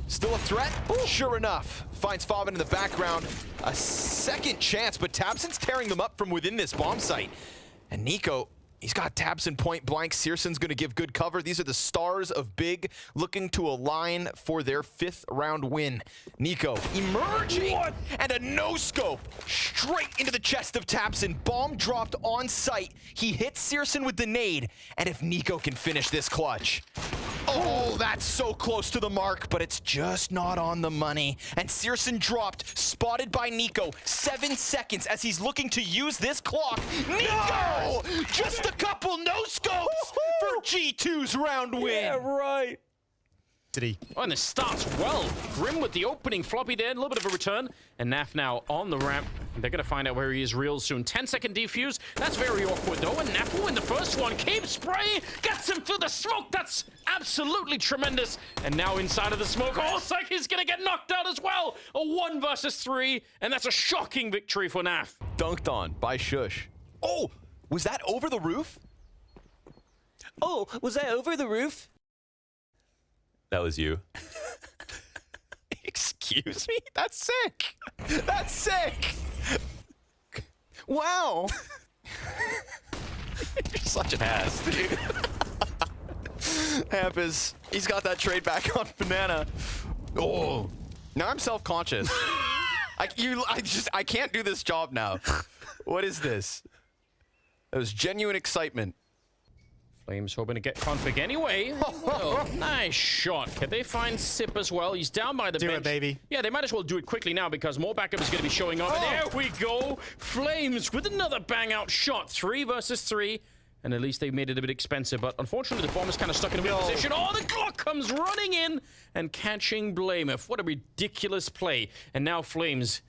Still a threat? Ooh. Sure enough. Finds Favin in the background. A second chance, but tabseN's tearing them up from within this bomb site. And Nico, he's got tabseN point blank. CSGO's going to give good cover. These are the stars of Big looking to align for their 5th round win. Nico emerging. What? And a no-scope straight into the chest of tabseN. Bomb dropped on site. He hits CSGO with the nade. And if Nico can finish this clutch. Oh, that's so close to the mark, but it's just not on the money. And CSGO dropped, spotted by Nico. 7 seconds as he's looking to use this clock. Nico! Just a couple no-scopes for G2's round win. Yeah, right. Oh, and it starts well. Grim with the opening floppy there, a little bit of a return. And Naf now on the ramp. And they're going to find out where he is real soon. 10-second defuse. That's very awkward, though. And Naf will win the first one. Keeps spraying. Gets him through the smoke. That's absolutely tremendous. And now inside of the smoke. Oh, like he's going to get knocked out as well. A 1 versus 3. And that's a shocking victory for Naf. Dunked on by Shush. Oh, was that over the roof? Oh, was that over the roof? That was you. Excuse me? That's sick. That's sick. Wow. You're such an ass, dude. Hampus, he's got that trade back on Banana. Oh, now I'm self-conscious. I can't do this job now. What is this? That was genuine excitement. Flames hoping to get config anyway. Oh, nice shot. Can they find Sip as well? He's down by the bench. Do it, baby. Yeah, they might as well do it quickly now because more backup is going to be showing up. And there we go. Flames with another bang-out shot. 3 versus 3. And at least they made it a bit expensive. But unfortunately, the bomb is kind of stuck in a weird position. Oh, the clock comes running in and catching Blameff. What a ridiculous play. And now Flames...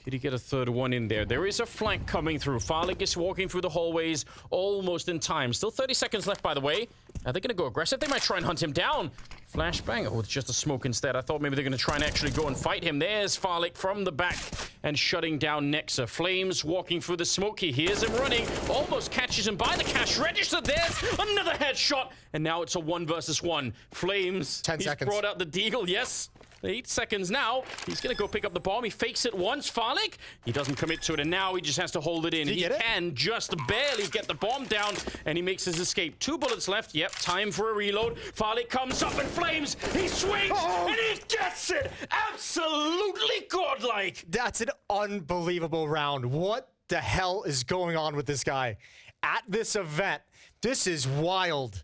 Could he get a third one in there? There is a flank coming through. Farlig is walking through the hallways almost in time. Still 30 seconds left, by the way. Are they going to go aggressive? They might try and hunt him down. Flashbang. Oh, it's just a smoke instead. I thought maybe they're going to try and actually go and fight him. There's Farlig from the back and shutting down Nexa. Flames walking through the smoke. He hears him running. Almost catches him by the cash register. There's another headshot. And now it's a 1 versus 1. Flames. 10 seconds. Brought out the deagle. Yes. 8 seconds now. He's going to go pick up the bomb. He fakes it once. Farlig. He doesn't commit to it, and now he just has to hold it in. He can just barely get the bomb down, and he makes his escape. 2 bullets left. Yep, time for a reload. Farlig comes up in flames. He swings, and he gets it. Absolutely godlike. That's an unbelievable round. What the hell is going on with this guy? At this event, this is wild.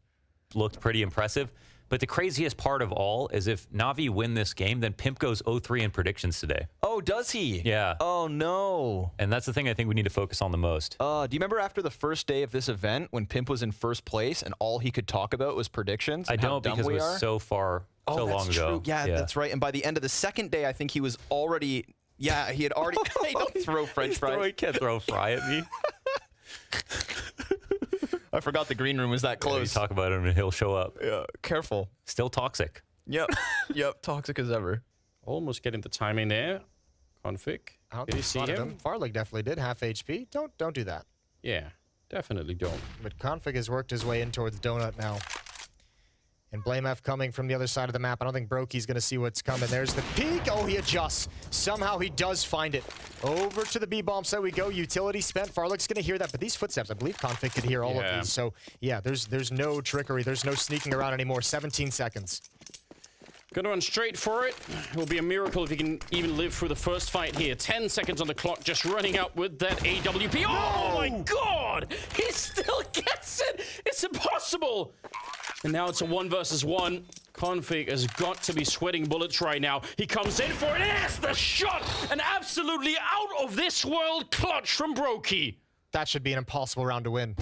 Looked pretty impressive. But the craziest part of all is if Na'Vi win this game, then Pimp goes 0-3 in predictions today. Oh, does he? Yeah. Oh, no. And that's the thing I think we need to focus on the most. Do you remember after the first day of this event when Pimp was in first place and all he could talk about was predictions? I don't, because it was so long ago. Yeah, that's right. And by the end of the second day, I think he was already... Yeah, he had already... Hey, don't throw French fries. He can't throw a fry at me. I forgot the green room was that close. Yeah, you talk about him and he'll show up. Yeah, careful. Still toxic. Yep. Yep, toxic as ever. Almost getting the timing there. Config. Did you see him? Farlig definitely did. Half HP. Don't do that. Yeah, definitely don't. But Config has worked his way in towards Donut now. And Blameff coming from the other side of the map. I don't think Brokey's going to see what's coming. There's the peek. Oh, he adjusts. Somehow he does find it. Over to the B-bomb side we go. Utility spent. Farlig's going to hear that. But these footsteps, I believe Config could hear all of these. So, yeah, there's no trickery. There's no sneaking around anymore. 17 seconds. Gonna run straight for it. It will be a miracle if he can even live through the first fight here. 10 seconds on the clock, just running out with that AWP. Oh my god! He still gets it! It's impossible! And now it's a 1 versus 1. Config has got to be sweating bullets right now. He comes in for it. Yes, the shot! An absolutely out of this world clutch from Brokey. That should be an impossible round to win.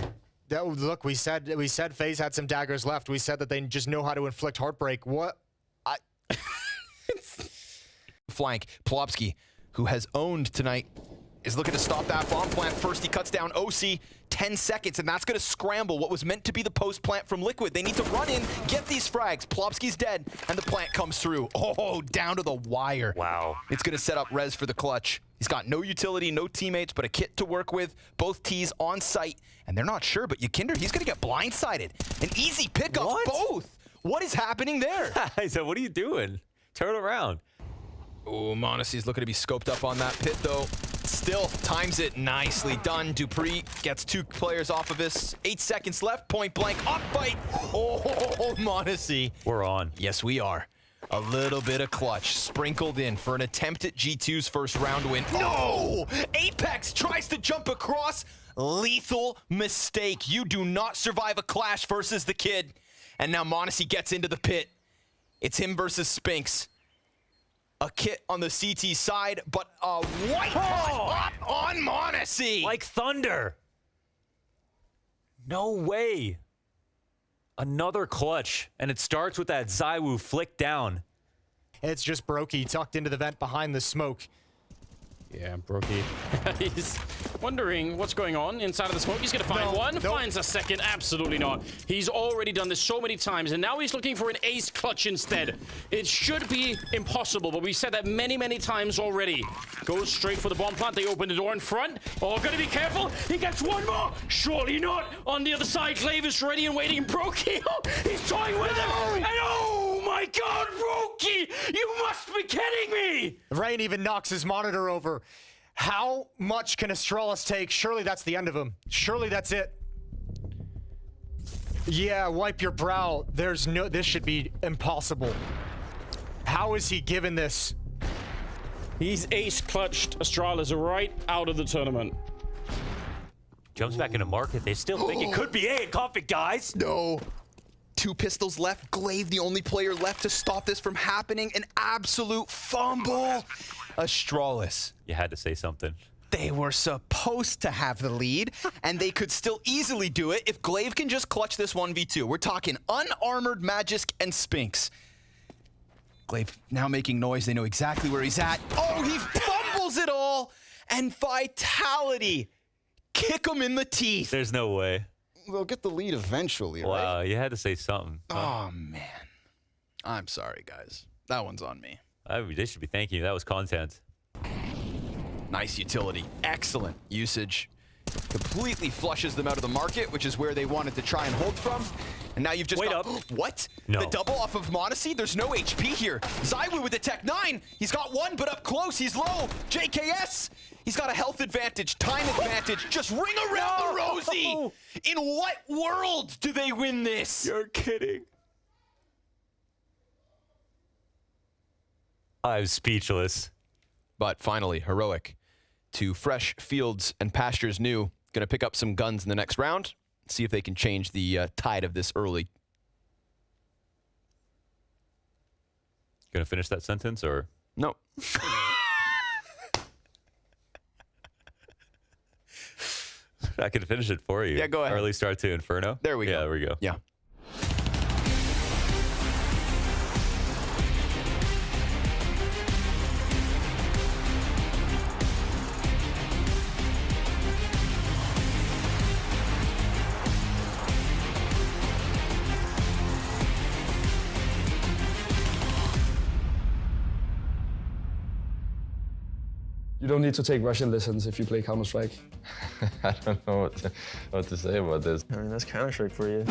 Look, we said FaZe had some daggers left. We said that they just know how to inflict heartbreak. What? Flank, Plopsky, who has owned tonight, is looking to stop that bomb plant. First, he cuts down OC, 10 seconds, and that's going to scramble what was meant to be the post plant from Liquid. They need to run in, get these frags. Plopsky's dead, and the plant comes through. Oh, down to the wire. Wow. It's going to set up Rez for the clutch. He's got no utility, no teammates, but a kit to work with. Both T's on site, and they're not sure, but Yakinder, he's going to get blindsided. An easy pickup, both. What is happening there? I said, what are you doing? Turn around. Oh, Monacy's looking to be scoped up on that pit, though. Still times it nicely done. Dupree gets 2 players off of this. 8 seconds left. Point blank. Up fight. Oh, Monacy. We're on. Yes, we are. A little bit of clutch sprinkled in for an attempt at G2's first round win. No! Apex tries to jump across. Lethal mistake. You do not survive a clash versus the kid. And now Monacy gets into the pit. It's him versus Spinks. A kit on the CT side, but a white hot up on Monacy. Like thunder. No way. Another clutch, and it starts with that Zywoo flick down. It's just Brokey tucked into the vent behind the smoke. Yeah, Brokey. He's wondering what's going on inside of the smoke. He's going to find one, finds a second. Absolutely not. He's already done this so many times, and now he's looking for an ace clutch instead. It should be impossible, but we've said that many, many times already. Goes straight for the bomb plant. They open the door in front. Oh, gotta be careful. He gets one more. Surely not. On the other side, Clave is ready and waiting. Brokey, he's toying with him. And oh my God, Brokey, you must be kidding me. Rain even knocks his monitor over. How much can Astralis take? Surely that's the end of him. Surely that's it. Yeah, wipe your brow. There's no, this should be impossible. How is he given this? He's ace clutched Astralis right out of the tournament. Jumps back into market. They still think it could be A in Config, guys. No. 2 pistols left. Glaive, the only player left to stop this from happening. An absolute fumble. Astralis. You had to say something. They were supposed to have the lead, and they could still easily do it if Glaive can just clutch this 1v2. We're talking unarmored Magisk and Spinks. Glaive now making noise. They know exactly where he's at. Oh, he fumbles it all. And Vitality kick him in the teeth. There's no way. They'll get the lead eventually, right? Wow, you had to say something. Oh, man. I'm sorry, guys. That one's on me. They should be thanking you. That was content. Nice utility. Excellent usage. Completely flushes them out of the market, which is where they wanted to try and hold from. And now you've just Wait got... up. What? No. The double off of Monacy? There's no HP here. Zywoo with the Tech 9. He's got one, but up close, he's low. JKS, he's got a health advantage, time advantage. Just ring around the rosy. In what world do they win this? You're kidding. I'm speechless. But finally, Heroic to fresh fields and pastures new. Gonna pick up some guns in the next round. See if they can change the tide of this early. Gonna finish that sentence, or? No. I can finish it for you. Yeah, go ahead. Early start to Inferno. There we go. Yeah, there we go. Yeah. You don't need to take Russian lessons if you play Counter-Strike. I don't know what to say about this. I mean, that's Counter-Strike for you.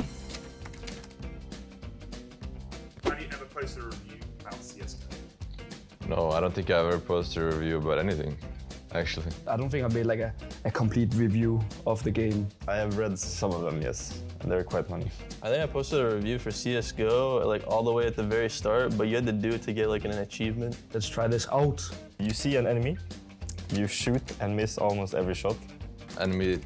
Have you ever posted a review about CSGO? No, I don't think I've ever posted a review about anything, actually. I don't think I made like a complete review of the game. I have read some of them, yes, and they're quite funny. I think I posted a review for CSGO, like all the way at the very start, but you had to do it to get like an achievement. Let's try this out. You see an enemy, you shoot and miss almost every shot. Enemy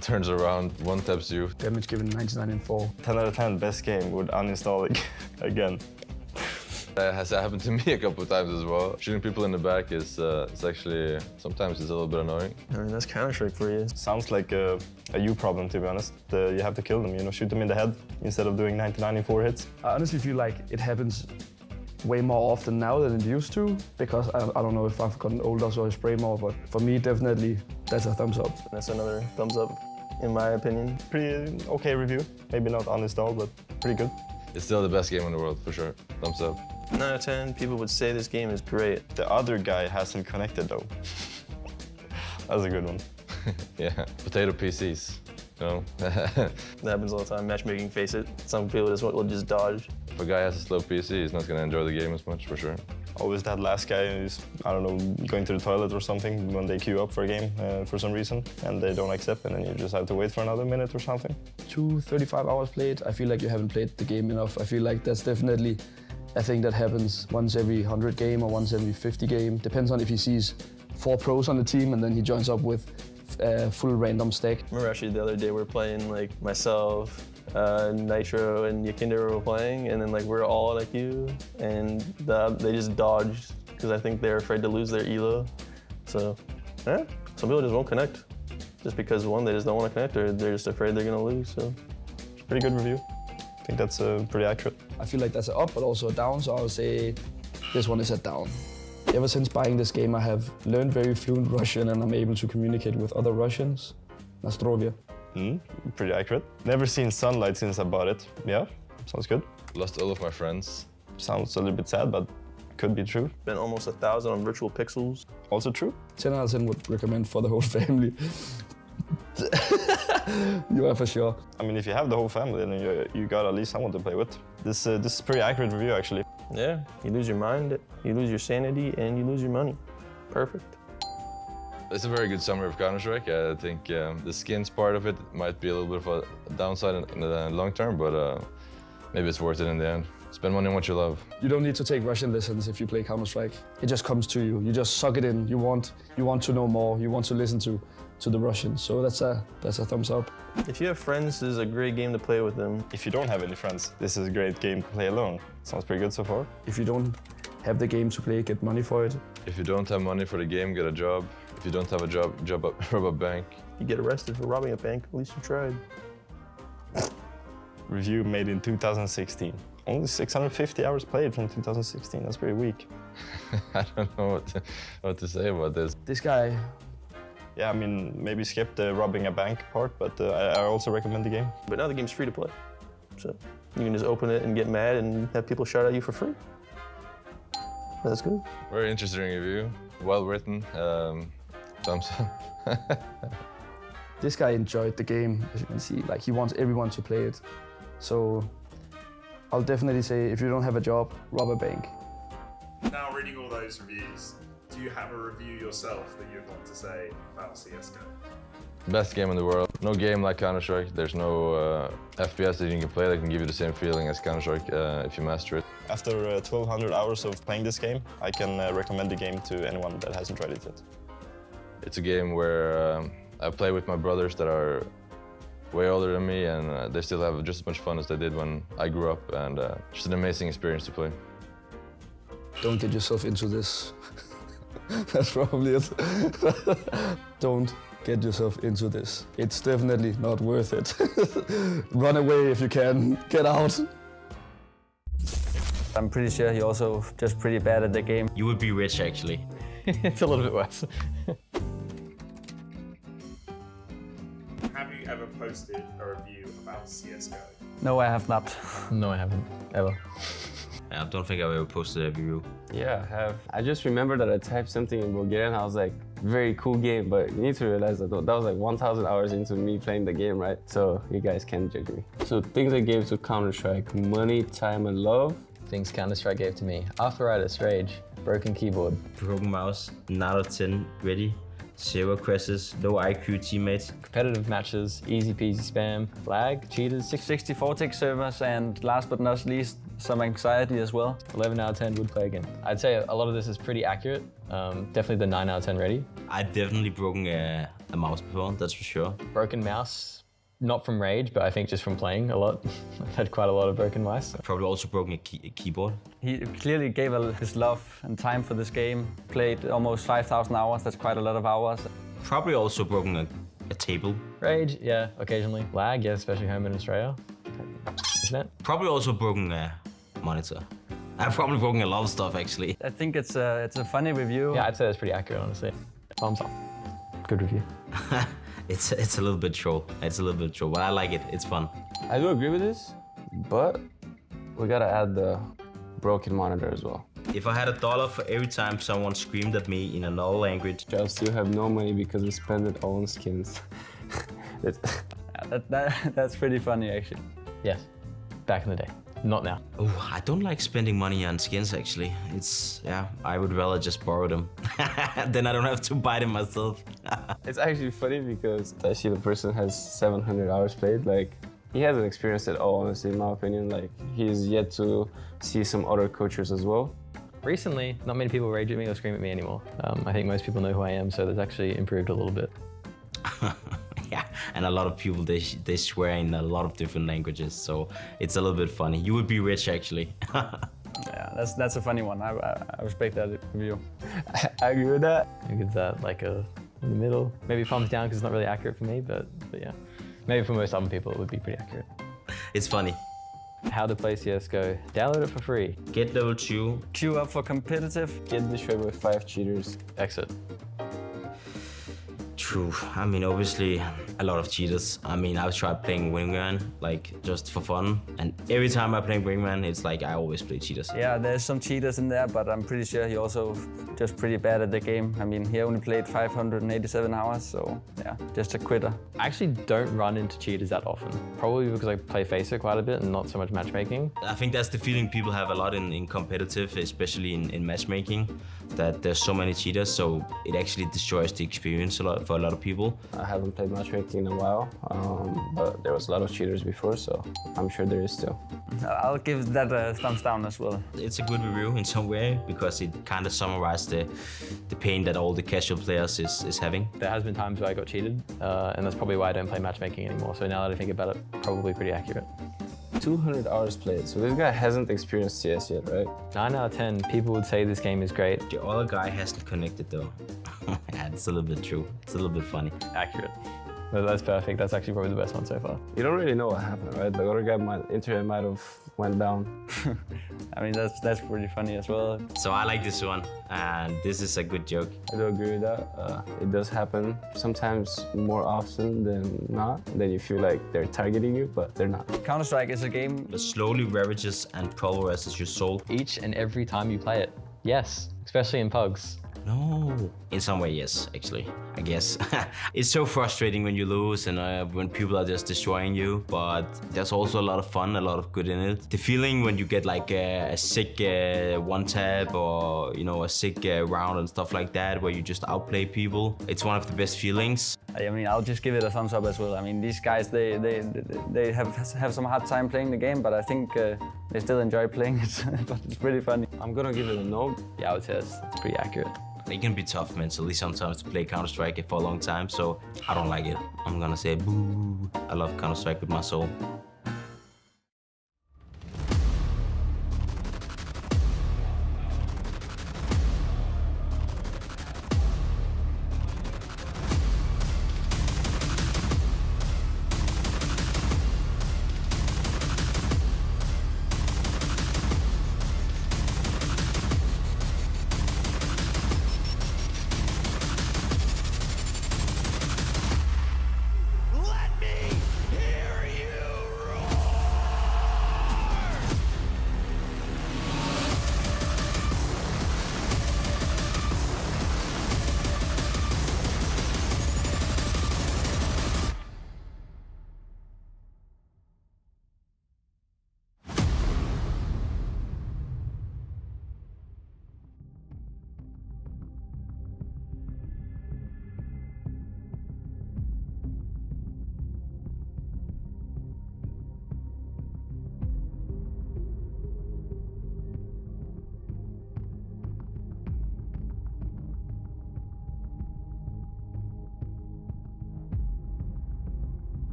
turns around, one-taps you. Damage given 99 in 4. 10 out of 10, best game, would uninstall it again. That has happened to me a couple of times as well. Shooting people in the back is it's actually, sometimes it's a little bit annoying. I mean, that's Counter-Strike for you. Sounds like a you problem, to be honest. You have to kill them, you know, shoot them in the head instead of doing 99 in 4 hits. I honestly feel like it happens way more often now than it used to, because I don't know if I've gotten older so I spray more, but for me, definitely, that's a thumbs up. That's another thumbs up, in my opinion. Pretty okay review. Maybe not uninstalled, but pretty good. It's still the best game in the world, for sure. Thumbs up. 9 out of 10 people would say this game is great. The other guy hasn't connected, though. That's a good one. Yeah, potato PCs. You know? That happens all the time. Matchmaking, face it. Some people will just dodge. If a guy has a slow PC, he's not going to enjoy the game as much, for sure. Always that last guy who's, I don't know, going to the toilet or something when they queue up for a game for some reason and they don't accept, and then you just have to wait for another minute or something. 35 hours played, I feel like you haven't played the game enough. I feel like that's definitely a thing that happens once every 100 game or once every 50 game. Depends on if he sees 4 pros on the team and then he joins up with a full random stack. Remember actually the other day we were playing, like myself, Nitro and Yakinder were playing, and then like we're all like you, and they just dodged because I think they're afraid to lose their elo. So, yeah, some people just won't connect. Just because one, they just don't want to connect, or they're just afraid they're gonna lose, so. Pretty good review. I think that's pretty accurate. I feel like that's an up, but also a down, so I would say this one is a down. Ever since buying this game, I have learned very fluent Russian and I'm able to communicate with other Russians. Nastrovia. Pretty accurate. Never seen sunlight since I bought it. Yeah, sounds good. Lost all of my friends. Sounds a little bit sad, but could be true. Spent almost 1,000 on virtual pixels. Also true. 10 out of 10 would recommend for the whole family. You are for sure. I mean, if you have the whole family, then you got at least someone to play with. This is pretty accurate review, actually. Yeah, you lose your mind, you lose your sanity, and you lose your money. Perfect. It's a very good summary of Counter-Strike. I think the skins part of it might be a little bit of a downside in the long term, but maybe it's worth it in the end. Spend money on what you love. You don't need to take Russian lessons if you play Counter-Strike. It just comes to you. You just suck it in. You want to know more. You want to listen to the Russians. So that's a thumbs up. If you have friends, this is a great game to play with them. If you don't have any friends, this is a great game to play alone. Sounds pretty good so far. If you don't have the game to play, get money for it. If you don't have money for the game, get a job. If you don't have a job, rob a bank. You get arrested for robbing a bank, at least you tried. Review made in 2016. Only 650 hours played from 2016. That's pretty weak. I don't know what to say about this. This guy. Yeah, I mean, maybe skip the robbing a bank part, but I also recommend the game. But now the game's free to play. So you can just open it and get mad and have people shout at you for free. That's good. Very interesting review. Well written. Thumbs up. This guy enjoyed the game, as you can see. Like, he wants everyone to play it. So I'll definitely say, if you don't have a job, rob a bank. Now, reading all those reviews, do you have a review yourself that you'd want to say about CSGO? Best game in the world. No game like Counter-Strike. There's no FPS that you can play that can give you the same feeling as Counter-Strike if you master it. After 1,200 hours of playing this game, I can recommend the game to anyone that hasn't tried it yet. It's a game where I play with my brothers that are way older than me, and they still have just as much fun as they did when I grew up, and just an amazing experience to play. Don't get yourself into this. That's probably it. Don't get yourself into this. It's definitely not worth it. Run away if you can. Get out. I'm pretty sure you're also just pretty bad at the game. You would be rich, actually. It's a little bit worse. Have you ever posted a review about CSGO? No, I have not. No, I haven't, ever. I don't think I've ever posted a review. Yeah, I have. I just remember that I typed something in Bulgarian. I was like, very cool game, but you need to realize that that was like 1,000 hours into me playing the game, right? So you guys can't judge me. So things I gave to Counter-Strike: money, time, and love. Things Counter-Strike gave to me: arthritis, rage, broken keyboard, broken mouse, 9 out of 10 ready, 0 crashes, low IQ teammates, competitive matches, easy peasy spam, lag, cheaters, 64 tick servers, and last but not least, some anxiety as well. 11 out of 10 would play again. I'd say a lot of this is pretty accurate. Definitely the 9 out of 10 ready. I've definitely broken a mouse before, that's for sure. Broken mouse, not from rage, but I think just from playing a lot. I've had quite a lot of broken mice. I've probably also broken a keyboard. He clearly gave his love and time for this game. Played almost 5,000 hours, that's quite a lot of hours. Probably also broken a table. Rage, yeah, occasionally. Lag, yeah, especially home in Australia. Isn't it? Probably also broken a monitor. I've probably broken a lot of stuff, actually. I think it's a funny review. Yeah, I'd say that's pretty accurate, honestly. Thumbs up. Good review. It's a little bit troll. It's a little bit troll, but I like it. It's fun. I do agree with this, but we gotta add the broken monitor as well. If I had $1 for every time someone screamed at me in another language, I'll still have no money because I spent it all on skins. That's pretty funny, actually. Yes, back in the day, not now. Oh, I don't like spending money on skins actually. Yeah, I would rather just borrow them. Then I don't have to buy them myself. It's actually funny because I see the person has 700 hours played. Like, he hasn't experienced it all, honestly, in my opinion. Like, he's yet to see some other coaches as well. Recently, not many people rage at me or scream at me anymore. I think most people know who I am, so there's actually improved a little bit. Yeah, and a lot of people, they swear in a lot of different languages, so it's a little bit funny. You would be rich, actually. Yeah, that's a funny one. I respect that review. I agree with that. I give that like in the middle. Maybe thumbs down because it's not really accurate for me, but yeah. Maybe for most other people it would be pretty accurate. It's funny. How to play CSGO. Download it for free. Get level 2. Queue up for competitive. Get destroyed with 5 cheaters. Exit. True. I mean, obviously, a lot of cheaters. I mean, I've tried playing Wingman, like, just for fun. And every time I play Wingman, it's like I always play cheaters. Yeah, there's some cheaters in there, but I'm pretty sure he also just pretty bad at the game. I mean, he only played 587 hours, so yeah, just a quitter. I actually don't run into cheaters that often. Probably because I play FACER quite a bit and not so much matchmaking. I think that's the feeling people have a lot in competitive, especially in matchmaking, that there's so many cheaters, so it actually destroys the experience a lot for a lot of people. I haven't played matchmaking in a while, but there was a lot of cheaters before, so I'm sure there is still. I'll give that a thumbs down as well. It's a good review in some way because it kind of summarized the pain that all the casual players is having. There has been times where I got cheated, and that's probably why I don't play matchmaking anymore. So now that I think about it, probably pretty accurate. 200 hours played, so this guy hasn't experienced CS yet, right? 9 out of 10 people would say this game is great. The other guy hasn't connected though. Yeah, it's a little bit true. It's a little bit funny. Accurate. That's perfect. That's actually probably the best one so far. You don't really know what happened, right? The other guy, internet might have went down. I mean, that's pretty funny as well. So I like this one, and this is a good joke. I do agree with that. It does happen sometimes more often than not. Then you feel like they're targeting you, but they're not. Counter-Strike is a game that slowly ravages and pulverizes your soul. Each and every time you play it. Yes, especially in pugs. No. In some way, yes, actually, I guess. It's so frustrating when you lose and when people are just destroying you, but there's also a lot of fun, a lot of good in it. The feeling when you get like a sick one-tap or, you know, a sick round and stuff like that, where you just outplay people, it's one of the best feelings. I mean, I'll just give it a thumbs up as well. I mean, these guys, they have some hard time playing the game, but I think they still enjoy playing it, but it's pretty funny. I'm gonna give it a no. Yeah, I would say it's pretty accurate. It can be tough mentally sometimes to play Counter-Strike for a long time, so I don't like it. I'm gonna say boo. I love Counter-Strike with my soul.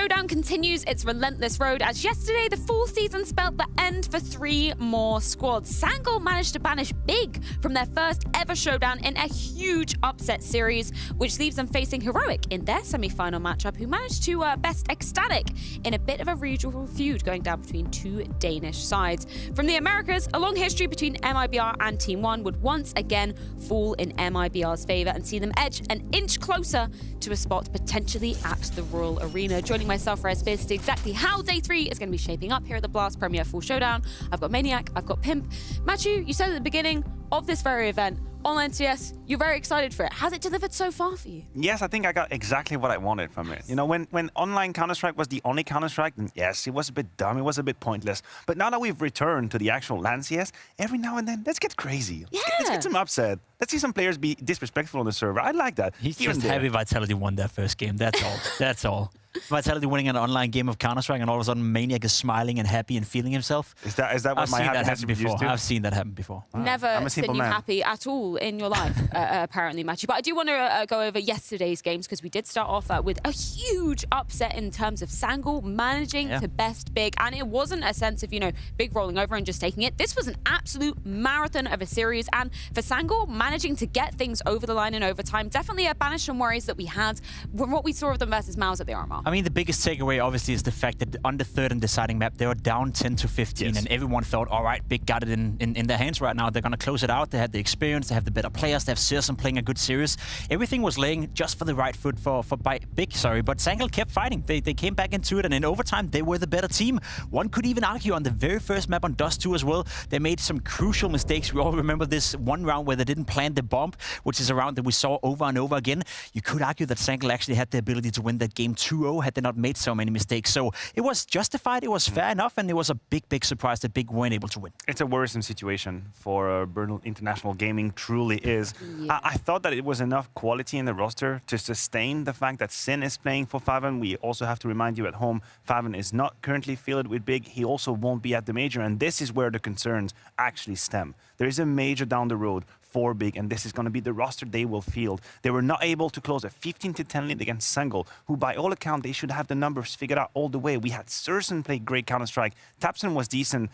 Showdown continues its relentless road, as yesterday the full season spelled the end for 3 more squads. Sangol managed to banish Big from their first ever showdown in a huge upset series, which leaves them facing Heroic in their semi-final matchup, who managed to best Ecstatic in a bit of a regional feud going down between 2 Danish sides. From the Americas, a long history between MIBR and Team 1 would once again fall in MIBR's favor and see them edge an inch closer to a spot potentially at the Royal Arena. Joining myself for to exactly how Day 3 is going to be shaping up here at the Blast Premier Fall Showdown, I've got Maniac, I've got Pimp. Matthew, you said at the beginning of this very event, Online CS, you're very excited for it. Has it delivered so far for you? Yes, I think I got exactly what I wanted from it. You know, when online Counter-Strike was the only Counter-Strike, then yes, it was a bit dumb, it was a bit pointless. But now that we've returned to the actual LAN CS, every now and then, let's get crazy. Yeah. Let's get some upset. Let's see some players be disrespectful on the server. I like that. He's just happy Vitality won that first game. That's all. That's all. Vitality winning an online game of Counter-Strike, and all of a sudden Maniac is smiling and happy and feeling himself. Is that what my happiness is used to? I've seen that happen before. Never seen you happy at all in your life, apparently, Matthew. But I do want to go over yesterday's games, because we did start off with a huge upset in terms of Sangol managing to best Big. And it wasn't a sense of, you know, Big rolling over and just taking it. This was an absolute marathon of a series. And for Sangol managing to get things over the line in overtime, definitely banished some worries that we had from what we saw of them versus Mouse at the Armor. I mean, the biggest takeaway, obviously, is the fact that on the third and deciding map, they were down 10 to 15, and everyone thought, all right, Big got it in their hands right now. They're going to close it out. They had the experience. They have the better players. They have CSGO playing a good series. Everything was laying just for the right foot for Big, but Sangol kept fighting. They came back into it, and in overtime, they were the better team. One could even argue on the very first map on Dust 2 as well, they made some crucial mistakes. We all remember this one round where they didn't plant the bomb, which is a round that we saw over and over again. You could argue that Sangol actually had the ability to win that game 2-0 had they not made so many mistakes. So it was justified, it was fair enough, and it was a big surprise that Big weren't able to win. It's a worrisome situation for Bernal International Gaming, truly is. I thought that it was enough quality in the roster to sustain the fact that Sin is playing for Faven. We also have to remind you at home, Faven is not currently fielded with Big. He also won't be at the major, and this is where the concerns actually stem. There is a major down the road for Big, and this is going to be the roster they will field. They were not able to close a 15-10 lead against Sangol, who by all accounts, they should have the numbers figured out all the way. We had CSGO play great Counter-Strike. tabseN was decent.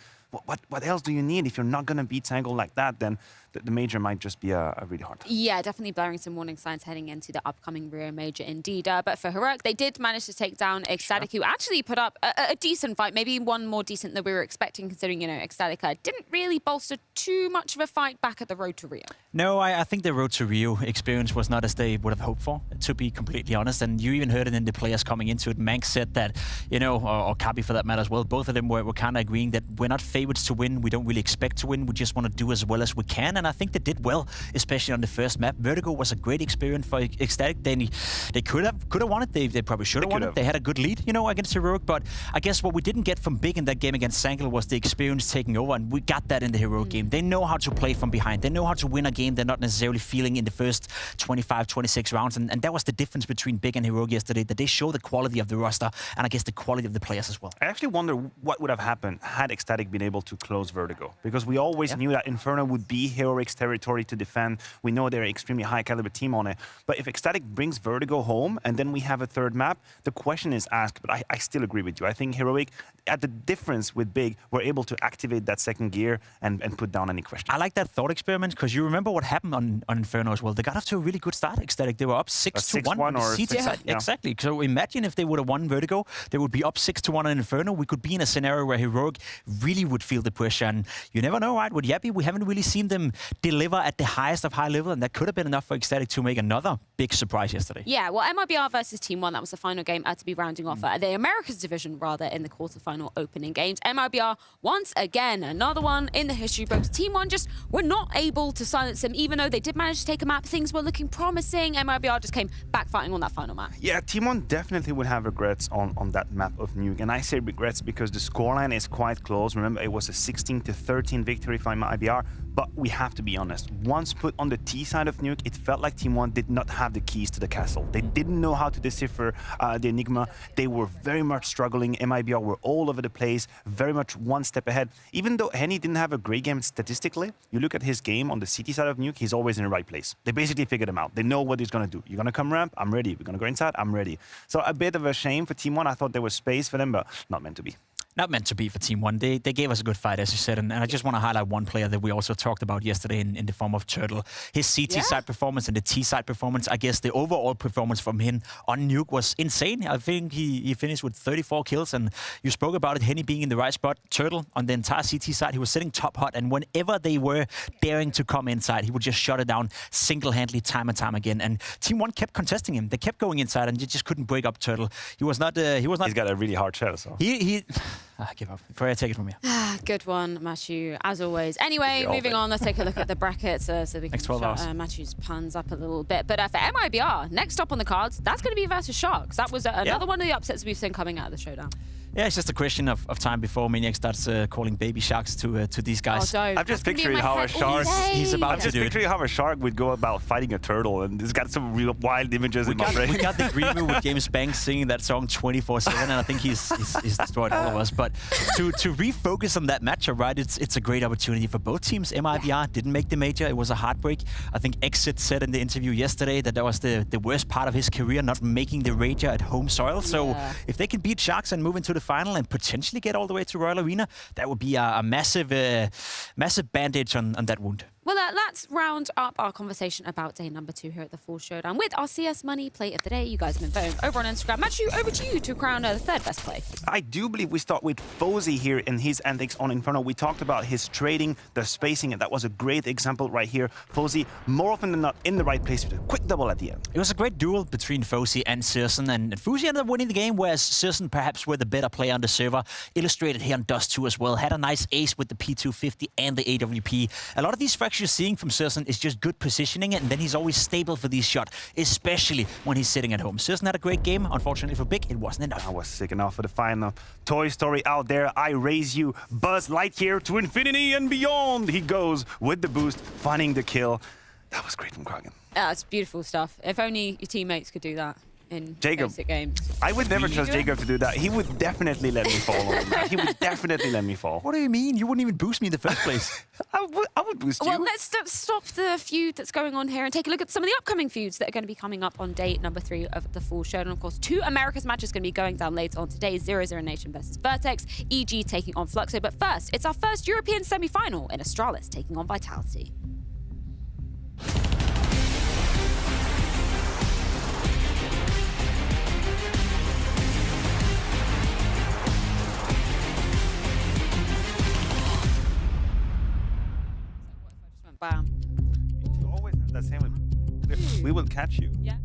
What else do you need? If you're not going to beat Sangol like that, then the major might just be a really hard time. Yeah, definitely blurring some warning signs heading into the upcoming Rio Major indeed. But for Heroic, they did manage to take down Ecstatic, who actually put up a decent fight, maybe one more decent than we were expecting, considering, you know, Ecstatic didn't really bolster too much of a fight back at the road to Rio. No, I think the road to Rio experience was not as they would have hoped for, to be completely honest. And you even heard it in the players coming into it. Mank said that, you know, or Kabi for that matter as well, both of them were kind of agreeing that we're not favorites to win. We don't really expect to win. We just want to do as well as we can. And I think they did well, especially on the first map. Vertigo was a great experience for Ecstatic. They could have won it. They probably should have won it. They had a good lead, you know, against Heroic. But I guess what we didn't get from Big in that game against Sangol was the experience taking over. And we got that in the Heroic game. They know how to play from behind. They know how to win a game they're not necessarily feeling in the first 25, 26 rounds. And that was the difference between Big and Heroic yesterday, that they show the quality of the roster and I guess the quality of the players as well. I actually wonder what would have happened had Ecstatic been able to close Vertigo, because we always knew that Inferno would be Heroic's territory to defend. We know they're an extremely high caliber team on it. But if Ecstatic brings Vertigo home and then we have a third map, the question is asked, but I still agree with you. I think Heroic, at the difference with Big, were able to activate that second gear and put down any question. I like that thought experiment, because you remember what happened on Inferno as well. They got off to a really good start, Ecstatic. They were up 6-1. Exactly. So imagine if they would have won Vertigo, they would be up 6-1 on Inferno. We could be in a scenario where Heroic really would feel the pressure. And you never know, right? With Yappy, we haven't really seen them deliver at the highest of high level, and that could have been enough for Ecstatic to make another big surprise yesterday. Yeah, well, MIBR versus Team 1, that was the final game to be rounding off the Americas division, rather, in the quarterfinal opening games. MIBR, once again, another one in the history books. Team 1 just were not able to silence them, even though they did manage to take a map. Things were looking promising. MIBR just came back fighting on that final map. Yeah, Team 1 definitely would have regrets on that map of Nuke. And I say regrets because the scoreline is quite close. Remember, it was a 16-13 victory for MIBR. But we have to be honest, once put on the T side of Nuke, it felt like Team 1 did not have the keys to the castle. They didn't know how to decipher the Enigma. They were very much struggling. MIBR were all over the place, very much one step ahead. Even though Henny didn't have a great game statistically, you look at his game on the CT side of Nuke, he's always in the right place. They basically figured him out. They know what he's going to do. You're going to come ramp? I'm ready. We're going to go inside? I'm ready. So a bit of a shame for Team 1. I thought there was space for them, but not meant to be. Not meant to be for Team 1. They gave us a good fight, as you said, and I just want to highlight one player that we also talked about yesterday in the form of Turtle. His CT side performance and the T side performance, I guess the overall performance from him on Nuke was insane. I think he finished with 34 kills, and you spoke about it, Henny being in the right spot. Turtle on the entire CT side, he was sitting top hot, and whenever they were daring to come inside, he would just shut it down single-handedly time and time again. And Team 1 kept contesting him. They kept going inside, and you just couldn't break up Turtle. He was not. He's got a really hard shell, so I give up. Freya, take it from here. Good one, Matthew, as always. Anyway, moving on, let's take a look at the brackets so we can shut Matthew's puns up a little bit. But for MIBR, next up on the cards, that's going to be versus Sharks. That was another one of the upsets we've seen coming out of the showdown. Yeah, it's just a question of time before Maniac starts calling baby sharks to these guys. Oh, don't. I'm just picturing how a shark. He's about I'm to just do it. picturing how a shark would go about fighting a turtle, and it's got some real wild images in my brain. We got the agreement with James Banks singing that song 24/7, and I think he's destroyed all of us. But to refocus on that matchup, right? It's a great opportunity for both teams. MIBR didn't make the major; it was a heartbreak. I think Exit said in the interview yesterday that was the worst part of his career, not making the major at home soil. So if they can beat Sharks and move into the final and potentially get all the way to Royal Arena, that would be a massive bandage on that wound. Well, let's round up our conversation about day number 2 here at the Fall Showdown with our CS Money Play of the Day. You guys have been voting over on Instagram. Matthew, over to you to crown the third best play. I do believe we start with Fozy here in his antics on Inferno. We talked about his trading, the spacing, and that was a great example right here. Fozy, more often than not, in the right place with a quick double at the end. It was a great duel between Fozy and CSGO, and Fozy ended up winning the game, whereas CSGO perhaps were the better player on the server. Illustrated here on Dust 2 as well. Had a nice ace with the P250 and the AWP. A lot of these fractures you're seeing from CSGO is just good positioning, and then he's always stable for these shots, especially when he's sitting at home. CSGO had a great game. Unfortunately for Big, it wasn't enough. I was sick enough for the final. Toy Story out there, I raise you. Buzz Lightyear to infinity and beyond. He goes with the boost, finding the kill. That was great from Kraken. It's beautiful stuff. If only your teammates could do that in basic games. I would never trust Jacob to do that. He would definitely let me fall on that. He would definitely let me fall. What do you mean? You wouldn't even boost me in the first place. I would boost you. Well, let's stop the feud that's going on here and take a look at some of the upcoming feuds that are going to be coming up on day number 3 of the Fall Showdown. Of course, 2 Americas matches going to be going down later on today. 00NATION versus VERTEX, EG taking on Fluxo. But first, it's our first European semi-final in Astralis taking on Vitality. Bam. You always have that same. We will catch you. Yeah.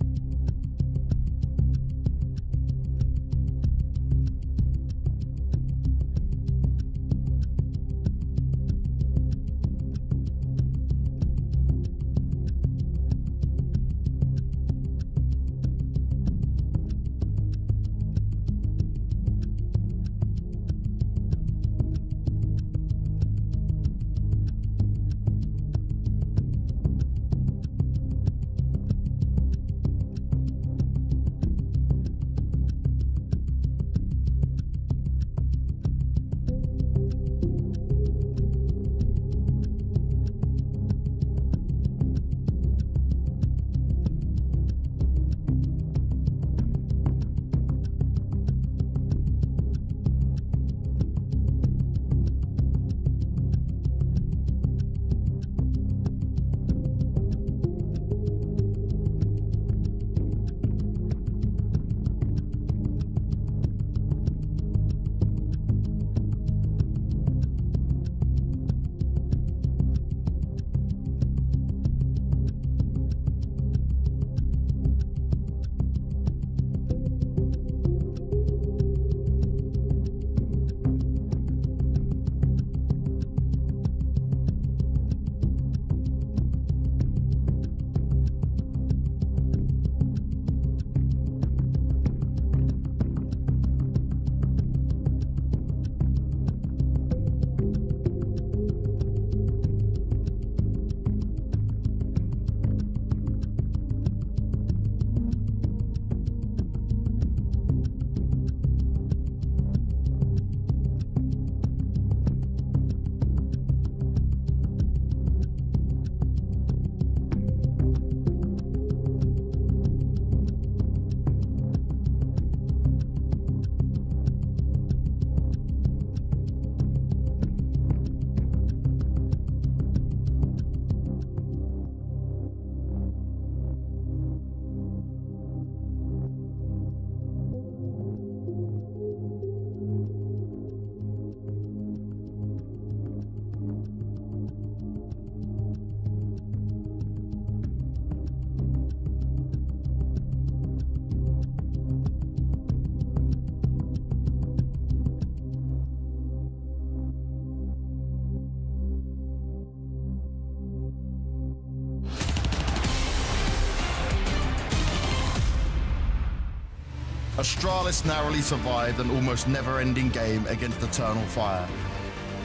Astralis narrowly survived an almost never-ending game against Eternal Fire.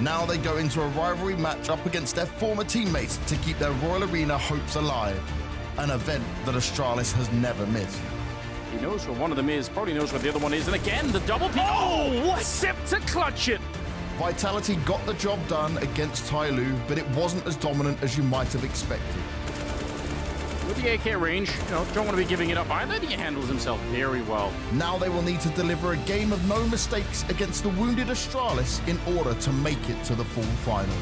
Now they go into a rivalry match up against their former teammates to keep their Royal Arena hopes alive, an event that Astralis has never missed. He knows where one of them is, probably knows where the other one is, and again, the double peek. Oh, what? Sip to clutch it. Vitality got the job done against Tyloo, but it wasn't as dominant as you might have expected. With the AK range, don't want to be giving it up either. He handles himself very well. Now they will need to deliver a game of no mistakes against the wounded Astralis in order to make it to the full final.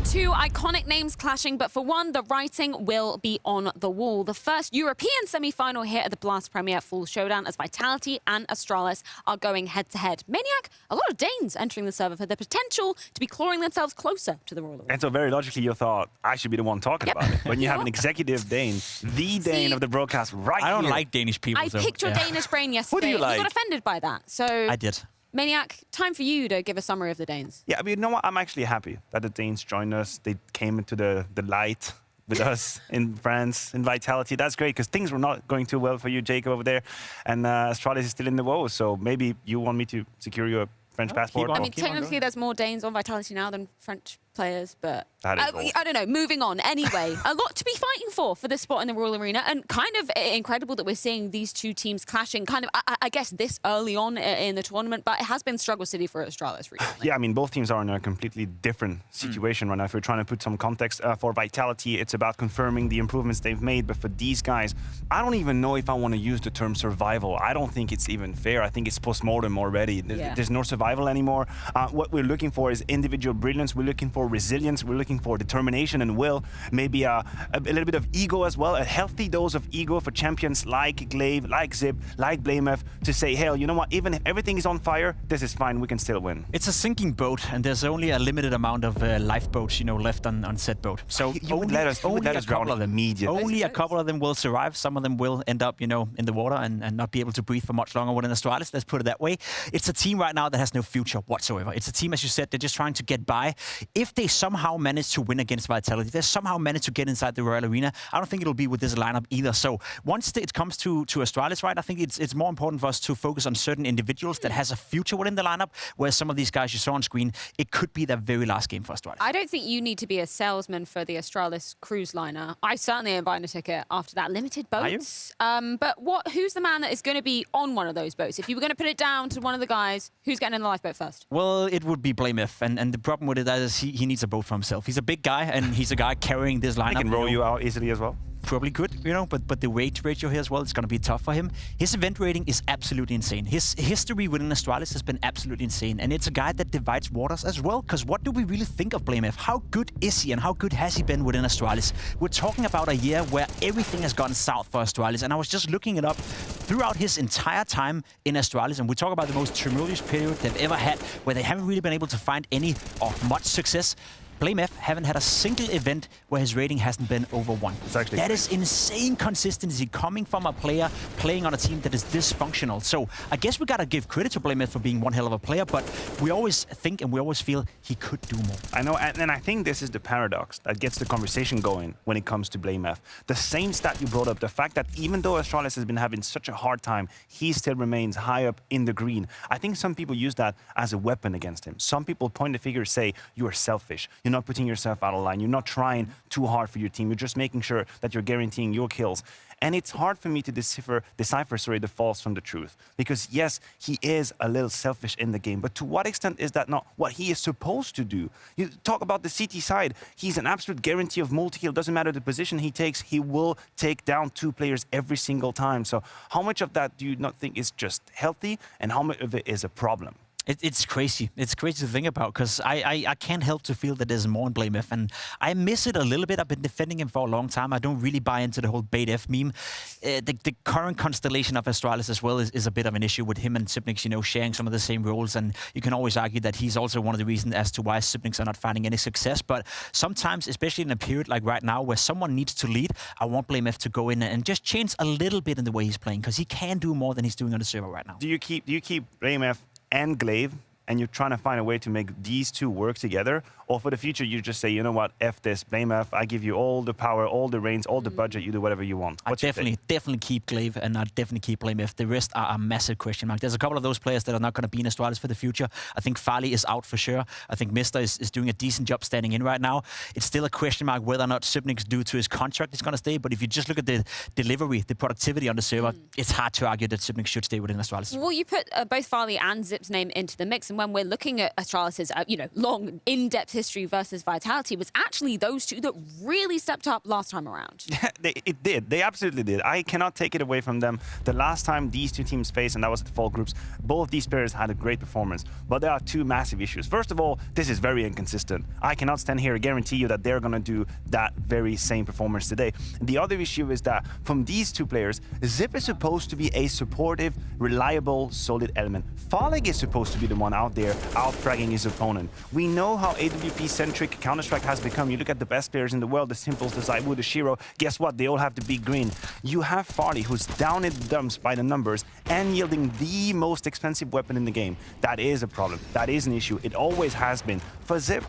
Two iconic names clashing, but for one, the writing will be on the wall. The first European semi-final here at the Blast Premier Fall Showdown as Vitality and Astralis are going head-to-head. Maniac, a lot of Danes entering the server for the potential to be clawing themselves closer to the Royal Arena. And so very logically you thought, I should be the one talking about it. When you have an executive Dane, the Dane of the broadcast right here. I don't like Danish people. I picked your Danish brain yesterday. What do you like? You got offended by that. So I did. Maniac, time for you to give a summary of the Danes. Yeah, but you know what? I'm actually happy that the Danes joined us. They came into the light with us in France, in Vitality. That's great, because things were not going too well for you, Jacob, over there. And Astralis is still in the woe, so maybe you want me to secure you a French passport? I mean, technically there's more Danes on Vitality now than French players, but That is I don't know. Moving on. Anyway, a lot to be fighting for this spot in the Royal Arena, and kind of incredible that we're seeing these two teams clashing kind of, I guess, this early on in the tournament, but it has been struggle city for Astralis recently. Yeah, I mean, both teams are in a completely different situation right now. If we're trying to put some context for Vitality, it's about confirming the improvements they've made, but for these guys, I don't even know if I want to use the term survival. I don't think it's even fair. I think it's post-mortem already. There's no survival anymore. What we're looking for is individual brilliance. We're looking for resilience. We're looking for determination and will. Maybe a little bit of ego as well. A healthy dose of ego for champions like Glaive, like Zip, like BlameF to say, hey, you know what? Even if everything is on fire, this is fine. We can still win. It's a sinking boat, and there's only a limited amount of lifeboats, left on said boat. So you would let us drown immediately. Only a couple of them will survive. Some of them will end up, in the water and not be able to breathe for much longer within Astralis. Let's put it that way. It's a team right now that has no future whatsoever. It's a team, as you said, they're just trying to get by. If they somehow manage to win against Vitality, they somehow manage to get inside the Royal Arena, I don't think it'll be with this lineup either. So once it comes to Astralis, right, I think it's more important for us to focus on certain individuals that has a future within the lineup, whereas some of these guys you saw on screen, it could be their very last game for Astralis. I don't think you need to be a salesman for the Astralis cruise liner. I certainly am buying a ticket after that. Limited boats. But who's the man that is going to be on one of those boats? If you were going to put it down to one of the guys, who's getting in the lifeboat first? Well, it would be BlameF, and the problem with it is he needs a boat for himself. He's a big guy, and he's a guy carrying this lineup. He can roll you out easily as well. Probably could, but the weight ratio here as well, it's going to be tough for him. His event rating is absolutely insane. His history within Astralis has been absolutely insane, and it's a guy that divides waters as well, because what do we really think of BlameF? How good is he, and how good has he been within Astralis? We're talking about a year where everything has gone south for Astralis, and I was just looking it up throughout his entire time in Astralis, and we talk about the most tumultuous period they've ever had, where they haven't really been able to find any or much success. BlameF haven't had a single event where his rating hasn't been over 1. That is insane consistency coming from a player playing on a team that is dysfunctional. So I guess we gotta give credit to BlameF for being one hell of a player, but we always think and we always feel he could do more. I know, and I think this is the paradox that gets the conversation going when it comes to BlameF. The same stat you brought up, the fact that even though Astralis has been having such a hard time, he still remains high up in the green. I think some people use that as a weapon against him. Some people point the finger, say, you are selfish. You're not putting yourself out of line. You're not trying too hard for your team. You're just making sure that you're guaranteeing your kills. And it's hard for me to decipher the false from the truth. Because yes, he is a little selfish in the game, but to what extent is that not what he is supposed to do? You talk about the CT side. He's an absolute guarantee of multi-kill. Doesn't matter the position he takes, he will take down 2 players every single time. So how much of that do you not think is just healthy, and how much of it is a problem? It's crazy. It's crazy to think about, because I can't help to feel that there's more in BlameF, and I miss it a little bit. I've been defending him for a long time. I don't really buy into the whole BaitF meme. The current constellation of Astralis as well is a bit of an issue with him and Sipnix, sharing some of the same roles, and you can always argue that he's also one of the reasons as to why Sipnix are not finding any success. But sometimes, especially in a period like right now where someone needs to lead, I want BlameF to go in and just change a little bit in the way he's playing, because he can do more than he's doing on the server right now. Do you keep BlameF and Glaive and you're trying to find a way to make these two work together, or for the future, you just say, you know what, F this, blame F, I give you all the power, all the reins, all the budget, you do whatever you want. I definitely keep Glaive, and I definitely keep blame F. The rest are a massive question mark. There's a couple of those players that are not going to be in Astralis for the future. I think Farley is out for sure. I think Mr. is doing a decent job standing in right now. It's still a question mark whether or not Subnix, due to his contract, is going to stay. But if you just look at the delivery, the productivity on the server, it's hard to argue that Subnix should stay within Astralis. Well, you put both Farley and Zip's name into the mix, and when we're looking at Astralis's, long, in-depth history versus Vitality, it was actually those two that really stepped up last time around. It did. They absolutely did. I cannot take it away from them. The last time these two teams faced, and that was the fall groups, both these players had a great performance. But there are two massive issues. First of all, this is very inconsistent. I cannot stand here and guarantee you that they're going to do that very same performance today. The other issue is that from these two players, Zip is supposed to be a supportive, reliable, solid element. Farlig is supposed to be the one out there out-fragging his opponent. We know how AWP-centric Counter-Strike has become. You look at the best players in the world, the Simples, the Zaiwu, the Shiro. Guess what? They all have the big green. You have Farley, who's down in the dumps by the numbers and yielding the most expensive weapon in the game. That is a problem. That is an issue. It always has been. For Zip,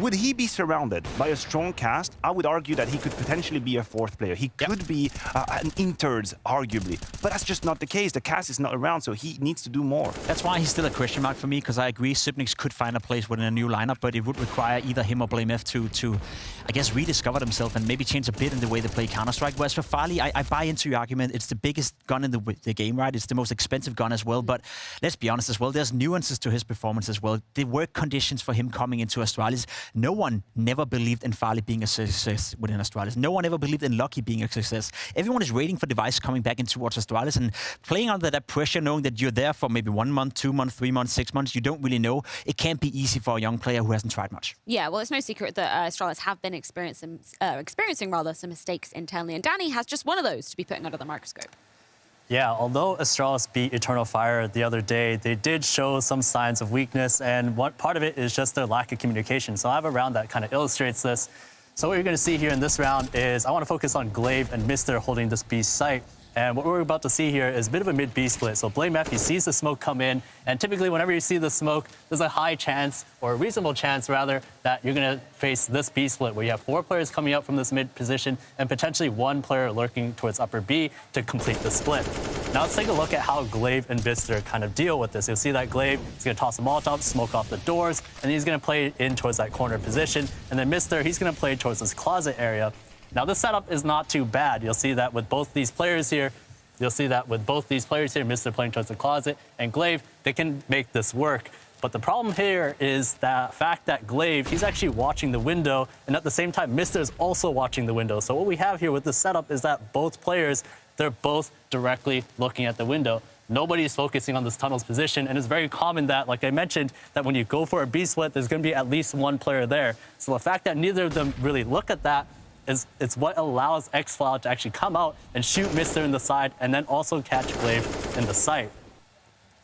would he be surrounded by a strong cast? I would argue that he could potentially be a fourth player. He could be an interns, arguably. But that's just not the case. The cast is not around, so he needs to do more. That's why he's still a question mark for me, because I agree Subnix could find a place within a new lineup, but it would require either him or blame F to I guess, rediscover themselves and maybe change a bit in the way they play Counter-Strike. Whereas for Farley, I buy into your argument. It's the biggest gun in the game, right? It's the most expensive gun as well. But let's be honest as well, there's nuances to his performance as well. The work conditions for him coming into Astralis, no one never believed in Farley being a success within Astralis. No one ever believed in Lucky being a success. Everyone is waiting for Device coming back in towards Astralis and playing under that pressure, knowing that you're there for maybe 1 month, 2 months, 3 months, 6 months. You don't really know. It can't be easy for a young player who hasn't tried much. Yeah, well, it's no secret that Astralis have been experiencing some mistakes internally, and Danny has just one of those to be putting under the microscope. Yeah, although Astralis beat Eternal Fire the other day, they did show some signs of weakness, and part of it is just their lack of communication. So I have a round that kind of illustrates this. So what you're going to see here in this round is I want to focus on Glaive and Mr. holding this B site. And what we're about to see here is a bit of a mid-B split. So Blame F, he sees the smoke come in, and typically whenever you see the smoke, there's a high chance, or a reasonable chance rather, that you're going to face this B split, where you have 4 players coming up from this mid position and potentially 1 player lurking towards upper B to complete the split. Now let's take a look at how Glaive and Bister kind of deal with this. You'll see that Glaive is going to toss a Molotov, smoke off the doors, and he's going to play in towards that corner position. And then Mister, he's going to play towards this closet area. Now this setup is not too bad. You'll see that with both these players here. Mister playing towards the closet, and Glaive, they can make this work. But the problem here is the fact that Glaive, he's actually watching the window, and at the same time, Mister is also watching the window. So what we have here with this setup is that both players, they're both directly looking at the window. Nobody's focusing on this tunnel's position, and it's very common that, like I mentioned, that when you go for a B split, there's going to be at least 1 player there. So the fact that neither of them really look at that, it's what allows xCloud to actually come out and shoot Mister in the side and then also catch Glaive in the sight.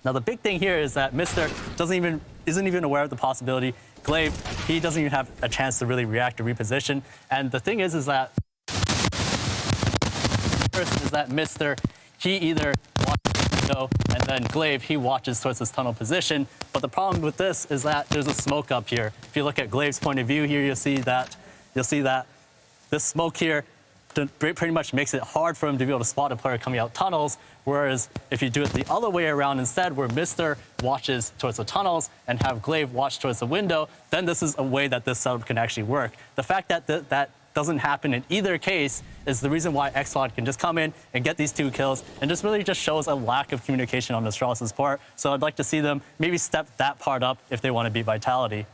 Now the big thing here is that Mister isn't even aware of the possibility. Glaive, he doesn't even have a chance to really react or reposition. And the thing is that first is that Mister, he either watches the window and then Glaive, he watches towards this tunnel position. But the problem with this is that there's a smoke up here. If you look at Glaive's point of view here, you'll see that this smoke here pretty much makes it hard for him to be able to spot a player coming out tunnels, whereas if you do it the other way around instead, where Mister watches towards the tunnels and have Glaive watch towards the window, then this is a way that this setup can actually work. The fact that that doesn't happen in either case is the reason why xCloud can just come in and get these 2 kills, and just really just shows a lack of communication on Astralis' part. So I'd like to see them maybe step that part up if they want to beat Vitality.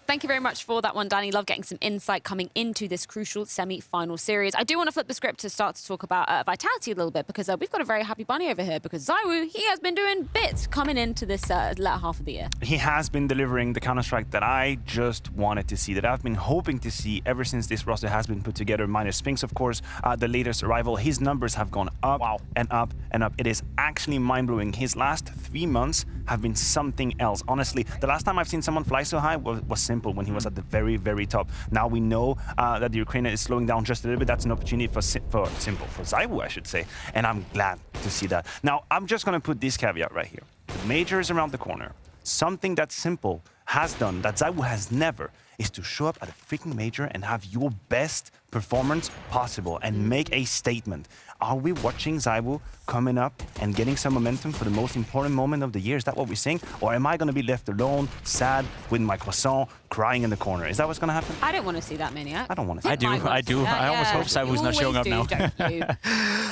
Thank you very much for that one, Danny. Love getting some insight coming into this crucial semi-final series. I do want to flip the script to start to talk about Vitality a little bit, because we've got a very happy bunny over here, because Zaiwu, he has been doing bits coming into this latter half of the year. He has been delivering the Counter-Strike that I just wanted to see, that I've been hoping to see ever since this roster has been put together, minus Sphinx, of course, the latest arrival. His numbers have gone up and up and up. It is actually mind-blowing. His last 3 months have been something else. Honestly, the last time I've seen someone fly so high was Simple, when he was at the very, very top. Now we know that the Ukrainian is slowing down just a little bit. That's an opportunity for Zaiwu, I should say. And I'm glad to see that. Now, I'm just going to put this caveat right here. The major is around the corner. something that Simple has done, that ZywOo has never, is to show up at a freaking major and have your best performance possible and make a statement. Are we watching ZywOo coming up and getting some momentum for the most important moment of the year? Is that what we're seeing? Or am I going to be left alone, sad, with my croissant, crying in the corner? Is that what's going to happen? I don't want to see that, Maniac. I don't want to see I do. I almost hope ZywOo's not showing up now.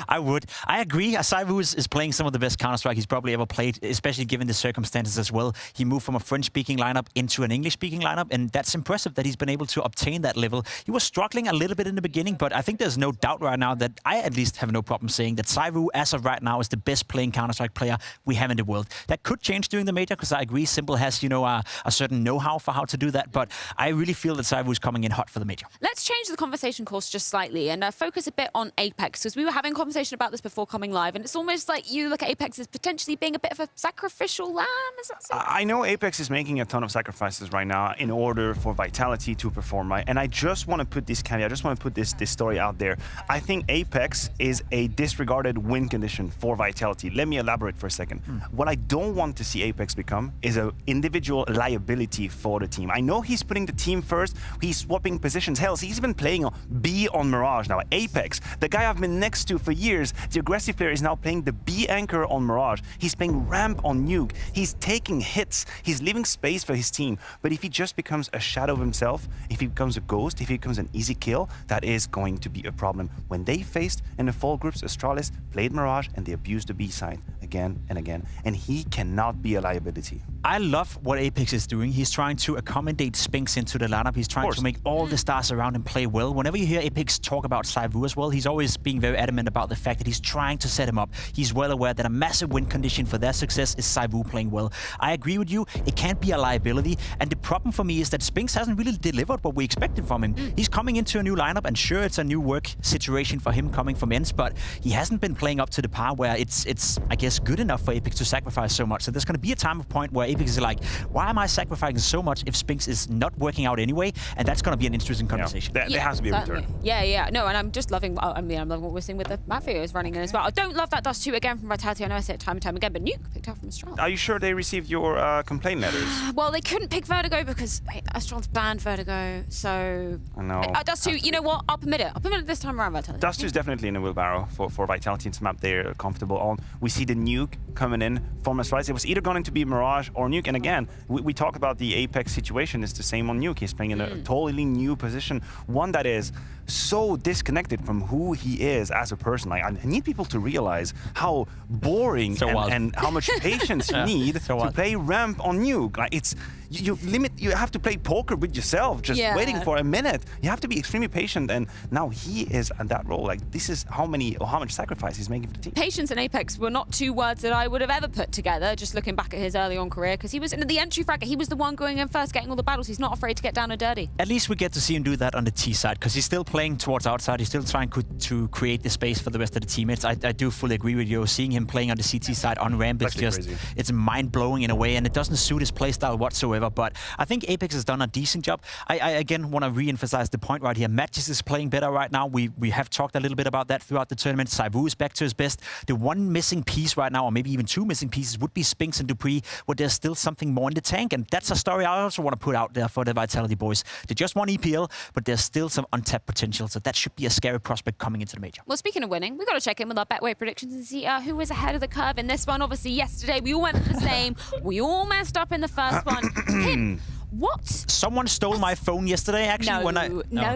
I would. I agree. ZywOo is playing some of the best Counter-Strike he's probably ever played, especially given the circumstances as well. He moved from a French-speaking lineup into an English-speaking lineup, and that's impressive that he's been able to obtain that level. He was struggling a little bit in the beginning, but I think there's no doubt right now that I at least have no problem saying that ZywOo, as of right now, is the best playing Counter-Strike player we have in the world. That could change during the major, because I agree Simple has, you know, a certain know-how for how to do that, but I really feel that ZywOo is coming in hot for the major. Let's change the conversation course just slightly and focus a bit on Apex, because we were having a conversation about this before coming live, and it's almost like you look at Apex as potentially being a bit of a sacrificial lamb. Is that so? I know Apex is making a ton of sacrifices right now in order for Vitality to perform, right? And I just want to put this caveat, I just want to put this story out there. I think Apex is a disregarded win condition for Vitality. Let me elaborate for a second. What I don't want to see Apex become is an individual liability for the team. I know he's putting the team first, he's swapping positions. Hell, he's even playing on B on Mirage now. Apex, the guy I've been next to for years, the aggressive player, is now playing the B anchor on Mirage. He's playing ramp on Nuke. He's taking hits. He's leaving space for his team. But if he just becomes a shadow of himself, if he becomes a ghost, if he becomes an easy kill, that is going to be a problem. When they faced in the fall groups, Astralis played Mirage and they abused the B side again and again. And he cannot be a liability. I love what Apex is doing. He's trying to accommodate Spinks into the lineup. He's trying to make all the stars around him play well. Whenever you hear Apex talk about ZywOo as well, he's always being very adamant about the fact that he's trying to set him up. He's well aware that a massive win condition for their success is ZywOo playing well. I agree with you. It can't be a liability. And the problem for me is that Spinks hasn't really delivered what we expected from him. He's coming into a new lineup, and sure, it's a new work situation for him coming from ENCE, but he hasn't been playing up to the par where it's I guess, good enough for Apex to sacrifice so much. So there's going to be a time of point where Apex is like, why am I sacrificing so much if Spinks is not working out anyway? And that's going to be an interesting conversation. There has to be a return. Yeah. No, and I'm just loving, I'm loving what we're seeing with the Mafios running in as well. I don't love that Dust 2 again from Vitality. I know I say it time and time again, but Nuke picked up from Astralis. Are you sure they received your complaint letters? Well, they couldn't pick Vertigo because Astralis banned Vertigo, so... I know. Dust 2, you know what? I'll permit it. I'll permit it this time around, Vitality. Dust 2 is definitely in the wheelbarrow for Vitality. It's a map they're comfortable on. We see the Nuke coming in from Astralis. It was either going to be Mirage or Nuke. And again, we talk about the Apex situation. It's the same on Nuke. He's playing in a totally new position. One that is so disconnected from who he is as a person. Like, I need people to realize how boring and how much patience you need to play ramp on Nuke. Like, it's you have to play poker with yourself, just waiting for a minute. You have to be extremely patient, and now he is in that role. Like, this is how much sacrifice he's making for the team. Patience and Apex were not two words that I would have ever put together, just looking back at his early on career, because he was in the entry fragger. He was the one going in first, getting all the battles. He's not afraid to get down and dirty. At least we get to see him do that on the T side, because he's still playing towards outside. He's still trying to create the space for the rest of the teammates. I do fully agree with you. Seeing him playing on the CT side on ramp is just, it's mind-blowing in a way, and it doesn't suit his playstyle whatsoever. But I think Apex has done a decent job. I again want to re-emphasize the point right here. Matches is playing better right now. We have talked a little bit about that throughout the tournament. ZywOo is back to his best. The one missing piece right now, or maybe even two missing pieces, would be Spinks and Dupree, where there's still something more in the tank, and that's a story I also want to put out there for the Vitality boys. They just won EPL, but there's still some untapped potential, so that should be a scary prospect coming into the major. Well, speaking of winning, we've got to check in with our Betway predictions and see who was ahead of the curve in this one. Obviously, yesterday we all went for the same. We all messed up in the first one. Pimp, what? Someone stole my phone yesterday, actually. No.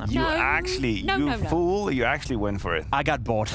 You actually, fool, you actually went for it. I got bored.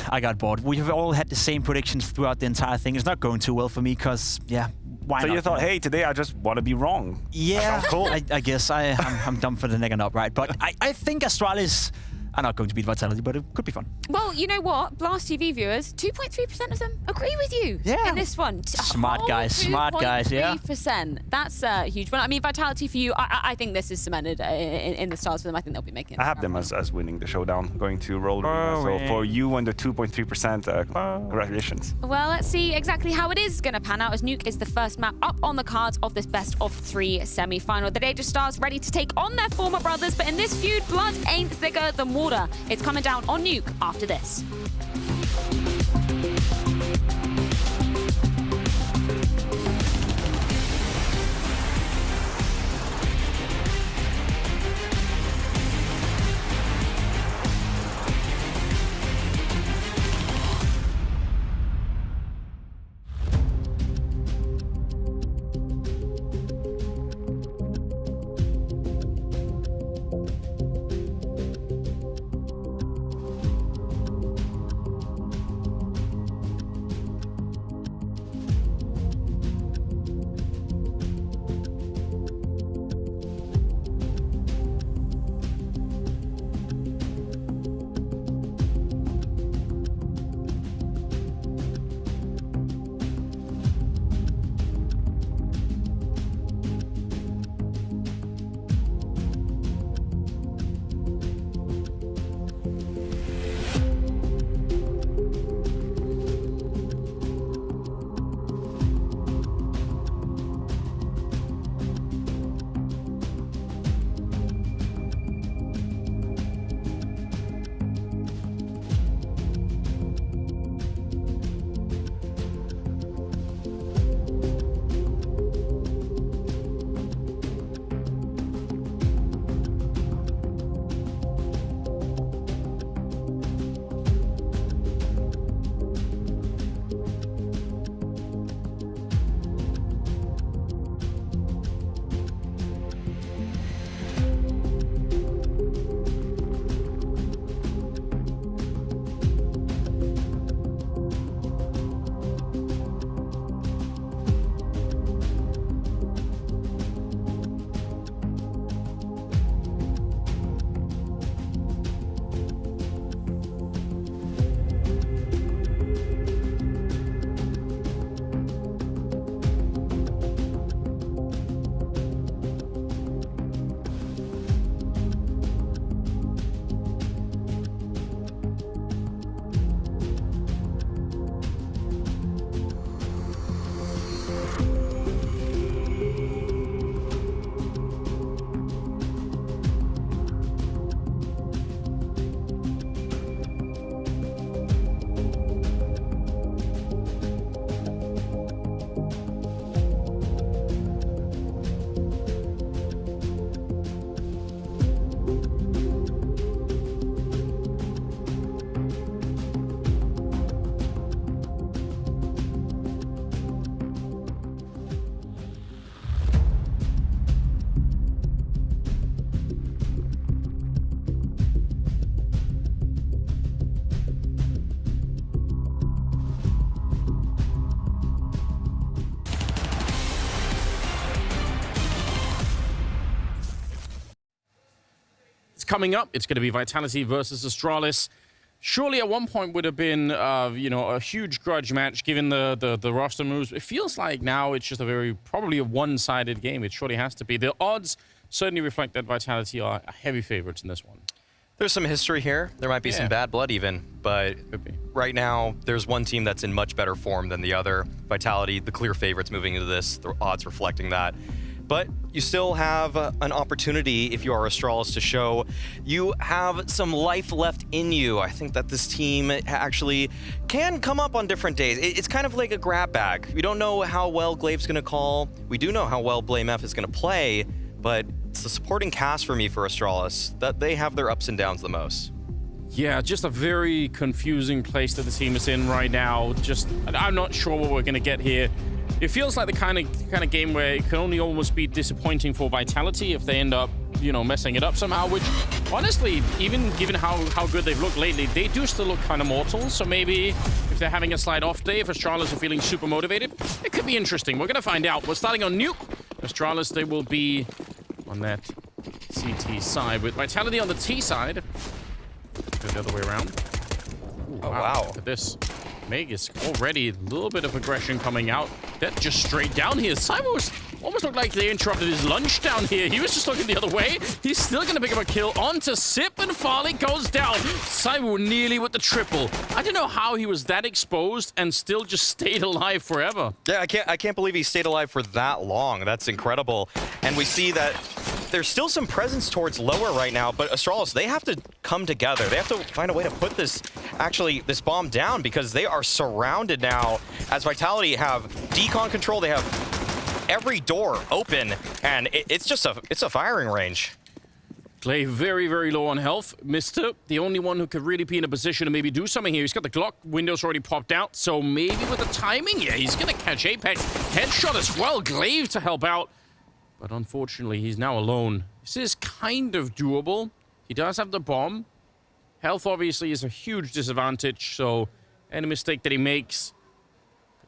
We have all had the same predictions throughout the entire thing. It's not going too well for me because, why so not? You thought, hey, today I just want to be wrong. Yeah, cool. I guess I'm dumb for the neck and up, right? But I think Astralis are not going to beat Vitality, but it could be fun. Well, you know what? Blast TV viewers, 2.3% of them agree with you in this one. Smart guys, yeah. 3%. That's a huge one. I mean, Vitality for you, I think this is cemented in the stars for them. I think they'll be making it. I have them as winning the showdown, going to Roll Arena. So for you and the 2.3%, congratulations. Well, let's see exactly how it is going to pan out, as Nuke is the first map up on the cards of this best of 3 semi-final. The Danger Stars ready to take on their former brothers, but in this feud, blood ain't thicker than water. It's coming down on Nuke after this. coming up. It's going to be Vitality versus Astralis. Surely at one point would have been, a huge grudge match given the roster moves. It feels like now it's just probably a one-sided game. It surely has to be. The odds certainly reflect that Vitality are heavy favorites in this one. There's some history here. There might be some bad blood even, but right now there's one team that's in much better form than the other. Vitality, the clear favorites moving into this, the odds reflecting that. But you still have an opportunity, if you are Astralis, to show you have some life left in you. I think that this team actually can come up on different days. It's kind of like a grab bag. We don't know how well Glaive's going to call. We do know how well BlameF is going to play, but it's the supporting cast for me for Astralis that they have their ups and downs the most. Yeah, just a very confusing place that the team is in right now. I'm not sure what we're going to get here. It feels like the kind of game where it can only almost be disappointing for Vitality if they end up, messing it up somehow, which, honestly, even given how good they've looked lately, they do still look kind of mortal. So maybe if they're having a slight off day, if Astralis are feeling super motivated, it could be interesting. We're going to find out. We're starting on Nuke. Astralis, they will be on that CT side with Vitality on the T side. Go the other way around. Ooh, wow. Look at this. Meg is already a little bit of aggression coming out. That just straight down here. Simon almost looked like they interrupted his lunch down here. He was just looking the other way. He's still going to pick up a kill. On to Sip, and Farley goes down. Simon nearly with the triple. I don't know how he was that exposed and still just stayed alive forever. Yeah, I can't believe he stayed alive for that long. That's incredible. And we see that there's still some presence towards lower right now, but Astralis, they have to come together. They have to find a way to put this bomb down because they are surrounded now. As Vitality have decon control, they have every door open, and it's a firing range. Glaive very, very low on health. Mister, the only one who could really be in a position to maybe do something here. He's got the Glock windows already popped out, so maybe with the timing, yeah, he's gonna catch Apex. Headshot as well, Glaive to help out. But unfortunately, he's now alone. This is kind of doable. He does have the bomb. Health, obviously, is a huge disadvantage, so any mistake that he makes,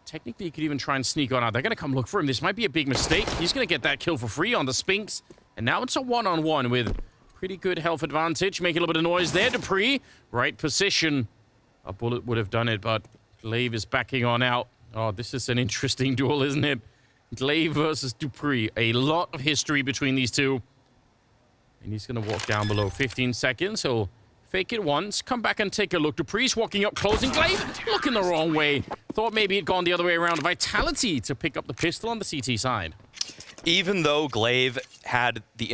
technically, he could even try and sneak on out. They're going to come look for him. This might be a big mistake. He's going to get that kill for free on the Spinks. And now it's a one-on-one with pretty good health advantage. Making a little bit of noise there. Dupree, right position. A bullet would have done it, but Glaive is backing on out. Oh, this is an interesting duel, isn't it? Glaive versus Dupree. A lot of history between these two. And he's going to walk down below 15 seconds. He'll fake it once, come back and take a look. Dupree's walking up, closing. Glaive looking the wrong way. Thought maybe it'd gone the other way around. Vitality to pick up the pistol on the CT side. Even though Glaive had the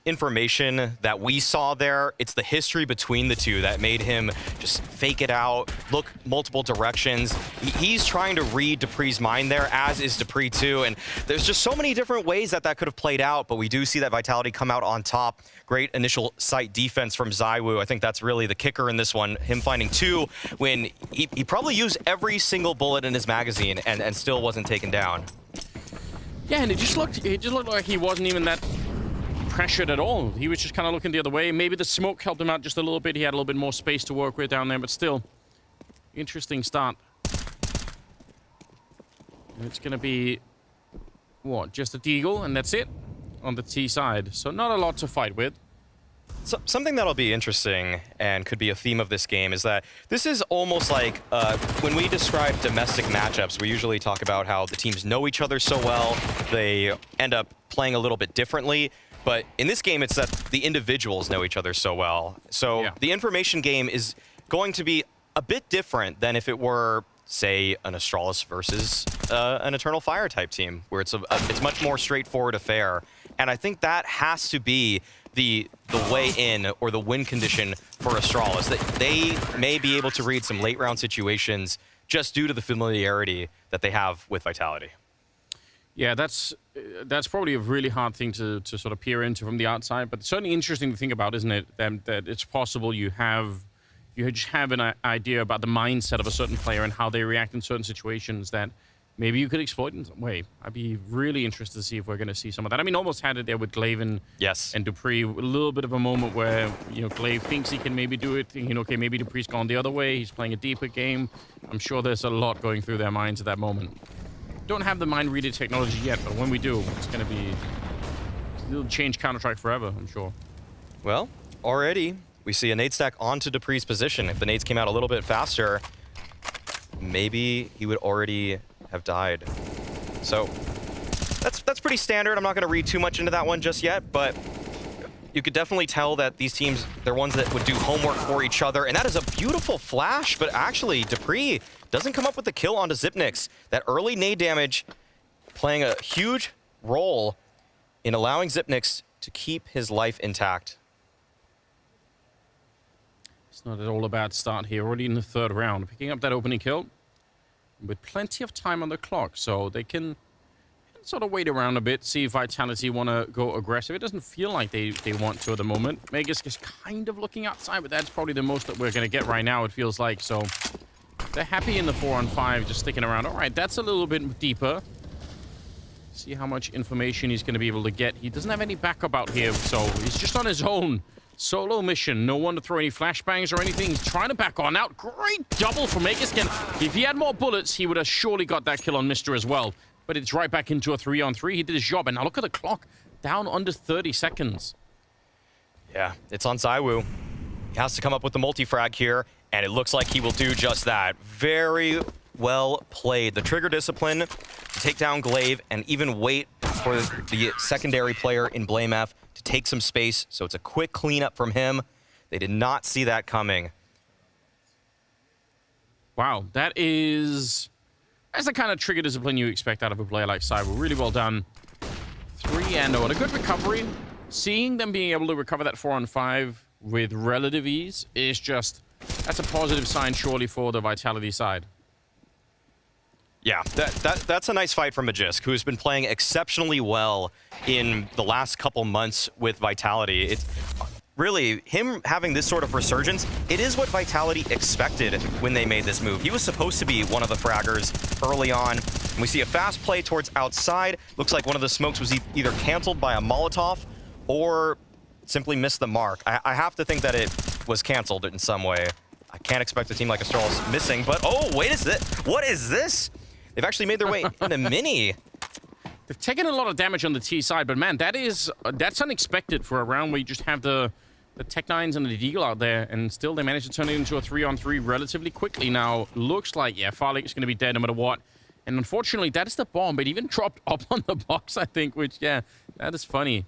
information that we saw there, it's the history between the two that made him just fake it out, look multiple directions. He's trying to read Dupree's mind there, as is Dupree too, and there's just so many different ways that could have played out, but we do see that Vitality come out on top. Great initial site defense from ZywOo. I think that's really the kicker in this one, him finding two when he probably used every single bullet in his magazine and still wasn't taken down. Yeah, and it just looked like he wasn't even that pressured at all. He was just kind of looking the other way. Maybe the smoke helped him out just a little bit. He had a little bit more space to work with down there, but still, interesting start. It's going to be, what, just a deagle, and that's it on the T side. So not a lot to fight with. So, something that'll be interesting and could be a theme of this game is that this is almost like when we describe domestic matchups, we usually talk about how the teams know each other so well, they end up playing a little bit differently. But in this game, it's that the individuals know each other so well. So the information game is going to be a bit different than if it were, say, an Astralis versus an Eternal Fire type team, where it's much more straightforward affair. And I think that has to be the way in or the win condition for Astralis, that they may be able to read some late round situations just due to the familiarity that they have with Vitality. Yeah, that's probably a really hard thing to sort of peer into from the outside, but it's certainly interesting to think about, isn't it? That it's possible you just have an idea about the mindset of a certain player and how they react in certain situations that maybe you could exploit in some way. I'd be really interested to see if we're going to see some of that. I mean, almost had it there with Glaive and Dupree. A little bit of a moment where, Glaive thinks he can maybe do it, thinking, okay, maybe Dupree's gone the other way. He's playing a deeper game. I'm sure there's a lot going through their minds at that moment. Don't have the mind reader technology yet, but when we do, it's going to be... It'll change Counter-Strike forever, I'm sure. Well, already we see a nade stack onto Dupree's position. If the nades came out a little bit faster, maybe he would already have died. So that's pretty standard. I'm not going to read too much into that one just yet, but you could definitely tell that these teams, they're ones that would do homework for each other. And that is a beautiful flash, but actually Dupree doesn't come up with the kill onto Xyp9x. That early nade damage playing a huge role in allowing Xyp9x to keep his life intact. It's not at all a bad start here. Already in the 3rd round. Picking up that opening kill with plenty of time on the clock. So they can sort of wait around a bit, see if Vitality want to go aggressive. It doesn't feel like they want to at the moment. Magisk is kind of looking outside, but that's probably the most that we're going to get right now, it feels like. So they're happy in the 4-on-5, just sticking around. All right, that's a little bit deeper. See how much information he's going to be able to get. He doesn't have any backup out here, so he's just on his own. Solo mission. No one to throw any flashbangs or anything. He's trying to back on out. Great double from Magisk. If he had more bullets, he would have surely got that kill on Mr. as well. But it's right back into a 3-on-3. He did his job, and now look at the clock. Down under 30 seconds. Yeah, it's on ZywOo. He has to come up with the multi-frag here, and it looks like he will do just that. Very well played. The trigger discipline to take down Glaive and even wait for the secondary player in BlameF to take some space, so it's a quick cleanup from him. They did not see that coming. Wow, that's the kind of trigger discipline you expect out of a player like ZywOo. Really well done. 3-0 and a good recovery. Seeing them being able to recover that 4-on-5 with relative ease is that's a positive sign surely for the Vitality side. Yeah, that's a nice fight from Magisk, who's been playing exceptionally well in the last couple months with Vitality. It's really, him having this sort of resurgence, it is what Vitality expected when they made this move. He was supposed to be one of the fraggers early on. And we see a fast play towards outside. Looks like one of the smokes was either canceled by a Molotov or simply missed the mark. I have to think that it was canceled in some way. I can't expect a team like Astralis missing, but oh, wait, what is this? They've actually made their way in a mini. They've taken a lot of damage on the T side, but man, that's unexpected for a round where you just have the Tech-9s and the Deagle out there, and still they managed to turn it into a 3-on-3 relatively quickly. Now, looks like, yeah, Farlick is going to be dead no matter what. And unfortunately, that is the bomb. It even dropped up on the box, I think, which, yeah, that is funny.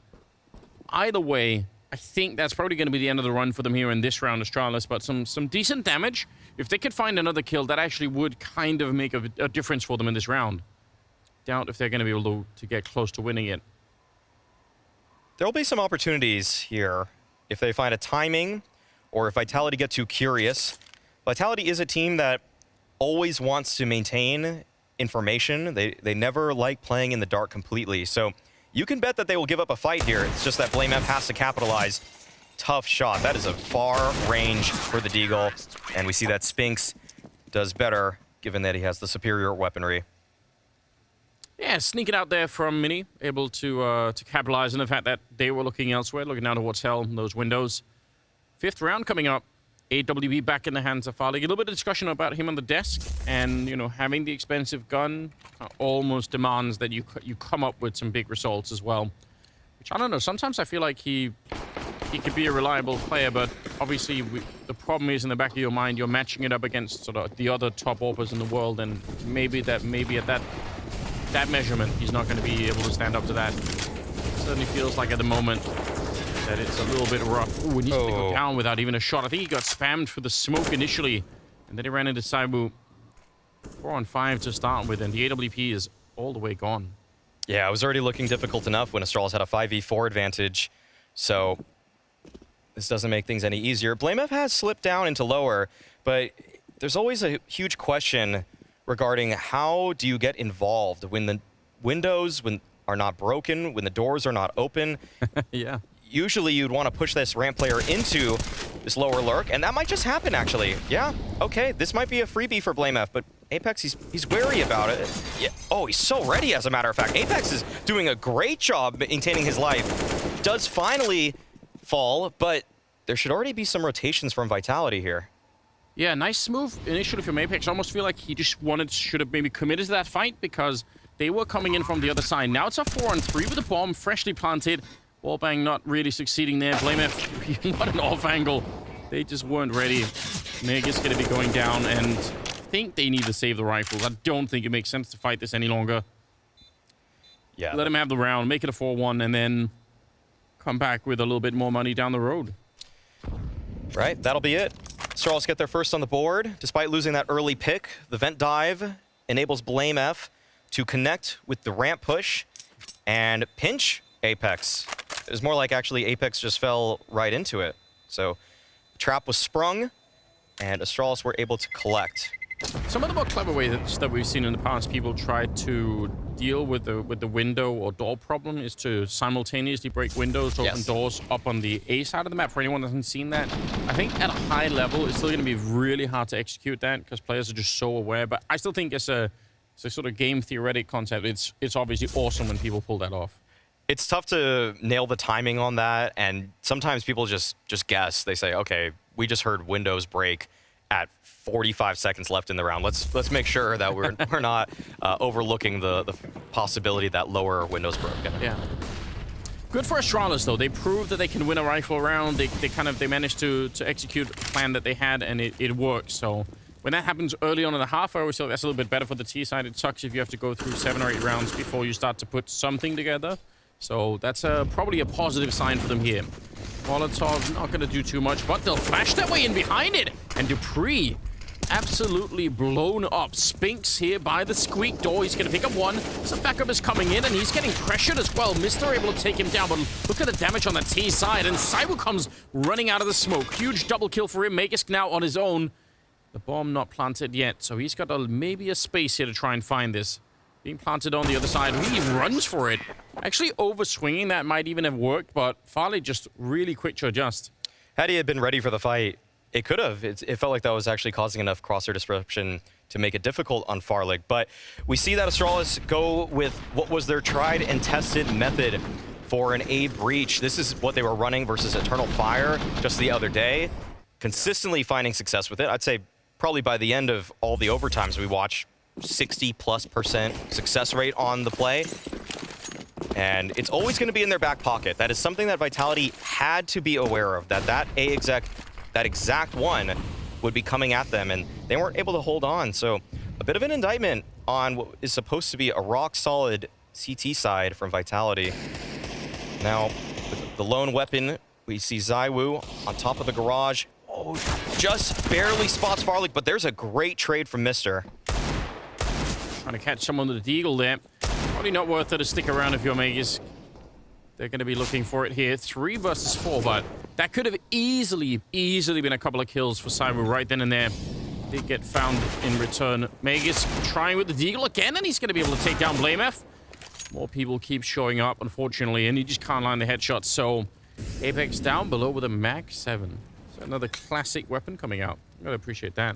Either way, I think that's probably going to be the end of the run for them here in this round, Astralis, but some decent damage. If they could find another kill, that actually would kind of make a difference for them in this round. Doubt if they're going to be able to get close to winning it. There'll be some opportunities here if they find a timing or if Vitality get too curious. Vitality is a team that always wants to maintain information. They never like playing in the dark completely. So you can bet that they will give up a fight here. It's just that BlameF has to capitalize. Tough shot. That is a far range for the Deagle. And we see that Spinks does better, given that he has the superior weaponry. Yeah, sneaking out there from Mini, able to capitalize on the fact that they were looking elsewhere, looking down towards Hell, those windows. 5th round coming up. AWB back in the hands of Farlick. A little bit of discussion about him on the desk, and, you know, having the expensive gun almost demands that you come up with some big results as well. Which, I don't know, sometimes I feel like he could be a reliable player, but obviously the problem is in the back of your mind, you're matching it up against sort of the other top AWPers in the world, and maybe at that measurement, he's not going to be able to stand up to that. It certainly feels like at the moment that it's a little bit rough. Ooh, he needs to go down without even a shot. I think he got spammed for the smoke initially, and then he ran into ZywOo. 4-on-5 to start with, and the AWP is all the way gone. Yeah, it was already looking difficult enough when Astralis had a 5v4 advantage, so this doesn't make things any easier. BlameF has slipped down into lower, but there's always a huge question regarding how do you get involved when the windows are not broken, when the doors are not open. Yeah. Usually you'd want to push this ramp player into this lower lurk, and that might just happen, actually. Yeah, okay, this might be a freebie for BlameF, but Apex, he's wary about it. Yeah. Oh, he's so ready, as a matter of fact. Apex is doing a great job maintaining his life. Does finally fall, but there should already be some rotations from Vitality here. Yeah, nice move initially from Apex. I almost feel like he just should have maybe committed to that fight because they were coming in from the other side. Now it's a 4-on-3 with a bomb freshly planted. Wallbang not really succeeding there. BlameF, what an off angle. They just weren't ready. Mega's going to be going down, and I think they need to save the rifles. I don't think it makes sense to fight this any longer. Yeah. Let him have the round, make it a 4-1, and then come back with a little bit more money down the road. Right, that'll be it. Astralis get their first on the board. Despite losing that early pick, the vent dive enables BlameF to connect with the ramp push and pinch Apex. It was more like actually Apex just fell right into it. So the trap was sprung, and Astralis were able to collect. Some of the more clever ways that we've seen in the past, people try to deal with the window or door problem is to simultaneously break windows, open doors up on the A side of the map. For anyone that hasn't seen that, I think at a high level, it's still going to be really hard to execute that because players are just so aware. But I still think it's a sort of game theoretic concept. It's obviously awesome when people pull that off. It's tough to nail the timing on that, and sometimes people just guess. They say, okay, we just heard windows break at 45 seconds left in the round. Let's make sure that we're not overlooking the possibility that lower windows broke. Yeah. Good for Astralis though. They proved that they can win a rifle round. They managed to execute a plan that they had, and it worked. So when that happens early on in the half, I always feel that's a little bit better for the T side. It sucks if you have to go through 7 or 8 rounds before you start to put something together. So that's probably a positive sign for them here. Molotov not going to do too much, but they'll flash their way in behind it. And Dupree absolutely blown up. Spinks here by the squeak door. He's going to pick up one. Some backup is coming in, and he's getting pressured as well. Mister able to take him down, but look at the damage on the T side. And Cyber comes running out of the smoke. Huge double kill for him. Magus now on his own. The bomb not planted yet, so he's got maybe a space here to try and find this. Being planted on the other side. He runs for it. Actually overswinging, that might even have worked, but Farley just really quick to adjust. Had he been ready for the fight, it could have. It felt like that was actually causing enough crosshair disruption to make it difficult on Farlig. But we see that Astralis go with what was their tried and tested method for an A breach. This is what they were running versus Eternal Fire just the other day. Consistently finding success with it. I'd say probably by the end of all the overtimes we watched, 60+% success rate on the play. And it's always going to be in their back pocket. That is something that Vitality had to be aware of, that exact one would be coming at them, and they weren't able to hold on. So a bit of an indictment on what is supposed to be a rock-solid CT side from Vitality. Now, with the lone weapon, we see Zywoo on top of the garage. Oh, just barely spots Farlig, but there's a great trade from Mister. Trying to catch someone with the Deagle there. Probably not worth it to stick around if you're Magus. They're going to be looking for it here. 3 versus 4, but that could have easily been a couple of kills for Cyber right then and there. Did get found in return. Magus trying with the Deagle again, and he's going to be able to take down BlameF. More people keep showing up, unfortunately, and he just can't line the headshots. So Apex down below with a Mag 7. So another classic weapon coming out. I'm going to appreciate that.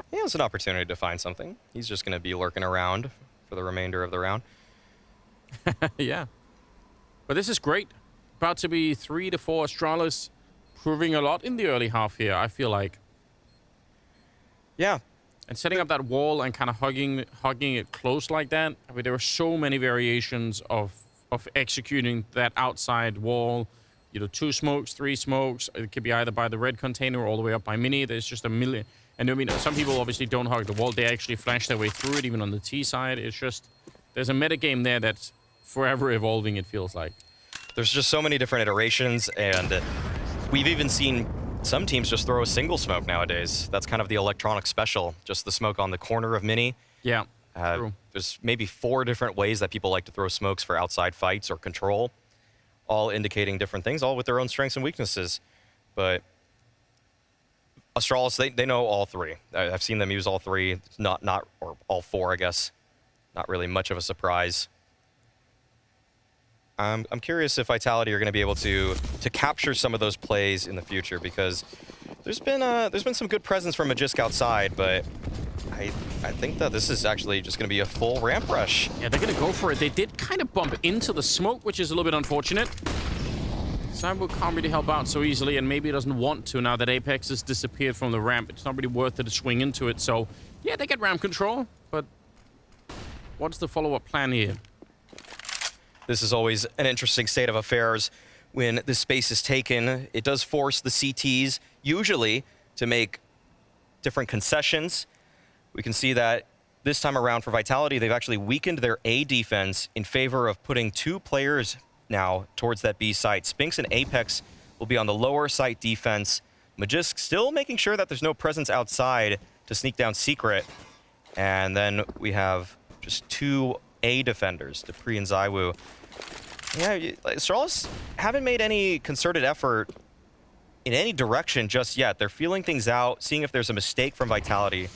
He has an opportunity to find something. He's just going to be lurking around for the remainder of the round. Yeah. But this is great. About to be 3 to 4 Astralis, proving a lot in the early half here, I feel like. Yeah. And setting up that wall and kind of hugging it close like that. I mean, there are so many variations of executing that outside wall. You know, 2 smokes, 3 smokes. It could be either by the red container or all the way up by mini. There's just a million. And I mean, some people obviously don't hug the wall. They actually flash their way through it, even on the T side. It's just, there's a metagame there that's forever evolving, it feels like. There's just so many different iterations, and we've even seen some teams just throw a single smoke nowadays. That's kind of the electronic special, just the smoke on the corner of mini. Yeah, true. There's maybe 4 different ways that people like to throw smokes for outside fights or control, all indicating different things, all with their own strengths and weaknesses. But Astralis, they know all 3. I've seen them use all 3, or all 4, I guess. Not really much of a surprise. I'm curious if Vitality are going to be able to capture some of those plays in the future, because there's been some good presence from Magisk outside, but I think that this is actually just going to be a full ramp rush. Yeah, they're going to go for it. They did kind of bump into the smoke, which is a little bit unfortunate. Cyber can't really help out so easily, and maybe he doesn't want to now that Apex has disappeared from the ramp. It's not really worth it to swing into it. So, yeah, they get ramp control, but what's the follow-up plan here? This is always an interesting state of affairs when the space is taken. It does force the CTs, usually, to make different concessions. We can see that this time around for Vitality, they've actually weakened their A defense in favor of putting 2 players now towards that B site. Spinx and Apex will be on the lower site defense. Magisk still making sure that there's no presence outside to sneak down Secret. And then we have just 2 A defenders, Dupree and Zywoo. Yeah, Astralis haven't made any concerted effort in any direction just yet. They're feeling things out, seeing if there's a mistake from Vitality.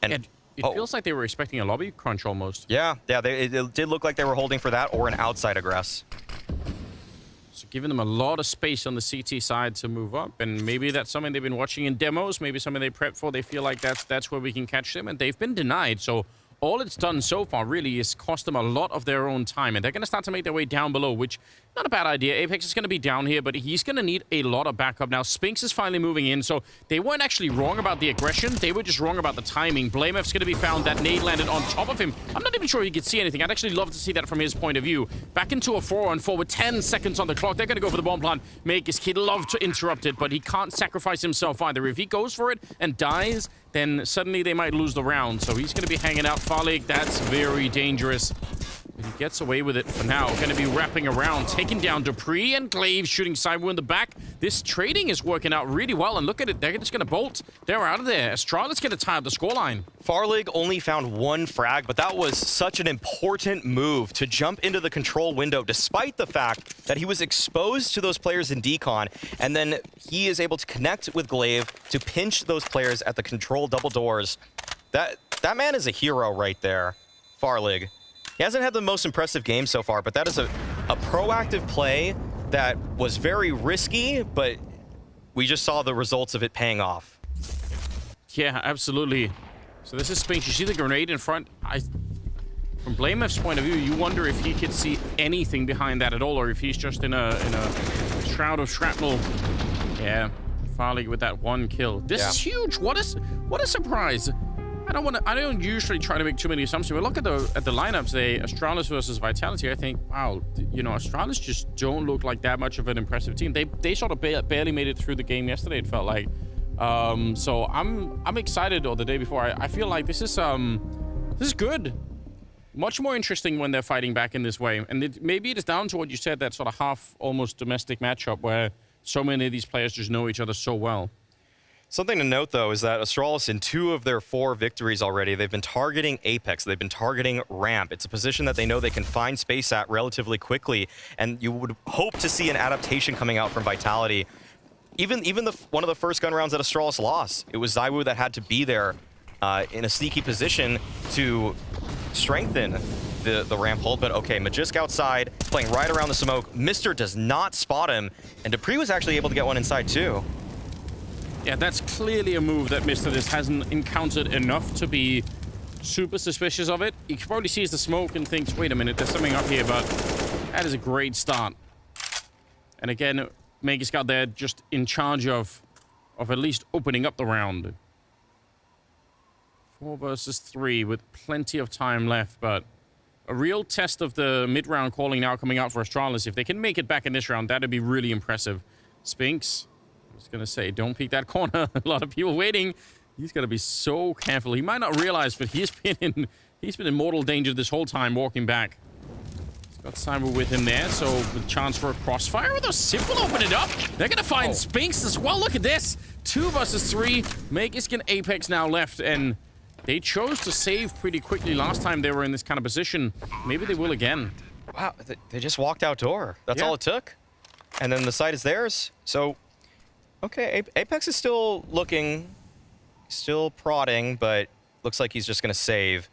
And it feels like they were expecting a lobby crunch almost. Yeah, it did look like they were holding for that or an outside aggress. So giving them a lot of space on the CT side to move up, and maybe that's something they've been watching in demos, maybe something they prep for. They feel like that's where we can catch them, and they've been denied. So all it's done so far really is cost them a lot of their own time, and they're going to start to make their way down below, which not a bad idea. Apex is going to be down here, but he's going to need a lot of backup. Now, Spinx is finally moving in, so they weren't actually wrong about the aggression. They were just wrong about the timing. BlameF's going to be found. That nade landed on top of him. I'm not even sure he could see anything. I'd actually love to see that from his point of view. Back into a 4-on-4 with 10 seconds on the clock. They're going to go for the bomb plant. Makis, he'd love to interrupt it, but he can't sacrifice himself either. If he goes for it and dies, then suddenly they might lose the round. So he's going to be hanging out. Farlig, that's very dangerous. But he gets away with it for now. Going to be wrapping around, taking down Dupree and Glaive, shooting Cyber in the back. This trading is working out really well, and look at it. They're just going to bolt. They're out of there. Astralis going to tie up the scoreline. Farlig only found 1 frag, but that was such an important move to jump into the control window, despite the fact that he was exposed to those players in decon, and then he is able to connect with Glaive to pinch those players at the control double doors. That man is a hero right there, Farlig. He hasn't had the most impressive game so far, but that is a proactive play that was very risky, but we just saw the results of it paying off. Yeah, absolutely. So this is Spinx. You see the grenade in front. From BlameF's point of view, you wonder if he could see anything behind that at all, or if he's just in a shroud of shrapnel. Yeah, Farlig with that 1 kill. This is huge. What a surprise. I don't usually try to make too many assumptions, but look at the lineups. Astralis versus Vitality. I think, wow, you know, Astralis just don't look like that much of an impressive team. They sort of barely made it through the game yesterday, it felt like. So I'm excited. Or the day before, I feel like this is good. Much more interesting when they're fighting back in this way. And maybe it is down to what you said, that sort of half almost domestic matchup where so many of these players just know each other so well. Something to note, though, is that Astralis, in 2 of their 4 victories already, they've been targeting Apex. They've been targeting Ramp. It's a position that they know they can find space at relatively quickly, and you would hope to see an adaptation coming out from Vitality. Even one of the first gun rounds that Astralis lost, it was Zywoo that had to be there in a sneaky position to strengthen the ramp hold. But okay, Magisk outside, playing right around the smoke. Mister does not spot him, and Dupree was actually able to get one inside, too. Yeah, that's clearly a move that Mr. This hasn't encountered enough to be super suspicious of it. He probably sees the smoke and thinks, wait a minute, there's something up here, but that is a great start. And again, Makis got there just in charge of at least opening up the round. 4 versus 3 with plenty of time left, but a real test of the mid-round calling now coming out for Astralis. If they can make it back in this round, that'd be really impressive. Spinx, I was going to say, don't peek that corner. A lot of people waiting. He's got to be so careful. He might not realize, but he's been in mortal danger this whole time walking back. He's got Cyber with him there, so the chance for a crossfire. Although Simple open it up. They're going to find Spinx as well. Look at this. 2 versus 3. Makis and Apex now left, and they chose to save pretty quickly last time they were in this kind of position. Maybe they will again. Wow, they just walked outdoor. That's all it took. And then the site is theirs. So, okay, Apex is still looking, still prodding, but looks like he's just going to save.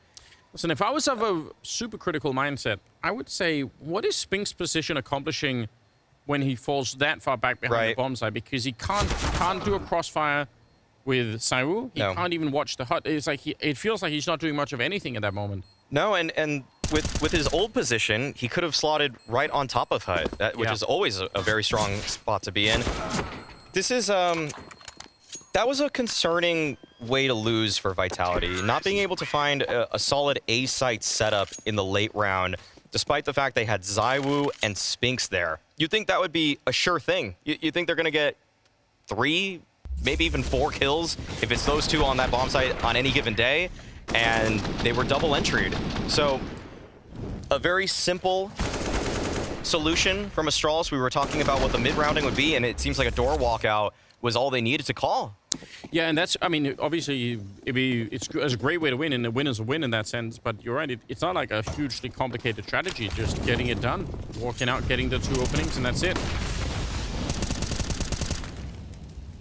Listen, if I was of a super critical mindset, I would say, what is Spinx's position accomplishing when he falls that far back behind the bomb site? Because he can't do a crossfire with Zywoo. He can't even watch the hut. It's like it feels like he's not doing much of anything at that moment. No, and with his old position, he could have slotted right on top of hut, which is always a very strong spot to be in. This is that was a concerning way to lose for Vitality. Not being able to find a solid A site setup in the late round despite the fact they had ZywOo and Spinks there. You'd think that would be a sure thing. You think they're going to get 3, maybe even 4 kills if it's those 2 on that bomb site on any given day, and they were double entry'd. So a very simple solution from Astralis. We were talking about what the mid-rounding would be, and it seems like a door walkout was all they needed to call. Yeah, and that's, I mean, obviously, it's a great way to win, and a win is a win in that sense, but you're right, it's not like a hugely complicated strategy, just getting it done, walking out, getting the 2 openings, and that's it.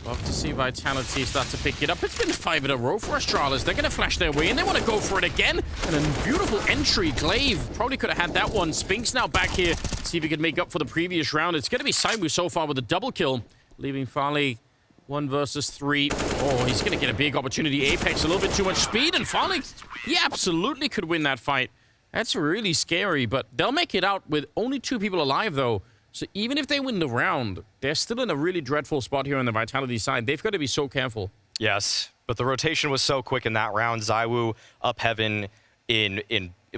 Love to see Vitality start to pick it up. It's been 5 in a row for Astralis. They're going to flash their way, and they want to go for it again. And a beautiful entry. Glaive probably could have had that one. Spinks now back here. See if he could make up for the previous round. It's going to be ZywOo so far with a double kill, leaving Farley 1 versus 3. Oh, he's going to get a big opportunity. Apex, a little bit too much speed, and Farley, he absolutely could win that fight. That's really scary, but they'll make it out with only 2 people alive, though. So even if they win the round, they're still in a really dreadful spot here on the Vitality side. They've got to be so careful. Yes, but the rotation was so quick in that round. ZywOo up heaven in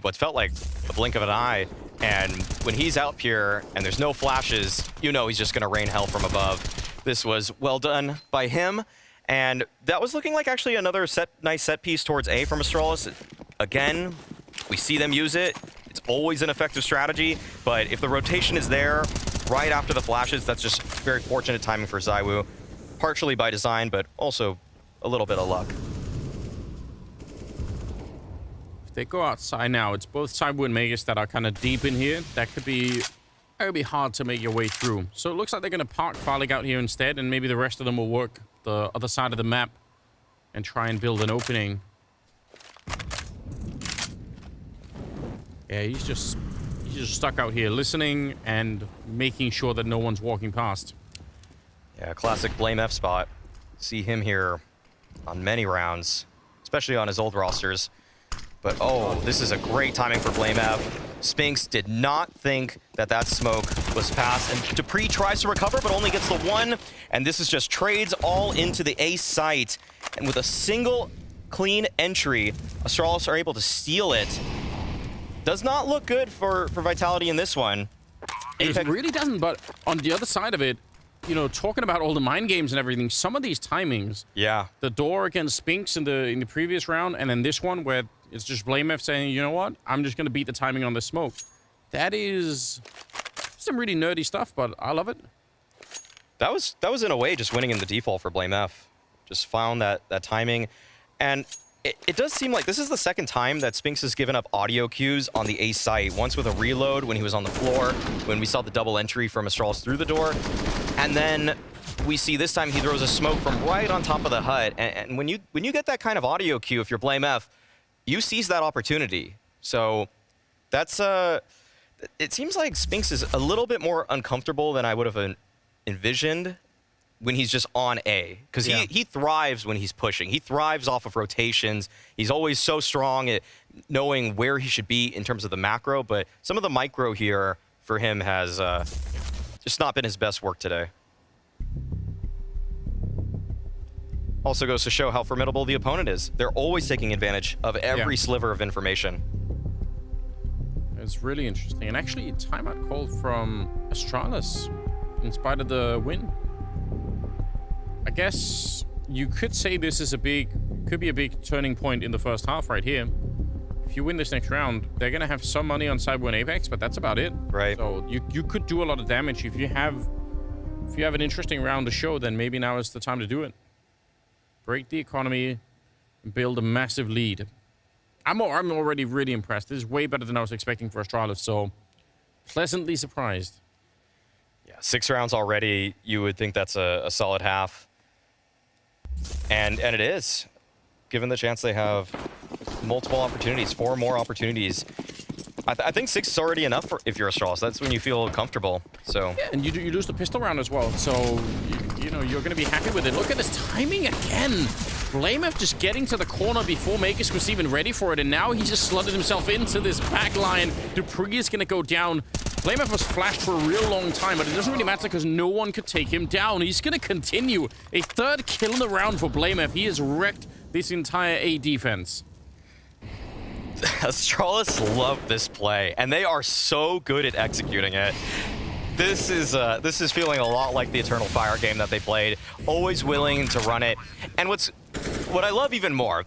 what felt like a blink of an eye. And when he's out here and there's no flashes, you know he's just going to rain hell from above. This was well done by him. And that was looking like actually another nice set piece towards A from Astralis. Again, we see them use it. It's always an effective strategy, but if the rotation is there right after the flashes, that's just very fortunate timing for ZywOo. Partially by design, but also a little bit of luck. If they go outside now, it's both ZywOo and Magus that are kind of deep in here. That could be hard to make your way through. So it looks like they're going to park Farley out here instead, and maybe the rest of them will work the other side of the map and try and build an opening. Yeah, he's just stuck out here listening and making sure that no one's walking past. Yeah, classic Blame F spot. See him here on many rounds, especially on his old rosters. But oh, this is a great timing for Blame F. Spinks did not think that that smoke was passed, and Dupree tries to recover but only gets the 1, and this is just trades all into the A site. And with a single clean entry, Astralis are able to steal it. Does not look good for Vitality in this one. It really doesn't, but on the other side of it, you know, talking about all the mind games and everything, some of these timings. Yeah. The door against Spinks in the previous round, and then this one where it's just Blame F saying, you know what, I'm just going to beat the timing on the smoke. That is some really nerdy stuff, but I love it. That was in a way just winning in the default for Blame F. Just found that timing. And it does seem like this is the second time that Spinks has given up audio cues on the A site. Once with a reload when he was on the floor, when we saw the double entry from Astralis through the door. And then we see this time he throws a smoke from right on top of the hut. And when you get that kind of audio cue, if you're Blame F, you seize that opportunity. So that's it seems like Spinks is a little bit more uncomfortable than I would have envisioned when he's just on A, because he thrives when he's pushing. He thrives off of rotations. He's always so strong at knowing where he should be in terms of the macro, but some of the micro here for him has just not been his best work today. Also goes to show how formidable the opponent is. They're always taking advantage of every sliver of information. It's really interesting. And actually, timeout call from Astralis in spite of the win. I guess you could say this is could be a big turning point in the first half right here. If you win this next round, they're going to have some money on ZywOo and Apex, but that's about it. Right. So you could do a lot of damage. If you have an interesting round to show, then maybe now is the time to do it. Break the economy, build a massive lead. I'm already really impressed. This is way better than I was expecting for Astralis, so pleasantly surprised. Yeah, 6 rounds already. You would think that's a solid half. And it is. Given the chance they have multiple opportunities, 4 more opportunities. I think 6 is already enough if you're Astralis. That's when you feel comfortable. So yeah, and you lose the pistol round as well. So you know you're going to be happy with it. Look at this timing again. Blame F just getting to the corner before Magus was even ready for it, and now he just slotted himself into this back line. Dupree is going to go down. Blame F was flashed for a real long time, but it doesn't really matter because no one could take him down. He's going to continue. A 3rd kill in the round for Blame F. He has wrecked this entire A defense. Astralis love this play, and they are so good at executing it. This is feeling a lot like the Eternal Fire game that they played, always willing to run it. And what I love even more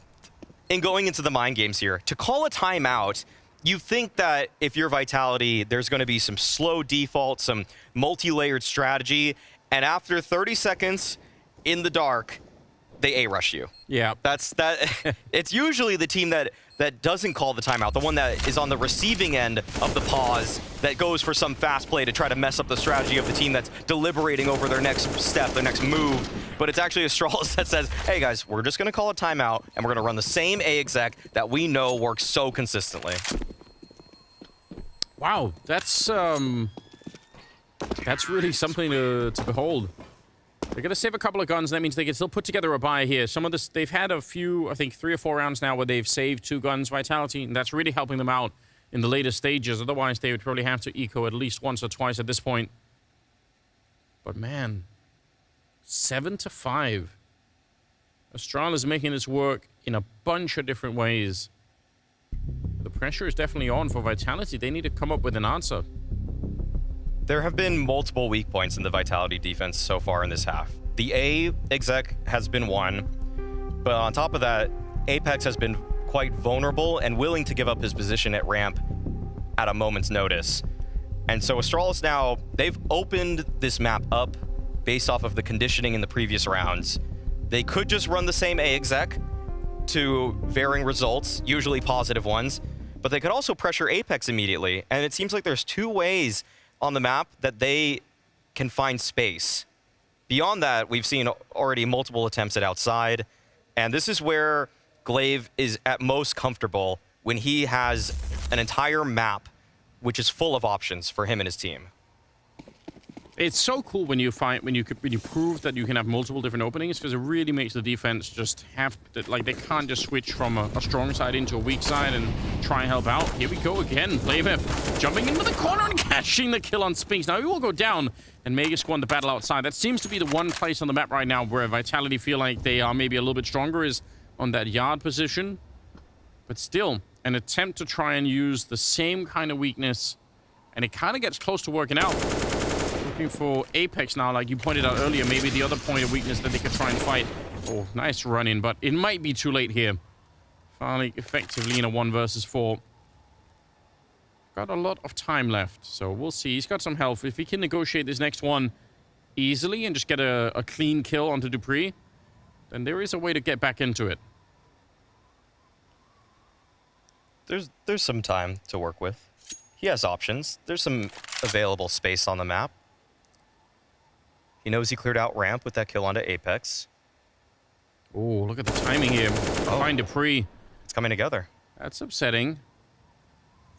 in going into the mind games here, to call a timeout, you think that if you're Vitality, there's going to be some slow default, some multi-layered strategy, and after 30 seconds in the dark, they A-rush you. Yeah. It's usually the team that doesn't call the timeout, the one that is on the receiving end of the pause, that goes for some fast play to try to mess up the strategy of the team that's deliberating over their next step, their next move. But it's actually Astralis that says, hey guys, we're just gonna call a timeout and we're gonna run the same A exec that we know works so consistently. Wow, that's really something to behold. They're going to save a couple of guns. That means they can still put together a buy here. Some of this, they've had a few, I think 3 or 4 rounds now where they've saved 2 guns Vitality, and that's really helping them out in the later stages. Otherwise, they would probably have to eco at least once or twice at this point. But man, 7-5. Astralis is making this work in a bunch of different ways. The pressure is definitely on for Vitality. They need to come up with an answer. There have been multiple weak points in the Vitality defense so far in this half. The A exec has been one, but on top of that, Apex has been quite vulnerable and willing to give up his position at ramp at a moment's notice. And so Astralis now, they've opened this map up based off of the conditioning in the previous rounds. They could just run the same A exec to varying results, usually positive ones, but they could also pressure Apex immediately. And it seems like there's 2 ways on the map that they can find space. Beyond that, we've seen already multiple attempts at outside, and this is where Glaive is at most comfortable when he has an entire map which is full of options for him and his team. It's so cool when you prove that you can have multiple different openings, because it really makes the defense just have to, like, they can't just switch from a strong side into a weak side and try and help out. Here we go again. BlameF jumping into the corner and catching the kill on Spinks. Now he will go down, and Magus won the battle outside. That seems to be the one place on the map right now where Vitality feel like they are maybe a little bit stronger, is on that yard position. But still, an attempt to try and use the same kind of weakness, and it kind of gets close to working out. Looking for Apex now, like you pointed out earlier, maybe the other point of weakness that they could try and fight. Oh, nice run in, but it might be too late here. Finally, effectively in a 1 versus 4. Got a lot of time left, so we'll see. He's got some health. If he can negotiate this next one easily and just get a clean kill onto Dupree, then there is a way to get back into it. There's some time to work with. He has options. There's some available space on the map. He knows he cleared out ramp with that kill onto Apex. Oh, look at the timing here. Find Dupree. It's coming together. That's upsetting.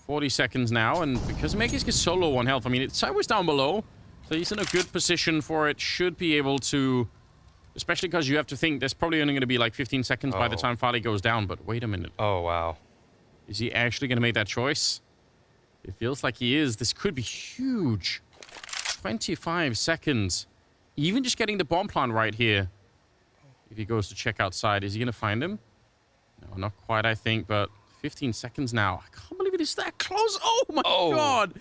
40 seconds now, and because Magus gets so low on health, I mean, it's sideways down below, so he's in a good position for it. Should be able to, especially because you have to think there's probably only going to be like 15 seconds by the time Farley goes down, but wait a minute. Oh, wow. Is he actually going to make that choice? It feels like he is. This could be huge. 25 seconds. Even just getting the bomb plant right here. If he goes to check outside, is he going to find him? No, not quite, I think, but 15 seconds now. I can't believe it is that close. Oh, my God.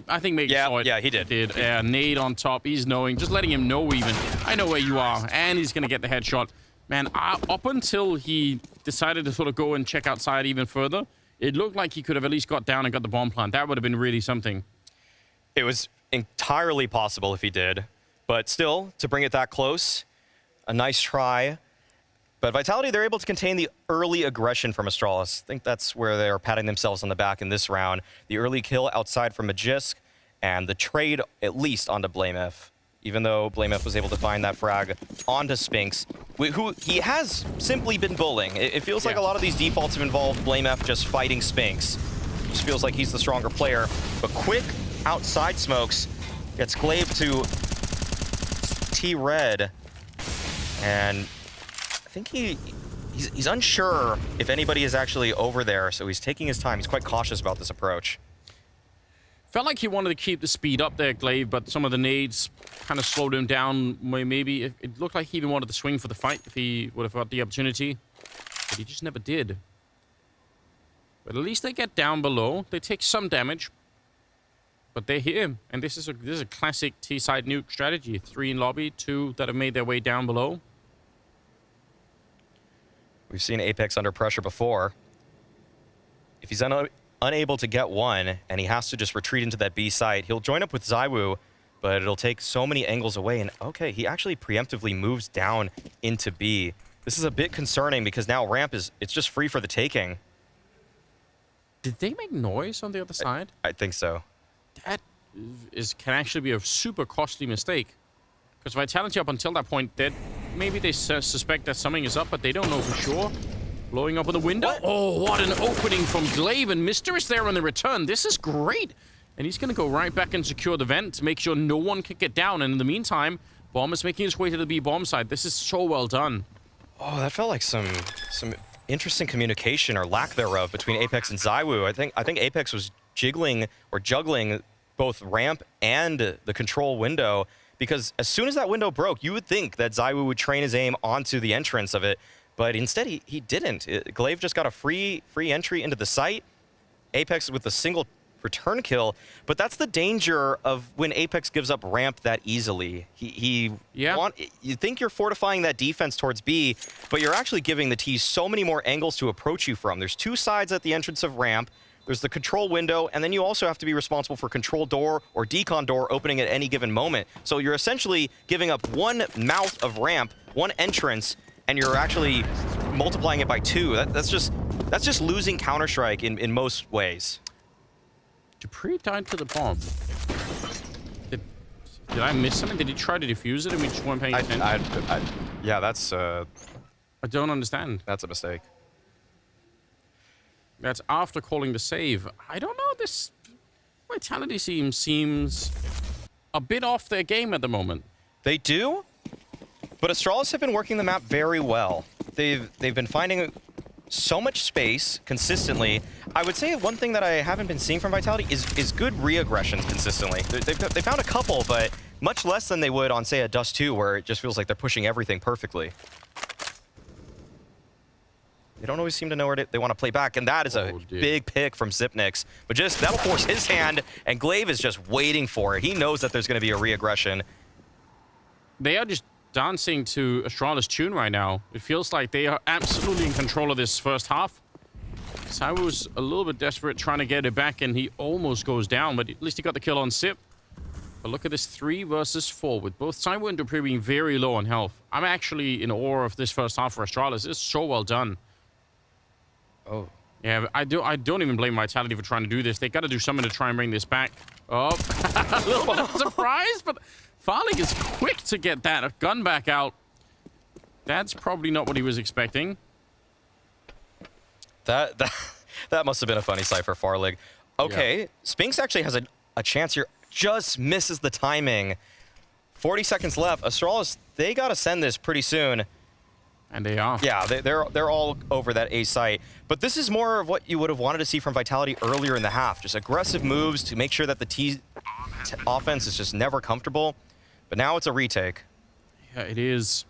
I think Magus saw it. Yeah, he did. Yeah, nade on top. He's knowing. Just letting him know even. I know where you are. And he's going to get the headshot. Man, up until he decided to sort of go and check outside even further, it looked like he could have at least got down and got the bomb plant. That would have been really something. It was entirely possible if he did. But still, to bring it that close, a nice try. But Vitality, they're able to contain the early aggression from Astralis. I think that's where they're patting themselves on the back in this round. The early kill outside from Magisk, and the trade at least onto BlameF. Even though BlameF was able to find that frag onto Spinks, who he has simply been bullying. It feels like a lot of these defaults have involved BlameF just fighting Spinks. Just feels like he's the stronger player. But quick outside smokes gets Glaive to T-Red. And I think he's unsure if anybody is actually over there, so he's taking his time. He's quite cautious about this approach. Felt like he wanted to keep the speed up there, Glaive, but some of the nades kind of slowed him down. Maybe it looked like he even wanted to swing for the fight if he would have got the opportunity, but he just never did. But at least they get down below. They take some damage. But they're here. And this is a classic T-side nuke strategy. 3 in lobby, 2 that have made their way down below. We've seen Apex under pressure before. If he's unable to get one, and he has to just retreat into that B site, he'll join up with ZywOo, but it'll take so many angles away. And okay, he actually preemptively moves down into B. This is a bit concerning because now ramp it's just free for the taking. Did they make noise on the other side? I think so. That can actually be a super costly mistake. Because Vitality up until that point, maybe they suspect that something is up, but they don't know for sure. Blowing up on the window. What? Oh, what an opening from Glaive, and Mister is there on the return. This is great. And he's going to go right back and secure the vent to make sure no one can get down. And in the meantime, Bomb is making his way to the B bomb side. This is so well done. Oh, that felt like some interesting communication or lack thereof between Apex and ZywOo. I think Apex was juggling both ramp and the control window, because as soon as that window broke, you would think that ZywOo would train his aim onto the entrance of it, but instead he didn't. Glaive just got a free entry into the site. Apex with a single return kill, but that's the danger of when Apex gives up ramp that easily. You think you're fortifying that defense towards B, but you're actually giving the T's so many more angles to approach you from. There's 2 sides at the entrance of ramp. There's the control window, and then you also have to be responsible for control door or decon door opening at any given moment. So you're essentially giving up 1 mouth of ramp, 1 entrance, and you're actually multiplying it by 2. That's just losing Counter-Strike in most ways. Dupree died to the bomb. Did I miss something? Did he try to defuse it and we just weren't paying attention? Yeah, that's... I don't understand. That's a mistake. That's after calling the save. I don't know, this Vitality team seems a bit off their game at the moment. They do, but Astralis have been working the map very well. They've been finding so much space consistently. I would say one thing that I haven't been seeing from Vitality is good re-aggressions consistently. They found a couple, but much less than they would on, say, a Dust 2, where it just feels like they're pushing everything perfectly. They don't always seem to know where they want to play back, and that is a big pick from Zipnix. But just, that'll force his hand, and Glaive is just waiting for it. He knows that there's going to be a re-aggression. They are just dancing to Astralis' tune right now. It feels like they are absolutely in control of this first half. ZywOo's a little bit desperate trying to get it back, and he almost goes down, but at least he got the kill on Zip. But look at this 3 versus 4, with both ZywOo and Dupree being very low on health. I'm actually in awe of this first half for Astralis. It's so well done. Oh. Yeah, I don't even blame Vitality for trying to do this. They got to do something to try and bring this back. Oh, a little bit of a surprise, but Farlig is quick to get that gun back out. That's probably not what he was expecting. That must have been a funny sight for Farlig. Okay, yeah. Spinks actually has a chance here. Just misses the timing. 40 seconds left. Astralis, they got to send this pretty soon. And they are. Yeah, they're all over that A site. But this is more of what you would have wanted to see from Vitality earlier in the half. Just aggressive moves to make sure that the T offense is just never comfortable. But now it's a retake. Yeah, it is.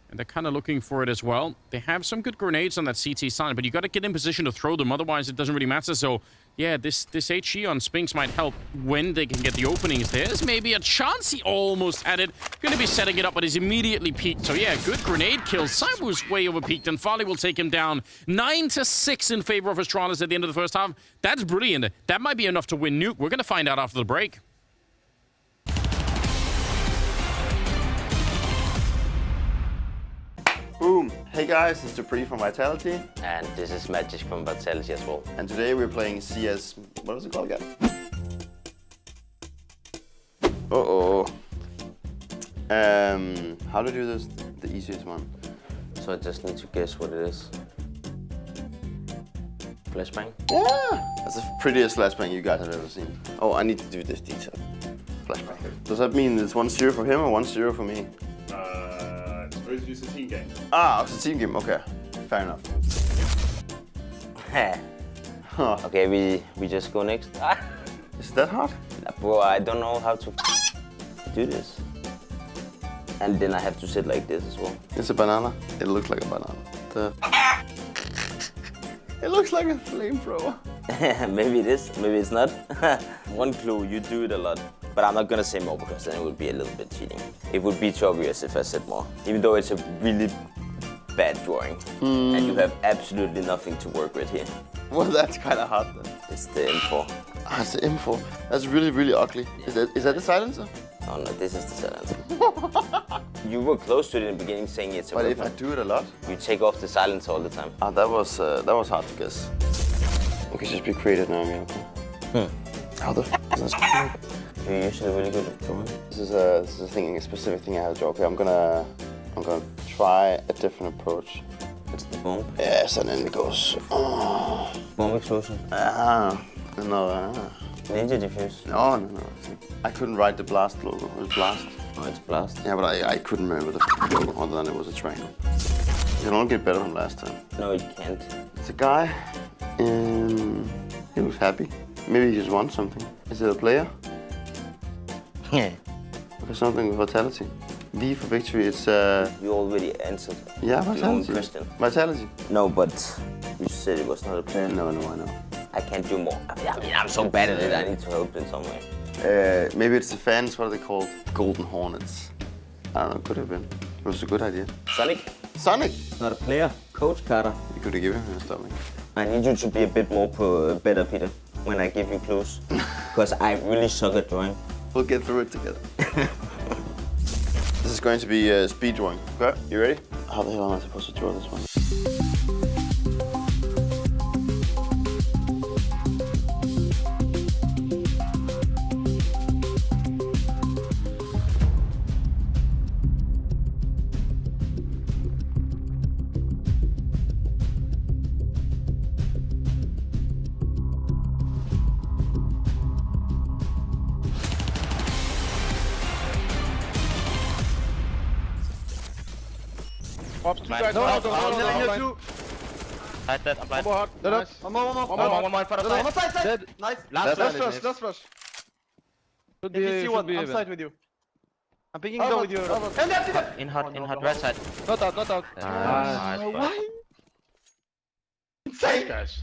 And they're kind of looking for it as well. They have some good grenades on that CT side, but you got to get in position to throw them. Otherwise, it doesn't really matter. So, yeah, this HE on Spinks might help when they can get the openings. There's maybe a chance. He almost had it. Going to be setting it up, but he's immediately peaked. So, yeah, good grenade kill. ZywOo's way over peaked, and Farley will take him down. 9-6 in favor of Astralis at the end of the first half. That's brilliant. That might be enough to win Nuke. We're going to find out after the break. Boom! Hey guys, it's Dupree from Vitality. And this is Magic from Vitality as well. And today we're playing CS... what is it called again? Uh-oh. How to do this the easiest one? So I just need to guess what it is. Flashbang? Yeah! That's the prettiest flashbang you guys have ever seen. Oh, I need to do this detail. Flashbang. Does that mean it's 1-0 for him or 1-0 for me? It's a team game. Ah, it's a team game, okay. Fair enough. Huh. Okay, we just go next. Is that hard? Bro, I don't know how to do this. And then I have to sit like this as well. It's a banana. It looks like a banana. It looks like a flamethrower. Maybe it is, maybe it's not. One clue, you do it a lot. But I'm not gonna say more because then it would be a little bit cheating. It would be too obvious if I said more. Even though it's a really bad drawing. And you have absolutely nothing to work with here. Well, that's kind of hard then. It's the M4. Ah, it's the M4. That's really, really ugly. Yeah. Is that the silencer? Oh no, this is the silencer. You were close to it in the beginning saying it's a But weapon. if I do it a lot? You take off the silencer all the time. Ah, that was hard to guess. Okay, just be creative now, Miracle. How the f is this creative? You're usually really good at drawing. This is a specific thing I have to draw. Okay, I'm gonna try a different approach. It's the bomb. Yes, and then it goes. Oh. Bomb explosion. No. Ninja diffuse. No. I couldn't write the blast logo. It was blast. Oh, it's blast. Yeah, but I couldn't remember the logo other than it was a triangle. You can only get better than last time. No, it can't. It's a guy, and he looks happy. Maybe he just won something. Is it a player? Yeah. Or something with vitality. V for victory, it's You already answered. Yeah, your own vitality. question. Vitality. No, but you said it was not a player. No, I know. I can't do more. I mean, I'm so bad at it, I need to help in some way. Maybe it's the fans, what are they called? Golden Hornets. I don't know, could have been. It was a good idea. Sonic! Not a player. Coach Carter. You could have given him a stomach. I need you to be a bit more better, Peter, when I give you clues. Because I really suck at drawing. We'll get through it together. This is going to be speed drawing. Okay, you ready? How the hell am I supposed to draw this one? Pops, two guys. No. Side dead, I'm blind. One more hard. Dead up. One more in front of side. Dead. Nice. Last flash. Should be I'm even. side with you. I'm picking go with you. In hot, right side. Not out. Nice. Why? Insane, guys.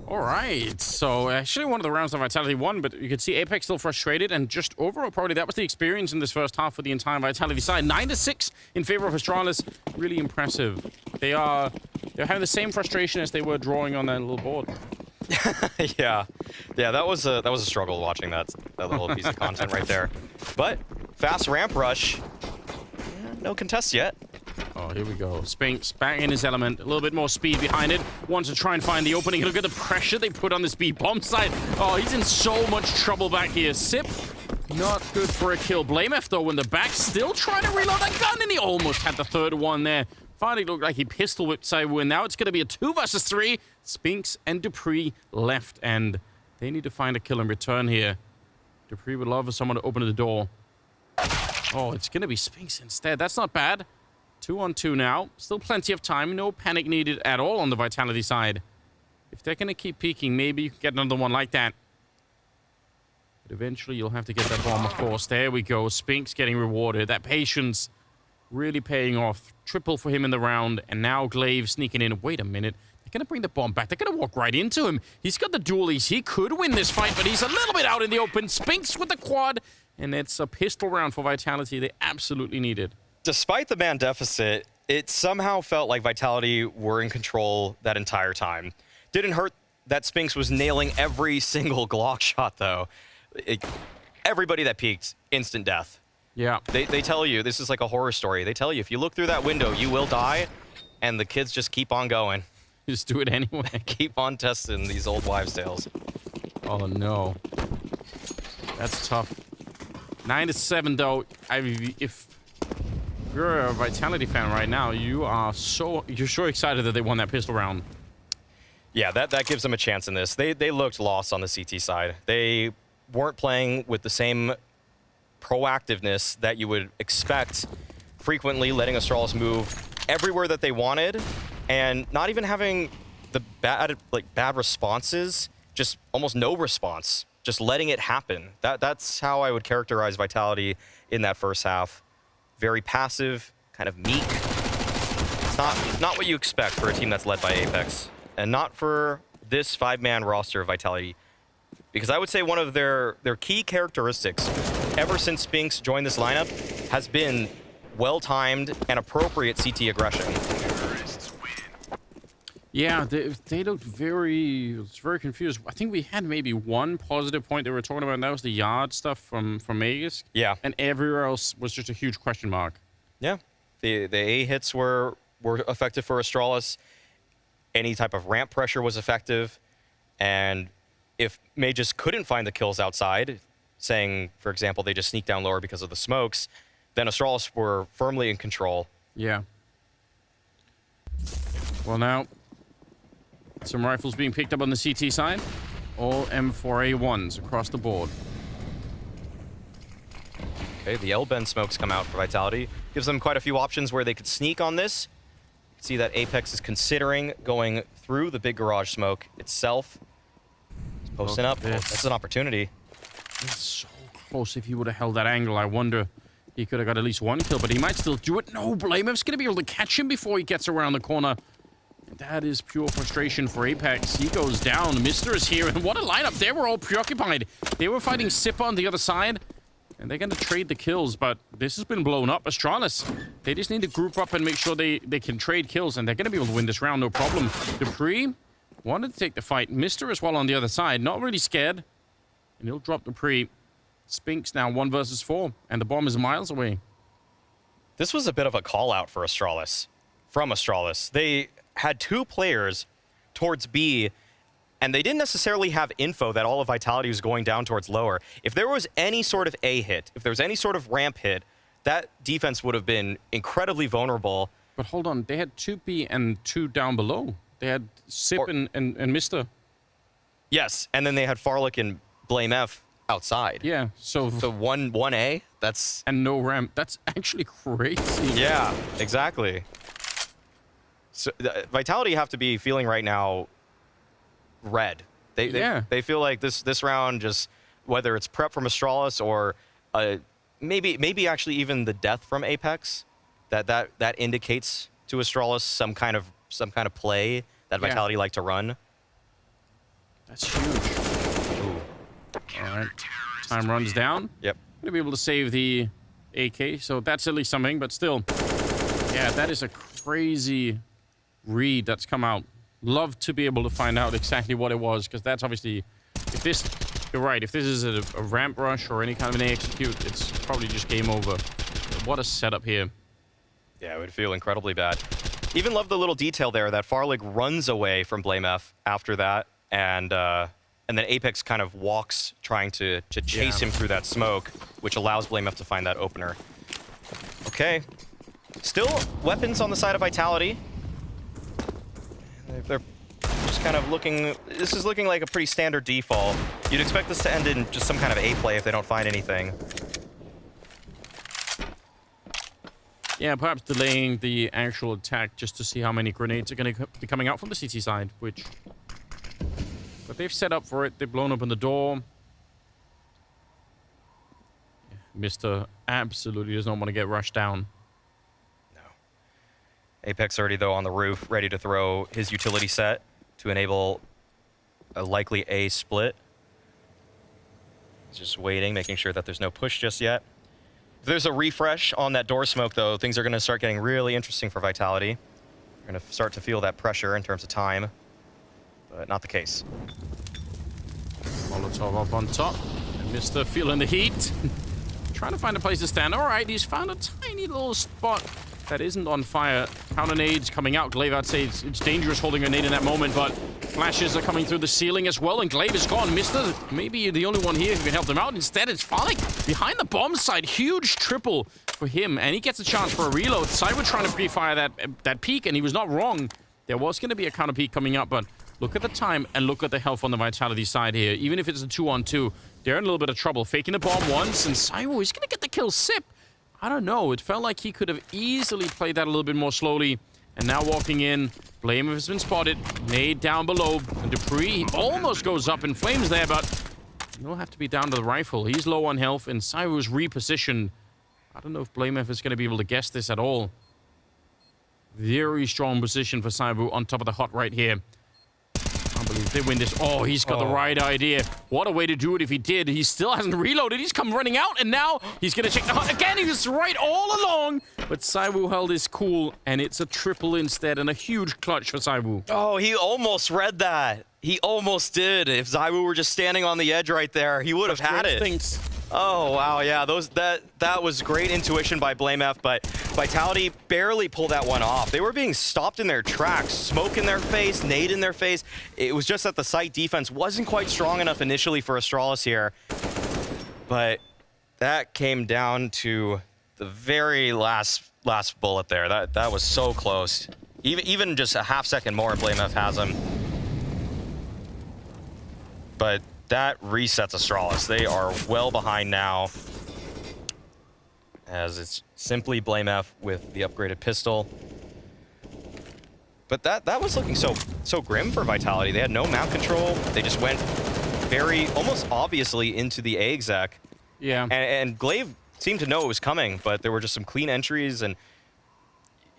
All right, so actually one of the rounds of Vitality won, but you could see Apex still frustrated, and just overall probably that was the experience in this first half for the entire Vitality side. 9-6 in favor of Astralis, really impressive. They're having the same frustration as they were drawing on that little board. yeah, that was a struggle watching that little piece of content right there. But fast ramp rush, no contest yet. Oh, here we go. Spinks back in his element. A little bit more speed behind it. Wants to try and find the opening. Look at the pressure they put on the speed bomb side. Oh, he's in so much trouble back here. Sip, not good for a kill. BlameF, though, in the back, still trying to reload that gun, and he almost had the third one there. Finally looked like he pistol whipped Saiwu, and now it's going to be a 2 versus 3. Spinks and Dupree left, and they need to find a kill in return here. Dupree would love for someone to open the door. Oh, it's going to be Spinks instead. That's not bad. 2-on-2 now. Still plenty of time. No panic needed at all on the Vitality side. If they're going to keep peeking, maybe you can get another one like that. But eventually you'll have to get that bomb, of course. There we go. Spinks getting rewarded. That patience really paying off. Triple for him in the round. And now Glaive sneaking in. Wait a minute. They're going to bring the bomb back. They're going to walk right into him. He's got the dualies. He could win this fight, but he's a little bit out in the open. Spinks with the quad. And it's a pistol round for Vitality they absolutely needed. Despite the man deficit, it somehow felt like Vitality were in control that entire time. Didn't hurt that Spinks was nailing every single Glock shot, though. Everybody that peeked, instant death. Yeah. They tell you, this is like a horror story. They tell you, if you look through that window, you will die, and the kids just keep on going. Just do it anyway. Keep on testing these old wives' tales. Oh, no. That's tough. 9-7, though. If you're a Vitality fan right now, you're so excited that they won that pistol round. Yeah, that gives them a chance in this. They looked lost on the CT side. They weren't playing with the same proactiveness that you would expect, frequently letting Astralis move everywhere that they wanted, and not even having the bad responses, just almost no response, just letting it happen. That's how I would characterize Vitality in that first half. Very passive, kind of meek. It's not what you expect for a team that's led by Apex, and not for this 5-man roster of Vitality. Because I would say one of their key characteristics ever since Spinks joined this lineup has been well-timed and appropriate CT aggression. Yeah, they looked very confused. I think we had maybe one positive point they were talking about, and that was the yard stuff from Magisk. Yeah. And everywhere else was just a huge question mark. Yeah. The A hits were effective for Astralis. Any type of ramp pressure was effective. And if Magisk couldn't find the kills outside, saying, for example, they just sneaked down lower because of the smokes, then Astralis were firmly in control. Yeah. Well, now, some rifles being picked up on the CT side. All M4A1s across the board. Okay, the L-bend smokes come out for Vitality. Gives them quite a few options where they could sneak on this. You can see that Apex is considering going through the big garage smoke itself. He's posting up. Oh, that's an opportunity. It's so close. If he would have held that angle, I wonder he could have got at least one kill, but he might still do it. No, Blamev's going to be able to catch him before he gets around the corner. That is pure frustration for Apex. He goes down. Mister is here, and what a lineup. They were all preoccupied. They were fighting Sipper on the other side, and they're going to trade the kills, but this has been blown up. Astralis, they just need to group up and make sure they can trade kills, and they're going to be able to win this round, no problem. Dupree wanted to take the fight. Mister as well on the other side, not really scared, and he'll drop Dupree. Spinks now 1 versus 4, and the bomb is miles away. This was a bit of a call-out for Astralis, from Astralis. They had 2 players towards B, and they didn't necessarily have info that all of Vitality was going down towards lower. If there was any sort of A hit, if there was any sort of ramp hit, that defense would have been incredibly vulnerable. But hold on, they had 2 B and 2 down below. They had Sip and Mister. Yes, and then they had Farlick and Blame F outside. Yeah, so 1A, that's... And no ramp. That's actually crazy. Yeah, exactly. So Vitality have to be feeling right now red. They feel like this round, just whether it's prep from Astralis or maybe actually even the death from Apex, that indicates to Astralis some kind of play that Vitality like to run. That's huge. Ooh. All right, time runs down. Yep. Gonna be able to save the AK, so that's at least something. But still, yeah, that is a crazy read that's come out. Love to be able to find out exactly what it was, because that's obviously, if this, you're right, if this is a ramp rush or any kind of an A execute, it's probably just game over. What a setup here. Yeah, it would feel incredibly bad. Even love the little detail there that Farlig runs away from Blame F after that, and then Apex kind of walks trying to chase him through that smoke, which allows Blame F to find that opener. Okay. Still weapons on the side of Vitality. They're just kind of looking... This is looking like a pretty standard default. You'd expect this to end in just some kind of A play if they don't find anything. Yeah, perhaps delaying the actual attack just to see how many grenades are going to be coming out from the CT side, which... But they've set up for it. They've blown open the door. Mr. absolutely does not want to get rushed down. Apex already, though, on the roof, ready to throw his utility set to enable a likely A split. He's just waiting, making sure that there's no push just yet. If there's a refresh on that door smoke, though, things are going to start getting really interesting for Vitality. We're going to start to feel that pressure in terms of time, but not the case. Molotov up on top. And Mr. feeling the heat. Trying to find a place to stand. All right, he's found a tiny little spot that isn't on fire. Counter nades coming out. Glaive, I'd say it's dangerous holding a nade in that moment, but flashes are coming through the ceiling as well, and Glaive is gone. Mister, maybe you're the only one here who can help them out. Instead, it's Farlick behind the bomb side. Huge triple for him, and he gets a chance for a reload. Cyber trying to pre-fire that peak, and he was not wrong. There was going to be a counter peak coming up, but look at the time and look at the health on the Vitality side here. Even if it's a 2-on-2, they're in a little bit of trouble. Faking the bomb once, and Cyber is going to get the kill. Sip, I don't know. It felt like he could have easily played that a little bit more slowly. And now walking in, Blame has been spotted. Nade down below. And Dupree almost goes up in flames there, but he'll have to be down to the rifle. He's low on health, and Cyro's repositioned. I don't know if Blame is going to be able to guess this at all. Very strong position for Saibu on top of the hut right here. I can't believe they win this. Oh, he's got the right idea. What a way to do it if he did. He still hasn't reloaded. He's come running out, and now he's going to check the hut again. He was right all along. But Saibu held his cool, and it's a triple instead, and a huge clutch for Saibu. Oh, he almost read that. He almost did. If Saibu were just standing on the edge right there, he would have had it. Thanks. Oh, wow, yeah, that was great intuition by BlameF, but Vitality barely pulled that one off. They were being stopped in their tracks, smoke in their face, nade in their face. It was just that the site defense wasn't quite strong enough initially for Astralis here. But that came down to the very last bullet there. That was so close. Even just a half-second more, BlameF has him. But that resets Astralis. They are well behind now, as it's simply BlameF with the upgraded pistol. But that was looking so grim for Vitality. They had no map control. They just went very, almost obviously into the A exec. Yeah. And Glaive seemed to know it was coming, but there were just some clean entries, and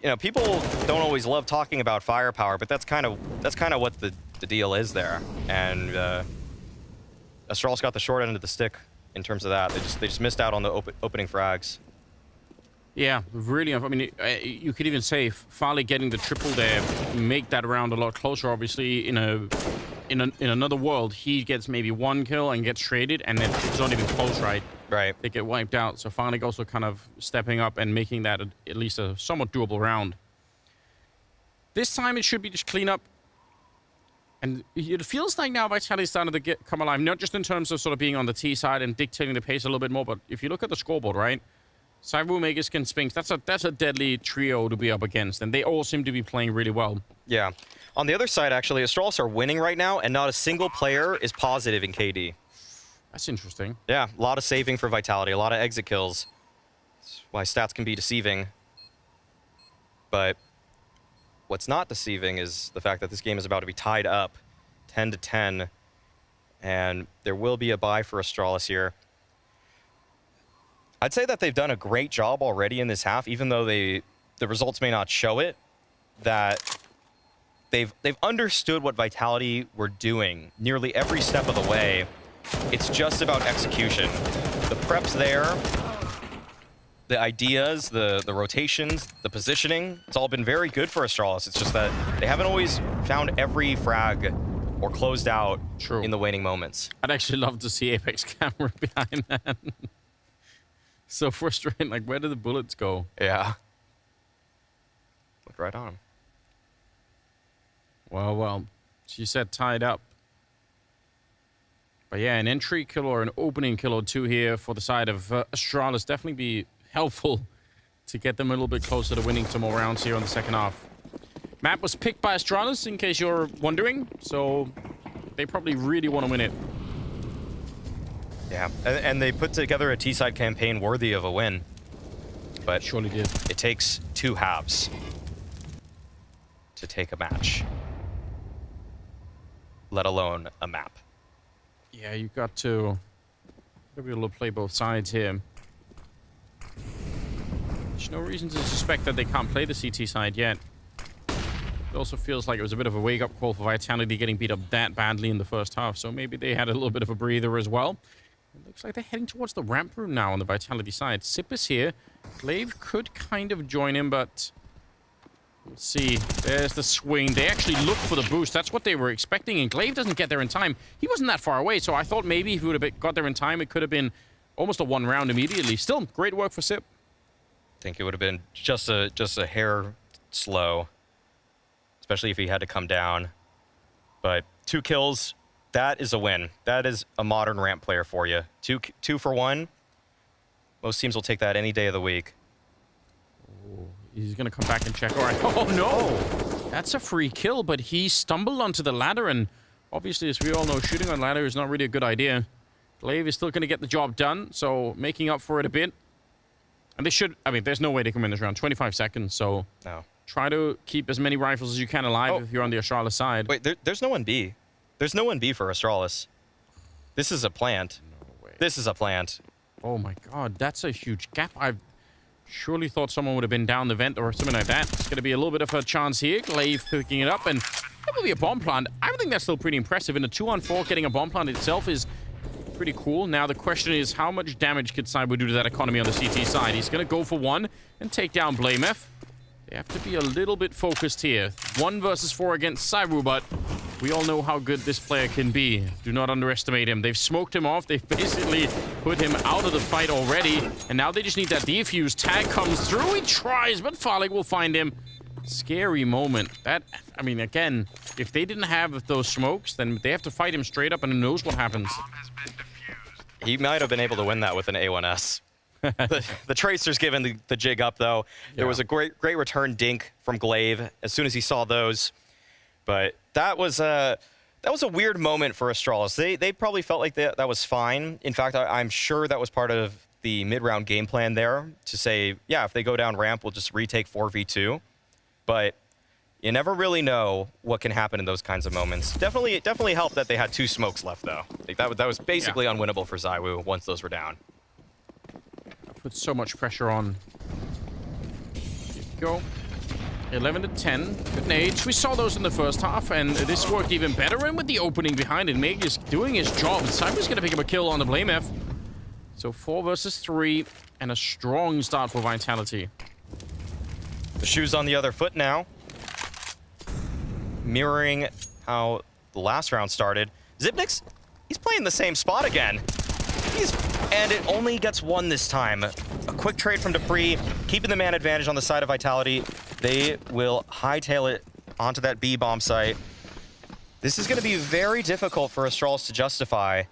you know, people don't always love talking about firepower, but that's kind of what the deal is there. And Astralis got the short end of the stick in terms of that. They just missed out on the opening frags. Yeah, really. I mean, you could even say Farley getting the triple there make that round a lot closer. Obviously, in another world, he gets maybe one kill and gets traded, and then it's not even close, right? Right. They get wiped out. So Farley also kind of stepping up and making that at least a somewhat doable round. This time it should be just clean up. And it feels like now Vitality's starting to come alive, not just in terms of sort of being on the T side and dictating the pace a little bit more, but if you look at the scoreboard, right? Saibu, Megaskin, Spinks, that's a deadly trio to be up against, and they all seem to be playing really well. Yeah. On the other side, actually, Astralis are winning right now, and not a single player is positive in KD. That's interesting. Yeah, a lot of saving for Vitality, a lot of exit kills. That's why stats can be deceiving. But what's not deceiving is the fact that this game is about to be tied up 10-10, and there will be a bye for Astralis here. I'd say that they've done a great job already in this half, even though the results may not show it, that they've understood what Vitality were doing nearly every step of the way. It's just about execution. The prep's there, the ideas, the rotations, the positioning, it's all been very good for Astralis. It's just that they haven't always found every frag or closed out in the waning moments. I'd actually love to see Apex camera behind that. So frustrating. Like, where did the bullets go? Yeah. Look right on him. Well, she said tied up. But yeah, an entry kill or an opening kill or two here for the side of Astralis definitely be helpful to get them a little bit closer to winning some more rounds here on the second half. Map was picked by Astralis, in case you're wondering, so they probably really want to win it. Yeah, and they put together a T-side campaign worthy of a win. But surely did. It takes two halves to take a match, let alone a map. Yeah, you got to be able to play both sides here. There's no reason to suspect that they can't play the CT side yet. It also feels like it was a bit of a wake-up call for Vitality getting beat up that badly in the first half, so maybe they had a little bit of a breather as well. It looks like they're heading towards the ramp room now on the Vitality side. Sip is here. Glaive could kind of join him, but let's see. There's the swing. They actually look for the boost. That's what they were expecting, and Glaive doesn't get there in time. He wasn't that far away, so I thought maybe if he would have got there in time, it could have been almost a one round immediately. Still, great work for Sip. I think it would have been just a hair slow, especially if he had to come down. But 2 kills, that is a win. That is a modern ramp player for you. Two for one. Most teams will take that any day of the week. Oh, he's going to come back and check. All right. Oh, no. That's a free kill, but he stumbled onto the ladder, and obviously, as we all know, shooting on ladder is not really a good idea. Glaive is still going to get the job done, so making up for it a bit. And they should, I mean, there's no way they can win this round. 25 seconds, so no. Try to keep as many rifles as you can alive if you're on the Astralis side. Wait, there's no 1B. There's no 1B for Astralis. This is a plant. No way. This is a plant. Oh my god, that's a huge gap. Surely thought someone would have been down the vent or something like that. It's going to be a little bit of a chance here. Glaive picking it up, and that will be a bomb plant. I think that's still pretty impressive. In a 2-on-4, getting a bomb plant itself is pretty cool. Now the question is, how much damage could Cyber do to that economy on the CT side? He's going to go for one and take down Blamef. They have to be a little bit focused here. 1 versus 4 against Cyber, but we all know how good this player can be. Do not underestimate him. They've smoked him off. They've basically put him out of the fight already. And now they just need that defuse. Tag comes through. He tries, but Farlig will find him. Scary moment. That, I mean, again, if they didn't have those smokes, then they have to fight him straight up, and who knows what happens. He might have been able to win that with an A1S. the Tracer's given the jig up, though. There was a great return dink from Glaive as soon as he saw those. But that was a weird moment for Astralis. They probably felt like that was fine. In fact, I'm sure that was part of the mid-round game plan there to say, yeah, if they go down ramp, we'll just retake 4v2. But you never really know what can happen in those kinds of moments. Definitely helped that they had 2 smokes left, though. Like that was basically unwinnable for ZywOo once those were down. Put so much pressure on. Here we go. 11 to 10. Good nades. We saw those in the first half, and this worked even better. And with the opening behind it, Meg is doing his job. Cyber's going to pick up a kill on the Blamef. So 4 versus 3, and a strong start for Vitality. The shoe's on the other foot now. Mirroring how the last round started. Xyp9x, he's playing the same spot again. And it only gets 1 this time. A quick trade from Dupree, keeping the man advantage on the side of Vitality. They will hightail it onto that B bomb site. This is going to be very difficult for Astralis to justify.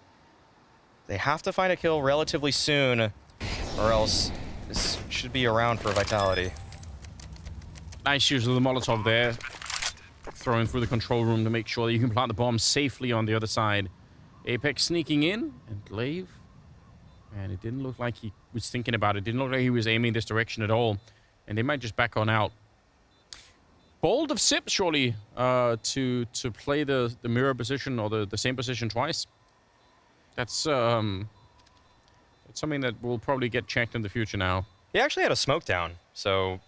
They have to find a kill relatively soon, or else this should be around for Vitality. Nice use of the Molotov there. Throwing through the control room to make sure that you can plant the bomb safely on the other side. Apex sneaking in, and Glaive. And it didn't look like he was thinking about it. Didn't look like he was aiming this direction at all. And they might just back on out. Bold of Sip, surely, to play the mirror position or the same position twice. That's something that will probably get checked in the future now. He actually had a smoke down, so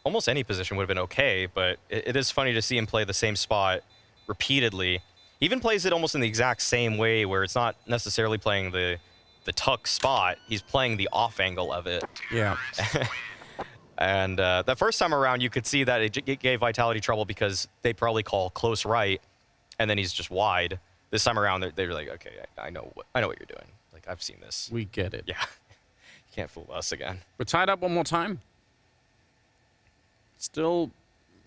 almost any position would have been okay, but it is funny to see him play the same spot repeatedly. He even plays it almost in the exact same way, where it's not necessarily playing the tuck spot, he's playing the off angle of it. Yeah. And the first time around, you could see that it gave Vitality trouble because they probably call close right, and then he's just wide. This time around, they're like, okay, I know what you're doing. Like, I've seen this. We get it. Yeah. You can't fool us again. We're tied up one more time. Still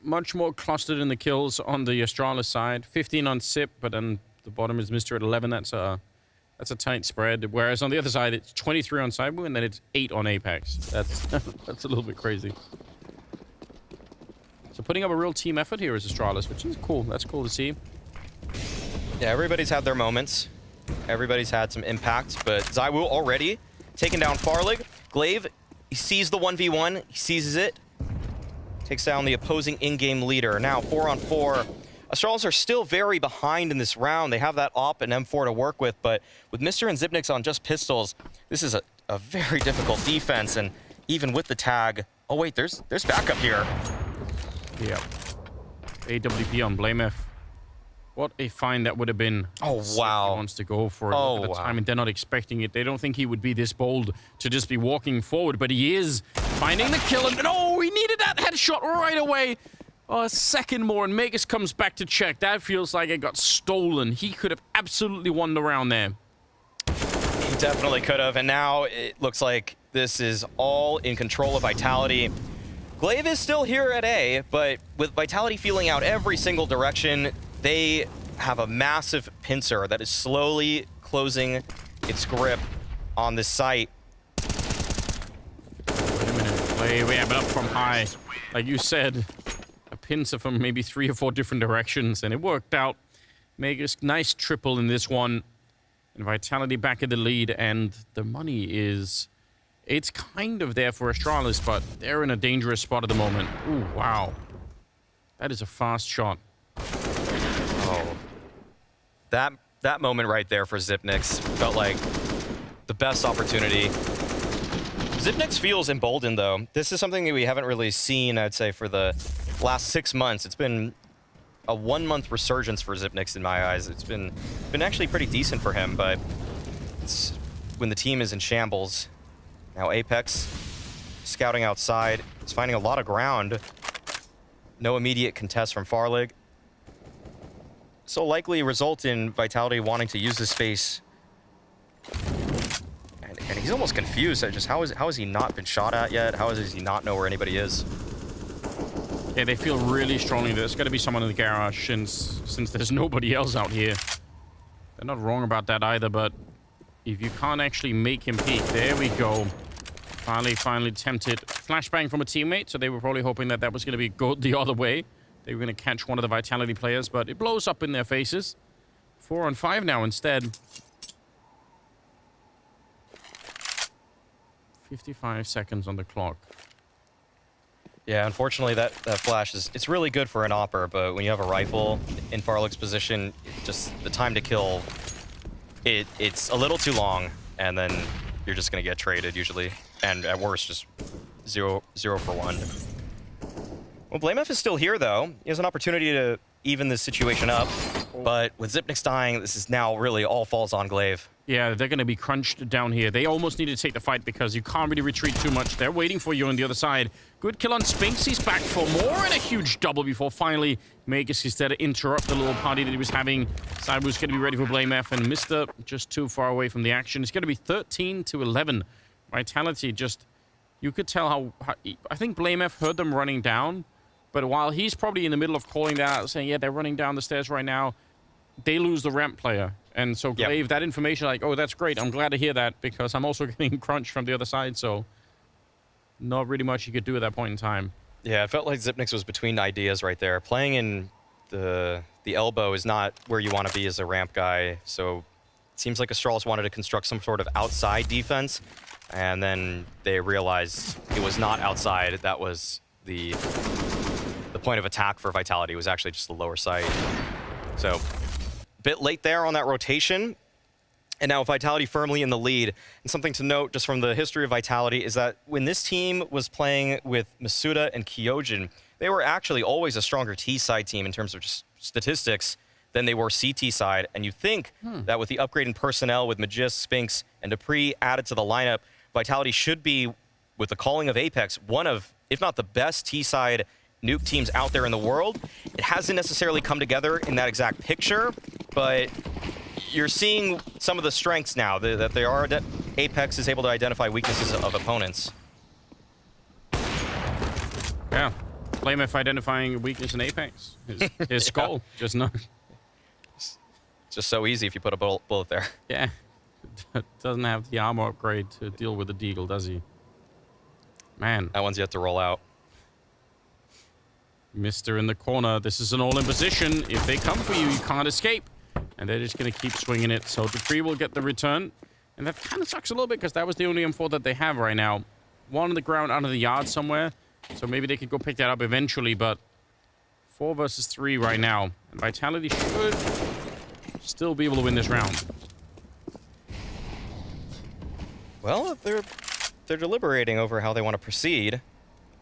much more clustered in the kills on the Astralis side. 15 on Sip, but then the bottom is Mr. at 11. That's a tight spread. Whereas on the other side, it's 23 on ZywOo, and then it's 8 on Apex. That's that's a little bit crazy. So putting up a real team effort here is Astralis, which is cool. That's cool to see. Yeah, everybody's had their moments. Everybody's had some impact, but ZywOo already taking down Farlig. Glaive, he sees the 1v1. He seizes it. Takes down the opposing in-game leader. Now 4 on 4. Astralis are still very behind in this round. They have that AWP and M4 to work with, but with Mr. and Xyp9x on just pistols, this is a very difficult defense, and even with the tag... Oh wait, there's backup here. Yeah. AWP on Blamef. What a find that would have been. Oh, wow. He wants to go for it at the time, and they're not expecting it. They don't think he would be this bold to just be walking forward, but he is finding the kill. And oh, he needed that headshot right away. Oh, a second more, and Magus comes back to check. That feels like it got stolen. He could have absolutely won the round there. He definitely could have, and now it looks like this is all in control of Vitality. Glaive is still here at A, but with Vitality feeling out every single direction, they have a massive pincer that is slowly closing its grip on this site. Wait a minute. We have it up from high. Like you said, a pincer from maybe 3 or 4 different directions, and it worked out. Magus, nice triple in this one. And Vitality back in the lead, and the money is... It's kind of there for Astralis, but they're in a dangerous spot at the moment. Ooh, wow. That is a fast shot. Oh. That moment right there for Xyp9x felt like the best opportunity. Zipnix feels emboldened, though. This is something that we haven't really seen, I'd say, for the last 6 months. It's been a 1-month resurgence for Zipnix in my eyes. It's been actually pretty decent for him, but it's when the team is in shambles. Now Apex scouting outside. It's finding a lot of ground. No immediate contest from Farlig. So likely result in Vitality wanting to use this space. And he's almost confused at just how has he not been shot at yet? How does he not know where anybody is? Yeah, they feel really strongly there's got to be someone in the garage since there's nobody else out here. They're not wrong about that either, but if you can't actually make him peek, there we go. Finally tempted flashbang from a teammate, so they were probably hoping that was going to go the other way. They were going to catch one of the Vitality players, but it blows up in their faces. 4 on 5 now instead. 55 seconds on the clock. Yeah, unfortunately, that flash it's really good for an opper, but when you have a rifle in Farlig's position, just the time to kill, it's a little too long, and then you're just gonna get traded usually, and at worst, just 0 for 1. Well, BlameF is still here though. He has an opportunity to even this situation up, but with Zipnix dying, this is now really all falls on Glaive. Yeah, they're going to be crunched down here. They almost need to take the fight because you can't really retreat too much. They're waiting for you on the other side. Good kill on Spinks. He's back for more and a huge double before finally Magus is there to interrupt the little party that he was having. Cyber's going to be ready for BlameF, and Mr. just too far away from the action. It's going to be 13-11. Vitality just... You could tell how I think BlameF heard them running down, but while he's probably in the middle of calling that out, saying, yeah, they're running down the stairs right now, they lose the ramp player. And so Glaive, that information, like, oh, that's great. I'm glad to hear that because I'm also getting crunched from the other side. So not really much you could do at that point in time. Yeah, it felt like Zipnix was between ideas right there. Playing in the elbow is not where you want to be as a ramp guy. So it seems like Astralis wanted to construct some sort of outside defense. And then they realized it was not outside. That was the point of attack for Vitality. It was actually just the lower side. So bit late there on that rotation, and now Vitality firmly in the lead. And something to note just from the history of Vitality is that when this team was playing with Masuda and Kyojin, they were actually always a stronger T-side team in terms of just statistics than they were CT side. And you think that with the upgrade in personnel with Magis, Spinks, and Dupree added to the lineup, Vitality should be, with the calling of Apex, one of, if not the best T-side nuke teams out there in the world. It hasn't necessarily come together in that exact picture, but you're seeing some of the strengths now that they are. Apex is able to identify weaknesses of opponents. Yeah, BlameF identifying weakness in Apex. His skull, just not. It's just so easy if you put a bullet there. Yeah, doesn't have the armor upgrade to deal with the deagle, does he? Man, that one's yet to roll out. Mister in the corner. This is an all-in position. If they come for you, you can't escape. And they're just going to keep swinging it. So Dupree will get the return. And that kind of sucks a little bit because that was the only M4 that they have right now. One on the ground under the yard somewhere. So maybe they could go pick that up eventually. But 4 versus 3 right now. And Vitality should still be able to win this round. Well, they're deliberating over how they want to proceed.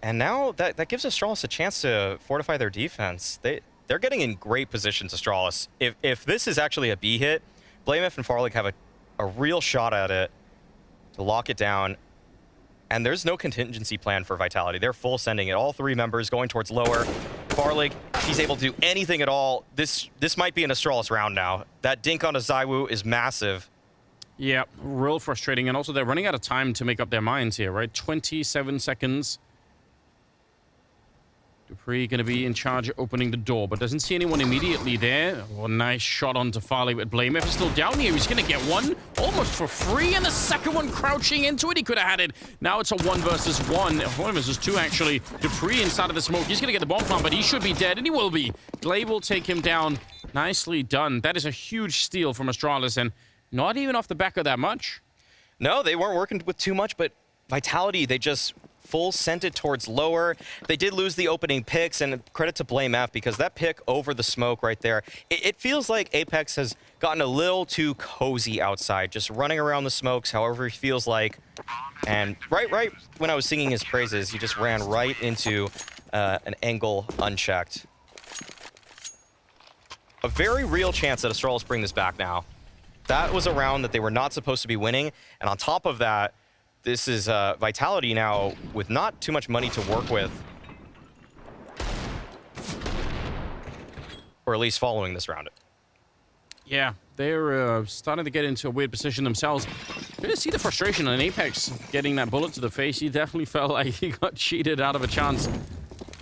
And now that gives Astralis a chance to fortify their defense. They're getting in great positions, Astralis. If this is actually a B hit, BlameF and Farlig have a real shot at it to lock it down. And there's no contingency plan for Vitality. They're full sending it. All 3 members going towards lower. Farlig, if he's able to do anything at all, this might be an Astralis round now. That dink on a Zywoo is massive. Yeah, real frustrating. And also they're running out of time to make up their minds here, right? 27 seconds. Dupree going to be in charge of opening the door, but doesn't see anyone immediately there. Oh, nice shot onto Farley, but BlameF is still down here. He's going to get one almost for free, and the second one crouching into it. He could have had it. Now it's a 1 versus 1. 1 versus 2, actually. Dupree inside of the smoke. He's going to get the bomb plant, but he should be dead, and he will be. Glaive will take him down. Nicely done. That is a huge steal from Astralis, and not even off the back of that much. No, they weren't working with too much, but Vitality, they just full sent it towards lower. They did lose the opening picks, and credit to BlameF because that pick over the smoke right there, it feels like Apex has gotten a little too cozy outside, just running around the smokes however he feels like. And right when I was singing his praises, he just ran right into an angle unchecked. A very real chance that Astralis bring this back now. That was a round that they were not supposed to be winning. And on top of that, this is Vitality now with not too much money to work with. Or at least following this round. Yeah, they're starting to get into a weird position themselves. You can see the frustration on Apex getting that bullet to the face. He definitely felt like he got cheated out of a chance.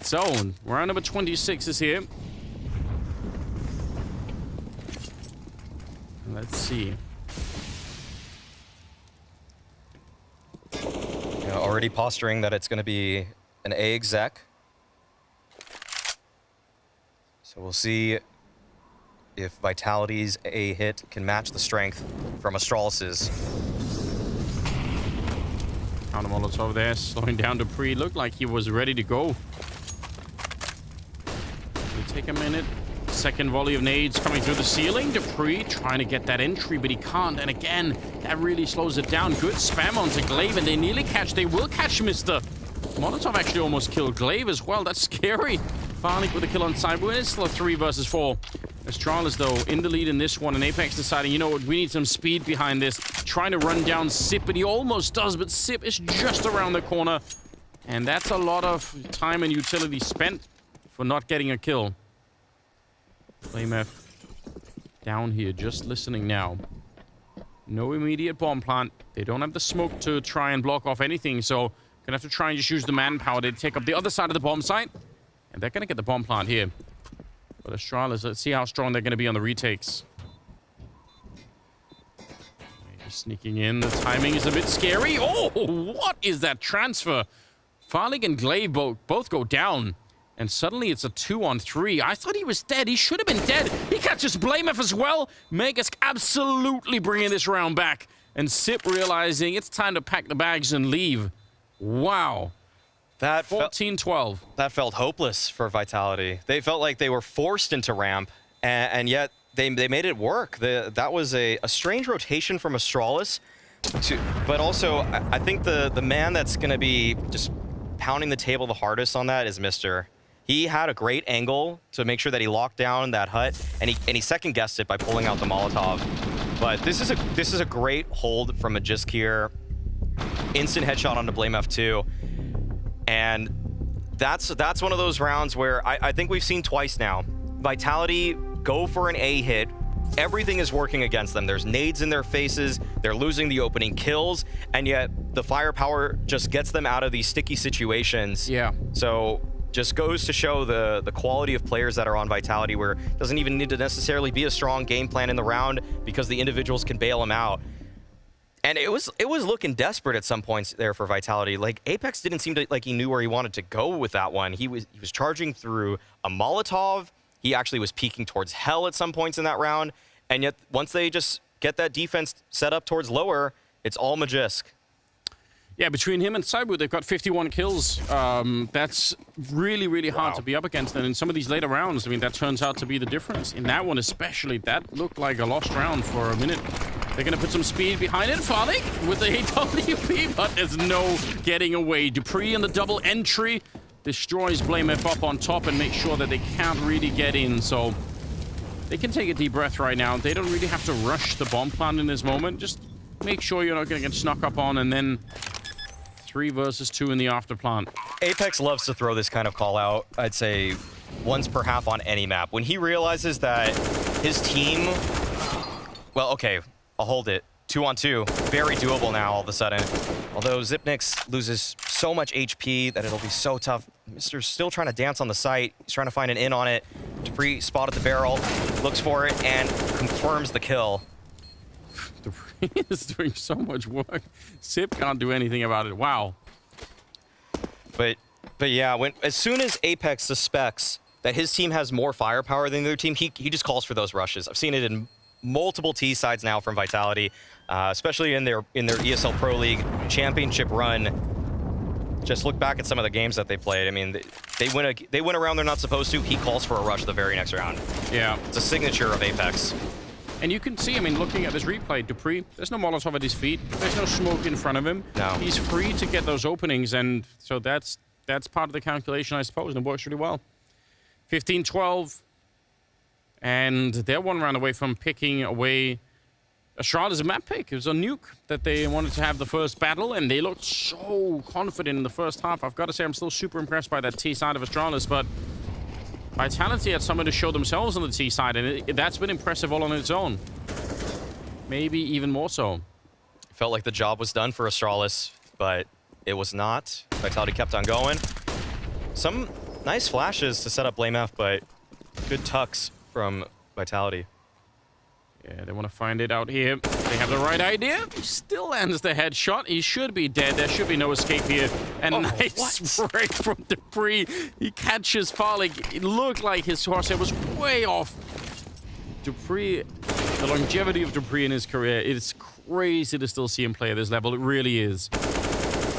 So, round number 26 is here. Let's see. Yeah, already posturing that it's going to be an A exec. So we'll see if Vitality's A hit can match the strength from Astralis's. Counter Molotov there, slowing down Dupree. Looked like he was ready to go. It'll take a minute. Second volley of nades coming through the ceiling. Dupree trying to get that entry, but he can't. And again, that really slows it down. Good spam onto Glaive, and they nearly catch. They will catch Mr. Molotov actually almost killed Glaive as well. That's scary. Finally with a kill on Cyber. It's still a 3 versus 4. Astralis, though, in the lead in this one, and Apex deciding, you know what, we need some speed behind this. Trying to run down Sip, but he almost does, but Sip is just around the corner. And that's a lot of time and utility spent for not getting a kill. FlameF down here, just listening now. No immediate bomb plant. They don't have the smoke to try and block off anything, so gonna have to try and just use the manpower to take up the other side of the bomb site. And they're gonna get the bomb plant here. But Astralis, let's see how strong they're gonna be on the retakes. Just sneaking in. The timing is a bit scary. Oh, what is that transfer? Farlig and Glaive both go down. And suddenly it's a 2-on-3. I thought he was dead. He should have been dead. He catches BlameF as well. Megas absolutely bringing this round back. And Sip realizing it's time to pack the bags and leave. Wow. That 14-12. That felt hopeless for Vitality. They felt like they were forced into ramp, and yet they made it work. That was a strange rotation from Astralis. But also, I think the man that's going to be just pounding the table the hardest on that is Mr. He had a great angle to make sure that he locked down that hut, and he second-guessed it by pulling out the Molotov. But this is a great hold from Magisk here. Instant headshot onto BlameF too. And that's one of those rounds where I think we've seen twice now. Vitality go for an A hit. Everything is working against them. There's nades in their faces. They're losing the opening kills. And yet the firepower just gets them out of these sticky situations. Yeah. So just goes to show the quality of players that are on Vitality, where it doesn't even need to necessarily be a strong game plan in the round because the individuals can bail them out. And it was looking desperate at some points there for Vitality. Like, Apex didn't seem to like he knew where he wanted to go with that one. He was charging through a Molotov. He actually was peeking towards Hell at some points in that round. And yet, once they just get that defense set up towards lower, it's all Magisk. Yeah, between him and Cyber, they've got 51 kills. That's really, really hard to be up against. And in some of these later rounds, I mean, that turns out to be the difference. In that one especially, that looked like a lost round for a minute. They're going to put some speed behind it. Farlig with the AWP, but there's no getting away. Dupree in the double entry destroys BlameF up on top and makes sure that they can't really get in. So they can take a deep breath right now. They don't really have to rush the bomb plant in this moment. Just make sure you're not going to get snuck up on, and then 3 versus 2 in the after plant. Apex loves to throw this kind of call out, I'd say, once per half on any map. When he realizes that his team... Well, okay, I'll hold it. 2-on-2, very doable now all of a sudden. Although Zipnix loses so much HP that it'll be so tough. Mister's still trying to dance on the site. He's trying to find an in on it. Dupree spotted the barrel, looks for it, and confirms the kill. Dupree is doing so much work. Sip can't do anything about it. Wow. But yeah, as soon as Apex suspects that his team has more firepower than the other team, he just calls for those rushes. I've seen it in multiple T sides now from Vitality, especially in their ESL Pro League championship run. Just look back at some of the games that they played. I mean, they win a round they're not supposed to. He calls for a rush the very next round. Yeah, it's a signature of Apex. And you can see, I mean, looking at this replay, Dupree, there's no Molotov at his feet. There's no smoke in front of him. No. He's free to get those openings, and so that's part of the calculation, I suppose, and it works really well. 15-12. And they're one round away from picking away Astralis a map pick. It was a nuke that they wanted to have the first battle, and they looked so confident in the first half. I've got to say, I'm still super impressed by that T side of Astralis, but Vitality had someone to show themselves on the T side, and that's been impressive all on its own. Maybe even more so. Felt like the job was done for Astralis, but it was not. Vitality kept on going. Some nice flashes to set up Blame F, but good tucks from Vitality. Yeah, they want to find it out here. They have the right idea. He still lands the headshot. He should be dead. There should be no escape here. And nice spray from Dupree. He catches Farley. It looked like his crosshair was way off. Dupree, the longevity of Dupree in his career, it's crazy to still see him play at this level. It really is.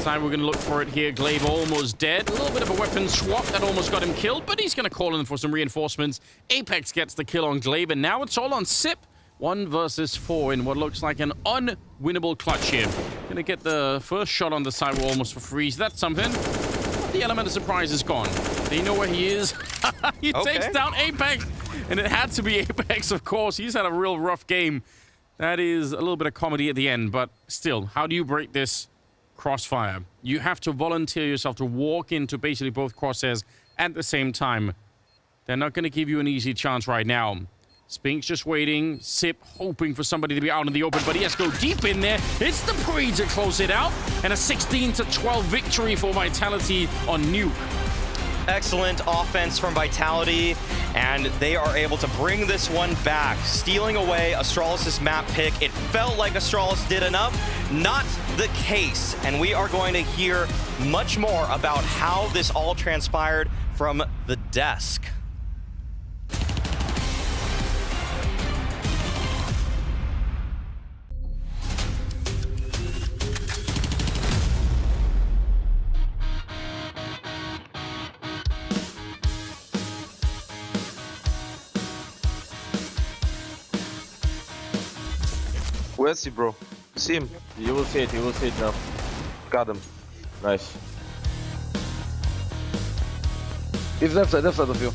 Side we're going to look for it here. Glaive almost dead. A little bit of a weapon swap that almost got him killed, but he's going to call in for some reinforcements. Apex gets the kill on Glaive, and now it's all on Sip. 1 versus 4 in what looks like an unwinnable clutch here. Gonna get the first shot on the side almost for free. So that's something. But the element of surprise is gone. They know where he is. He takes down Apex. And it had to be Apex, of course. He's had a real rough game. That is a little bit of comedy at the end. But still, how do you break this crossfire? You have to volunteer yourself to walk into basically both crosshairs at the same time. They're not going to give you an easy chance right now. Spink's just waiting. Sip hoping for somebody to be out in the open, but he has to go deep in there. It's Dupree to close it out. And a 16-12 victory for Vitality on Nuke. Excellent offense from Vitality, and they are able to bring this one back, stealing away Astralis' map pick. It felt like Astralis did enough. Not the case, and we are going to hear much more about how this all transpired from the desk. Where's he, bro? See him? You will see it now. Got him. Nice. He's left side of you.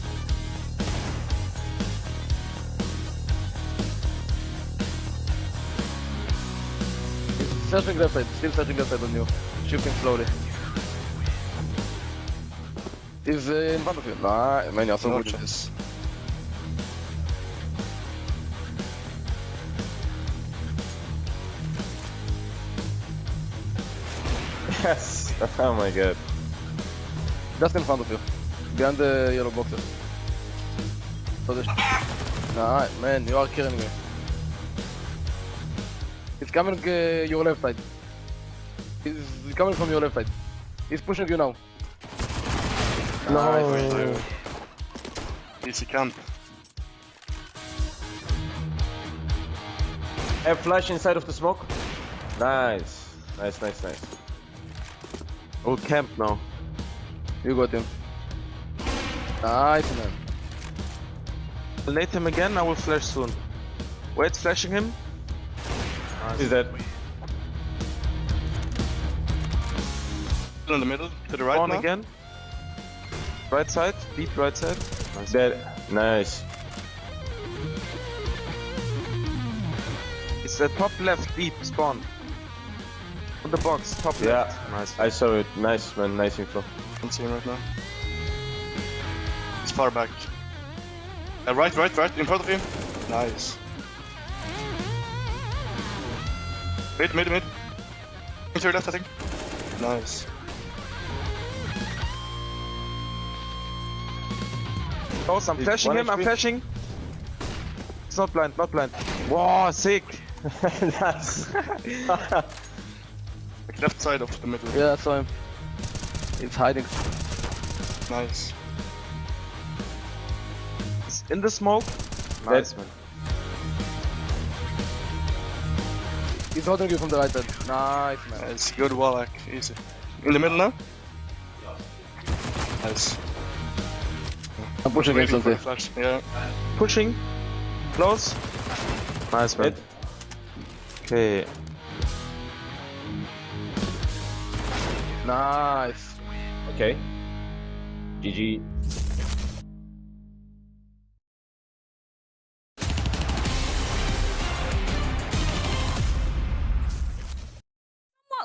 He's searching left side, still searching left side on you. Shooting slowly. He's in front of you. Nah, man, you're so good at this. Yes! Oh my god. Just in front of you. Behind the yellow boxes. So nah, man, you are killing me. He's coming your left side. He's coming from your left side. He's pushing you now. No. Easy camp. Have flash inside of the smoke. Nice. Nice. We'll camp now. You got him. Nice, man. I'll nade him again, I will flash soon. Wait, flashing him. Nice. He's dead. Still in the middle, to the right On now. again. Right side, deep right side. Nice. Dead. Nice. It's the top left, deep spawn. On the box, top left. Nice. I saw it. Nice, man. Nice info. Don't see him right now. He's far back. Right, in front of him. Nice. Mid. Into your left, I think. Nice. Oh, I'm flashing him, I'm flashing. It's not blind. Wow, sick. Nice. Left side of the middle. Yeah, I saw him. He's hiding. Nice. He's in the smoke. Nice, man. He's holding you from the right side. Nice, man. Nice. Good wallhack. Easy. In the middle now? Nice. I'm pushing waiting for instantly. the flash. Yeah. Pushing. Close. Nice, man. Okay. Nice. Okay. GG.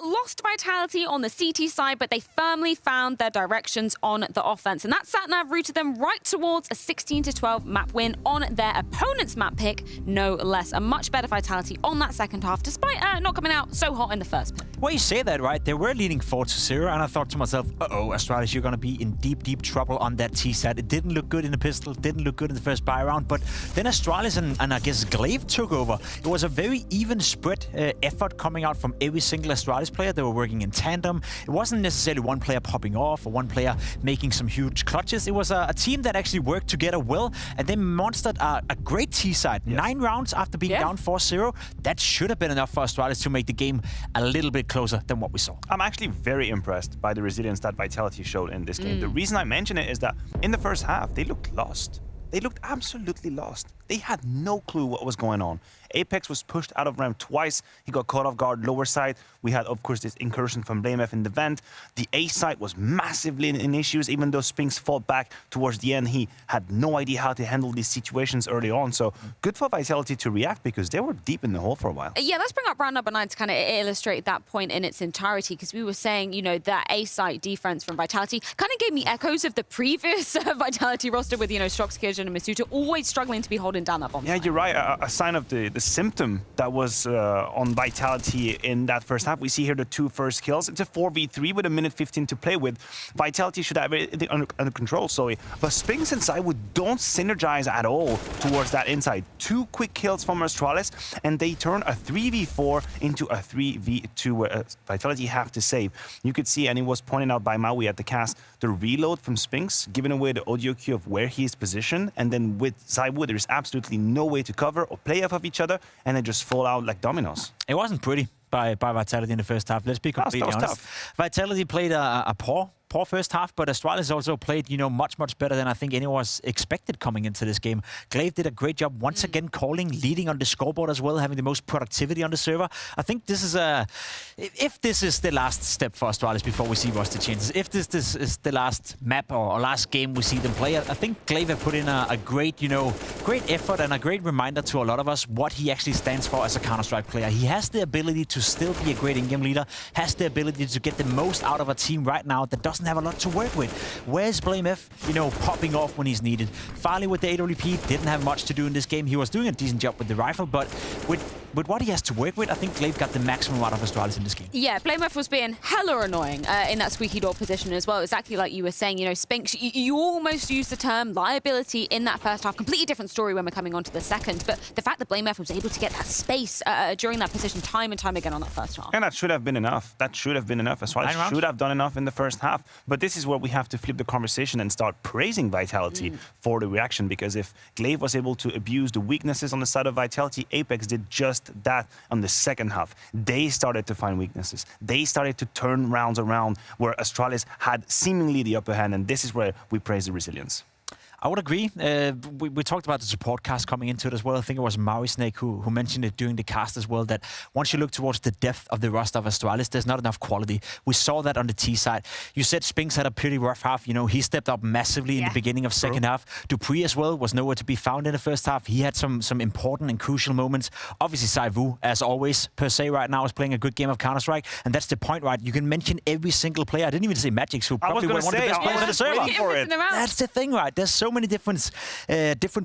Lost vitality on the CT side, but they firmly found their directions on the offense. And that sat-nav routed them right towards a 16-12 map win on their opponent's map pick, no less. A much better vitality on that second half, despite not coming out so hot in the first pick. Well, you say that, right? They were leading 4-0, and I thought to myself, uh-oh, Astralis, you're going to be in deep, deep trouble on that T side. It didn't look good in the pistol, didn't look good in the first buy round, but then Astralis and I guess Glaive took over. It was a very even spread effort coming out from every single Astralis player. They were working in tandem. It wasn't necessarily one player popping off or one player making some huge clutches. It was a team that actually worked together well, and they monstered a great T side. Yes. 9 rounds after being down 4-0. That should have been enough for Astralis to make the game a little bit closer than what we saw. I'm actually very impressed by the resilience that Vitality showed in this game. The reason I mention it is that in the first half, they looked lost. They looked absolutely lost. They had no clue what was going on. Apex was pushed out of ramp twice. He got caught off guard lower side. We had, of course, this incursion from BlameF in the vent. The A side was massively in issues, even though Spinks fought back towards the end. He had no idea how to handle these situations early on. So good for Vitality to react because they were deep in the hole for a while. Yeah, let's bring up round number 9 to kind of illustrate that point in its entirety, because we were saying, you know, that A side defense from Vitality kind of gave me echoes of the previous Vitality roster with, you know, Strox, Kirjan, and Masuta always struggling to be holding down that bomb. Yeah, you're right. A sign of the symptom that was on Vitality in that first half. We see here the 2 first kills. It's a 4v3 with a minute 15 to play with. Vitality should have it under control, sorry. But Spinks and Cywood don't synergize at all towards that inside. 2 quick kills from Astralis, and they turn a 3v4 into a 3v2 where Vitality have to save. You could see, and it was pointed out by Maui at the cast, the reload from Spinks, giving away the audio cue of where he is positioned, and then with Cywood, there's absolutely no way to cover or play off of each other, and they just fall out like dominoes. It wasn't pretty by Vitality in the first half. Let's be completely honest. Tough. Vitality played a poor first half, but Astralis also played, you know, much better than I think anyone was expected coming into this game. Glaive did a great job once again calling, leading on the scoreboard as well, having the most productivity on the server. I think this is if this is the last step for Astralis before we see roster changes, if this is the last map or last game we see them play, I think Glaive have put in a great, you know, great effort and a great reminder to a lot of us what he actually stands for as a Counter-Strike player. He has the ability to still be a great in-game leader, has the ability to get the most out of a team right now that doesn't have a lot to work with. Where's BlameF, you know, popping off when he's needed? Farley with the AWP didn't have much to do in this game. He was doing a decent job with the rifle, but with what he has to work with, I think Glaive got the maximum out of Astralis in this game. Yeah, BlameF was being hella annoying in that squeaky door position as well. Exactly like you were saying, you know, Spinks, you almost used the term liability in that first half. Completely different story when we're coming on to the second, but the fact that BlameF was able to get that space during that position time and time again on that first half. And that should have been enough. That should have been enough. Astralis should have done enough in the first half. But this is where we have to flip the conversation and start praising Vitality for the reaction, because if Glaive was able to abuse the weaknesses on the side of Vitality, Apex did just that on the second half. They started to find weaknesses. They started to turn rounds around where Astralis had seemingly the upper hand, and this is where we praise the resilience. I would agree. We talked about the support cast coming into it as well. I think it was Maui Snake who mentioned it during the cast as well, that once you look towards the depth of the roster of Astralis, there's not enough quality. We saw that on the T side. You said Spinks had a pretty rough half. You know, he stepped up massively in the beginning of second half. Dupree as well was nowhere to be found in the first half. He had some important and crucial moments. Obviously, Saivu, as always, per se right now, is playing a good game of Counter-Strike. And that's the point, right? You can mention every single player. I didn't even say Magic, who probably one of the best players on the server. That's the thing, right? There's so many different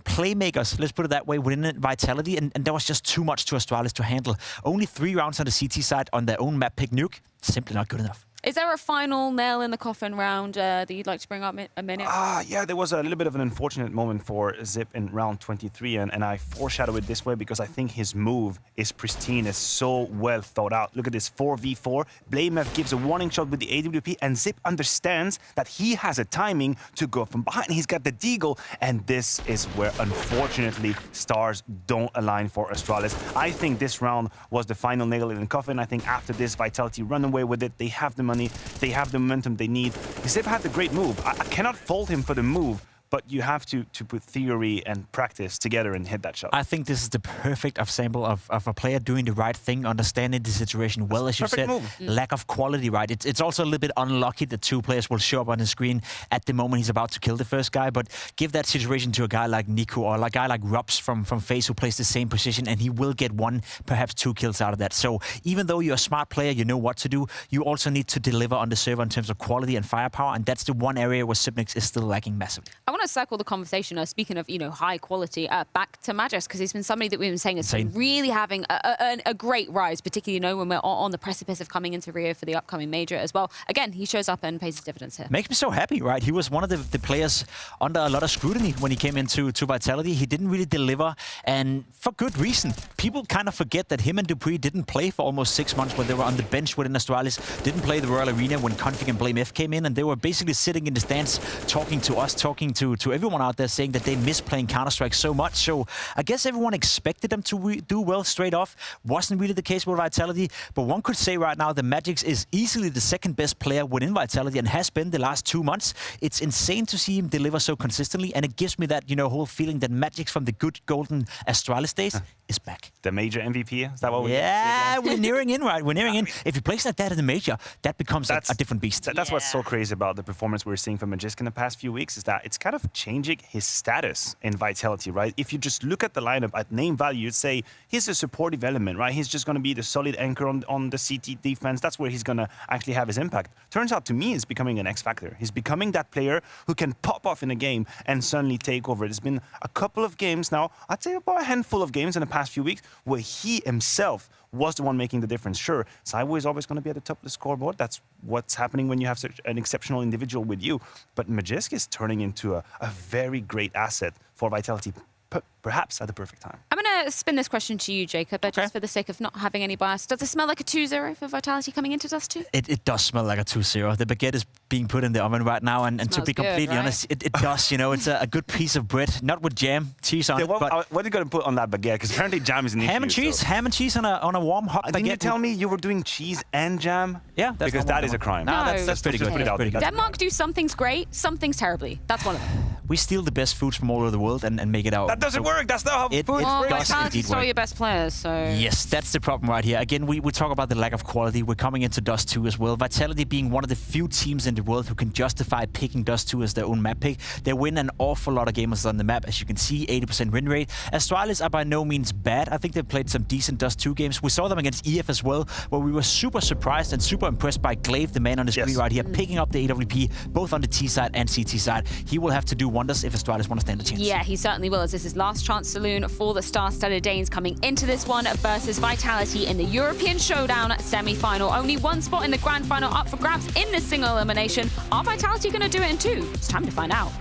playmakers, let's put it that way, within Vitality, and there was just too much to Astralis to handle. Only 3 rounds on the CT side on their own map pick nuke, simply not good enough. Is there a final nail in the coffin round that you'd like to bring up a minute? Yeah, there was a little bit of an unfortunate moment for Zip in round 23, and I foreshadow it this way because I think his move is pristine, is so well thought out. Look at this 4v4. BlameF gives a warning shot with the AWP, and Zip understands that he has a timing to go from behind. He's got the deagle, and this is where, unfortunately, stars don't align for Astralis. I think this round was the final nail in the coffin. I think after this, Vitality run away with it. They have the money, they have the momentum they need. Zip had the great move. I cannot fault him for the move, but you have to put theory and practice together and hit that shot. I think this is the perfect example of a player doing the right thing, understanding the situation well, as you said. Lack of quality, right? It's also a little bit unlucky that two players will show up on the screen at the moment he's about to kill the first guy, but give that situation to a guy like Nico or a guy like Robs from FaZe who plays the same position, and he will get 1, perhaps 2 kills out of that. So even though you're a smart player, you know what to do, you also need to deliver on the server in terms of quality and firepower, and that's the one area where Sipnix is still lacking massively. I want to circle the conversation, speaking of, high quality, back to Magis, because he's been somebody that we've been saying is really having a great rise, particularly, when we're on the precipice of coming into Rio for the upcoming major as well. Again, he shows up and pays his dividends here. Makes me so happy, right? He was one of the players under a lot of scrutiny when he came into Vitality. He didn't really deliver, and for good reason. People kind of forget that him and Dupree didn't play for almost 6 months when they were on the bench within Astralis, didn't play the Royal Arena when Config and Blame F came in, and they were basically sitting in the stands talking to us, talking to everyone out there, saying that they miss playing Counter-Strike so much. So I guess everyone expected them to do well straight off. Wasn't really the case with Vitality, but one could say right now that Magix is easily the second best player within Vitality and has been the last 2 months. It's insane to see him deliver so consistently, and it gives me that, whole feeling that Magix from the good golden Astralis days is back. The major MVP? Is that what we're nearing in, right? We're nearing in. If he plays like that in the major, that becomes a different beast. That's what's so crazy about the performance we're seeing from Magisk in the past few weeks, is that it's kind of changing his status in Vitality, right? If you just look at the lineup at name value, you'd say he's a supportive element, right? He's just going to be the solid anchor on the CT defense. That's where he's going to actually have his impact. Turns out, to me, he's becoming an X factor. He's becoming that player who can pop off in a game and suddenly take over. There's been a couple of games now, I'd say about a handful of games in the past few weeks, where he himself was the one making the difference. Sure, Saibo is always going to be at the top of the scoreboard. That's what's happening when you have such an exceptional individual with you. But Magisk is turning into a very great asset for Vitality, perhaps at the perfect time. I'm going to spin this question to you, Jacob, but just for the sake of not having any bias. Does it smell like a 2-0 for Vitality coming into Dust 2? It does smell like a 2-0. The baguette is being put in the oven right now, and to be completely honest, it does. It's a good piece of bread, not with jam, cheese on it. What are you going to put on that baguette? Because apparently jam is an issue. Ham and cheese on a warm, hot baguette. Didn't you tell me you were doing cheese and jam? Yeah, because that is a crime. No, that's pretty good. Denmark do some things great, some things terribly. That's one of them. We steal the best foods from all over the world and make it out. That doesn't work. That's not how food works. Vitality stole your best players, so... Yes, that's the problem right here. Again, we talk about the lack of quality. We're coming into Dust 2 as well. Vitality being one of the few teams in the world who can justify picking Dust 2 as their own map pick. They win an awful lot of games on the map, as you can see, 80% win rate. Astralis are by no means bad. I think they've played some decent Dust 2 games. We saw them against EF as well, where we were super surprised and super impressed by Glaive, the man on the screen right here, picking up the AWP, both on the T side and CT side. He will have to do wonders if Astralis want to stand a chance. Yeah, he certainly will, as this is last chance saloon for the star-studded Danes coming into this one versus Vitality in the European Showdown semi-final. Only one spot in the grand final up for grabs in this single elimination. Are Vitality going to do it in 2? It's time to find out.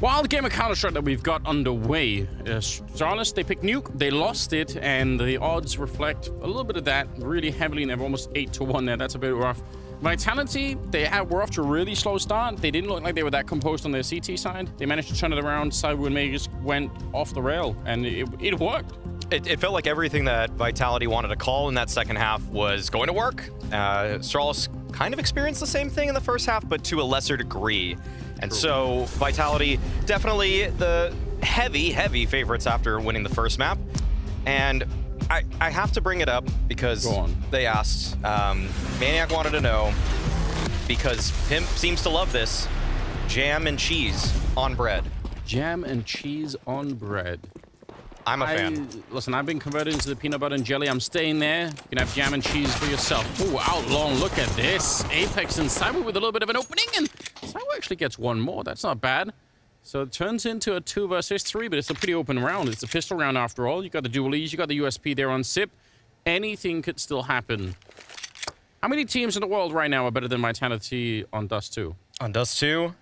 Wild game of Counter-Strike that we've got underway. Astralis, they picked Nuke, they lost it, and the odds reflect a little bit of that really heavily, and they're almost 8-1 there. That's a bit rough. Vitality, were off to a really slow start. They didn't look like they were that composed on their CT side. They managed to turn it around. Cyber and Magus went off the rail, and it worked. It felt like everything that Vitality wanted to call in that second half was going to work. Astralis kind of experienced the same thing in the first half, but to a lesser degree. And so Vitality, definitely the heavy favorites after winning the first map. And I have to bring it up because they asked. Maniac wanted to know, because Pimp seems to love this, jam and cheese on bread. Jam and cheese on bread. I'm a fan. Listen, I've been converted into the peanut butter and jelly. I'm staying there. You can have jam and cheese for yourself. Oh, Outlaw, look at this. Apex and Cyber with a little bit of an opening, and Cyber actually gets one more. That's not bad. So it turns into a 2 versus 3, but it's a pretty open round. It's a pistol round after all. You got the dualies, you got the USP there on SIP. Anything could still happen. How many teams in the world right now are better than Vitality on Dust 2? On Dust 2?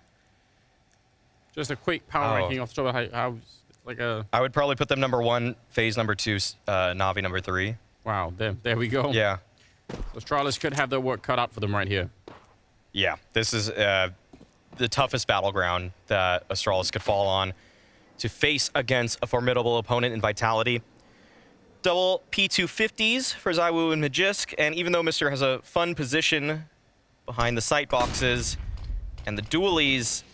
Just a quick power ranking off the top of I would probably put them number 1, FaZe number 2, Na'Vi number 3. Wow, there we go. Yeah. So Astralis could have their work cut out for them right here. Yeah, this is the toughest battleground that Astralis could fall on to face against a formidable opponent in Vitality. Double P250s for ZywOo and Magisk, and even though Mr. has a fun position behind the sight boxes and the dualies,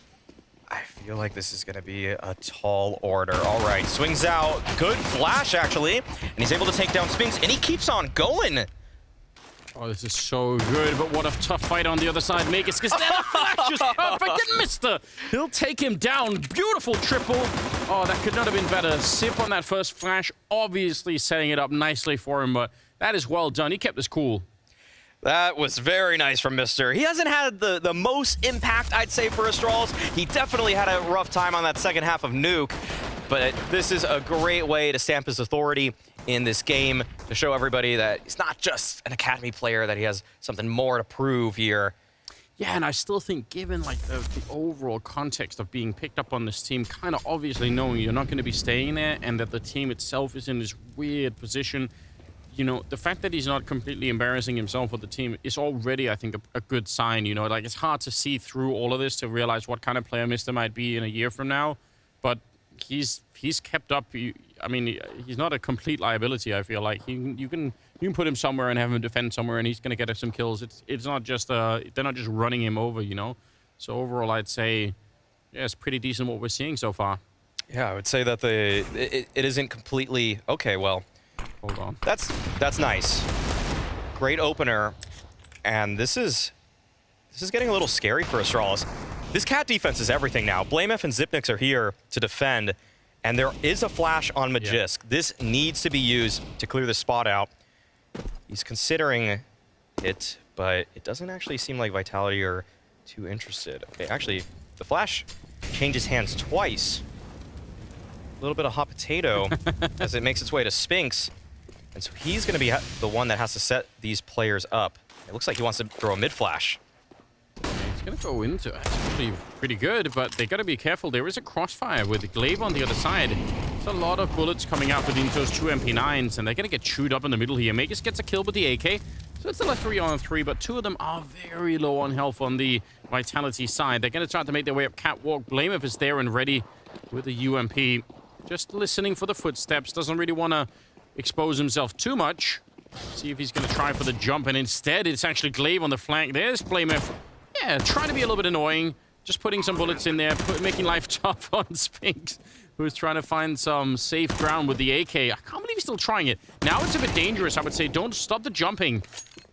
I feel like this is going to be a tall order. All right, swings out. Good flash, actually. And he's able to take down Spinks, and he keeps on going. Oh, this is so good, but what a tough fight on the other side. Magus gets that flash is perfect, and Mister, he'll take him down. Beautiful triple. Oh, that could not have been better. Sip on that first flash, obviously setting it up nicely for him, but that is well done. He kept this cool. That was very nice from Mister. He hasn't had the most impact, I'd say, for Astralis. He definitely had a rough time on that second half of Nuke, but this is a great way to stamp his authority in this game, to show everybody that he's not just an academy player, that he has something more to prove here. Yeah, and I still think, given like the overall context of being picked up on this team, kind of obviously knowing you're not going to be staying there, and that the team itself is in this weird position, you know, the fact that he's not completely embarrassing himself with the team is already, I think, a good sign. You know, like, it's hard to see through all of this to realize what kind of player Mister might be in a year from now, but he's kept up. I mean, he's not a complete liability. I feel like you can put him somewhere and have him defend somewhere, and he's going to get us some kills. It's not just they're not just running him over, you know. So overall, I'd say, yeah, it's pretty decent what we're seeing so far. Yeah, I would say that it isn't completely okay. Well, hold on. That's nice. Great opener, and this is getting a little scary for Astralis. This cat defense is everything now. BlameF and Zipnix are here to defend, and there is a flash on Magisk. Yeah. This needs to be used to clear the spot out. He's considering it, but it doesn't actually seem like Vitality are too interested. Okay, actually, the flash changes hands twice. A little bit of hot potato as it makes its way to Spinks. And so he's going to be the one that has to set these players up. It looks like he wants to throw a mid-flash. He's going to go into it. It's actually pretty good, but they got to be careful. There is a crossfire with Glaive on the other side. There's a lot of bullets coming out within those 2 MP9s, and they're going to get chewed up in the middle here. Magus gets a kill with the AK. So it's still a 3-on-3, but 2 of them are very low on health on the Vitality side. They're going to try to make their way up catwalk. BlameF is there and ready with the UMP. Just listening for the footsteps. Doesn't really want to expose himself too much. See if he's going to try for the jump, and instead it's actually Glaive on the flank. There's BlameF. Yeah, trying to be a little bit annoying. Just putting some bullets in there, making life tough on Spinks, who's trying to find some safe ground with the AK. I can't believe he's still trying it. Now it's a bit dangerous, I would say. Don't stop the jumping.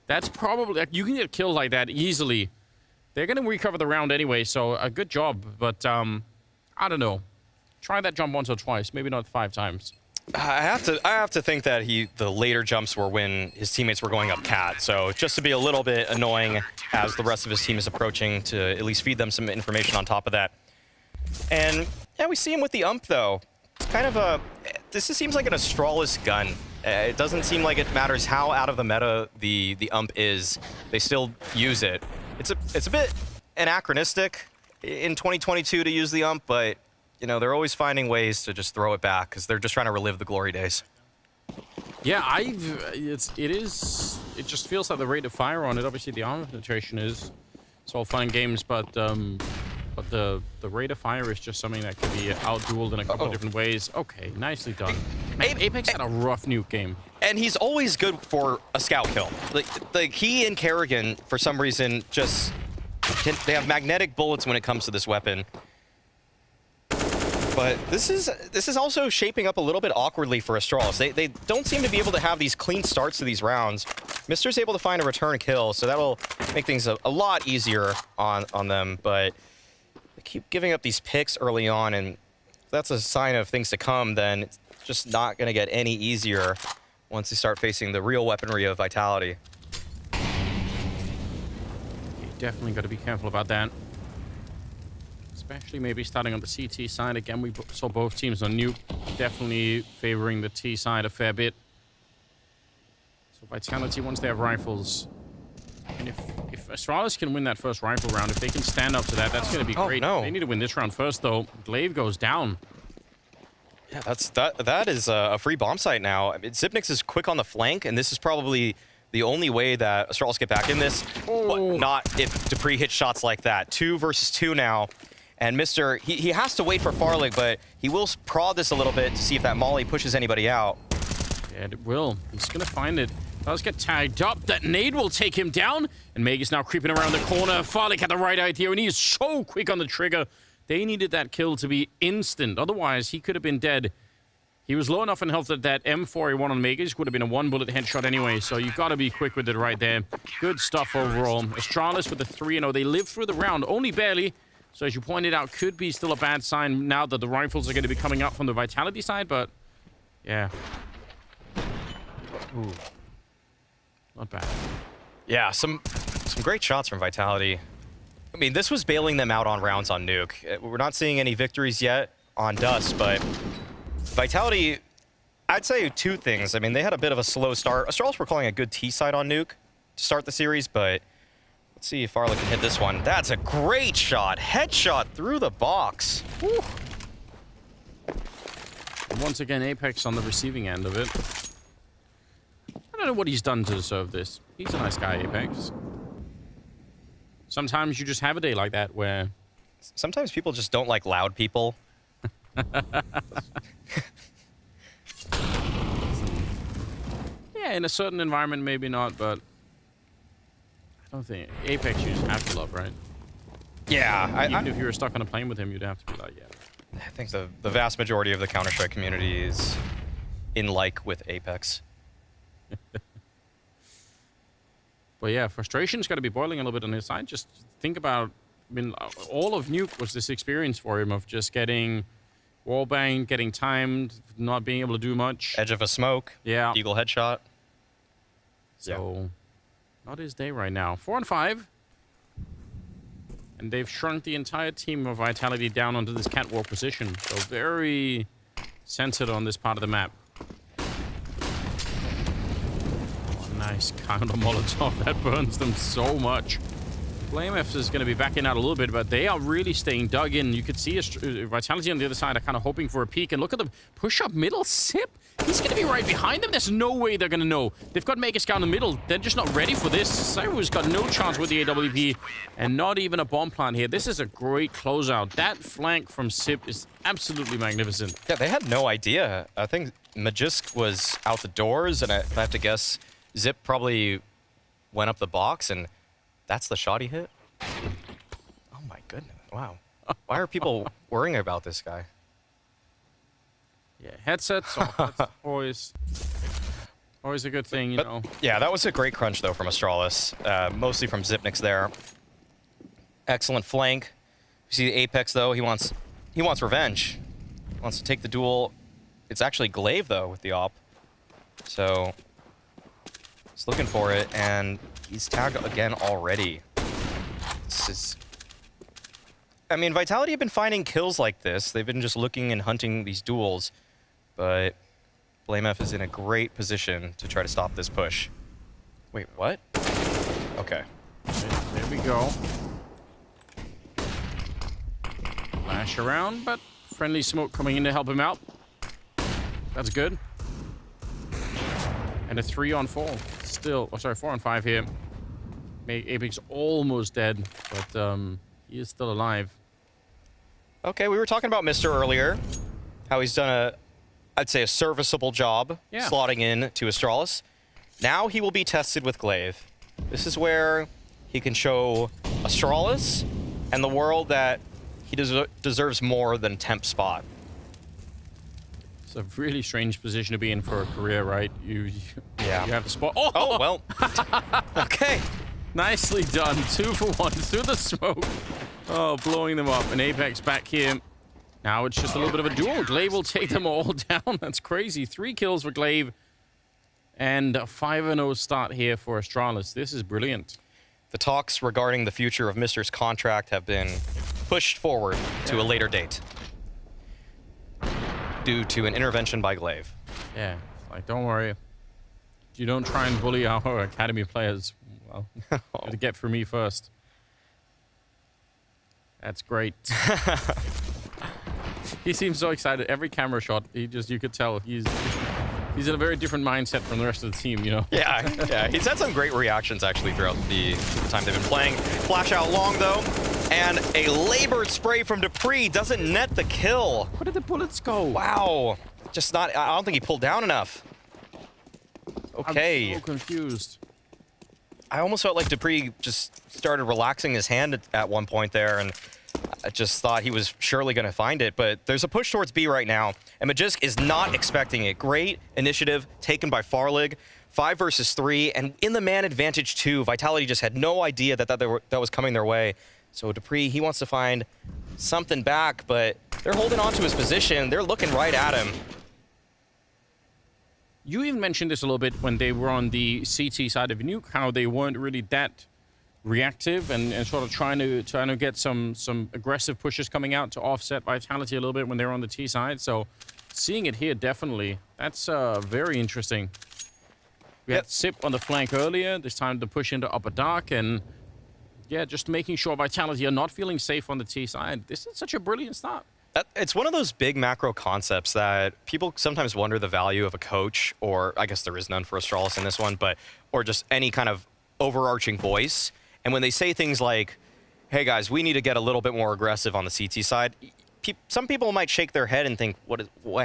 That's probably... You can get killed like that easily. They're going to recover the round anyway, so a good job. But, I don't know. Try that jump once or twice, maybe not 5 times. I have to think that the later jumps were when his teammates were going up cat. So just to be a little bit annoying as the rest of his team is approaching, to at least feed them some information on top of that. And yeah, we see him with the ump though. It's kind of this seems like an Astralis gun. It doesn't seem like it matters how out of the meta the ump is. They still use it. It's a bit anachronistic in 2022 to use the ump, but you know, they're always finding ways to just throw it back because they're just trying to relive the glory days. Yeah, it just feels like the rate of fire on it. Obviously, the armor penetration is, it's all fun and games, but the rate of fire is just something that can be out-dueled in a couple of different ways. Okay, nicely done. Man, Apex had a rough nuke game. And he's always good for a scout kill. Like he and Kerrigan, for some reason, just they have magnetic bullets when it comes to this weapon. But this is also shaping up a little bit awkwardly for Astralis. They don't seem to be able to have these clean starts to these rounds. Mister's able to find a return kill, so that'll make things a lot easier on them. But they keep giving up these picks early on, and if that's a sign of things to come, then it's just not going to get any easier once they start facing the real weaponry of Vitality. You definitely got to be careful about that. Especially maybe starting on the CT side. Again, we saw both teams on nuke, definitely favoring the T side a fair bit. So Vitality, once they have rifles, and if Astralis can win that first rifle round, if they can stand up to that, that's going to be great. No. They need to win this round first, though. Glaive goes down. Yeah, that is a free bomb site now. I mean, Zipnix is quick on the flank, and this is probably the only way that Astralis get back in this. But not if Dupree hits shots like that. 2 versus 2 now. And Mister, he has to wait for Farlig, but he will prod this a little bit to see if that molly pushes anybody out. Yeah, it will. He's going to find it. Does get tagged up. That nade will take him down. And Meg is now creeping around the corner. Farlig had the right idea, and he is so quick on the trigger. They needed that kill to be instant. Otherwise, he could have been dead. He was low enough in health that that M4A1 on Megas would have been a 1-bullet headshot anyway, so you got to be quick with it right there. Good stuff overall. Astralis with the 3-0. They lived through the round, only barely. So as you pointed out, could be still a bad sign now that the rifles are going to be coming up from the Vitality side, but yeah. Ooh. Not bad. Yeah, some great shots from Vitality. I mean, this was bailing them out on rounds on Nuke. We're not seeing any victories yet on Dust, but Vitality, I'd say 2 things. I mean, they had a bit of a slow start. Astralis were calling a good T side on Nuke to start the series, but let's see if Farlig can hit this one. That's a great shot. Headshot through the box. Woo. Once again, Apex on the receiving end of it. I don't know what he's done to deserve this. He's a nice guy, Apex. Sometimes you just have a day like that where... Sometimes people just don't like loud people. Yeah, in a certain environment, maybe not, but... I don't think... Apex you just have to love, right? Yeah. Even if you were stuck on a plane with him, you'd have to be like, yeah. I think the vast majority of the Counter-Strike community is in like with Apex. But yeah, frustration's got to be boiling a little bit on his side. Just think about, I mean, all of Nuke was this experience for him of just getting wallbanged, getting timed, not being able to do much. Edge of a smoke. Yeah. Eagle headshot. So, not his day right now. 4 and 5. And they've shrunk the entire team of Vitality down onto this catwalk position. So very centered on this part of the map. Nice counter Molotov. That burns them so much. FlameF is going to be backing out a little bit, but they are really staying dug in. You could see Vitality on the other side are kind of hoping for a peek. And look at the push-up middle. Sip. He's going to be right behind them. There's no way they're going to know. They've got Mega Scout in the middle. They're just not ready for this. Cyro's got no chance with the AWP and not even a bomb plant here. This is a great closeout. That flank from Sip is absolutely magnificent. Yeah, they had no idea. I think Magisk was out the doors, and I have to guess Zip probably went up the box, and that's the shot he hit? Oh my goodness, wow. Why are people worrying about this guy? Yeah, headsets that's always a good thing, you know. Yeah, that was a great crunch, though, from Astralis. Mostly from Zipnix there. Excellent flank. You see the Apex, though, he wants revenge. He wants to take the duel. It's actually Glaive, though, with the op. So he's looking for it, and he's tagged again already. This is... I mean, Vitality have been finding kills like this. They've been just looking and hunting these duels. But FlameF is in a great position to try to stop this push. Wait, what? Okay. There we go. Flash around, but friendly smoke coming in to help him out. That's good. And a 3-on-4. Still, oh, sorry, 4-on-5 here. Apex almost dead, but he is still alive. Okay, we were talking about Mr. earlier. How he's done I'd say a serviceable job slotting in to Astralis. Now he will be tested with Glaive. This is where he can show Astralis and the world that he deserves more than temp spot. It's a really strange position to be in for a career, right? You have to spot. Oh well. Okay. Nicely done. 2 for 1 through the smoke. Oh, blowing them up. And Apex back here. Now it's just a little bit of a duel. Glaive will take them all down. That's crazy. 3 kills for Glaive. And a 5-0 start here for Astralis. This is brilliant. The talks regarding the future of Mr.'s contract have been pushed forward to a later date due to an intervention by Glaive. Yeah, like, don't worry. You don't try and bully our academy players. Well, gotta get for me first. That's great. He seems so excited. Every camera shot, you could tell he's in a very different mindset from the rest of the team, you know? Yeah. He's had some great reactions, actually, throughout the time they've been playing. Flash out long, though, and a labored spray from Dupree doesn't net the kill. Where did the bullets go? Wow. Just not... I don't think he pulled down enough. Okay. I'm so confused. I almost felt like Dupree just started relaxing his hand at one point there, and I just thought he was surely going to find it. But there's a push towards B right now, and Magisk is not expecting it. Great initiative taken by Farlig. 5 versus 3, and in the man advantage 2, Vitality just had no idea that was coming their way. So Dupree, he wants to find something back, but they're holding on to his position. They're looking right at him. You even mentioned this a little bit when they were on the CT side of Nuke, how they weren't really that reactive and sort of trying to get some aggressive pushes coming out to offset Vitality a little bit when they were on the T side. So seeing it here, definitely, that's very interesting. We had Sip on the flank earlier. This time to push into upper dark, and yeah, just making sure Vitality are not feeling safe on the T side. This is such a brilliant start. It's one of those big macro concepts that people sometimes wonder the value of a coach, or I guess there is none for Astralis in this one, or just any kind of overarching voice. And when they say things like, hey guys, we need to get a little bit more aggressive on the CT side, some people might shake their head and think,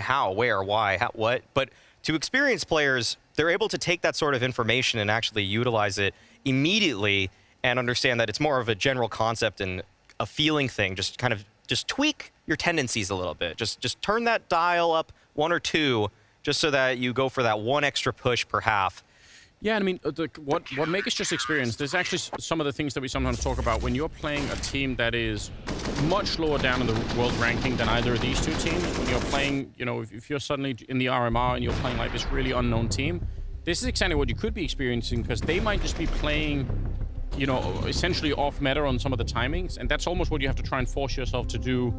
how, where, why, what? But to experienced players, they're able to take that sort of information and actually utilize it immediately and understand that it's more of a general concept and a feeling thing. Just kind of tweak your tendencies a little bit. Just turn that dial up 1 or 2, just so that you go for that 1 extra push per half. Yeah, I mean, what makes us just experienced, there's actually some of the things that we sometimes talk about when you're playing a team that is much lower down in the world ranking than either of these two teams. When you're playing, you know, if you're suddenly in the RMR and you're playing like this really unknown team, this is exactly what you could be experiencing, because they might just be playing, you know, essentially off meta on some of the timings, and that's almost what you have to try and force yourself to do,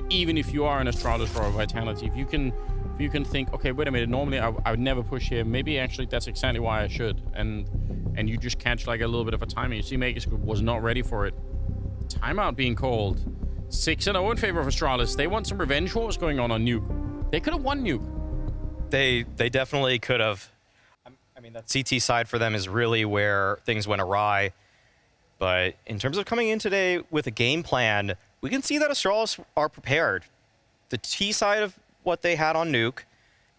even if you are an Astralis or a Vitality. If you can think, okay, wait a minute, normally I would never push here. Maybe actually that's exactly why I should. And you just catch like a little bit of a timing. You see Magisk was not ready for it. Timeout being called. 6-0 in favor of Astralis. They want some revenge wars going on Nuke. They could have won Nuke. They definitely could have. I mean, that CT side for them is really where things went awry. But in terms of coming in today with a game plan, we can see that Astralis are prepared. The T side of what they had on Nuke,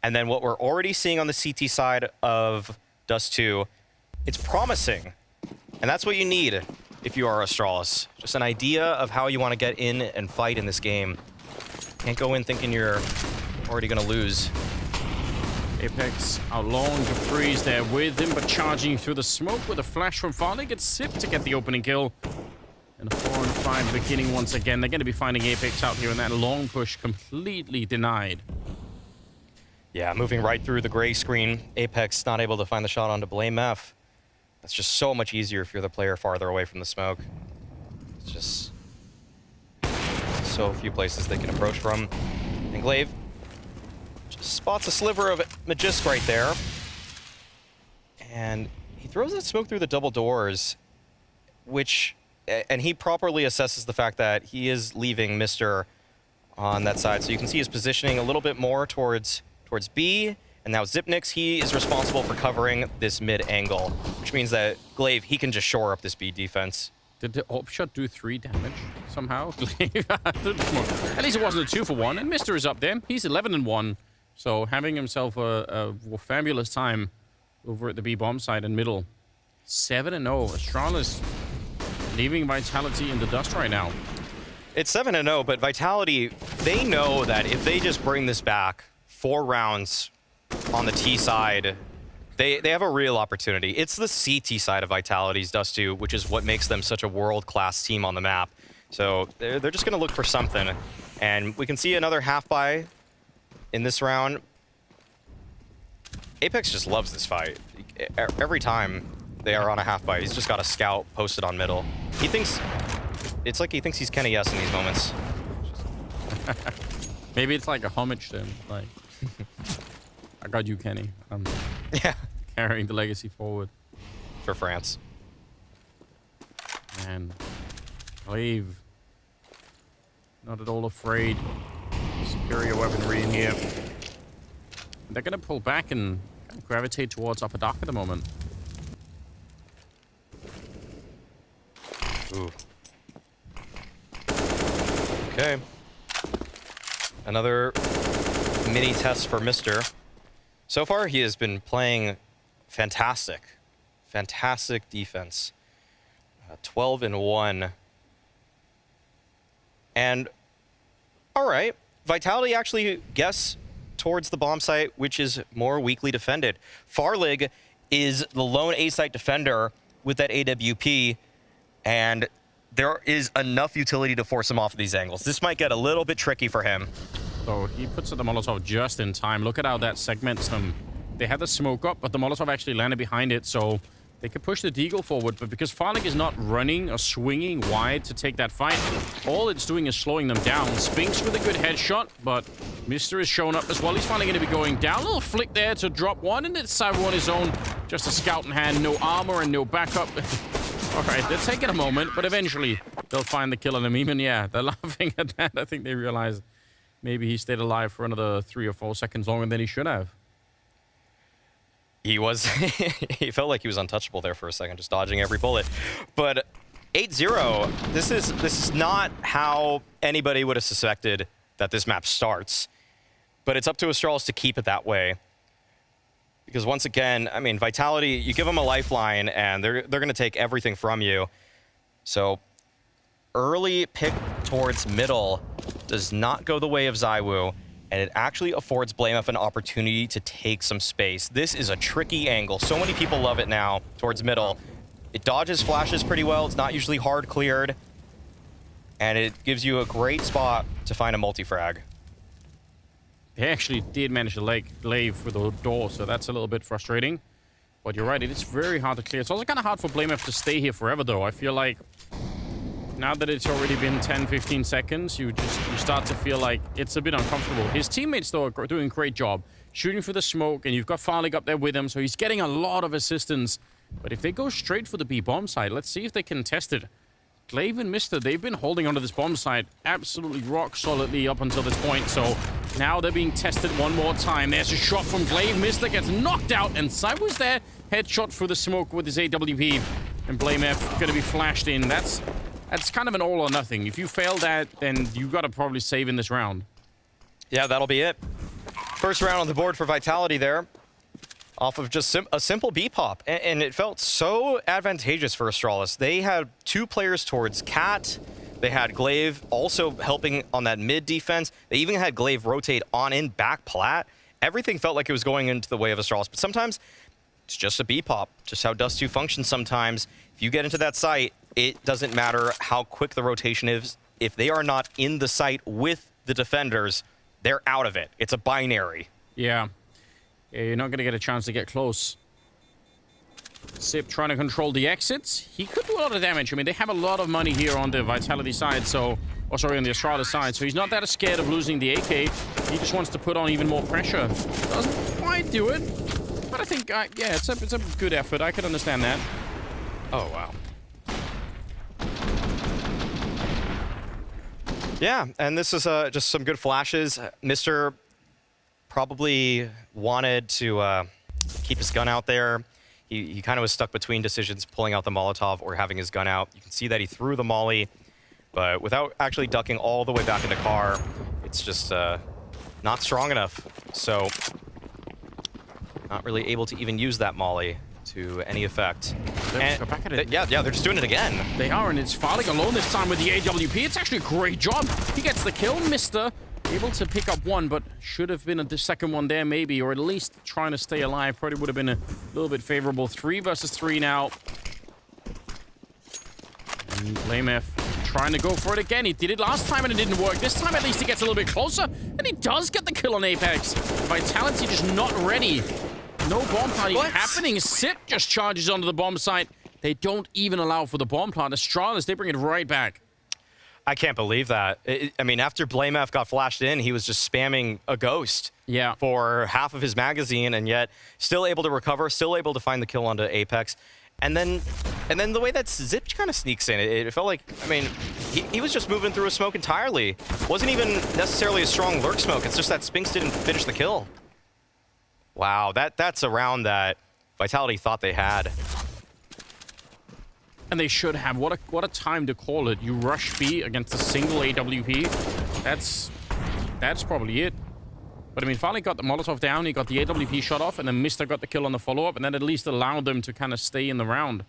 and then what we're already seeing on the CT side of Dust 2, it's promising. And that's what you need if you are Astralis. Just an idea of how you want to get in and fight in this game. Can't go in thinking you're already going to lose. Apex out long, Dupree's there with him, but charging through the smoke with a flash from Farlig. Gets Sip to get the opening kill. And a 4-5 beginning once again. They're going to be finding Apex out here, and that long push completely denied. Yeah, moving right through the gray screen. Apex not able to find the shot onto Blame F. That's just so much easier if you're the player farther away from the smoke. It's just so few places they can approach from. And Glaive just spots a sliver of Magisk right there. And he throws that smoke through the double doors, and he properly assesses the fact that he is leaving Mr. on that side. So you can see his positioning a little bit more towards B. And now Zipnix, he is responsible for covering this mid angle, which means that Glaive, he can just shore up this B defense. Did the op shot do 3 damage somehow? At least it wasn't a 2-for-1. And Mr. is up there. He's 11-1. So having himself a fabulous time over at the B bomb side and middle. 7-0. Astralis leaving Vitality in the dust right now. It's 7-0, but Vitality, they know that if they just bring this back 4 rounds on the T side, they have a real opportunity. It's the CT side of Vitality's Dust 2, which is what makes them such a world-class team on the map. So they're just going to look for something. And we can see another half-buy in this round. Apex just loves this fight. Every time they are on a half-buy, he's just got a scout posted on middle. He thinks... It's like he thinks he's Kenny S in these moments. Maybe it's like a homage to him. Like, I got you, Kenny. I'm carrying the legacy forward. For France. And Glaive, not at all afraid. Superior weaponry in here. They're going to pull back and kind of gravitate towards upper dock at the moment. Ooh. Okay. Another mini test for Mr. So far, he has been playing fantastic. Fantastic defense. 12-1. And, all right. Vitality actually guess towards the bomb site, which is more weakly defended. Farlig is the lone A-site defender with that AWP, and there is enough utility to force him off of these angles. This might get a little bit tricky for him. So he puts the Molotov just in time. Look at how that segments them. They had the smoke up, but the Molotov actually landed behind it, so they could push the Deagle forward. But because Farlig is not running or swinging wide to take that fight, all it's doing is slowing them down. Spinks with a good headshot, but Mr. is showing up as well. He's finally going to be going down. A little flick there to drop one, and it's Cyber on his own. Just a scout in hand, no armor and no backup. All right, they're taking a moment, but eventually they'll find the kill on him. Even, yeah, they're laughing at that. I think they realize maybe he stayed alive for another 3 or 4 seconds longer than he should have. He was, he felt like he was untouchable there for a second, just dodging every bullet. But 8-0, this is not how anybody would have suspected that this map starts. But it's up to Astralis to keep it that way. Because once again, I mean, Vitality, you give them a lifeline and they're going to take everything from you. So early pick towards middle does not go the way of ZywOo, and it actually affords BlameF an opportunity to take some space. This is a tricky angle. So many people love it now towards middle. It dodges flashes pretty well. It's not usually hard cleared, and it gives you a great spot to find a multi-frag. They actually did manage to Glaive for the door, so that's a little bit frustrating. But you're right, it is very hard to clear. It's also kind of hard for BlameF to stay here forever, though. I feel like now that it's already been 10, 15 seconds, you start to feel like it's a bit uncomfortable. His teammates, though, are doing a great job shooting for the smoke, and you've got Farlig up there with him, so he's getting a lot of assistance. But if they go straight for the B bomb side, let's see if they can test it. Glaive and Mr., they've been holding onto this bomb site absolutely rock solidly up until this point, so now they're being tested one more time. There's a shot from Glaive. Mr. gets knocked out, and ZywOo's there. Headshot through the smoke with his AWP, and BlameF going to be flashed in. That's kind of an all or nothing. If you fail that, then you got to probably save in this round. Yeah, that'll be it. First round on the board for Vitality there, off of just a simple B-pop. And it felt so advantageous for Astralis. They had 2 players towards Cat. They had Glaive also helping on that mid defense. They even had Glaive rotate on in back plat. Everything felt like it was going into the way of Astralis. But sometimes it's just a B-pop, just how Dust 2 functions sometimes. If you get into that site, it doesn't matter how quick the rotation is. If they are not in the site with the defenders, they're out of it. It's a binary. Yeah. You're not going to get a chance to get close. Sip trying to control the exits. He could do a lot of damage. I mean, they have a lot of money here on the Vitality side, so... Oh, sorry, on the Astralis side. So he's not that scared of losing the AK. He just wants to put on even more pressure. Doesn't quite do it. But I think, yeah, it's a good effort. I could understand that. Oh, wow. Yeah, and this is just some good flashes. Mr. probably wanted to keep his gun out there. He kind of was stuck between decisions, pulling out the Molotov or having his gun out. You can see that he threw the molly, but without actually ducking all the way back in the car, it's just not strong enough. So not really able to even use that molly to any effect. Go back at it. Yeah, they're just doing it again. They are, and it's Farlig alone this time with the AWP. It's actually a great job. He gets the kill, Mr. Able to pick up one, but should have been the second one there maybe, or at least trying to stay alive. Probably would have been a little bit favorable. 3 versus 3 now. And BlameF trying to go for it again. He did it last time and it didn't work. This time at least he gets a little bit closer, and he does get the kill on Apex. Vitality just not ready. No bomb party happening. Sip just charges onto the bomb site. They don't even allow for the bomb plant. Astralis, they bring it right back. I can't believe that. I mean, after BlameF got flashed in, he was just spamming a ghost for half of his magazine, and yet still able to recover, still able to find the kill onto Apex. And then the way that Zip kind of sneaks in, it felt like, I mean, he was just moving through a smoke entirely. Wasn't even necessarily a strong lurk smoke. It's just that Spinks didn't finish the kill. Wow, that's a round that Vitality thought they had. And they should have. What a time to call it. You rush B against a single AWP. That's probably it. But I mean, finally got the Molotov down. He got the AWP shot off, and then Mr. got the kill on the follow-up, and that at least allowed them to kind of stay in the round.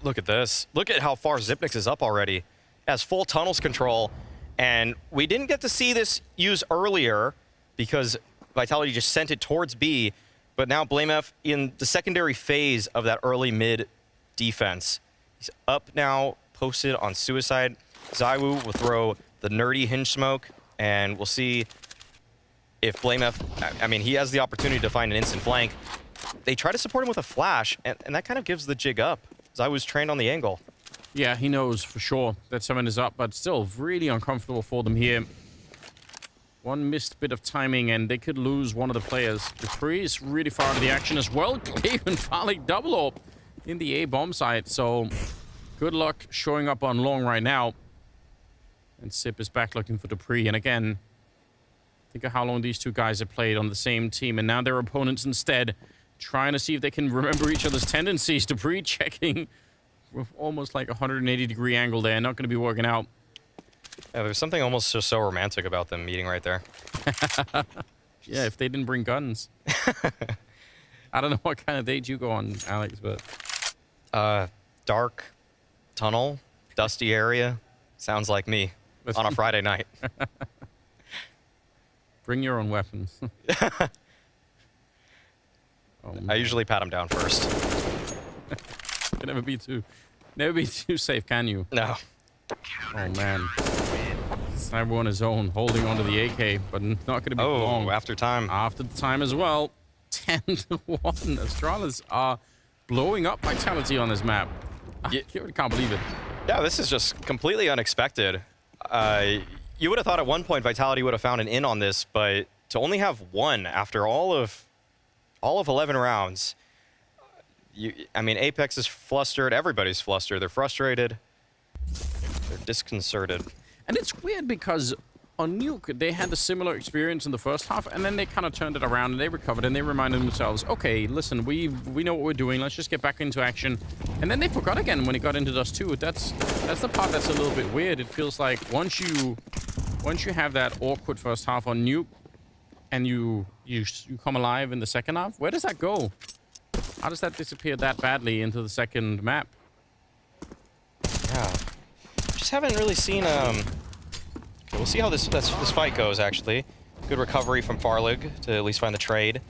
Look at this. Look at how far Zipnix is up already. Has full tunnels control, and we didn't get to see this used earlier because Vitality just sent it towards B, but now BlameF in the secondary phase of that early mid defense. He's up now, posted on Suicide. Zywoo will throw the nerdy hinge smoke, and we'll see if BlameF, I mean, he has the opportunity to find an instant flank. They try to support him with a flash, and that kind of gives the jig up. Zywoo's trained on the angle. Yeah, he knows for sure that someone is up, but still really uncomfortable for them here. One missed bit of timing, and they could lose one of the players. Dupree is really far out of the action as well. Cleveland finally double AWP in the A bomb site, so good luck showing up on long right now. And Sip is back looking for Dupree, and again, think of how long these two guys have played on the same team, and now their opponents instead trying to see if they can remember each other's tendencies. Dupree checking with almost like a 180-degree angle there. Not going to be working out. Yeah, there's something almost just so romantic about them meeting right there. Yeah, if they didn't bring guns. I don't know what kind of date you go on, Alex, but... Dark, tunnel, dusty area. Sounds like me on a Friday night. Bring your own weapons. I usually pat him down first. Can never be too safe, can you? No. Oh man. Sniper on his own, holding onto the AK, but not going to be for long. After time. After the time as well. 10-1. Astralis are blowing up Vitality on this map. I can't believe it. Yeah, this is just completely unexpected. You would have thought at one point Vitality would have found an in on this, but to only have one after all of 11 rounds, I mean, Apex is flustered. Everybody's flustered. They're frustrated. They're disconcerted. And it's weird because on Nuke, they had a similar experience in the first half, and then they kind of turned it around and they recovered and they reminded themselves, okay, listen, we know what we're doing. Let's just get back into action. And then they forgot again when it got into Dust 2. That's the part that's a little bit weird. It feels like once you have that awkward first half on Nuke and you come alive in the second half, where does that go? How does that disappear that badly into the second map? Yeah. Just haven't really seen okay, we'll see how this fight goes, actually. Good recovery from Farlig to at least find the trade.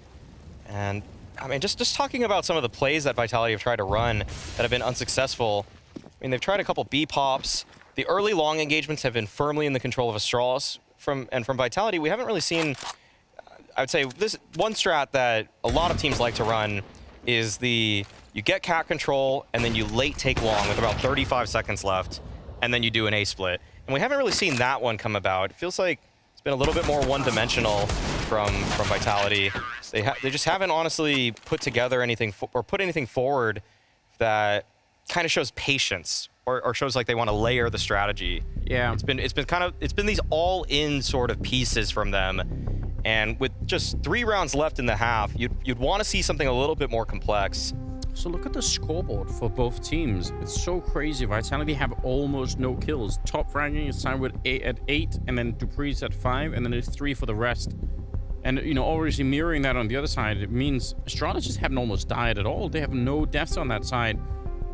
And I mean, just talking about some of the plays that Vitality have tried to run that have been unsuccessful. I mean, they've tried a couple B pops. The early long engagements have been firmly in the control of Astralis. From Vitality, we haven't really seen, I would say, this one strat that a lot of teams like to run is you get cat control and then you late take long with about 35 seconds left, and then you do an A split. And we haven't really seen that one come about. It feels like it's been a little bit more one-dimensional from Vitality. They just haven't honestly put together anything or put anything forward that kind of shows patience or shows like they want to layer the strategy. Yeah. It's been these all-in sort of pieces from them. And with just 3 rounds left in the half, you'd want to see something a little bit more complex. So look at the scoreboard for both teams. It's so crazy. Vitality have almost no kills. Top ranking is signed with at 8, and then Dupree's at 5, and then there's 3 for the rest. And, you know, obviously mirroring that on the other side, it means Astralis just haven't almost died at all. They have no deaths on that side.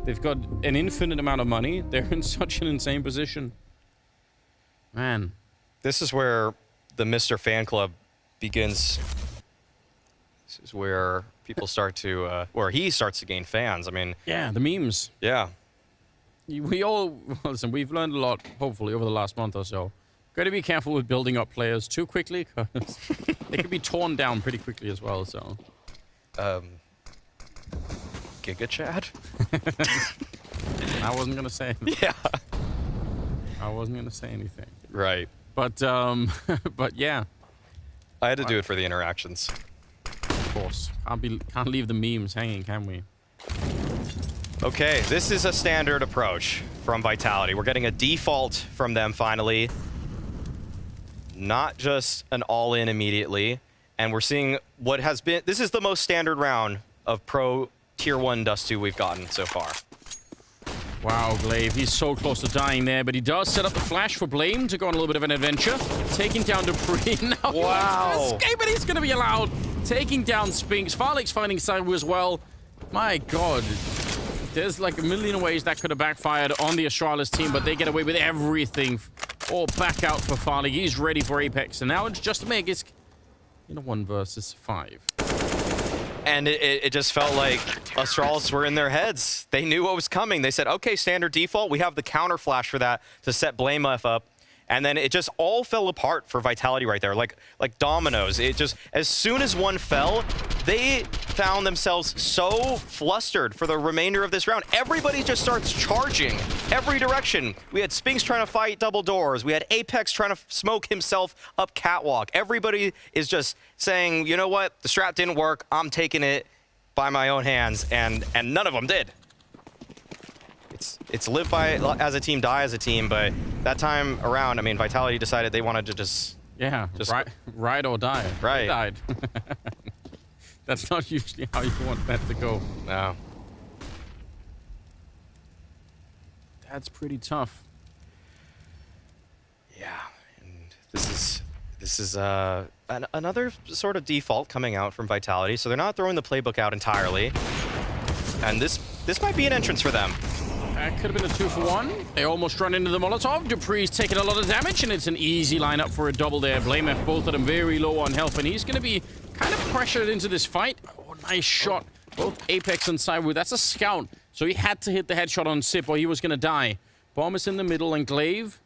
They've got an infinite amount of money. They're in such an insane position. Man. This is where the Mr. Fan Club begins. This is where people start to, where he starts to gain fans. I mean, yeah, the memes. Yeah. We all, listen, we've learned a lot, hopefully, over the last month or so. Got to be careful with building up players too quickly, because they could be torn down pretty quickly as well, so. Giga Chad? I wasn't going to say anything. Yeah. I wasn't going to say anything. Right. But, but yeah. I had to do it for the interactions. Of course. Can't leave the memes hanging, can we? Okay, this is a standard approach from Vitality. We're getting a default from them finally. Not just an all-in immediately. And we're seeing what has been... This is the most standard round of pro Tier 1 Dust 2 we've gotten so far. Wow, Glaive, he's so close to dying there, but he does set up the flash for Blame to go on a little bit of an adventure. Taking down Dupree. Now he wants to escape, and he's going to be allowed. Taking down Spinks. Farlick's finding Cyber as well. My God. There's like a million ways that could have backfired on the Astralis team, but they get away with everything. All back out for Farlick. He's ready for Apex, and now it's just Magisk in a 1 versus 5. And it just felt like Astralis were in their heads. They knew what was coming. They said, okay, standard default. We have the counter flash for that to set Blame F up. And then it just all fell apart for Vitality right there, like dominoes. It just, as soon as one fell, they found themselves so flustered for the remainder of this round. Everybody just starts charging every direction. We had Spinks trying to fight double doors. We had Apex trying to smoke himself up catwalk. Everybody is just saying, you know what? The strat didn't work. I'm taking it by my own hands, and none of them did. It's live by as a team, die as a team, but that time around, I mean, Vitality decided they wanted to just ride or die. Right. They died. That's not usually how you want that to go. No. That's pretty tough. Yeah, and this is another sort of default coming out from Vitality, so they're not throwing the playbook out entirely, and this might be an entrance for them. That could have been a 2-for-1. They almost run into the Molotov. Dupree's taking a lot of damage, and it's an easy lineup for a double there. Blame F, both of them very low on health, and he's going to be kind of pressured into this fight. Oh, nice shot. Both Apex and Cyber. That's a scout, so he had to hit the headshot on Sip or he was going to die. Bomb is in the middle, and Glaive,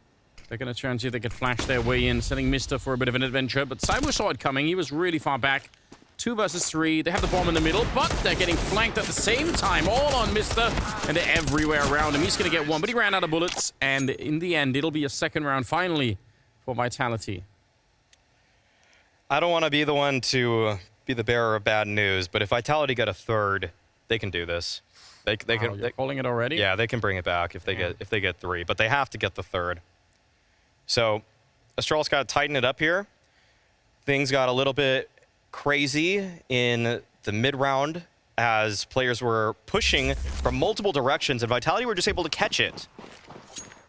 they're going to try and see if they can flash their way in, setting Mister for a bit of an adventure, but Cyber saw it coming. He was really far back. 2 versus 3. They have the bomb in the middle, but they're getting flanked at the same time, all on Mister, and they're everywhere around him. He's going to get one, but he ran out of bullets, and in the end, it'll be a second round finally for Vitality. I don't want to be the one to be the bearer of bad news, but if Vitality get a third, they can do this. They can. You're calling it already? Yeah, they can bring it back if they get 3, but they have to get the third. So Astralis got to tighten it up here. Things got a little bit crazy in the mid-round as players were pushing from multiple directions, and Vitality were just able to catch it.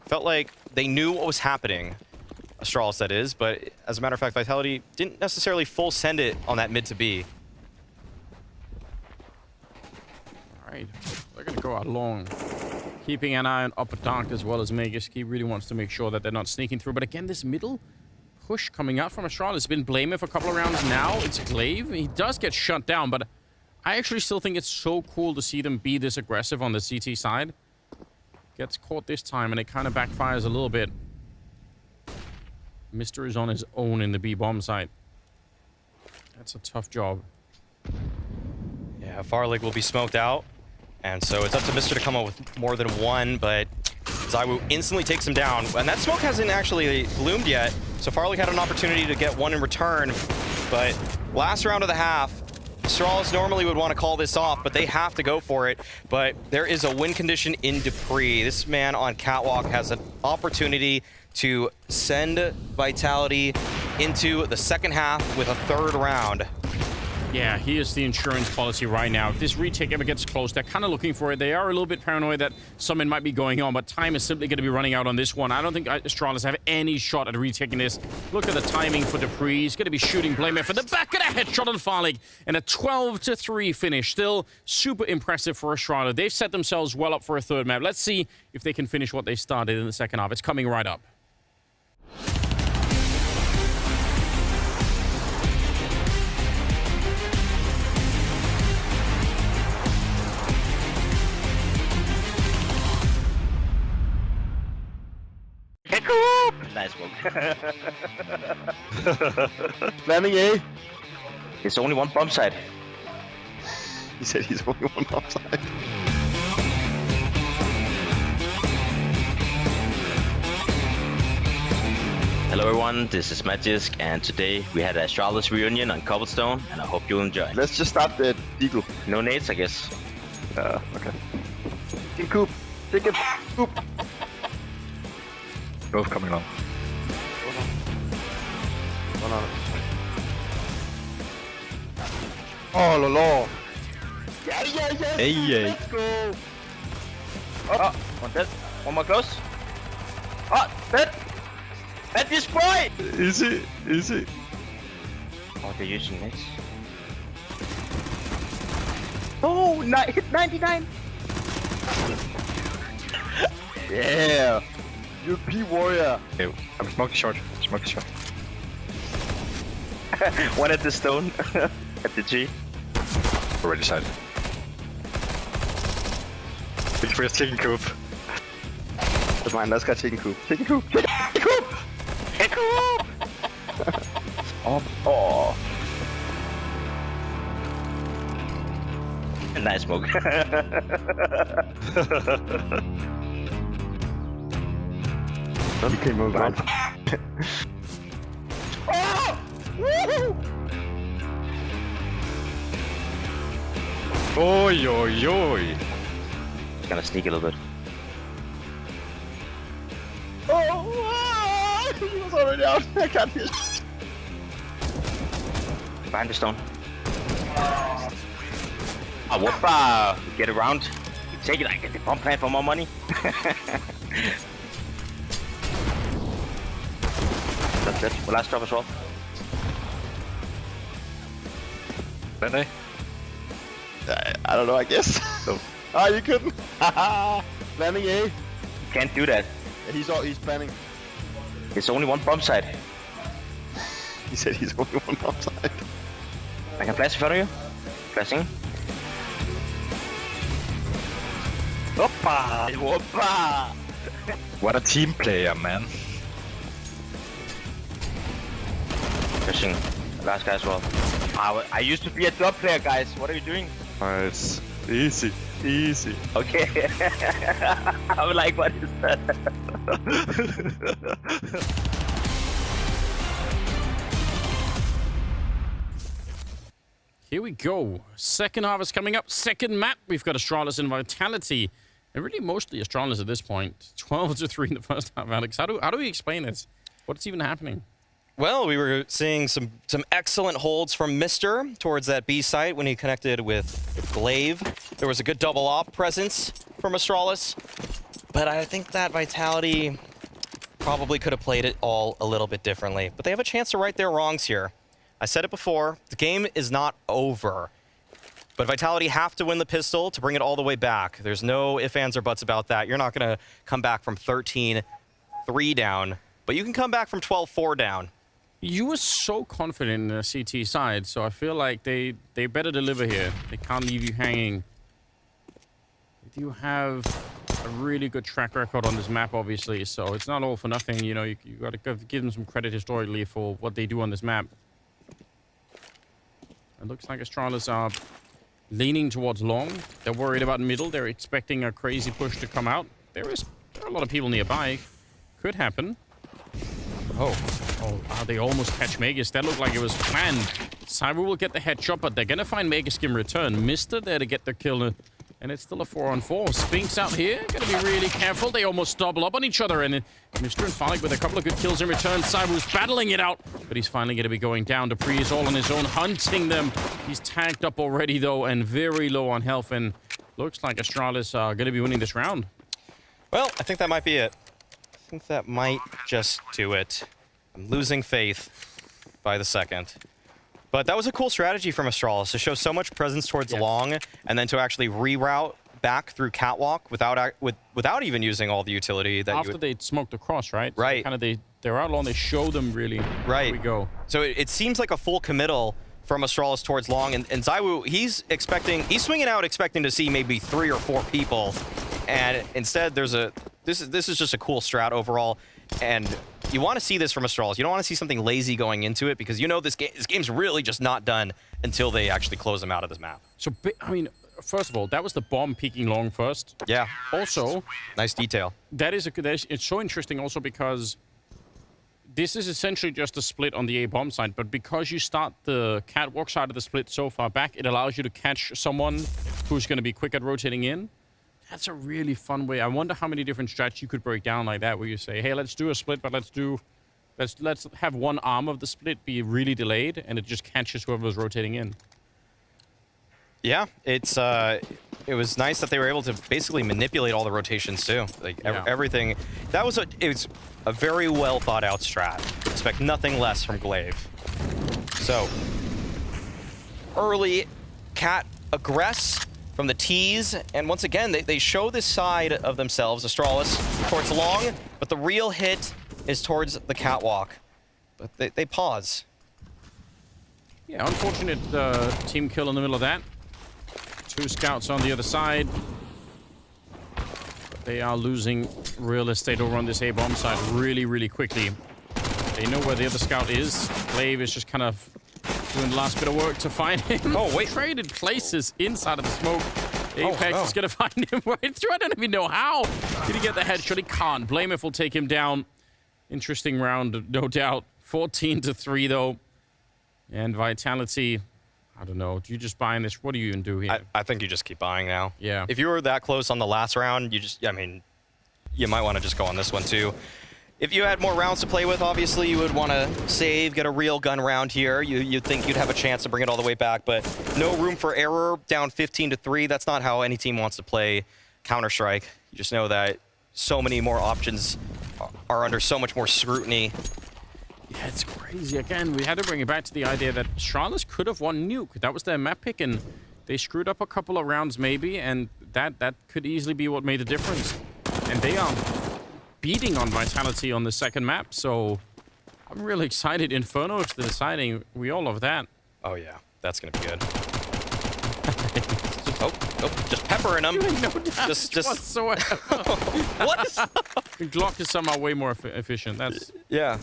Felt like they knew what was happening, Astralis that is, but as a matter of fact, Vitality didn't necessarily full send it on that mid to B. All right, they're going to go out long. Keeping an eye on Upper Dark as well as Magisk. He really wants to make sure that they're not sneaking through, but again, this middle push coming out from Astralis has been Blame for a couple of rounds now. It's Glaive. He does get shut down, but I actually still think it's so cool to see them be this aggressive on the CT side. Gets caught this time, and it kind of backfires a little bit. Mister is on his own in the B-bomb site. That's a tough job. Yeah, Farlig will be smoked out, and so it's up to Mister to come up with more than one, but Zywoo instantly takes him down, and that smoke hasn't actually bloomed yet, so Farlig had an opportunity to get one in return, but last round of the half, Astralis normally would want to call this off, but they have to go for it. But there is a win condition in Dupree. This man on Catwalk has an opportunity to send Vitality into the second half with a third round. Yeah, here's the insurance policy right now. If this retake ever gets close, they're kind of looking for it. They are a little bit paranoid that something might be going on, but time is simply going to be running out on this one. I don't think Astralis have any shot at retaking this. Look at the timing for Dupree. He's going to be shooting Blamer for the back of the headshot on Farlig, and a 12-3 finish. Still super impressive for Astralis. They've set themselves well up for a third map. Let's see if they can finish what they started in the second half. It's coming right up. Nice one. Landing A. It's only one bomb side. He said he's only one bomb side. Hello everyone, this is Magisk, and today we had an Astralis reunion on Cobblestone, and I hope you'll enjoy. Let's just start the Deagle. No nades, I guess. Okay. Chicken coop. Chicken coop. Both coming on. One on. Oh, lolo. Yeah. Hey. Let's go. Oh, one dead. One more close. Oh, dead. At this point. Easy. Oh, they're using nades. Oh, hit 99. Yeah. UP warrior. Okay, I'm smoking short. One at the stone. At the G. Already side. Big first chicken coop. That's mine. Let's get chicken coop. Chicken coop. Oh. Nice smoke. He came over. Oh! Woohoo! Oi. Just gonna sneak a little bit. Oh! He was already out. I can't hear. Behind the stone. Oh, whoopa! Get around. You take it. I get the bomb plant for more money. That's it. Well, last drop as well. Benny? I don't know, I guess. No. Ah, you couldn't. Landing A. You can't do that. He's planning. It's only one bomb side. He said he's only one bomb side. I can flash in front of you. Flashing. Whoopa! What a team player, man. Flashing. Last guy as well. I used to be a top player, guys. What are you doing? Nice. Easy. Okay. I'm like, what is that? Here we go. Second half is coming up. Second map. We've got Astralis and Vitality. And really mostly Astralis at this point. 12-3 in the first half, Alex. How do we explain this? What's even happening? Well, we were seeing some excellent holds from Mr. towards that B site when he connected with Glaive. There was a good double op presence from Astralis, but I think that Vitality probably could have played it all a little bit differently. But they have a chance to right their wrongs here. I said it before, the game is not over. But Vitality have to win the pistol to bring it all the way back. There's no ifs, ands, or buts about that. You're not going to come back from 13-3 down, but you can come back from 12-4 down. You were so confident in the CT side, so I feel like they better deliver here. They can't leave you hanging. They do have a really good track record on this map, obviously, so it's not all for nothing. You know, you got to give them some credit historically for what they do on this map. It looks like Astralis are leaning towards long. They're worried about middle. They're expecting a crazy push to come out. There are a lot of people nearby. Could happen. They almost catch Magus. That looked like it was planned. Cyber will get the headshot, but they're going to find Magus in return. Mister there to get the kill. And it's still a 4-on-4. Spinks out here. Got to be really careful. They almost double up on each other. And Mr. and Falik with a couple of good kills in return. Cyber's battling it out, but he's finally going to be going down. Dupree is all on his own, hunting them. He's tagged up already, though, and very low on health. And looks like Astralis are going to be winning this round. Well, I think that might be it. I think that might just do it. I'm losing faith by the second. But that was a cool strategy from Astralis to show so much presence towards long, and then to actually reroute back through catwalk without even using all the utility that after they smoked across, right? Right. So kind of they're out long. They show them really. Right. Here we go. So it seems like a full committal from Astralis towards long, and Zywoo, he's swinging out expecting to see maybe 3 or 4 people, and instead there's this is just a cool strat overall. And you want to see this from Astralis. You don't want to see something lazy going into it, because you know this game's really just not done until they actually close them out of this map. So, I mean, first of all, that was the bomb peeking long first. Yeah. Also, nice detail. It's so interesting also because this is essentially just a split on the A bomb side, but because you start the catwalk side of the split so far back, it allows you to catch someone who's going to be quick at rotating in. That's a really fun way. I wonder how many different strats you could break down like that, where you say, hey, let's do a split, but let's have one arm of the split be really delayed, and it just catches whoever's rotating in. Yeah, it was nice that they were able to basically manipulate all the rotations too. Like everything. It was a very well thought out strat. Expect nothing less from Glaive. So early cat aggress from the tease, and once again, they show this side of themselves, Astralis, towards long, but the real hit is towards the catwalk. But they pause. Yeah, unfortunate team kill in the middle of that. 2 scouts on the other side. But they are losing real estate over on this A-bomb side really, really quickly. They know where the other scout is. Glaive is just kind of doing the last bit of work to find him. Oh, wait. Traded places inside of the smoke. Apex is going to find him right through. I don't even know how. Did he get the headshot? He can't. Blameth will take him down. Interesting round, no doubt. 14-3, though. And Vitality, I don't know. Do you just buy in this? What do you even do here? I think you just keep buying now. Yeah. If you were that close on the last round, you might want to just go on this one, too. If you had more rounds to play with, obviously, you would want to save, get a real gun round here. You'd think you'd have a chance to bring it all the way back, but no room for error, down 15-3. That's not how any team wants to play Counter-Strike. You just know that so many more options are under so much more scrutiny. Yeah, it's crazy. Again, we had to bring it back to the idea that Astralis could have won Nuke. That was their map pick, and they screwed up a couple of rounds maybe, and that could easily be what made the difference. And they are beating on Vitality on the second map, so I'm really excited. Inferno is the deciding. We all love that. Oh yeah, that's gonna be good. oh, just peppering them. No damage whatsoever. What? Glock is somehow way more efficient. That's yeah.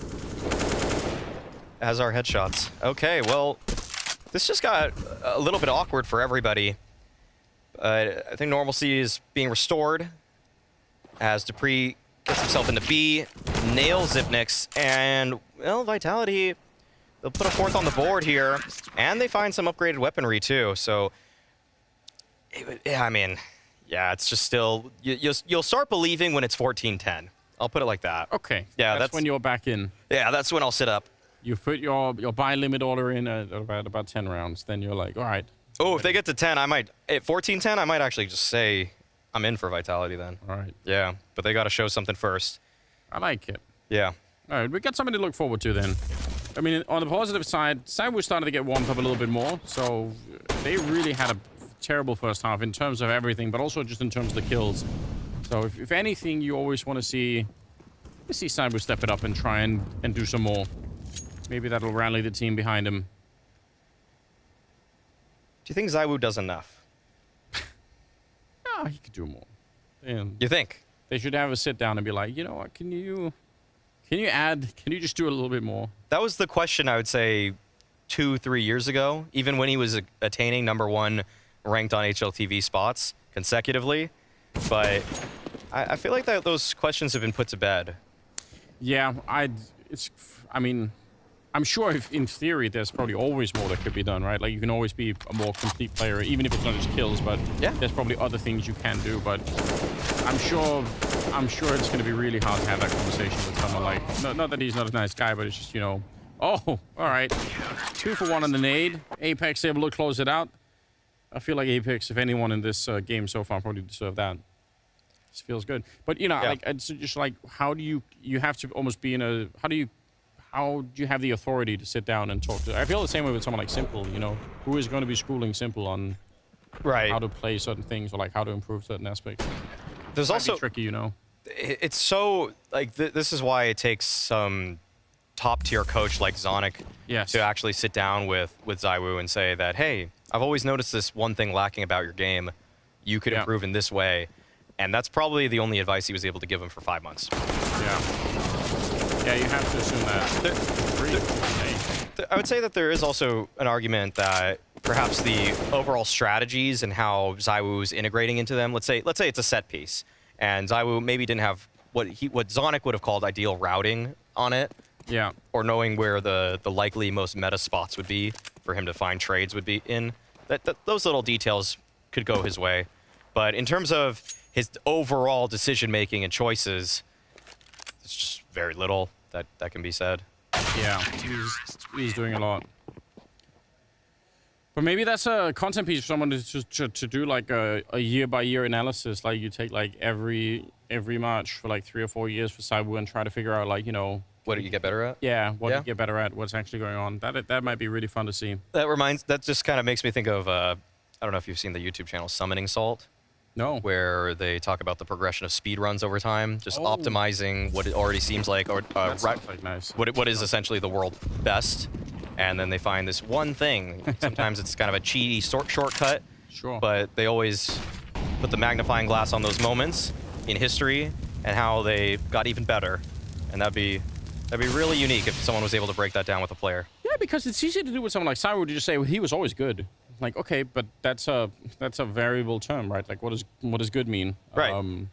As our headshots. Okay, well, this just got a little bit awkward for everybody. I think normalcy is being restored as Dupree gets himself into B, nails Zipnix, and, well, Vitality, they'll put a 4th on the board here, and they find some upgraded weaponry, too, so, yeah, it's just still, you'll start believing when it's 14-10. I'll put it like that. Okay. Yeah, that's when you're back in. Yeah, that's when I'll sit up. You put your buy limit order in at about 10 rounds, then you're like, all right. Oh, if they get to 10, I might, at 14-10, I might actually just say I'm in for Vitality then. All right. Yeah, but they got to show something first. I like it. Yeah. All right, we got something to look forward to then. I mean, on the positive side, Cyber started to get warmed up a little bit more, so they really had a terrible first half in terms of everything, but also just in terms of the kills. So if anything, you always want to see Cyber step it up and try and do some more. Maybe that'll rally the team behind him. Do you think Zywoo does enough? Oh, he could do more. And you think? They should have a sit down and be like, you know what, can you just do a little bit more? That was the question I would say 2-3 years ago, even when he was attaining #1 ranked on HLTV spots consecutively. But I feel like those questions have been put to bed. Yeah, it's. I mean, I'm sure if in theory there's probably always more that could be done, right? Like you can always be a more complete player, even if it's not just kills. But there's probably other things you can do. But I'm sure it's going to be really hard to have that conversation with someone like. Not that he's not a nice guy, but it's just, you know. Oh, all right. 2 for 1 on the nade. Apex able to close it out. I feel like Apex, if anyone in this game so far, probably deserve that. This feels good. But, you know, like it's just like, how do you have to almost be in a, how do you have the authority to sit down and talk to? I feel the same way with someone like Simple, you know, who is going to be schooling Simple on how to play certain things or like how to improve certain aspects. There's also tricky, you know. It's so like this is why it takes some top-tier coach like Zonic to actually sit down with ZywOo and say that, hey, I've always noticed this one thing lacking about your game. You could improve in this way. And that's probably the only advice he was able to give him for 5 months. Yeah, you have to assume that. I would say that there is also an argument that perhaps the overall strategies and how ZywOo is integrating into them, let's say it's a set piece, and ZywOo maybe didn't have what Zonic would have called ideal routing on it. Yeah. Or knowing where the likely most meta spots would be for him to find trades would be in. Those little details could go his way. But in terms of his overall decision-making and choices, it's just very little that can be said. Yeah, he's doing a lot. But maybe that's a content piece for someone to do like a year-by-year analysis. Like you take like every match for like 3 or 4 years for ZywOo and try to figure out like, you know, what do you get better at? Yeah, what do you get better at? What's actually going on? That might be really fun to see. That just kind of makes me think of I don't know if you've seen the YouTube channel Summoning Salt. No. Where they talk about the progression of speed runs over time, just optimizing what it already seems like, or nice. what is essentially the world best, and then they find this one thing. Sometimes it's kind of a cheaty shortcut, but they always put the magnifying glass on those moments in history and how they got even better, and that'd be really unique if someone was able to break that down with a player. Yeah, because it's easy to do with someone like ZywOo to just say, well, he was always good. Like, okay, but that's a variable term, right? Like, what does good mean? Right.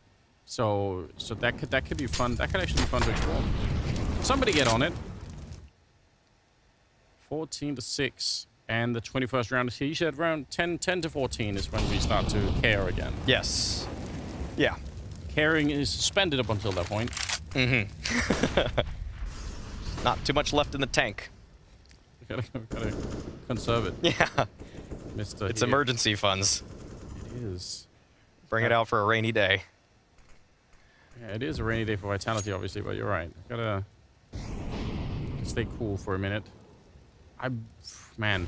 So that could be fun. That could actually be fun to explore. Somebody get on it. 14-6, and the 21st round. He said around 10 to 14 is when we start to care again. Yes. Yeah. Caring is suspended up until that point. Not too much left in the tank. Gotta conserve it. Yeah. Mr. It's emergency funds. It is. Bring it out for a rainy day. Yeah, it is a rainy day for Vitality, obviously, but you're right. Gotta stay cool for a minute. Man.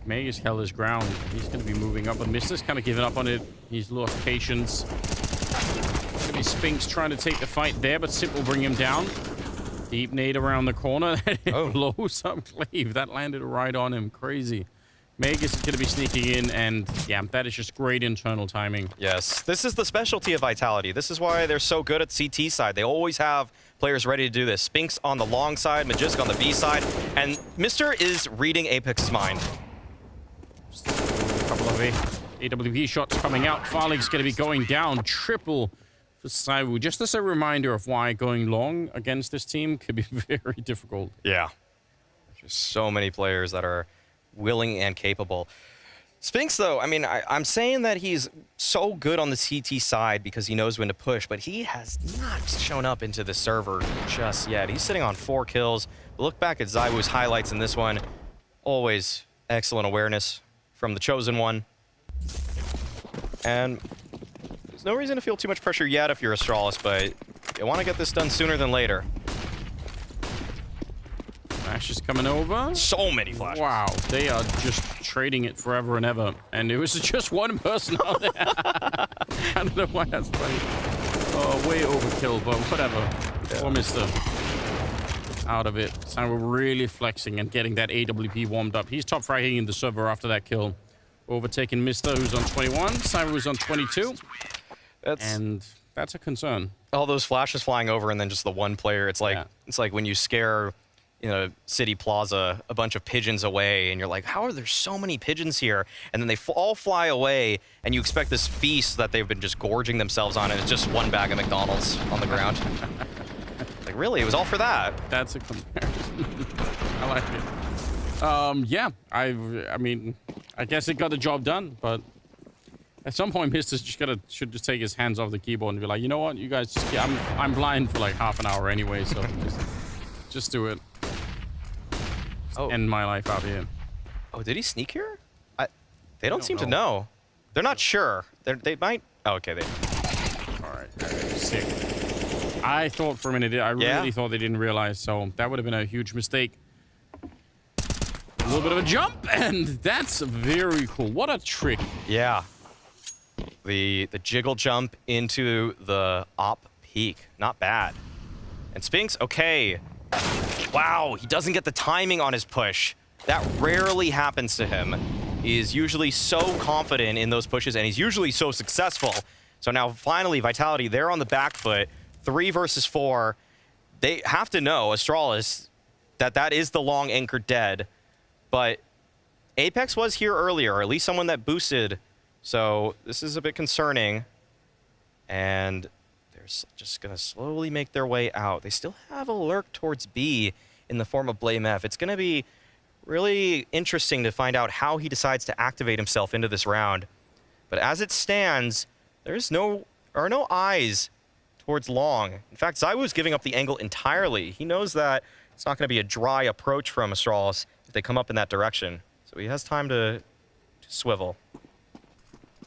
May has held his ground. He's gonna be moving up, but Mister's kind of giving up on it. He's lost patience. Gonna be Spinks trying to take the fight there, but Simp will bring him down. Deep nade around the corner. Blows up Clave. That landed right on him. Crazy. Meg is going to be sneaking in, and yeah, that is just great internal timing. Yes, this is the specialty of Vitality. This is why they're so good at CT side. They always have players ready to do this. Spinks on the long side, Magisk on the B side, and Mister is reading Apex's mind. A couple of AWP shots coming out. Farlig's going to be going down. Triple for ZywOo. Just as a reminder of why going long against this team could be very difficult. Yeah. There's so many players that are willing and capable. Spinks, though, I mean, I'm saying that he's so good on the CT side because he knows when to push, but he has not shown up into the server just yet. He's sitting on 4 kills. But look back at ZywOo's highlights in this one. Always excellent awareness from the Chosen One. And there's no reason to feel too much pressure yet if you're Astralis, but you want to get this done sooner than later. Flashes coming over. So many flashes. Wow, they are just trading it forever and ever. And it was just one person out there. I don't know why that's funny. Oh, way overkill, but whatever. Poor Mister. Out of it. So we're really flexing and getting that AWP warmed up. He's top fragging in the server after that kill. Overtaking Mister, who's on 21. Cyber who's on 22. And that's a concern. All those flashes flying over and then just the one player. It's like it's like when you scare, you know, City Plaza a bunch of pigeons away and you're like, how are there so many pigeons here? And then they all fly away and you expect this feast that they've been just gorging themselves on, and it's just one bag of McDonald's on the ground. Like, Really, it was all for that. That's a comparison. I like it. Yeah, I mean, I guess it got the job done, but at some point, Mister's should just take his hands off the keyboard and be like, you know what, you guys, I'm blind for like half an hour anyway, so just do it. End my life out here. Oh, did he sneak here? They don't seem to know. They're not sure. They might. Oh, okay, they. All right, sick. I thought for a minute, I really thought they didn't realize, so that would have been a huge mistake. A little bit of a jump, and that's very cool. What a trick. Yeah. The jiggle jump into the op peak. Not bad. And Spinks, okay. Wow, he doesn't get the timing on his push. That rarely happens to him. He's usually so confident in those pushes, and he's usually so successful. So now, finally, Vitality, they're on the back foot. 3 versus 4. They have to know, Astralis, that is the long anchor dead. But Apex was here earlier, or at least someone that boosted. So this is a bit concerning. And they're just going to slowly make their way out. They still have a lurk towards B in the form of Blame F. It's going to be really interesting to find out how he decides to activate himself into this round. But as it stands, there are no eyes towards long. In fact, ZywOo's giving up the angle entirely. He knows that it's not going to be a dry approach from Astralis if they come up in that direction. So he has time to swivel.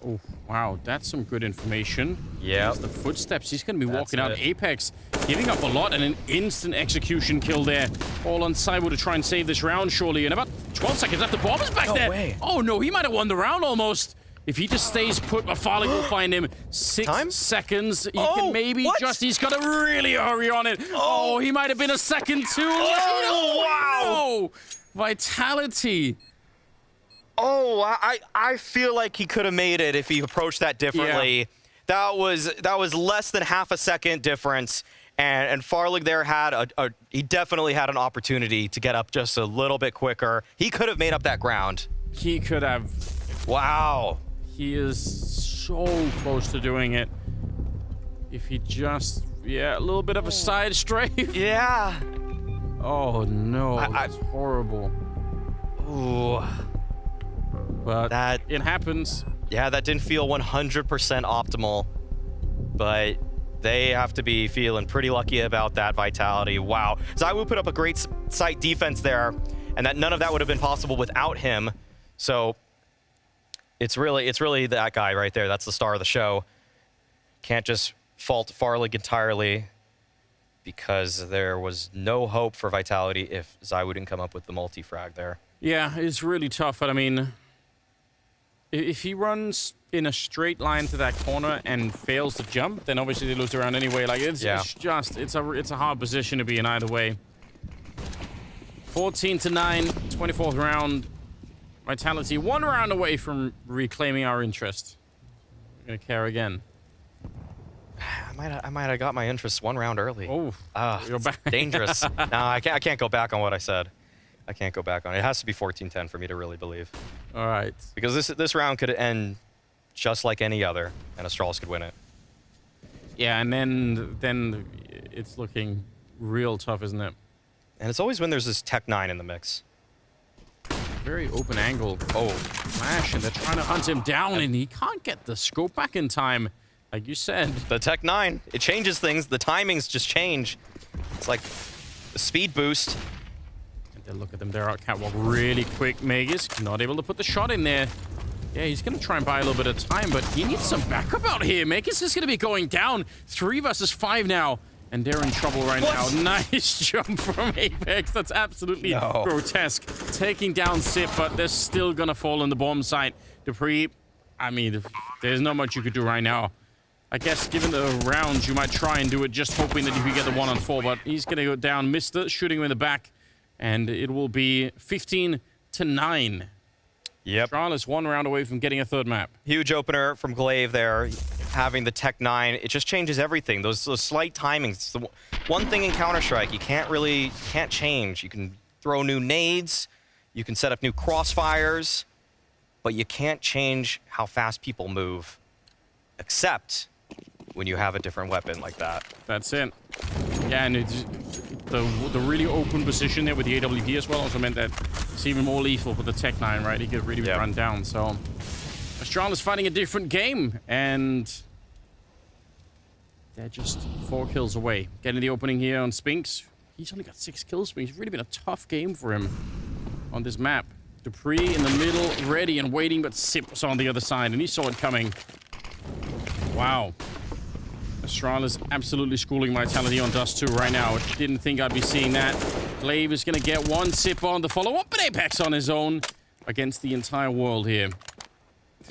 Oh, wow, that's some good information. Yeah. There's the footsteps. He's going to be walking out. Apex giving up a lot, and an instant execution kill there. All on ZywOo to try and save this round, surely. In about 12 seconds left, the bomb is back there. Way. Oh, no, he might have won the round almost. If he just stays put, Farley will find him. 6 seconds. He can maybe he's got to really hurry on it. Oh, he might have been a second too late. Oh, wow. No. Vitality. Oh, I feel like he could have made it if he approached that differently. Yeah. That was less than half a second difference, and Farley there had he definitely had an opportunity to get up just a little bit quicker. He could have made up that ground. He could have. Wow. He is so close to doing it. If he just, a little bit of a side strafe. Yeah. Oh no, that's horrible. Ooh. But it happens. Yeah, that didn't feel 100% optimal, but they have to be feeling pretty lucky about that, Vitality. Wow. ZywOo put up a great site defense there, and that none of that would have been possible without him. So it's really that guy right there. That's the star of the show. Can't just fault Farley entirely, because there was no hope for Vitality if ZywOo didn't come up with the multi-frag there. Yeah, it's really tough, but I mean, if he runs in a straight line to that corner and fails to jump, then obviously they lose the round anyway. Like, it's a hard position to be in either way. 14-9, 24th round. Vitality 1 round away from reclaiming our interest. We're gonna care again. I might have got my interest 1 round early. Oh, you're back. Dangerous. No, I can't go back on what I said. I can't go back on it. It has to be 14-10 for me to really believe. All right. Because this round could end just like any other, and Astralis could win it. Yeah, and then it's looking real tough, isn't it? And it's always when there's this Tech 9 in the mix. Very open angle. Oh, flash, and they're trying to hunt him down, and he can't get the scope back in time, like you said. The Tech 9, it changes things. The timings just change. It's like a speed boost. Look at them, they're out catwalk really quick. Magus not able to put the shot in there. Yeah, he's going to try and buy a little bit of time, but he needs some backup out here. Magus is going to be going down. 3 versus 5 now, and they're in trouble right now. Nice jump from Apex. That's absolutely grotesque. Taking down Sip, but they're still going to fall on the bomb site. Dupree, I mean, there's not much you could do right now. I guess given the rounds, you might try and do it just hoping that you can get the 1-on-4, but he's going to go down. Mister shooting him in the back. And it will be 15-9. Yep. Astralis 1 round away from getting a 3rd map. Huge opener from Glaive there, having the Tech 9. It just changes everything. Those slight timings. The one thing in Counter-Strike you can't change. You can throw new nades, you can set up new crossfires, but you can't change how fast people move, except when you have a different weapon like that. That's it. Yeah, and it's the really open position there with the AWP as well also meant that it's even more lethal for the Tech-9, right? He could really run down. So Astralis fighting a different game, and they're just 4 kills away. Getting the opening here on Spinks. He's only got 6 kills, Spinks. It's really been a tough game for him on this map. Dupree in the middle, ready and waiting, but Sip was on the other side, and he saw it coming. Wow. Astralis absolutely schooling Vitality on Dust 2 right now. Didn't think I'd be seeing that. Glaive is going to get one Sip on the follow-up, but Apex on his own against the entire world here.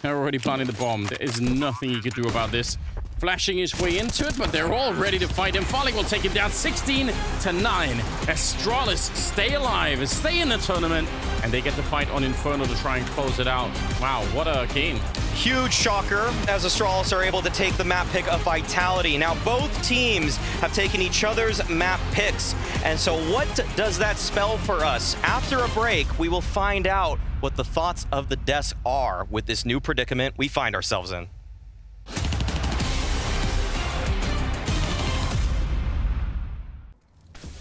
They're already planting the bomb. There is nothing he could do about this. Flashing his way into it, but they're all ready to fight him. Folly will take him down 16-9. Astralis stay alive, stay in the tournament, and they get to fight on Inferno to try and close it out. Wow, what a game. Huge shocker as Astralis are able to take the map pick of Vitality. Now, both teams have taken each other's map picks. And so what does that spell for us? After a break, we will find out what the thoughts of the desk are with this new predicament we find ourselves in.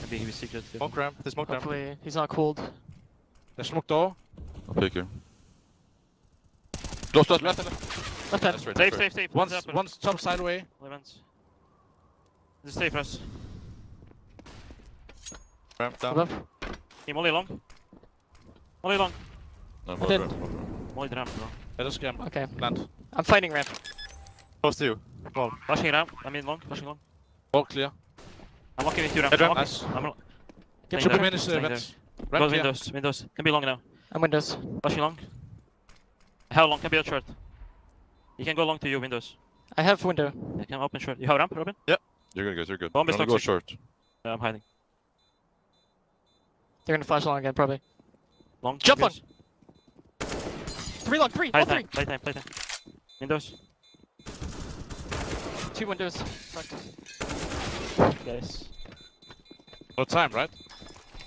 Maybe he was secret. Smoke ramp, the smoke ramp. Hopefully he's not cold. There's smoke door. I'll pick you. Close, left. Left hand. Safe. One jump side away. Just stay for us. Ramp down. Above. He molly long. Molly long. No, I did. Molly ramp, bro. Yeah, just ramp. Okay. Land. I'm fighting ramp. Close to you. Go. Rushing ramp. I mean long. Rushing long. All clear. I'm walking with you ramp. Ramp. Nice. Get your minutes, vents. Go windows. Can be long now. I'm windows. Rushing long. How long? Can be out short. You can go long to your windows. I have window. I can open short. You have ramp, Robin? Yeah. You're good. Bomb is go short. Yeah, I'm hiding. They're gonna flash long again, probably. Long. Jump long! 3 long, 3! All 3! Play time. Windows. 2 windows. Fuck. Guys. No time, right?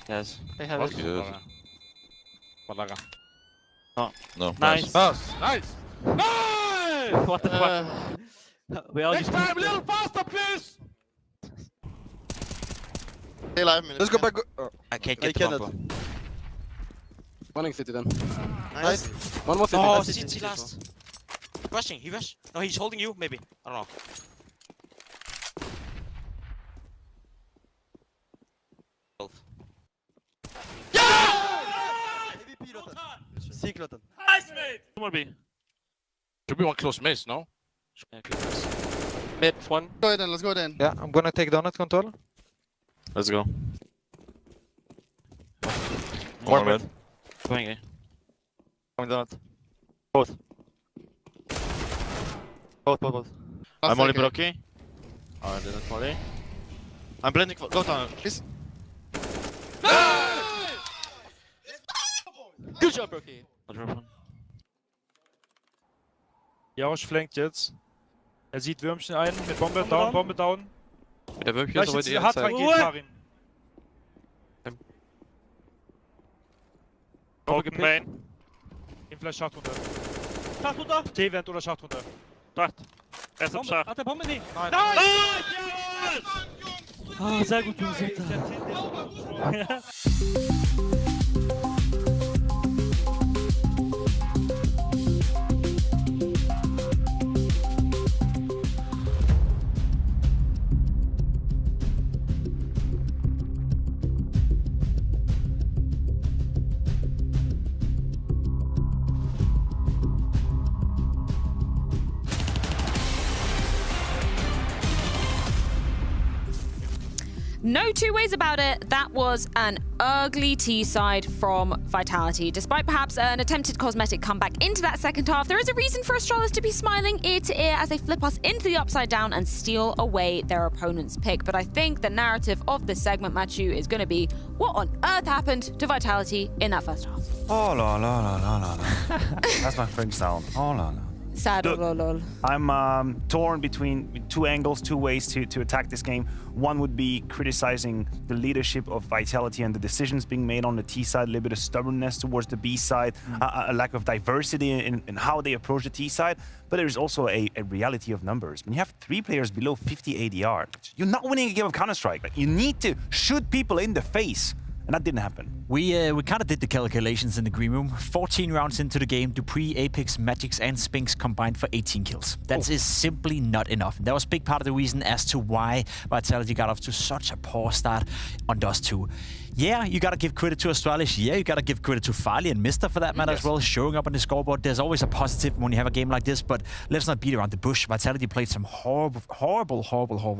Yes. They have it. Good. No. Nice. Nice. What the fuck? We all Next time, a little faster, please! Stay alive, minutes. Let's go back. I can't get the bumper. Running city then. Nice. One more city. Oh, city last. Rushing, he rushed. No, he's holding you, maybe. I don't know. Secret. Nice, mate! One more B. Should be one close maze, no? Mid, one. Go ahead then, let's go then. Yeah, I'm gonna take donut control. Let's go. One mid. Going A. Going donut. Both. I'm only blocking. I didn't molly. I'm blending. Go down, please. Good job, Brookie. I'll drop one. Jausch flankt jetzt. Sieht Würmchen ein mit Bombe down, Bombe down. Der Würmchen ist heute hart reingeht, Karin. Bombe main. Im Flash Schacht runter. Schacht runter! T-Vent oder Schacht runter. Schacht. Er ist am Schacht. Hat der Bombe nicht? Nein! Ah, sehr gut, Jungs. No two ways about it, that was an ugly T-side from Vitality. Despite perhaps an attempted cosmetic comeback into that second half, there is a reason for Astralis to be smiling ear to ear as they flip us into the upside down and steal away their opponent's pick. But I think the narrative of this segment, Matthew, is going to be what on earth happened to Vitality in that first half. Oh la la la la la la. That's my French sound. Oh la la. Sad. Lol. I'm torn between two angles, two ways to attack this game. One would be criticizing the leadership of Vitality and the decisions being made on the T side, a little bit of stubbornness towards the B side, a lack of diversity in how they approach the T side. But there's also a reality of numbers. When you have 3 players below 50 ADR, you're not winning a game of Counter-Strike. Like, you need to shoot people in the face. And that didn't happen. We kind of did the calculations in the green room. 14 rounds into the game, Dupree, Apex, Magix, and Spinks combined for 18 kills. That is simply not enough. And that was a big part of the reason as to why Vitality got off to such a poor start on Dust 2. Yeah, you gotta give credit to Astralis. Yeah, you gotta give credit to Farley and Mr. for that matter as well, showing up on the scoreboard. There's always a positive when you have a game like this, but let's not beat around the bush. Vitality played some horrible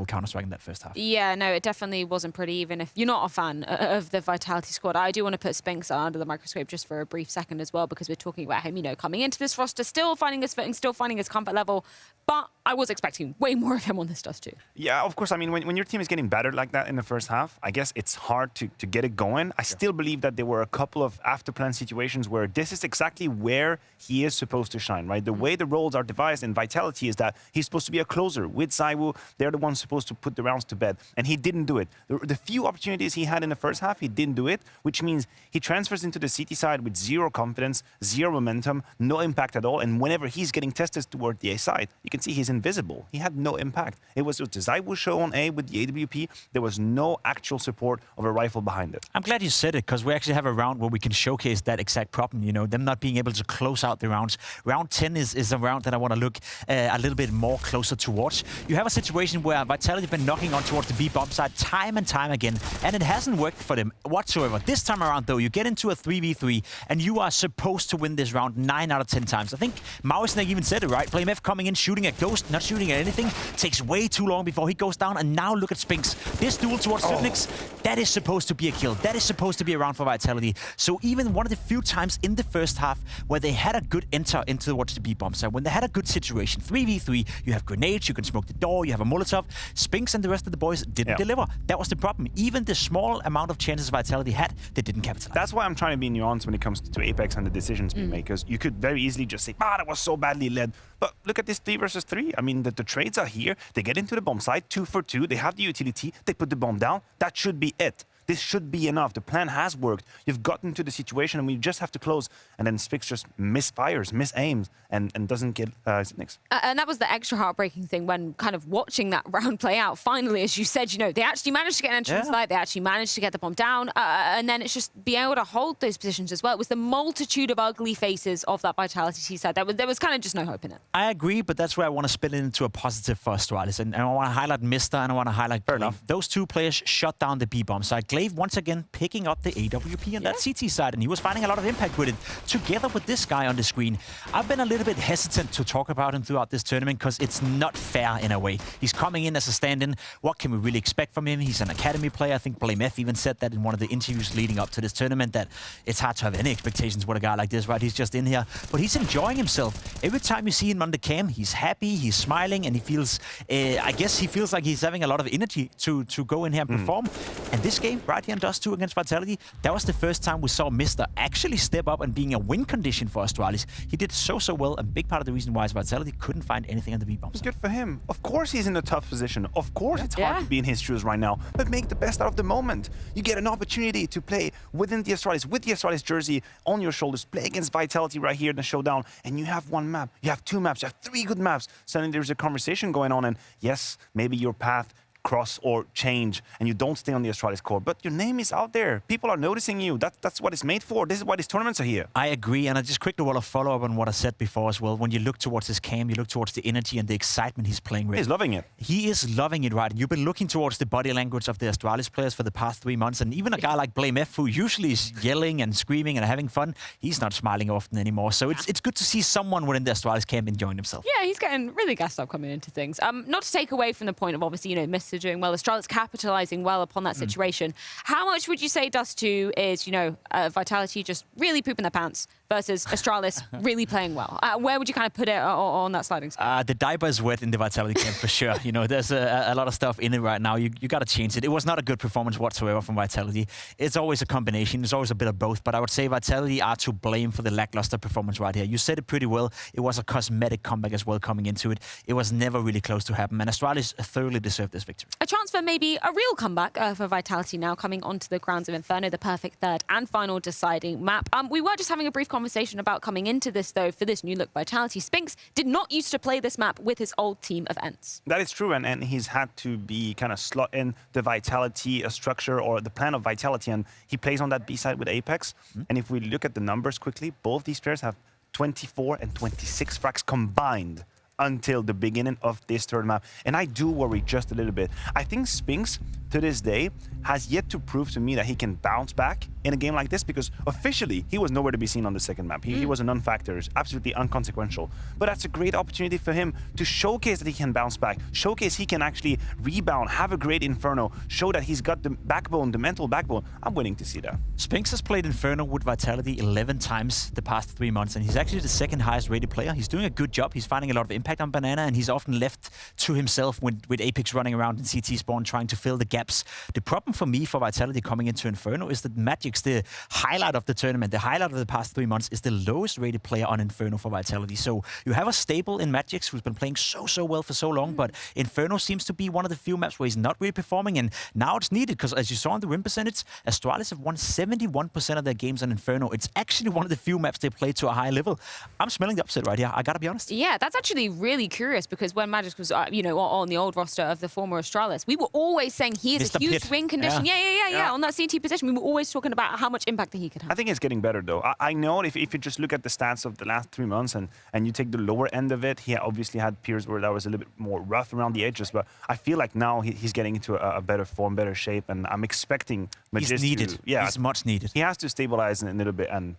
Counter-Strike in that first half. Yeah, no, it definitely wasn't pretty, even if you're not a fan of the Vitality squad. I do want to put Spinks under the microscope just for a brief second as well, because we're talking about him, you know, coming into this roster, still finding his footing, still finding his comfort level, but I was expecting way more of him on this Dust 2. Yeah, of course. I mean, when your team is getting battered like that in the first half, I guess it's hard to get it going. I still believe that there were a couple of after-plan situations where this is exactly where he is supposed to shine, right? The way the roles are devised in Vitality is that he's supposed to be a closer. With Zywoo, they're the ones supposed to put the rounds to bed, and he didn't do it. The few opportunities he had in the first half, he didn't do it, which means he transfers into the CT side with zero confidence, zero momentum, no impact at all, and whenever he's getting tested toward the A side, you can see he's invisible. He had no impact. It was the Zywoo show on A with the AWP. There was no actual support of a rifle behind it. I'm glad you said it, because we actually have a round where we can showcase that exact problem, you know, them not being able to close out the rounds. Round 10 is a round that I want to look a little bit more closer to watch. You have a situation where Vitality have been knocking on towards the B bomb side time and time again, and it hasn't worked for them whatsoever. This time around, though, you get into a 3v3, and you are supposed to win this round 9 out of 10 times. I think Mausnik even said it, right? BlameF coming in, shooting at Ghost, not shooting at anything, takes way too long before he goes down, and now look at Spinks. This duel towards Sudnix, that is supposed to be a kill. That is supposed to be a round for Vitality. So even one of the few times in the first half where they had a good enter into towards the B bomb side, when they had a good situation, 3v3, you have grenades, you can smoke the door, you have a Molotov. Spinks and the rest of the boys didn't deliver. That was the problem. Even the small amount of chances Vitality had, they didn't capitalize. That's why I'm trying to be nuanced when it comes to Apex and the decisions being made, because you could very easily just say, that was so badly led. But look at this 3 versus 3. I mean, the trades are here. They get into the bomb site, 2 for 2. They have the utility. They put the bomb down. That should be it. This should be enough. The plan has worked. You've gotten to the situation, and we just have to close. And then Spix just misfires, misaims, and doesn't get Nix. And that was the extra heartbreaking thing when kind of watching that round play out. Finally, as you said, you know, they actually managed to get an entrance light. They actually managed to get the bomb down. And then it's just being able to hold those positions as well. It was the multitude of ugly faces of that Vitality T side. There was kind of just no hope in it. I agree, but that's where I want to spin it into a positive for Astralis. And I want to highlight Mr. and I want to highlight Glaive. Those 2 players shut down the B bomb side. Glaive once again picking up the AWP on that CT side, and he was finding a lot of impact with it, together with this guy on the screen. I've been a little bit hesitant to talk about him throughout this tournament because it's not fair in a way. He's coming in as a stand-in. What can we really expect from him? He's an academy player. I think BlameF even said that in one of the interviews leading up to this tournament, that it's hard to have any expectations with a guy like this, right? He's just in here, but he's enjoying himself. Every time you see him on the cam, he's happy, he's smiling, and he feels, I guess he feels like he's having a lot of energy to go in here and perform. And this game, right here in Dust 2 against Vitality, that was the first time we saw Mr. actually step up and being a win condition for Astralis. He did so well, and big part of the reason why is Vitality couldn't find anything on the B-bomb. It's good for him. Of course he's in a tough position. Of course it's hard to be in his shoes right now, but make the best out of the moment. You get an opportunity to play within the Astralis, with the Astralis jersey on your shoulders, play against Vitality right here in the showdown, and you have 1 map, you have 2 maps, you have 3 good maps. Suddenly there's a conversation going on, and yes, maybe your path cross or change and you don't stay on the Astralis core, but your name is out there. People are noticing you. That's what it's made for. This is why these tournaments are here. I agree, and I just quickly want to follow up on what I said before as well. When you look towards his cam, you look towards the energy and the excitement he's playing with. He's loving it. He is loving it, right? You've been looking towards the body language of the Astralis players for the past 3 months, and even a guy like BlameF, who usually is yelling and screaming and having fun, he's not smiling often anymore. So it's good to see someone within the Astralis camp enjoying himself. Yeah, he's getting really gassed up coming into things. Not to take away from the point of obviously, you know, are doing well. Astralis capitalizing well upon that situation. How much would you say Dust 2 is, you know, Vitality just really pooping their pants versus Astralis really playing well? Where would you kind of put it on that sliding scale? The diaper is wet in the Vitality camp for sure. You know, there's a lot of stuff in it right now. You got to change it. It was not a good performance whatsoever from Vitality. It's always a combination. It's always a bit of both. But I would say Vitality are to blame for the lackluster performance right here. You said it pretty well. It was a cosmetic comeback as well coming into it. It was never really close to happen. And Astralis thoroughly deserved this victory. A chance for maybe a real comeback for Vitality now coming onto the grounds of Inferno, the perfect third and final deciding map. We were just having a brief conversation about coming into this, though, for this new look Vitality. Spinks did not used to play this map with his old team of Ents. That is true, and he's had to be kind of slot in the Vitality structure or the plan of Vitality, and he plays on that B side with Apex. And if we look at the numbers quickly, both these players have 24 and 26 frags combined until the beginning of this third map. And I do worry just a little bit. I think Spinks, to this day, has yet to prove to me that he can bounce back in a game like this, because officially he was nowhere to be seen on the second map. He was a non-factor, absolutely inconsequential. But that's a great opportunity for him to showcase that he can bounce back, showcase he can actually rebound, have a great Inferno, show that he's got the backbone, the mental backbone. I'm willing to see that. Spinks has played Inferno with Vitality 11 times the past 3 months, and he's actually the second highest rated player. He's doing a good job. He's finding a lot of impact on Banana, and he's often left to himself with Apex running around in CT spawn trying to fill the gaps. The problem for me for Vitality coming into Inferno is that Magic's the highlight of the tournament. The highlight of the past 3 months is the lowest rated player on Inferno for Vitality. So you have a staple in Magic's who's been playing so well for so long, but Inferno seems to be one of the few maps where he's not really performing, and now it's needed, because as you saw in the win percentage, Astralis have won 71% of their games on Inferno. It's actually one of the few maps they play to a high level. I'm smelling the upset right here, I gotta be honest. Yeah, that's actually really curious, because when Magic was, you know, on the old roster of the former Astralis, we were always saying he is a huge win condition. Yeah, on that CT position, we were always talking about how much impact that he could have. I think it's getting better, though. I know if you just look at the stats of the last 3 months and you take the lower end of it, he obviously had periods where that was a little bit more rough around the edges, but I feel like now he's getting into a better form, better shape, and I'm expecting Magis He's needed. to... Yeah, he's much needed. He has to stabilize a little bit, and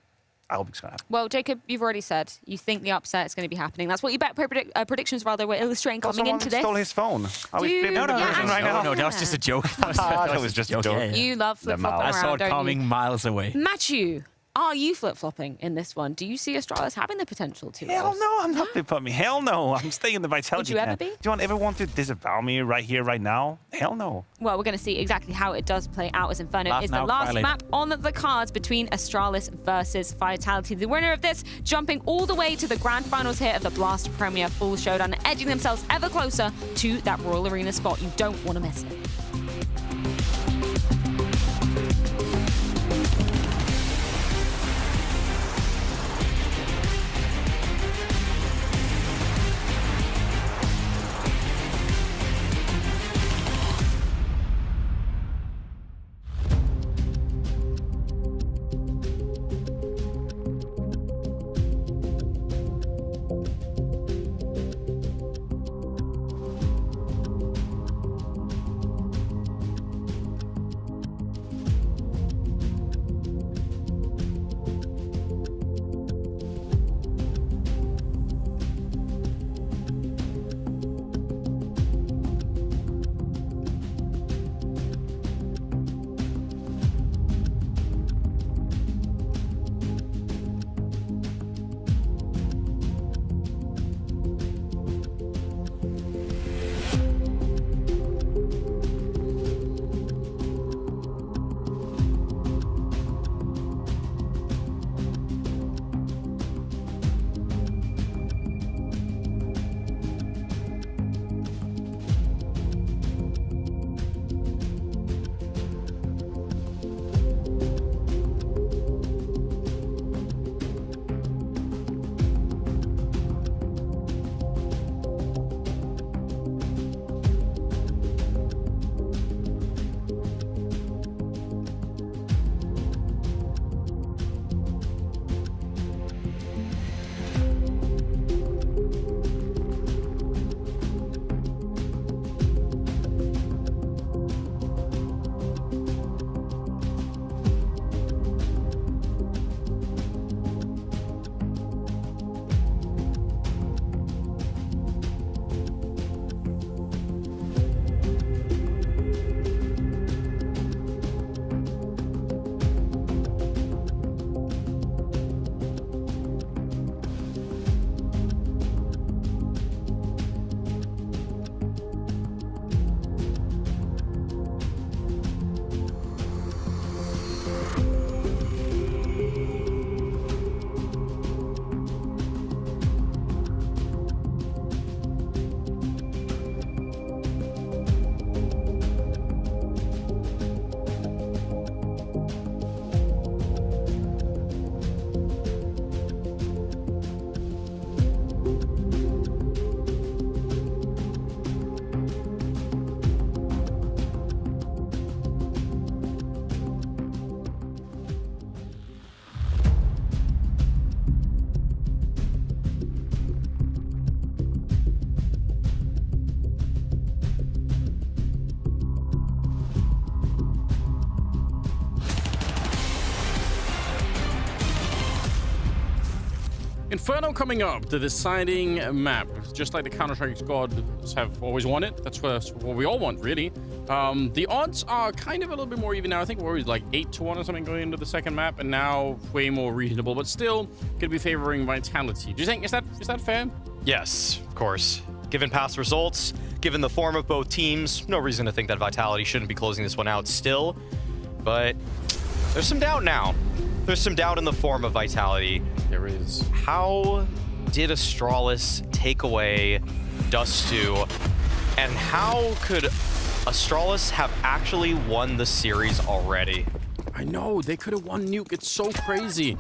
I hope it's going to happen. Well, Jacob, you've already said you think the upset is going to be happening. That's what you bet predictions rather were illustrating coming into this. Stole his phone. Are we flipping No, the version right now? No, that was just a joke. That was just a joke. Yeah. You love flip-flopping around, I saw it don't coming you? miles away. Matthew, are you flip-flopping in this one? Do you see Astralis having the potential to? Hell no, I'm not flip-flopping. Hell no, I'm staying in the Vitality Would you ever camp. be? Do you want everyone to disavow me right here, right now? Hell no. Well, we're going to see exactly how it does play out, as Inferno Laugh is now, the last cry later. map on the cards between Astralis versus Vitality. The winner of this jumping all the way to the grand finals here of the Blast Premier Fall Showdown, edging themselves ever closer to that Royal Arena spot. You don't want to miss it. Inferno coming up, the deciding map. Just like the Counter-Strike squads have always wanted. That's what we all want, really. The odds are kind of a little bit more even now. I think we're always like 8-1 or something going into the second map, and now way more reasonable, but still could be favoring Vitality. Do you think, is that fair? Yes, of course. Given past results, given the form of both teams, no reason to think that Vitality shouldn't be closing this one out still. But there's some doubt now. There's some doubt in the form of Vitality. There is. How did Astralis take away Dust2? And how could Astralis have actually won the series already? I know, they could have won Nuke. It's so crazy.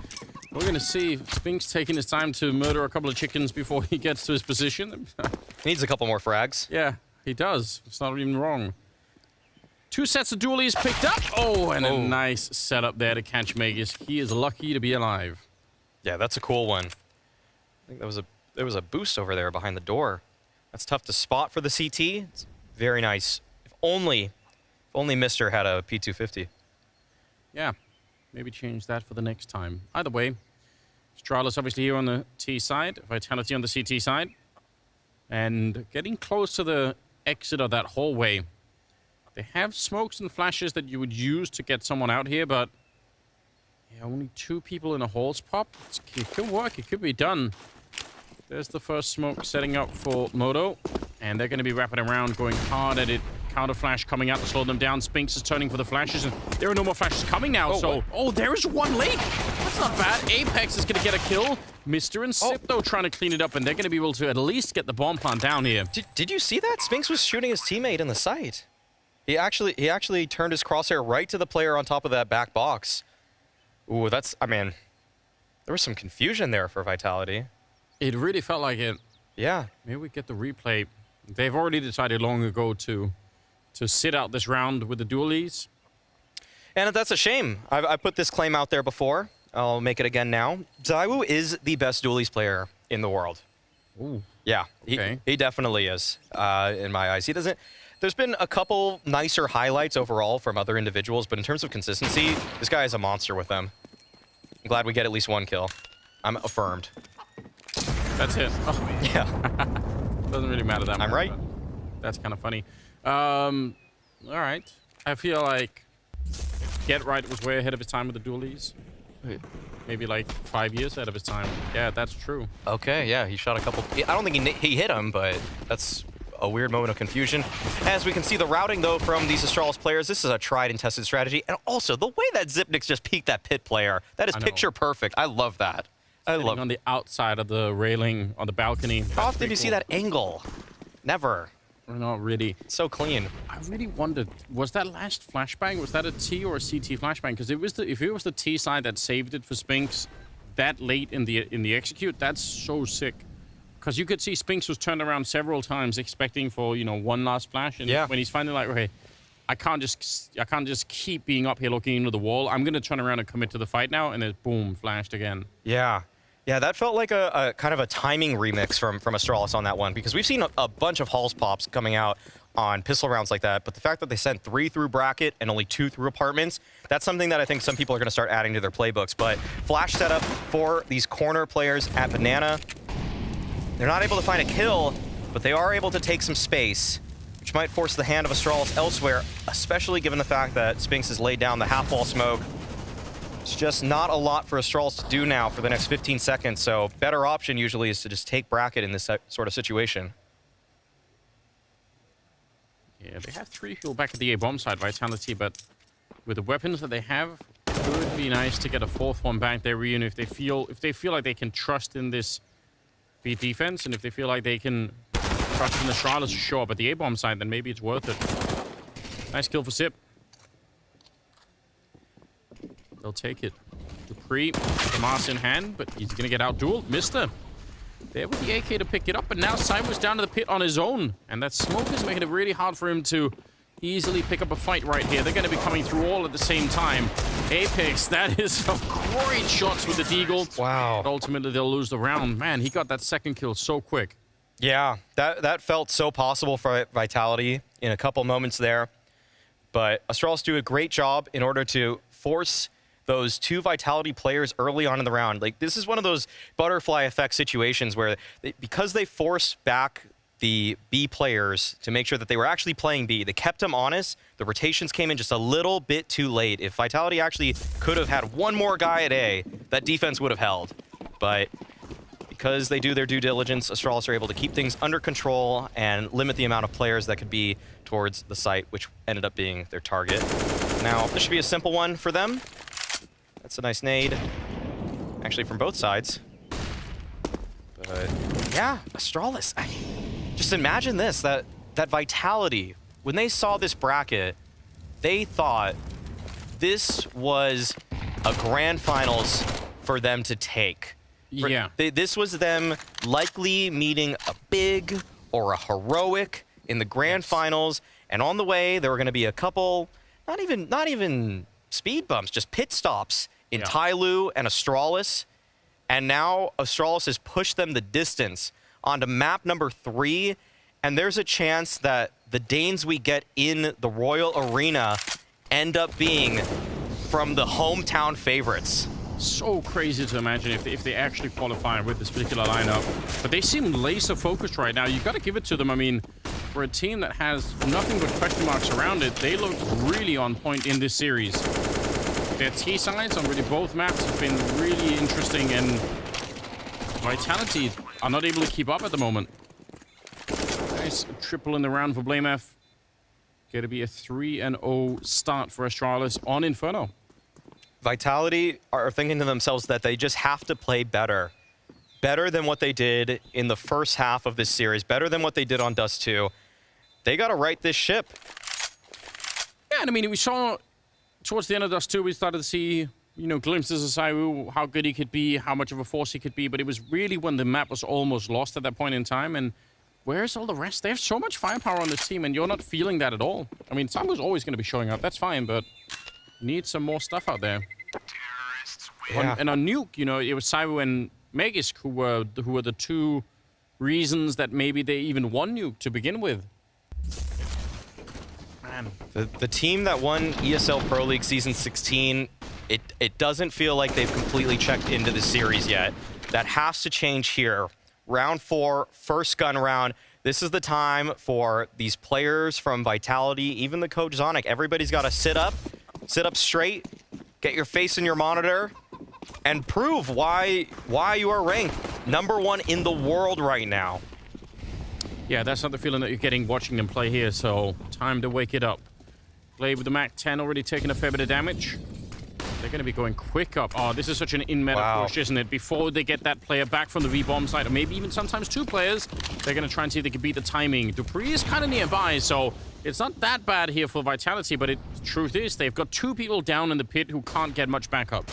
We're going to see Spinks taking his time to murder a couple of chickens before he gets to his position. He needs a couple more frags. Yeah, he does. It's not even wrong. 2 sets of dualies picked up. Oh, and a nice setup there to catch Magus. He is lucky to be alive. Yeah, that's a cool one. I think there was a boost over there behind the door. That's tough to spot for the CT. It's very nice. If only Mister had a P250. Yeah, maybe change that for the next time. Either way, Astralis obviously here on the T side, Vitality on the CT side. And getting close to the exit of that hallway. They have smokes and flashes that you would use to get someone out here, but yeah, only 2 people in a halls pop. It could work. It could be done. There's the first smoke setting up for Moto, and they're going to be wrapping around, going hard at it. Counter flash coming out to slow them down. Spinks is turning for the flashes, and there are no more flashes coming now. There is one leak. That's not bad. Apex is going to get a kill. Mister and Sip, though, trying to clean it up, and they're going to be able to at least get the bomb plant down here. Did you see that? Spinks was shooting his teammate in the sight. He actually turned his crosshair right to the player on top of that back box. Ooh, I mean, there was some confusion there for Vitality. It really felt like it. Yeah. Maybe we get the replay. They've already decided long ago to sit out this round with the dualies. And that's a shame. I put this claim out there before. I'll make it again now. Zaiwu is the best dualies player in the world. Ooh. Yeah, okay. He definitely is, in my eyes. There's been a couple nicer highlights overall from other individuals, but in terms of consistency, this guy is a monster with them. I'm glad we get at least 1 kill. I'm affirmed. That's it. Oh, yeah. Doesn't really matter that much. I'm right. That's kind of funny. All right. I feel like Get Right was way ahead of his time with the dualies. Maybe like 5 years ahead of his time. Yeah, that's true. Okay, yeah, he shot a couple. I don't think he hit him, but that's a weird moment of confusion. As we can see the routing, though, from these Astralis players, this is a tried and tested strategy. And also, the way that Zipnik's just peeked that pit player, that is picture perfect. I love that. I love it. On the outside of the railing on the balcony. How often do you see that angle? Never. Not really. So clean. I really wondered, was that last flashbang, was that a T or a CT flashbang? Because if it was the T side that saved it for Spinks that late in the execute, that's so sick. Because you could see Spinks was turned around several times expecting for, one last flash. And when he's finally like, okay, I can't just keep being up here looking into the wall. I'm going to turn around and commit to the fight now. And then boom, flashed again. Yeah. Yeah, that felt like a kind of a timing remix from Astralis on that one, because we've seen a bunch of halls pops coming out on pistol rounds like that, but the fact that they sent 3 through bracket and only 2 through apartments, that's something that I think some people are going to start adding to their playbooks. But flash setup for these corner players at Banana. They're not able to find a kill, but they are able to take some space, which might force the hand of Astralis elsewhere, especially given the fact that Spinks has laid down the half-wall smoke. It's just not a lot for Astralis to do now for the next 15 seconds, so better option usually is to just take bracket in this sort of situation. Yeah, they have 3 people back at the A-bomb side, Vitality, but with the weapons that they have, it would be nice to get a 4th one back there, even if they feel like they can trust in this B defense, and if they feel like they can trust in the Astralis to show up at the A-bomb side, then maybe it's worth it. Nice kill for Sip. They'll take it. Dupree, the Mars in hand, but he's going to get out-dueled. Mister. There with the AK to pick it up, but now Cyber's down to the pit on his own. And that smoke is making it really hard for him to easily pick up a fight right here. They're going to be coming through all at the same time. Apex, that is some great shots with the Deagle. Wow. But ultimately, they'll lose the round. Man, he got that second kill so quick. Yeah, that felt so possible for Vitality in a couple moments there. But Astralis do a great job in order to force those two Vitality players early on in the round. Like, this is one of those butterfly effect situations where because they forced back the B players to make sure that they were actually playing B, they kept them honest. The rotations came in just a little bit too late. If Vitality actually could have had one more guy at A, that defense would have held. But because they do their due diligence, Astralis are able to keep things under control and limit the amount of players that could be towards the site, which ended up being their target. Now, this should be a simple one for them. That's a nice nade, actually from both sides. But yeah, Astralis, just imagine this, that Vitality, when they saw this bracket, they thought this was a grand finals for them to take. Yeah. This was them likely meeting a big or a heroic in the grand finals, and on the way there were going to be a couple, not even speed bumps, just pit stops in Tyloo and Astralis, and now Astralis has pushed them the distance onto map number 3, and there's a chance that the Danes we get in the Royal Arena end up being from the hometown favorites. So crazy to imagine if they actually qualify with this particular lineup. But they seem laser focused right now. You've got to give it to them. I mean, for a team that has nothing but question marks around it, they look really on point in this series. Their T sides on really both maps have been really interesting, and Vitality are not able to keep up at the moment. Nice triple in the round for BlameF. Going to be a 3-0 start for Astralis on Inferno. Vitality are thinking to themselves that they just have to play better. Better than what they did in the first half of this series. Better than what they did on Dust 2. They got to right this ship. Yeah, and I mean, we saw towards the end of Dust 2, we started to see, you know, glimpses of Saiwu, how good he could be, how much of a force he could be. But it was really when the map was almost lost at that point in time. And where's all the rest? They have so much firepower on this team, and you're not feeling that at all. I mean, Saiwu's always going to be showing up. That's fine, but need some more stuff out there. Yeah. And on Nuke, you know, it was Saiwu and Magisk who were the two reasons that maybe they even won Nuke to begin with. Man. The team that won ESL Pro League Season 16, it doesn't feel like they've completely checked into the series yet. That has to change here. Round 4, first gun round. This is the time for these players from Vitality, even the coach Zonic. Everybody's got to sit up straight, get your face in your monitor, and prove why you are ranked #1 in the world right now. Yeah, that's not the feeling that you're getting watching them play here, so time to wake it up. Blade with the Mac 10 already taking a fair bit of damage. They're going to be going quick up. Oh, this is such an in-meta push, isn't it? Before they get that player back from the V-bomb side, or maybe even sometimes 2 players, they're going to try and see if they can beat the timing. Dupree is kind of nearby, so it's not that bad here for Vitality, but the truth is they've got 2 people down in the pit who can't get much backup.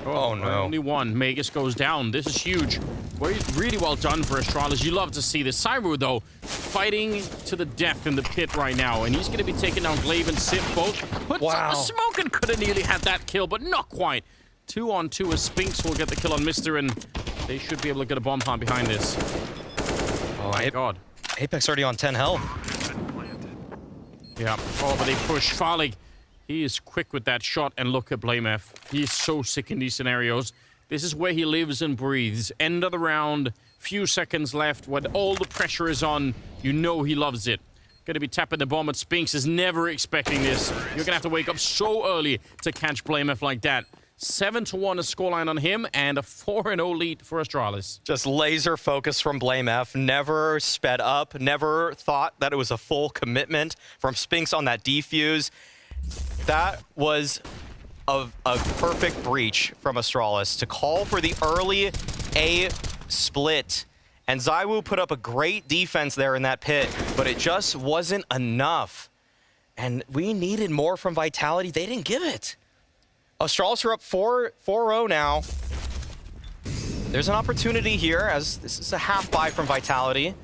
Oh no. Only one. Magus goes down. This is huge. Really well done for Astralis. You love to see this. Saiwu, though, fighting to the death in the pit right now. And he's going to be taking down Glaive and Sip both. Puts up the smoke and could have nearly had that kill, but not quite. 2-on-2 as Spinks will get the kill on Mister, and they should be able to get a bomb plant behind this. Oh my god. Apex already on 10 health. Yeah. Oh, but they push Farlig. He is quick with that shot, and look at BlameF. He is so sick in these scenarios. This is where he lives and breathes. End of the round, few seconds left, when all the pressure is on, you know he loves it. Gonna be tapping the bomb, but Spinks is never expecting this. You're gonna have to wake up so early to catch BlameF like that. 7-1 a scoreline on him, and a 4-0 lead for Astralis. Just laser focus from BlameF. Never sped up, never thought that it was a full commitment from Spinks on that defuse. That was a perfect breach from Astralis to call for the early A split. And Saiwu put up a great defense there in that pit, but it just wasn't enough. And we needed more from Vitality. They didn't give it. Astralis are up 4-0 now. There's an opportunity here, as this is a half buy from Vitality.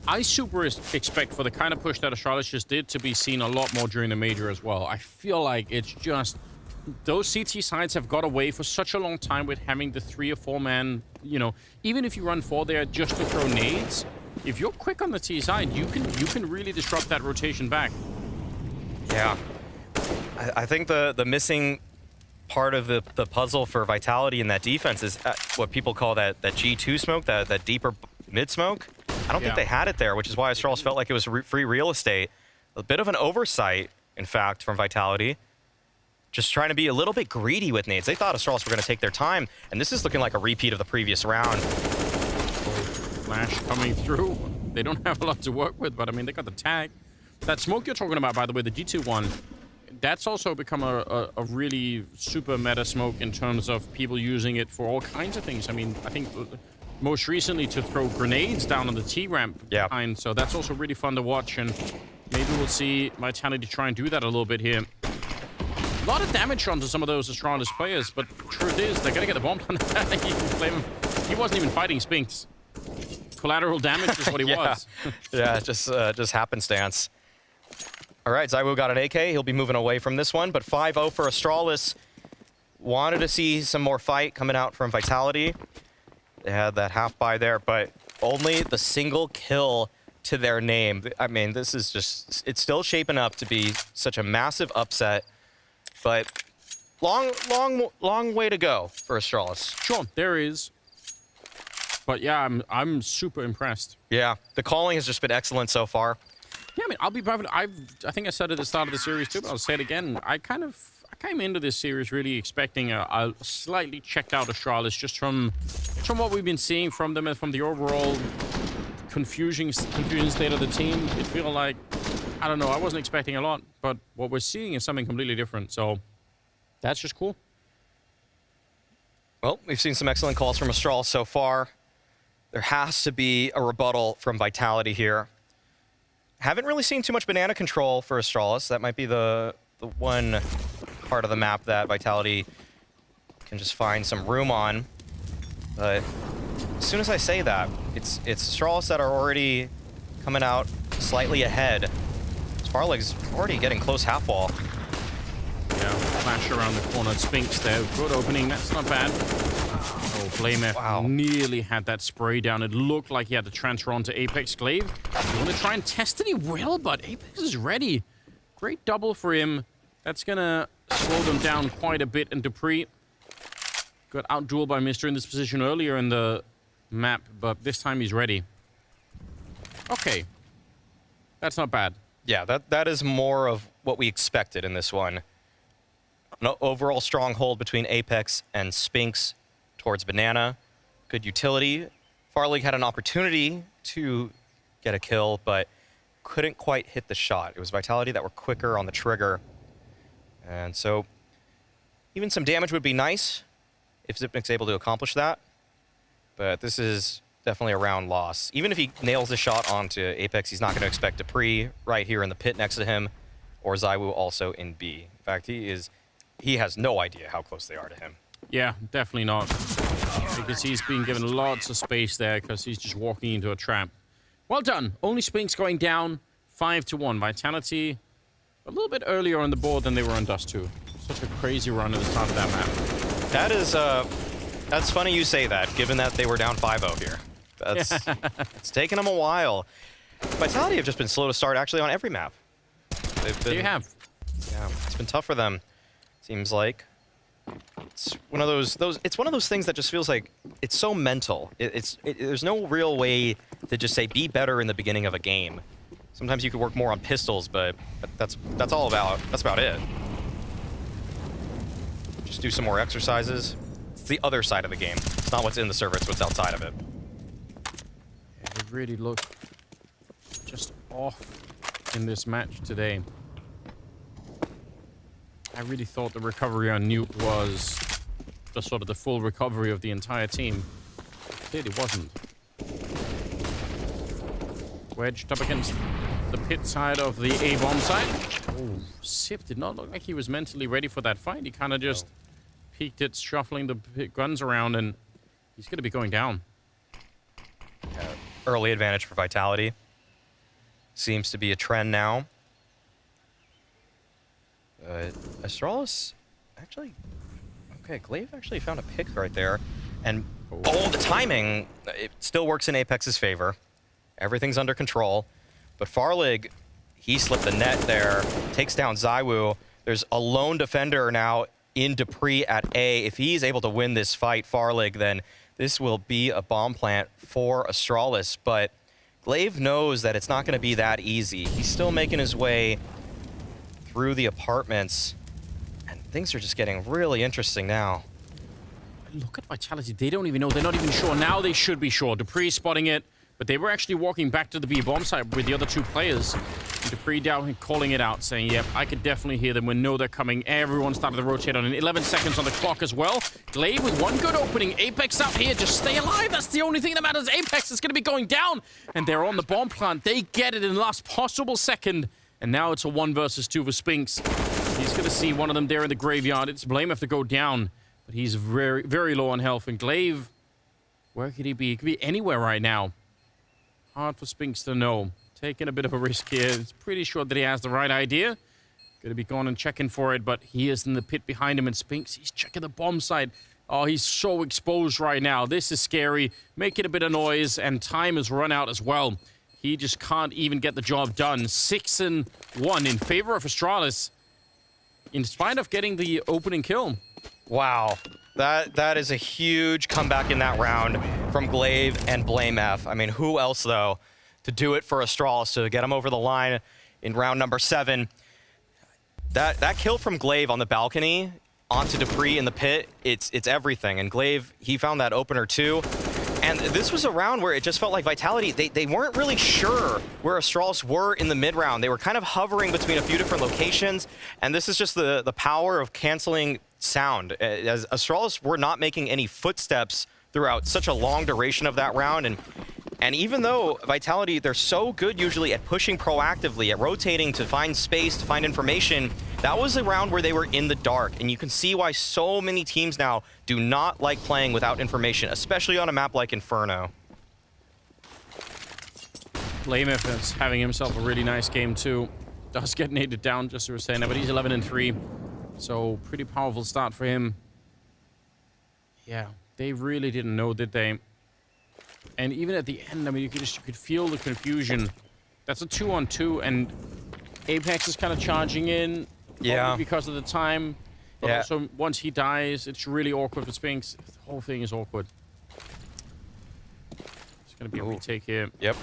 I super expect for the kind of push that Astralis just did to be seen a lot more during the major as well. I feel like it's just... Those CT sides have got away for such a long time with having the 3 or 4 man, you know, even if you run 4 there just to throw nades, if you're quick on the T side, you can really disrupt that rotation back. Yeah. I think the missing part of the puzzle for Vitality in that defense is what people call that G2 smoke, that deeper mid smoke. I don't think they had it there, which is why Astralis felt like it was free real estate. A bit of an oversight, in fact, from Vitality. Just trying to be a little bit greedy with nades. They thought Astralis were going to take their time, and this is looking like a repeat of the previous round. Flash coming through. They don't have a lot to work with, but I mean, they got the tag. That smoke you're talking about, by the way, the G2 one, that's also become a really super meta smoke in terms of people using it for all kinds of things. I mean, I think most recently to throw grenades down on the T-ramp behind, so that's also really fun to watch, and maybe we'll see Vitality try and do that a little bit here. A lot of damage onto some of those Astralis players, but truth is, they're gonna get the bomb on that. He wasn't even fighting Spinks. Collateral damage is what he was. Yeah, just happenstance. All right, ZywOo got an AK. He'll be moving away from this one, but 5-0 for Astralis. Wanted to see some more fight coming out from Vitality. They had that half buy there, but only the single kill to their name. I mean, this is just, it's still shaping up to be such a massive upset, but long way to go for Astralis. Sure, there is. But yeah, I'm super impressed. Yeah, the calling has just been excellent so far. Yeah, I mean, I'll be private. I think I said it at the start of the series too, but I'll say it again. I came into this series really expecting a slightly checked out Astralis just from what we've been seeing from them and from the overall confusion state of the team. It feels like, I don't know, I wasn't expecting a lot, but what we're seeing is something completely different. So that's just cool. Well, we've seen some excellent calls from Astralis so far. There has to be a rebuttal from Vitality here. Haven't really seen too much banana control for Astralis. That might be the one part of the map that Vitality can just find some room on. But as soon as I say that, it's Astralis that are already coming out slightly ahead. Farlig's already getting close half wall. Yeah, flash around the corner. Spinks there. Good opening. That's not bad. Oh, Blamef nearly had that spray down. It looked like he had to transfer onto Apex. Glaive, you want to try and test it? He will, but Apex is ready. Great double for him. That's going to slow them down quite a bit. And Dupree got out-dueled by Mister in this position earlier in the map, but this time he's ready. Okay. That's not bad. Yeah, that is more of what we expected in this one. An overall stronghold between Apex and Spinks towards Banana. Good utility. Farlig had an opportunity to get a kill, but couldn't quite hit the shot. It was Vitality that were quicker on the trigger. And so even some damage would be nice if Zipnik's able to accomplish that. But this is definitely a round loss. Even if he nails the shot onto Apex, he's not going to expect Dupree right here in the pit next to him, or ZywOo also in B. In fact, he has no idea how close they are to him. Yeah, definitely not. Because he's being given lots of space there because he's just walking into a trap. Well done. Only Spinks going down 5-1. Vitality a little bit earlier on the board than they were on Dust 2. Such a crazy run at the start of that map. That is, that's funny you say that, given that they were down 5-0 here. That's, it's taken them a while. Vitality have just been slow to start actually on every map. They have. Yeah, it's been tough for them, seems like. It's one of those it's one of those things that just feels like it's so mental. There's no real way to just say be better in the beginning of a game. Sometimes you could work more on pistols, but that's about it. Just do some more exercises. It's the other side of the game. It's not what's in the server, it's what's outside of it. Yeah, they really look just off in this match today. I really thought the recovery on Nuke was just sort of the full recovery of the entire team. Clearly wasn't. Wedged up against the pit side of the A-bomb side. Oh, Sip did not look like he was mentally ready for that fight. He kind of just peeked it, shuffling the guns around, and he's going to be going down. Early advantage for Vitality. Seems to be a trend now. Astralis actually, okay, Glaive actually found a pick right there. And the timing, it still works in Apex's favor. Everything's under control. But Farlig, he slipped the net there, takes down ZywOo. There's a lone defender now in Dupree at A. If he's able to win this fight, Farlig, then this will be a bomb plant for Astralis. But Glaive knows that it's not going to be that easy. He's still making his way through the apartments. And things are just getting really interesting now. Look at Vitality. They don't even know. They're not even sure. Now they should be sure. Dupree spotting it. But they were actually walking back to the B bomb site with the other two players. And Dupree down and calling it out, saying, yep, I could definitely hear them. We know they're coming. Everyone started to rotate on it. 11 seconds on the clock as well. Glaive with one good opening. Apex out here. Just stay alive. That's the only thing that matters. Apex is going to be going down. And they're on the bomb plant. They get it in the last possible second. And now it's a 1 versus 2 for Spinks. He's going to see one of them there in the graveyard. It's Blame to go down. But he's very, very low on health. And Glaive, where could he be? He could be anywhere right now. Hard for Spinks to know. Taking a bit of a risk here. It's pretty sure that he has the right idea. Gonna be going and checking for it, but he is in the pit behind him. And Spinks, he's checking the bomb site. Oh, he's so exposed right now. This is scary. Making a bit of noise, and time has run out as well. He just can't even get the job done. 6-1 in favor of Astralis, in spite of getting the opening kill. Wow. That is a huge comeback in that round from Glaive and Blame F. I mean, who else, though, to do it for Astralis, to get him over the line in round number 7. That kill from Glaive on the balcony onto Dupree in the pit, it's everything. And Glaive, he found that opener too. And this was a round where it just felt like Vitality, they weren't really sure where Astralis were in the mid-round. They were kind of hovering between a few different locations. And this is just the power of canceling sound. As Astralis were not making any footsteps throughout such a long duration of that round. And even though Vitality, they're so good usually at pushing proactively, at rotating to find space, to find information, that was a round where they were in the dark. And you can see why so many teams now do not like playing without information, especially on a map like Inferno. Lamef is having himself a really nice game too. Does get naded down, just as we were saying, but he's 11-3. So pretty powerful start for him. Yeah, they really didn't know, did they? And even at the end, I mean, you could feel the confusion. That's a 2-on-2, and Apex is kind of charging in. Yeah. Because of the time. But yeah. Also, once he dies, it's really awkward for Spinks. The whole thing is awkward. It's going to be a retake here. Yep.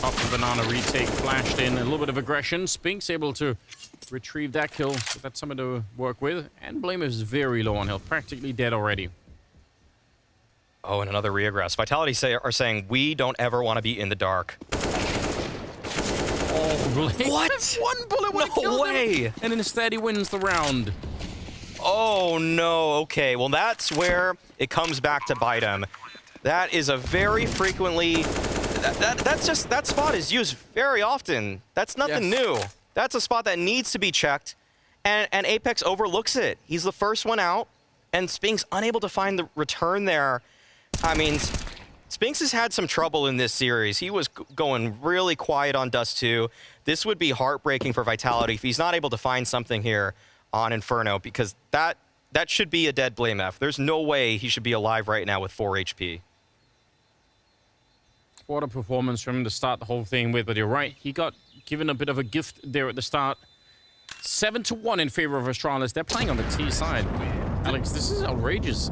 Top the banana retake flashed in. A little bit of aggression. Spinks able to retrieve that kill. So that's something to work with. And Blame is very low on health. Practically dead already. Oh, and another reaggress. Vitality are saying, we don't ever want to be in the dark. Oh, Blame. What? One bullet would have killed him. And instead he wins the round. Oh, no. Okay, well, that's where it comes back to bite him. That is a very frequently... that spot is used very often. That's nothing new. That's a spot that needs to be checked, and Apex overlooks it. He's the first one out, and Spinks unable to find the return there. I mean, Spinks has had some trouble in this series. He was going really quiet on Dust 2. This would be heartbreaking for Vitality if he's not able to find something here on Inferno, because that should be a dead Blame F. There's no way he should be alive right now with 4 HP. What a performance from him to start the whole thing with, but you're right. He got given a bit of a gift there at the start. 7-1 in favor of Astralis. They're playing on the T side. Alex, this is outrageous.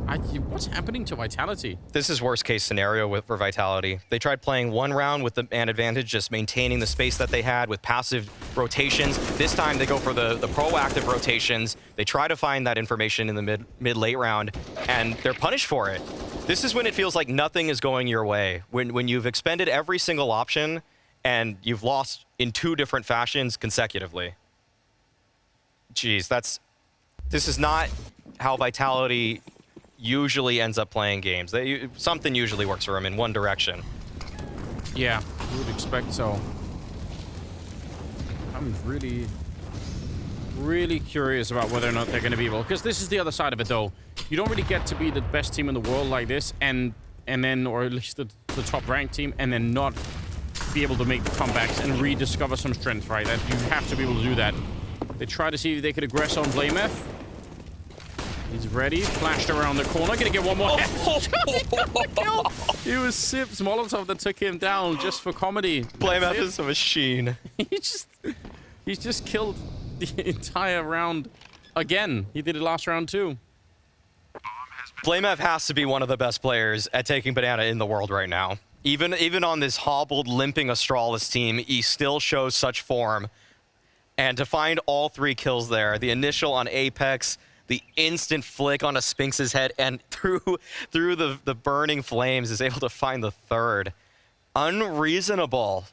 What's happening to Vitality? This is worst case scenario for Vitality. They tried playing one round with the man advantage, just maintaining the space that they had with passive rotations. This time they go for the proactive rotations. They try to find that information in the mid-late round, and they're punished for it. This is when it feels like nothing is going your way. When you've expended every single option and you've lost in 2 different fashions consecutively. Jeez, this is not how Vitality usually ends up playing games. Something usually works for them in one direction. Yeah, you would expect so. I'm really, really curious about whether or not they're going to be able, because this is the other side of it though. You don't really get to be the best team in the world like this, and then, or at least the top ranked team, and then not be able to make the comebacks and rediscover some strength, right? That you have to be able to do that. They try to see if they could aggress on Blame F. He's ready, flashed around the corner, gonna get one more kill. It was Sips Molotov that took him down just for comedy. Blame F is a machine. He's just killed the entire round again. He did it last round too. BlameF has to be one of the best players at taking banana in the world right now. Even on this hobbled, limping Astralis team, he still shows such form. And to find all 3 kills there, the initial on Apex, the instant flick on a Spinx's head, and through the burning flames is able to find the 3rd. Unreasonable.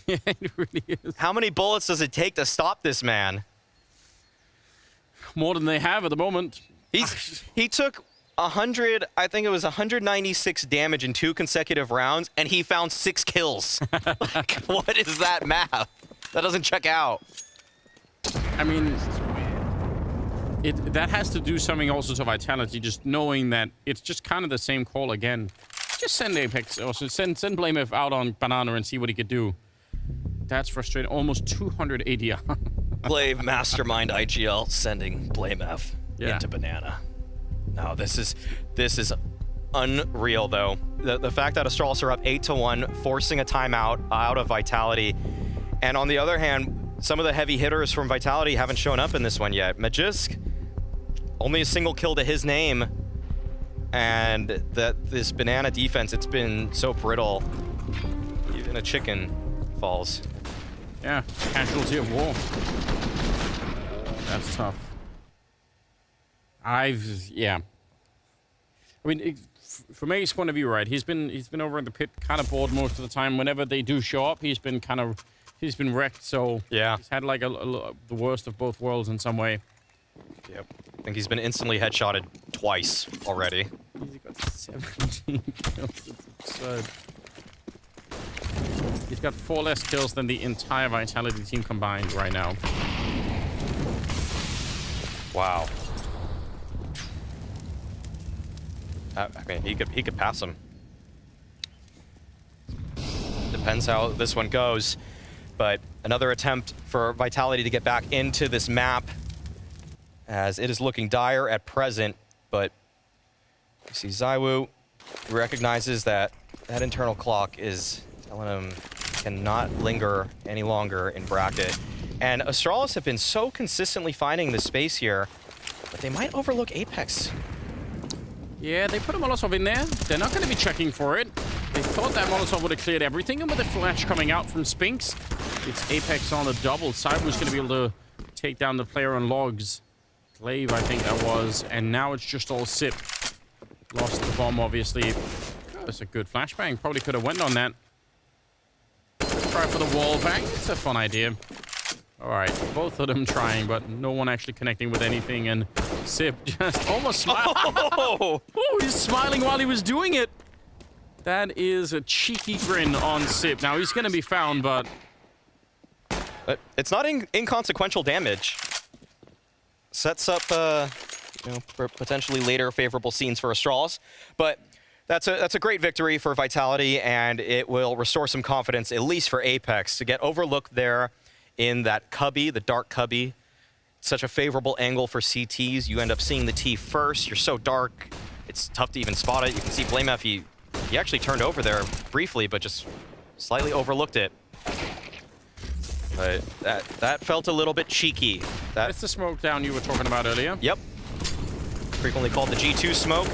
Yeah, it really is. How many bullets does it take to stop this man? More than they have at the moment. He took 100, I think it was 196 damage in 2 consecutive rounds, and he found 6 kills. Like, what is that math? That doesn't check out. I mean, that has to do something also to Vitality, just knowing that it's just kind of the same call again. Just send Apex, or send BlameF out on Banana and see what he could do. That's frustrating. Almost 200 ADR. Glaive Mastermind IGL sending BlameF into Banana. No, this is unreal though. The fact that Astralis are up 8-1, forcing a timeout out of Vitality. And on the other hand, some of the heavy hitters from Vitality haven't shown up in this one yet. Magisk, only a single kill to his name. And this Banana defense, it's been so brittle. Even a chicken falls. Yeah, casualty of war. That's tough. Yeah. I mean, from A's point of view, right? He's been over in the pit, kind of bored most of the time. Whenever they do show up, he's been wrecked. So yeah, he's had like the worst of both worlds in some way. Yep. I think he's been instantly headshotted twice already. He's got 17 kills. It's absurd. He's got 4 less kills than the entire Vitality team combined right now. Wow. I mean, he could pass him. Depends how this one goes. But another attempt for Vitality to get back into this map, as it is looking dire at present. But you see Zywoo recognizes that internal clock is telling him cannot linger any longer in bracket. And Astralis have been so consistently finding the space here, but they might overlook Apex. Yeah, they put a Molotov in there. They're not going to be checking for it. They thought that Molotov would have cleared everything, and with the flash coming out from Spinx, it's Apex on the double. Cyber's going to be able to take down the player on logs. Glaive, I think that was, and now it's just all Sip. Lost the bomb, obviously. Oh, that's a good flashbang. Probably could have went on that. Try for the wall bang. It's a fun idea. All right, both of them trying, but no one actually connecting with anything, and Sip just almost smiled. Oh, he's smiling while he was doing it. That is a cheeky grin on Sip. Now, he's going to be found, but it's not inconsequential damage. Sets up, for potentially later favorable scenes for Astralis, but that's a great victory for Vitality, and it will restore some confidence, at least for Apex, to get overlooked there in that cubby, the dark cubby. Such a favorable angle for CTs. You end up seeing the T first. You're so dark, it's tough to even spot it. You can see BlameF, he actually turned over there briefly, but just slightly overlooked it. But that felt a little bit cheeky. It's the smoke down you were talking about earlier. Yep. Frequently called the G2 smoke.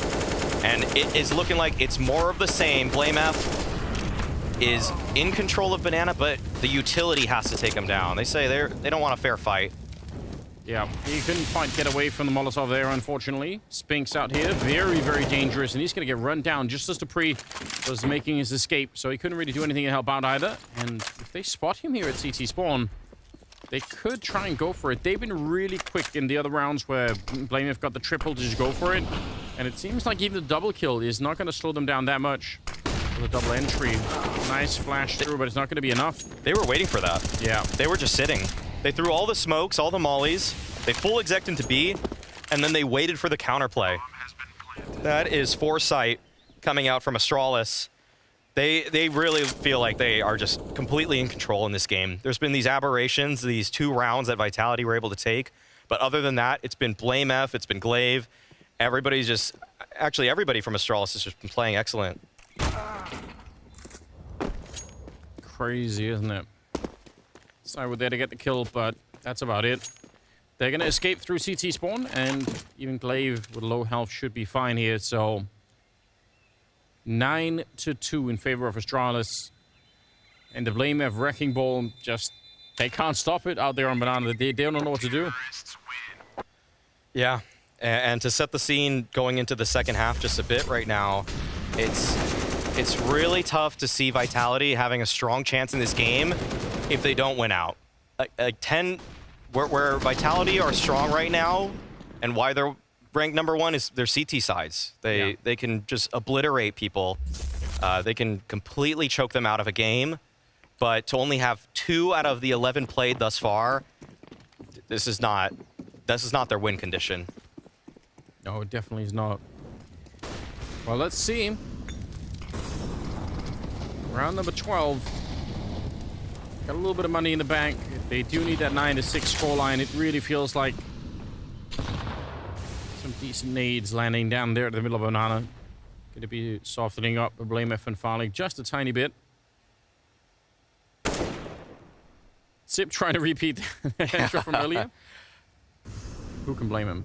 And it is looking like it's more of the same. BlameF is in control of Banana, but the utility has to take him down. They say they don't want a fair fight. Yeah, he couldn't quite get away from the Molotov there, unfortunately. Spinx out here, very, very dangerous, and he's going to get run down just as Dupree was making his escape, so he couldn't really do anything to help out either. And if they spot him here at CT spawn, they could try and go for it. They've been really quick in the other rounds where BlameF got the triple to just go for it, and it seems like even the double kill is not going to slow them down that much. The double entry. Nice flash through, but it's not going to be enough. They were waiting for that. Yeah. They were just sitting. They threw all the smokes, all the mollies. They full exec'd into B, and then they waited for the counterplay. That is foresight coming out from Astralis. They really feel like they are just completely in control in this game. There's been these aberrations, these 2 rounds that Vitality were able to take, but other than that, it's been BlameF, it's been Glaive. Everybody's just... Actually, everybody from Astralis has just been playing excellent. Crazy, isn't it? So we're there to get the kill, but that's about it. They're going to escape through CT spawn, and even Glaive with low health should be fine here. So 9-2 in favor of Astralis. And the blame of Wrecking Ball, just, they can't stop it out there on Banana. They don't know what to do. Yeah, and to set the scene going into the second half just a bit right now, it's really tough to see Vitality having a strong chance in this game if they don't win out. Where Vitality are strong right now, and why they're ranked #1 is their CT sides. They can just obliterate people. They can completely choke them out of a game. But to only have 2 out of the 11 played thus far, this is not their win condition. No, it definitely is not. Well, let's see. Round number 12. Got a little bit of money in the bank. They do need that 9-6 scoreline. It really feels like some decent nades landing down there at the middle of Banana. Going to be softening up Blamef and Farley just a tiny bit. Zip trying to repeat the headshot from earlier. Who can blame him?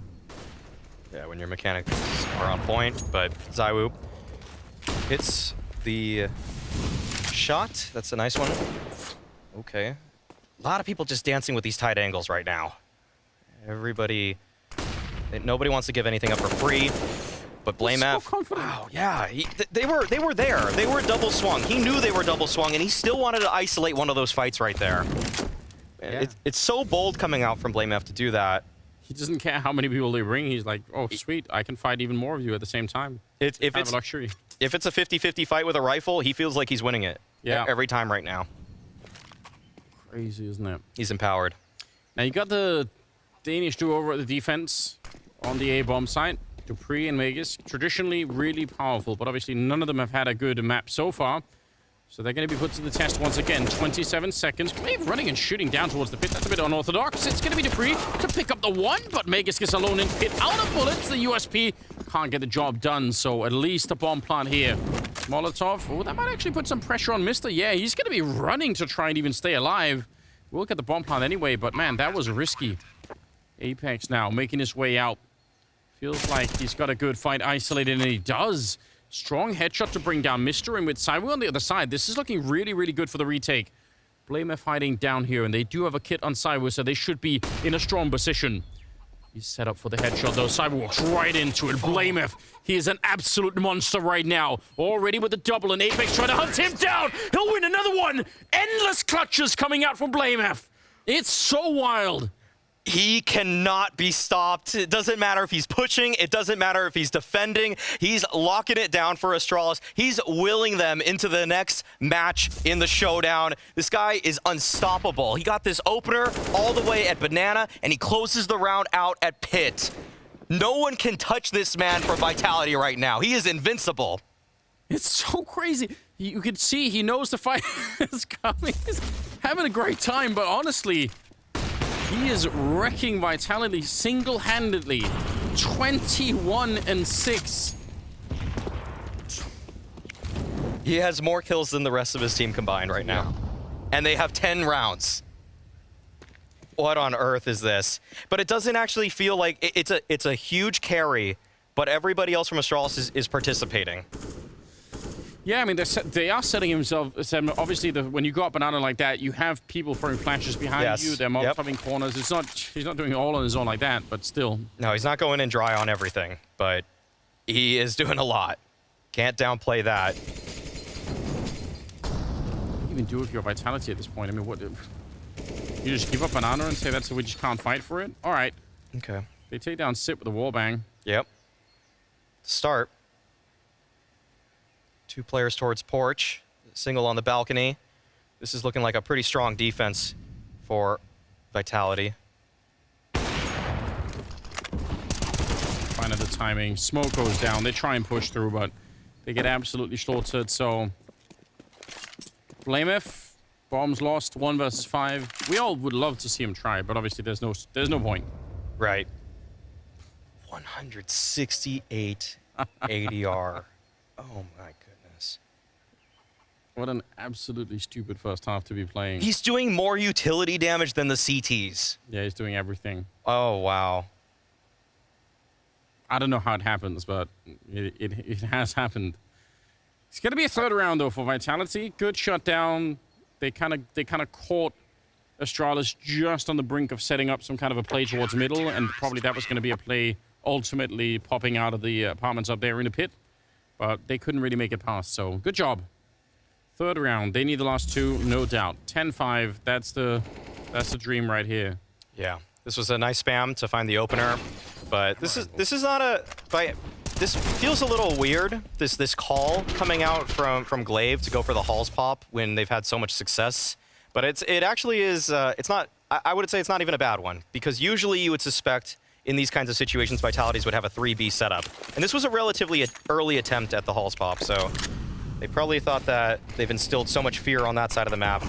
Yeah, when your mechanics are on point, but ZywOo hits the shot. That's a nice one. Okay. A lot of people just dancing with these tight angles right now. Nobody wants to give anything up for free. But Blamef, wow, yeah, they were there. They were double swung. He knew they were double swung, and he still wanted to isolate one of those fights right there. Yeah. It's so bold coming out from Blamef to do that. He doesn't care how many people they bring. He's like, oh, sweet, I can fight even more of you at the same time. If it's luxury. If it's a 50-50 fight with a rifle, he feels like he's winning it. Yeah. Every time right now. Crazy, isn't it? He's empowered. Now you got the Danish duo over at the defense on the A-bomb side. Dupree and Vegas, traditionally really powerful, but obviously none of them have had a good map so far. So they're going to be put to the test once again. 27 seconds. Glaive running and shooting down towards the pit. That's a bit unorthodox. It's going to be Dupree to pick up the 1, but Vegas gets alone in pit. Out of bullets, the USP can't get the job done, so at least a bomb plant here. Molotov. Oh, that might actually put some pressure on Mister. Yeah, he's going to be running to try and even stay alive. We'll get the bomb plant anyway, but man, that was risky. Apex now making his way out. Feels like he's got a good fight isolated, and he does. Strong headshot to bring down Mister, and with ZywOo on the other side, this is looking really, really good for the retake. Blamef hiding down here, and they do have a kit on ZywOo, so they should be in a strong position. He's set up for the headshot, though. ZywOo walks right into it. Blamef, he is an absolute monster right now. Already with the double, and Apex trying to hunt him down. He'll win another one. Endless clutches coming out from Blamef. It's so wild. He cannot be stopped. It doesn't matter if he's pushing. It doesn't matter if he's defending. He's locking it down for Astralis. He's willing them into the next match in the showdown. This guy is unstoppable. He got this opener all the way at Banana, and he closes the round out at Pit. No one can touch this man for Vitality right now. He is invincible. It's so crazy. You can see he knows the fight is coming. He's having a great time, but honestly, he is wrecking Vitality single-handedly. 21-6. He has more kills than the rest of his team combined right now. And they have 10 rounds. What on earth is this? But it doesn't actually feel like it's a huge carry, but everybody else from Astralis is participating. Yeah, I mean, they are setting themselves. Obviously, when you go up Banana like that, you have people throwing flashes behind you. They're mob-coming corners. He's not doing it all on his own like that, but still. No, he's not going in dry on everything, but he is doing a lot. Can't downplay that. What do you even do with your Vitality at this point? I mean, what? You just give up Banana and say that's we just can't fight for it? All right. Okay. They take down Sip with a wallbang. Yep. Start. 2 players towards porch, single on the balcony. This is looking like a pretty strong defense for Vitality. Finding the timing. Smoke goes down. They try and push through, but they get absolutely slaughtered. So, Blamef, bombs lost, 1 versus 5. We all would love to see him try, but obviously there's no point. Right. 168 ADR. Oh my goodness. What an absolutely stupid first half to be playing. He's doing more utility damage than the CTs. Yeah, he's doing everything. Oh, wow. I don't know how it happens, but it has happened. It's going to be a third round, though, for Vitality. Good shutdown. They kind of caught Astralis just on the brink of setting up some kind of a play towards middle, and probably that was going to be a play ultimately popping out of the apartments up there in the pit. But they couldn't really make it past, so good job. Third round. They need the last two, no doubt. 10-5. That's the dream right here. Yeah. This was a nice spam to find the opener, but this is not a... This feels a little weird, this call coming out from Glaive to go for the Halls pop when they've had so much success. But it actually is, it's not, I would say it's not even a bad one, because usually you would suspect in these kinds of situations Vitalities would have a 3B setup. And this was a relatively early attempt at the Halls pop, so they probably thought that they've instilled so much fear on that side of the map,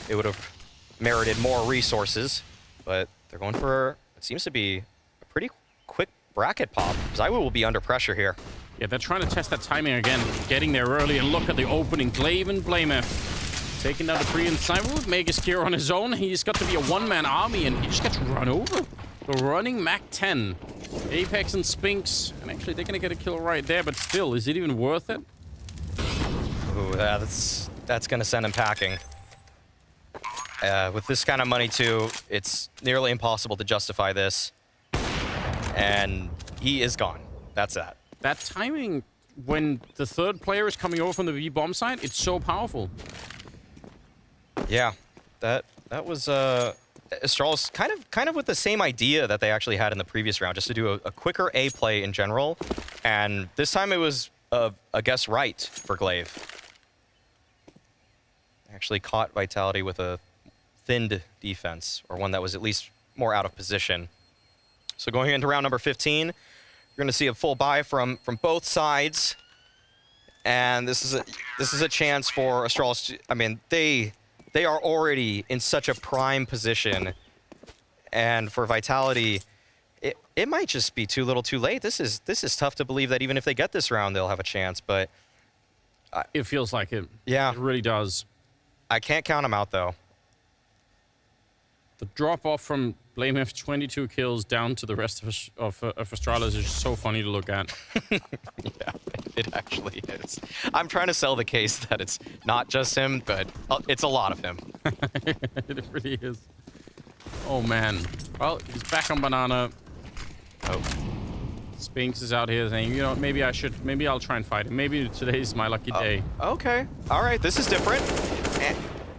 it would have merited more resources. But they're going for, it seems to be a pretty quick bracket pop. Zywoo will be under pressure here. Yeah, they're trying to test that timing again, getting there early, and look at the opening. Glaive and Blamer taking down the Free and Zywoo with Magus Gear on his own. He's got to be a one-man army, and he just gets run over. The running Mac 10. Apex and Spinks, and actually they're going to get a kill right there, but still, is it even worth it? Ooh, that's going to send him packing. With this kind of money, too, it's nearly impossible to justify this. And he is gone. That's that. That timing, when the third player is coming over from the B-bomb side, it's so powerful. Yeah, that was Astralis kind of with the same idea that they actually had in the previous round, just to do a quicker A play in general. And this time it was a guess right for Glaive. Actually caught Vitality with a thinned defense, or one that was at least more out of position. So going into round number 15, you're going to see a full buy from both sides, and this is a chance for Astralis. I mean, they are already in such a prime position, and for Vitality, it might just be too little, too late. This is tough to believe that even if they get this round, they'll have a chance. But it feels like it. Yeah, it really does. I can't count them out though. The drop-off from Blamef 22 kills down to the rest of Astralis is just so funny to look at. Yeah, it actually is. I'm trying to sell the case that it's not just him, but it's a lot of him. It really is. Oh, man. Well, he's back on Banana. Oh. Spinks is out here saying, you know, maybe I'll try and fight him. Maybe today's my lucky day. Okay. All right, this is different.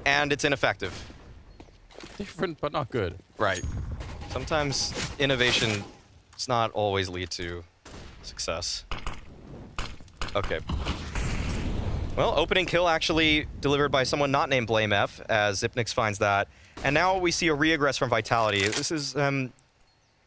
And it's ineffective. Different, but not good. Right. Sometimes innovation does not always lead to success. Okay. Well, opening kill actually delivered by someone not named BlameF, as Zipnix finds that. And now we see a reaggress from Vitality. This is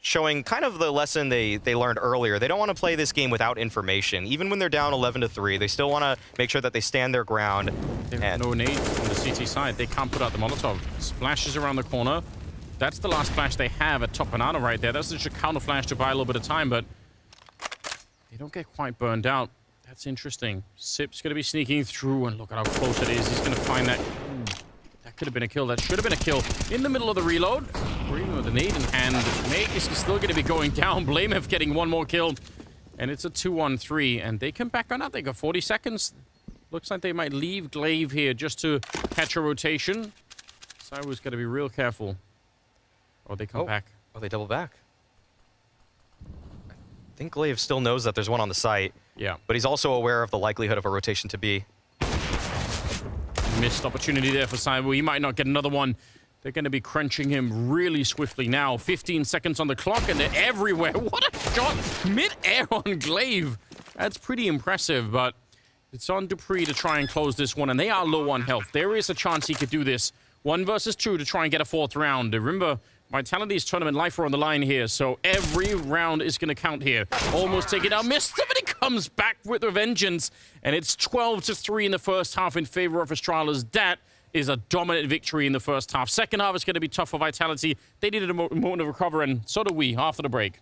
showing kind of the lesson they learned earlier. They don't want to play this game without information. Even when they're down 11-3, they still want to make sure that they stand their ground. They have no nade on the CT side. They can't put out the Molotov. Splashes around the corner. That's the last flash they have at top Banana right there. That's just a counter flash to buy a little bit of time, but they don't get quite burned out. That's interesting. Sip's going to be sneaking through, and look at how close it is. He's going to find that. That could have been a kill. That should have been a kill. In the middle of the reload. Green with the nade in hand. Magus is still going to be going down. Blamef getting one more kill. And it's a 2-1-3. And they come back on that. They got 40 seconds. Looks like they might leave Glaive here just to catch a rotation. Zywoo's got to be real careful. Oh, they come back. Oh, they double back. I think Glaive still knows that there's one on the site. Yeah. But he's also aware of the likelihood of a rotation to B. Missed opportunity there for Zywoo. He might not get another one. They're going to be crunching him really swiftly now. 15 seconds on the clock, and they're everywhere. What a shot mid-air on Glaive. That's pretty impressive, but it's on Dupree to try and close this one, and they are low on health. There is a chance he could do this. 1 versus 2 to try and get a 4th round. Remember, Vitality's tournament life are on the line here, so every round is going to count here. Almost taking out, missed him, but he comes back with a vengeance, and it's 12-3 in the first half in favor of Astralis. That is a dominant victory in the first half. Second half is going to be tough for Vitality. They needed a moment of recover, and so do we after the break.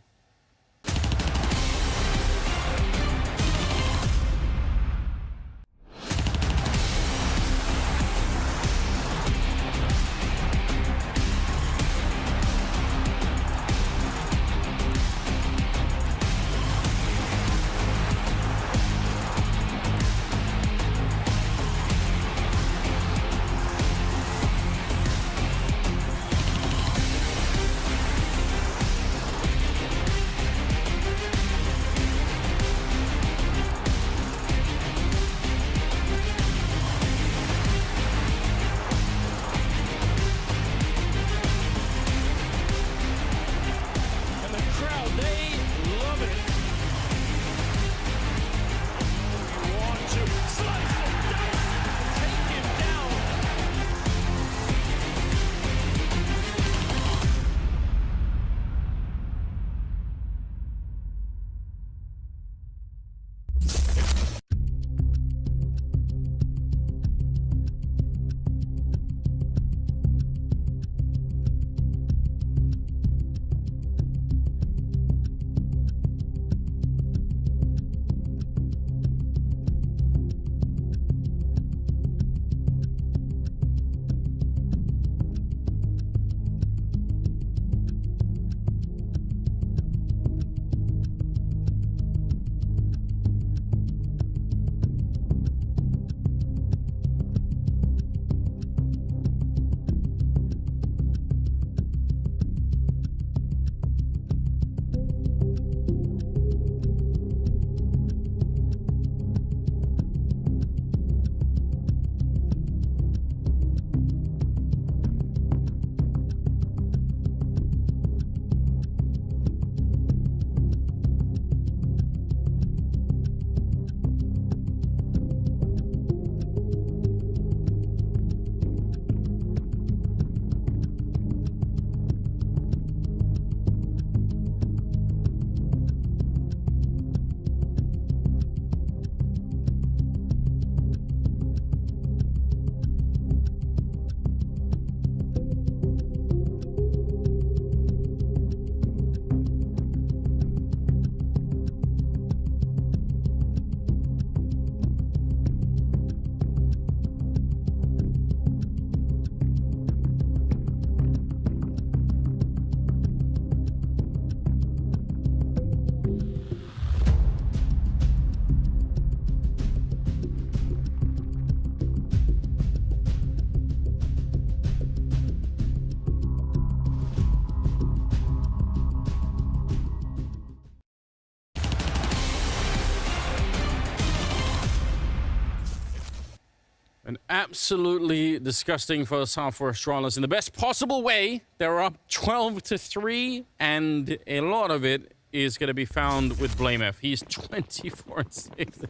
An absolutely disgusting first half for Astralis in the best possible way. They're up 12-3, and a lot of it is going to be found with BlameF. He's 24-6.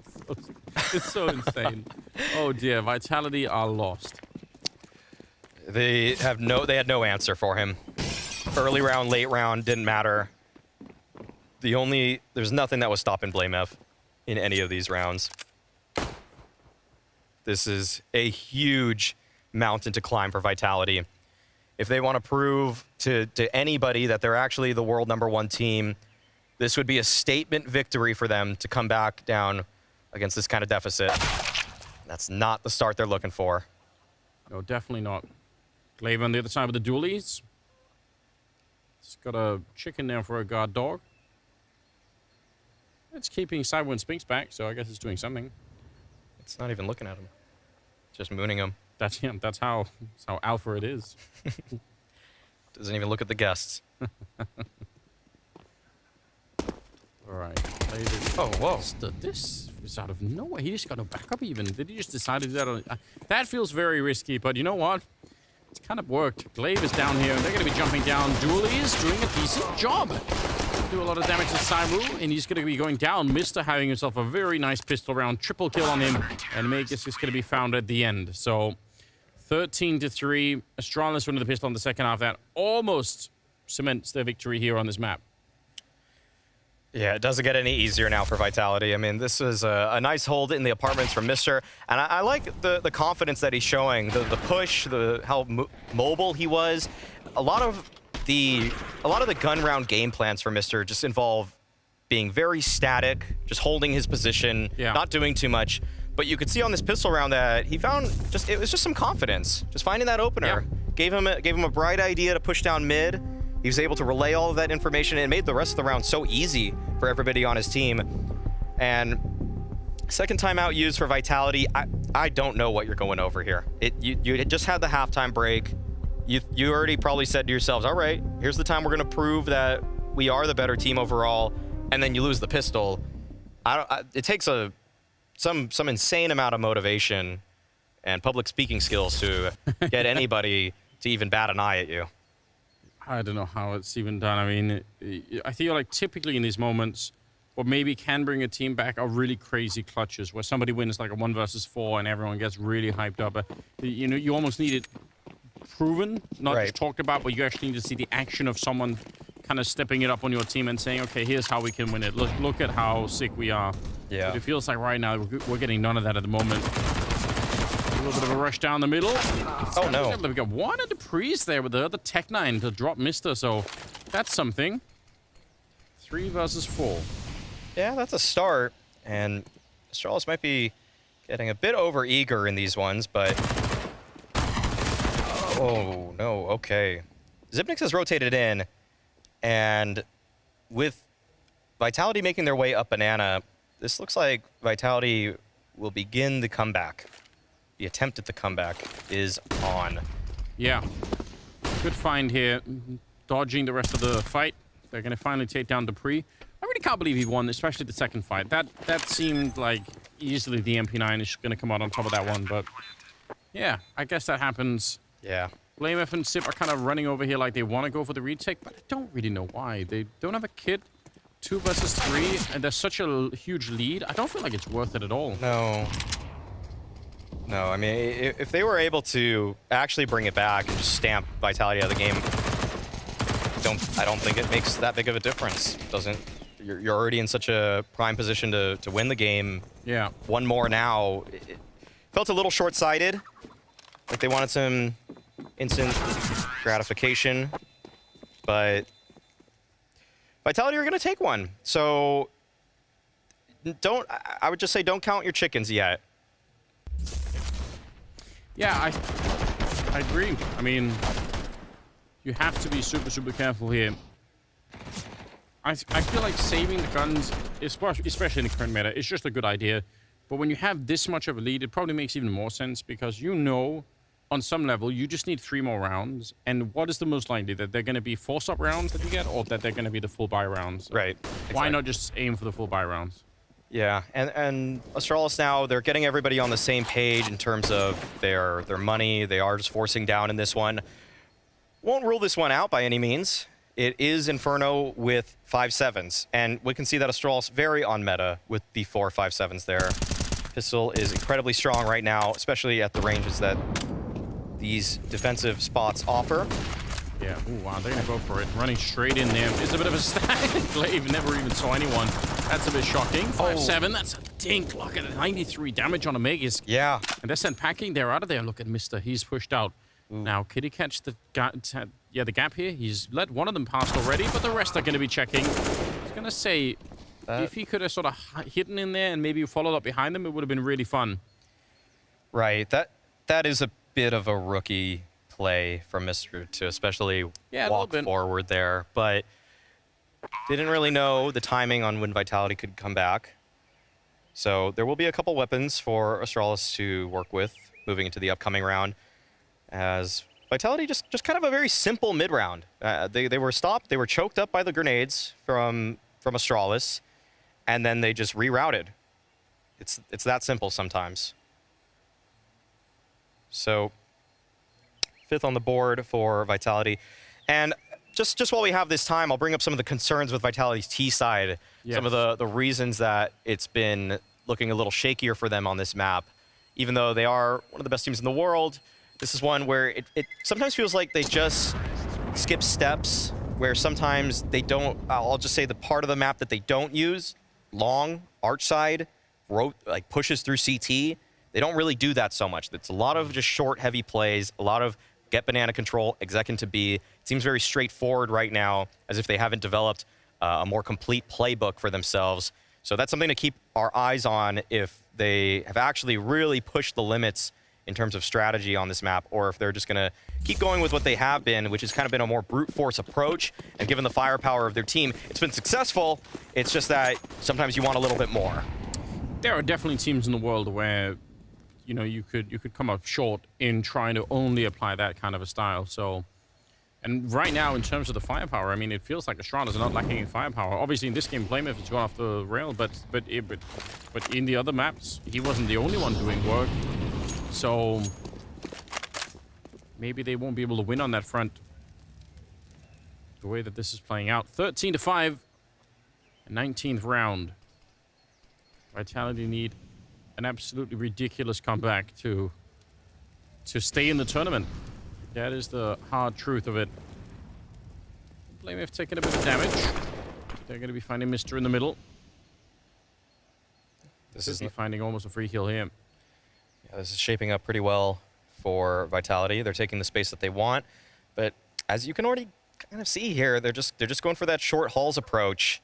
It's so insane. Oh dear, Vitality are lost. They had no answer for him. Early round, late round, didn't matter. There's nothing that was stopping BlameF in any of these rounds. This is a huge mountain to climb for Vitality. If they want to prove to anybody that they're actually the world #1 team, this would be a statement victory for them to come back down against this kind of deficit. That's not the start they're looking for. No, definitely not. Glaive on the other side with the dualies. It's got a chicken there for a guard dog. It's keeping Cyber and Spinks back, so I guess it's doing something. It's not even looking at him. Just mooning him. That's how alpha it is. Doesn't even look at the guests. All right. Oh, whoa. This was out of nowhere. He just got no backup even. Did he just decide to do that? That feels very risky, but you know what? It's kind of worked. Glaive is down here, and they're going to be jumping down. Dualies doing a decent job. Do a lot of damage to Cyru, and he's going to be going down. Mister having himself a very nice pistol round. Triple kill on him, and Magus is going to be found at the end. So 13-3. Astralis winning the pistol in the second half. That almost cements their victory here on this map. Yeah, it doesn't get any easier now for Vitality. I mean, this is a nice hold in the apartments from Mister, and I like the confidence that he's showing, the push, how mobile he was. A lot of the gun round game plans for Mister just involve being very static, just holding his position, not doing too much. But you could see on this pistol round that he found it was just some confidence, just finding that opener. Gave him a bright idea to push down mid. He was able to relay all of that information and made the rest of the round so easy for everybody on his team. And second timeout used for Vitality. I don't know what you're going over here. You just had the halftime break. You already probably said to yourselves, all right, here's the time we're going to prove that we are the better team overall, and then you lose the pistol. It takes some insane amount of motivation and public speaking skills to get anybody to even bat an eye at you. I don't know how it's even done. I mean, I feel like typically in these moments, what maybe can bring a team back are really crazy clutches where somebody wins like a 1 versus 4 and everyone gets really hyped up. You know, you almost need it proven, not just talked about, but you actually need to see the action of someone kind of stepping it up on your team and saying, okay, here's how we can win it. Look at how sick we are. Yeah. But it feels like right now we're getting none of that at the moment. A little bit of a rush down the middle. Oh, no. We got one of the Priest there with the other Tech 9 to drop Mister, so that's something. 3 versus 4. Yeah, that's a start. And Astralis might be getting a bit over-eager in these ones, but... Oh, no, okay. Xyp9x has rotated in, and with Vitality making their way up Banana, this looks like Vitality will begin the comeback. The attempt at the comeback is on. Yeah. Good find here. Dodging the rest of the fight. They're going to finally take down Dupree. I really can't believe he won, especially the second fight. That seemed like easily the MP9 is going to come out on top of that one, but yeah, I guess that happens. Yeah. BlameF and CSGO are kind of running over here like they want to go for the retake, but I don't really know why. They don't have a kit. 2 versus 3, and there's such a huge lead. I don't feel like it's worth it at all. No. No, I mean, if they were able to actually bring it back and just stamp Vitality out of the game, I don't think it makes that big of a difference. You're already in such a prime position to win the game. Yeah. One more now. It felt a little short-sighted. Like they wanted some instant gratification, but Vitality are going to take one. So I would just say don't count your chickens yet. Yeah, I agree. I mean, you have to be super, super careful here. I feel like saving the guns, especially in the current meta, is just a good idea. But when you have this much of a lead, it probably makes even more sense because you know, on some level, you just need 3 more rounds. And what is the most likely? That they're going to be force-up rounds that you get, or that they're going to be the full buy rounds? Right. Exactly. Why not just aim for the full buy rounds? Yeah, and Astralis now, they're getting everybody on the same page in terms of their money. They are just forcing down in this one. Won't rule this one out by any means. It is Inferno with 5.7s, and we can see that Astralis very on meta with the 4 5.7s there. Pistol is incredibly strong right now, especially at the ranges that these defensive spots offer. Yeah, ooh, wow, they're gonna go for it. Running straight in there. It's a bit of a stack. Glaive never even saw anyone. That's a bit shocking. 5.7, that's a dink. Look at it, 93 damage on a Magus. Yeah. And they're sent packing. They're out of there. Look at Mister. He's pushed out. Ooh. Now, could he catch the gap here? He's let one of them past already, but the rest are gonna be checking. I was gonna say, if he could have sort of hidden in there and maybe followed up behind them, it would have been really fun. Right, that is a bit of a rookie play from Mr. to especially walk forward there, but didn't really know the timing on when Vitality could come back. So there will be a couple weapons for Astralis to work with moving into the upcoming round, as Vitality just kind of a very simple mid-round. They were stopped, they were choked up by the grenades from Astralis, and then they just rerouted. It's that simple sometimes. So 5th on the board for Vitality. And just while we have this time, I'll bring up some of the concerns with Vitality's T side. Yes. Some of the reasons that it's been looking a little shakier for them on this map. Even though they are one of the best teams in the world, this is one where it sometimes feels like they just skip steps, where sometimes they don't, I'll just say the part of the map that they don't use, long, arch side, like pushes through CT, they don't really do that so much. It's a lot of just short, heavy plays, a lot of get banana control, exec into B. It seems very straightforward right now, as if they haven't developed a more complete playbook for themselves. So that's something to keep our eyes on if they have actually really pushed the limits in terms of strategy on this map, or if they're just going to keep going with what they have been, which has kind of been a more brute force approach. And given the firepower of their team, it's been successful. It's just that sometimes you want a little bit more. There are definitely teams in the world where you could come up short in trying to only apply that kind of a style. So, and right now, in terms of the firepower, I mean, it feels like Astralis are not lacking in firepower. Obviously, in this game, Playmouth has gone off the rail, but in the other maps, he wasn't the only one doing work. So maybe they won't be able to win on that front. The way that this is playing out, 13-5, 19th round. Vitality need an absolutely ridiculous comeback to stay in the tournament. That is the hard truth of it. Playmouth taking a bit of damage. They're going to be finding Mister in the middle. This is finding almost a free kill here. Yeah, this is shaping up pretty well for Vitality. They're taking the space that they want, but as you can already kind of see here, they're just going for that short hauls approach.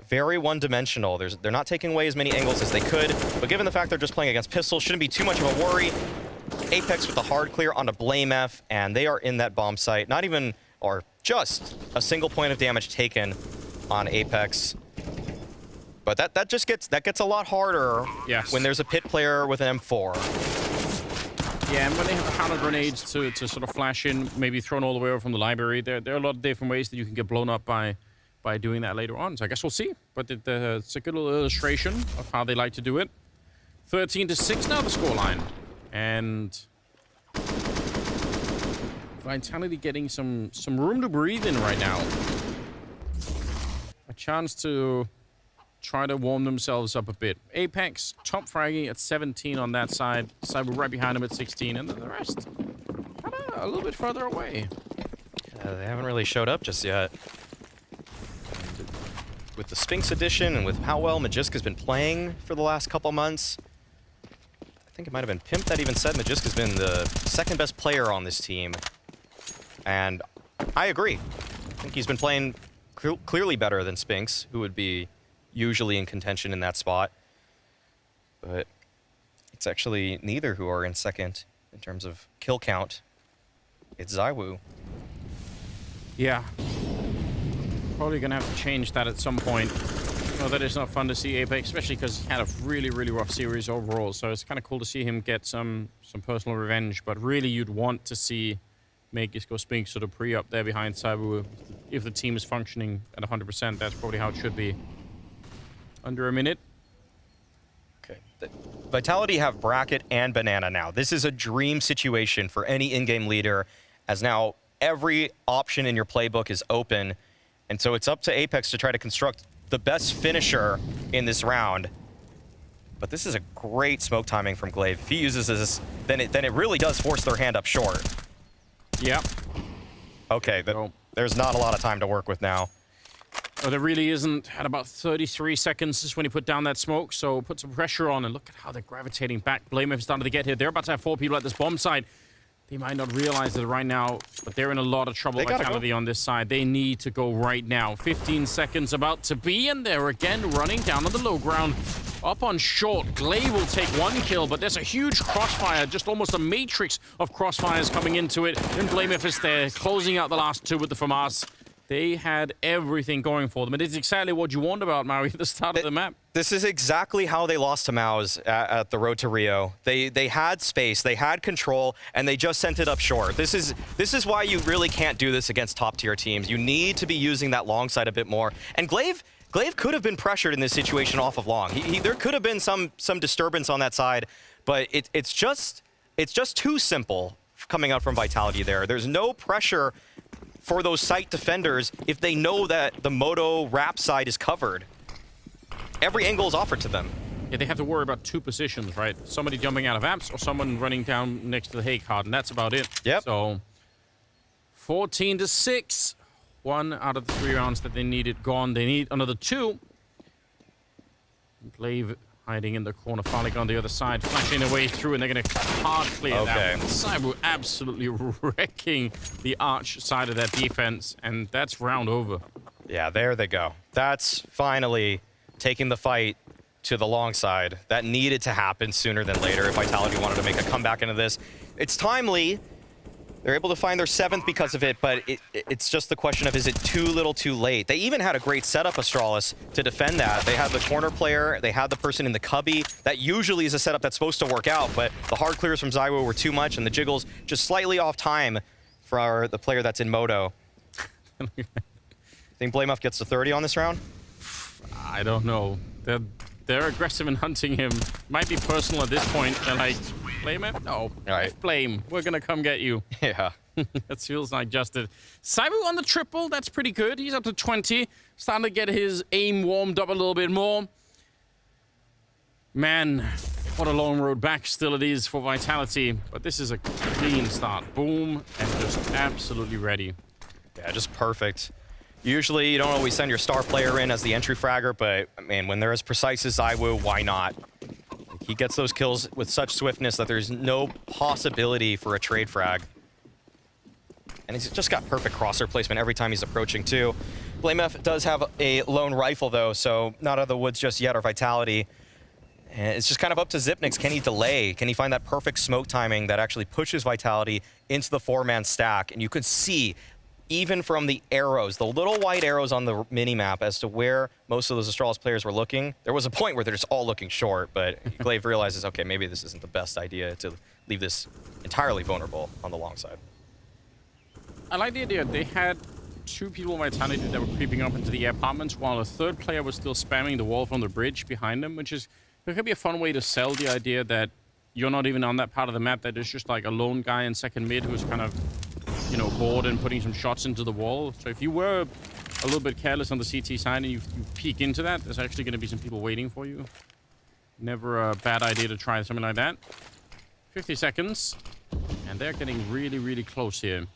Very one-dimensional. They're not taking away as many angles as they could, but given the fact they're just playing against pistols, shouldn't be too much of a worry. Apex with the hard clear onto Blame F, and they are in that bomb site. Not even, or just a single point of damage taken on Apex. But that gets a lot harder when there's a pit player with an M4. Yeah, and when they have counter grenades to sort of flash in, maybe thrown all the way over from the library, there are a lot of different ways that you can get blown up by doing that later on. So I guess we'll see. But it's a good little illustration of how they like to do it. 13-6 now, the scoreline. And Vitality getting some room to breathe in right now. A chance to try to warm themselves up a bit. Apex, top fragging at 17 on that side. Cyber right behind him at 16. And then the rest kind of a little bit further away. They haven't really showed up just yet. With the Sphinx edition and with how well Magiska's been playing for the last couple months, I think it might have been Pimp that even said Magiska's been the second best player on this team. And I agree. I think he's been playing clearly better than Sphinx, who would be usually in contention in that spot. But it's actually neither who are in second in terms of kill count. It's Zywoo. Yeah. Probably gonna have to change that at some point. No, that is not fun to see Apex, especially because he had a really, really rough series overall. So it's kind of cool to see him get some personal revenge. But really, you'd want to see Magus go Sphinx sort of pre-up there behind Cyber. If the team is functioning at 100%, that's probably how it should be. Under a minute. Okay. Vitality have Bracket and Banana now. This is a dream situation for any in-game leader, as now every option in your playbook is open. And so it's up to Apex to try to construct the best finisher in this round. But this is a great smoke timing from Glaive. If he uses this, then it really does force their hand up short. Yeah. Okay, there's not a lot of time to work with now. Oh, there really isn't. At about 33 seconds is when he put down that smoke, so put some pressure on, and look at how they're gravitating back. Blameif is starting to get here. They're about to have 4 people at this bomb site. They might not realize it right now, but they're in a lot of trouble. Vitality on this side. They need to go right now. 15 seconds about to be, and they're again running down on the low ground. Up on short, Glaive will take 1 kill, but there's a huge crossfire, just almost a matrix of crossfires coming into it. And Blameif is there, closing out the last 2 with the FAMAS. They had everything going for them. It is exactly what you warned about, Maui, at the start of the map. This is exactly how they lost to Maus at the Road to Rio. They had space, they had control, and they just sent it up short. This is why you really can't do this against top-tier teams. You need to be using that long side a bit more. And Glaive could have been pressured in this situation off of long. There could have been some disturbance on that side, but it's just too simple coming out from Vitality there. There's no pressure for those site defenders if they know that the Moto wrap side is covered. Every angle is offered to them. Yeah, they have to worry about 2 positions, right? Somebody jumping out of amps or someone running down next to the hay card, and that's about it. Yep. So 14-6. 1 out of the 3 rounds that they needed gone. They need another 2. Glaive hiding in the corner. Falik on the other side, flashing their way through, and they're going to hard clear that. Cyber absolutely wrecking the arch side of that defense, and that's round over. Yeah, there they go. That's finally taking the fight to the long side. That needed to happen sooner than later if Vitality wanted to make a comeback into this. It's timely. They're able to find their 7th because of it, but it's just the question of, is it too little too late? They even had a great setup, Astralis, to defend that. They had the corner player, they had the person in the cubby. That usually is a setup that's supposed to work out, but the hard clears from Zywoo were too much, and the jiggles just slightly off time for the player that's in Moto. Think Blameif gets to 30 on this round? I don't know. They're aggressive in hunting him. Might be personal at this point. They're like, Blameif? No. All right. Blame. We're going to come get you. Yeah. That feels like justice. Zywoo on the triple. That's pretty good. He's up to 20. Starting to get his aim warmed up a little bit more. Man, what a long road back still it is for Vitality. But this is a clean start. Boom. And just absolutely ready. Yeah, just perfect. Usually, you don't always send your star player in as the entry fragger, but, man, when they're as precise as Zywoo, why not? He gets those kills with such swiftness that there's no possibility for a trade frag. And he's just got perfect crosser placement every time he's approaching, too. Blameif does have a lone rifle, though, so not out of the woods just yet, or Vitality. And it's just kind of up to Xyp9x. Can he delay? Can he find that perfect smoke timing that actually pushes Vitality into the 4-man stack? And you could see, even from the arrows, the little white arrows on the mini-map as to where most of those Astralis players were looking, there was a point where they're just all looking short, but Glaive realizes, okay, maybe this isn't the best idea to leave this entirely vulnerable on the long side. I like the idea. They had 2 people in Vitality that were creeping up into the apartments, while a 3rd player was still spamming the wall from the bridge behind them, which is, it could be a fun way to sell the idea that you're not even on that part of the map, that there's just like a lone guy in second mid who's kind of, you know, bored and putting some shots into the wall. So if you were a little bit careless on the CT side and you peek into that, there's actually going to be some people waiting for you. Never a bad idea to try something like that. 50 seconds. And they're getting really, really close here.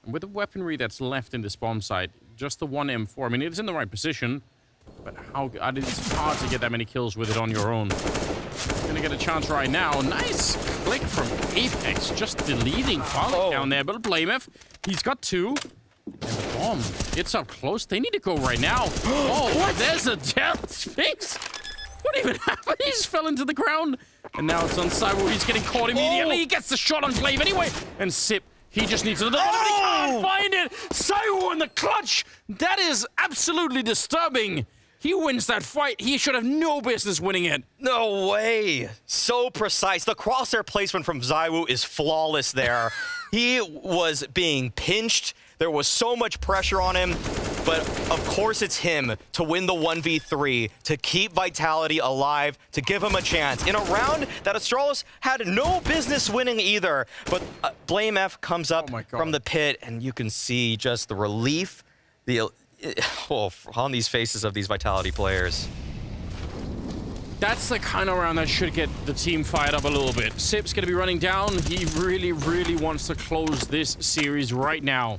And with the weaponry that's left in this bomb site, just the 1 M4, I mean, it's in the right position, but it's hard to get that many kills with it on your own. Gonna get a chance right now. Nice click from Apex, just deleting Falik down there. But Blameif, he's got 2. And the bomb, it's up close. They need to go right now. Oh, there's a death Sphinx. What even happened? He just fell into the ground. And now it's on Zywoo. He's getting caught immediately. He gets the shot on Glaive anyway. And Xyp, he just needs another one, but he can't find it. Zywoo in the clutch. That is absolutely disturbing. He wins that fight. He should have no business winning it. No way. So precise. The crosshair placement from Zywoo is flawless there. He was being pinched. There was so much pressure on him. but of course it's him to win the 1v3, to keep Vitality alive, to give him a chance. In a round that Astralis had no business winning either, but Blame F comes up from the pit, and you can see just the relief on these faces of these Vitality players. That's the kind of round that should get the team fired up a little bit. Sip's going to be running down. He really, really wants to close this series right now.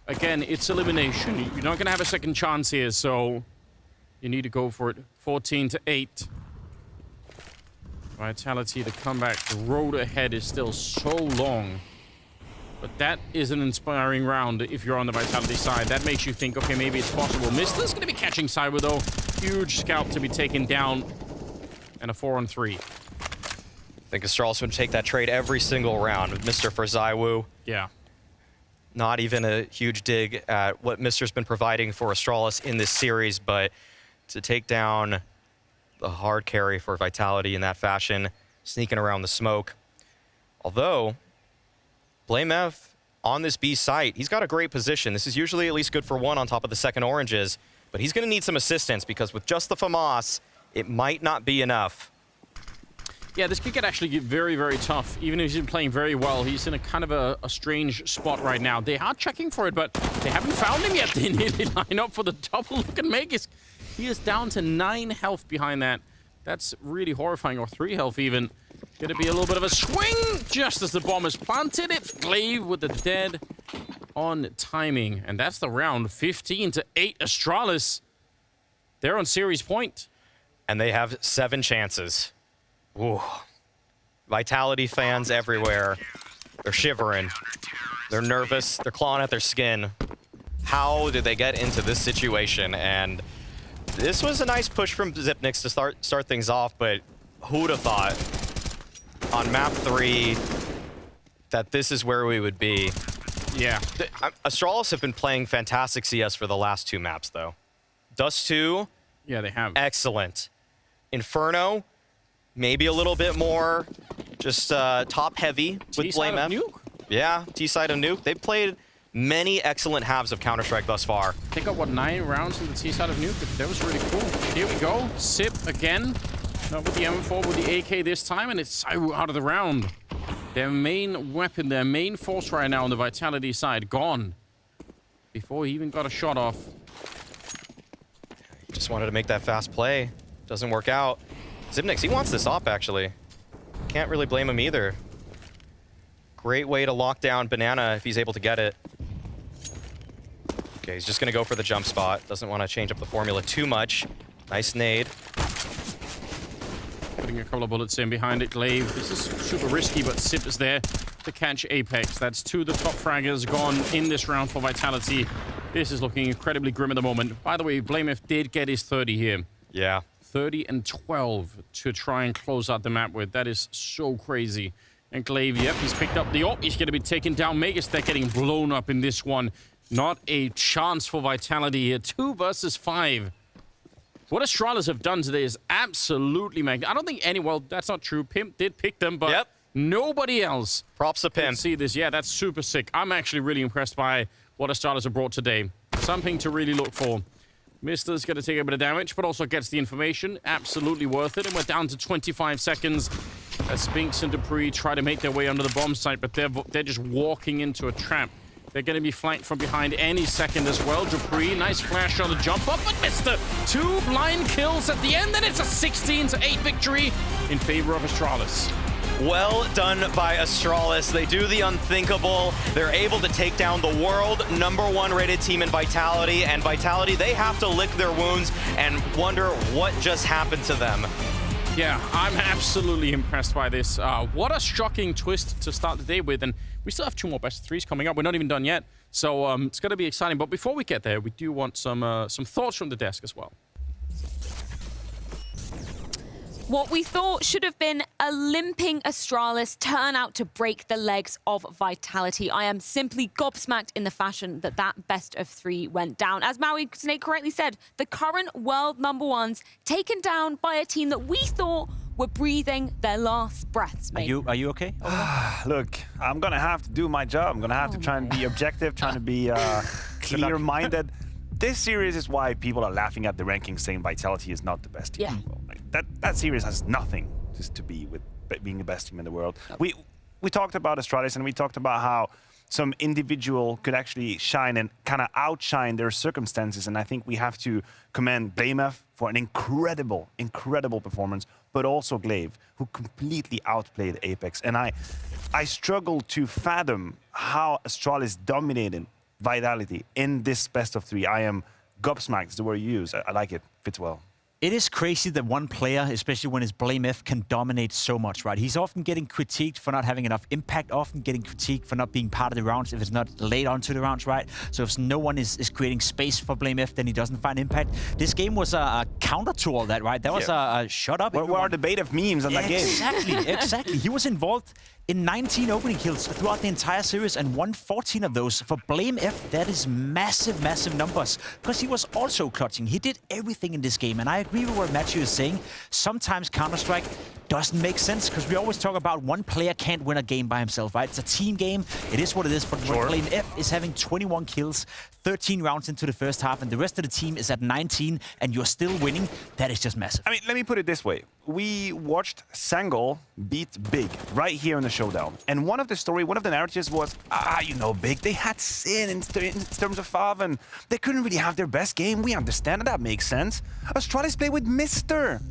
Again, it's elimination. You're not going to have a second chance here, so you need to go for it. 14-8. Vitality, the comeback, the road ahead is still so long. But that is an inspiring round if you're on the Vitality side. That makes you think, okay, maybe it's possible. Mister's going to be catching Cyber, though. Huge scalp to be taken down. And a 4-on-3. I think Astralis would take that trade every single round with Mr. for Zywoo. Yeah. Not even a huge dig at what Mr's been providing for Astralis in this series, but to take down the hard carry for Vitality in that fashion, sneaking around the smoke. Although, Blame F on this B site, he's got a great position. This is usually at least good for one on top of the second oranges, but he's going to need some assistance because with just the FAMAS, it might not be enough. Yeah, this could get actually very, very tough. Even if he's been playing very well, he's in a kind of a strange spot right now. They are checking for it, but they haven't found him yet. They nearly line up for the double. Look at Magus. He is down to 9 health behind that. That's really horrifying, or 3 health even. Gonna be a little bit of a swing just as the bomb is planted. It's Glaive with the dead on timing. And that's the round. 15-8 Astralis. They're on series point. And they have 7 chances. Ooh. Vitality fans everywhere. They're shivering. They're nervous. They're clawing at their skin. How did they get into this situation? And this was a nice push from Xyp9x to start things off, but who'd have thought on map 3 that this is where we would be? Yeah. Astralis have been playing fantastic CS for the last 2 maps, though. Dust 2. Yeah, they have. Excellent. Inferno. Maybe a little bit more just top heavy with Blame F. Nuke? Yeah, T-side of Nuke. They've played many excellent halves of Counter-Strike thus far. They got, what, 9 rounds in the T-side of Nuke? That was really cool. Here we go. Sip again. Not with the M4, with the AK this time, and it's Zywoo out of the round. Their main weapon, their main force right now on the Vitality side, gone. Before he even got a shot off. Just wanted to make that fast play. Doesn't work out. Xyp9x, he wants this op, actually. Can't really blame him either. Great way to lock down Banana if he's able to get it. Okay, he's just going to go for the jump spot. Doesn't want to change up the formula too much. Nice nade. Putting a couple of bullets in behind it. Glaive, this is super risky, but Sip is there to catch Apex. That's 2 of the top fraggers gone in this round for Vitality. This is looking incredibly grim at the moment. By the way, Blame F did get his 30 here. Yeah. 30 and 12 to try and close out the map with. That is so crazy. And Glaive, yep, he's picked up the ult. He's going to be taken down. Magus, they're getting blown up in this one. Not a chance for Vitality here. 2 versus 5. What Astralis have done today is absolutely magnificent. I don't think any... Well, that's not true. Pimp did pick them, but nobody else. Props to Pimp. See this. Yeah, that's super sick. I'm actually really impressed by what Astralis have brought today. Something to really look for. Mister's going to take a bit of damage, but also gets the information. Absolutely worth it. And we're down to 25 seconds as Spinks and Dupree try to make their way under the bomb site, but they're just walking into a trap. They're going to be flanked from behind any second as well. Dupree, nice flash on the jump up, but Mister, 2 blind kills at the end, and it's a 16-8 victory in favor of Astralis. Well done by Astralis. They do the unthinkable. They're able to take down the world #1 rated team in Vitality. And Vitality, they have to lick their wounds and wonder what just happened to them. Yeah, I'm absolutely impressed by this. What a shocking twist to start the day with. And we still have 2 more best of 3s coming up. We're not even done yet. So it's going to be exciting. But before we get there, we do want some thoughts from the desk as well. What we thought should have been a limping Astralis turn out to break the legs of Vitality. I am simply gobsmacked in the fashion that that best of 3 went down. As Maui Snake correctly said, the current world #1s taken down by a team that we thought were breathing their last breaths. Are you okay? Look, I'm gonna have to do my job. I'm gonna have to try and be objective, trying to be clear-minded. this series is why people are laughing at the rankings, saying Vitality is not the best team in the world. Like, that series has nothing to be with being the best team in the world. We talked about Astralis, and we talked about how some individual could actually shine and kind of outshine their circumstances, and I think we have to commend BlameF for an incredible performance, but also Glaive, who completely outplayed Apex. And I struggle to fathom how Astralis dominated Vitality in this best of 3. I am gobsmacked is the word you use. I like it. Fits well. It is crazy that one player, especially when it's BlameF, can dominate so much, right? He's often getting critiqued for not having enough impact, often getting critiqued for not being part of the rounds if it's not laid onto the rounds, right? So if no one is creating space for BlameF, then he doesn't find impact. This game was a counter to all that, right? That was a shut up. Where are the bait of memes on that game? Exactly. He was involved in 19 opening kills throughout the entire series and won 14 of those. For BlameF, that is massive numbers, because he was also clutching. He did everything in this game, and I agree with what Matthew is saying. Sometimes Counter-Strike doesn't make sense, because we always talk about one player can't win a game by himself, right? It's a team game. It is what it is, but when BlameF is having 21 kills, 13 rounds into the first half, and the rest of the team is at 19, and you're still winning, that is just massive. I mean, let me put it this way. We watched Sangol beat Big right here in the showdown. And one of the narratives was, Big, they had sin in terms of Fav, and they couldn't really have their best game. We understand that makes sense. Astralis played with Mr.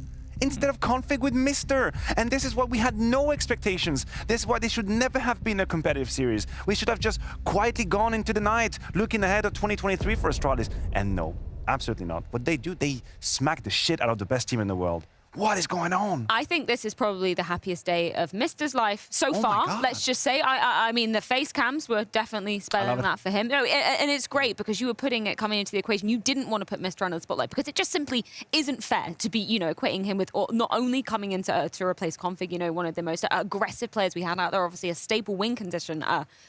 instead of Config with Mr. And this is what we had no expectations. This is why they should never have been a competitive series. We should have just quietly gone into the night, looking ahead of 2023 for Astralis. And no, absolutely not. What they do, they smack the shit out of the best team in the world. What is going on? I think this is probably the happiest day of Mr's life so far. Let's just say, I mean, the face cams were definitely spelling that for him. No, and it's great because you were putting it coming into the equation. You didn't want to put Mr under the spotlight because it just simply isn't fair to be, equating him with not only coming in to replace Config, one of the most aggressive players we had out there, obviously a staple win condition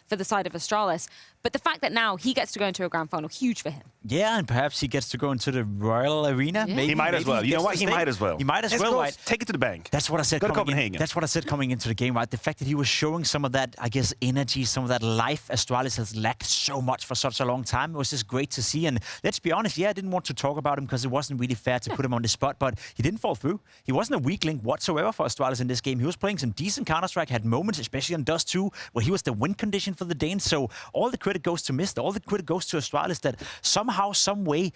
for the side of Astralis. But the fact that now he gets to go into a grand final, huge for him. Yeah, and perhaps he gets to go into the Royal Arena. Yeah. Maybe, he might as well. You know what? He might as well. He might as well, right? Take it to the bank. That's what I said. Go to Copenhagen. That's what I said coming into the game, right? The fact that he was showing some of that, I guess, energy, some of that life Astralis has lacked so much for such a long time. It was just great to see. And let's be honest, I didn't want to talk about him because it wasn't really fair to put him on the spot, but he didn't fall through. He wasn't a weak link whatsoever for Astralis in this game. He was playing some decent Counter-Strike, had moments, especially on Dust 2, where he was the win condition for the Danes. So all the credit goes to Mr. All the credit goes to Astralis that somehow, some way,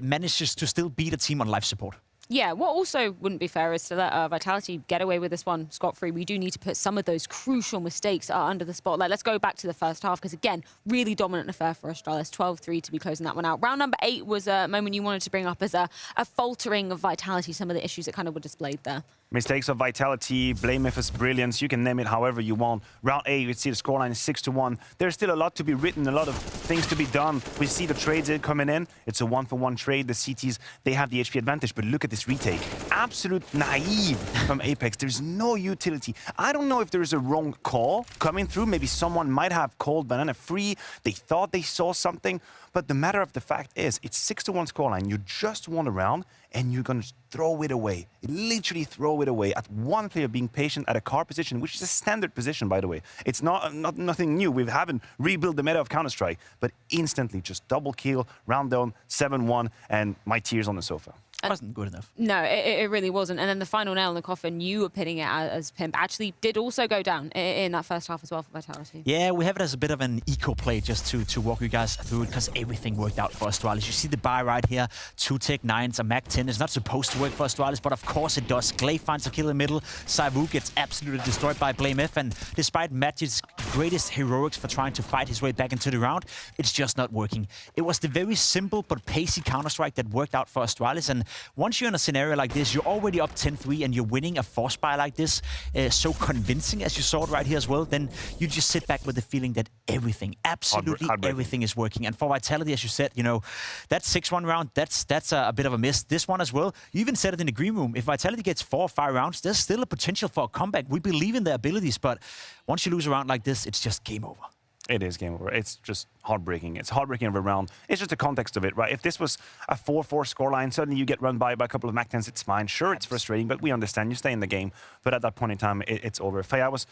manages to still beat a team on life support. Yeah, what also wouldn't be fair is to let Vitality get away with this one scot-free. We do need to put some of those crucial mistakes under the spotlight. Let's go back to the first half, because again, really dominant affair for Astralis. 12-3 to be closing that one out. Round number 8 was a moment you wanted to bring up as a faltering of Vitality, some of the issues that kind of were displayed there. Mistakes of Vitality, BlameF's brilliance, you can name it however you want. Round 8, you see the scoreline is 6-1. There's still a lot to be written, a lot of things to be done. We see the trades coming in. It's a 1-for-1 trade. The CTs, they have the HP advantage, but look at this retake. Absolute naive from Apex. There's no utility. I don't know if there is a wrong call coming through. Maybe someone might have called Banana free. They thought they saw something. But the matter of the fact is, it's 6-1 scoreline. You just won a round, and you're going to throw it away. Literally throw it away at one player being patient at a car position, which is a standard position, by the way. It's nothing new. We haven't rebuilt the meta of Counter-Strike, but instantly just double kill, round down, 7-1, and my tears on the sofa. It wasn't good enough. No, it really wasn't. And then the final nail in the coffin, you were pitting it as Pimp, actually did also go down in that first half as well for Vitality. Yeah, we have it as a bit of an eco play just to walk you guys through it, because everything worked out for Astralis. You see the buy right here, 2 Tech 9s, a Mac 10. It's not supposed to work for Astralis, but of course it does. Glaive finds a kill in the middle. Saivu gets absolutely destroyed by BlameF, and despite Magic's greatest heroics for trying to fight his way back into the round, it's just not working. It was the very simple but pacey Counter-Strike that worked out for Astralis, and once you're in a scenario like this, you're already up 10-3 and you're winning a force buy like this, so convincing as you saw it right here as well, then you just sit back with the feeling that everything, absolutely everything is working. And for Vitality, as you said, that 6-1 round, that's a bit of a miss. This one as well, you even said it in the green room, if Vitality gets 4 or 5 rounds, there's still a potential for a comeback. We believe in their abilities, but once you lose a round like this, it's just game over. It is game over. It's just heartbreaking. It's heartbreaking every round. It's just the context of it, right? If this was a 4-4 scoreline, suddenly you get run by a couple of MAC-10s, it's fine. Sure, it's frustrating, but we understand. You stay in the game. But at that point in time, it's over. Freya, I was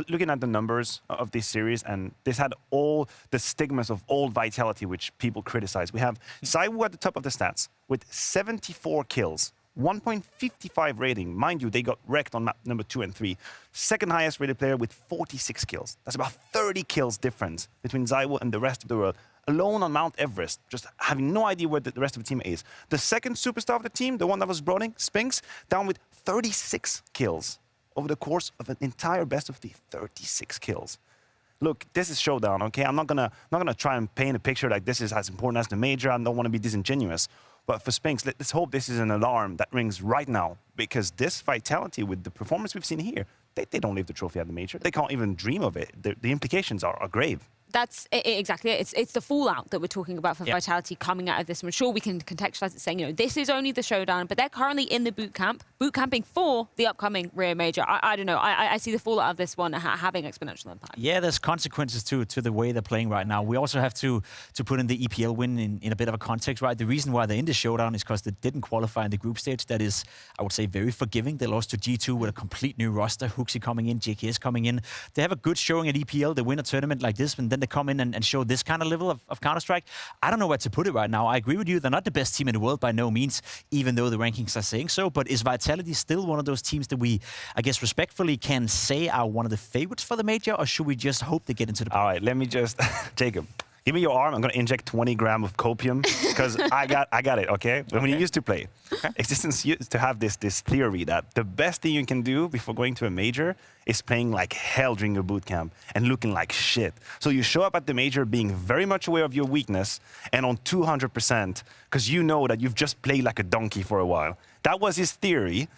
looking at the numbers of this series, and this had all the stigmas of old Vitality, which people criticize. We have ZywOo at the top of the stats with 74 kills. 1.55 rating. Mind you, they got wrecked on map number 2 and 3. Second highest rated player with 46 kills. That's about 30 kills difference between ZywOo and the rest of the world. Alone on Mount Everest, just having no idea where the rest of the team is. The second superstar of the team, the one that was brought in, Spinks, down with 36 kills over the course of an entire best of 36 kills. Look, this is Showdown, okay? I'm not gonna try and paint a picture like this is as important as the major. I don't want to be disingenuous. But for Spinks, let's hope this is an alarm that rings right now, because this Vitality, with the performance we've seen here, they don't leave the trophy at the major. They can't even dream of it. The implications are grave. That's exactly it. It's the fallout that we're talking about for Vitality coming out of this. I'm sure we can contextualize it saying, you know, this is only the Showdown, but they're currently in the boot camping for the upcoming Rio Major. I don't know. I see the fallout of this one having exponential impact. Yeah, there's consequences to the way they're playing right now. We also have to put in the EPL win in a bit of a context, right? The reason why they're in the Showdown is because they didn't qualify in the group stage. That is, I would say, very forgiving. They lost to G2 with a complete new roster. Hooksy coming in, JKS coming in. They have a good showing at EPL. They win a tournament like this, and then they come in and show this kind of level of Counter-Strike. I don't know where to put it right now. I agree with you. They're not the best team in the world by no means, even though the rankings are saying so. But is Vitality still one of those teams that we, I guess, respectfully can say are one of the favorites for the major, or should we just hope they get into the... All right, let me just... Jacob, give me your arm. I'm going to inject 20 grams of copium because I got it, okay? When you used to play, Existence used to have this theory that the best thing you can do before going to a major is playing like hell during your boot camp and looking like shit. So you show up at the major being very much aware of your weakness and on 200% because you know that you've just played like a donkey for a while. That was his theory.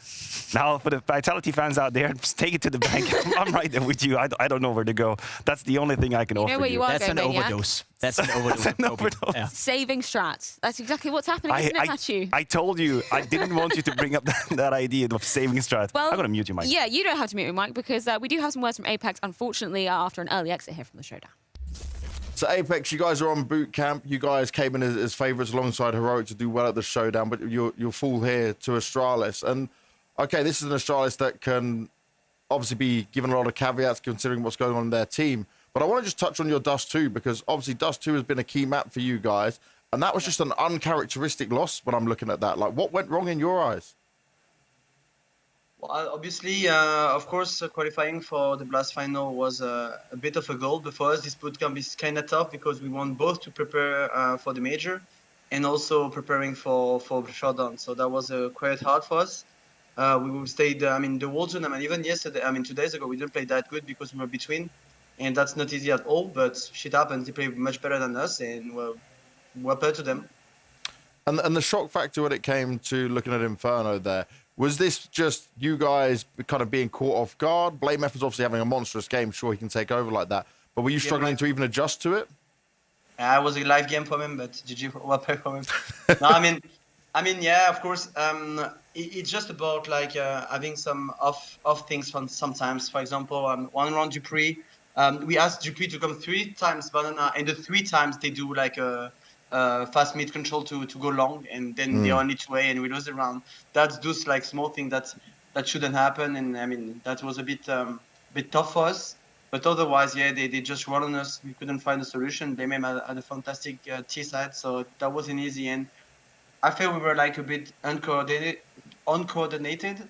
Now, for the Vitality fans out there, just take it to the bank. I'm right there with you. I don't know where to go. That's the only thing I can offer you. That's an overdose. That's an overdose. That's an overdose. Yeah. Saving strats. That's exactly what's happening, isn't it, Matthew? I told you. I didn't want you to bring up that idea of saving strats. Well, I'm going to mute you, Mike. Yeah, you don't have to mute me, Mike, because we do have some words from Apex, unfortunately, after an early exit here from the Showdown. So Apex, you guys are on boot camp. You guys came in as favourites alongside Heroic to do well at the Showdown, but you'll fall here to Astralis. And okay, this is an Astralis that can obviously be given a lot of caveats considering what's going on in their team. But I want to just touch on your Dust 2 because obviously Dust 2 has been a key map for you guys. And that was just an uncharacteristic loss when I'm looking at that. Like, what went wrong in your eyes? Well, obviously, of course, qualifying for the Blast Final was a bit of a goal. But for us, this bootcamp is kind of tough because we want both to prepare for the major and also preparing for the Showdown. So that was quite hard for us. We stayed, the World Tournament, even yesterday, 2 days ago, we didn't play that good because we were between. And that's not easy at all, but shit happens. They play much better than us, and we're better to them. And the shock factor when it came to looking at Inferno there, was this just you guys kind of being caught off guard? Blame F was obviously having a monstrous game. Sure, he can take over like that. But were you struggling to even adjust to it? It was a live game for him, but GG well played for him. No, yeah, of course. It's just about like having some off things from sometimes. For example, one round Dupree, we asked Dupree to come 3 times banana, and the 3 times they do like a fast mid control to go long, and then they're on each way, and we lose the round. That's just like small thing that shouldn't happen, and that was a bit tough for us. But otherwise, yeah, they just run on us. We couldn't find a solution. They made a fantastic T side, so that wasn't easy. And I feel we were like a bit uncoordinated.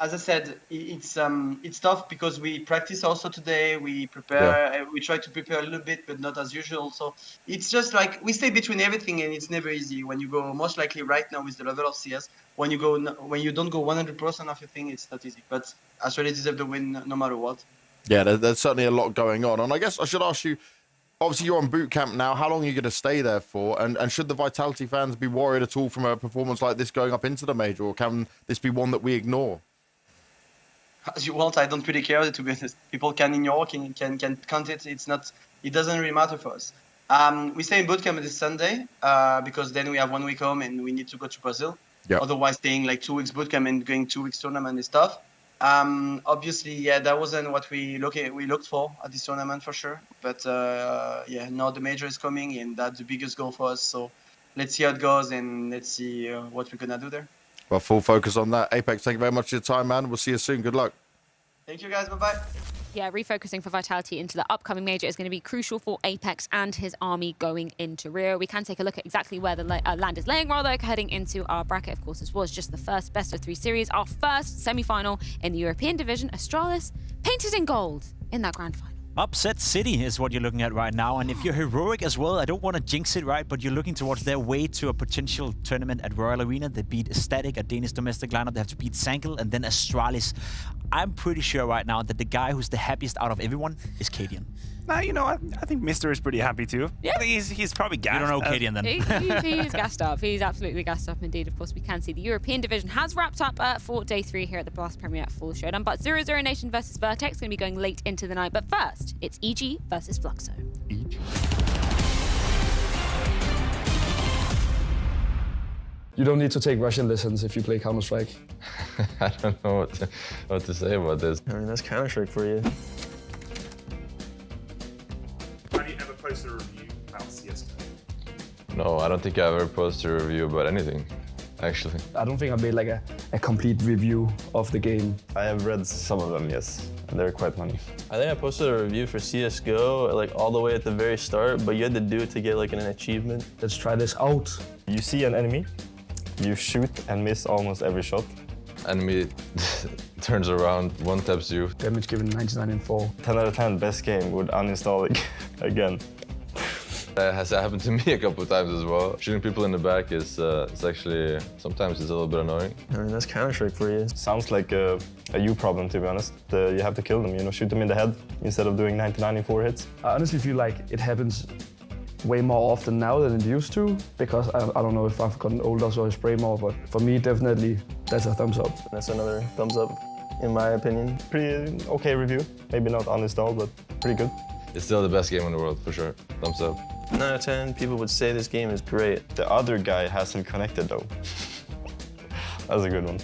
As I said, it's tough because we practice also today. We prepare. We try to prepare a little bit, but not as usual. So it's just like we stay between everything, and it's never easy. When you go, most likely right now with the level of CS, when you don't go 100% of your thing, it's not easy. But Astralis deserve the win no matter what. Yeah, there's certainly a lot going on, and I guess I should ask you. Obviously, you're on boot camp now. How long are you going to stay there for? And should the Vitality fans be worried at all from a performance like this going up into the major, or can this be one that we ignore? As you want, I don't really care, to be honest. People can ignore, can count it. It doesn't really matter for us. We stay in boot camp this Sunday because then we have 1 week home and we need to go to Brazil. Yep. Otherwise, staying like 2 weeks boot camp and going 2 weeks tournament is tough. Obviously, yeah, that wasn't what we looked for at this tournament for sure. But yeah, now the major is coming, and that's the biggest goal for us. So let's see how it goes, and let's see what we're gonna do there. Well, full focus on that. Apex, thank you very much for your time, man. We'll see you soon. Good luck. Thank you, guys. Bye-bye. Yeah, refocusing for Vitality into the upcoming major is going to be crucial for Apex and his army going into Rio. We can take a look at exactly where the land is laying, rather, heading into our bracket. Of course, this was just the first best-of-3 series, our first semi-final in the European division. Astralis painted in gold in that grand final. Upset City is what you're looking at right now, and if you're heroic as well, I don't want to jinx it, right, but you're looking towards their way to a potential tournament at Royal Arena. They beat Static, a Danish domestic lineup. They have to beat Sankel and then Astralis. I'm pretty sure right now that the guy who's the happiest out of everyone is Cadian. Nah, you know, I think Mr. is pretty happy too. Yeah. I think he's probably gassed. You don't know Cadian then. He's gassed up. He's absolutely gassed up indeed. Of course, we can see the European division has wrapped up for day 3 here at the Blast Premier Fall Showdown. But 00NATION versus VERTEX is going to be going late into the night. But first, it's EG versus Fluxo. You don't need to take Russian lessons if you play Counter-Strike. I don't know what to say about this. I mean, that's Counter-Strike for you. Have you ever posted a review about CSGO? No, I don't think I've ever posted a review about anything, actually. I don't think I made like a complete review of the game. I have read some of them, yes, and they're quite funny. I think I posted a review for CSGO like all the way at the very start, but you had to do it to get like an achievement. Let's try this out. You see an enemy, you shoot and miss almost every shot. Enemy turns around, one-taps you. Damage given 99 in 4. 10 out of 10, best game, would uninstall it again. That has happened to me a couple of times as well. Shooting people in the back is it's actually, sometimes it's a little bit annoying. I mean, that's Counter-Strike for you. Sounds like a you problem, to be honest. You have to kill them, you know, shoot them in the head instead of doing 99 in 4 hits. I honestly feel like it happens way more often now than it used to, because I don't know if I've gotten older so I spray more, but for me, definitely, that's a thumbs up. That's another thumbs up, in my opinion. Pretty okay review. Maybe not uninstalled, but pretty good. It's still the best game in the world, for sure. Thumbs up. 9 out of 10, people would say this game is great. The other guy hasn't connected, though. That's a good one.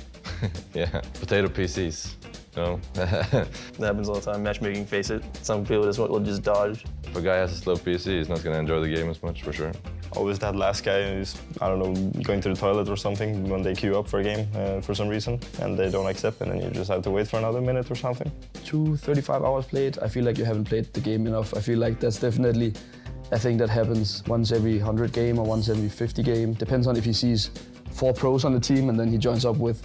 Yeah, potato PCs, you know? That happens all the time, matchmaking, face it. Some people will just dodge. If a guy has a slow PC, he's not going to enjoy the game as much, for sure. Always that last guy who's, I don't know, going to the toilet or something when they queue up for a game for some reason, and they don't accept, and then you just have to wait for another minute or something. 35 hours played, I feel like you haven't played the game enough. I feel like that's definitely a thing that happens once every 100 game or once every 50 game. Depends on if he sees 4 pros on the team and then he joins up with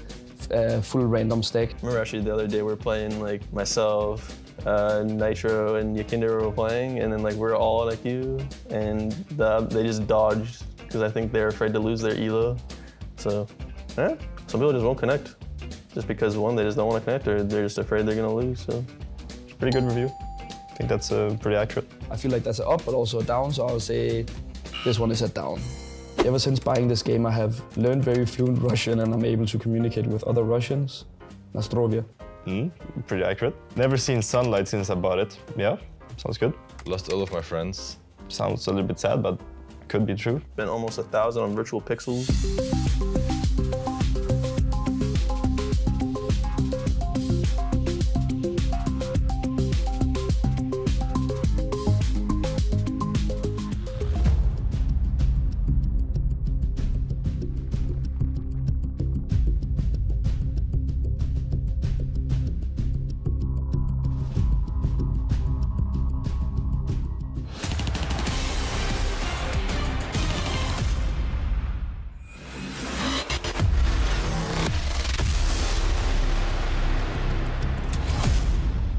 a full random stack. Remember actually the other day we were playing, like myself, Nitro and Yakinder were playing, and then like we're all like you, and they just dodged because I think they're afraid to lose their elo. So, yeah, some people just won't connect. Just because one, they just don't want to connect, or they're just afraid they're gonna lose, so. Pretty good review. I think that's pretty accurate. I feel like that's an up, but also a down, so I would say this one is a down. Ever since buying this game, I have learned very fluent Russian, and I'm able to communicate with other Russians. Nastrovia. Pretty accurate. Never seen sunlight since I bought it. Yeah, sounds good. Lost all of my friends. Sounds a little bit sad, but could be true. Been almost 1,000 on virtual pixels.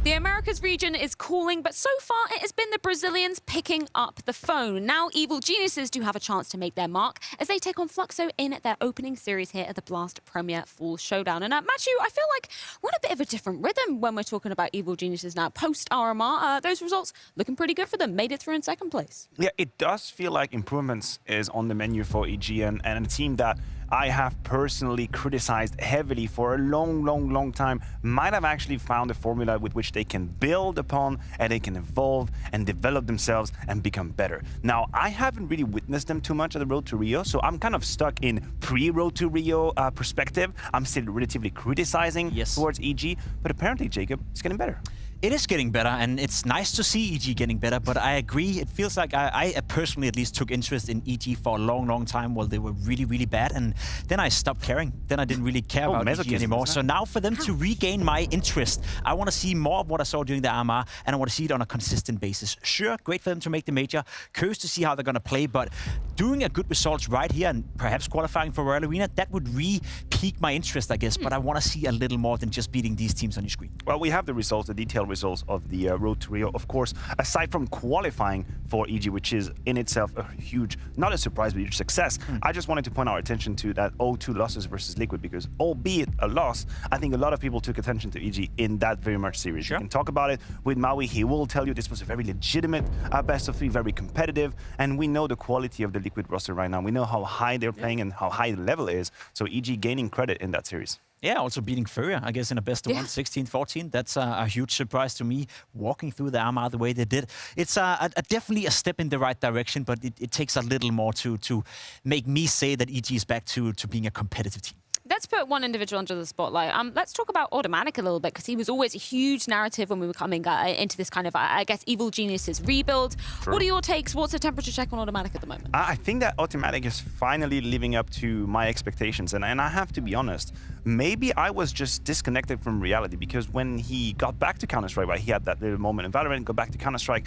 The Americas region is calling, but so far it has been the Brazilians picking up the phone. Now Evil Geniuses do have a chance to make their mark as they take on Fluxo in their opening series here at the Blast Premier Fall Showdown. And Matthew, I feel like we're on a bit of a different rhythm when we're talking about Evil Geniuses now. Post RMR, those results looking pretty good for them. Made it through in second place. Yeah, it does feel like improvements is on the menu for EG and a team that I have personally criticized heavily for a long time, might have actually found a formula with which they can build upon and they can evolve and develop themselves and become better. Now, I haven't really witnessed them too much at the Road to Rio, so I'm kind of stuck in pre-Road to Rio perspective. I'm still relatively criticizing towards EG, but apparently, Jacob, it's getting better. It is getting better, and it's nice to see EG getting better, but I agree. It feels like I personally at least took interest in EG for a long time while they were really bad, and then I stopped caring. Then I didn't really care about EG anymore. So now for them to regain my interest, I want to see more of what I saw during the RMR, and I want to see it on a consistent basis. Sure, great for them to make the major. Curious to see how they're going to play, but doing a good results right here and perhaps qualifying for Royal Arena, that would re-peak my interest, I guess, but I want to see a little more than just beating these teams on your screen. Well, we have the results, the detailed results of the Road to Rio, of course, aside from qualifying for EG, which is in itself a huge, not a surprise, but huge success. I just wanted to point our attention to that 0-2 losses versus Liquid, because albeit a loss, I think a lot of people took attention to EG in that very much series. You can talk about it with Maui. He will tell you this was a very legitimate best of 3, very competitive, and we know the quality of the Liquid roster right now. We know how high they're playing and how high the level is, so EG gaining credit in that series. Yeah, also beating Freya, I guess, in a best of 1, 16-14. That's a huge surprise to me, walking through the RMR the way they did. It's definitely a step in the right direction, but it takes a little more to make me say that EG is back to being a competitive team. Let's put one individual under the spotlight. Let's talk about Automatic a little bit, because he was always a huge narrative when we were coming into this kind of, I guess, Evil Geniuses rebuild. True. What are your takes? What's the temperature check on Automatic at the moment? I think that Automatic is finally living up to my expectations. And I have to be honest, maybe I was just disconnected from reality, because when he got back to Counter-Strike, right, he had that little moment in Valorant, got back to Counter-Strike,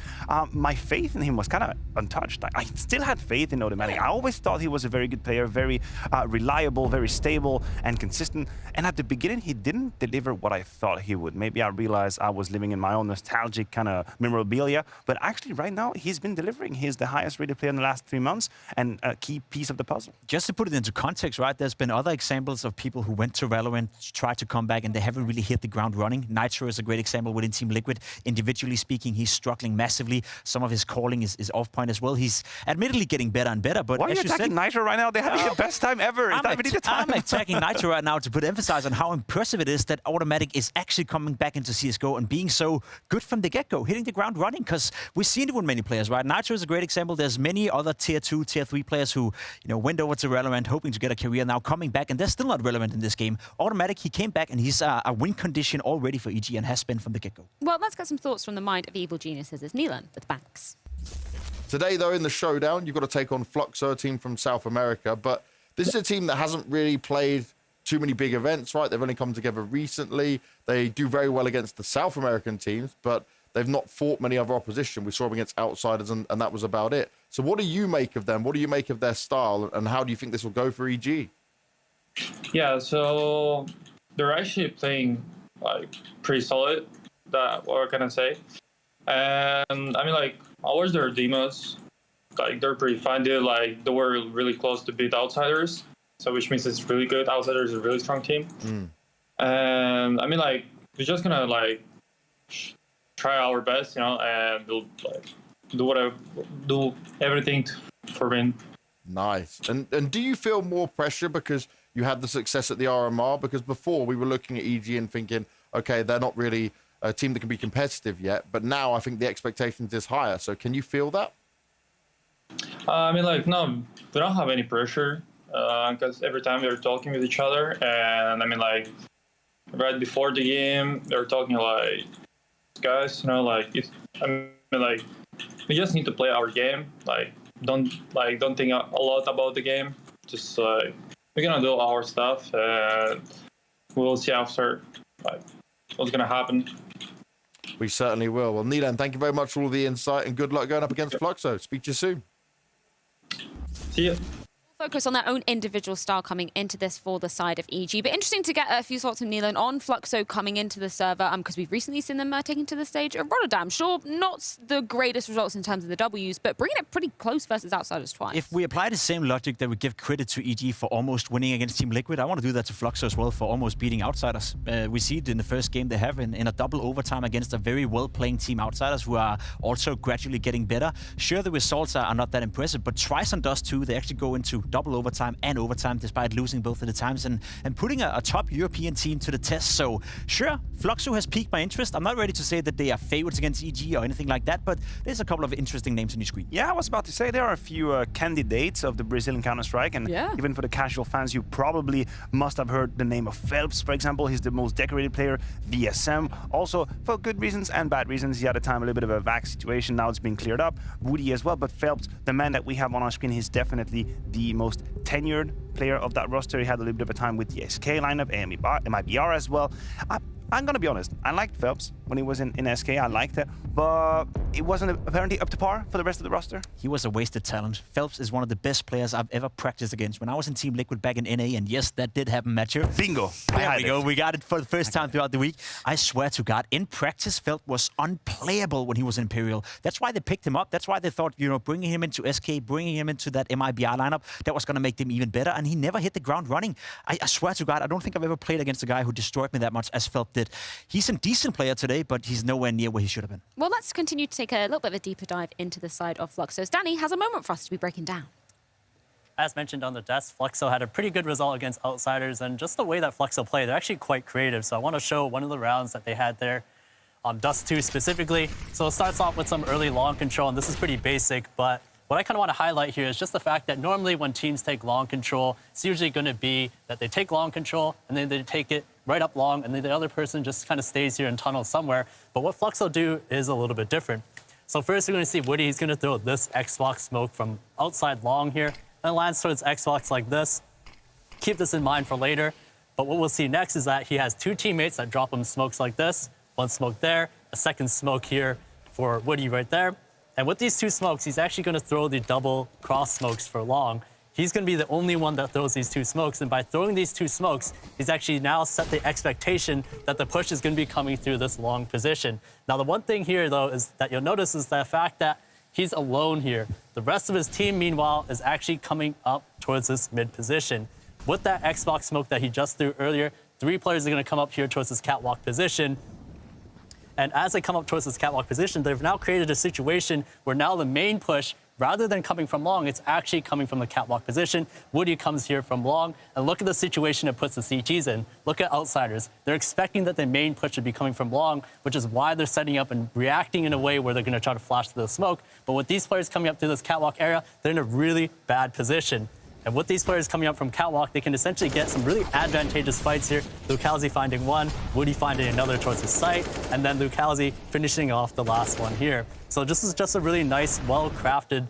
my faith in him was kind of untouched. I still had faith in Automatic. I always thought he was a very good player, very reliable, very stable, and consistent. And at the beginning, he didn't deliver what I thought he would. Maybe I realized I was living in my own nostalgic kind of memorabilia. But actually, right now, he's been delivering. He's the highest rated player in the last 3 months and a key piece of the puzzle. Just to put it into context, right, there's been other examples of people who went to Valorant, tried to come back, and they haven't really hit the ground running. Nitro is a great example within Team Liquid. Individually speaking, he's struggling massively. Some of his calling is off point as well. He's admittedly getting better and better. But why are you attacking Nitro right now? They're having the best time ever. Is that really the time? I'm attacking Nitro right now to put emphasis on how impressive it is that Automatic is actually coming back into CSGO and being so good from the get-go, hitting the ground running, because we've seen it with many players, right? Nitro is a great example. There's many other tier 2, tier 3 players who, went over to Valorant hoping to get a career, now coming back, and they're still not relevant in this game. Automatic, he came back and he's a win condition already for EG and has been from the get-go. Well, let's get some thoughts from the mind of Evil Geniuses. It's Neelan with Banks. Today, though, in the showdown, you've got to take on Fluxo, a team from South America, but this is a team that hasn't really played too many big events, right? They've only come together recently. They do very well against the South American teams, but they've not fought many other opposition. We saw them against outsiders, and that was about it. So what do you make of them? What do you make of their style, and how do you think this will go for EG? Yeah, so they're actually playing like pretty solid. What can I say? And I mean, like, always their demos, like, they're pretty fine. They were really close to beat outsiders. So which means it's really good. Outsiders is a really strong team. And I mean, like, we're just gonna try our best, and we'll do everything for win. Nice. And do you feel more pressure because you had the success at the RMR? Because before we were looking at EG and thinking, okay, they're not really a team that can be competitive yet. But now I think the expectations is higher. So can you feel that? I mean, like, no, we don't have any pressure. Because every time they're talking with each other, and I mean, like, right before the game, they're talking like, guys, I mean, like, we just need to play our game. Don't think a lot about the game. Just we're gonna do our stuff, and we'll see after what's gonna happen. We certainly will. Well, Neelan, thank you very much for all the insight, and good luck going up against Fluxo. Speak to you soon. See ya. Focus on their own individual style coming into this for the side of EG. But interesting to get a few thoughts from Neelan on Fluxo coming into the server, because we've recently seen them taking to the stage at Rotterdam. Sure, not the greatest results in terms of the Ws, but bringing it pretty close versus outsiders twice. If we apply the same logic that we give credit to EG for almost winning against Team Liquid, I want to do that to Fluxo as well for almost beating outsiders. We see it in the first game they have in a double overtime against a very well-playing Team Outsiders who are also gradually getting better. Sure, the results are not that impressive, but Trison does too. They actually go into double overtime and overtime, despite losing both of the times, and putting a top European team to the test. So, sure, Fluxo has piqued my interest. I'm not ready to say that they are favorites against EG or anything like that, but there's a couple of interesting names on your screen. Yeah, I was about to say there are a few candidates of the Brazilian Counter-Strike, and even for the casual fans, you probably must have heard the name of Phelps, for example. He's the most decorated player. VSM, also for good reasons and bad reasons. He had a time a little bit of a vac situation. Now it's been cleared up. Woody as well, but Phelps, the man that we have on our screen, he's definitely the most tenured player of that roster. He had a little bit of a time with the SK lineup, MIBR as well. I'm gonna be honest, I liked Phelps when he was in SK, I liked it, but it wasn't apparently up to par for the rest of the roster. He was a wasted talent. Phelps is one of the best players I've ever practiced against. When I was in Team Liquid back in NA, and yes, that did happen, Matthew. Bingo. There we go. We got it for the first time throughout the week. I swear to God, in practice, Phelps was unplayable when he was in Imperial. That's why they picked him up. That's why they thought, you know, bringing him into SK, bringing him into that MIBR lineup, that was going to make them even better, and he never hit the ground running. I swear to God, I don't think I've ever played against a guy who destroyed me that much as Phelps did. He's a decent player today, but he's nowhere near where he should have been. Well, let's continue to take a little bit of a deeper dive into the side of Fluxo. Danny has a moment for us to be breaking down. As mentioned on the desk, Fluxo had a pretty good result against Outsiders, and just the way that Fluxo play, they're actually quite creative. So I want to show one of the rounds that they had there on Dust 2 specifically. So it starts off with some early long control, and this is pretty basic, but what I kind of want to highlight here is just the fact that normally when teams take long control, it's usually going to be that they take long control and then they take it right up long, and then the other person just kind of stays here and tunnels somewhere. But what Fluxo do is a little bit different. So first we're going to see Woody. He's going to throw this Xbox smoke from outside long here, and it lands towards Xbox like this. Keep this in mind for later. But what we'll see next is that he has two teammates that drop him smokes like this. One smoke there, a second smoke here for Woody right there. And with these two smokes, he's actually going to throw the double cross smokes for long. He's going to be the only one that throws these two smokes. And by throwing these two smokes, he's actually now set the expectation that the push is going to be coming through this long position. Now, the one thing here, though, is that you'll notice is the fact that he's alone here. The rest of his team, meanwhile, is actually coming up towards this mid position. With that Xbox smoke that he just threw earlier, 3 players are going to come up here towards this catwalk position. And as they come up towards this catwalk position, they've now created a situation where now the main push, rather than coming from long, it's actually coming from the catwalk position. Woody comes here from long, and look at the situation it puts the CGs in. Look at Outsiders. They're expecting that the main push should be coming from long, which is why they're setting up and reacting in a way where they're going to try to flash through the smoke. But with these players coming up through this catwalk area, they're in a really bad position. And with these players coming up from catwalk, they can essentially get some really advantageous fights here. Lucalzi finding one, Woody finding another towards his site, and then Lucalzi finishing off the last one here. So this is just a really nice, well-crafted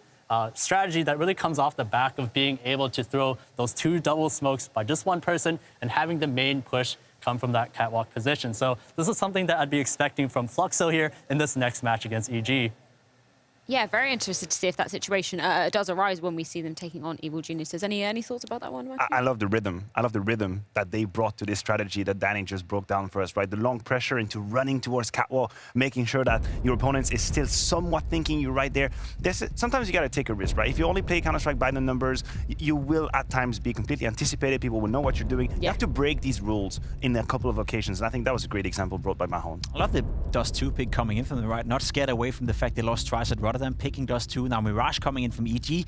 strategy that really comes off the back of being able to throw those 2 double smokes by just one person and having the main push come from that catwalk position. So this is something that I'd be expecting from Fluxo here in this next match against EG. Yeah, very interested to see if that situation does arise when we see them taking on Evil Geniuses. Any thoughts about that one, Matthew? I love the rhythm. I love the rhythm that they brought to this strategy that Danny just broke down for us, right? The long pressure into running towards catwalk, making sure that your opponent is still somewhat thinking you're right there. Sometimes you got to take a risk, right? If you only play Counter-Strike by the numbers, you will at times be completely anticipated. People will know what you're doing. You have to break these rules in a couple of occasions, and I think that was a great example brought by Mahone. I love the Dust 2 pick coming in from the right, not scared away from the fact they lost twice at Rotterdam, picking Dust 2. Now Mirage coming in from EG.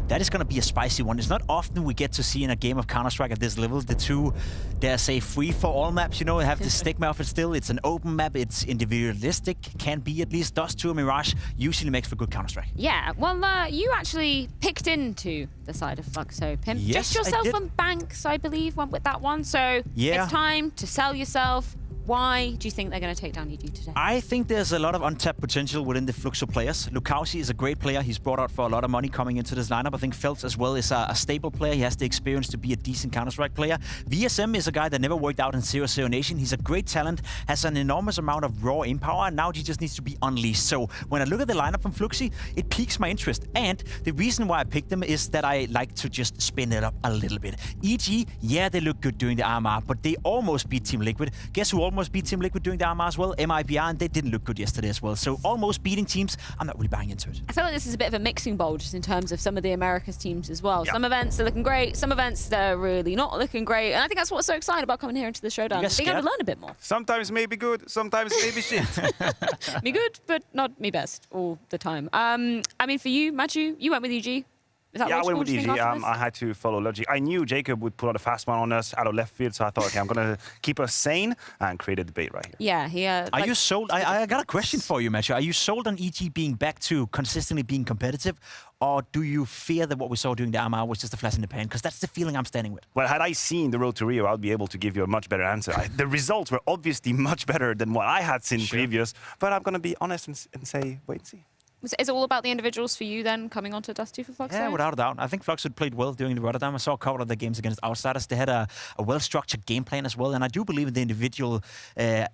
That is going to be a spicy one. It's not often we get to see in a game of Counter-Strike at this level the two, dare say, free-for-all maps, you know, have the stigma of it still. It's an open map, it's individualistic, can be at least. Dust 2 and Mirage usually makes for good Counter-Strike. Yeah, well, you actually picked into the side of Fluxo, Pimp. Yes, just yourself and Banks, I believe, went with that one. So it's time to sell yourself. Why do you think they're going to take down EG today? I think there's a lot of untapped potential within the Fluxo players. Lucalzi is a great player. He's brought out for a lot of money coming into this lineup. I think Phelps as well is a stable player. He has the experience to be a decent Counter-Strike player. VSM is a guy that never worked out in 00NATION. He's a great talent, has an enormous amount of raw aim power, and now he just needs to be unleashed. So when I look at the lineup from Fluxy, it piques my interest. And the reason why I picked them is that I like to just spin it up a little bit. EG, yeah, they look good doing the RMR, but they almost beat Team Liquid. Guess who almost beat Team Liquid doing the RMR as well? MIBR, and they didn't look good yesterday as well. So almost beating teams, I'm not really buying into it. I feel like this is a bit of a mixing bowl just in terms of some of the Americas teams as well. Yep. Some events are looking great, some events they're really not looking great. And I think that's what's so exciting about coming here into the showdown. Being able to learn a bit more. Sometimes maybe good, sometimes maybe shit. Me good, but not me best all the time. I mean, for you, Matthew, you went with EG. Is that Yeah, I logical, went with do you EG. think, after this? I had to follow logic. I knew Jacob would pull out a fast one on us out of left field, so I thought, okay, I'm going to keep us sane and create a debate right here. Yeah, he... Are you sold? I got a question for you, Matthew. Are you sold on EG being back to consistently being competitive, or do you fear that what we saw during the AMA was just a flash in the pan? Because that's the feeling I'm standing with. Well, had I seen the road to Rio, I'd be able to give you a much better answer. The results were obviously much better than what I had seen previous, but I'm going to be honest and say, wait and see. Is it all about the individuals for you then, coming onto Dust 2 for Fluxo? Yeah, without a doubt. I think Fluxo played well during the Rotterdam. I saw a couple of the games against Outsiders. They had a well-structured game plan as well, and I do believe in the individual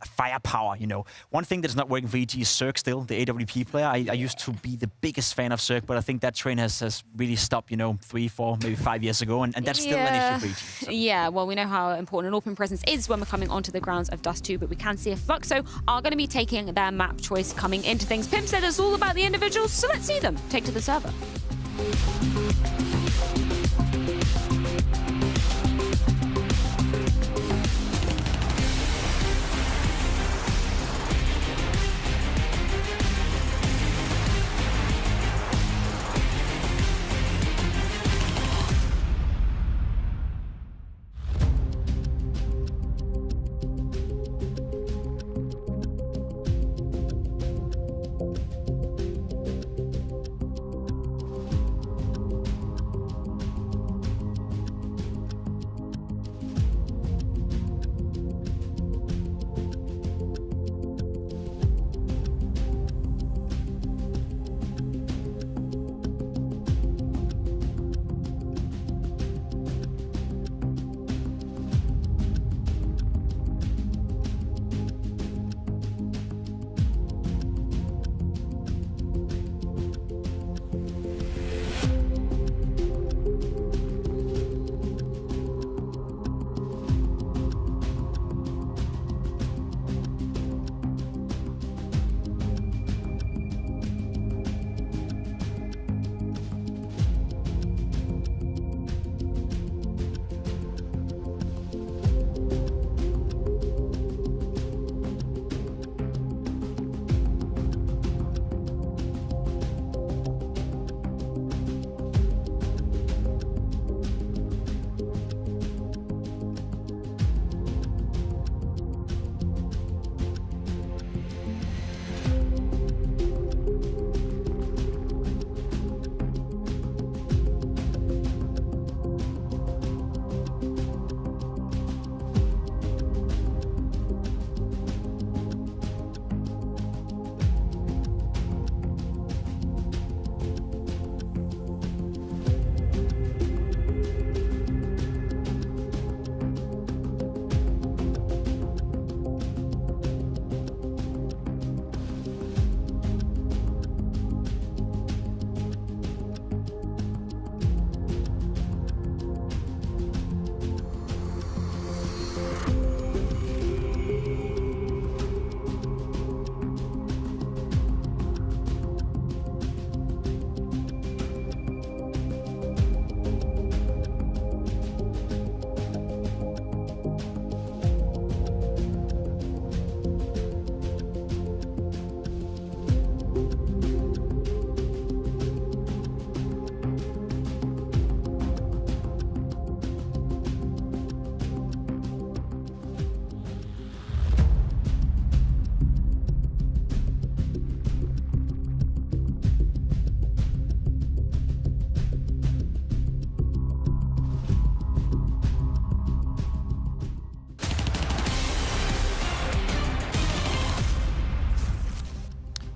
firepower, you know. One thing that's not working for EG is Cirque still, the AWP player. I used to be the biggest fan of Cirque, but I think that train has really stopped, you know, 3, 4, maybe 5 years ago, and that's still an issue for EG. So. Yeah, well, we know how important an open presence is when we're coming onto the grounds of Dust 2, but we can see if Fluxo are going to be taking their map choice coming into things. Pimp said it's all about the individuals, so let's see them take to the server.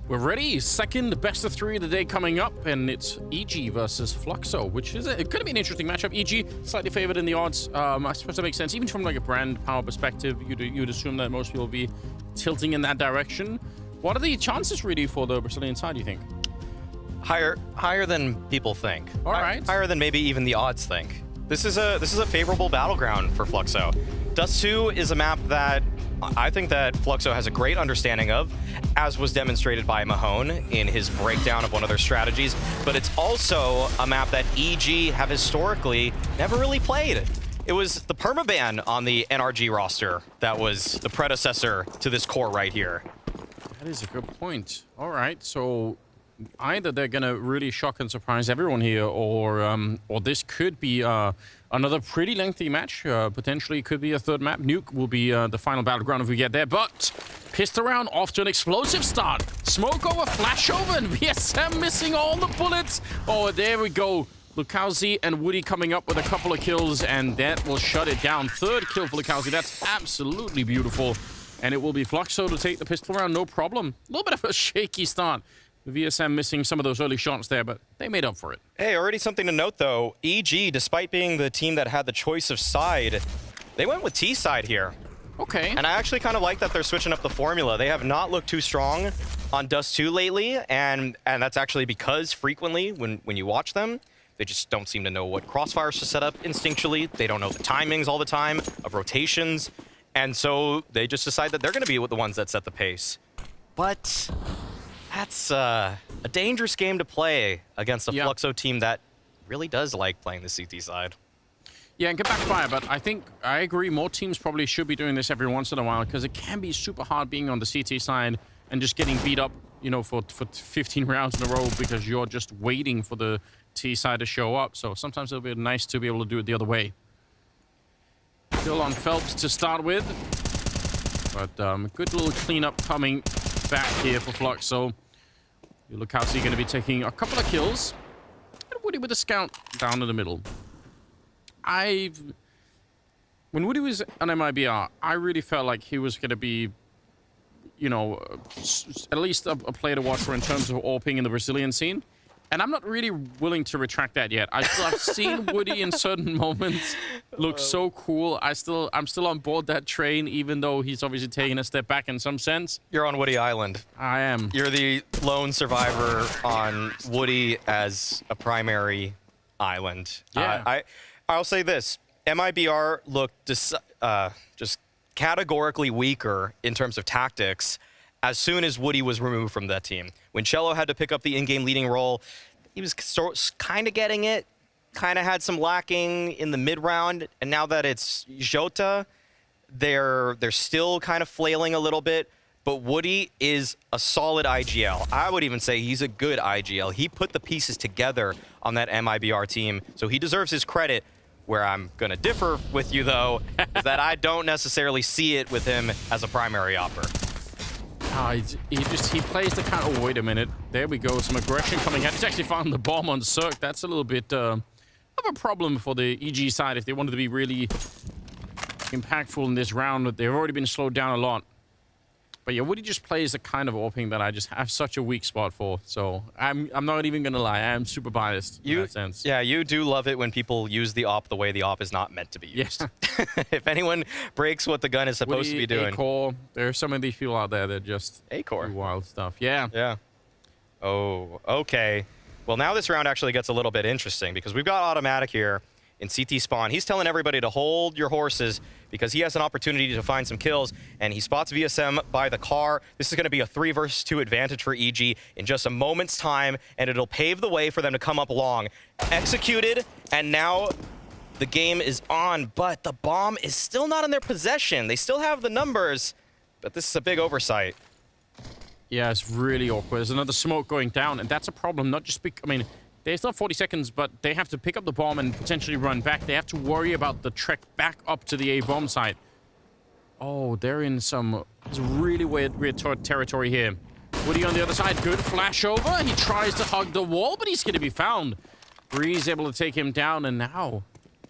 We're ready. Second best of 3 of the day coming up, and it's EG versus Fluxo, which is it could be an interesting matchup. EG slightly favored in the odds. I suppose that makes sense. Even from like a brand power perspective, you'd assume that most people will be tilting in that direction. What are the chances really for the Brazilian side, do you think? Higher than people think. All right. Higher than maybe even the odds think. This is a favorable battleground for Fluxo. Dust 2 is a map that I think that Fluxo has a great understanding of, as was demonstrated by Mahone in his breakdown of one of their strategies, but it's also a map that EG have historically never really played. It was the permaban on the NRG roster that was the predecessor to this core right here. That is a good point. All right, so either they're gonna really shock and surprise everyone here, or this could be another pretty lengthy match. Potentially could be a third map. Nuke will be the final battleground if we get there, but pissed around off to an explosive start. Smoke over, flash over, and VSM missing all the bullets. Oh, there we go. Lukowski and Woody coming up with a couple of kills, and that will shut it down. Third kill for Lukowski. That's absolutely beautiful. And it will be Fluxo to take the pistol round, no problem. A little bit of a shaky start. VSM missing some of those early shots there, but they made up for it. Hey, already something to note, though. EG, despite being the team that had the choice of side, they went with T side here. Okay. And I actually kind of like that they're switching up the formula. They have not looked too strong on Dust 2 lately, and that's actually because frequently when you watch them, they just don't seem to know what crossfires to set up instinctually. They don't know the timings all the time of rotations. And so they just decide that they're going to be the ones that set the pace. But that's a dangerous game to play against a Fluxo team that really does like playing the CT side. Yeah, and can backfire, but I think I agree more teams probably should be doing this every once in a while, because it can be super hard being on the CT side and just getting beat up, you know, for 15 rounds in a row because you're just waiting for the T side to show up. So sometimes it'll be nice to be able to do it the other way. Still on Phelps to start with, but good little cleanup coming back here for Fluxo. Lukowski going to be taking a couple of kills. And Woody with a scout down in the middle. When Woody was on MIBR, I really felt like he was going to be, you know, at least a player to watch for in terms of AWPing in the Brazilian scene. And I'm not really willing to retract that yet. I've seen Woody in certain moments look so cool. I'm still on board that train, even though he's obviously taking a step back in some sense. You're on Woody Island. I am. You're the lone survivor on Woody as a primary island. Yeah. I'll say this. MIBR looked just categorically weaker in terms of tactics as soon as Woody was removed from that team. When Cello had to pick up the in-game leading role, he was kind of getting it, kind of had some lacking in the mid-round, and now that it's Jota, they're still kind of flailing a little bit, but Woody is a solid IGL. I would even say he's a good IGL. He put the pieces together on that MIBR team, so he deserves his credit. Where I'm going to differ with you, though, is that I don't necessarily see it with him as a primary opper. He plays the kind of, oh, wait a minute. There we go. Some aggression coming out. He's actually found the bomb on Cirque. That's a little bit of a problem for the EG side if they wanted to be really impactful in this round. They've already been slowed down a lot. But yeah, Woody just plays the kind of AWPing that I just have such a weak spot for. So I'm not even going to lie. I'm super biased in that sense. Yeah, you do love it when people use the AWP the way the AWP is not meant to be used. Yeah. If anyone breaks what the gun is supposed to be doing. A-Core, there are some of these people out there that just A-Core. do wild stuff. Yeah. Yeah. Oh, okay. Well, now this round actually gets a little bit interesting because we've got Automatic here in CT spawn. He's telling everybody to hold your horses because he has an opportunity to find some kills, and he spots VSM by the car. This is going to be a 3 versus 2 advantage for EG in just a moment's time, and it'll pave the way for them to come up long. Executed, and now the game is on, but the bomb is still not in their possession. They still have the numbers, but this is a big oversight. Yeah, it's really awkward. There's another smoke going down, and that's a problem. Not just because, I mean, they still have 40 seconds, but they have to pick up the bomb and potentially run back. They have to worry about the trek back up to the A-bomb site. Oh, they're in some really weird territory here. Woody on the other side, good flash over. He tries to hug the wall, but he's going to be found. Breeze able to take him down, and now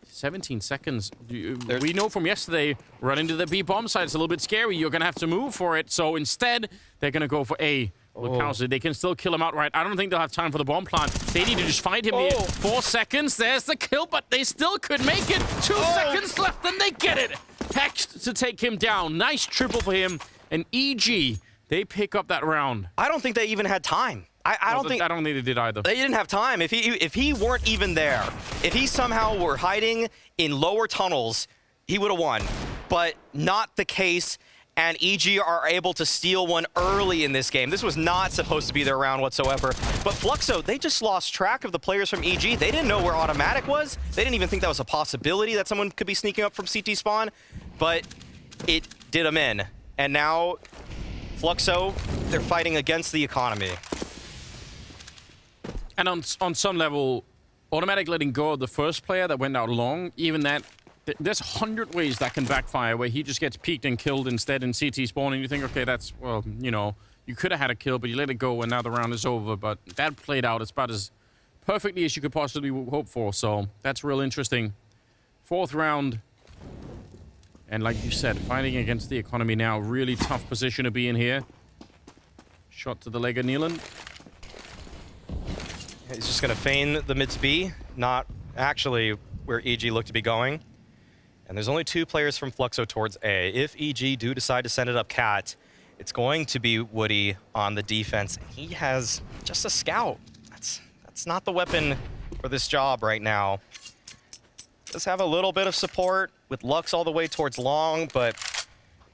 17 seconds. We know from yesterday, running to the B-bomb site is a little bit scary. You're going to have to move for it. So instead, they're going to go for A. Lukowski, they can still kill him outright. I don't think they'll have time for the bomb plant. They need to just find him here. 4 seconds, there's the kill, but they still could make it. 2 seconds left, and they get it. Hext to take him down. Nice triple for him. And EG, they pick up that round. I don't think they even had time. I don't think they did either. They didn't have time. If he weren't even there, if he somehow were hiding in lower tunnels, he would have won. But not the case. And EG are able to steal one early in this game. This was not supposed to be their round whatsoever. But Fluxo, they just lost track of the players from EG. They didn't know where Automatic was. They didn't even think that was a possibility that someone could be sneaking up from CT spawn. But it did them in. And now, Fluxo, they're fighting against the economy. And on some level, automatic letting go of the first player that went out long, even that, there's 100 ways that can backfire, where he just gets peeked and killed instead in CT spawn, and you think, okay, that's, well, you know, you could have had a kill, but you let it go, and now the round is over. But that played out as about as perfectly as you could possibly hope for, so that's real interesting. 4th round. And like you said, fighting against the economy now, really tough position to be in here. Shot to the leg of Neelan. He's just going to feign the mid to B, not actually where EG looked to be going. And there's only 2 players from Fluxo towards A. If EG do decide to send it up Cat, it's going to be Woody on the defense. He has just a scout. That's not the weapon for this job right now. Does have a little bit of support with Lux all the way towards long, but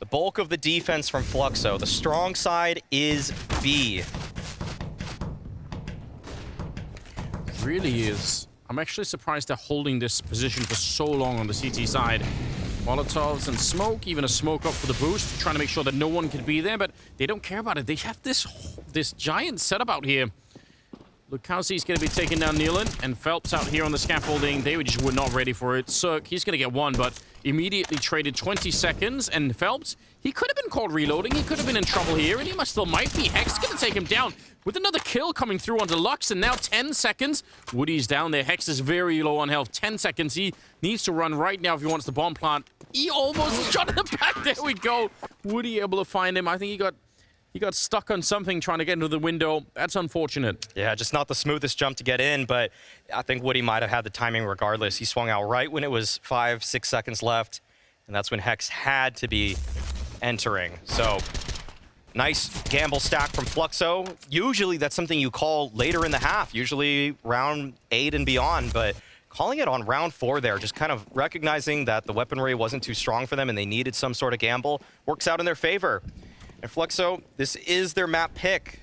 the bulk of the defense from Fluxo, the strong side is B. Really is. I'm actually surprised they're holding this position for so long on the CT side. Molotovs and smoke, even a smoke up for the boost, trying to make sure that no one can be there, but they don't care about it. They have this giant setup out here. Lukowski's going to be taking down Neelan, and Phelps out here on the scaffolding. They just were not ready for it. Cirque, he's going to get one, but immediately traded 20 seconds. And Phelps, he could have been caught reloading. He could have been in trouble here, and he still might be. Hex is going to take him down with another kill coming through on Deluxe, and now 10 seconds. Woody's down there. Hex is very low on health. 10 seconds. He needs to run right now if he wants the bomb plant. He almost shot in the back. There we go. Woody able to find him. I think he got stuck on something trying to get into the window. That's unfortunate. Yeah, just not the smoothest jump to get in, but I think Woody might have had the timing regardless. He swung out right when it was 5-6 seconds left, and that's when Hex had to be entering. So, nice gamble stack from Fluxo. Usually that's something you call later in the half, usually round 8 and beyond, but calling it on round 4 there, just kind of recognizing that the weaponry wasn't too strong for them and they needed some sort of gamble, works out in their favor. And Fluxo, this is their map pick,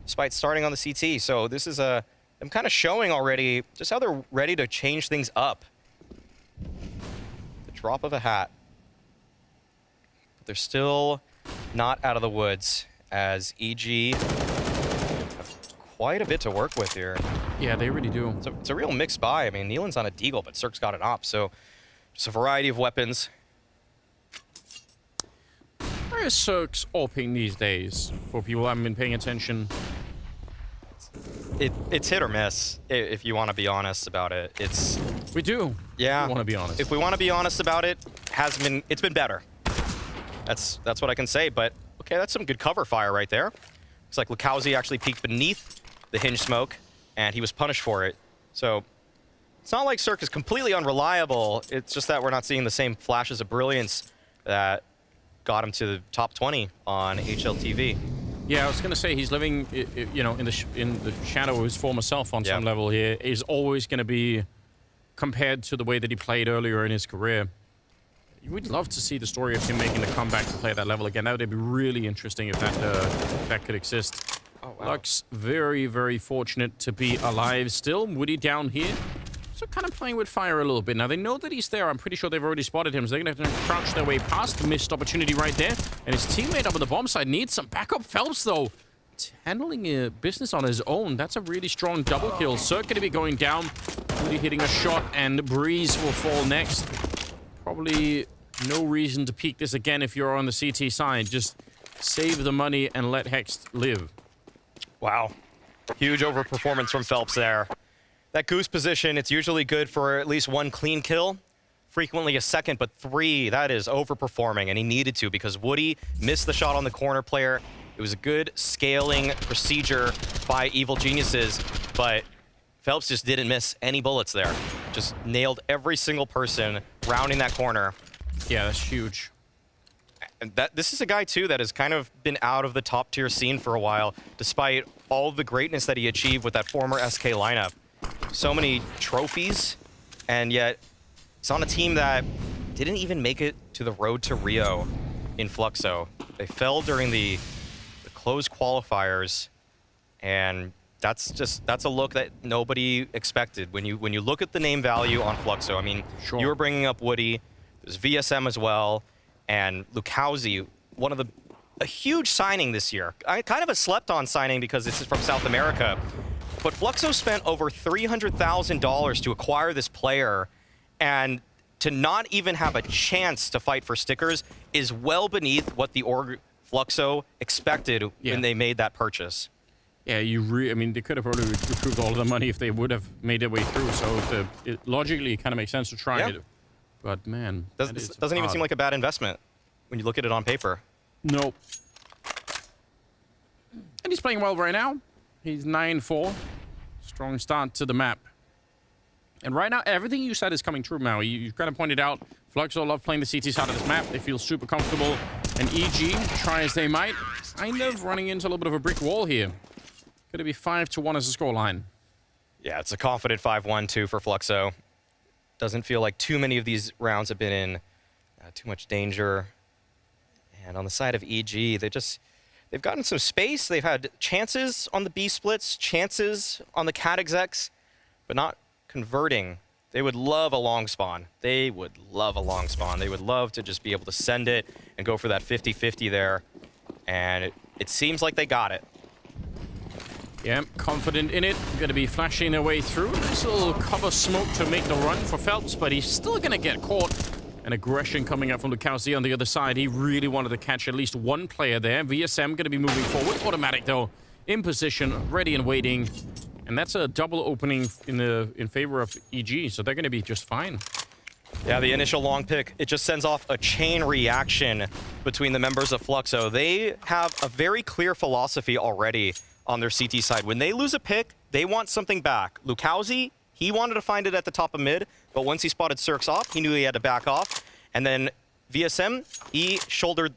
despite starting on the CT. So this is them kind of showing already just how they're ready to change things up. The drop of a hat. But they're still not out of the woods, as EG have quite a bit to work with here. Yeah, they really do. It's a real mixed buy. I mean, Neelan's on a deagle, but Cirque's got an op, so just a variety of weapons. Where is Cirque's AWPing these days, for people who haven't been paying attention? It's hit or miss, if you want to be honest about it. We do. Yeah. We want to be honest. If we want to be honest about it, it's been better. That's what I can say, but okay, that's some good cover fire right there. Looks like Lukowski actually peeked beneath the hinge smoke, and he was punished for it. So it's not like Cirque is completely unreliable. It's just that we're not seeing the same flashes of brilliance that got him to the top 20 on HLTV. Yeah, I was gonna say he's living, you know, in the shadow of his former self on some level here. Is always gonna be compared to the way that he played earlier in his career. We'd love to see the story of him making the comeback to play at that level again. That would be really interesting if that could exist. Oh, wow. Lux very, very fortunate to be alive still. Woody down here. So kind of playing with fire a little bit. Now, they know that he's there. I'm pretty sure they've already spotted him, so they're going to have to crouch their way past the missed opportunity right there. And his teammate up on the bomb side needs some backup. Phelps, though, handling business on his own. That's a really strong double kill. Cirque going to be going down. Woody hitting a shot, and Breeze will fall next. Probably no reason to peek this again if you're on the CT side. Just save the money and let Hex live. Wow. Huge overperformance from Phelps there. That goose position, it's usually good for at least 1 clean kill. Frequently a second, but 3, that is overperforming, and he needed to because Woody missed the shot on the corner player. It was a good scaling procedure by Evil Geniuses, but Phelps just didn't miss any bullets there. Just nailed every single person rounding that corner. Yeah, that's huge. And this is a guy, too, that has kind of been out of the top-tier scene for a while, despite all the greatness that he achieved with that former SK lineup. So many trophies, and yet it's on a team that didn't even make it to the road to Rio in Fluxo. They fell during the closed qualifiers, and that's a look that nobody expected. When you look at the name value on Fluxo, I mean, you were bringing up Woody, there's VSM as well, and Lukowski, a huge signing this year. Kind of a slept-on signing because it's from South America. but Fluxo spent over $300,000 to acquire this player, and to not even have a chance to fight for stickers is well beneath what the org Fluxo expected when they made that purchase. Yeah, I mean, they could have probably recouped all of the money if they would have made their way through. So logically, it kind of makes sense to try it. But man, doesn't even seem like a bad investment when you look at it on paper. Nope. And he's playing well right now. He's 9-4. Strong start to the map. And right now, everything you said is coming true, Maui. You kind of pointed out, Fluxo love playing the CT side of this map. They feel super comfortable. And EG, try as they might, kind of running into a little bit of a brick wall here. Going to be 5-1 as a scoreline. Yeah, it's a confident 5-1-2 for Fluxo. Doesn't feel like too many of these rounds have been in too much danger. And on the side of EG, they've gotten some space. They've had chances on the B splits, chances on the cat execs, but not converting. They would love a long spawn. They would love a long spawn. They would love to just be able to send it and go for that 50-50 there. And it seems like they got it. Yeah, confident in it. Going to be flashing their way through. Nice little cover smoke to make the run for Phelps, but he's still going to get caught. And aggression coming up from Lukowski on the other side. He really wanted to catch at least one player there. VSM going to be moving forward. Automatic, though, in position, ready and waiting. And that's a double opening in favor of EG, so they're going to be just fine. Yeah, the initial long pick, it just sends off a chain reaction between the members of Fluxo. They have a very clear philosophy already on their CT side. When they lose a pick, they want something back. Lukowski, he wanted to find it at the top of mid, but once he spotted Cirque's off, he knew he had to back off. And then VSM, he shouldered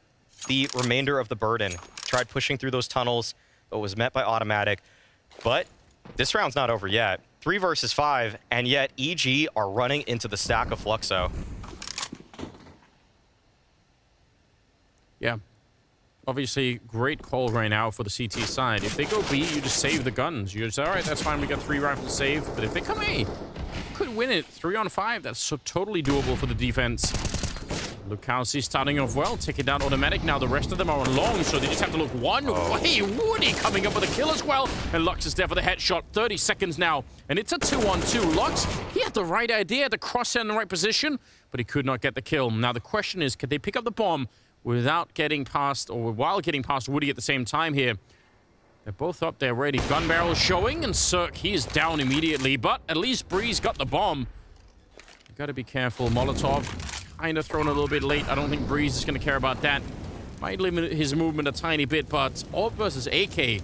the remainder of the burden. Tried pushing through those tunnels, but was met by automatic. But this round's not over yet. 3 versus 5, and yet EG are running into the stack of Fluxo. Yeah. Obviously, great call right now for the CT side. If they go B, you just save the guns. You just, all right, that's fine, we got 3 rifles saved. But if they come A, could win it. 3-on-5, that's so totally doable for the defense. Lukowski starting off well, taking down automatic. Now the rest of them are on long, so they just have to look one way. Woody coming up with a kill as well. And Lux is there for the headshot. 30 seconds now. And it's a 2-on-2. Lux, he had the right idea, the crosshair in the right position, but he could not get the kill. Now the question is, could they pick up the bomb without getting past, or while getting past Woody at the same time here? They're both up there ready. Gun barrel showing, and Cirque, he's down immediately. But at least Breeze got the bomb. You gotta be careful. Molotov kind of thrown a little bit late. I don't think Breeze is going to care about that. Might limit his movement a tiny bit, but AWP versus AK.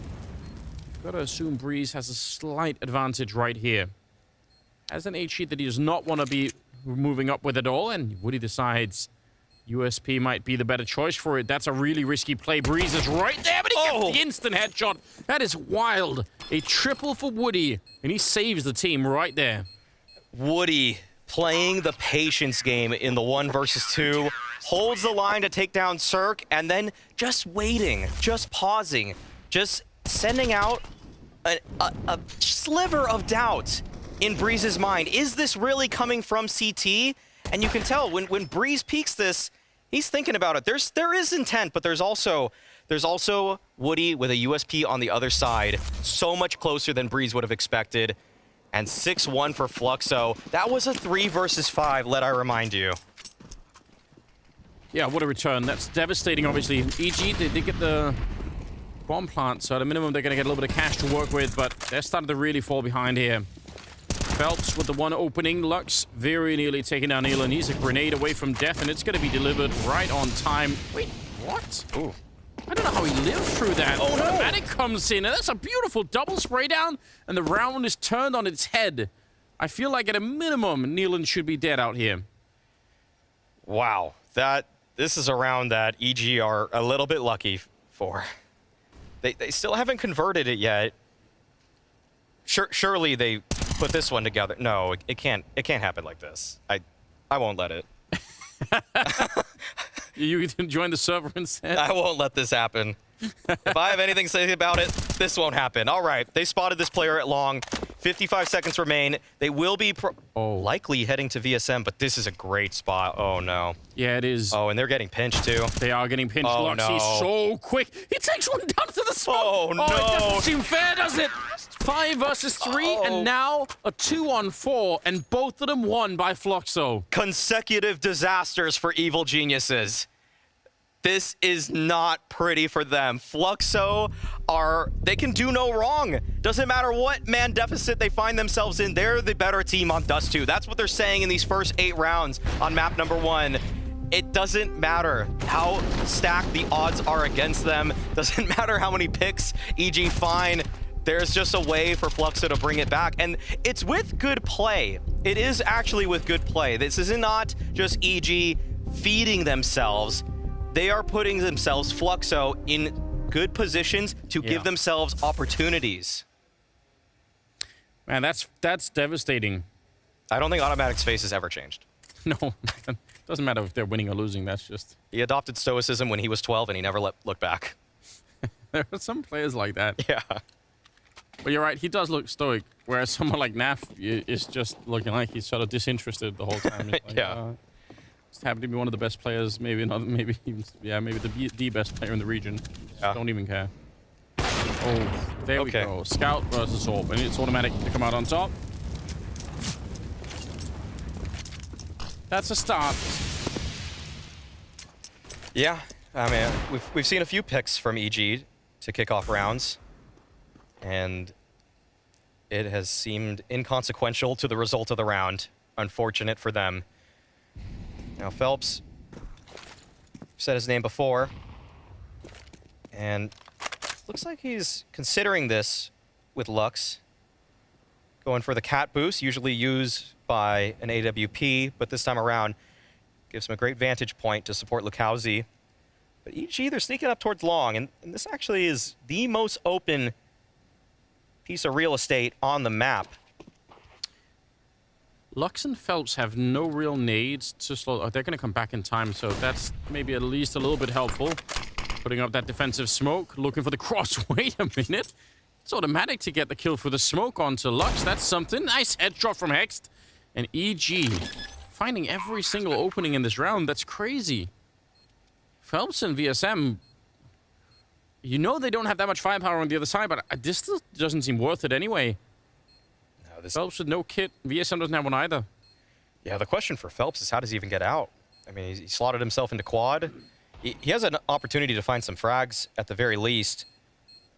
Gotta assume Breeze has a slight advantage right here. Has an H-sheet that he does not want to be moving up with at all, and Woody decides USP might be the better choice for it. That's a really risky play. Breeze is right there, but he gets the instant headshot. That is wild. A triple for Woody, and he saves the team right there. Woody playing the patience game in the 1 versus 2, holds the line to take down Cirque, and then just waiting, just pausing, just sending out a sliver of doubt in Breeze's mind. Is this really coming from CT? And you can tell when Breeze peeks this, he's thinking about it. There is intent, but there's also Woody with a USP on the other side, so much closer than Breeze would have expected. And 6-1 for Fluxo. That was a 3 versus 5, let I remind you. Yeah, what a return. That's devastating, obviously. EG, they get the bomb plant, so at a minimum, they're going to get a little bit of cash to work with, but they're starting to really fall behind here. Phelps with the one opening. Lux very nearly taking down Elon. He's a grenade away from death, and it's going to be delivered right on time. Wait, what? Ooh. I don't know how he lived through that. Oh, no. Automatic comes in, and that's a beautiful double spray down, and the round is turned on its head. I feel like at a minimum, Nealon should be dead out here. Wow, this is a round that EG are a little bit lucky for. They still haven't converted it yet. Surely they put this one together. No, it can't happen like this. I won't let it. You can join the server instead? I won't let this happen. If I have anything to say about it, this won't happen. All right, they spotted this player at long. 55 seconds remain. They will be likely heading to VSM, but this is a great spot. Oh, no. Yeah, it is. Oh, and they're getting pinched, too. They are getting pinched. Oh, Lux, no. he's so quick. He takes one down to the smoke. Oh, no. It doesn't seem fair, does it? 5 versus 3, and now a 2-on-4, and both of them won by Fluxo. Consecutive disasters for Evil Geniuses. This is not pretty for them. Fluxo they can do no wrong. Doesn't matter what man deficit they find themselves in, they're the better team on Dust 2. That's what they're saying in these first 8 rounds on map number 1. It doesn't matter how stacked the odds are against them. Doesn't matter how many picks EG find. There's just a way for Fluxo to bring it back. And it's with good play. It is actually with good play. This is not just EG feeding themselves. They are putting themselves, Fluxo, in good positions to give themselves opportunities. Man, that's devastating. I don't think Automatic's face has ever changed. No, doesn't matter if they're winning or losing. That's just... He adopted stoicism when he was 12 and he never looked back. There are some players like that. Yeah. But you're right, he does look stoic, whereas someone like Naf is just looking like he's sort of disinterested the whole time. Like, just happen to be one of the best players, maybe maybe the best player in the region. Just don't even care. Oh, there we go. Scout versus Orb, and it's automatic to come out on top. That's a start. Yeah, I mean, we've seen a few picks from EG to kick off rounds, and it has seemed inconsequential to the result of the round. Unfortunate for them. Now Phelps said his name before, and looks like he's considering this with Lux. Going for the cat boost, usually used by an AWP, but this time around gives him a great vantage point to support Lukowski. But EG, they're sneaking up towards long, and this actually is the most open piece of real estate on the map. Lux and Phelps have no real nades to slow. They're going to come back in time, so that's maybe at least a little bit helpful. Putting up that defensive smoke, looking for the cross. Wait a minute. It's automatic to get the kill for the smoke onto Lux. That's something. Nice headshot from Hext. And EG finding every single opening in this round. That's crazy. Phelps and VSM, you know they don't have that much firepower on the other side, but this still doesn't seem worth it anyway. No, Phelps with no kit. VSM doesn't have one either. Yeah, the question for Phelps is how does he even get out? I mean, he slotted himself into quad. He has an opportunity to find some frags at the very least,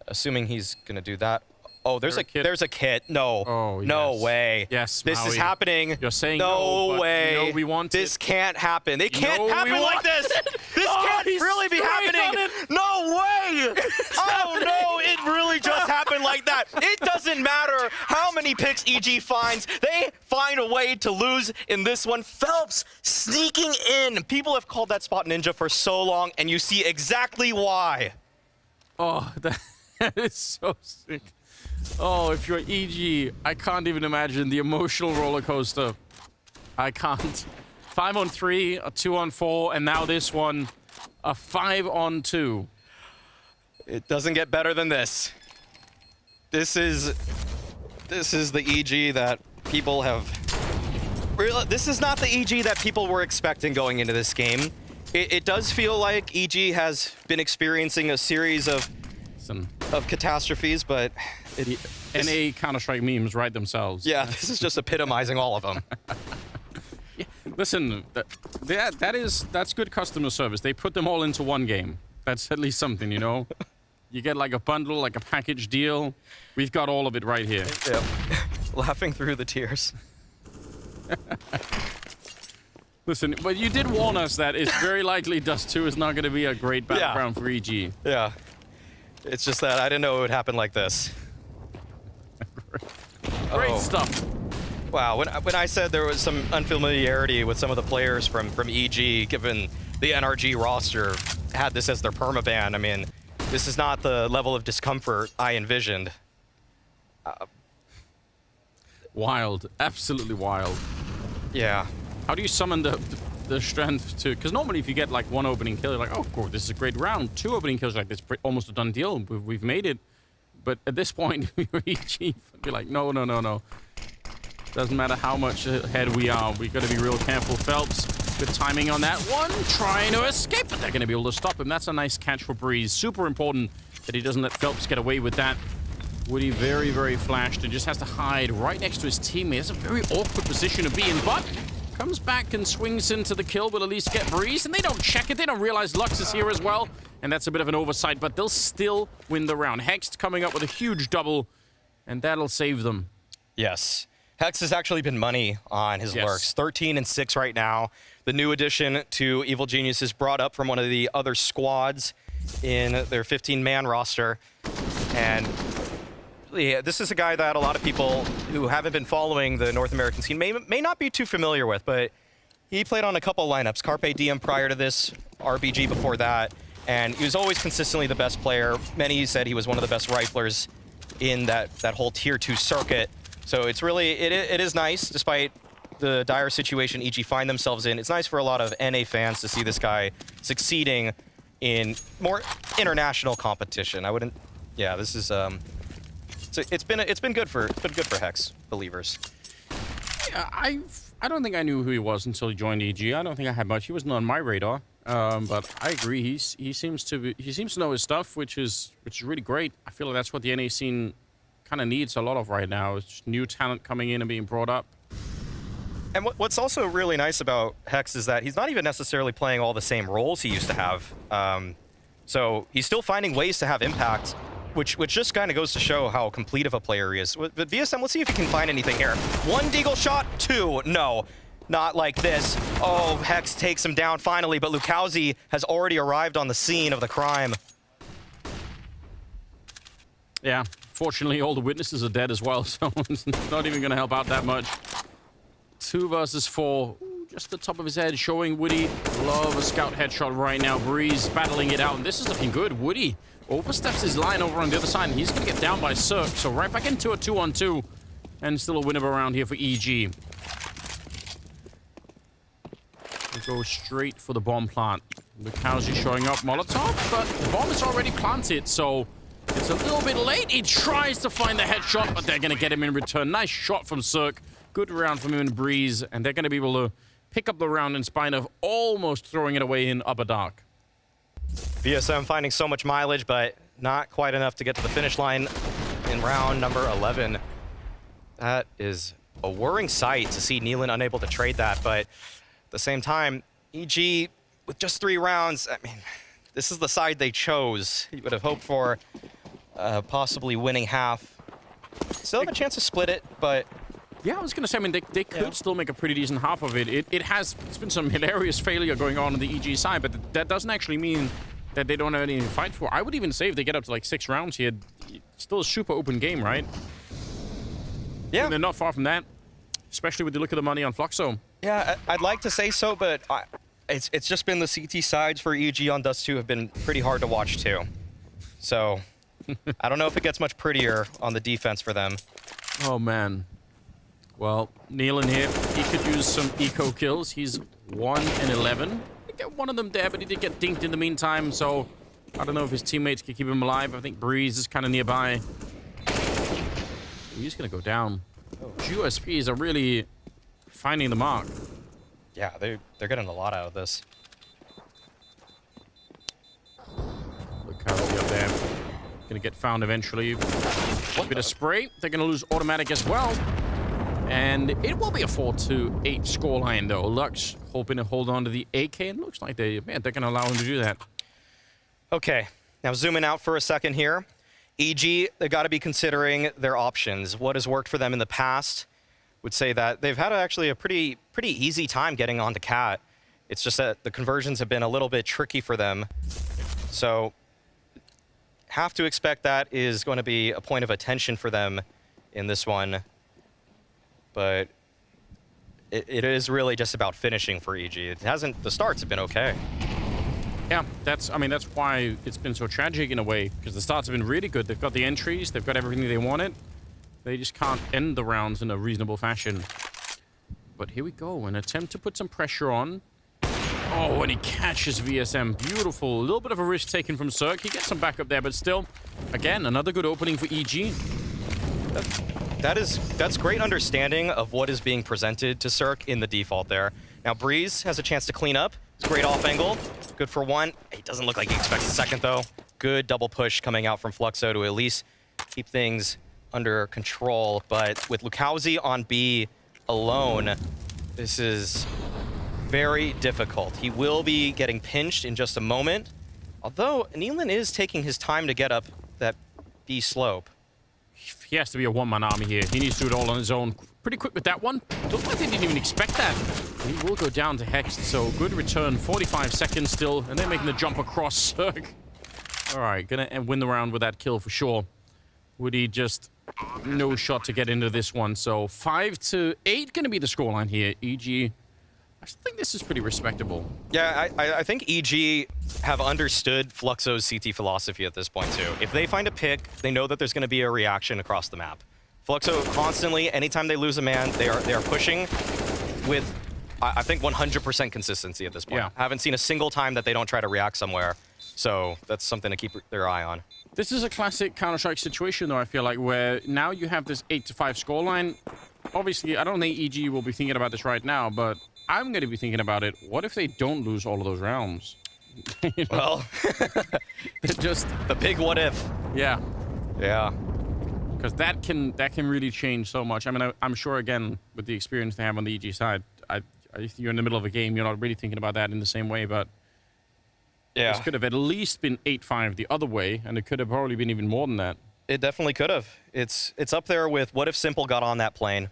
assuming he's going to do that. Oh, there's a kit. No. Oh, no way. Yes, this is happening. You're saying no way. No, we want this can't happen. They can't happen like this. This can't really be happening. No way. Oh no, it really just happened like that. It doesn't matter how many picks EG finds. They find a way to lose in this one. Phelps sneaking in. People have called that spot ninja for so long, and you see exactly why. Oh, that is so sick. Oh, if you're EG, I can't even imagine the emotional roller coaster. I can't. 5-on-3, a 2-on-4, and now this one, a 5-on-2. It doesn't get better than this. This is the EG that people have... This is not the EG that people were expecting going into this game. It does feel like EG has been experiencing a series of catastrophes, but... NA Counter-Strike memes write themselves. Yeah, this is just epitomizing all of them. Yeah, listen, that's good customer service. They put them all into one game. That's at least something, you know? You get like a bundle, like a package deal. We've got all of it right here. Yep. Laughing through the tears. Listen, but you did warn us that it's very likely Dust 2 is not going to be a great battleground for EG. Yeah. It's just that I didn't know it would happen like this. Great stuff. Wow, when I said there was some unfamiliarity with some of the players from EG, given the NRG roster had this as their permaban, I mean, this is not the level of discomfort I envisioned. Wild. Absolutely wild. Yeah. How do you summon the strength to... Because normally if you get like one opening kill, you're like, oh, cool, this is a great round. 2 opening kills, like this almost a done deal. We've made it. But at this point, EG would be like, no, no, no, no. Doesn't matter how much ahead we are. We got to be real careful. Phelps, good timing on that one. Trying to escape, but they're going to be able to stop him. That's a nice catch for Breeze. Super important that he doesn't let Phelps get away with that. Woody very, very flashed and just has to hide right next to his teammate. It's a very awkward position to be in, but comes back and swings into the kill, but at least get Breeze. And they don't check it. They don't realize Lux is here as well. And that's a bit of an oversight, but they'll still win the round. Hex coming up with a huge double, and that'll save them. Yes. Hex has actually been money on his lurks. 13 and 6 right now. The new addition to Evil Genius is brought up from one of the other squads in their 15-man roster. And yeah, this is a guy that a lot of people who haven't been following the North American scene may not be too familiar with, but he played on a couple lineups. Carpe Diem prior to this, RBG before that, and he was always consistently the best player. Many said he was one of the best riflers in that whole Tier 2 circuit. So it's really, it is nice, despite the dire situation EG find themselves in. It's nice for a lot of NA fans to see this guy succeeding in more international competition. I wouldn't, yeah, this is, it's been good for Hex believers. Yeah, I don't think I knew who he was until he joined EG. I don't think I had much. He wasn't on my radar. But I agree. He seems to know his stuff, which is really great. I feel like that's what the NA scene kind of needs a lot of right now. It's just new talent coming in and being brought up. And what's also really nice about Hex is that he's not even necessarily playing all the same roles he used to have. So he's still finding ways to have impact, which just kind of goes to show how complete of a player he is. But VSM, let's see if he can find anything here. 1 deagle shot, 2, no. Not like this. Oh, Hex takes him down finally, but Lukowski has already arrived on the scene of the crime. Yeah, fortunately all the witnesses are dead as well, so it's not even going to help out that much. 2 versus 4. Just the top of his head, showing Woody. Love a scout headshot right now. Breeze battling it out, and this is looking good. Woody oversteps his line over on the other side, and he's going to get down by Cirque. So right back into a 2-on-2, and still a win of a round here for EG. Go straight for the bomb plant. Lukowski showing up Molotov, but the bomb is already planted, so it's a little bit late. He tries to find the headshot, but they're going to get him in return. Nice shot from Cirque. Good round from him and Breeze, and they're going to be able to pick up the round in spite of almost throwing it away in upper dark. VSM finding so much mileage, but not quite enough to get to the finish line in round number 11. That is a worrying sight to see Nealon unable to trade that, but at the same time, EG, with just 3 rounds, I mean, this is the side they chose. You would have hoped for possibly winning half. Still have a chance to split it, but... Yeah, I was going to say, I mean, they could still make a pretty decent half of it. It's been some hilarious failure going on the EG side, but that doesn't actually mean that they don't have anything to fight for. I would even say if they get up to like 6 rounds here, it's still a super open game, right? Yeah. And they're not far from that, especially with the look of the money on Fluxo. Yeah, I'd like to say so, but it's just been the CT sides for EG on Dust 2 have been pretty hard to watch too. So I don't know if it gets much prettier on the defense for them. Oh, man. Well, Nealon here, he could use some eco kills. He's 1 and 11. He get one of them there, but he did get dinked in the meantime, so I don't know if his teammates can keep him alive. I think Breeze is kind of nearby. He's going to go down. USPs are really finding the mark. Yeah, they're getting a lot out of this. Lukowski up there. Going to get found eventually. A bit of spray. They're going to lose automatic as well. And it will be a 4-8 scoreline, though. Lux hoping to hold on to the AK, and looks like they're going to allow him to do that. Okay, now zooming out for a second here. EG, they've got to be considering their options. What has worked for them in the past? Would say that they've had actually a pretty easy time getting onto Cat. It's just that the conversions have been a little bit tricky for them. So have to expect that is going to be a point of attention for them in this one. But it is really just about finishing for EG. The starts have been okay. Yeah, that's why it's been so tragic in a way, because the starts have been really good. They've got the entries, they've got everything they wanted. They just can't end the rounds in a reasonable fashion. But here we go, an attempt to put some pressure on. Oh, and he catches VSM. Beautiful. A little bit of a risk taken from Cirque. He gets some backup there, but still, again, another good opening for EG. That's great understanding of what is being presented to Cirque in the default there. Now Breeze has a chance to clean up. It's great off angle. Good for one. It doesn't look like he expects a second though. Good double push coming out from Fluxo to at least keep things under control. But with Lukowski on B alone, this is very difficult. He will be getting pinched in just a moment. Although Nealon is taking his time to get up that B slope. He has to be a one-man army here. He needs to do it all on his own. Pretty quick with that one. Looks like they didn't even expect that. He will go down to Hex, so good return. 45 seconds still, and they're making the jump across Cirque. All right, gonna win the round with that kill for sure. Woody just no shot to get into this one. So 5-8 gonna be the scoreline here. EG, I think this is pretty respectable. Yeah, I think EG have understood Fluxo's CT philosophy at this point too. If they find a pick, they know that there's going to be a reaction across the map. Fluxo constantly, anytime they lose a man, they are pushing with, I think, 100% consistency at this point. Yeah. I haven't seen a single time that they don't try to react somewhere. So that's something to keep their eye on. This is a classic Counter-Strike situation, though, I feel like, where now you have this 8-5 scoreline. Obviously, I don't think EG will be thinking about this right now, but I'm going to be thinking about it. What if they don't lose all of those rounds? You know? Well, just the big what if. Yeah. Yeah. Because that can really change so much. I mean, I'm sure, again, with the experience they have on the EG side, if you're in the middle of a game, you're not really thinking about that in the same way, but yeah, this could have at least been 8-5 the other way, and it could have probably been even more than that. It definitely could have. It's up there with what if Simple got on that plane.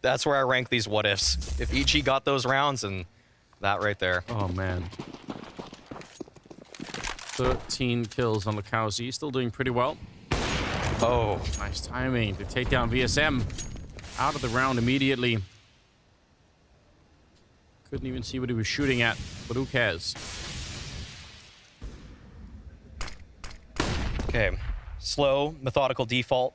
That's where I rank these what ifs. If EG got those rounds, and that right there. Oh man. 13 kills on Lukowski. Still doing pretty well. Oh, nice timing to take down VSM. Out of the round immediately. Couldn't even see what he was shooting at, but who cares? Okay, slow, methodical default.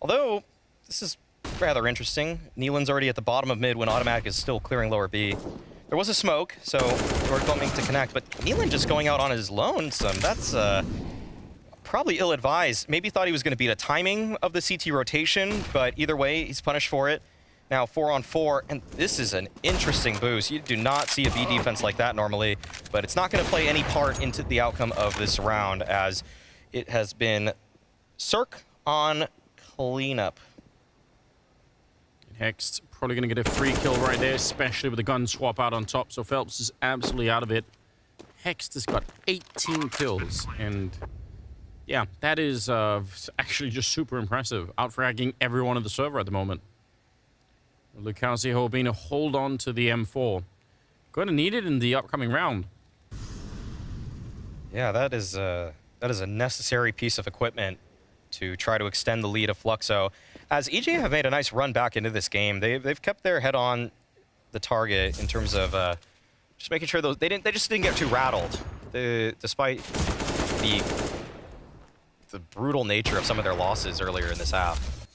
Although, this is rather interesting. Nealon's already at the bottom of mid when Automatic is still clearing lower B. There was a smoke, so we're going to connect, but Nealon just going out on his lonesome. That's probably ill-advised. Maybe thought he was going to beat a timing of the CT rotation, but either way, he's punished for it. Now 4-on-4, and this is an interesting boost. You do not see a B defense like that normally, but it's not going to play any part into the outcome of this round, as it has been Cirque on cleanup. Hex probably going to get a free kill right there, especially with the gun swap out on top, so Phelps is absolutely out of it. Hex has got 18 kills, and yeah, that is actually just super impressive. Outfragging everyone on the server at the moment. Lukowski hoping to hold on to the M4. Going to need it in the upcoming round. Yeah, that is a necessary piece of equipment to try to extend the lead of Fluxo. As EG have made a nice run back into this game, they've kept their head on the target in terms of just making sure they just didn't get too rattled, despite the brutal nature of some of their losses earlier in this half.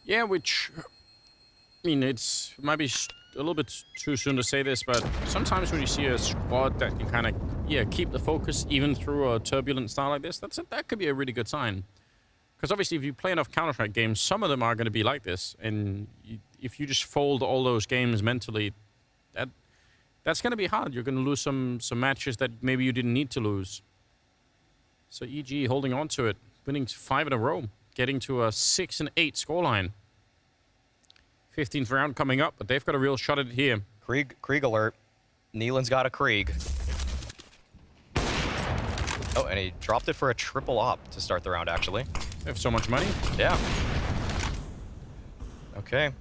Yeah, which, I mean, it might be a little bit too soon to say this, but sometimes when you see a squad that can kind of, keep the focus even through a turbulent style like this, that could be a really good sign. Because obviously, if you play enough Counter-Strike games, some of them are going to be like this. And if you just fold all those games mentally, that's going to be hard. You're going to lose some matches that maybe you didn't need to lose. So EG holding on to it, winning 5 in a row, getting to a 6-8 scoreline. 15th round coming up, but they've got a real shot at it here. Krieg alert. Nealon's got a Krieg. Oh, and he dropped it for a triple op to start the round, actually. They have so much money. Yeah. Okay.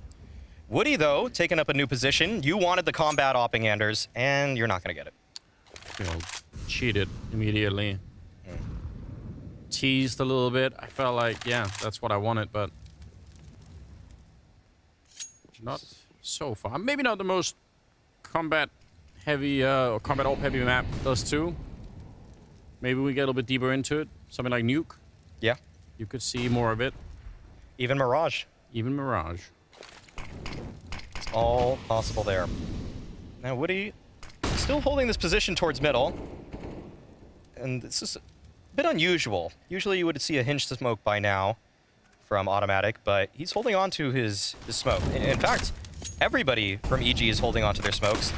Woody, though, taking up a new position. You wanted the combat opping, Anders, and you're not going to get it. You know, cheated immediately. Teased a little bit. I felt like, yeah, that's what I wanted, but not so far. Maybe not the most combat heavy or combat op heavy map. Those two. Maybe we get a little bit deeper into it. Something like Nuke. Yeah. You could see more of it. Even Mirage. Even Mirage. It's all possible there. Now, Woody still holding this position towards middle. And this is a bit unusual. Usually you would see a hinge smoke by now from Automatic, but he's holding on to his smoke. In fact, everybody from EG is holding on to their smokes.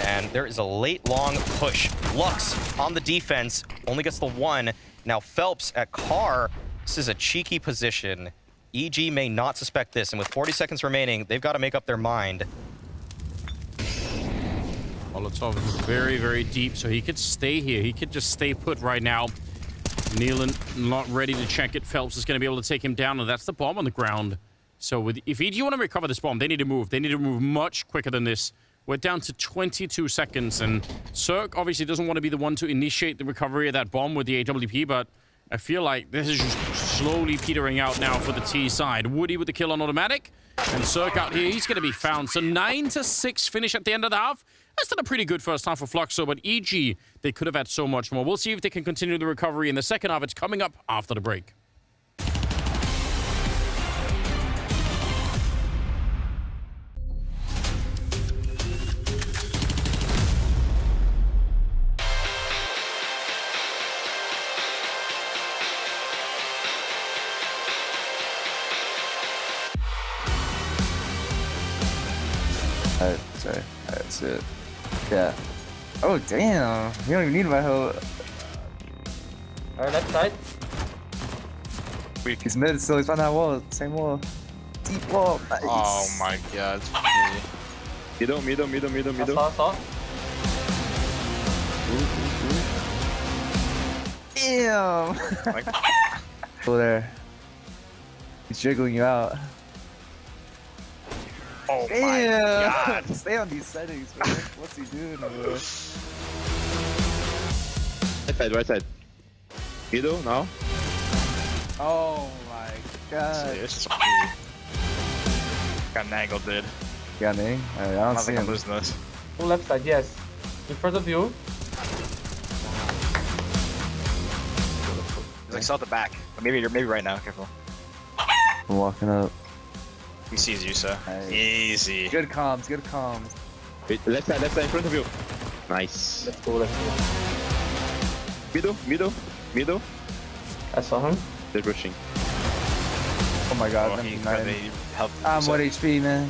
And there is a late, long push. Lux on the defense, only gets the one. Now Phelps at car. This is a cheeky position. EG may not suspect this, and with 40 seconds remaining, they've got to make up their mind. Molotov is very, very deep, so he could stay here. He could just stay put right now. Nealon not ready to check it. Phelps is going to be able to take him down, and that's the bomb on the ground. So if EG want to recover this bomb, they need to move. They need to move much quicker than this. We're down to 22 seconds, and Cirque obviously doesn't want to be the one to initiate the recovery of that bomb with the AWP, but I feel like this is just slowly petering out now for the T side. Woody with the kill on Automatic, and Cirque out here, he's going to be found. So 9-6 finish at the end of the half. That's done a pretty good first half for Fluxo, but EG, they could have had so much more. We'll see if they can continue the recovery in the second half. It's coming up after the break. Sorry. That's it. Yeah. Oh, damn. You don't even need my whole... Alright, left side. Weak. He's mid still. He's on that wall. Same wall. Deep wall. Nice. Oh my god. Middle. Saw. Damn. Go there. He's jiggling you out. Oh damn. my god. Stay on these settings, man. What's he doing, bro? Right side. Middle now. Oh my god. Got angled, dude. Got me? I don't see him. Losing this. Full left side, yes. In front of you. He's like still at the back. Maybe right now. Careful. I'm walking up. He sees you, so nice. Easy. Good comms, good comms. Wait, left side in front of you. Nice. Let's go. Middle. I saw him. They're rushing. Oh my god, he helped. I'm 1 HP, man.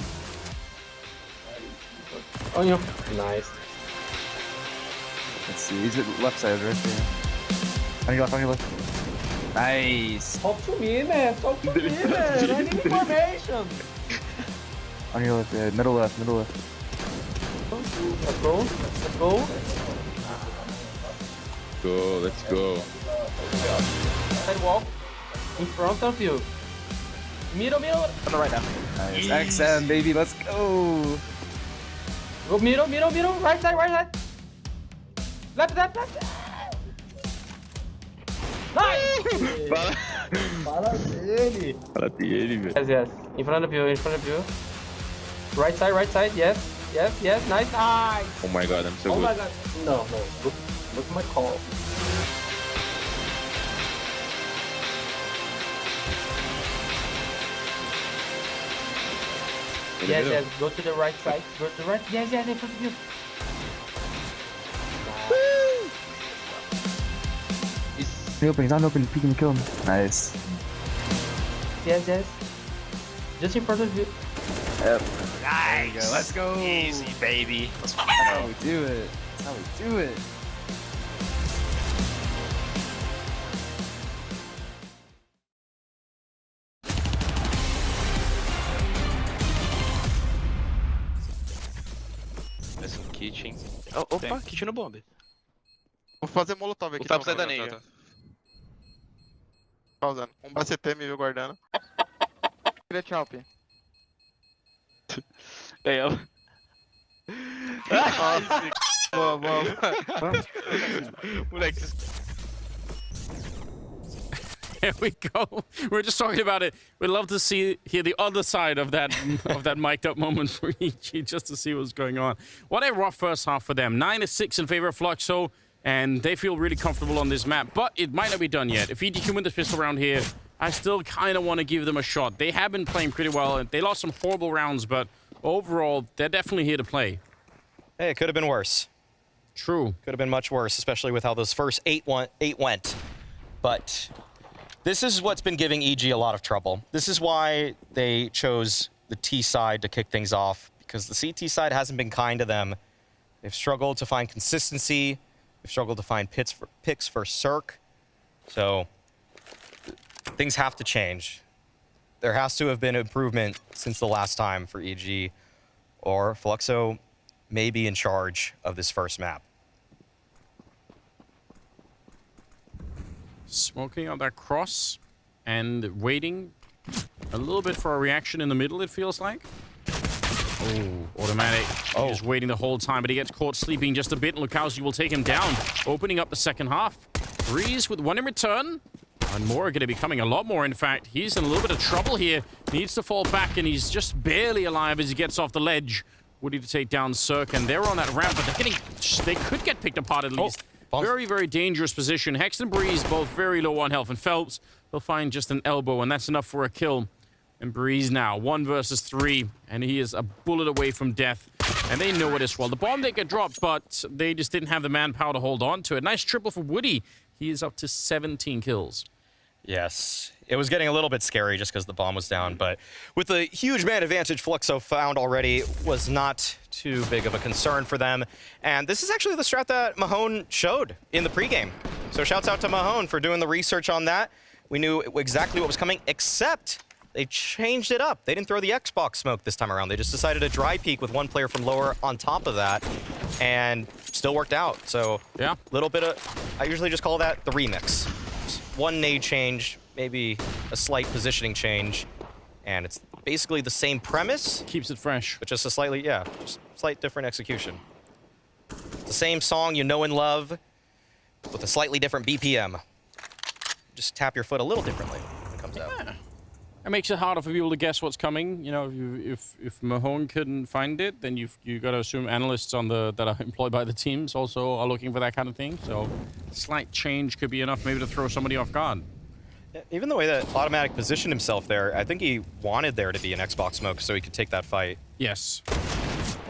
Oh, yeah. Nice. Let's see, he's at left side right there. On your left. Nice. Talk to me, man. I need information. On your left, yeah. Middle left. Let's go. Sidewalk. In front of you. Middle. On the right now. Nice. XM, baby. Let's go. Go middle. Right side. Left. Nice! Fala dele, velho. Yes. In front of you. Right side. Yes. Nice. Oh my god, I'm so good. Oh my god. No. Look at my call. Yes. Go to the right side. Yes, in front of you. He's unopened, peek and kill him. Nice. Yes. Just in front of you. Yep. Nice. Let's go. Easy, baby. That's how we do it. Esse um kitchen. Opa, kitchen no bomb. Vou fazer molotov aqui. Tá pra sair da nega. Pausando. CT me viu guardando. Queria tchau, Pi. Ganhamos. Boa. Moleque. Here we go. We're just talking about it. We'd love to hear the other side of that mic'd up moment for EG, just to see what's going on. What a rough first half for them. 9-6 in favor of Fluxo, and they feel really comfortable on this map, but it might not be done yet. If EG can win this pistol round here, I still kind of want to give them a shot. They have been playing pretty well, and they lost some horrible rounds, but overall, they're definitely here to play. Hey, it could have been worse. True. Could have been much worse, especially with how those first eight went. But this is what's been giving EG a lot of trouble. This is why they chose the T side to kick things off, because the CT side hasn't been kind to them. They've struggled to find consistency. They've struggled to find picks for Cirque. So things have to change. There has to have been improvement since the last time for EG, or Fluxo may be in charge of this first map. Smoking out that cross and waiting a little bit for a reaction in the middle, it feels like. Oh, automatic. Oh. Just waiting the whole time, but he gets caught sleeping just a bit, and Lukowski will take him down, opening up the second half. Breeze with one in return. And more are going to be coming, a lot more, in fact. He's in a little bit of trouble here. Needs to fall back, and he's just barely alive as he gets off the ledge. Woody to take down Cirque, and they're on that ramp, but they could get picked apart at least. Very, very dangerous position. Hex and Breeze both very low on health, and Phelps, they'll find just an elbow, and that's enough for a kill. And Breeze now, 1 versus 3, and he is a bullet away from death. And they know it as well. The bomb they get dropped, but they just didn't have the manpower to hold on to it. Nice triple for Woody. He is up to 17 kills. Yes, it was getting a little bit scary just because the bomb was down, but with the huge man advantage Fluxo found already, was not too big of a concern for them. And this is actually the strat that Mahone showed in the pregame. So shouts out to Mahone for doing the research on that. We knew exactly what was coming, except they changed it up. They didn't throw the Xbox smoke this time around. They just decided to dry peek with one player from lower on top of that, and still worked out. So yeah, a little bit of, I usually just call that the remix. One nade change, maybe a slight positioning change, and it's basically the same premise. Keeps it fresh. But just a slightly, just slight different execution. It's the same song you know and love, with a slightly different BPM. Just tap your foot a little differently when it comes out. It makes it harder for people to guess what's coming. You know, if Mahone couldn't find it, then you got to assume analysts on that are employed by the teams also are looking for that kind of thing. So, slight change could be enough maybe to throw somebody off guard. Yeah, even the way that Automatic positioned himself there, I think he wanted there to be an Xbox smoke so he could take that fight. Yes.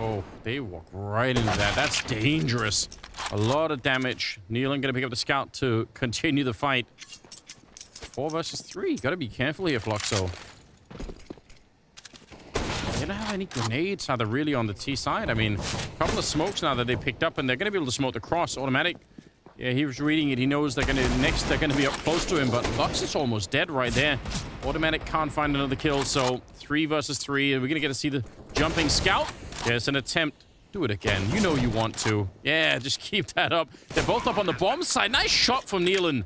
Oh, they walk right into that. That's dangerous. A lot of damage. Nealon gonna pick up the scout to continue the fight. 4 versus 3. Gotta be careful here, Fluxo. They don't have any grenades either really on the T side. I mean, a couple of smokes now that they picked up, and they're gonna be able to smoke the cross. Automatic. Yeah, he was reading it. He knows they're gonna be up close to him, but Lux is almost dead right there. Automatic can't find another kill, so 3 versus 3. Are we gonna get to see the jumping scout? Yes, an attempt. Do it again. You know you want to. Yeah, just keep that up. They're both up on the bomb side. Nice shot from Nealon.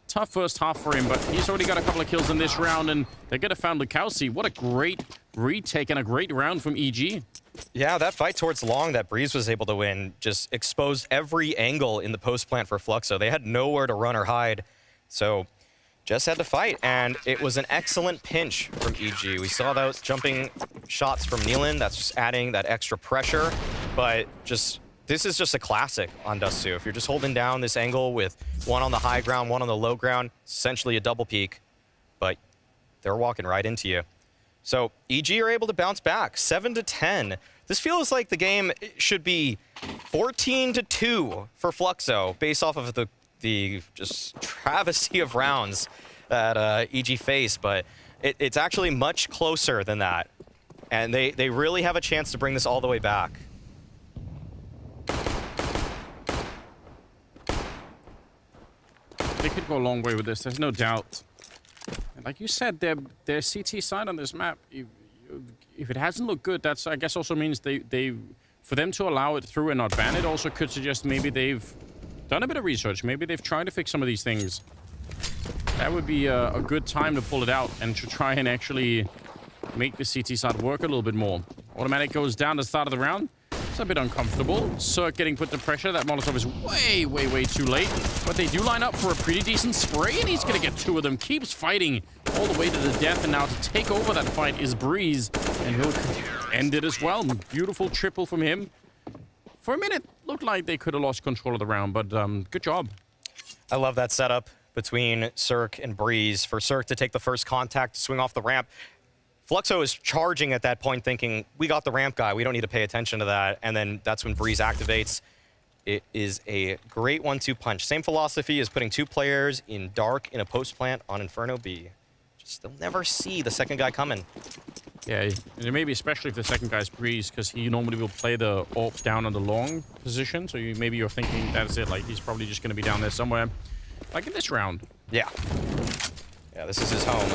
Tough first half for him, but he's already got a couple of kills in this round, and they're going to find Lukowski. What a great retake and a great round from EG. Yeah, that fight towards long that Breeze was able to win just exposed every angle in the post plant for Fluxo. They had nowhere to run or hide, so just had to fight, and it was an excellent pinch from EG. We saw those jumping shots from Nealon. That's just adding that extra pressure, but this is just a classic on Dust 2. If you're just holding down this angle with one on the high ground, one on the low ground, it's essentially a double peak, but they're walking right into you. So EG are able to bounce back, 7-10. This feels like the game should be 14-2 for Fluxo, based off of the just travesty of rounds that EG face, but it's actually much closer than that. And they really have a chance to bring this all the way back. They could go a long way with this, there's no doubt. And like you said, their CT side on this map, if it hasn't looked good, that's I guess also means for them to allow it through and not ban it also could suggest maybe they've done a bit of research. Maybe they've tried to fix some of these things. That would be a good time to pull it out and to try and actually make the CT side work a little bit more. Automatic goes down to the start of the round. It's a bit uncomfortable. Cirque getting put to pressure. That Molotov is way, way, way too late. But they do line up for a pretty decent spray, and he's going to get 2 of them. Keeps fighting all the way to the death, and now to take over that fight is Breeze, and he'll end it as well. Beautiful triple from him. For a minute, looked like they could have lost control of the round, but good job. I love that setup between Cirque and Breeze. For Cirque to take the first contact, swing off the ramp, Fluxo is charging at that point thinking, we got the ramp guy, we don't need to pay attention to that. And then that's when Breeze activates. It is a great 1-2 punch. Same philosophy as putting 2 players in dark in a post plant on Inferno B. Just they'll never see the second guy coming. Yeah, and maybe especially if the second guy's Breeze, because he normally will play the AWP down on the long position. So maybe you're thinking that's it, like he's probably just going to be down there somewhere. Like in this round. Yeah. Yeah, this is his home.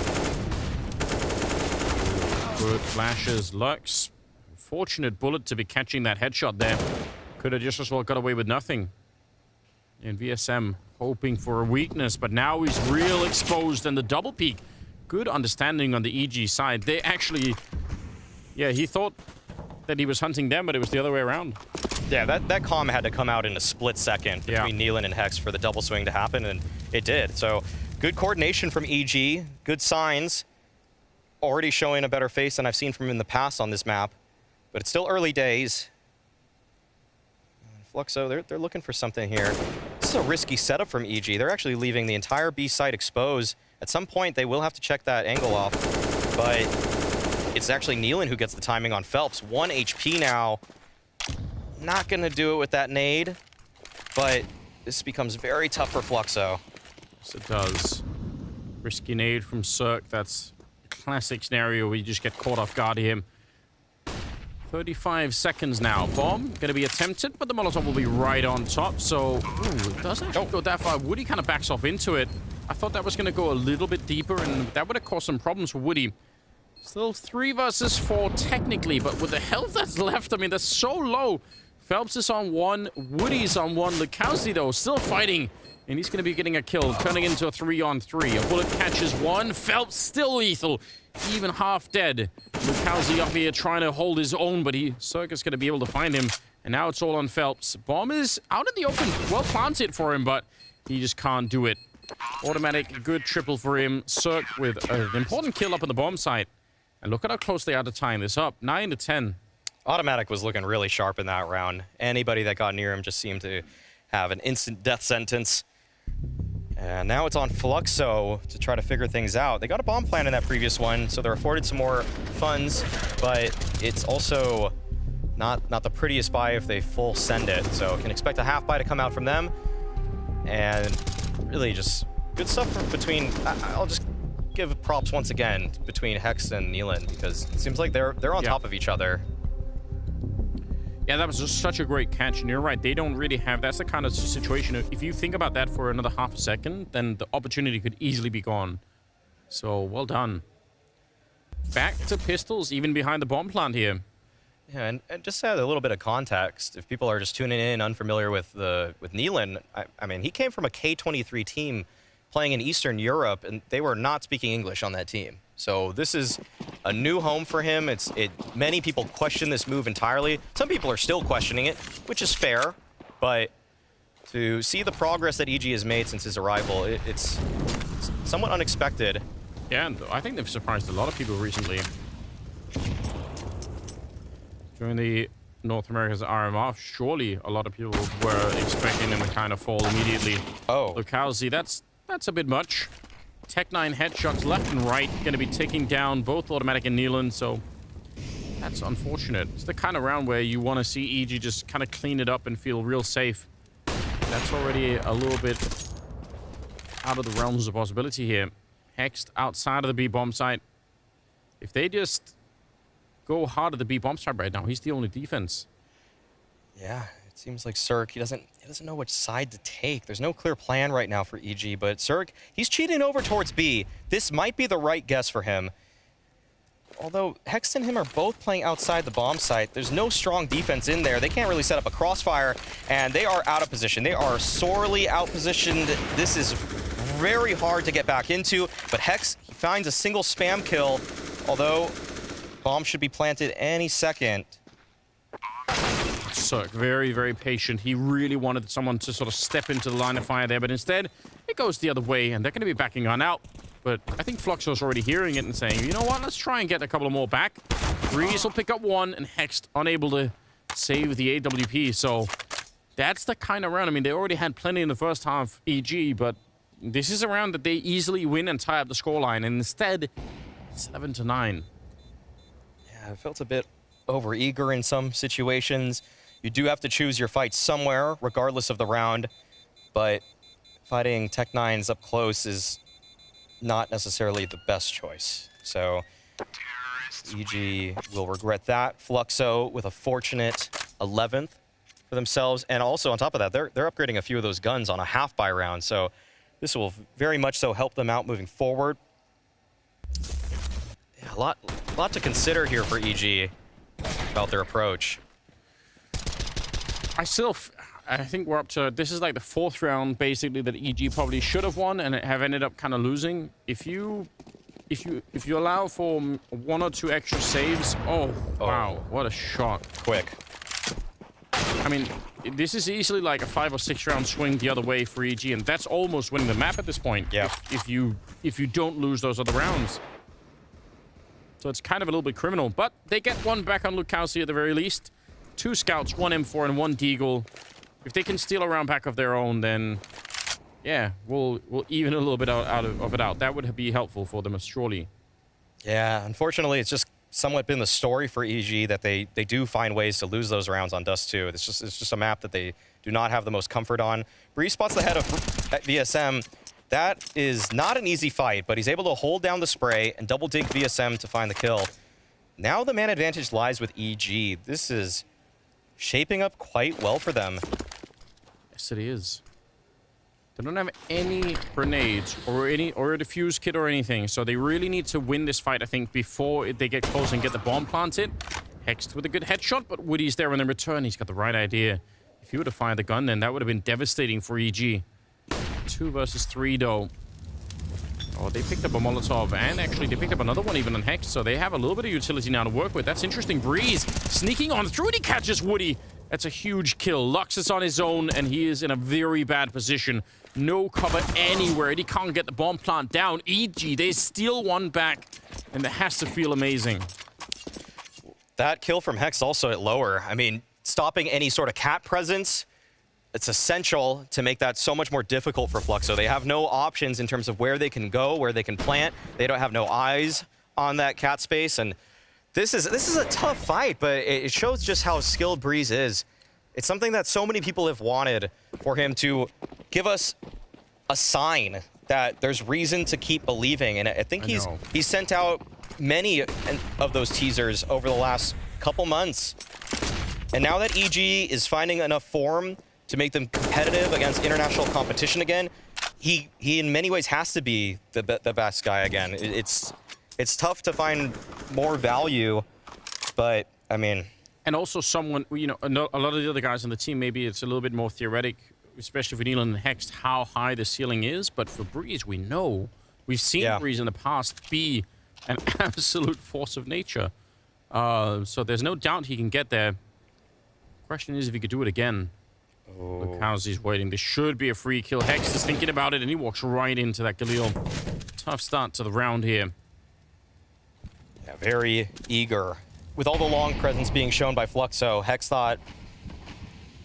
Good flashes, Lux. Fortunate bullet to be catching that headshot there. Could have just as well got away with nothing. And VSM hoping for a weakness, but now he's real exposed in the double peek. Good understanding on the EG side. They actually... Yeah, he thought that he was hunting them, but it was the other way around. Yeah, that comm had to come out in a split second between Nealon and Hex for the double swing to happen, and it did. So, good coordination from EG. Good signs. Already showing a better face than I've seen from him in the past on this map. But it's still early days. Fluxo, they're looking for something here. This is a risky setup from EG. They're actually leaving the entire B site exposed. At some point, they will have to check that angle off. But it's actually Nealon who gets the timing on Phelps. 1 HP now. Not going to do it with that nade. But this becomes very tough for Fluxo. Yes, it does. Risky nade from Cirque. That's a classic scenario where you just get caught off guard here. 35 seconds now. Bomb going to be attempted, but the Molotov will be right on top. So, it doesn't actually go that far. Woody kind of backs off into it. I thought that was going to go a little bit deeper, and that would have caused some problems for Woody. Still 3 versus 4 technically, but with the health that's left, I mean, that's so low. Phelps is on 1. Woody's on 1. Lukowski, though, still fighting. And he's going to be getting a kill, turning into a 3-on-3. A bullet catches 1. Phelps still lethal. Even half dead. Lukowski up here trying to hold his own, but Circus going to be able to find him. And now it's all on Phelps. Bomb is out in the open. Well planted for him, but he just can't do it. Automatic, good triple for him. Cirque with an important kill up on the bomb site. And look at how close they are to tying this up. 9-10. Automatic was looking really sharp in that round. Anybody that got near him just seemed to have an instant death sentence. And now it's on Fluxo to try to figure things out. They got a bomb plan in that previous one, so they're afforded some more funds, but it's also not the prettiest buy if they full send it. So can expect a half buy to come out from them. And really just good stuff between... I'll just give props once again between Hex and Nealon, because it seems like they're on top of each other. Yeah, that was just such a great catch, and you're right, they don't really have... That's the kind of situation, if you think about that for another half a second, then the opportunity could easily be gone. So, well done. Back to pistols, even behind the bomb plant here. Yeah, and just to add a little bit of context, if people are just tuning in unfamiliar with Nealon, I mean, he came from a K23 team playing in Eastern Europe, and they were not speaking English on that team. So this is a new home for him. Many people question this move entirely. Some people are still questioning it, which is fair. But to see the progress that EG has made since his arrival, it's somewhat unexpected. Yeah, and I think they've surprised a lot of people recently. During the North America's RMR, surely a lot of people were expecting them to kind of fall immediately. Oh. Lukowski, that's a bit much. Tech-9 headshots left and right, going to be taking down both Automatic and Nealon, so that's unfortunate. It's the kind of round where you want to see EG just kind of clean it up and feel real safe. That's already a little bit out of the realms of possibility here. Hexed outside of the B bomb site. If they just go hard at the B bomb site right now, he's the only defense. Yeah, it seems like Cirque, he doesn't know which side to take. There's no clear plan right now for EG, but Cirque, he's cheating over towards B. This might be the right guess for him. Although Hex and him are both playing outside the bomb site, there's no strong defense in there. They can't really set up a crossfire, and they are out of position. They are sorely outpositioned. This is very hard to get back into, but Hex finds a single spam kill, although bomb should be planted any second. Cirque, very, very patient. He really wanted someone to sort of step into the line of fire there, but instead, it goes the other way, and they're going to be backing on out. But I think Fluxo's already hearing it and saying, you know what, let's try and get a couple more back. Breeze will pick up 1, and Hex unable to save the AWP. So that's the kind of round. I mean, they already had plenty in the first half, EG, but this is a round that they easily win and tie up the scoreline. And instead, 7-9. felt a bit overeager in some situations. You do have to choose your fight somewhere, regardless of the round, but fighting Tech9s up close is not necessarily the best choice. So EG will regret that. Fluxo with a fortunate 11th for themselves, and also on top of that, they're upgrading a few of those guns on a half-buy round, so this will very much so help them out moving forward. Yeah, a lot to consider here for EG about their approach. I think we're up to, this is like the 4th round basically that EG probably should have won and have ended up kind of losing. If you allow for 1 or 2 extra saves, oh wow, what a shot. Quick. I mean, this is easily like a 5 or 6 round swing the other way for EG, and that's almost winning the map at this point. Yeah. If you don't lose those other rounds. So it's kind of a little bit criminal, but they get 1 back on Lukowski at the very least. 2 scouts, 1 M4 and 1 Deagle. If they can steal a round back of their own, then yeah, we'll even a little bit out of it out. That would be helpful for them, surely. Yeah, unfortunately, it's just somewhat been the story for EG that they do find ways to lose those rounds on Dust 2. It's just a map that they do not have the most comfort on. Breeze spots the head of VSM. That is not an easy fight, but he's able to hold down the spray and double dig VSM to find the kill. Now the man advantage lies with EG. This is shaping up quite well for them. Yes, it is. They don't have any grenades or a defuse kit or anything, so they really need to win this fight, I think, before they get close and get the bomb planted. Hexed with a good headshot, but Woody's there on the return. He's got the right idea. If he would have fired the gun, then that would have been devastating for EG. 2 versus 3, though. Oh, they picked up a Molotov, and actually they picked up another one even on Hex, so they have a little bit of utility now to work with. That's interesting. Breeze sneaking on through, and he catches Woody. That's a huge kill. Lux is on his own, and he is in a very bad position. No cover anywhere, and he can't get the bomb plant down. EG, they steal 1 back, and that has to feel amazing. That kill from Hex also at lower. I mean, stopping any sort of cat presence, it's essential to make that so much more difficult for Fluxo. They have no options in terms of where they can go, where they can plant. They don't have no eyes on that cat space, and this is a tough fight, but it shows just how skilled Breeze is. It's something that so many people have wanted for him to give us a sign that there's reason to keep believing, and I think he's sent out many of those teasers over the last couple months. And now that EG is finding enough form to make them competitive against international competition again, he in many ways has to be the best guy again. It's tough to find more value, but I mean... And also someone, you know, a lot of the other guys on the team, maybe it's a little bit more theoretic, especially for Neil and Hex, how high the ceiling is. But for Breeze, we know. We've seen Breeze in the past be an absolute force of nature. So there's no doubt he can get there. Question is if he could do it again. Look how he's waiting. This should be a free kill. Hex is thinking about it, and he walks right into that Galil. Tough start to the round here. Yeah, very eager. With all the long presence being shown by Fluxo, Hex thought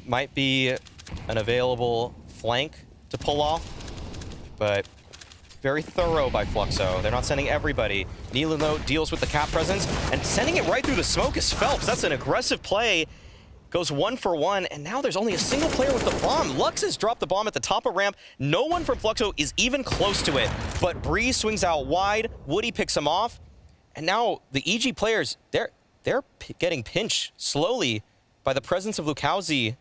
might be an available flank to pull off, but very thorough by Fluxo. They're not sending everybody. Nealon, though, deals with the cap presence, and sending it right through the smoke is Phelps. That's an aggressive play. Goes 1 for 1, and now there's only a single player with the bomb. Lux has dropped the bomb at the top of ramp. No one from Fluxo is even close to it, but Breeze swings out wide. Woody picks him off, and now the EG players, they're getting pinched slowly by the presence of Lukowski.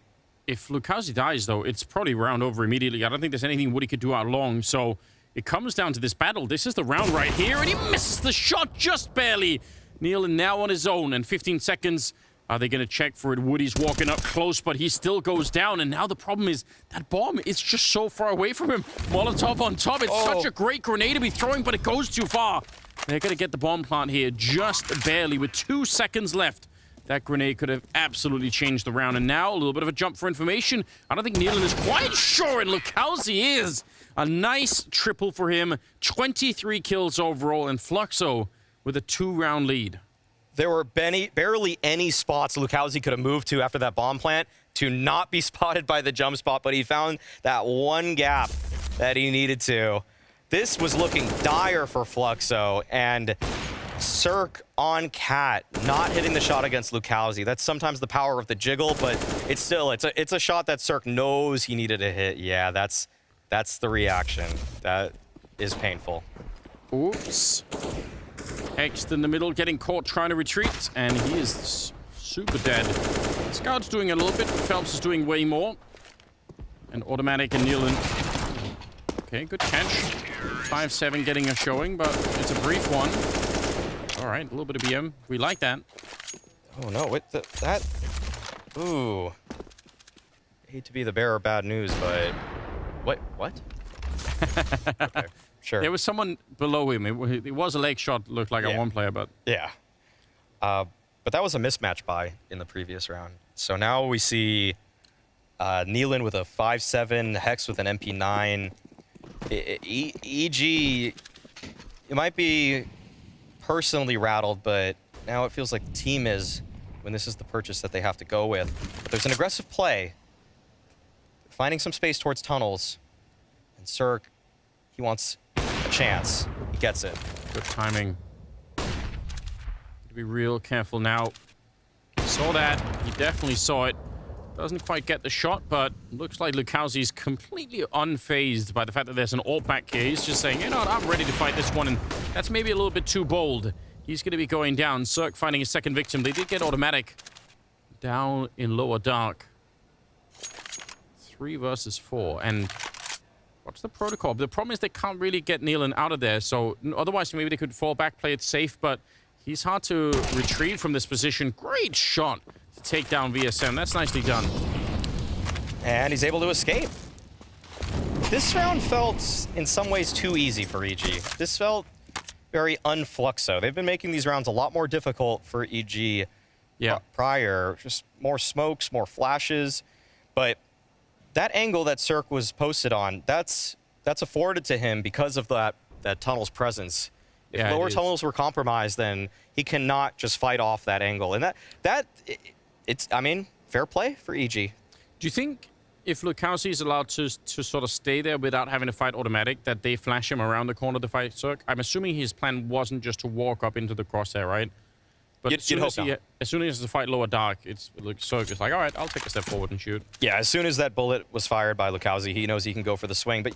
If Lukowski dies, though, it's probably round over immediately. I don't think there's anything Woody could do out long, so it comes down to this battle. This is the round right here, and he misses the shot just barely. Nealon now on his own, and 15 seconds. Are they going to check for it? Woody's walking up close, but he still goes down, and now the problem is that bomb is just so far away from him. Molotov on top. It's such a great grenade to be throwing, but it goes too far. They're going to get the bomb plant here just barely with 2 seconds left. That grenade could have absolutely changed the round. And now a little bit of a jump for information. I don't think Nealon is quite sure, and Lukowski is. A nice triple for him. 23 kills overall, and Fluxo with a 2-round lead. There were barely any spots Lukowski could have moved to after that bomb plant to not be spotted by the jump spot, but he found that one gap that he needed to. This was looking dire for Fluxo, and Cirque on Cat, not hitting the shot against Lucalzi. That's sometimes the power of the jiggle, but it's still, it's a shot that Cirque knows he needed to hit. Yeah, that's the reaction. That is painful. Oops. Hext in the middle, getting caught trying to retreat, and he is super dead. Scout's doing a little bit, but Phelps is doing way more. And Automatic and Nealon. Okay, good catch. 5-7 getting a showing, but it's a brief one. All right, a little bit of BM. We like that. Oh no, wait, that... Ooh. I hate to be the bearer of bad news, but... What? Okay, sure. There was someone below him. It was a leg shot, looked like a one player, but... Yeah. But that was a mismatch buy in the previous round. So now we see Nealon with a 5-7, Hex with an MP9. EG, it might be personally rattled, but now it feels like the team is when this is the purchase that they have to go with. But there's an aggressive play. Finding some space towards tunnels. And Cirque, he wants a chance. He gets it. Good timing. Be real careful now. Saw that. He definitely saw it. Doesn't quite get the shot, but looks like Lucalzi's completely unfazed by the fact that there's an AWP back here. He's just saying, you know what, I'm ready to fight this one, and that's maybe a little bit too bold. He's going to be going down. Cirque finding his second victim. They did get Automatic down in lower dark. 3 versus 4, and what's the protocol? The problem is they can't really get Nealon out of there, so otherwise maybe they could fall back, play it safe, but he's hard to retrieve from this position. Great shot to take down VSM. That's nicely done. And he's able to escape. This round felt, in some ways, too easy for EG. This felt very un-Fluxo. They've been making these rounds a lot more difficult for EG prior. Just more smokes, more flashes. But that angle that Cirque was posted on, that's afforded to him because of that tunnel's presence. If lower tunnels were compromised, then he cannot just fight off that angle. And it's, I mean, fair play for EG. Do you think if Lucalzi is allowed to sort of stay there without having to fight Automatic, that they flash him around the corner to fight Cirque? I'm assuming his plan wasn't just to walk up into the crosshair, right? But as soon as he has to fight lower dark, Cirque is like, all right, I'll take a step forward and shoot. Yeah, as soon as that bullet was fired by Lucalzi, he knows he can go for the swing. But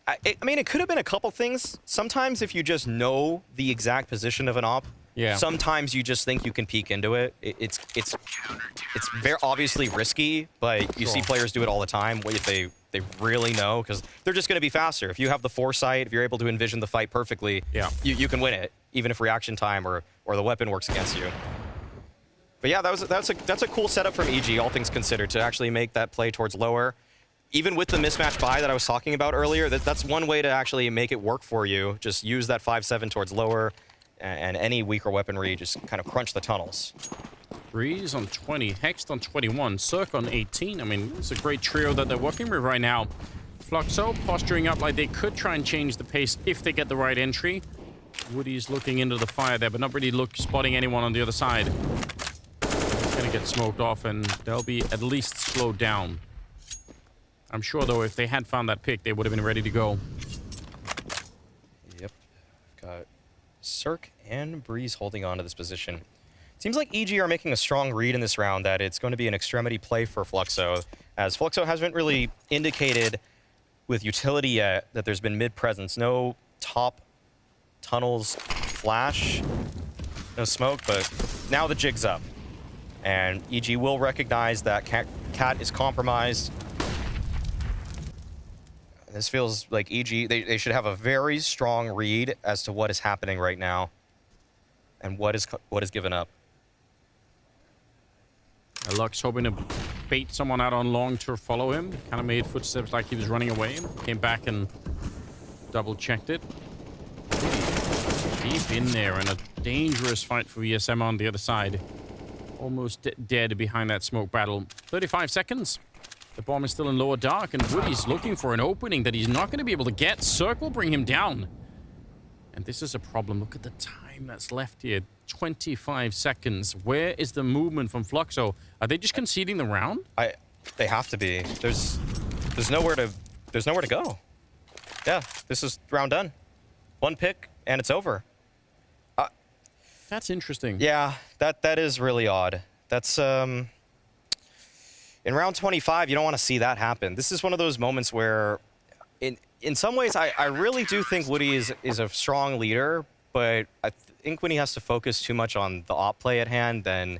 I mean, it could have been a couple things. Sometimes if you just know the exact position of an op, sometimes you just think you can peek into it. It's very obviously risky, but you see players do it all the time. If they really know, because they're just going to be faster. If you have the foresight, if you're able to envision the fight perfectly, you can win it, even if reaction time or the weapon works against you. But yeah, that's a cool setup from EG, all things considered, to actually make that play towards lower. Even with the mismatch buy that I was talking about earlier, that's one way to actually make it work for you. Just use that 5-7 towards lower, and any weaker weaponry, just kind of crunch the tunnels. Breeze on 20, Hext on 21, Cirque on 18. I mean, it's a great trio that they're working with right now. Fluxo posturing up like they could try and change the pace if they get the right entry. Woody's looking into the fire there, but not really spotting anyone on the other side. He's going to get smoked off, and they'll be at least slowed down. I'm sure, though, if they had found that pick, they would have been ready to go. Yep. Got Cirque and Breeze holding on to this position. Seems like EG are making a strong read in this round that it's going to be an extremity play for Fluxo, as Fluxo hasn't really indicated with utility yet that there's been mid-presence. No top tunnels flash, no smoke, but now the jig's up. And EG will recognize that Cat is compromised. This feels like EG, they should have a very strong read as to what is happening right now and what is given up. Lux hoping to bait someone out on long to follow him. Kind of made footsteps like he was running away. Came back and double-checked it. Deep in there, and a dangerous fight for VSM on the other side. Almost dead behind that smoke battle. 35 seconds. The bomb is still in lower dark, and Woody's looking for an opening that he's not going to be able to get. Cirque will bring him down. And this is a problem. Look at the time that's left here. 25 seconds. Where is the movement from Fluxo? Are they just conceding the round? They have to be. There's nowhere to go. Yeah, this is round done. One pick and it's over. That's interesting. Yeah, that is really odd. That's in round 25, you don't want to see that happen. This is one of those moments where, in some ways, I really do think Woody is a strong leader, but I think when he has to focus too much on the op play at hand, then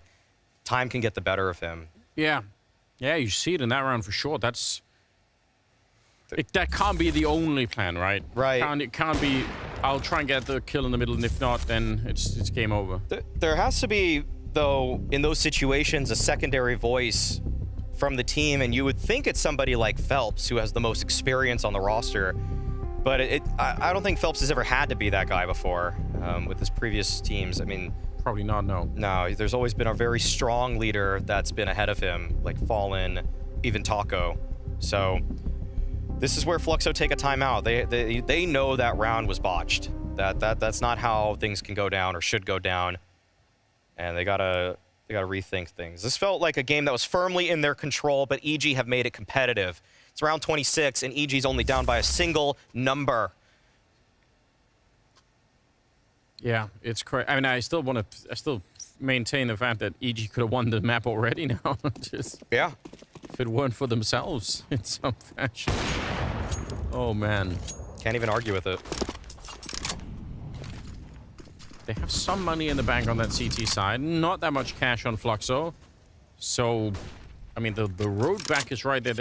time can get the better of him. Yeah. Yeah, you see it in that round for sure. That can't be the only plan, right? Right. It can't be, I'll try and get the kill in the middle, and if not, then it's game over. There has to be, though, in those situations, a secondary voice from the team, and you would think it's somebody like Phelps, who has the most experience on the roster, but I don't think Phelps has ever had to be that guy before with his previous teams. I mean, probably not, no. No, there's always been a very strong leader that's been ahead of him, like Fallen, even Taco. So this is where Fluxo take a timeout. They know that round was botched. That's not how things can go down or should go down, and they gotta rethink things. This felt like a game that was firmly in their control, but EG have made it competitive. It's round 26, and EG's only down by a single number. Yeah, it's crazy. I mean, I still maintain the fact that EG could have won the map already now. Just yeah, if it weren't for themselves in some fashion. Oh man, can't even argue with it. They have some money in the bank on that CT side, not that much cash on Fluxo. So, I mean, the road back is right there.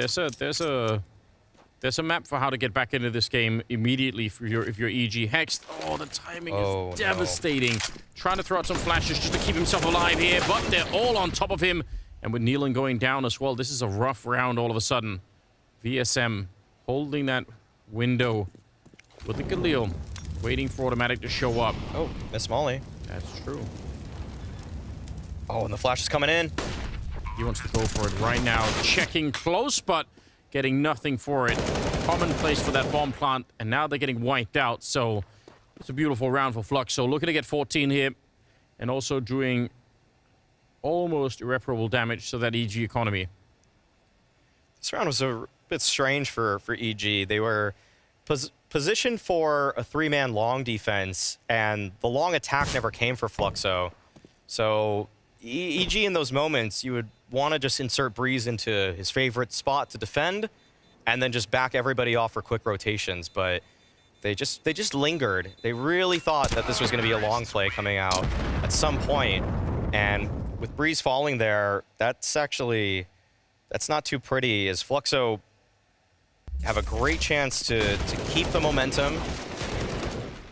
There's a map for how to get back into this game immediately if you're EG. Hexed. Oh, the timing is devastating. No. Trying to throw out some flashes just to keep himself alive here, but they're all on top of him. And with Nealon going down as well, this is a rough round all of a sudden. VSM holding that window with the Galil, waiting for automatic to show up. Oh, Miss Molly. That's true. Oh, and the flash is coming in. He wants to go for it right now. Checking close, but getting nothing for it. Commonplace for that bomb plant, and now they're getting wiped out. So it's a beautiful round for Fluxo. Looking to get 14 here, and also doing almost irreparable damage to that EG economy. This round was a bit strange for EG. They were positioned for a three-man long defense, and the long attack never came for Fluxo. So EG in those moments, you would want to just insert Breeze into his favorite spot to defend, and then just back everybody off for quick rotations. But they just lingered. They really thought that this was going to be a long play coming out at some point, and with Breeze falling there, that's not too pretty, as Fluxo have a great chance to keep the momentum,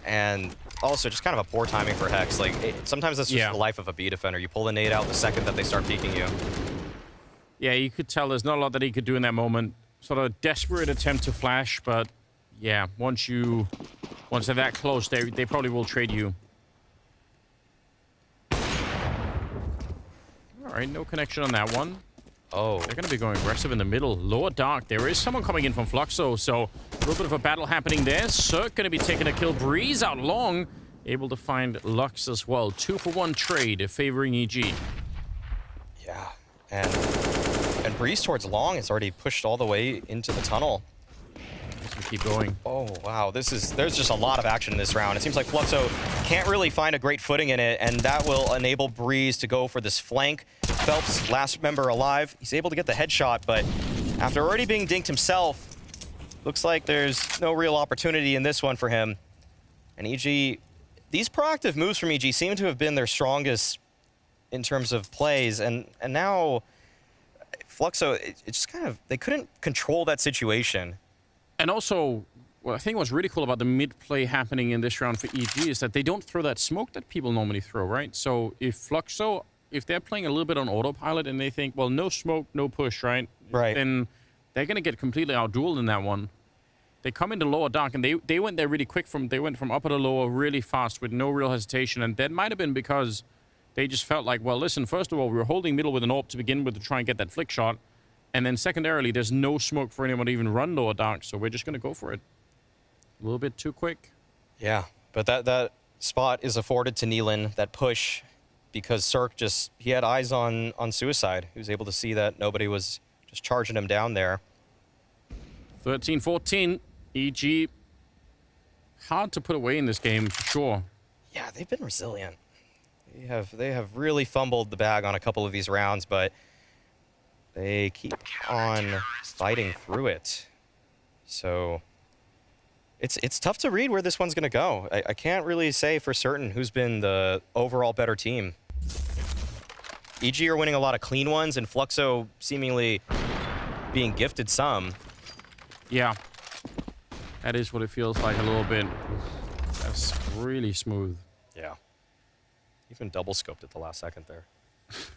and also just kind of a poor timing for Hex. Like, sometimes that's just the life of a B defender. You pull the nade out the second that they start peeking you. Yeah, you could tell there's not a lot that he could do in that moment. Sort of a desperate attempt to flash, but yeah, once they're that close, they probably will trade you. All right, no connection on that one. Oh. They're going to be going aggressive in the middle. Lower dark. There is someone coming in from Fluxo, so a little bit of a battle happening there. Cirque going to be taking a kill. Breeze out long. Able to find Lux as well. 2-for-1 trade favoring EG. Yeah, and Breeze towards long is already pushed all the way into the tunnel. Let's keep going. Oh, wow. There's just a lot of action in this round. It seems like Fluxo can't really find a great footing in it, and that will enable Breeze to go for this flank. Phelps, last member alive. He's able to get the headshot, but after already being dinked himself, looks like there's no real opportunity in this one for him. And EG, these proactive moves from EG seem to have been their strongest in terms of plays, and now Fluxo, it's just kind of, they couldn't control that situation. And also, well, I think what's really cool about the mid-play happening in this round for EG is that they don't throw that smoke that people normally throw, right? So if Fluxo, if they're playing a little bit on autopilot and they think, well, no smoke, no push, right? Right. Then they're going to get completely outdueled in that one. They come into lower dark, and they went there really quick. They went from upper to lower really fast with no real hesitation, and that might have been because they just felt like, well, listen, first of all, we were holding middle with an AWP to begin with to try and get that flick shot. And then secondarily, there's no smoke for anyone to even run lower dark, so we're just going to go for it. A little bit too quick. Yeah, but that spot is afforded to Nealon, that push, because Cirque he had eyes on Suicide. He was able to see that nobody was just charging him down there. 13-14, EG. Hard to put away in this game, for sure. Yeah, they've been resilient. They have really fumbled the bag on a couple of these rounds, but they keep on fighting through it. So it's tough to read where this one's going to go. I can't really say for certain who's been the overall better team. EG are winning a lot of clean ones, and Fluxo seemingly being gifted some. Yeah. That is what it feels like a little bit. That's really smooth. Yeah. Even double scoped at the last second there.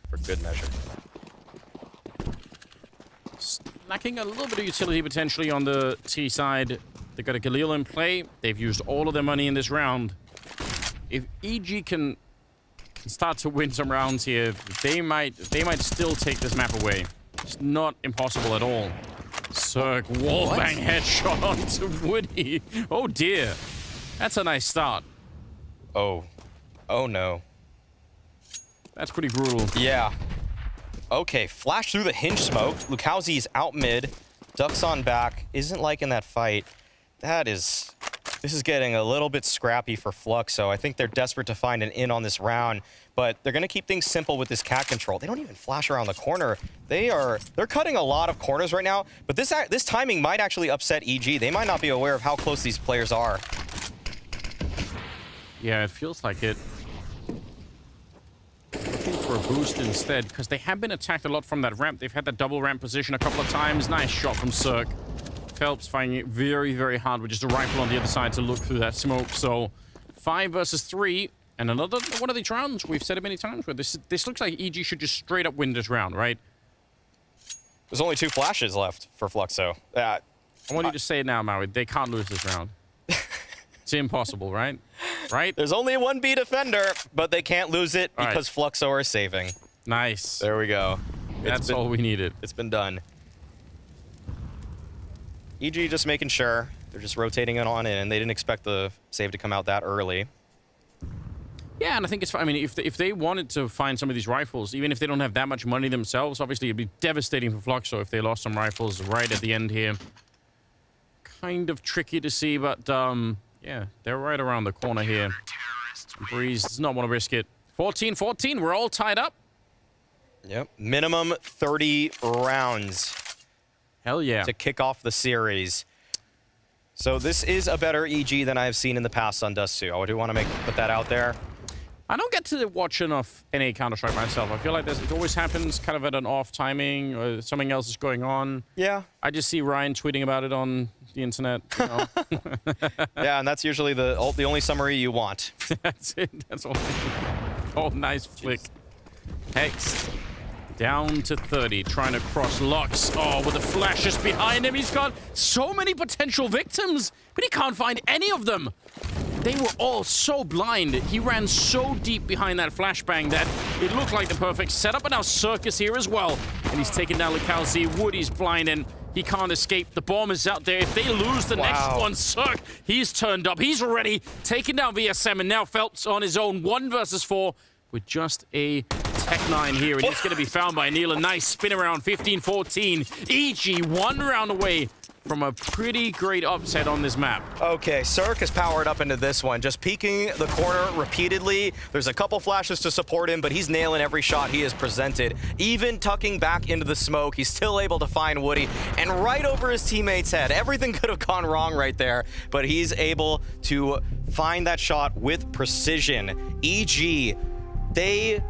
For good measure. Lacking a little bit of utility potentially on the T side. They've got a Galil in play. They've used all of their money in this round. If EG can start to win some rounds here, they might still take this map away. It's not impossible at all. Cirque, wallbang headshot onto Woody. Oh dear. That's a nice start. Oh. Oh no. That's pretty brutal. Yeah. Okay, flash through the hinge smoke. Lukowski's out mid. Ducks on back. Isn't liking that fight. This is getting a little bit scrappy for Fluxo. I think they're desperate to find an in on this round, but they're going to keep things simple with this cat control. They don't even flash around the corner. They're cutting a lot of corners right now, but this timing might actually upset EG. They might not be aware of how close these players are. Yeah, it feels like it. Looking for a boost instead, because they have been attacked a lot from that ramp. They've had that double ramp position a couple of times. Nice shot from Cirque. Phelps finding it very, very hard with just a rifle on the other side to look through that smoke. So 5 versus 3, and another one of these rounds. We've said it many times where this looks like EG should just straight up win this round, right? There's only 2 flashes left for Fluxo. I want you to say it now, Maui. They can't lose this round. It's impossible, right? Right? There's only 1 B defender, but they can't lose it because Fluxo are saving. Nice. There we go. That's all we needed. It's been done. EG just making sure. They're just rotating it on in, and they didn't expect the save to come out that early. Yeah, and I think it's fine. I mean, if they wanted to find some of these rifles, even if they don't have that much money themselves, obviously it'd be devastating for Fluxo if they lost some rifles right at the end here. Kind of tricky to see, but yeah, they're right around the corner here. Breeze does not want to risk it. 14-14, we're all tied up. Yep, minimum 30 rounds. Hell yeah. To kick off the series. So this is a better EG than I've seen in the past on Dust 2. I do want to put that out there. I don't get to watch enough NA Counter-Strike myself. I feel like it always happens kind of at an off timing or something else is going on. Yeah. I just see Ryan tweeting about it on the internet. You know? Yeah, and that's usually the only summary you want. That's it. That's all. Oh, nice flick. Hex. Down to 30, trying to cross Lux. Oh, with the flashes behind him. He's got so many potential victims, but he can't find any of them. They were all so blind. He ran so deep behind that flashbang that it looked like the perfect setup. But now Circus here as well. And he's taken down Lukowski. Woody's blind and he can't escape. The bomb is out there. If they lose the next one, Cirque, he's turned up. He's already taken down VSM, and now Phelps on his own. 1 versus 4 with just a Tech 9 here, and it's going to be found by Neil. A nice spin around, 15-14. EG 1 round away from a pretty great upset on this map. Okay, Cirque is powered up into this one, just peeking the corner repeatedly. There's a couple flashes to support him, but he's nailing every shot he has presented. Even tucking back into the smoke, he's still able to find Woody, and right over his teammate's head. Everything could have gone wrong right there, but he's able to find that shot with precision. EG, they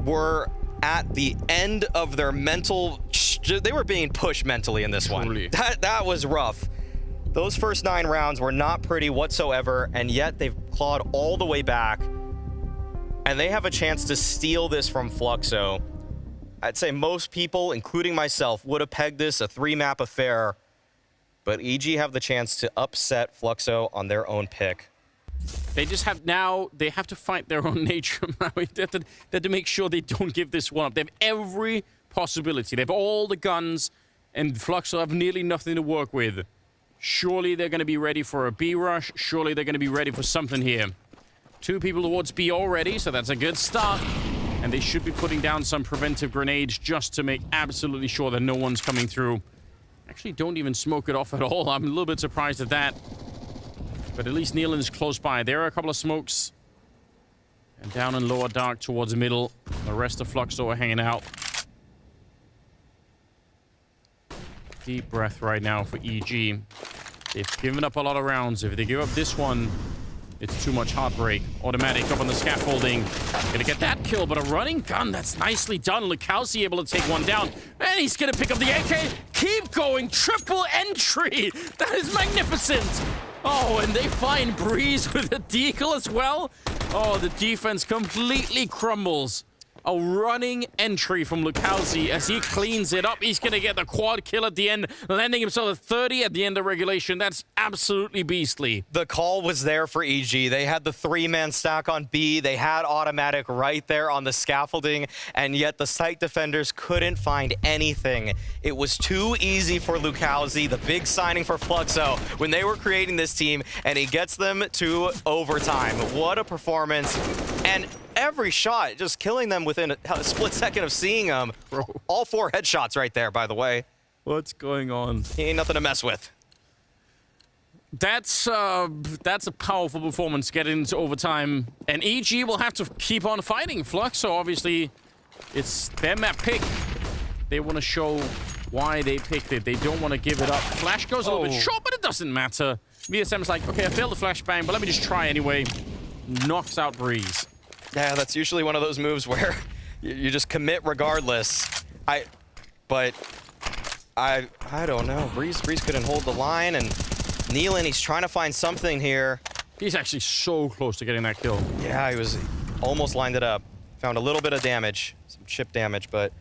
were at the end of their mental... They were being pushed mentally in this one. That was rough. Those first 9 rounds were not pretty whatsoever, and yet they've clawed all the way back. And they have a chance to steal this from Fluxo. I'd say most people, including myself, would have pegged this a 3-map affair. But EG have the chance to upset Fluxo on their own pick. They just have now, they have to fight their own nature. They have to make sure they don't give this one up. They have every possibility. They have all the guns, and Fluxo have nearly nothing to work with. Surely they're going to be ready for a B rush. Surely they're going to be ready for something here. 2 people towards B already, so that's a good start. And they should be putting down some preventive grenades just to make absolutely sure that no one's coming through. Actually, don't even smoke it off at all. I'm a little bit surprised at that. But at least Nealon is close by. There are a couple of smokes. And down in lower dark towards the middle. The rest of Fluxo are hanging out. Deep breath right now for EG. They've given up a lot of rounds. If they give up this one, it's too much heartbreak. Automatic up on the scaffolding. Gonna get that kill, but a running gun. That's nicely done. Lukowski able to take one down. And he's gonna pick up the AK. Keep going. Triple entry. That is magnificent. Oh, and they find Breeze with a deagle as well. Oh, the defense completely crumbles. A running entry from Lukowski as he cleans it up. He's going to get the quad kill at the end, landing himself at 30 at the end of regulation. That's absolutely beastly. The call was there for EG. They had the 3-man stack on B. They had automatic right there on the scaffolding, and yet the site defenders couldn't find anything. It was too easy for Lukowski, the big signing for Fluxo, when they were creating this team, and he gets them to overtime. What a performance. And every shot, just killing them within a split second of seeing them. All 4 headshots right there, by the way. What's going on? He ain't nothing to mess with. That's a powerful performance getting into overtime. And EG will have to keep on fighting. Fluxo, obviously, it's their map pick. They want to show why they picked it. They don't want to give it up. Flash goes a little bit short, but it doesn't matter. VSM's like, okay, I failed the flashbang, but let me just try anyway. Knocks out Breeze. Yeah, that's usually one of those moves where you just commit regardless. I don't know. Breeze couldn't hold the line, and Nealon, he's trying to find something here. He's actually so close to getting that kill. Yeah, he was almost lined it up. Found a little bit of damage, some chip damage, but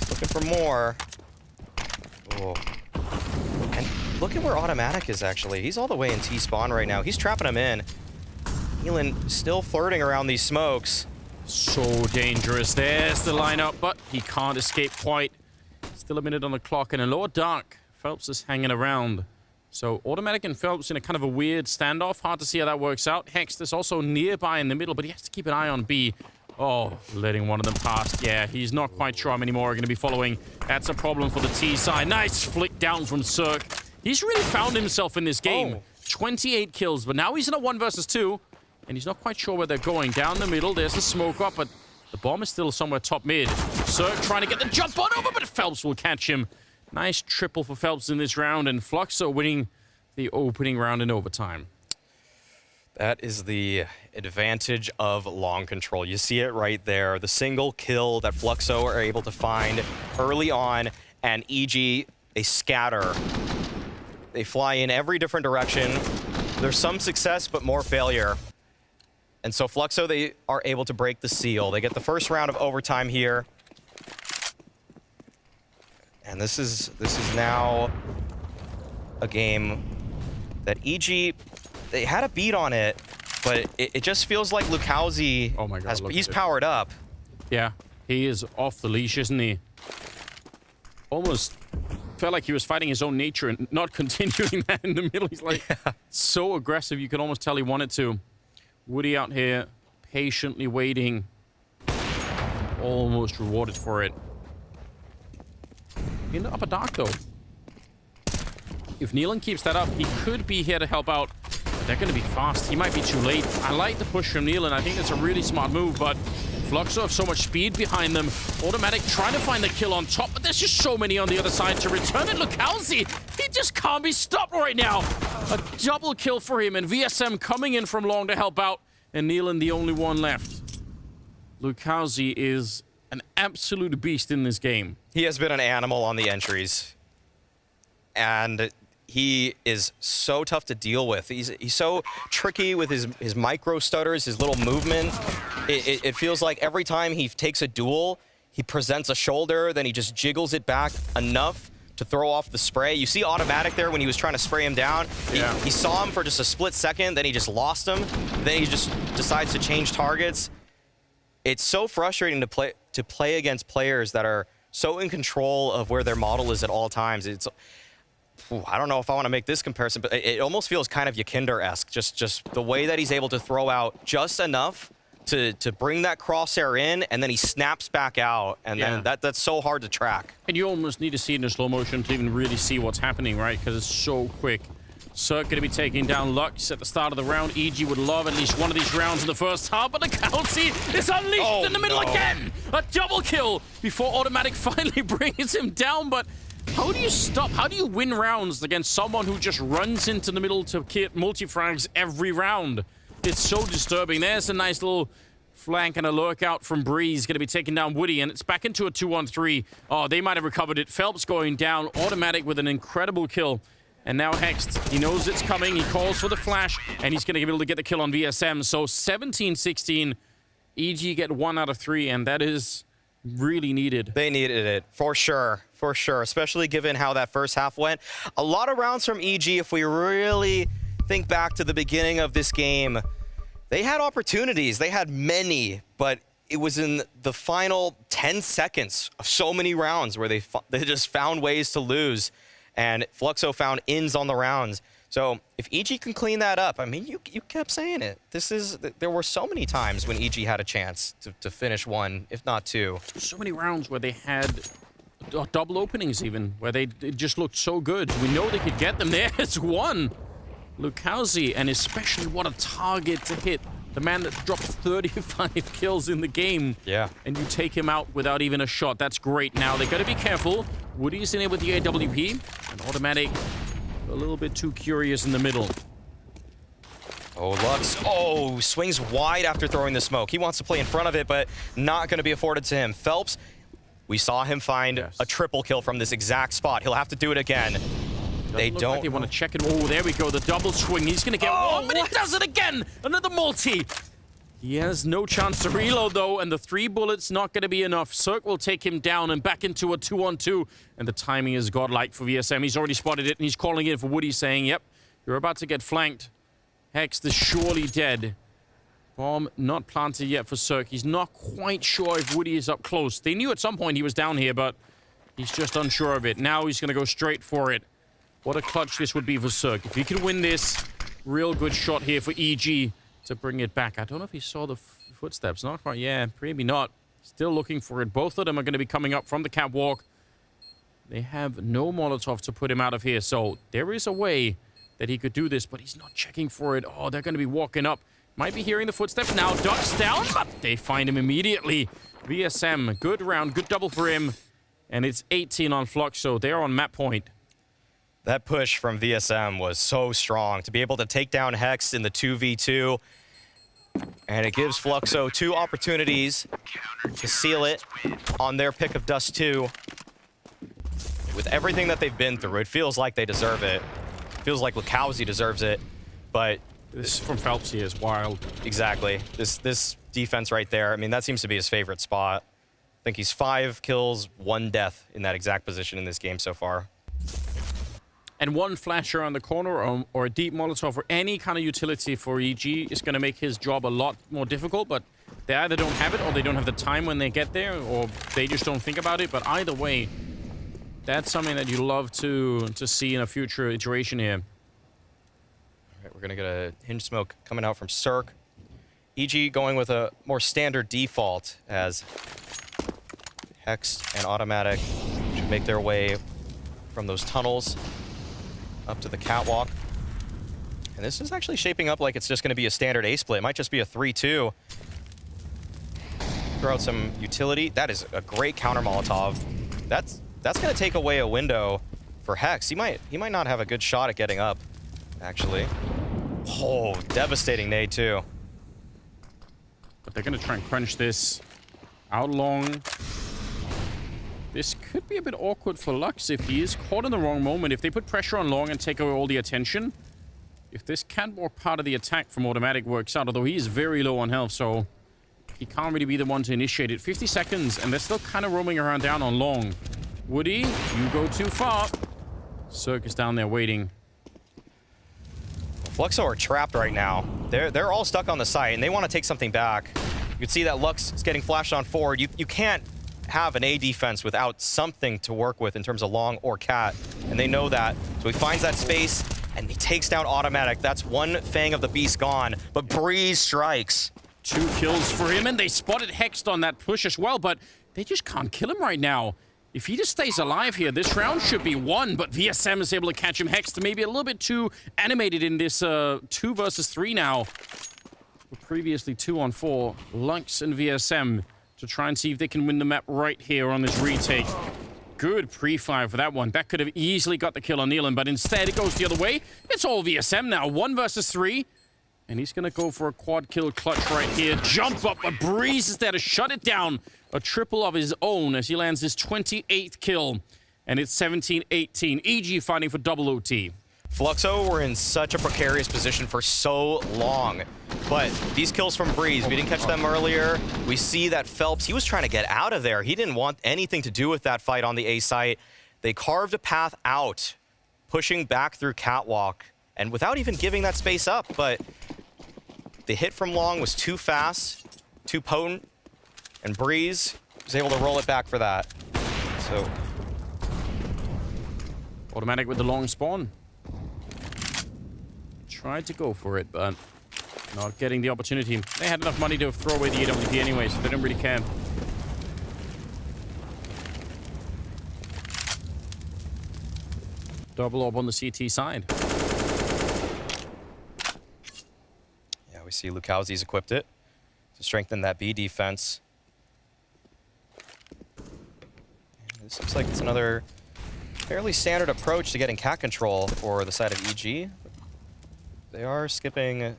looking for more. Oh. And look at where Automatic is actually. He's all the way in T-spawn right now. He's trapping him in. Nealon still flirting around these smokes. So dangerous. There's the lineup, but he can't escape quite. Still a minute on the clock, and in lower dark, Phelps is hanging around. So Automatic and Phelps in a kind of a weird standoff. Hard to see how that works out. Hext is also nearby in the middle, but he has to keep an eye on B. Oh, letting one of them pass. Yeah, he's not quite sure how many more are going to be following. That's a problem for the T side. Nice flick down from Cirque. He's really found himself in this game. 28 kills, but now he's in a 1 versus 2. And he's not quite sure where they're going. Down the middle, there's a smoke up, but the bomb is still somewhere top mid. Cirque trying to get the jump on over, but Phelps will catch him. Nice triple for Phelps in this round, and Fluxo winning the opening round in overtime. That is the advantage of long control. You see it right there. The single kill that Fluxo are able to find early on, and EG, they scatter. They fly in every different direction. There's some success, but more failure. And so Fluxo, they are able to break the seal. They get the first round of overtime here. And this is now a game that EG, they had a beat on it, but it just feels like Lukowski, oh my God, he's powered up. Yeah, he is off the leash, isn't he? Almost felt like he was fighting his own nature and not continuing that in the middle. He's like so aggressive, you can almost tell he wanted to. Woody out here, patiently waiting. Almost rewarded for it. In the upper dark, though. If Nealon keeps that up, he could be here to help out. But they're going to be fast. He might be too late. I like the push from Nealon. I think that's a really smart move, but Fluxo have so much speed behind them. Automatic trying to find the kill on top, but there's just so many on the other side to return it. Lukowski, he just can't be stopped right now. A double kill for him, and VSM coming in from long to help out, and Nealon the only one left. Lukowski is an absolute beast in this game. He has been an animal on the entries. And he is so tough to deal with. He's so tricky with his micro stutters, his little movement. It feels like every time he takes a duel, he presents a shoulder, then he just jiggles it back enough to throw off the spray. You see Automatic there when he was trying to spray him down. He saw him for just a split second, then he just lost him. Then he just decides to change targets. It's so frustrating to play against players that are so in control of where their model is at all times. I don't know if I want to make this comparison, but it almost feels kind of Yakinder-esque. Just the way that he's able to throw out just enough to bring that crosshair in, and then he snaps back out, and then that's so hard to track. And you almost need to see it in slow motion to even really see what's happening, right? Because it's so quick. Cirque going to be taking down Lux at the start of the round. EG would love at least one of these rounds in the first half, but the Kelsey is unleashed in the middle again. A double kill before Automatic finally brings him down. But how do you stop? How do you win rounds against someone who just runs into the middle to get multi-frags every round? It's so disturbing. There's a nice little flank and a lurk out from Breeze. Going to be taking down Woody, and it's back into a 2-on-3. Oh, they might have recovered it. Phelps going down. Automatic with an incredible kill. And now Hexed, he knows it's coming. He calls for the flash, and he's going to be able to get the kill on VSM. So 17-16, EG get 1 out of 3, and that is really needed. They needed it, for sure, especially given how that first half went. A lot of rounds from EG, if we really think back to the beginning of this game, they had opportunities. They had many, but it was in the final 10 seconds of so many rounds where they just found ways to lose. And Fluxo found ins on the rounds. So if EG can clean that up, I mean, you kept saying it. There were so many times when EG had a chance to finish 1, if not 2. So many rounds where they had double openings even, where it just looked so good. We know they could get them. There's 1. Lukowski, and especially what a target to hit. The man that dropped 35 kills in the game. Yeah. And you take him out without even a shot. That's great. Now, they got to be careful. Woody's in it with the AWP. And Automatic, a little bit too curious in the middle. Oh, Lux. Oh, swings wide after throwing the smoke. He wants to play in front of it, but not going to be afforded to him. Phelps, we saw him find a triple kill from this exact spot. He'll have to do it again. They don't. Like they want to check it. Oh, there we go. The double swing. He's going to get one, but he does it again. Another multi. He has no chance to reload, though, and the 3 bullets not going to be enough. Cirque will take him down and back into a 2-on-2, and the timing is godlike for VSM. He's already spotted it, and he's calling in for Woody, saying, yep, you're about to get flanked. Hex is surely dead. Bomb not planted yet for Cirque. He's not quite sure if Woody is up close. They knew at some point he was down here, but he's just unsure of it. Now he's going to go straight for it. What a clutch this would be for Cirque. If he can win this, real good shot here for EG to bring it back. I don't know if he saw the footsteps. Not quite. Yeah, maybe not. Still looking for it. Both of them are going to be coming up from the catwalk. They have no Molotov to put him out of here, so there is a way that he could do this, but he's not checking for it. Oh, they're going to be walking up. Might be hearing the footsteps now. Ducks down, but they find him immediately. VSM, good round, good double for him. And it's 18 on Fluxo. They're on map point. That push from VSM was so strong to be able to take down Hex in the 2v2. And it gives Fluxo 2 opportunities to seal it on their pick of Dust 2. With everything that they've been through, it feels like they deserve it. It feels like Lukowski deserves it, but... This from Phelps here is wild. Exactly. This defense right there, I mean, that seems to be his favorite spot. I think he's 5 kills, 1 death in that exact position in this game so far. And 1 flasher on the corner or a deep Molotov or any kind of utility for EG is going to make his job a lot more difficult, but they either don't have it or they don't have the time when they get there, or they just don't think about it. But either way, that's something that you love to see in a future iteration here. All right, we're going to get a hinge smoke coming out from Cirque. EG going with a more standard default as Hex and Automatic should make their way from those tunnels up to the catwalk. And this is actually shaping up like it's just going to be a standard A split. It might just be a 3-2. Throw out some utility. That is a great counter Molotov. That's going to take away a window for Hex. He might not have a good shot at getting up, actually. Oh, devastating nade too. But they're going to try and crunch this out long. This could be a bit awkward for Lux if he is caught in the wrong moment. If they put pressure on long and take away all the attention, if this catwalk part of the attack from Automatic works out, although he is very low on health, so he can't really be the one to initiate it. 50 seconds, and they're still kind of roaming around down on long. Woody, you go too far. Cirque is down there waiting. Fluxo are trapped right now. They're all stuck on the site, and they want to take something back. You can see that Lux is getting flashed on forward. You can't have an A defense without something to work with in terms of long or cat, and they know that. So he finds that space, and he takes down Automatic. That's 1 Fang of the Beast gone, but Breeze strikes. 2 kills for him, and they spotted Hexed on that push as well, but they just can't kill him right now. If he just stays alive here, this round should be won, but VSM is able to catch him. Hex maybe a little bit too animated in this 2 versus 3 now. Previously 2 on 4. Lux and VSM to try and see if they can win the map right here on this retake. Good pre-fire for that one. That could have easily got the kill on Nealon, but instead it goes the other way. It's all VSM now. 1 versus 3. And he's going to go for a quad kill clutch right here. Jump up, but Breeze is there to shut it down. A triple of his own as he lands his 28th kill. And it's 17-18. EG fighting for double OT. Fluxo were in such a precarious position for so long. But these kills from Breeze, we didn't catch them earlier. We see that Phelps, he was trying to get out of there. He didn't want anything to do with that fight on the A site. They carved a path out, pushing back through Catwalk, and without even giving that space up. But the hit from long was too fast, too potent, and Breeze was able to roll it back for that. So Automatic with the long spawn. Tried to go for it, but not getting the opportunity. They had enough money to throw away the AWP anyway, so they don't really care. Double up on the CT side. yeah, we see Lukowski's equipped it to strengthen that B defense. And this looks like it's another fairly standard approach to getting cat control for the side of EG. They are skipping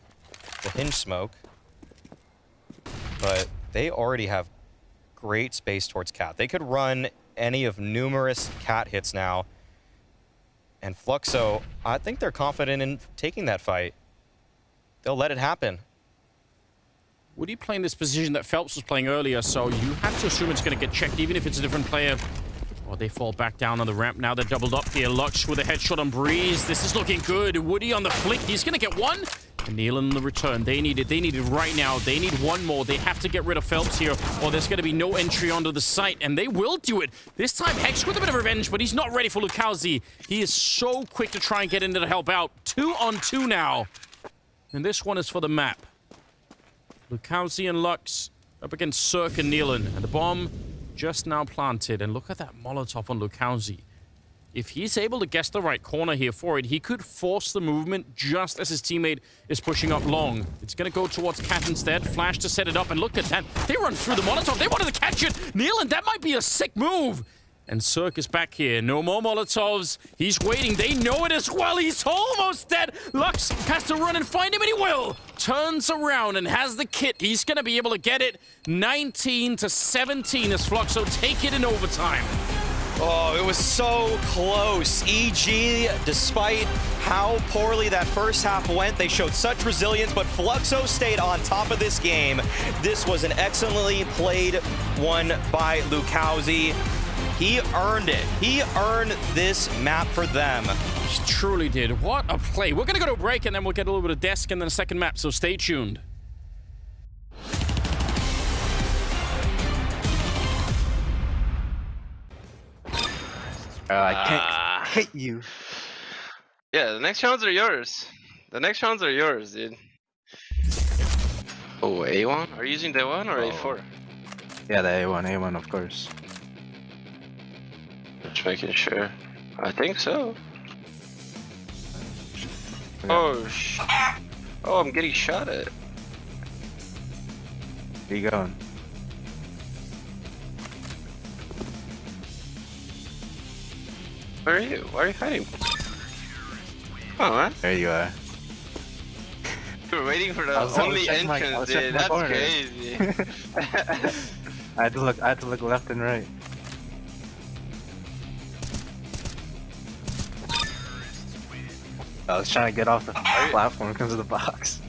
the hinge smoke, but they already have great space towards cat. They could run any of numerous cat hits now. And Fluxo, I think they're confident in taking that fight. They'll let it happen. Woody playing this position that Phelps was playing earlier, so you have to assume it's going to get checked, even if it's a different player. Oh, they fall back down on the ramp. Now they're doubled up here. Lux with a headshot on Breeze. This is looking good. Woody on the flick. He's going to get one. And Nealon on the return. They need it. They need it right now. They need one more. They have to get rid of Phelps here, or there's going to be no entry onto the site. And they will do it. This time, Hex with a bit of revenge, but he's not ready for Lukowski. He is so quick to try and get into to help out. 2 on 2 now. And this one is for the map. Lukowski and Lux up against Cirque and Nealon. And the bomb just now planted. And look at that Molotov on Lukowski. If he's able to guess the right corner here for it, he could force the movement just as his teammate is pushing up long. It's going to go towards Cat instead. Flash to set it up, and look at that. They run through the Molotov. They wanted to catch it. Nealon, that might be a sick move. And Cirque is back here. No more Molotovs. He's waiting. They know it as well. He's almost dead. Lux has to run and find him, and he will. Turns around and has the kit. He's going to be able to get it. 19-17 as Fluxo take it in overtime. Oh, it was so close. EG, despite how poorly that first half went, they showed such resilience, but Fluxo stayed on top of this game. This was an excellently played one by Lukowski. He earned it. He earned this map for them. He truly did. What a play. We're going to go to a break, and then we'll get a little bit of desk and then a second map, so stay tuned. I can't hit you. Yeah, the next rounds are yours. The next rounds are yours, dude. Oh, A1? Are you using the A1 or A4? Yeah, the A1, of course. Just making sure. I think so. Oh, oh, I'm getting shot at. Where you going? Where are you? Why are you hiding? Oh, man. There you are. You were waiting for the only entrance, dude. That's crazy. I had to look left and right. I was trying to get off the platform because of the box.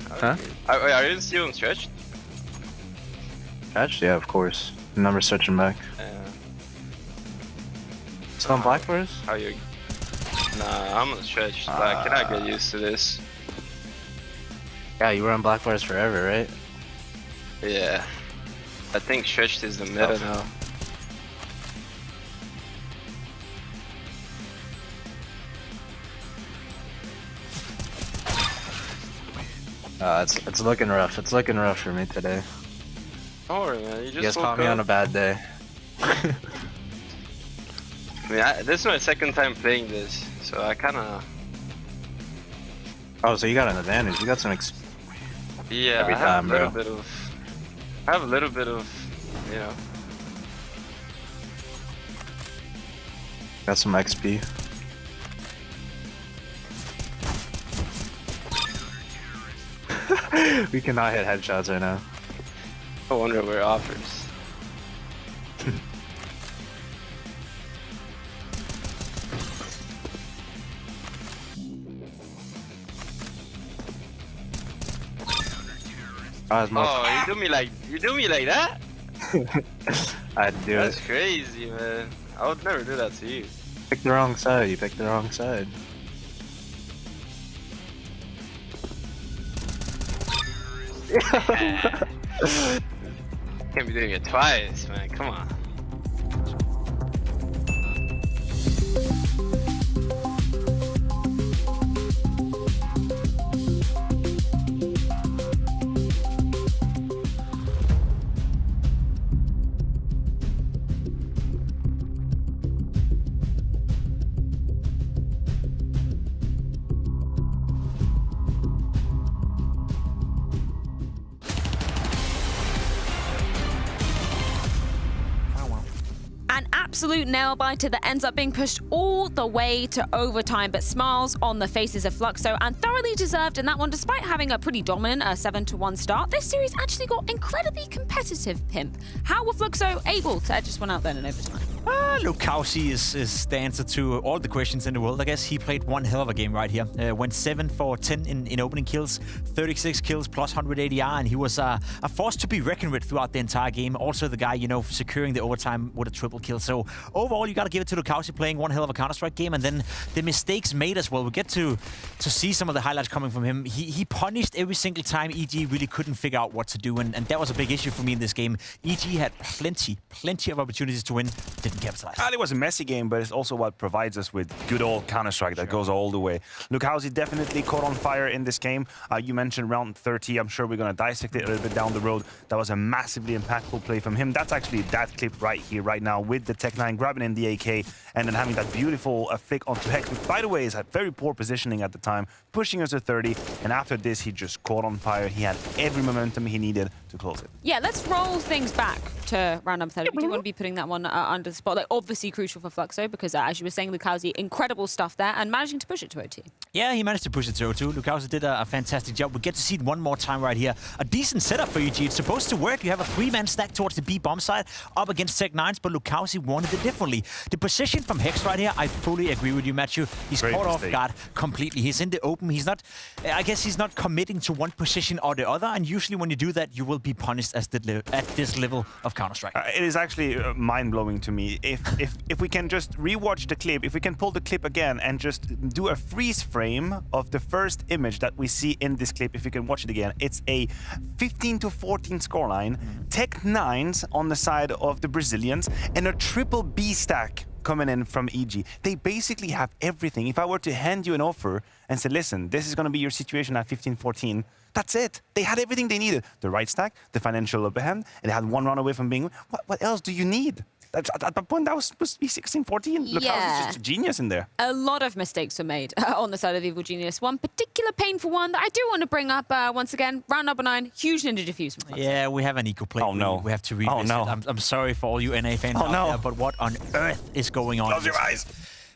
Huh? Are you still stretched? Stretched? Yeah, of course. Number stretching back. Still on black for us? How you? Nah, I'm on stretch. I cannot get used to this. Yeah, you were on black bars forever, right? Yeah. I think stretched is the meta now. It's looking rough. It's looking rough for me today. Don't worry, man. You guys caught me on a bad day. I mean, this is my second time playing this, so I kind of. Oh, so you got an advantage. You got some Yeah, every I have time, a little bro. bit of. I have a little bit of, you know. Got some XP. We cannot hit headshots right now. I wonder where it offers. Oh, you do me like that? I'd do That's it. crazy, man. I would never do that to you. Pick the wrong side. You picked the wrong side. Can't be doing it twice, man. Come on. An absolute nail-biter that ends up being pushed all the way to overtime, but smiles on the faces of Fluxo, and thoroughly deserved in that one. Despite having a pretty dominant 7-1 start, this series actually got incredibly competitive, Pimp. How were Fluxo able to edge this one out then in overtime? Lukowski is the answer to all the questions in the world. I guess he played one hell of a game right here. Went 7 for 10 in opening kills, 36 kills plus 100 ADR, and he was a force to be reckoned with throughout the entire game. Also the guy, you know, securing the overtime with a triple kill. So overall, you got to give it to Lukowski playing one hell of a Counter-Strike game, and then the mistakes made as well. We get to see some of the highlights coming from him. He punished every single time EG really couldn't figure out what to do, and that was a big issue for me in this game. EG had plenty of opportunities to win, didn't capitalize. It was a messy game, but it's also what provides us with good old Counter-Strike that goes all the way. Lukowski definitely caught on fire in this game. You mentioned round 30. I'm sure we're going to dissect it a little bit down the road. That was a massively impactful play from him. That's actually that clip right here, right now, with the Tech-9 grabbing in the AK and then having that beautiful flick onto Hex, which, by the way, is at very poor positioning at the time, pushing us to 30. And after this, he just caught on fire. He had every momentum he needed to close it. Yeah, let's roll things back to round number 30. We do want to be putting that one under the spotlight. Obviously crucial for Fluxo because, as you were saying, Lukowski, incredible stuff there and managing to push it to OT. Yeah, he managed to push it to O2. Lukowski did a fantastic job. We get to see it one more time right here. A decent setup for EG. It's supposed to work. You have a 3-man stack towards the B bomb side up against Tech-9s, but Lukowski wanted it differently. The position from Hex right here, I fully agree with you, Matthew. He's caught off guard completely. He's in the open. He's not, I guess he's not committing to one position or the other, and usually when you do that, you will be punished at this level of Counter-Strike. It is actually mind-blowing to me. If we can just rewatch the clip, if we can pull the clip again and just do a freeze frame of the first image that we see in this clip, if you can watch it again, it's a 15-14 scoreline, Tech-9s on the side of the Brazilians, and a triple B stack coming in from EG. They basically have everything. If I were to hand you an offer and say, listen, this is going to be your situation at 15-14, that's it. They had everything they needed. The right stack, the financial upper hand, and they had one run away from being... What else do you need? At that point, that was supposed to be 16-14. Look, Yeah. was just a genius in there. A lot of mistakes were made on the side of Evil Genius. One particular painful one that I do want to bring up once again. Round number 9, huge ninja diffuse from Fluxo. Yeah, we have an eco play. Oh, no. We have to revisit. Oh, no. I'm sorry for all you NA fans out there, but what on earth is going on? Close your eyes.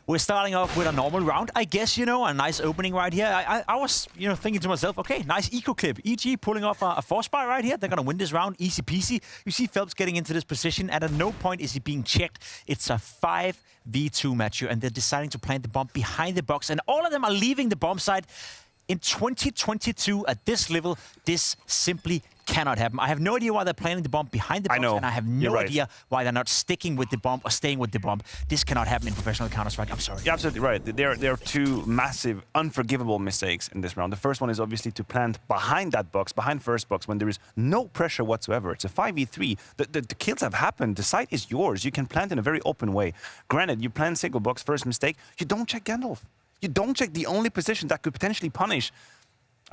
We're starting off with a normal round, I guess, you know, a nice opening right here. I was, you know, thinking to myself, okay, nice eco clip. EG pulling off a force buy right here. They're going to win this round, easy peasy. You see Phelps getting into this position, and at no point is he being checked. It's a 5v2 match here, and they're deciding to plant the bomb behind the box, and all of them are leaving the bomb site. In 2022, at this level, this simply cannot happen. I have no idea why they're planting the bomb behind the box, and I have no idea why they're not sticking with the bomb or staying with the bomb. This cannot happen in professional Counter-Strike. I'm sorry. You're absolutely right. There are two massive, unforgivable mistakes in this round. The first one is obviously to plant behind that box, behind first box, when there is no pressure whatsoever. It's a 5v3. The kills have happened. The site is yours. You can plant in a very open way. Granted, you plant single box, first mistake. You don't check Gandalf. You don't check the only position that could potentially punish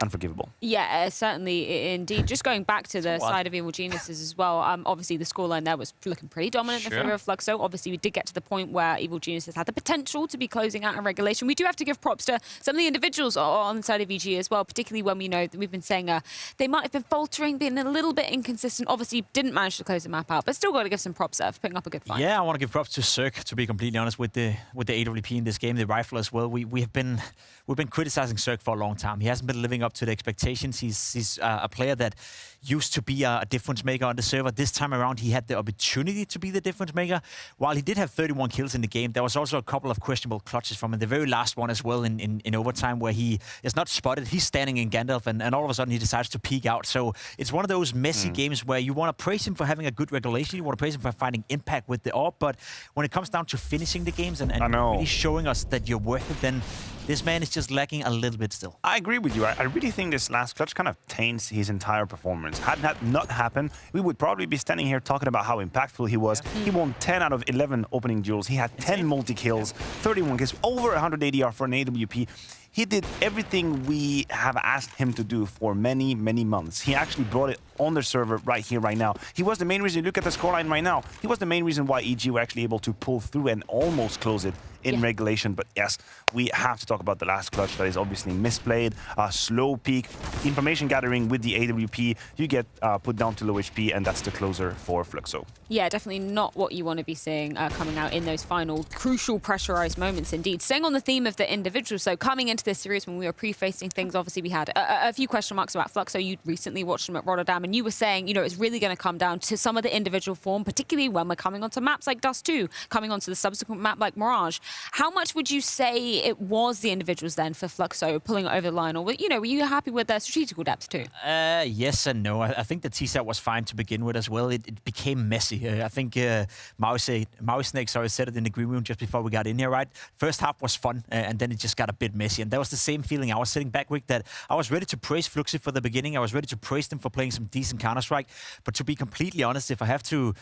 unforgivable. Yeah, certainly, indeed. Just going back to the side of Evil Geniuses as well, obviously the scoreline there was looking pretty dominant in favor of Fluxo. Obviously, we did get to the point where Evil Geniuses had the potential to be closing out in regulation. We do have to give props to some of the individuals on the side of EG as well, particularly when we know that we've been saying they might have been faltering, being a little bit inconsistent. Obviously, didn't manage to close the map out, but still got to give some props there for putting up a good fight. Yeah, I want to give props to Cirque, to be completely honest, with the AWP in this game, the rifle as well. We've been criticizing Cirque for a long time. He hasn't been living up to the expectations. He's a player that used to be a difference maker on the server. This time around, he had the opportunity to be the difference maker. While he did have 31 kills in the game, there was also a couple of questionable clutches from him. The very last one as well in overtime, where he is not spotted. He's standing in Gandalf, and all of a sudden he decides to peek out. So it's one of those messy games where you want to praise him for having a good regulation. You want to praise him for finding impact with the AWP. But when it comes down to finishing the games and really showing us that you're worth it, then this man is just lacking a little bit still. I agree with you. I really think this last clutch kind of taints his entire performance. Had that not happened, we would probably be standing here talking about how impactful he was. He won 10 out of 11 opening duels. He had 10 multi-kills, 31 kills, over 100 ADR for an AWP. He did everything we have asked him to do for many, many months. He actually brought it on the server right here, right now. He was the main reason, look at the scoreline right now, he was the main reason why EG were actually able to pull through and almost close it in regulation. But yes, we have to talk about the last clutch that is obviously misplayed, a slow peak, information gathering with the AWP, you get put down to low HP, and that's the closer for Fluxo. Yeah, definitely not what you want to be seeing coming out in those final crucial pressurized moments indeed. Staying on the theme of the individuals, so coming into this series when we were prefacing things, obviously we had a few question marks about Fluxo. You recently watched them at Rotterdam, and you were saying, you know, it's really going to come down to some of the individual form, particularly when we're coming onto maps like Dust 2, coming onto the subsequent map like Mirage. How much would you say it was the individuals then for Fluxo pulling it over the line, or, you know, were you happy with their strategical depth too? Yes and no. I think the T-set was fine to begin with as well. It became messy. I think Maui Snake said it in the green room just before we got in here, right? First half was fun, and then it just got a bit messy. And that was the same feeling I was sitting back with, that I was ready to praise Fluxo for the beginning. I was ready to praise them for playing some decent Counter-Strike. But to be completely honest, if I have to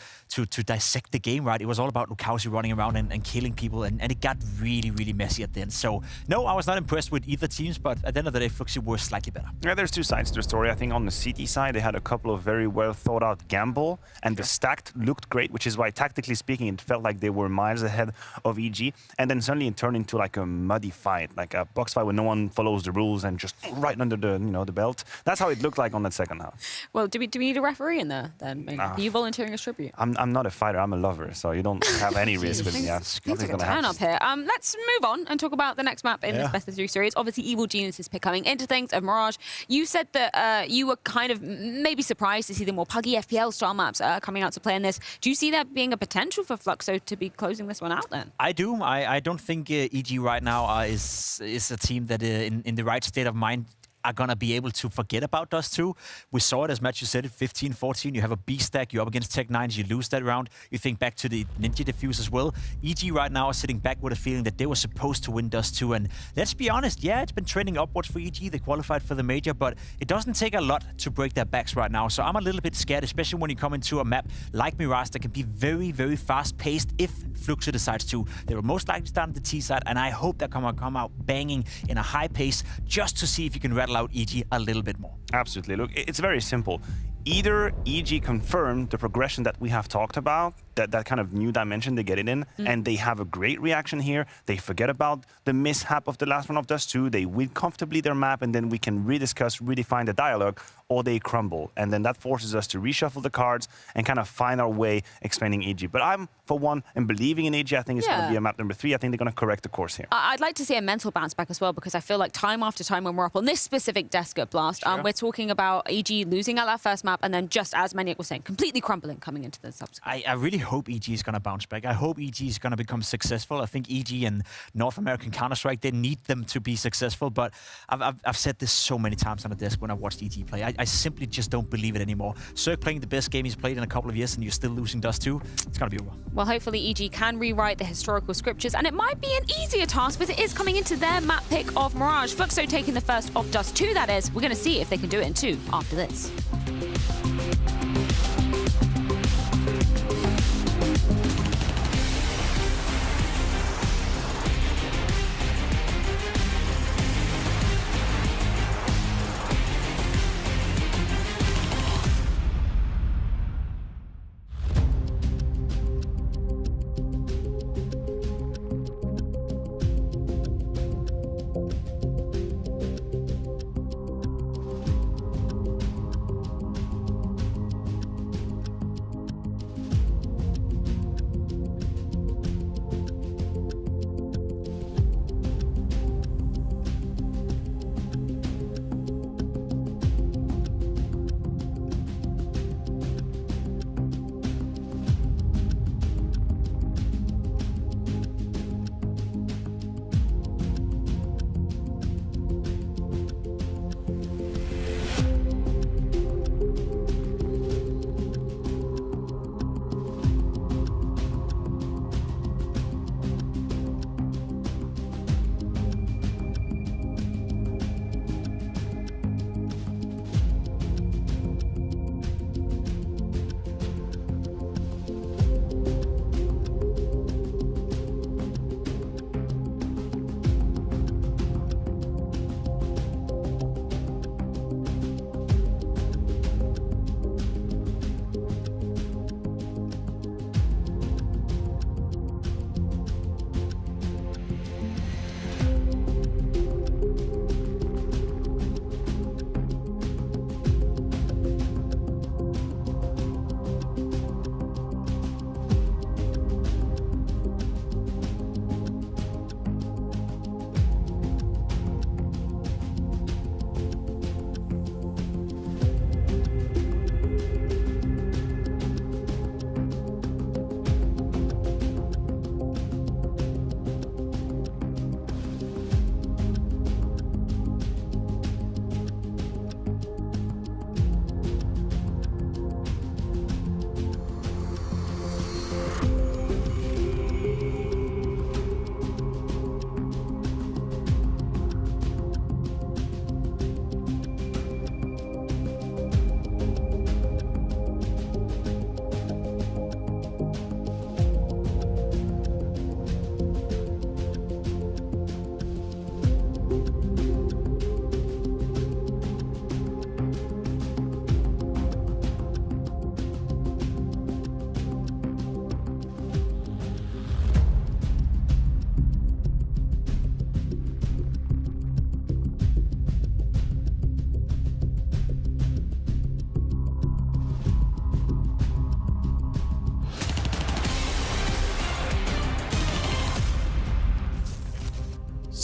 dissect the game, right, it was all about Lukowski running around and killing people, and it got really, really messy at the end. So, no, I was not impressed with either teams, but at the end of the day, Fluxo were slightly better. Yeah, there's two sides to the story. I think on the CT side, they had a couple of very well thought out gamble, and the stacked looked great, which is why, tactically speaking, it felt like they were miles ahead of EG. And then suddenly it turned into like a muddy fight, like a box fight where no one follows the rules and just right under the, the belt. That's how it looked like on that second half. Well, do we need a referee in there then? Are you volunteering as tribute? I'm not a fighter, I'm a lover, so you don't have any risk with me. Yeah, nothing's going to happen up here. Let's move on and talk about the next map in this Best of 3 series. Obviously, Evil Geniuses coming into things of Mirage. You said that you were kind of maybe surprised to see the more puggy FPL style maps coming out to play in this. Do you see that being a potential for Fluxo to be closing this one out then? I do. I don't think EG right now is a team that in the right state of mind are going to be able to forget about Dust 2. We saw it, as Matthew said, 15-14. You have a B stack, you're up against Tech 9s, you lose that round. You think back to the Ninja Diffuse as well. EG right now are sitting back with a feeling that they were supposed to win Dust 2. And let's be honest, yeah, it's been trending upwards for EG. They qualified for the major, but it doesn't take a lot to break their backs right now. So I'm a little bit scared, especially when you come into a map like Mirage that can be very, very fast-paced if Fluxo decides to. They will most likely start on the T side, and I hope they're going to come out banging in a high pace just to see if you can rattle out EG a little bit more. Absolutely. Look, it's very simple. Either EG confirm the progression that we have talked about, that kind of new dimension they get it in, and they have a great reaction here. They forget about the mishap of the last one of Dust 2. They win comfortably their map, and then we can rediscuss, redefine the dialogue, or they crumble. And then that forces us to reshuffle the cards and kind of find our way explaining EG. But I'm, for one, and believing in EG. I think it's going to be a map number 3. I think they're going to correct the course here. I'd like to see a mental bounce back as well, because I feel like time after time when we're up on this specific desk at Blast, we're talking about EG losing at that first map, and then just as Maniac was saying, completely crumbling coming into the subsequent. I really hope EG is going to bounce back. I hope EG is going to become successful. I think EG and North American Counter-Strike, they need them to be successful, but I've said this so many times on the desk when I watched EG play. I simply just don't believe it anymore. Cirque playing the best game he's played in a couple of years, and you're still losing Dust 2. It's going to be over. Well, hopefully EG can rewrite the historical scriptures, and it might be an easier task, but it is coming into their map pick of Mirage. Fluxo taking the first of Dust 2, that is. We're going to see if they can do it in 2 after this.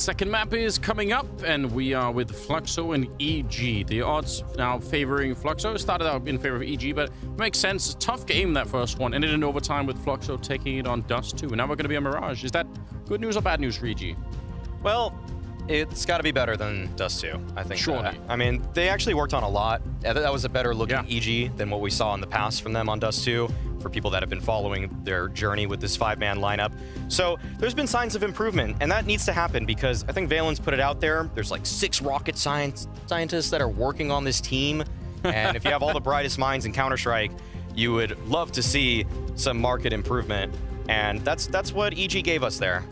second map is coming up, and we are with Fluxo and EG. The odds now favoring Fluxo. Started out in favor of EG, but it makes sense. Tough game, that first one. Ended in overtime with Fluxo taking it on Dust 2. And now we're going to be a Mirage. Is that good news or bad news for EG? Well, it's got to be better than Dust 2, I think. Surely. I mean, they actually worked on a lot. That was a better looking EG than what we saw in the past from them on Dust 2, for people that have been following their journey with this 5-man lineup. So there's been signs of improvement, and that needs to happen because I think Valen's put it out there. There's like 6 rocket scientists that are working on this team. And if you have all the brightest minds in Counter-Strike, you would love to see some market improvement. And that's what EG gave us there.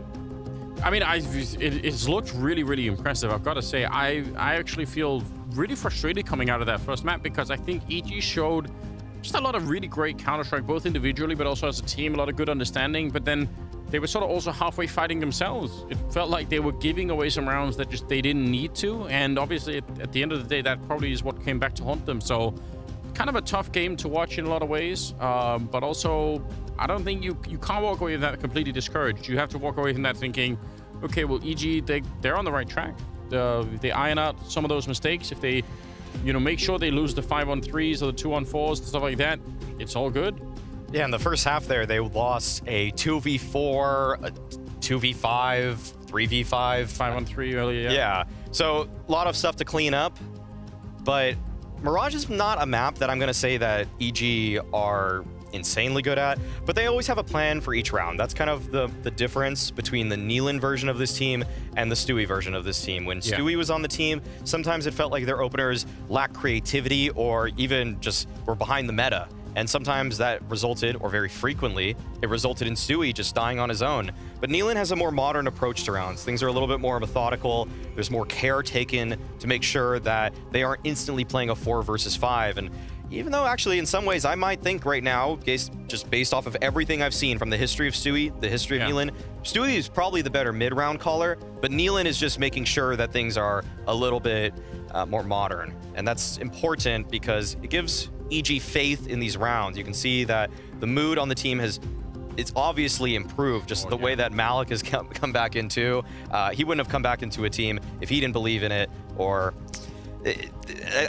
I mean, it's looked really, really impressive. I've got to say, I actually feel really frustrated coming out of that first map because I think EG showed just a lot of really great Counter-Strike, both individually but also as a team, a lot of good understanding. But then they were sort of also halfway fighting themselves. It felt like they were giving away some rounds that just they didn't need to. And obviously, at the end of the day, that probably is what came back to haunt them. So kind of a tough game to watch in a lot of ways. But also, I don't think you can't walk away with that completely discouraged. You have to walk away from that thinking, okay, well, EG, they're on the right track. If they iron out some of those mistakes, if they, make sure they lose the 5-on-3s or the 2-on-4s and stuff like that, it's all good. Yeah, in the first half there, they lost a 2v4, a 2v5, 3v5. 5-on-3 earlier, Yeah, so a lot of stuff to clean up. But Mirage is not a map that I'm going to say that EG are insanely good at, but they always have a plan for each round. That's kind of the difference between the Nealon version of this team and the Stewie version of this team. When Stewie was on the team, sometimes it felt like their openers lacked creativity or even just were behind the meta. And sometimes that resulted, or very frequently, it resulted in Stewie just dying on his own. But Nealon has a more modern approach to rounds. Things are a little bit more methodical. There's more care taken to make sure that they aren't instantly playing a 4 versus 5. And even though actually in some ways I might think right now, just based off of everything I've seen from the history of Stewie, the history of Nealon, Stewie is probably the better mid-round caller, but Nealon is just making sure that things are a little bit more modern. And that's important because it gives EG faith in these rounds. You can see that the mood on the team it's obviously improved, just the way that Malik has come back into. He wouldn't have come back into a team if he didn't believe in it, or...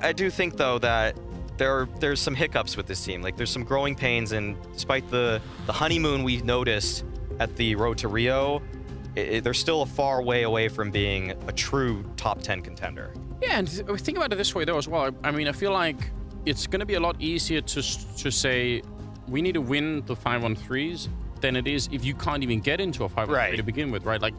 I do think, though, that there's some hiccups with this team. Like, there's some growing pains, and despite the honeymoon we noticed at the road to Rio, they're still a far way away from being a true top 10 contender. Yeah, and think about it this way, though, as well. I mean, I feel like it's going to be a lot easier to say we need to win the 5-on-3s than it is if you can't even get into a 5-on-3 to begin with, right? Like,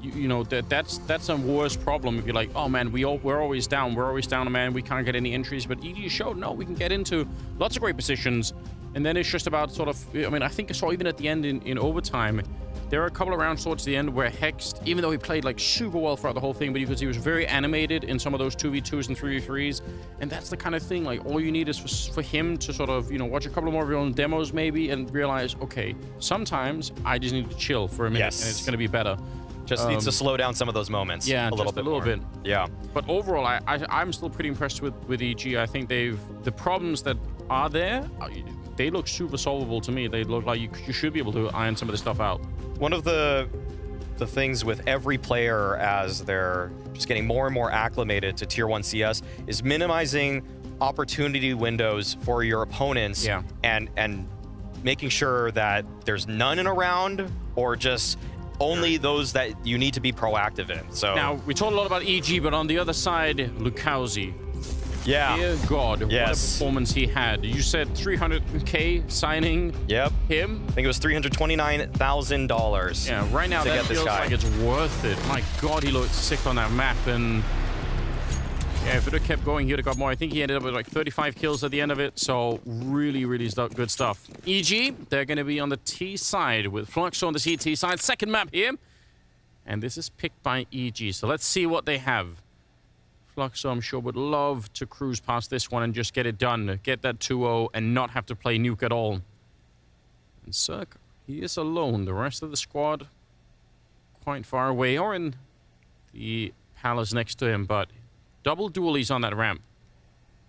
that's a worse problem if you're like, oh man, we're always down, man, we can't get any entries. But EG showed, no, we can get into lots of great positions, and then it's just about sort of, I mean, I think I saw even at the end in overtime, there are a couple of rounds towards the end where Hext, even though he played like super well throughout the whole thing, but you could see he was very animated in some of those 2v2s and 3v3s. And that's the kind of thing, like, all you need is for him to sort of, watch a couple more of your own demos maybe and realize, okay, sometimes I just need to chill for a minute and it's going to be better. Just needs to slow down some of those moments a little bit. Yeah. But overall, I'm still pretty impressed with EG. I think the problems that are there, they look super solvable to me. They look like you should be able to iron some of this stuff out. One of the things with every player as they're just getting more and more acclimated to Tier 1 CS is minimizing opportunity windows for your opponents and making sure that there's none in a round or just only those that you need to be proactive in. So now, we talked a lot about EG, but on the other side, Lukowski. Yeah. Dear God, what a performance he had. You said 300K signing him? I think it was $329,000. Yeah, right now that feels like it's worth it. My God, he looked sick on that map. And yeah, if it had kept going, he would have got more. I think he ended up with like 35 kills at the end of it. So really, really good stuff. EG, they're going to be on the T side with Fluxo on the CT side. Second map here. And this is picked by EG. So let's see what they have. Fluxo, I'm sure, would love to cruise past this one and just get it done. Get that 2-0 and not have to play Nuke at all. And Cirque, he is alone. The rest of the squad quite far away or in the palace next to him, but double dualies on that ramp.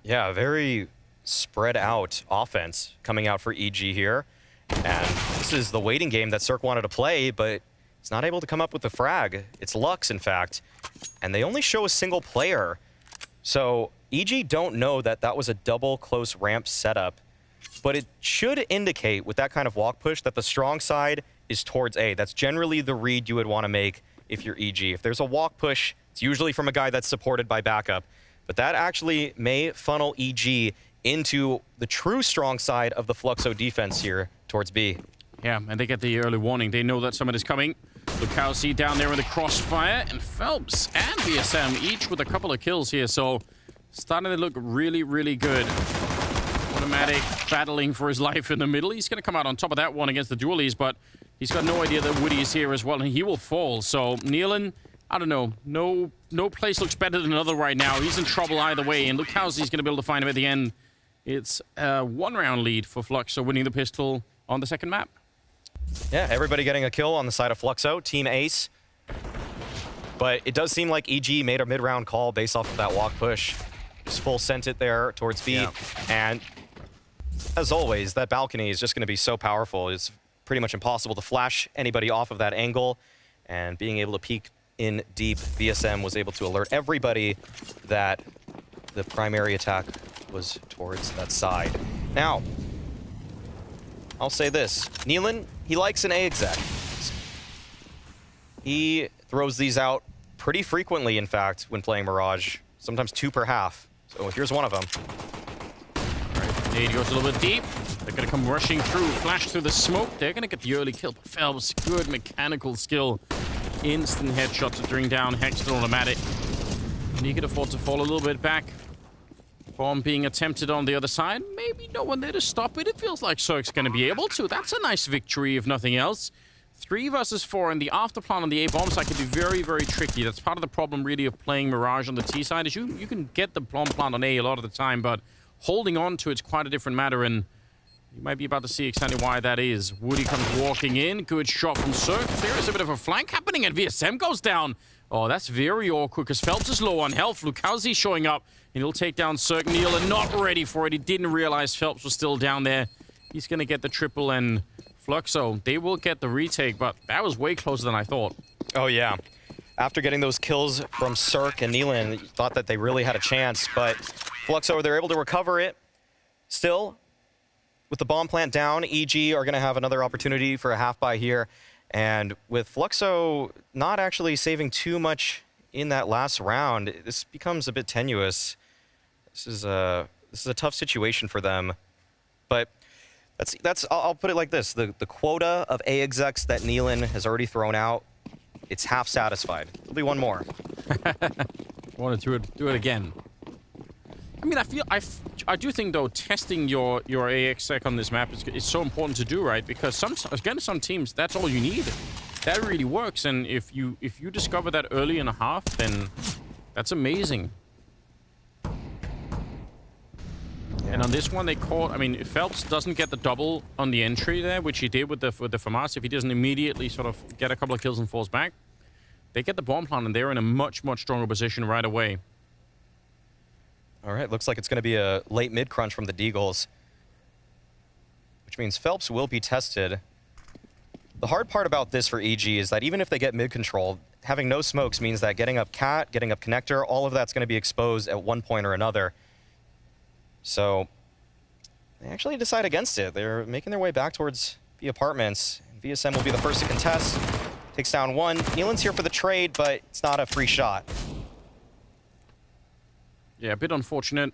Yeah, very spread out offense coming out for EG here. And this is the waiting game that Cirque wanted to play, but He's not able to come up with the frag. It's Lux, in fact. And they only show a single player. So EG don't know that that was a double close ramp setup. But it should indicate, with that kind of walk push, that the strong side is towards A. That's generally the read you would want to make if you're EG. If there's a walk push, it's usually from a guy that's supported by backup. But that actually may funnel EG into the true strong side of the Fluxo defense here towards B. Yeah, and they get the early warning. They know that someone is coming. Lukowski down there in the crossfire, and Phelps and VSM each with a couple of kills here. So starting to look really, really good. Automatic battling for his life in the middle. He's going to come out on top of that one against the dualies, but he's got no idea that Woody is here as well, and he will fall. So Nealon, I don't know. No place looks better than another right now. He's in trouble either way, and Lukowski's going to be able to find him at the end. It's a one-round lead for Fluxo, winning the pistol on the second map. Yeah, everybody getting a kill on the side of Fluxo, Team Ace. But it does seem like EG made a mid-round call based off of that walk push. Just full sent it there towards B. Yeah. And as always, that balcony is just going to be so powerful. It's pretty much impossible to flash anybody off of that angle. And being able to peek in deep, VSM was able to alert everybody that the primary attack was towards that side. Now, I'll say this. Nealon, he likes an A exec. He throws these out pretty frequently, in fact, when playing Mirage. Sometimes 2 per half. So here's one of them. All right, Nade goes a little bit deep. They're going to come rushing through, flash through the smoke. They're going to get the early kill. But Phelps, good mechanical skill. Instant headshot to bring down Hexter automatic. And he could afford to fall a little bit back. Bomb being attempted on the other side. Maybe no one there to stop it. It feels like Cirque's going to be able to. That's a nice victory, if nothing else. 3 versus 4, and the afterplan on the A bomb side can be very, very tricky. That's part of the problem, really, of playing Mirage on the T side, is you can get the bomb plant on A a lot of the time, but holding on to it's quite a different matter, and you might be about to see exactly why that is. Woody comes walking in. Good shot from Cirque. There is a bit of a flank happening, and VSM goes down. Oh, that's very awkward, because Phelps is low on health. Lukowski showing up, and he'll take down Cirque. Nealon not ready for it. He didn't realize Phelps was still down there. He's going to get the triple, and Fluxo, they will get the retake, but that was way closer than I thought. Oh, yeah. After getting those kills from Cirque and Nealon, thought that they really had a chance, but Fluxo, they're able to recover it. Still, with the bomb plant down, EG are going to have another opportunity for a half-buy here. And with Fluxo not actually saving too much in that last round, this becomes a bit tenuous. This is a tough situation for them. But I'll put it like this. The quota of A execs that Nealon has already thrown out, it's half satisfied. There'll be one more. Want to do it again. I mean, I do think, though, testing your A exec on this map is so important to do, right? Because against some teams, that's all you need. That really works, and if you discover that early in a half, then that's amazing. Yeah. And on this one, they caught. I mean, if Phelps doesn't get the double on the entry there, which he did with the FAMAS, if he doesn't immediately sort of get a couple of kills and falls back, they get the bomb plant, and they're in a much, much stronger position right away. All right, looks like it's going to be a late mid-crunch from the Deagles, which means Phelps will be tested. The hard part about this for EG is that even if they get mid-control, having no smokes means that getting up Cat, getting up Connector, all of that's going to be exposed at one point or another. So they actually decide against it. They're making their way back towards the apartments. VSM will be the first to contest. Takes down one. Nealon's here for the trade, but it's not a free shot. Yeah, a bit unfortunate.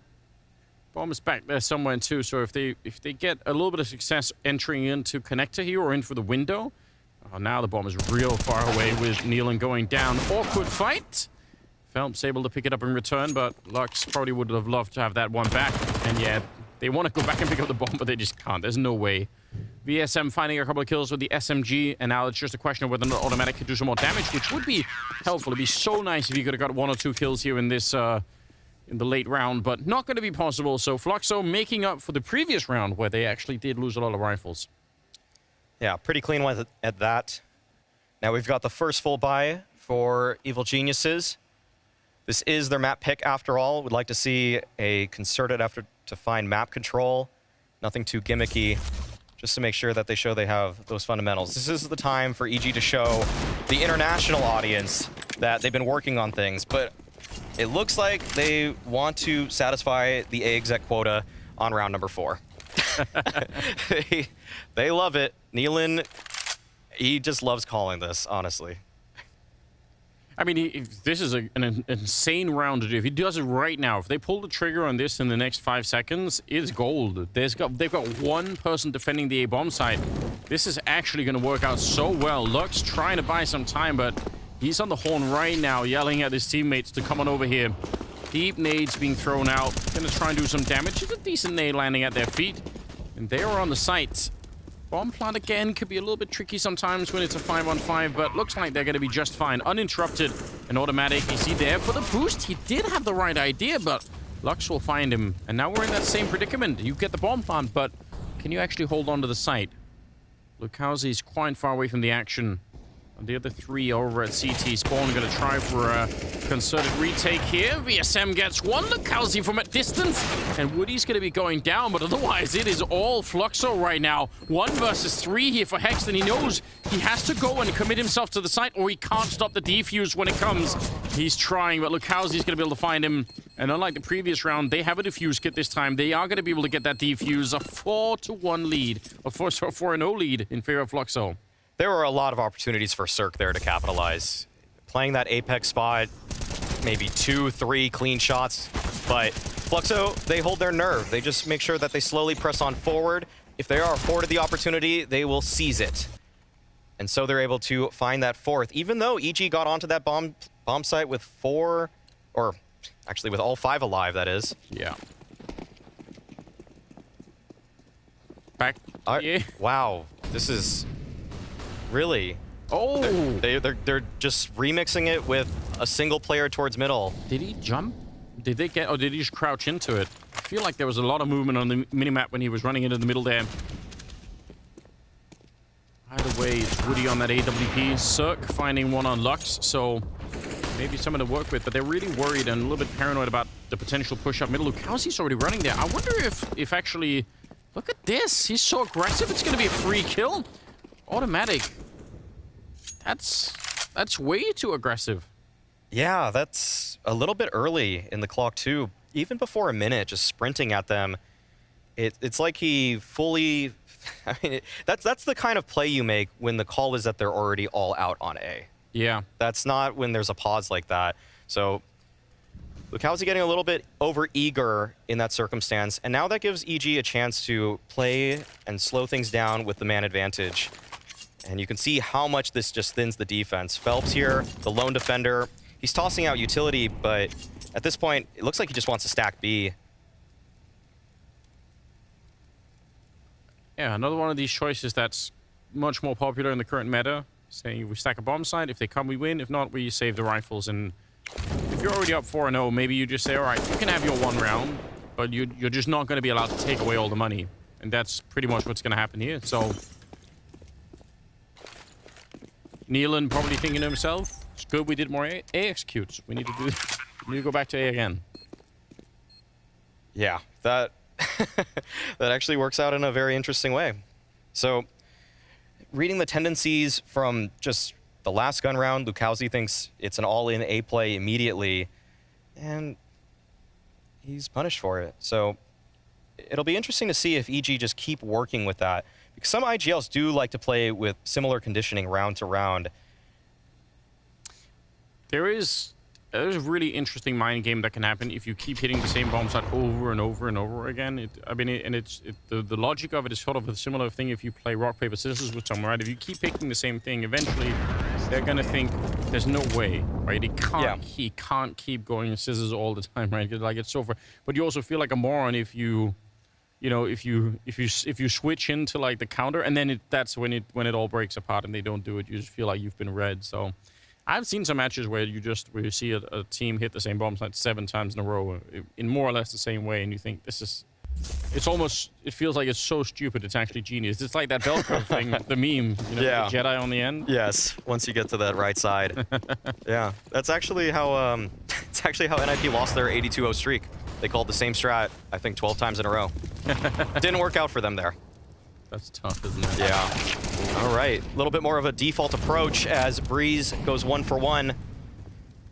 Bomb is back there somewhere too, so if they get a little bit of success entering into Connector here or in for the window, now the bomb is real far away with Nealon going down. Awkward fight. Phelps able to pick it up in return, but Lux probably would have loved to have that one back. And yeah, they want to go back and pick up the bomb, but they just can't. There's no way. VSM finding a couple of kills with the SMG, and now it's just a question of whether or not Automatic could do some more damage, which would be helpful. It'd be so nice if you could have got 1 or 2 kills here in this in the late round, but not going to be possible. So Fluxo making up for the previous round where they actually did lose a lot of rifles. Yeah, pretty clean one at that. Now we've got the first full buy for Evil Geniuses. This is their map pick after all. Would like to see a concerted effort to find map control. Nothing too gimmicky. just to make sure that they show they have those fundamentals. This is the time for EG to show the international audience that they've been working on things, but it looks like they want to satisfy the A exec quota on round number 4. They love it. Nealon, he just loves calling this, honestly. I mean, this is an insane round to do. If he does it right now, if they pull the trigger on this in the next 5 seconds, it's gold. They've got one person defending the A-bomb site. This is actually going to work out so well. Lux trying to buy some time, but he's on the horn right now, yelling at his teammates to come on over here. Deep nades being thrown out. Going to try and do some damage. It's a decent nade landing at their feet. And they are on the site. Bomb plant again could be a little bit tricky sometimes when it's a 5-on-5, but looks like they're going to be just fine. Uninterrupted and automatic. You see there for the boost. He did have the right idea, but Lux will find him. And now we're in that same predicament. You get the bomb plant, but can you actually hold on to the site? Lukowski is quite far away from the action. And the other 3 over at CT spawn going to try for a concerted retake here. VSM gets one. Lukowski from a distance. And Woody's going to be going down, but otherwise it is all Fluxo right now. 1 versus 3 here for Hex, and he knows he has to go and commit himself to the site or he can't stop the defuse when it comes. He's trying, but Lukowski's going to be able to find him. And unlike the previous round, they have a defuse kit this time. They are going to be able to get that defuse. A 4-1 lead, a 4-0 lead in favor of Fluxo. There were a lot of opportunities for Cirque there to capitalize. Playing that Apex spot, maybe 2-3 clean shots, but Fluxo, they hold their nerve. They just make sure that they slowly press on forward. If they are afforded the opportunity, they will seize it. And so they're able to find that 4th, even though EG got onto that bomb site with 4, or actually with all 5 alive, that is. Yeah. Back. Yeah. Wow, this is... Really? Oh! They're just remixing it with a single player towards middle. Did he jump? Did they get, or did he just crouch into it? I feel like there was a lot of movement on the minimap when he was running into the middle there. Either way, it's Woody on that AWP. Cirque finding one on Lux, so maybe someone to work with, but they're really worried and a little bit paranoid about the potential push up middle. Lukowski's already running there. I wonder if actually, look at this. He's so aggressive. It's going to be a free kill. Automatic. That's way too aggressive. Yeah, that's a little bit early in the clock too. Even before a minute, just sprinting at them, it's like he fully. I mean, that's the kind of play you make when the call is that they're already all out on A. Yeah. That's not when there's a pause like that. So Lukowski getting a little bit over eager in that circumstance, and now that gives EG a chance to play and slow things down with the man advantage. And you can see how much this just thins the defense. Phelps here, the lone defender. He's tossing out utility, but at this point, it looks like he just wants to stack B. Yeah, another one of these choices that's much more popular in the current meta. Saying we stack a bomb site. If they come, we win. If not, we save the rifles. And if you're already up 4-0, maybe you just say, all right, you can have your 1 round, but you're just not going to be allowed to take away all the money. And that's pretty much what's going to happen here. So Nealon probably thinking to himself, it's good we did more A executes. We need to go back to A again. Yeah, that that actually works out in a very interesting way. So reading the tendencies from just the last gun round, Lukowski thinks it's an all-in A play immediately, and he's punished for it. So it'll be interesting to see if EG just keep working with that. Because some IGLs do like to play with similar conditioning round to round. There's a really interesting mind game that can happen if you keep hitting the same bomb site over and over and over again. The logic of it is sort of a similar thing if you play rock, paper, scissors with someone, right? If you keep picking the same thing, eventually they're going to think there's no way, right? He can't keep going scissors all the time, right? Like, it's so far. But you also feel like a moron if you switch into like the counter, and then that's when it all breaks apart and they don't do it. You just feel like you've been read. So I've seen some matches where you see a team hit the same bomb site 7 times in a row in more or less the same way, and you think it feels like it's so stupid it's actually genius. It's like that bell curve thing, the meme, the Jedi on the end. Yes, once you get to that right side. Yeah, that's actually how NIP lost their 82-0 streak. They called the same strat, I think, 12 times in a row. Didn't work out for them there. That's tough, isn't it? Yeah. All right. A little bit more of a default approach as Breeze goes 1 for 1.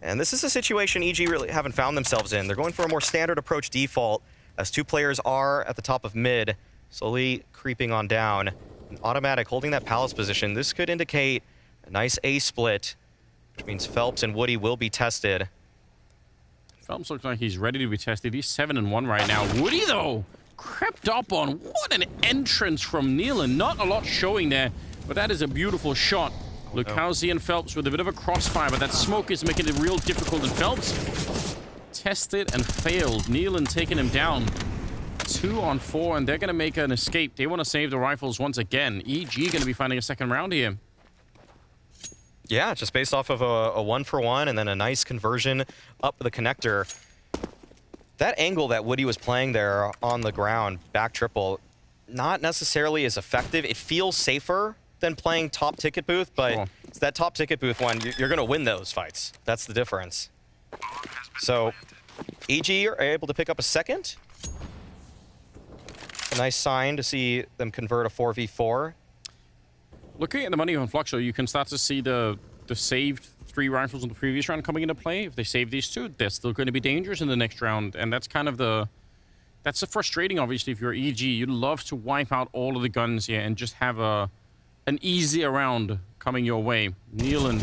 And this is a situation EG really haven't found themselves in. They're going for a more standard approach default as 2 players are at the top of mid, slowly creeping on down. And Automatic holding that palace position. This could indicate a nice A split, which means Phelps and Woody will be tested. Phelps looks like he's ready to be tested. He's 7-1 right now. Woody, though, crept up on. What an entrance from Nealon. Not a lot showing there, but that is a beautiful shot. Lukowski and Phelps with a bit of a crossfire, but that smoke is making it real difficult. And Phelps tested and failed. Nealon taking him down. 2 on 4, and they're going to make an escape. They want to save the rifles once again. EG going to be finding a second round here. Yeah, just based off of a 1 for 1 and then a nice conversion up the connector. That angle that Woody was playing there on the ground, back triple, not necessarily as effective. It feels safer than playing top ticket booth, but it's that top ticket booth one, you're going to win those fights. That's the difference. So, EG are able to pick up a second. A nice sign to see them convert a 4v4. Looking at the money on Fluxo, you can start to see the saved 3 rifles in the previous round coming into play. If they save these 2, they're still going to be dangerous in the next round, and that's kind of that's the frustrating, obviously, if you're EG. You'd love to wipe out all of the guns here and just have an easier round coming your way. Nealon,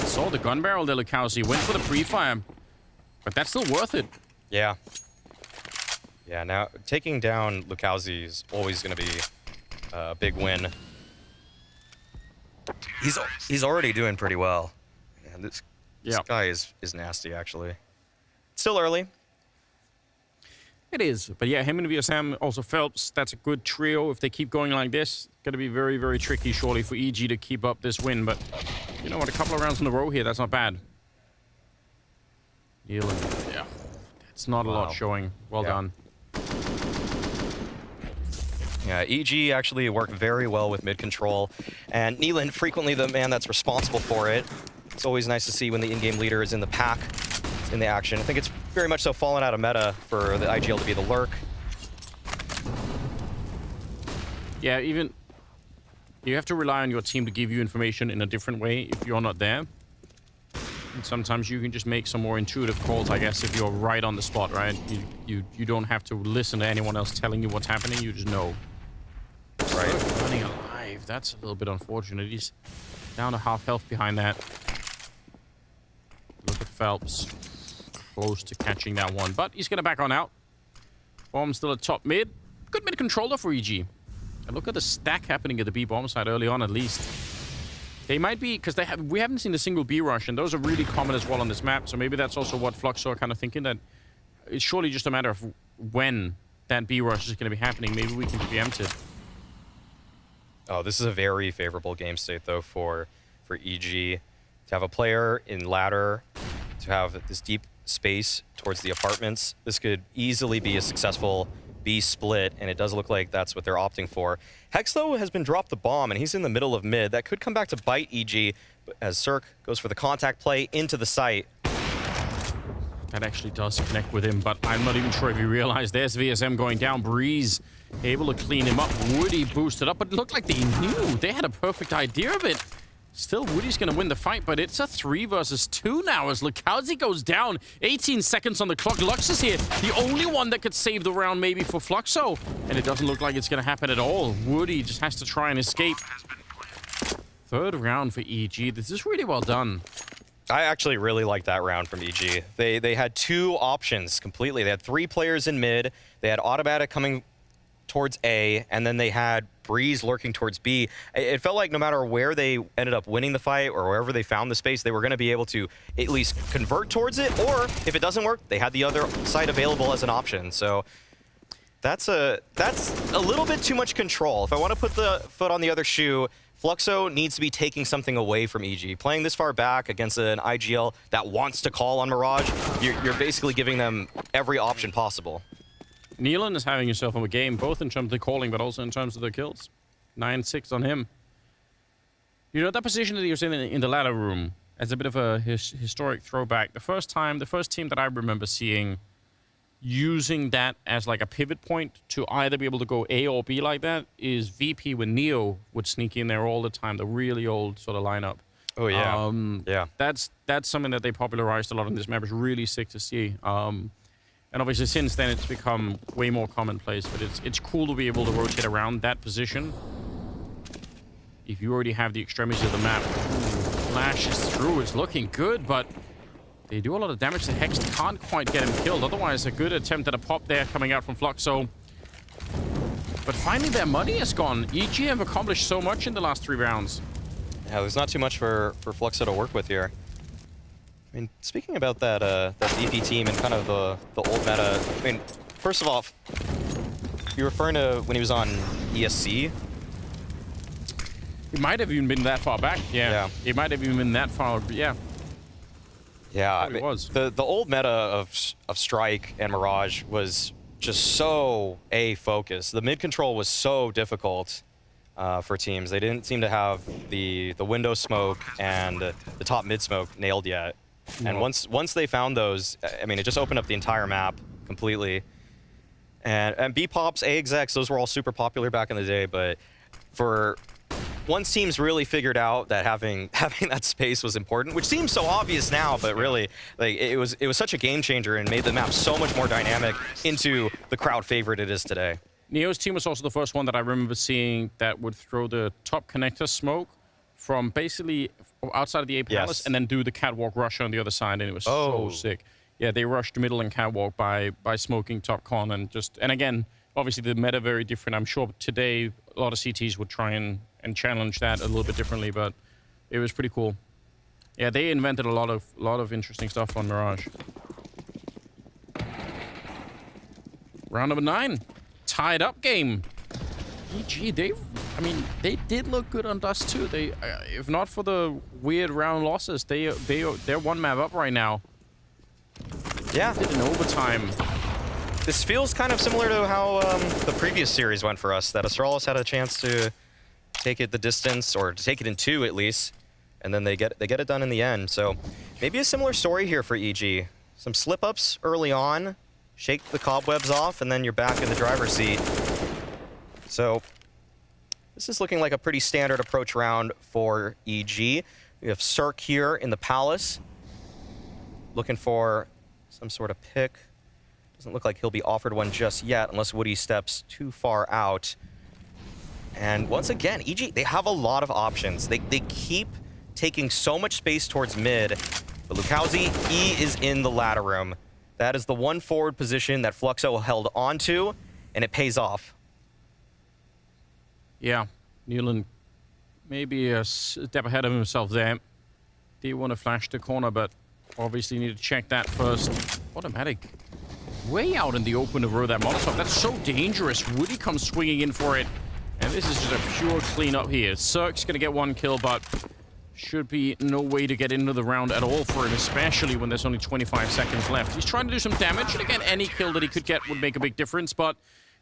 saw the gun barrel there, Lukowski. Went for the pre-fire, but that's still worth it. Yeah. Yeah, now taking down Lukowski is always going to be a big win. He's already doing pretty well. Man, this guy is nasty, actually. It's still early. It is, but yeah, him and VSM, also Phelps, that's a good trio. If they keep going like this, it's going to be very, very tricky, surely, for EG to keep up this win. But you know what, a couple of rounds in a row here, that's not bad. Nealon, yeah, it's not a lot showing. Well done. Yeah, EG actually worked very well with mid control, and Nealon frequently the man that's responsible for it. It's always nice to see when the in-game leader is in the pack, in the action. I think it's very much so fallen out of meta for the IGL to be the lurk. Yeah, even you have to rely on your team to give you information in a different way if you're not there. And sometimes you can just make some more intuitive calls, I guess, if you're right on the spot, right? You don't have to listen to anyone else telling you what's happening. You just know. Right. Running alive. That's a little bit unfortunate. He's down to half health behind that. Look at Phelps. Close to catching that one, but he's going to back on out. Bomb still at top mid. Good mid controller for EG. And look at the stack happening at the B bomb side early on, at least. They might be, because we haven't seen a single B rush, and those are really common as well on this map. So maybe that's also what Fluxo are kind of thinking, that it's surely just a matter of when that B rush is going to be happening. Maybe we can preempt it. Oh, this is a very favorable game state, though, for EG. To have a player in ladder, to have this deep space towards the apartments. This could easily be a successful B split, and it does look like that's what they're opting for. Hex, though, has been dropped the bomb, and he's in the middle of mid. That could come back to bite EG, as Cirque goes for the contact play into the site. That actually does connect with him, but I'm not even sure if you realize there's VSM going down. Breeze able to clean him up. Woody boosted up, but it looked like they knew. They had a perfect idea of it. Still, Woody's going to win the fight, but it's a 3 versus 2 now as Lukowski goes down. 18 seconds on the clock. Lux is here, the only one that could save the round maybe for Fluxo. And it doesn't look like it's going to happen at all. Woody just has to try and escape. 3rd round for EG. This is really well done. I actually really like that round from EG. They had 2 options completely. They had 3 players in mid. They had Automatic coming towards A, and then they had Breeze lurking towards B. It felt like no matter where they ended up winning the fight or wherever they found the space, they were going to be able to at least convert towards it, or if it doesn't work, they had the other side available as an option. So that's a little bit too much control. If I want to put the foot on the other shoe, Fluxo needs to be taking something away from EG. Playing this far back against an IGL that wants to call on Mirage, you're basically giving them every option possible. Nealon is having himself of a game, both in terms of the calling, but also in terms of the kills. 9-6 on him. You know, that position that he was in the ladder room, as a bit of a historic throwback. The first team that I remember seeing using that as like a pivot point to either be able to go A or B like that is VP when Neo would sneak in there all the time, the really old sort of lineup. Oh, yeah. Yeah. That's something that they popularized a lot on this map. It's really sick to see. And obviously since then it's become way more commonplace, but it's cool to be able to rotate around that position. If you already have the extremities of the map, flashes through, it's looking good, but they do a lot of damage. The Hex can't quite get him killed. Otherwise, a good attempt at a pop there coming out from Fluxo. But finally, their money is gone. EG have accomplished so much in the last 3 rounds. Yeah, there's not too much for Fluxo to work with here. I mean, speaking about that VP team and kind of the old meta, I mean, first of all, you're referring to when he was on ESC? It might have even been that far back. Yeah. It might have even been that far. Yeah. Yeah, I mean, the old meta of Strike and Mirage was just so A-focused. The mid-control was so difficult for teams. They didn't seem to have the window smoke and the top mid smoke nailed yet. No. And once they found those, I mean, it just opened up the entire map completely. And B-pops, A-execs, those were all super popular back in the day, but once teams really figured out that having that space was important, which seems so obvious now, but really, like it was such a game changer and made the map so much more dynamic into the crowd favorite it is today. Neo's team was also the first one that I remember seeing that would throw the top connector smoke from basically outside of the A Palace and then do the catwalk rush on the other side, and it was so sick. Yeah, they rushed middle and catwalk by smoking top con and again, obviously the meta very different. I'm sure today a lot of CTs would try and challenge that a little bit differently, but it was pretty cool. Yeah, they invented a lot of interesting stuff on Mirage. Round number 9, tied up game. EG, they did look good on Dust too. They, if not for the weird round losses, they're 1 map up right now. Yeah, did in overtime. This feels kind of similar to how the previous series went for us. That Astralis had a chance to take it the distance, or to take it in 2 at least, and then they get it done in the end. So maybe a similar story here for EG. Some slip-ups early on, shake the cobwebs off, and then you're back in the driver's seat. So this is looking like a pretty standard approach round for EG. We have Cirque here in the Palace, looking for some sort of pick. Doesn't look like he'll be offered one just yet, unless Woody steps too far out. And once again, EG, they have a lot of options. They keep taking so much space towards mid. But Lukowski, he is in the ladder room. That is the one forward position that Fluxo held onto, and it pays off. Yeah, Nealon maybe a step ahead of himself there. Did want to flash the corner, but obviously need to check that first. Automatic. Way out in the open to row that Molotov. That's so dangerous. Woody comes swinging in for it. And this is just a pure cleanup here. Cirque's going to get 1 kill, but should be no way to get into the round at all for him, especially when there's only 25 seconds left. He's trying to do some damage, and again, any kill that he could get would make a big difference, but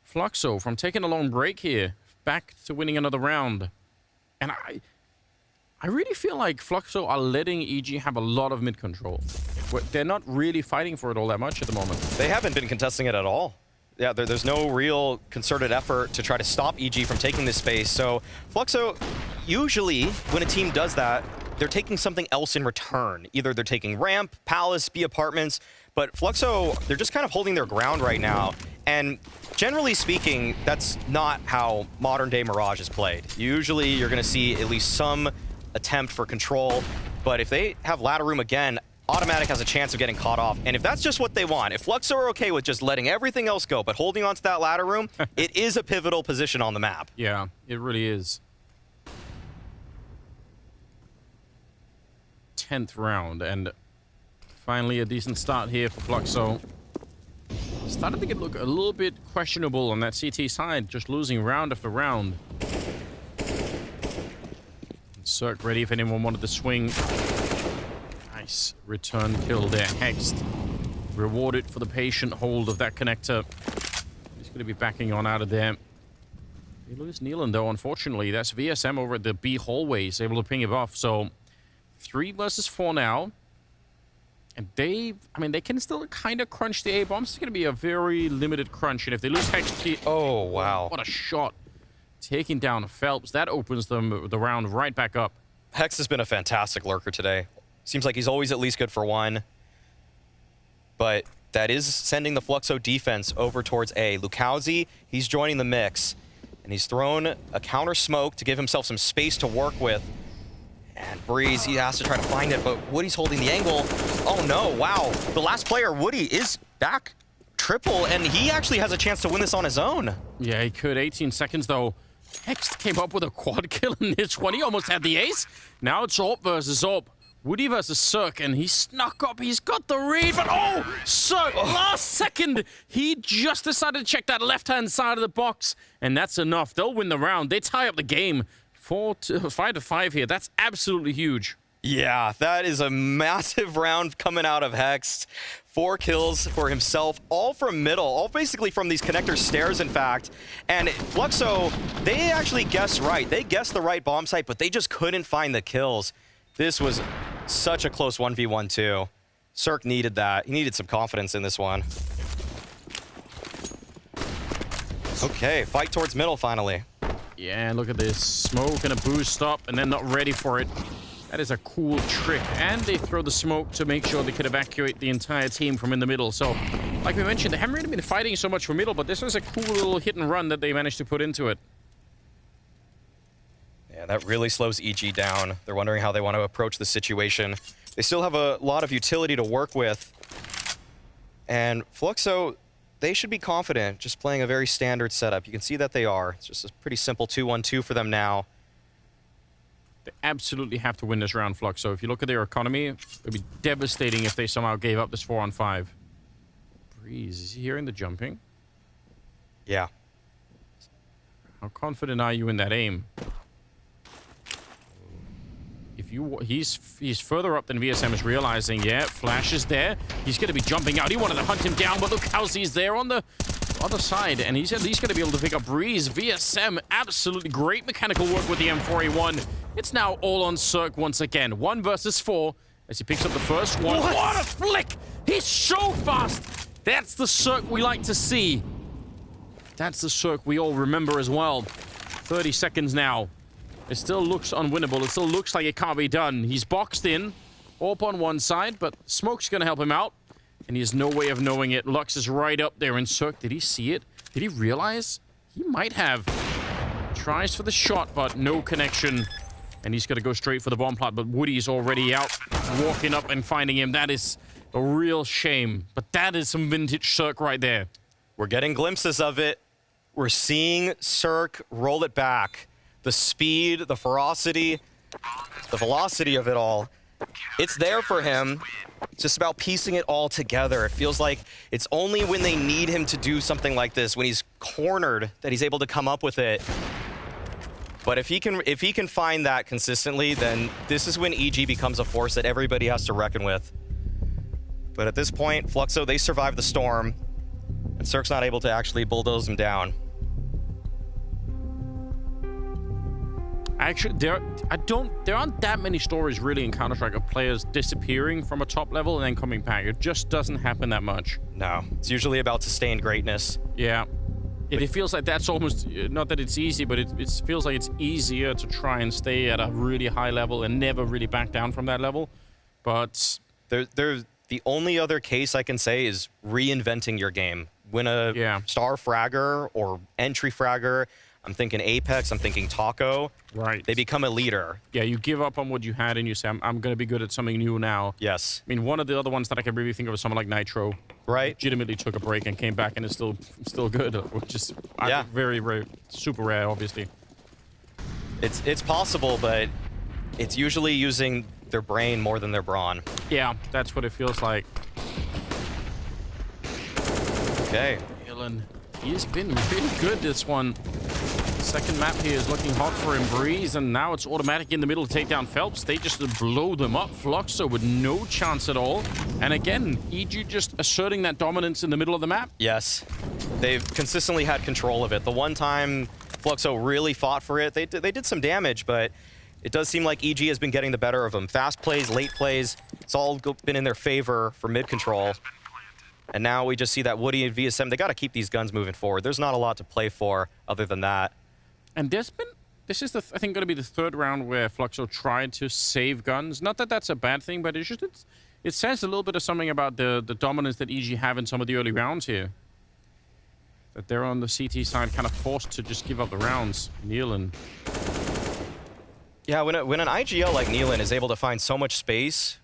Fluxo, from taking a long break here, back to winning another round. And I really feel like Fluxo are letting EG have a lot of mid-control. They're not really fighting for it all that much at the moment. They haven't been contesting it at all. Yeah, there's no real concerted effort to try to stop EG from taking this space. So Fluxo, usually when a team does that, they're taking something else in return. Either they're taking ramp, palace, B apartments, but Fluxo, they're just kind of holding their ground right now. And generally speaking, that's not how modern day Mirage is played. Usually you're gonna see at least some attempt for control, but if they have ladder room again, Automatic has a chance of getting caught off. And if that's just what they want, if Fluxo are okay with just letting everything else go, but holding onto that ladder room, it is a pivotal position on the map. Yeah, it really is. 10th round, and finally a decent start here for Fluxo. Started to look a little bit questionable on that CT side, just losing round after round. Cirque ready if anyone wanted to swing. Nice return kill there. Hexed. Rewarded for the patient hold of that connector. He's going to be backing on out of there. They lose Nealon though, unfortunately. That's VSM over at the B hallway. He's able to ping it off. So 3 versus 4 now. And they can still kind of crunch the A bombs. It's going to be a very limited crunch. And if they lose HT... Oh, wow. What a shot. Taking down Phelps. That opens them the round right back up. Hex has been a fantastic lurker today. Seems like he's always at least good for one. But that is sending the Fluxo defense over towards A. Lukowski, he's joining the mix. And he's thrown a counter smoke to give himself some space to work with. And Breeze, he has to try to find it, but Woody's holding the angle. Oh no, wow. The last player, Woody, is back triple, and he actually has a chance to win this on his own. Yeah, he could. 18 seconds, though. Hex came up with a quad kill in this one. He almost had the ace. Now it's Orb versus Orb. Woody versus Cirque, and he snuck up. He's got the read, but oh, Cirque, last second. He just decided to check that left-hand side of the box, and that's enough. They'll win the round. They tie up the game. 5-5 here. That's absolutely huge. Yeah, that is a massive round coming out of Hex. 4 kills for himself, all from middle, all basically from these connector stairs, in fact. And Fluxo, they actually guessed right. They guessed the right bomb site, but they just couldn't find the kills. This was such a close 1v1 too. Cirque needed that. He needed some confidence in this one. Okay, fight towards middle finally. Yeah, look at this. Smoke and a boost up, and then not ready for it. That is a cool trick. And they throw the smoke to make sure they could evacuate the entire team from in the middle. So, like we mentioned, they haven't really been fighting so much for middle, but this was a cool little hit and run that they managed to put into it. Yeah, that really slows EG down. They're wondering how they want to approach the situation. They still have a lot of utility to work with. And Fluxo, they should be confident just playing a very standard setup. You can see that they are. It's just a pretty simple 2-1-2 for them now. They absolutely have to win this round, Fluxo. If you look at their economy, it would be devastating if they somehow gave up this 4-on-5. Breeze, is he hearing the jumping? Yeah. How confident are you in that aim? He's further up than VSM is realizing. Yeah, Flash is there. He's going to be jumping out. He wanted to hunt him down, but look how he's there on the other side, and he's at least going to be able to pick up Breeze. VSM, absolutely great mechanical work with the M4A1. It's now all on Cirque once again. 1 versus 4 as he picks up the first one. What a flick! He's so fast! That's the Cirque we like to see. That's the Cirque we all remember as well. 30 seconds now. It still looks unwinnable. It still looks like it can't be done. He's boxed in. Orb on one side, but Smoke's going to help him out. And he has no way of knowing it. Lux is right up there in Cirque. Did he see it? Did he realize? He might have. Tries for the shot, but no connection. And he's going to go straight for the bomb plot. But Woody's already out, walking up and finding him. That is a real shame. But that is some vintage Cirque right there. We're getting glimpses of it. We're seeing Cirque roll it back. The speed, the ferocity, the velocity of it all. It's there for him. It's just about piecing it all together. It feels like it's only when they need him to do something like this, when he's cornered, that he's able to come up with it. But if he can find that consistently, then this is when EG becomes a force that everybody has to reckon with. But at this point, Fluxo, they survive the storm, and Cirque's not able to actually bulldoze him down. Actually, there aren't that many stories really in Counter-Strike of players disappearing from a top level and then coming back. It just doesn't happen that much. No, it's usually about sustained greatness. Yeah. It feels like that's almost, not that it's easy, but it feels like it's easier to try and stay at a really high level and never really back down from that level. But the only other case I can say is reinventing your game. When a star fragger or entry fragger, I'm thinking Apex, I'm thinking Taco. Right. They become a leader. Yeah, you give up on what you had and you say, I'm going to be good at something new now. Yes. I mean, one of the other ones that I can really think of is someone like Nitro. Right. Legitimately took a break and came back and is still good, which is very rare, super rare, obviously. It's possible, but it's usually using their brain more than their brawn. Yeah, that's what it feels like. Okay. Dylan, he's been really good this one. Second map here is looking hot for him. Breeze, and now it's automatic in the middle to take down Phelps. They just blow them up. Fluxo with no chance at all. And again, EG just asserting that dominance in the middle of the map. Yes. They've consistently had control of it. The one time Fluxo really fought for it, they did some damage, but it does seem like EG has been getting the better of them. Fast plays, late plays, it's all been in their favor for mid control. And now we just see that Woody and VSM, they got to keep these guns moving forward. There's not a lot to play for other than that. And this is, I think, going to be the third round where Fluxo tried to save guns. Not that that's a bad thing, but it says a little bit of something about the dominance that EG have in some of the early rounds here. That they're on the CT side kind of forced to just give up the rounds. Nealon. Yeah, when an IGL like Nealon is able to find so much space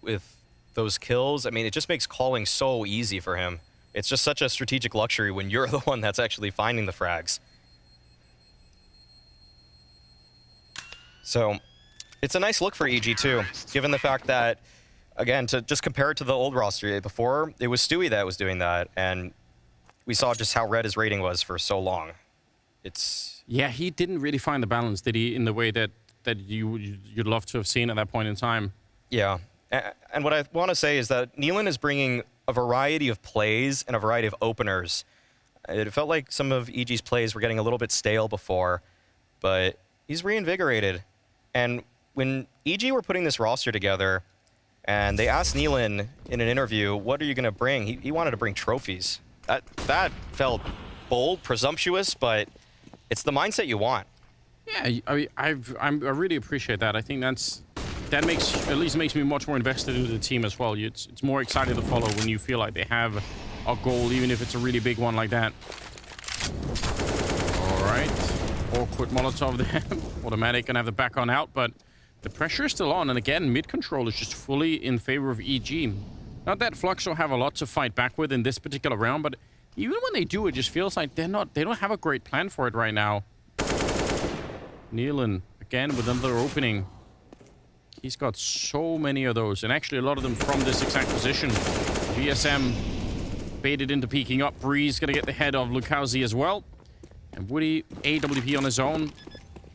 with those kills, I mean, it just makes calling so easy for him. It's just such a strategic luxury when you're the one that's actually finding the frags. So, it's a nice look for EG too, given the fact that, again, to just compare it to the old roster, before it was Stewie that was doing that, and we saw just how red his rating was for so long. Yeah, he didn't really find the balance, did he, in the way that you'd love to have seen at that point in time. Yeah, and what I want to say is that Nealon is bringing a variety of plays and a variety of openers. It felt like some of EG's plays were getting a little bit stale before, but he's reinvigorated. And when EG were putting this roster together, and they asked Nealon in an interview, what are you going to bring? He wanted to bring trophies. That felt bold, presumptuous, but it's the mindset you want. Yeah, I really appreciate that. I think that at least makes me much more invested into the team as well. It's more exciting to follow when you feel like they have a goal, even if it's a really big one like that. All right, awkward Molotov there. Automatic gonna have the back on out, but the pressure is still on. And again, mid control is just fully in favor of EG. Not that Fluxo have a lot to fight back with in this particular round, but even when they do, it just feels like they don't have a great plan for it right now. Nealon, again, with another opening. He's got so many of those, and actually a lot of them from this exact position. VSM baited into peeking up. Breeze gonna get the head of Lukowski as well. And Woody, AWP on his own,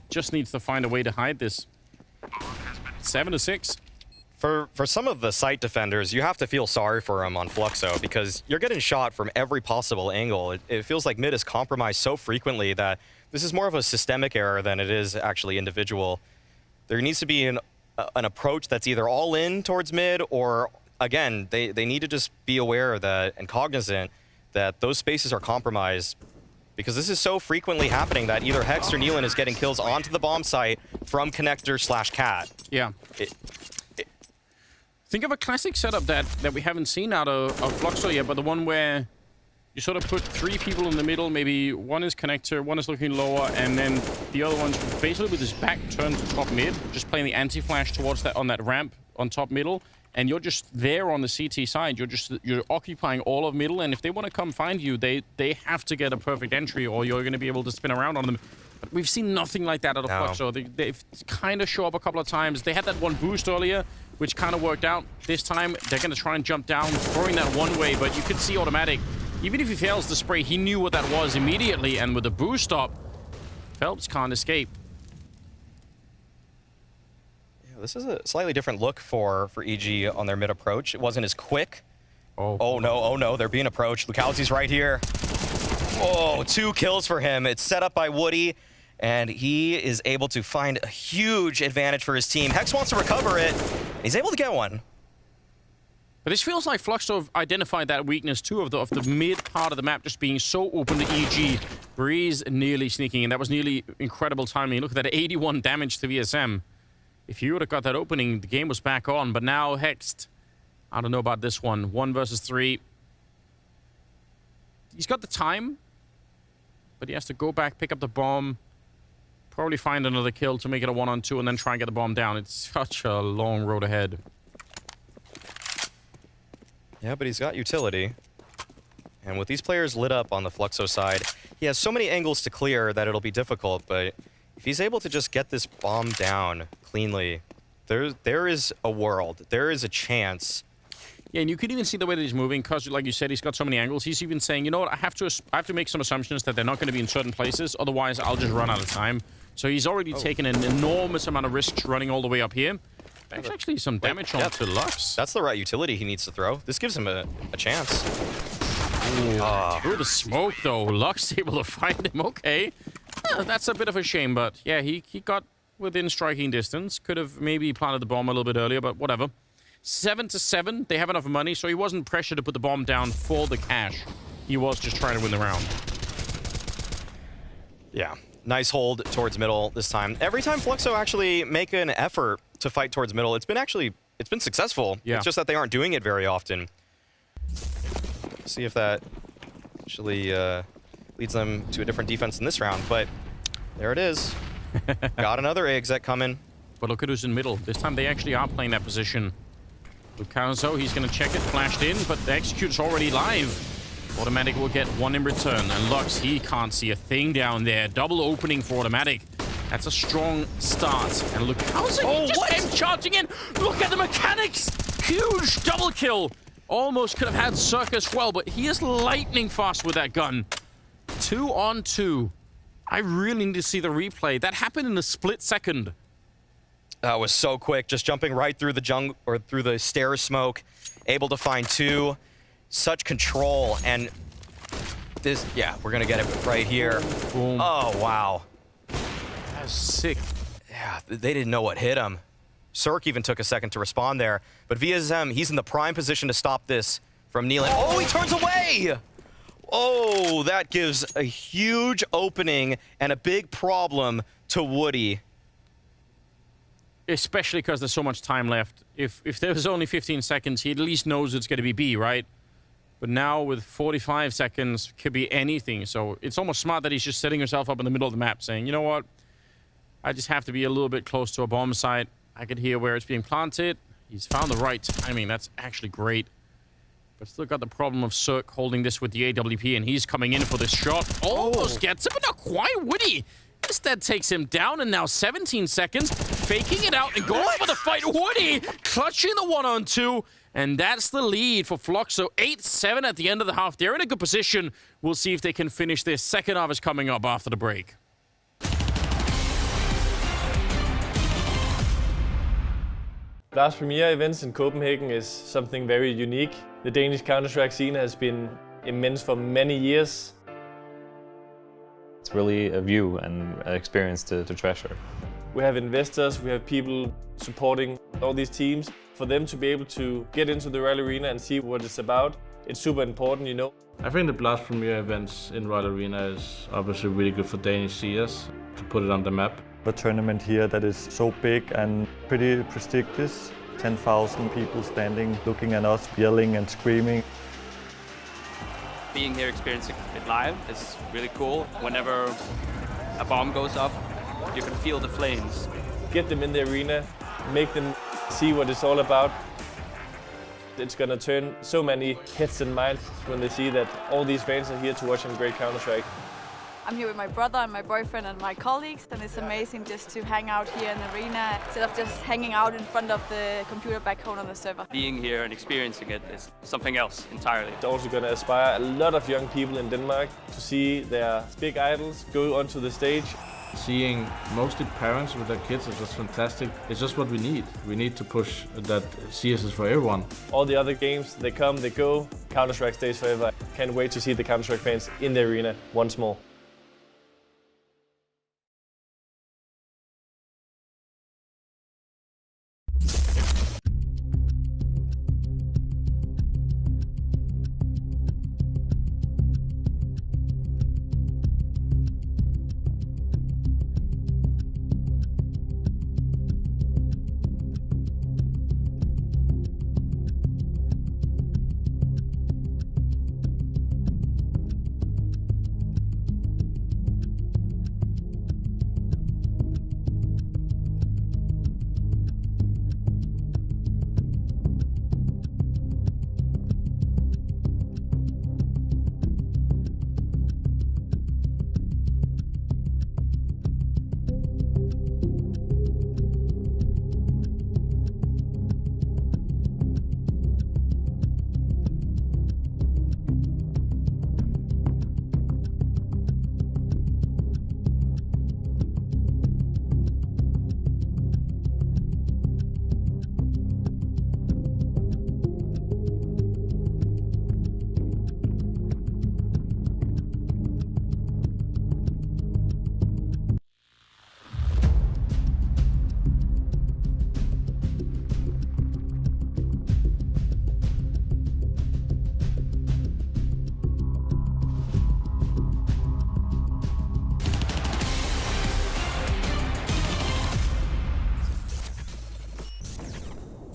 just needs to find a way to hide this. 7-6. For some of the site defenders, you have to feel sorry for them on Fluxo because you're getting shot from every possible angle. It feels like mid is compromised so frequently that this is more of a systemic error than it is actually individual. There needs to be an approach that's either all in towards mid or, again, they need to just be aware that and cognizant that those spaces are compromised because this is so frequently happening that either Hex or Nealon is getting kills onto the bomb site from connector/cat. Yeah. Think of a classic setup that we haven't seen out of Fluxo yet, but the one where you sort of put 3 people in the middle, maybe one is connector, one is looking lower, and then the other one's basically with his back turned to top mid, just playing the anti-flash towards that on that ramp on top middle, and you're just there on the CT side. You're occupying all of middle, and if they want to come find you, they have to get a perfect entry, or you're going to be able to spin around on them. But we've seen nothing like that out of Fluxo. They've kind of show up a couple of times. They had that one boost earlier, which kind of worked out. This time, they're going to try and jump down, throwing that one way, but you could see automatic. Even if he fails the spray, he knew what that was immediately, and with the boost up, Phelps can't escape. Yeah, this is a slightly different look for EG on their mid approach. It wasn't as quick. Oh no, they're being approached. Lukowski's right here. Oh, 2 kills for him. It's set up by Woody, and he is able to find a huge advantage for his team. Hex wants to recover it. He's able to get one. But this feels like Fluxo have identified that weakness too of the mid part of the map just being so open to EG. Breeze nearly sneaking in. That was nearly incredible timing. Look at that 81 damage to VSM. If you would have got that opening, the game was back on. But now Hexed, I don't know about this one. 1 versus 3. He's got the time, but he has to go back, pick up the bomb, probably find another kill to make it a 1-on-2, and then try and get the bomb down. It's such a long road ahead. Yeah, but he's got utility. And with these players lit up on the Fluxo side, he has so many angles to clear that it'll be difficult, but if he's able to just get this bomb down cleanly, there is a world. There is a chance. Yeah, and you can even see the way that he's moving, because, like you said, he's got so many angles. He's even saying, you know what, I have to make some assumptions that they're not going to be in certain places, otherwise I'll just run out of time. So he's already taken an enormous amount of risks running all the way up here. There's actually some damage on to Lux. That's the right utility he needs to throw. This gives him a chance. Through the smoke, though. Lux able to find him. Okay. That's a bit of a shame, but yeah, he got within striking distance. Could have maybe planted the bomb a little bit earlier, but whatever. 7-7. They have enough money, so he wasn't pressured to put the bomb down for the cash. He was just trying to win the round. Yeah. Nice hold towards middle this time. Every time Fluxo actually make an effort to fight towards middle, it's been successful. Yeah. It's just that they aren't doing it very often. See if that actually leads them to a different defense in this round, but there it is. Got another exit coming. But look at who's in middle. This time they actually are playing that position. Lucaso, he's going to check it, flashed in, but the execute's already live. Automatic will get one in return, and Lux, he can't see a thing down there. Double opening for Automatic. That's a strong start. And look, how's it? He just came charging in. Look at the mechanics. Huge double kill. Almost could have had Circus well, but he is lightning fast with that gun. 2-on-2. I really need to see the replay. That happened in a split second. That was so quick, just jumping right through the jungle or through the stairs smoke, able to find two. Such control, and this, yeah, we're gonna get it right here. Boom. Oh, wow. That was sick. Yeah, they didn't know what hit him. Cirque even took a second to respond there, but VSM, he's in the prime position to stop this from kneeling. Oh, he turns away! Oh, that gives a huge opening and a big problem to Woody. Especially because there's so much time left. If there was only 15 seconds, he at least knows it's gonna be B, right? But now with 45 seconds, could be anything. So it's almost smart that he's just setting himself up in the middle of the map saying, you know what? I just have to be a little bit close to a bomb site. I can hear where it's being planted. He's found the right timing. That's actually great. But still got the problem of Cirque holding this with the AWP, and he's coming in for this shot. Almost gets it, but not quite. Woody instead takes him down, and now 17 seconds. Faking it out and going for the fight. Woody clutching the 1-on-2. And that's the lead for Fluxo. 8-7 at the end of the half. They're in a good position. We'll see if they can finish this. Second half is coming up after the break. Last Premier events in Copenhagen is something very unique. The Danish Counter-Strike scene has been immense for many years. It's really a view and an experience to treasure. We have investors, we have people supporting all these teams. For them to be able to get into the Royal Arena and see what it's about, it's super important, you know. I think the Blast Premier events in Royal Arena is obviously really good for Danish CS to put it on the map. A tournament here that is so big and pretty prestigious. 10,000 people standing, looking at us, yelling and screaming. Being here, experiencing it live is really cool. Whenever a bomb goes off, you can feel the flames. Get them in the arena, make them see what it's all about. It's gonna turn so many heads and minds when they see that all these fans are here to watch a great Counter-Strike. I'm here with my brother and my boyfriend and my colleagues, and it's amazing just to hang out here in the arena instead of just hanging out in front of the computer back home on the server. Being here and experiencing it is something else entirely. It's also gonna inspire a lot of young people in Denmark to see their big idols go onto the stage. Seeing mostly parents with their kids is just fantastic. It's just what we need. We need to push that CS is for everyone. All the other games, they come, they go. Counter-Strike stays forever. Can't wait to see the Counter-Strike fans in the arena once more.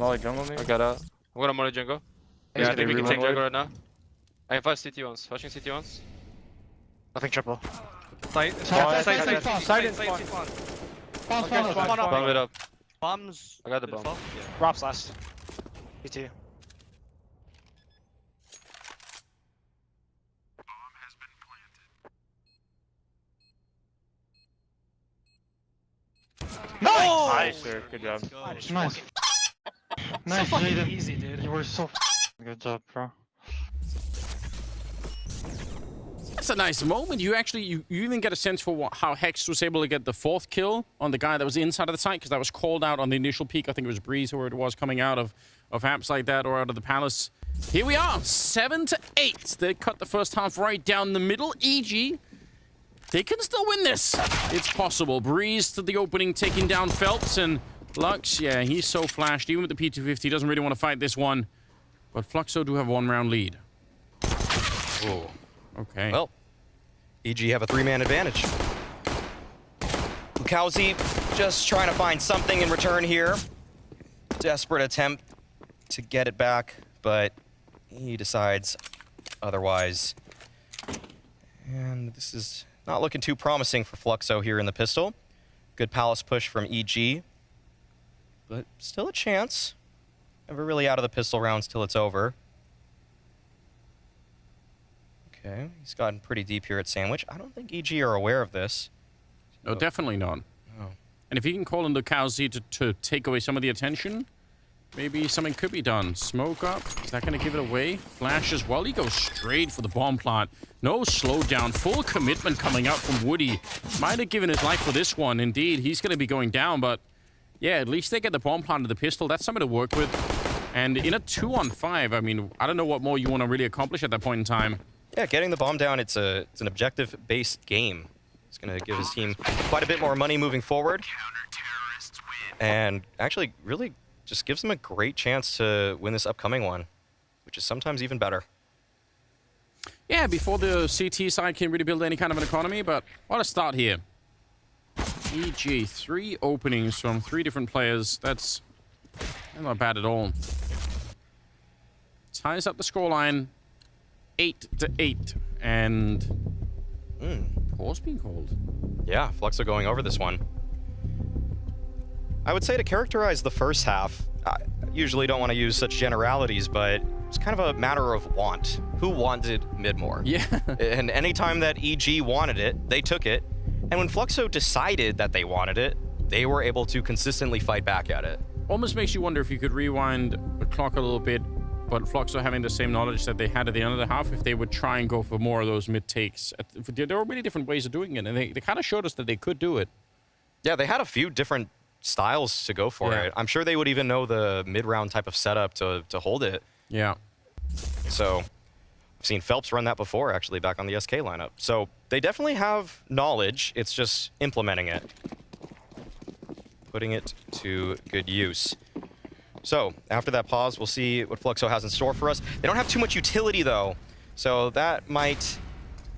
Molly jungle me. I got out. I'm gonna molly jungle. Yeah, I think we can take jungle right now. I have 5 CT once. Flashing CT once. Nothing triple. Side. Bomb it up. Bombs. I got the bomb. Yeah. Rob's last. PT. Nice, sir. Good job. Nice. Nice, So Jaden. easy, dude. You were so good job, bro. That's a nice moment. You actually, you even get a sense for how Hex was able to get the 4th kill on the guy that was inside of the site, because that was called out on the initial peak. I think it was Breeze or it was coming out of apps like that or out of the palace. Here we are, 7-8. They cut the first half right down the middle. EG, they can still win this. It's possible. Breeze to the opening, taking down Phelps, and Lux, yeah, he's so flashed. Even with the P250, doesn't really want to fight this one. But Fluxo do have a 1-round lead. Ooh. Okay. Well, EG have a 3-man advantage. Lukowski just trying to find something in return here. Desperate attempt to get it back, but he decides otherwise. And this is not looking too promising for Fluxo here in the pistol. Good palace push from EG, but still a chance. Never really out of the pistol rounds till it's over. Okay, he's gotten pretty deep here at Sandwich. I don't think EG are aware of this. No, definitely not. Oh. And if he can call in the Lukowski to take away some of the attention, maybe something could be done. Smoke up. Is that going to give it away? Flash as well. He goes straight for the bomb plant. No slowdown. Full commitment coming out from Woody. Might have given his life for this one. Indeed, he's going to be going down, but yeah, at least they get the bomb plant to the pistol. That's something to work with. And in a 2-on-5, I mean, I don't know what more you want to really accomplish at that point in time. Yeah, getting the bomb down, it's an objective-based game. It's going to give his team quite a bit more money moving forward. And actually, really just gives them a great chance to win this upcoming one, which is sometimes even better. Yeah, before the CT side can really build any kind of an economy, but what a start here. EG, 3 openings from 3 different players. That's not bad at all. Ties up the scoreline. 8-8, and pause being called. Yeah, Fluxo going over this one. I would say to characterize the first half, I usually don't want to use such generalities, but it's kind of a matter of want. Who wanted mid more? Yeah. And anytime that EG wanted it, they took it. And when Fluxo decided that they wanted it, they were able to consistently fight back at it. Almost makes you wonder if you could rewind the clock a little bit, but Fluxo having the same knowledge that they had at the end of the half, if they would try and go for more of those mid takes. There were many different ways of doing it, and they kind of showed us that they could do it. Yeah, they had a few different styles to go for it. I'm sure they would even know the mid-round type of setup to hold it. Yeah. So I've seen Phelps run that before, actually, back on the SK lineup. So they definitely have knowledge. It's just implementing it. Putting it to good use. So, after that pause, we'll see what Fluxo has in store for us. They don't have too much utility, though, so that might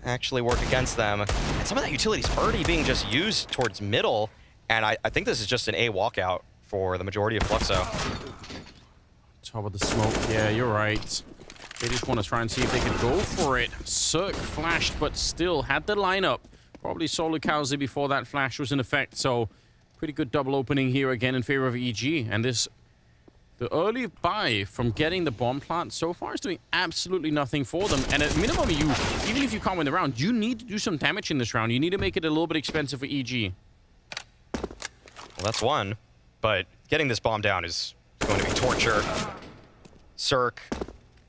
actually work against them. And some of that utility is already being just used towards middle, and I think this is just an A walkout for the majority of Fluxo. Top of the smoke. Yeah, you're right. They just want to try and see if they can go for it. Cirque flashed, but still had the lineup. Probably saw Lukowski before that flash was in effect, so pretty good double opening here again in favor of EG, and this... The early buy from getting the bomb plant so far is doing absolutely nothing for them. And at minimum, even if you can't win the round, you need to do some damage in this round. You need to make it a little bit expensive for EG. Well, that's one. But getting this bomb down is going to be torture. Cirque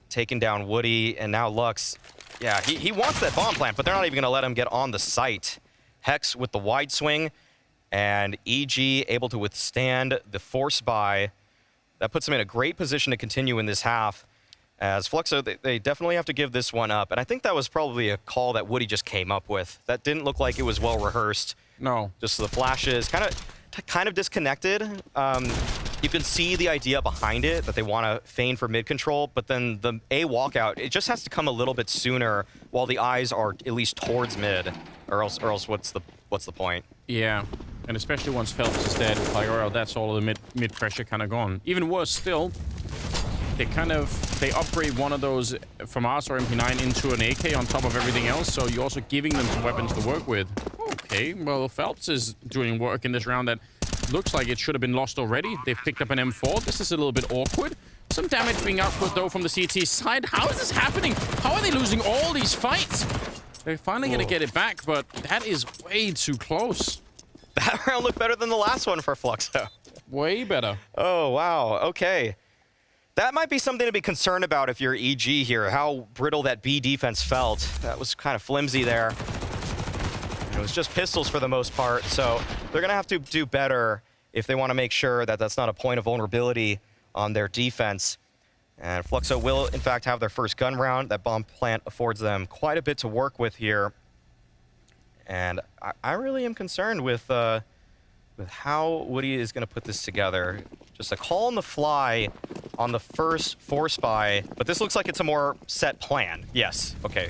taking down Woody, and now Lux. Yeah, he wants that bomb plant, but they're not even going to let him get on the site. Hex with the wide swing, and EG able to withstand the force buy. That puts them in a great position to continue in this half. As Fluxo, they definitely have to give this one up. And I think that was probably a call that Woody just came up with. That didn't look like it was well rehearsed. No. Just the flashes, kind of disconnected. You can see the idea behind it, that they want to feign for mid control, but then the A walkout, it just has to come a little bit sooner while the eyes are at least towards mid, or else what's the point? Yeah. And especially once Phelps is dead, it's like, oh, that's all of the mid pressure kind of gone. Even worse still, they upgrade one of those FAMAS or MP9 into an AK on top of everything else, so you're also giving them some weapons to work with. Okay, well, Phelps is doing work in this round that looks like it should have been lost already. They've picked up an M4. This is a little bit awkward. Some damage being output, though, from the CT side. How is this happening? How are they losing all these fights? They're finally going to get it back, but that is way too close. That round looked better than the last one for Fluxo. Way better. Oh, wow. Okay. That might be something to be concerned about if you're EG here, how brittle that B defense felt. That was kind of flimsy there. It was just pistols for the most part, so they're going to have to do better if they want to make sure that that's not a point of vulnerability on their defense. And Fluxo will, in fact, have their first gun round. That bomb plant affords them quite a bit to work with here. And I really am concerned with how Woody is going to put this together. Just a call on the fly on the first force buy, but this looks like it's a more set plan. Yes, okay.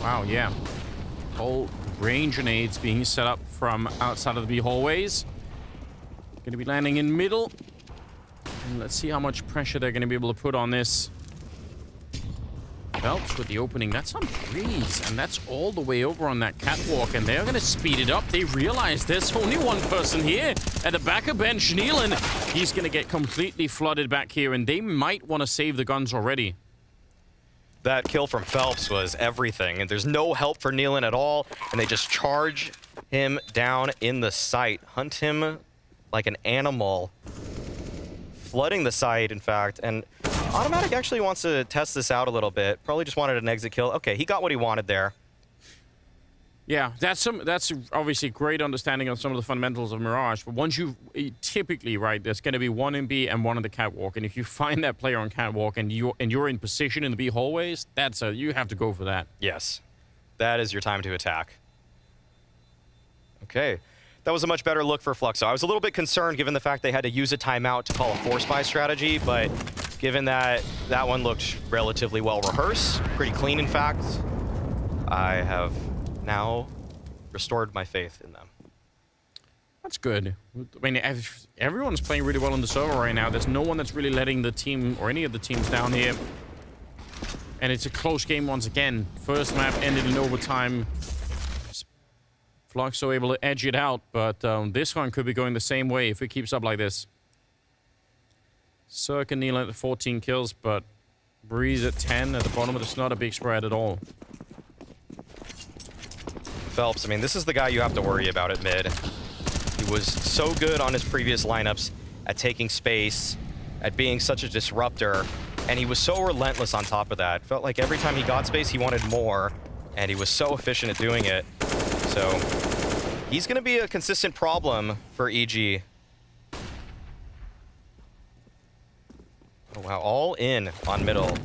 Wow, yeah. Whole range of nades being set up from outside of the B hallways. Going to be landing in middle. And let's see how much pressure they're going to be able to put on this. Phelps with the opening. That's on Breeze, and that's all the way over on that catwalk, and they're going to speed it up. They realize there's only one person here at the back of bench, Nealon. He's going to get completely flooded back here, and they might want to save the guns already. That kill from Phelps was everything, and there's no help for Nealon at all, and they just charge him down in the site, hunt him like an animal, flooding the site, in fact, and Automatic actually wants to test this out a little bit. Probably just wanted an exit kill. Okay, he got what he wanted there. Yeah, that's obviously great understanding of some of the fundamentals of Mirage. But once you typically, right, there's going to be one in B and one on the catwalk. And if you find that player on catwalk and you're in position in the B hallways, you have to go for that. Yes, that is your time to attack. Okay, that was a much better look for Fluxo. I was a little bit concerned given the fact they had to use a timeout to call a force buy strategy, but given that that one looked relatively well rehearsed, pretty clean in fact, I have now restored my faith in them. That's good. I mean, everyone's playing really well on the server right now. There's no one that's really letting the team or any of the teams down here. And it's a close game once again. First map ended in overtime. Fluxo able to edge it out, but this one could be going the same way if it keeps up like this. Cirque and Neal at 14 kills, but Breeze at 10 at the bottom. It's not a big spread at all. Phelps, I mean, this is the guy you have to worry about at mid. He was so good on his previous lineups at taking space, at being such a disruptor, and he was so relentless on top of that. Felt like every time he got space, he wanted more, and he was so efficient at doing it. So he's going to be a consistent problem for EG. Oh, wow, all in on middle.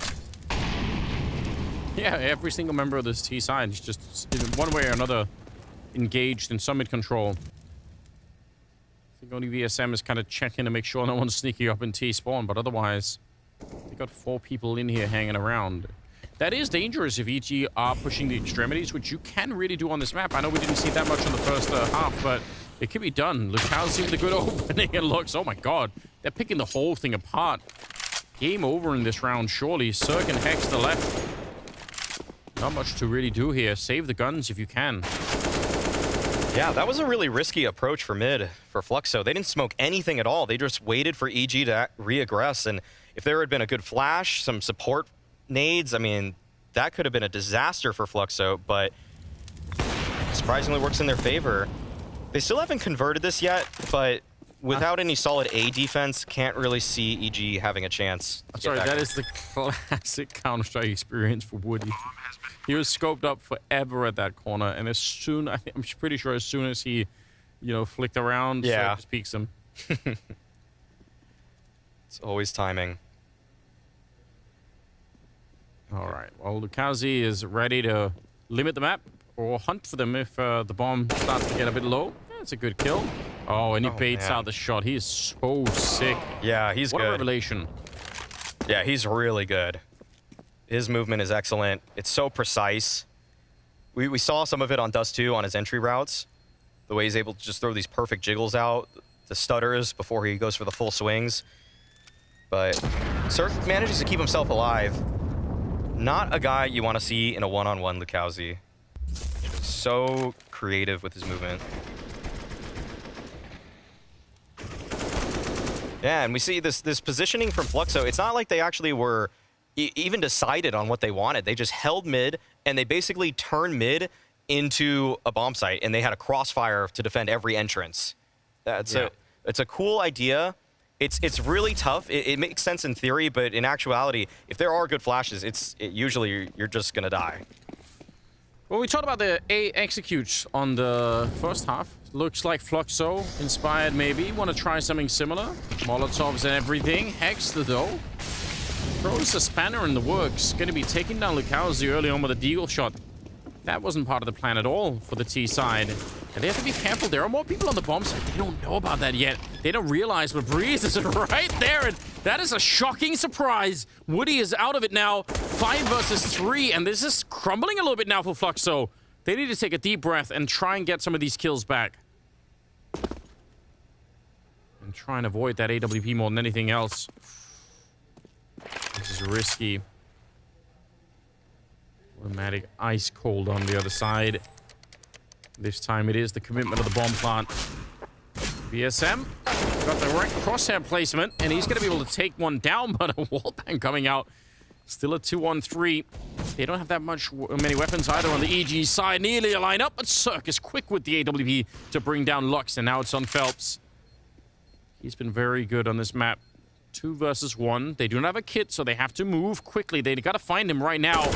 Yeah, every single member of this T side is just, in one way or another, engaged in some mid-control. I think only VSM is kind of checking to make sure no one's sneaking up in T spawn, but otherwise, they got 4 people in here hanging around. That is dangerous if EG are pushing the extremities, which you can really do on this map. I know we didn't see that much in the first half, but it can be done. Lucalzi with a good opening, and looks, oh my god, they're picking the whole thing apart. Game over in this round, surely. Cirque and Hex to the left. Not much to really do here. Save the guns if you can. Yeah, that was a really risky approach for mid for Fluxo. They didn't smoke anything at all. They just waited for EG to re-aggress, and if there had been a good flash, some support nades, I mean, that could have been a disaster for Fluxo, but surprisingly works in their favor. They still haven't converted this yet, but without any solid A defense, can't really see EG having a chance. Sorry, that is the classic Counter-Strike experience for Woody. He was scoped up forever at that corner, and as soon, I'm pretty sure as soon as he, flicked around, yeah, just peeks him. It's always timing. All right, well, Lucalzi is ready to limit the map or hunt for them if the bomb starts to get a bit low. That's a good kill. Oh, and he baits out the shot. He is so sick. Yeah, he's good. What a revelation. Yeah, he's really good. His movement is excellent. It's so precise. We saw some of it on Dust 2 on his entry routes. The way he's able to just throw these perfect jiggles out, the stutters before he goes for the full swings. But CSGO manages to keep himself alive. Not a guy you want to see in a one-on-one Lukowski. So creative with his movement. Yeah, and we see this positioning from Fluxo. It's not like they actually were even decided on what they wanted. They just held mid, and they basically turned mid into a bomb site, and they had a crossfire to defend every entrance. It's a cool idea. It's really tough. It makes sense in theory, but in actuality, if there are good flashes, usually you're just gonna die. Well, we talked about the A executes on the first half. Looks like Fluxo inspired maybe. Want to try something similar? Molotovs and everything. Hex though. Throws a spanner in the works. Going to be taking down Lukowski early on with a deagle shot. That wasn't part of the plan at all for the T side. And they have to be careful. There are more people on the bomb side. They don't know about that yet. They don't realize, but Breeze is right there. And that is a shocking surprise. Woody is out of it now. 5 versus 3. And this is crumbling a little bit now for Fluxo. They need to take a deep breath and try and get some of these kills back. And try and avoid that AWP more than anything else. This is risky. Automatic ice cold on the other side. This time it is the commitment of the bomb plant. VSM got the right crosshair placement, and he's going to be able to take one down, but a wallbang coming out. Still a 2-on-3. They don't have that many weapons either on the EG side. Nearly a line up, but CSGO is quick with the AWP to bring down Lux, and now it's on Phelps. He's been very good on this map. 2 versus 1. They don't have a kit, so they have to move quickly. They got to find him right now.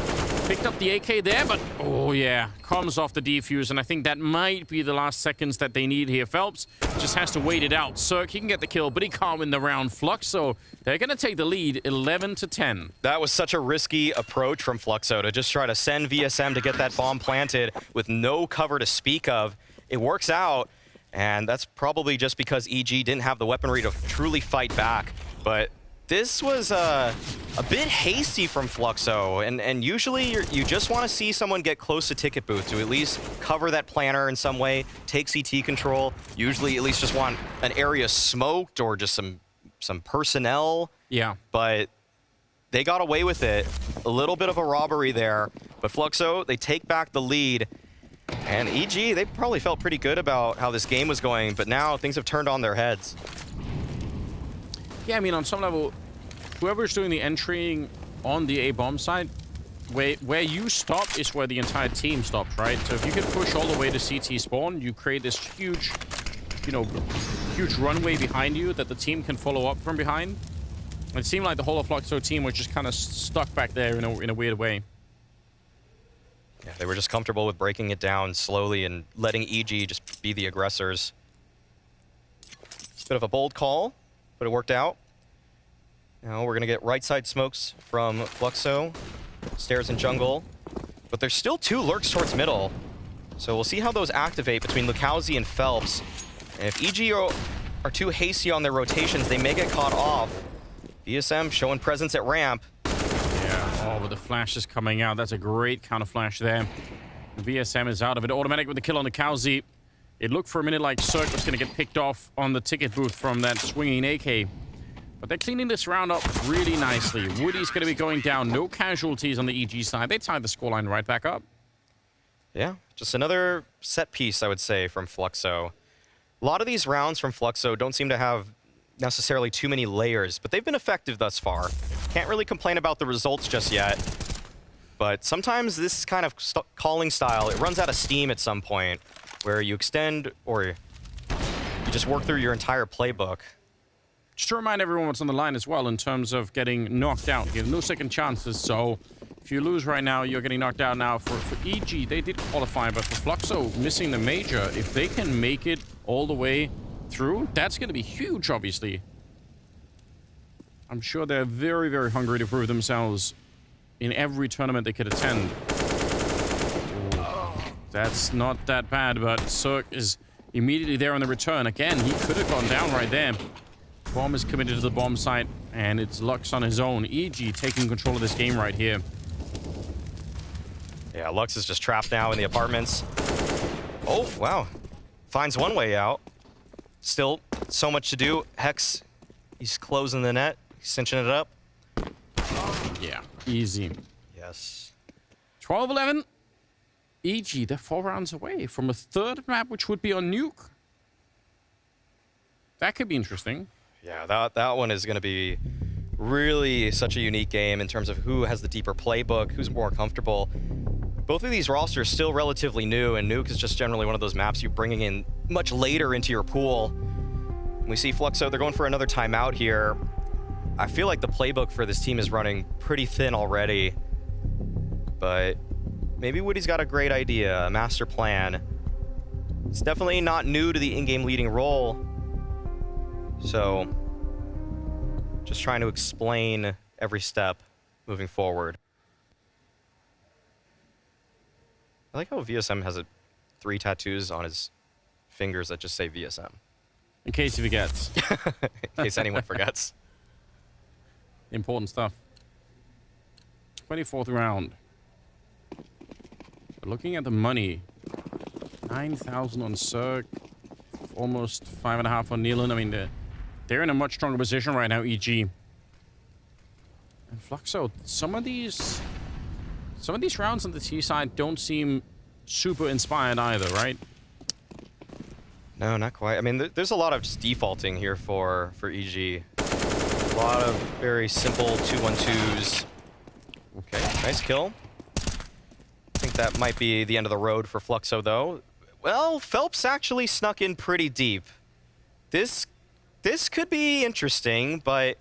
Picked up the AK there, but oh yeah, comes off the defuse, and I think that might be the last seconds that they need here. Phelps just has to wait it out. CSGO, he can get the kill, but he can't win the round. Fluxo, they're going to take the lead 11-10. That was such a risky approach from Fluxo to just try to send VSM to get that bomb planted with no cover to speak of. It works out, and that's probably just because EG didn't have the weaponry to truly fight back. But this was a bit hasty from Fluxo, and usually you just want to see someone get close to ticket booth to at least cover that planner in some way, take CT control. Usually at least just want an area smoked or just some personnel. Yeah. But they got away with it. A little bit of a robbery there. But Fluxo, they take back the lead. And EG, they probably felt pretty good about how this game was going, but now things have turned on their heads. Yeah, I mean, on some level, whoever's doing the entering on the A bomb side, where you stop is where the entire team stops, right? So if you can push all the way to CT spawn, you create this huge, huge runway behind you that the team can follow up from behind. It seemed like the whole of Fluxo team was just kind of stuck back there in a weird way. Yeah, they were just comfortable with breaking it down slowly and letting EG just be the aggressors. It's a bit of a bold call, but it worked out. Now we're going to get right side smokes from Fluxo. Stairs and jungle. But there's still 2 lurks towards middle. So we'll see how those activate between Lukowski and Phelps. And if EG are too hasty on their rotations, they may get caught off. VSM showing presence at ramp. Yeah, with the flashes coming out. That's a great counter flash there. VSM is out of it. Automatic with the kill on Lukowski. It looked for a minute like CSGO was going to get picked off on the ticket booth from that swinging AK. But they're cleaning this round up really nicely. Woody's going to be going down. No casualties on the EG side. They tied the scoreline right back up. Yeah, just another set piece, I would say, from Fluxo. A lot of these rounds from Fluxo don't seem to have necessarily too many layers, but they've been effective thus far. Can't really complain about the results just yet. But sometimes this kind of calling style, it runs out of steam at some point, where you extend or you just work through your entire playbook. Just to remind everyone what's on the line as well in terms of getting knocked out. You have no second chances, so if you lose right now, you're getting knocked out now. For EG, they did qualify, but for Fluxo, missing the major, if they can make it all the way through, that's going to be huge, obviously. I'm sure they're very, very hungry to prove themselves in every tournament they could attend. Ooh, that's not that bad, but CSGO is immediately there on the return. Again, he could have gone down right there. Bomb is committed to the bomb site, and it's Lux on his own. EG taking control of this game right here. Yeah, Lux is just trapped now in the apartments. Oh, wow. finds one way out. Still, so much to do. Hex, he's closing the net. He's cinching it up. Yeah, easy. Yes. 12-11. EG, they're 4 rounds away from a third map, which would be on Nuke. That could be interesting. Yeah, that one is going to be really such a unique game in terms of who has the deeper playbook, who's more comfortable. Both of these rosters still relatively new, and Nuke is just generally one of those maps you're bringing in much later into your pool. We see Fluxo, they're going for another timeout here. I feel like the playbook for this team is running pretty thin already, but maybe Woody's got a great idea, a master plan. It's definitely not new to the in-game leading role, so just trying to explain every step moving forward. I like how VSM has 3 tattoos on his fingers that just say VSM. In case he forgets. In case anyone forgets. Important stuff. 24th round. But looking at the money, 9,000 on Cirque, almost 5.5 on Nealon. I mean, they're in a much stronger position right now, EG. And Fluxo, some of these rounds on the T side don't seem super inspired either, right? No, not quite. I mean, there's a lot of just defaulting here for EG. A lot of very simple 2-1-2s. Okay, nice kill. I think that might be the end of the road for Fluxo, though. Well, Phelps actually snuck in pretty deep. This could be interesting, but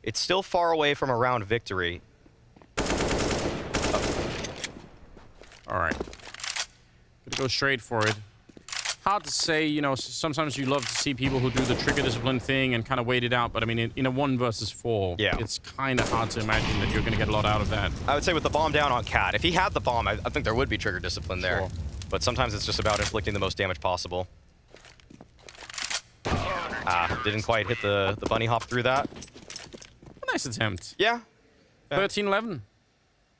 it's still far away from a round victory. All right. Gonna go straight for it. Hard to say, you know, sometimes you love to see people who do the trigger discipline thing and kind of wait it out, but I mean, in a 1 versus 4, yeah, it's kind of hard to imagine that you're going to get a lot out of that. I would say with the bomb down on Cat, if he had the bomb, I think there would be trigger discipline there. Sure. But sometimes it's just about inflicting the most damage possible. Didn't quite hit the bunny hop through that. A nice attempt. Yeah. 13-11.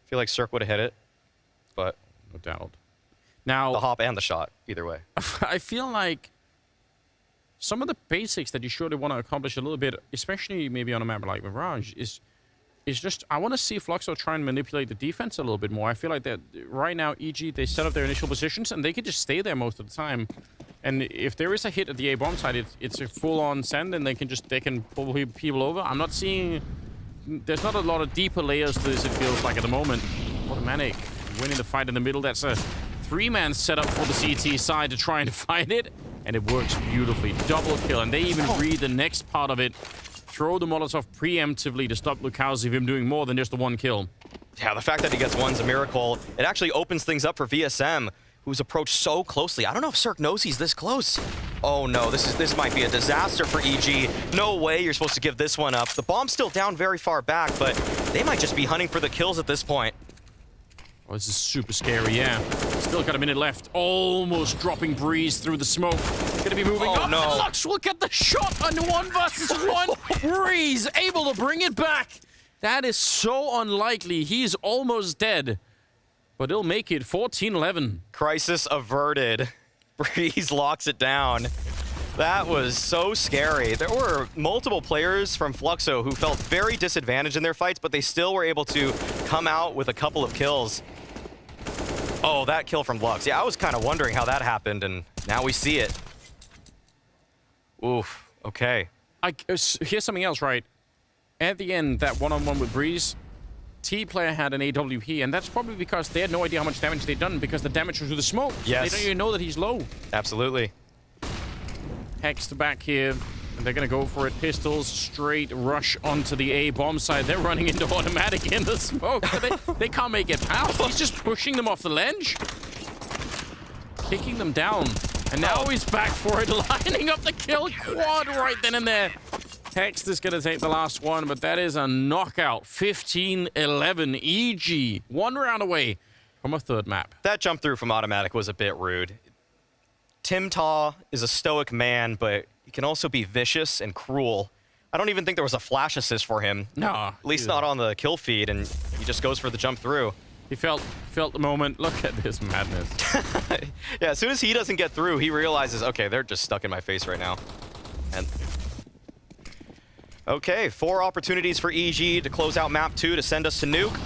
Feel like Cirque would have hit it, but no doubt. Now, the hop and the shot, either way. I feel like some of the basics that you surely want to accomplish a little bit, especially maybe on a map like Mirage, is just, I want to see Fluxo try and manipulate the defense a little bit more. I feel like that right now, EG, they set up their initial positions, and they can just stay there most of the time. And if there is a hit at the A bomb side, it's a full-on send, and they can pull people over. I'm not seeing... There's not a lot of deeper layers to this, it feels like, at the moment. What a Maniac winning the fight in the middle. That's a 3-man setup for the CT side to try and fight it, and it works beautifully. Double kill, and they even read the next part of it. Throw the Molotov preemptively to stop Lukowski from doing more than just the 1 kill. Yeah, the fact that he gets 1's a miracle. It actually opens things up for VSM, who's approached so closely. I don't know if Cirque knows he's this close. Oh no, this might be a disaster for EG. No way you're supposed to give this one up. The bomb's still down very far back, but they might just be hunting for the kills at this point. Oh, this is super scary, yeah. Still got a minute left. Almost dropping Breeze through the smoke. Gonna be moving up. No. And Lux will get the shot on 1 versus 1. Breeze able to bring it back. That is so unlikely. He's almost dead. But he'll make it 14-11. Crisis averted. Breeze locks it down. That was so scary. There were multiple players from Fluxo who felt very disadvantaged in their fights, but they still were able to come out with a couple of kills. Oh, that kill from Lux. Yeah, I was kind of wondering how that happened, and now we see it. Oof, okay. Here's something else, right? At the end, that one-on-one with Breeze, T-player had an AWP, and that's probably because they had no idea how much damage they'd done because the damage was through the smoke. Yes. They don't even know that he's low. Absolutely. Hex to back here, and they're gonna go for it. Pistols, straight rush onto the A bomb side. They're running into automatic in the smoke, but they can't make it past. He's just pushing them off the ledge, kicking them down, and now he's back for it, lining up the kill quad right then and there. Hex is gonna take the last one, but that is a knockout. 15-11 EG, 1 round away from a third map. That jump through from automatic was a bit rude. Timtaw is a stoic man, but he can also be vicious and cruel. I don't even think there was a flash assist for him. No. At least not on the kill feed, and he just goes for the jump through. He felt the moment. Look at this madness. Yeah, as soon as he doesn't get through, he realizes, okay, they're just stuck in my face right now. And okay, 4 opportunities for EG to close out map 2 to send us to nuke.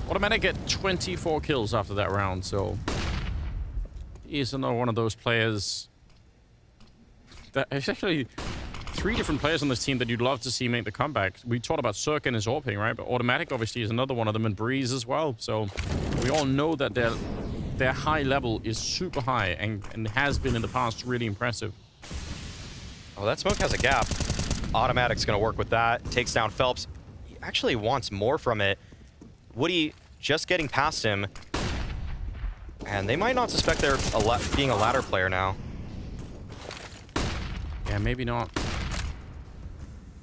Automatic get 24 kills after that round, so he's another one of those players that is actually 3 different players on this team that you'd love to see make the comeback. We talked about Cirque and his AWPing, right? But Automatic obviously is another one of them, and Breeze as well. So we all know that their high level is super high and has been in the past really impressive. Oh, that smoke has a gap. Automatic's gonna work with that. Takes down Phelps. He actually wants more from it. Woody just getting past him. And they might not suspect they're being a ladder player now. Yeah, maybe not.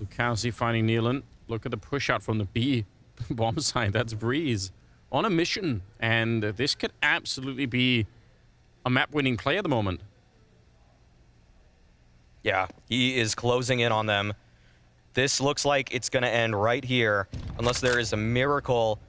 Lukowski finding Nealon. Look at the push out from the B bomb side. That's Breeze on a mission. And this could absolutely be a map-winning play at the moment. Yeah, he is closing in on them. This looks like it's going to end right here, unless there is a miracle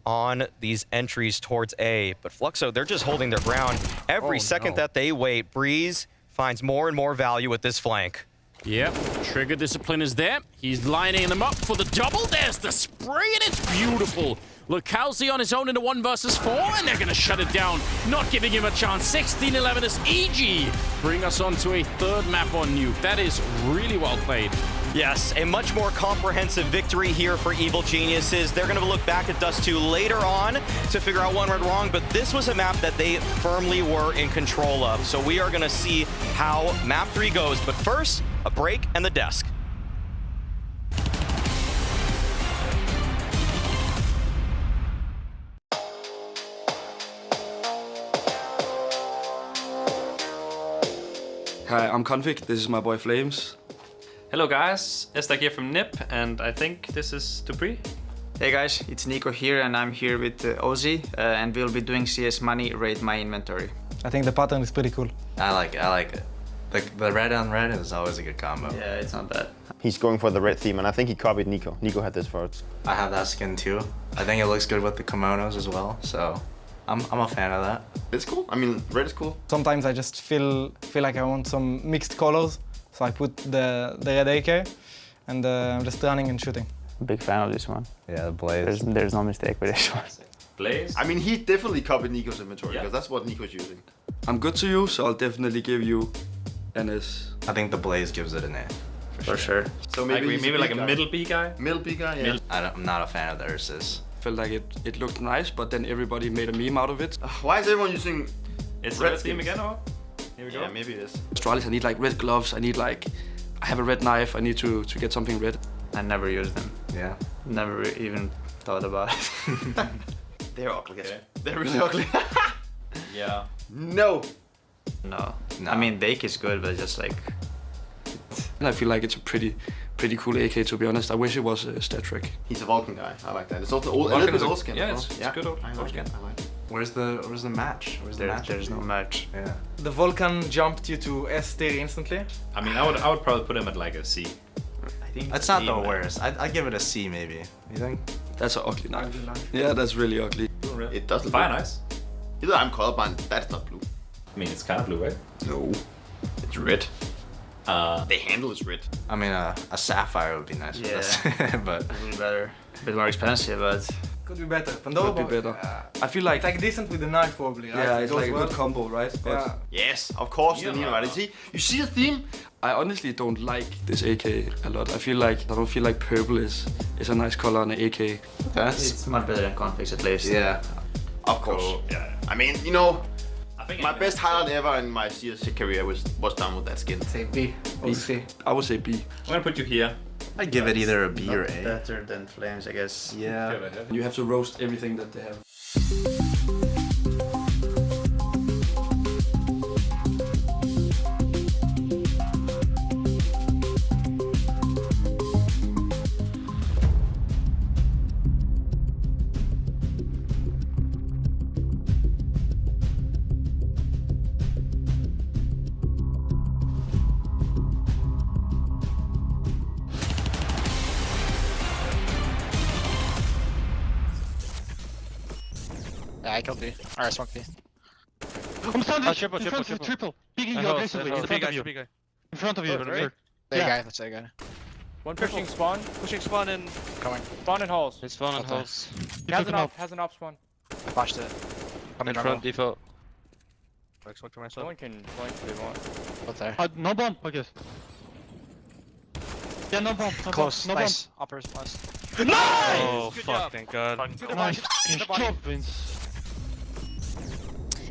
on these entries towards A. But Fluxo, they're just holding their ground. Every second that they wait, Breeze finds more and more value with this flank. Yep, trigger discipline is there. He's lining them up for the double. There's the spray, and it's beautiful. Lukowski on his own in a 1 versus 4, and they're going to shut it down, not giving him a chance. 16-11 as EG bring us on to a 3rd map on nuke. That is really well played. Yes, a much more comprehensive victory here for Evil Geniuses. They're going to look back at Dust 2 later on to figure out what went wrong, but this was a map that they firmly were in control of. So we are going to see how map 3 goes. But first, a break and the desk. Hi, I'm Config. This is my boy Flames. Hello guys, Estak here from NIP, and I think this is Dupree. Hey guys, it's Nico here, and I'm here with Ozzy, and we'll be doing CS Money Rate My Inventory. I think the pattern is pretty cool. I like it. The red on red is always a good combo. Yeah, it's not bad. He's going for the red theme, and I think he copied Nico. Nico had this first. I have that skin too. I think it looks good with the kimonos as well, so I'm a fan of that. It's cool. I mean, red is cool. Sometimes I just feel like I want some mixed colors, so I put the red AK, and I'm just running and shooting. Big fan of this one. Yeah, the Blaze. There's no mistake with this one. Blaze? I mean, he definitely copied Nico's inventory, because that's what Nico's using. I'm good to you, so I'll definitely give you an S. I think the Blaze gives it an A. For sure. So maybe like a middle B guy? Middle B guy, yeah. I'm not a fan of the Ursus. Felt like it looked nice, but then everybody made a meme out of it. Why is everyone using It's red red theme skins? again, or? Here we go. Yeah, maybe it is. Astralis, I need like red gloves. I have a red knife. I need to get something red. I never used them. Yeah. Never even thought about it. They're ugly. Okay. They're really ugly. Yeah. No. No. I mean, Bake is good, but just like... And I feel like it's a pretty cool AK, to be honest. I wish it was a Stat Trek. He's a Vulcan guy. I like that. It's also old, a Vulcan little is bit a- old skin. yeah, as it's well. good old I like skin. it. I like it. Where's the match? Where's the match? There's no match. Yeah. The Vulcan jumped you to S tier instantly. I mean, I would probably put him at like a C. I think that's not the worst. I'd give it a C maybe. You think? That's an ugly knife. Yeah, that's really ugly. It does look Fire blue. nice. Either I'm colorblind, that's not blue. I mean, it's kind of blue, right? No. It's red. The The handle is red. I mean, a sapphire would be nice. Yeah. For this. But A little better. A bit more expensive, but... Could be better. Could be better. I feel like It's like decent with the knife probably, right? yeah, It it's goes like a well. good combo, right? But Yeah. Yes, of course, Yeah. the Nino, right? You see the theme? I honestly don't like this AK a lot. I don't feel like purple is a nice color on an AK. It's much better than Conflicts at least. yeah. Of course. Cool. Yeah. I mean, you know, I think my best highlight ever in my CS career was done with that skin. Say B. Or C. I would say B. I'm gonna put you here. I'd give it either a B or Not A. better than Flames, I guess. Yeah. You have to roast everything that they have. I killed B. Alright, smoke B. I'm stunned. Triple. Peeking you aggressively in front of you. In front of you. Sure. A guy, that's A guy. One pushing spawn. Pushing spawn in. Coming. Spawn in halls. It's spawn in halls. He has an op. Has an op spawn. I flashed it. In front, default. Smoke to myself. No one can flank if they want. What's there? No bomb, I guess. Yeah, no bomb. Close. No Nice. Uppers, nice. Nice! Oh, Good fuck, job. thank God. Nice. Good job, Vince.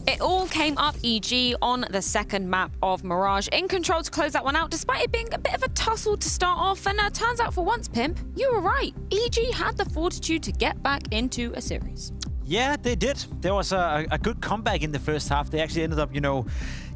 It all came up EG on the second map of Mirage, in control to close that one out, despite it being a bit of a tussle to start off. And turns out for once, Pimp, you were right. EG had the fortitude to get back into a series. Yeah, they did. There was a good comeback in the first half. They actually ended up, you know,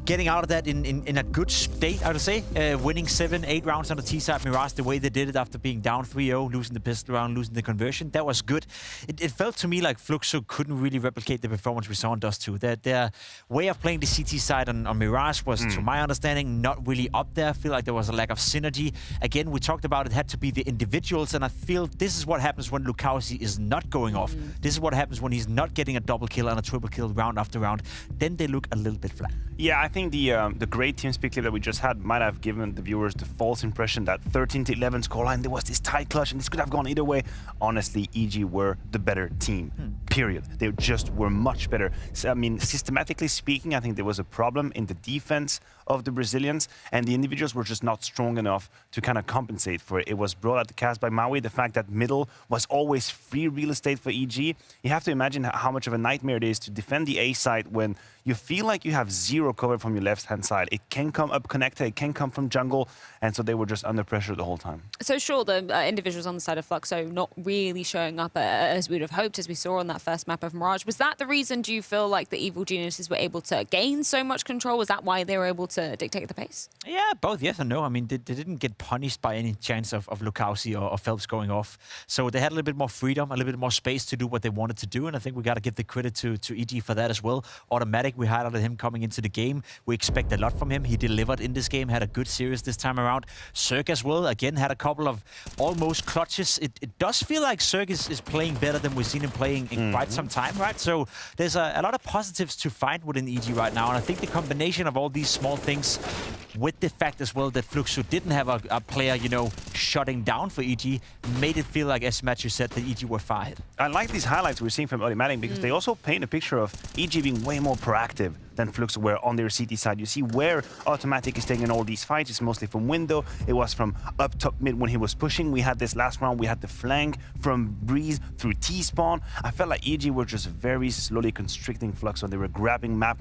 getting out of that in a good state, I would say. Winning 7-8 rounds on the T-side Mirage the way they did it after being down 3-0, losing the pistol round, losing the conversion. That was good. It felt to me like Fluxo couldn't really replicate the performance we saw on Dust 2. Their way of playing the CT side on Mirage was, to my understanding, not really up there. I feel like there was a lack of synergy. Again, we talked about it had to be the individuals, and I feel this is what happens when Lukowski is not going off. This is what happens when he's not getting a double kill and a triple kill round after round. Then they look a little bit flat. Yeah, I think the great TeamSpeak clip that we just had might have given the viewers the false impression that 13-11 scoreline, there was this tight clutch and this could have gone either way. Honestly, EG were the better team, period. They just were much better. So, I mean, systematically speaking, I think there was a problem in the defense of the Brazilians, and the individuals were just not strong enough to kind of compensate for it. It was brought at the cast by Maui, the fact that middle was always free real estate for EG. You have to imagine how much of a nightmare it is to defend the A side when you feel like you have zero cover from your left-hand side. It can come up connector, it can come from jungle, and so they were just under pressure the whole time. So sure, the individuals on the side of Fluxo not really showing up as we'd have hoped, as we saw on that first map of Mirage. Was that the reason, do you feel like the Evil Geniuses were able to gain so much control? Was that why they were able to dictate the pace? Yeah, both yes and no. I mean, they didn't get punished by any chance of Lukowski or Phelps going off. So they had a little bit more freedom, a little bit more space to do what they wanted to do, and I think we got to give the credit to EG for that as well. Automatic, we highlighted him coming into the game. We expect a lot from him. He delivered in this game, had a good series this time around. Cirque as well, again, had a couple of almost clutches. It does feel like Cirque is playing better than we've seen him playing in quite some time, right? So there's a lot of positives to find within EG right now, and I think the combination of all these small things with the fact as well that Fluxo didn't have a player, you know, shutting down for EG, made it feel like, as Matthew said, that EG were far ahead. I like these highlights we're seeing from Automatic because they also paint a picture of EG being way more proactive than Fluxo were on their CT side. You see where Automatic is taking all these fights. It's mostly from window. It was from up top mid when he was pushing. We had this last round. We had the flank from Breeze through T-spawn. I felt like EG were just very slowly constricting Fluxo. They were grabbing map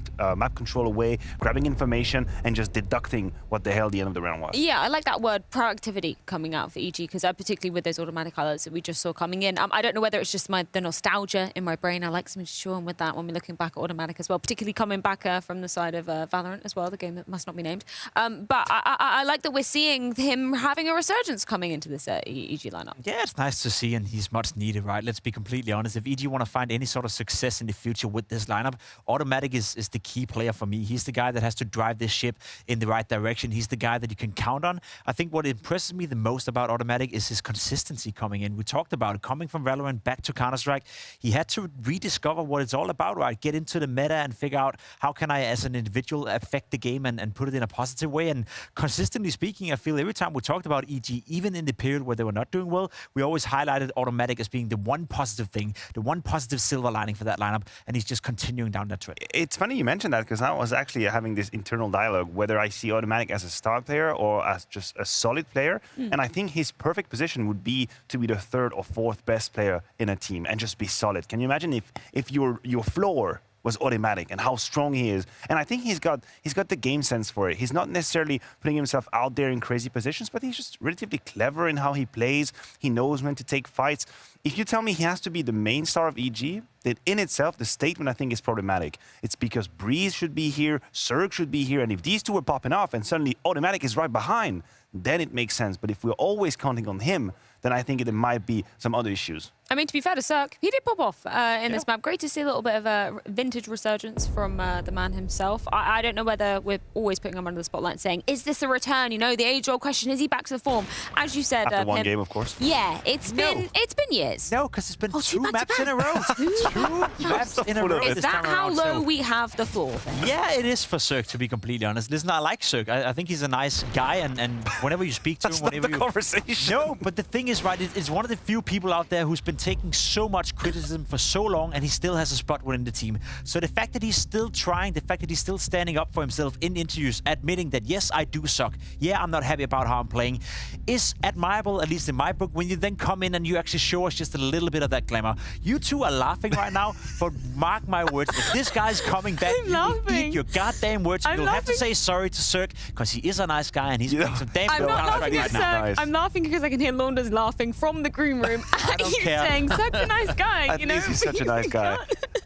control away, grabbing information, and just deducting what the hell the end of the round was. Yeah, I like that word, proactivity, coming out for EG, because particularly with those automatic highlights that we just saw coming in. I don't know whether it's just the nostalgia in my brain. I like something to show on with that when we're looking back at automatic as well, particularly coming back from the side of Valorant as well, the game that must not be named. But I like that we're seeing him having a resurgence coming into this EG lineup. Yeah, it's nice to see, and he's much needed, right? Let's be completely honest. If EG want to find any sort of success in the future with this lineup, Automatic is the key player for me. He's the guy that has to drive this ship in the right direction. He's the guy that you can count on. I think what impresses me the most about Automatic is his consistency coming in. We talked about it, coming from Valorant back to Counter-Strike. He had to rediscover what it's all about, right? Get into the meta and figure out how can I, as an individual, affect the game and put it in a positive way. And consistently speaking, I feel every time we talked about EG, even in the period where they were not doing well, we always highlighted Automatic as being the one positive thing, the one positive silver lining for that lineup, and he's just continuing down that track. It's funny you mentioned that because I was actually having this internal dialogue whether I see Automatic as a star player or as just a solid player. And I think his perfect position would be to be the third or fourth best player in a team and just be solid. Can you imagine if your floor was Automatic and how strong he is? And I think he's got the game sense for it. He's not necessarily putting himself out there in crazy positions, but he's just relatively clever in how he plays. He knows when to take fights. If you tell me he has to be the main star of EG, then in itself, the statement I think is problematic. It's because Breeze should be here, Zerg should be here, and if these two are popping off and suddenly Automatic is right behind, then it makes sense. But if we're always counting on him, then I think there might be some other issues. I mean, to be fair to Cirque, he did pop off in this map. Great to see a little bit of a vintage resurgence from the man himself. I don't know whether we're always putting him under the spotlight saying, is this a return? You know, the age-old question, is he back to the form? As you said, After one Pimp, game, of course. Yeah, it's been years. No, because it's been two maps in a row. Two maps in a row. Is that how low we have the floor? Yeah, it is for Cirque, to be completely honest. Listen, I like Cirque. I think he's a nice guy, and whenever you speak to him, whenever you... conversation. No, but the thing is, right, it's one of the few people out there who's been taking so much criticism for so long, and he still has a spot within the team. So the fact that he's still trying, the fact that he's still standing up for himself in interviews, admitting that, yes, I do suck. Yeah, I'm not happy about how I'm playing, is admirable, at least in my book, when you then come in and you actually show us just a little bit of that glamour. You two are laughing right now, but mark my words, if this guy's coming back, you will eat your goddamn words. You'll have to say sorry to Cirque, because he is a nice guy, and he's playing some damn good laughing right at now. Cirque. I'm laughing because I can hear Launders laughing from the green room at you saying, Cirque's a nice guy. At least he's such a nice guy.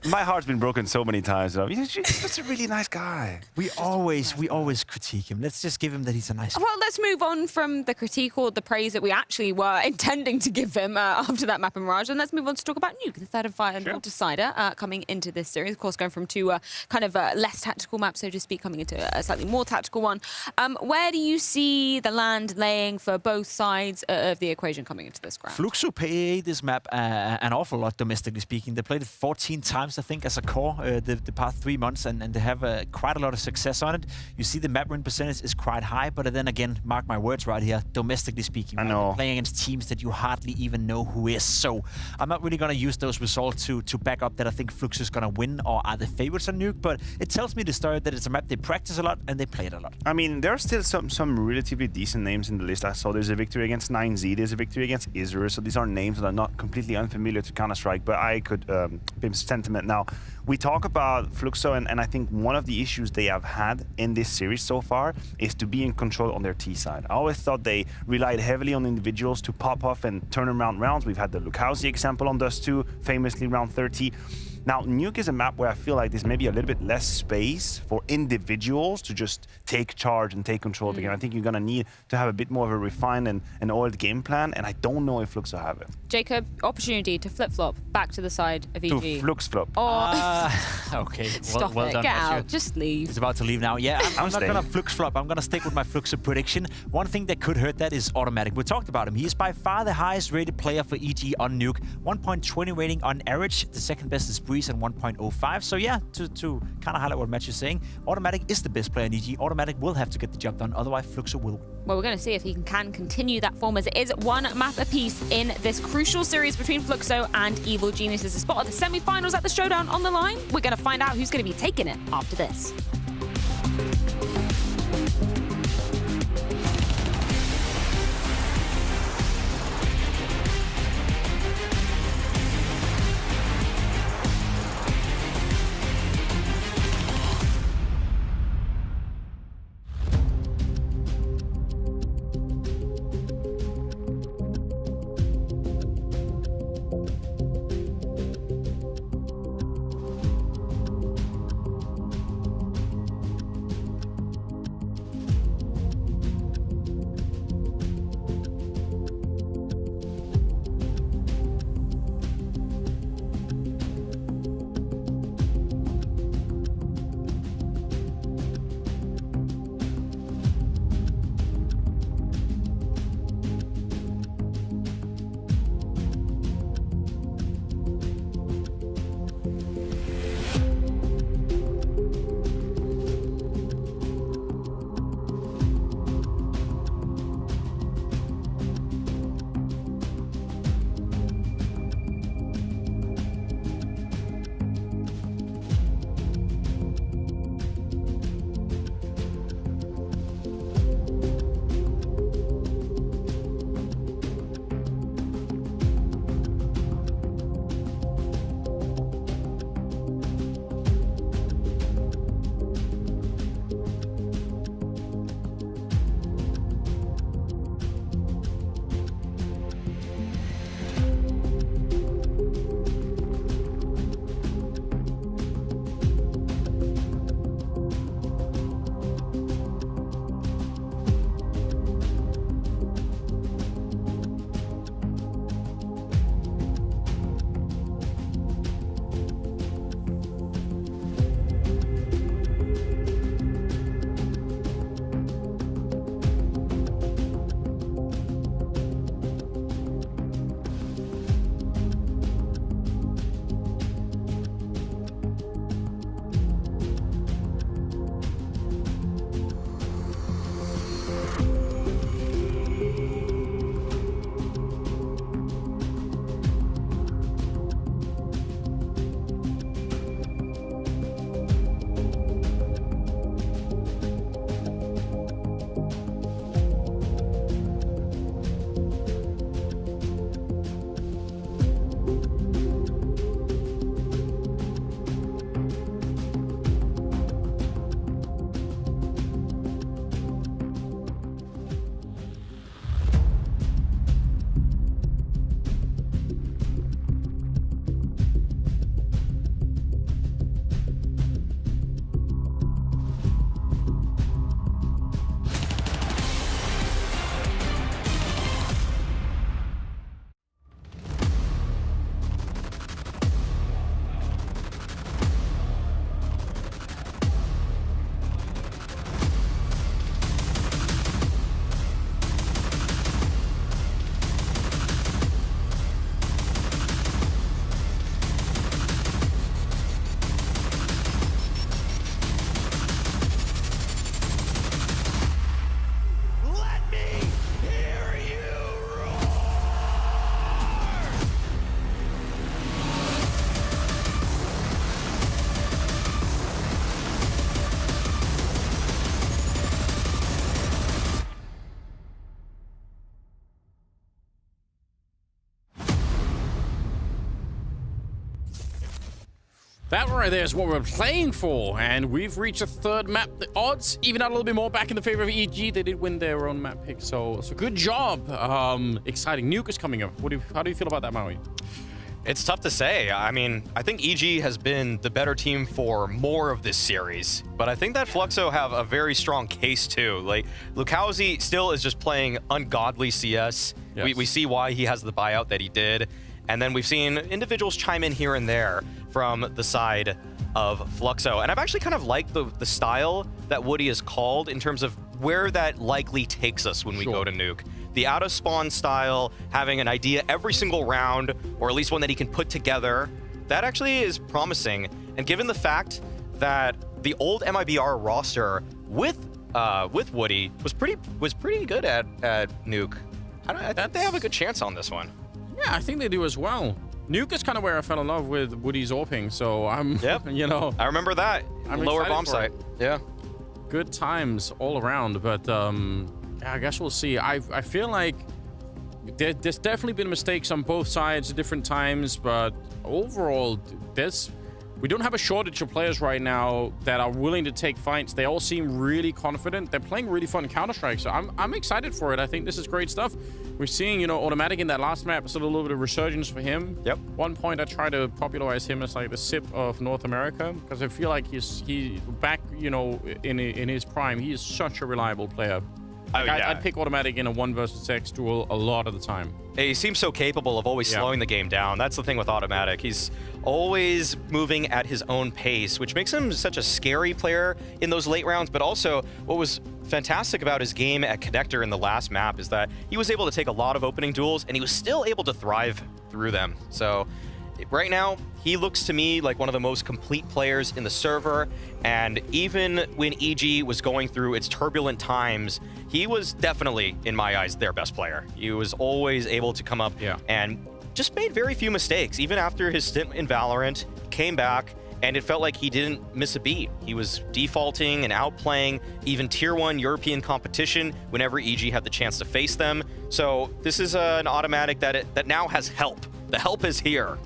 My heart's been broken so many times. He's just a really nice guy. We always critique him. Let's just give him that he's a nice guy. Well, let's move on from the critique or the praise that we actually were intending to give him after that map in Mirage, and let's move on to talk about Nuke, the third and final decider coming into this series. Of course, going from two kind of less tactical maps, so to speak, coming into a slightly more tactical one. Where do you see the land laying for both sides of the equation coming into this round? Fluxo played this map an awful lot, domestically speaking. They played it 14 times, I think, as a core the past 3 months, and they have quite a lot of success on it. You see the map win percentage is quite high, but then again, mark my words right here, domestically speaking, right? They're playing against teams that you hardly even know who is. So I'm not really going to use those results to back up that I think Fluxo is going to win or are the favorites on Nuke, but it tells me the story that it's a map they practice a lot and they play it a lot. I mean, there are still some relatively decent names in the list. I saw there's a victory against 9Z, there's a victory against Israel, so these are names that are not completely unfamiliar to Counter-Strike, but I could Pimp's sentiment. Now, we talk about Fluxo, and I think one of the issues they have had in this series so far is to be in control on their T side. I always thought they relied heavily on individuals to pop off and turn around rounds. We've had the Lukowski example on Dust 2, famously round 30. Now, Nuke is a map where I feel like there's maybe a little bit less space for individuals to just take charge and take control of the game. I think you're going to need to have a bit more of a refined and oiled game plan, and I don't know if Fluxo have it. Jacob, opportunity to flip-flop back to the side of EG. To Flux-flop. Okay, Stop well it. done. Get out. Just leave. He's about to leave now. Yeah, I'm not staying. going to flux-flop. I'm going to stick with my Fluxo prediction. One thing that could hurt that is Automatic. We talked about him. He is by far the highest rated player for EG on Nuke. 1.20 rating on average. The second best is Breeze and 1.05. So yeah, to kind of highlight what Matt is saying, Automatic is the best player in EG. Automatic will have to get the job done, otherwise Fluxo will. Well, we're going to see if he can continue that form, as it is one map apiece in this crucial series between Fluxo and Evil Genius. There's a spot at the semi-finals at the Showdown on the line. We're going to find out who's going to be taking it after this. That right there is what we're playing for, and we've reached a third map. The odds even out a little bit more back in the favor of EG. They did win their own map pick, so good job. Exciting. Nuke is coming up. How do you feel about that, Maui? It's tough to say. I mean, I think EG has been the better team for more of this series, but I think that Fluxo have a very strong case too. Like, Lukowski still is just playing ungodly CS. Yes. We see why he has the buyout that he did, and then we've seen individuals chime in here and there from the side of Fluxo. And I've actually kind of liked the style that Woody has called in terms of where that likely takes us when we go to Nuke. The out-of-spawn style, having an idea every single round, or at least one that he can put together, that actually is promising. And given the fact that the old MIBR roster with Woody was pretty good at Nuke, I think they have a good chance on this one. Yeah, I think they do as well. Nuke is kind of where I fell in love with Woody's AWPing, so I'm, you know. I remember that. I'm lower excited bomb for site. it. Yeah. Good times all around, but I guess we'll see. I feel like there's definitely been mistakes on both sides at different times, but overall, we don't have a shortage of players right now that are willing to take fights. They all seem really confident. They're playing really fun Counter-Strike, so I'm excited for it. I think this is great stuff. We're seeing, you know, Automatic in that last map, sort of a little bit of resurgence for him. Yep. One point I tried to popularize him as like the SIP of North America, because I feel like he's back, you know, in his prime. He is such a reliable player. Like, I'd pick Automatic in a 1 versus X duel a lot of the time. He seems so capable of always slowing the game down. That's the thing with Automatic. He's always moving at his own pace, which makes him such a scary player in those late rounds. But also, what was fantastic about his game at Connector in the last map is that he was able to take a lot of opening duels, and he was still able to thrive through them. So right now, he looks to me like one of the most complete players in the server, and even when EG was going through its turbulent times, he was definitely, in my eyes, their best player. He was always able to come up and just made very few mistakes. Even after his stint in Valorant, came back, and it felt like he didn't miss a beat. He was defaulting and outplaying even Tier 1 European competition whenever EG had the chance to face them. So this is an Automatic that now has help. The help is here.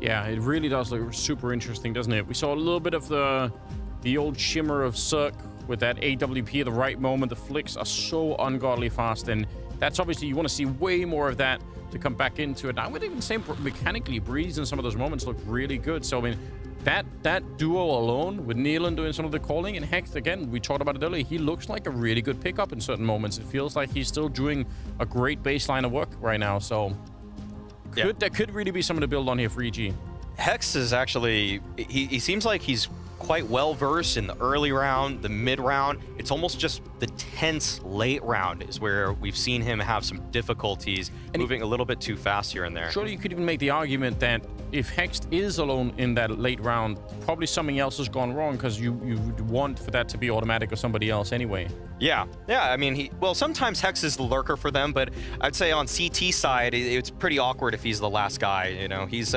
Yeah, it really does look super interesting, doesn't it? We saw a little bit of the old shimmer of Cirque with that AWP at the right moment. The flicks are so ungodly fast, and that's obviously, you want to see way more of that to come back into it. I would even say mechanically, Breeze in some of those moments look really good. So, I mean, that duo alone with Nealon doing some of the calling, and Hex, again, we talked about it earlier, he looks like a really good pickup in certain moments. It feels like he's still doing a great baseline of work right now, so there could really be something to build on here for EG. Hex is actually, he seems like he's quite well versed in the early round, the mid round. It's almost just the tense late round is where we've seen him have some difficulties, and moving a little bit too fast here and there. Surely you could even make the argument that if Hext is alone in that late round, probably something else has gone wrong, because you would want for that to be Automatic or somebody else anyway. Yeah, I mean, well, sometimes Hex is the lurker for them, but I'd say on CT side, it's pretty awkward if he's the last guy, you know? He's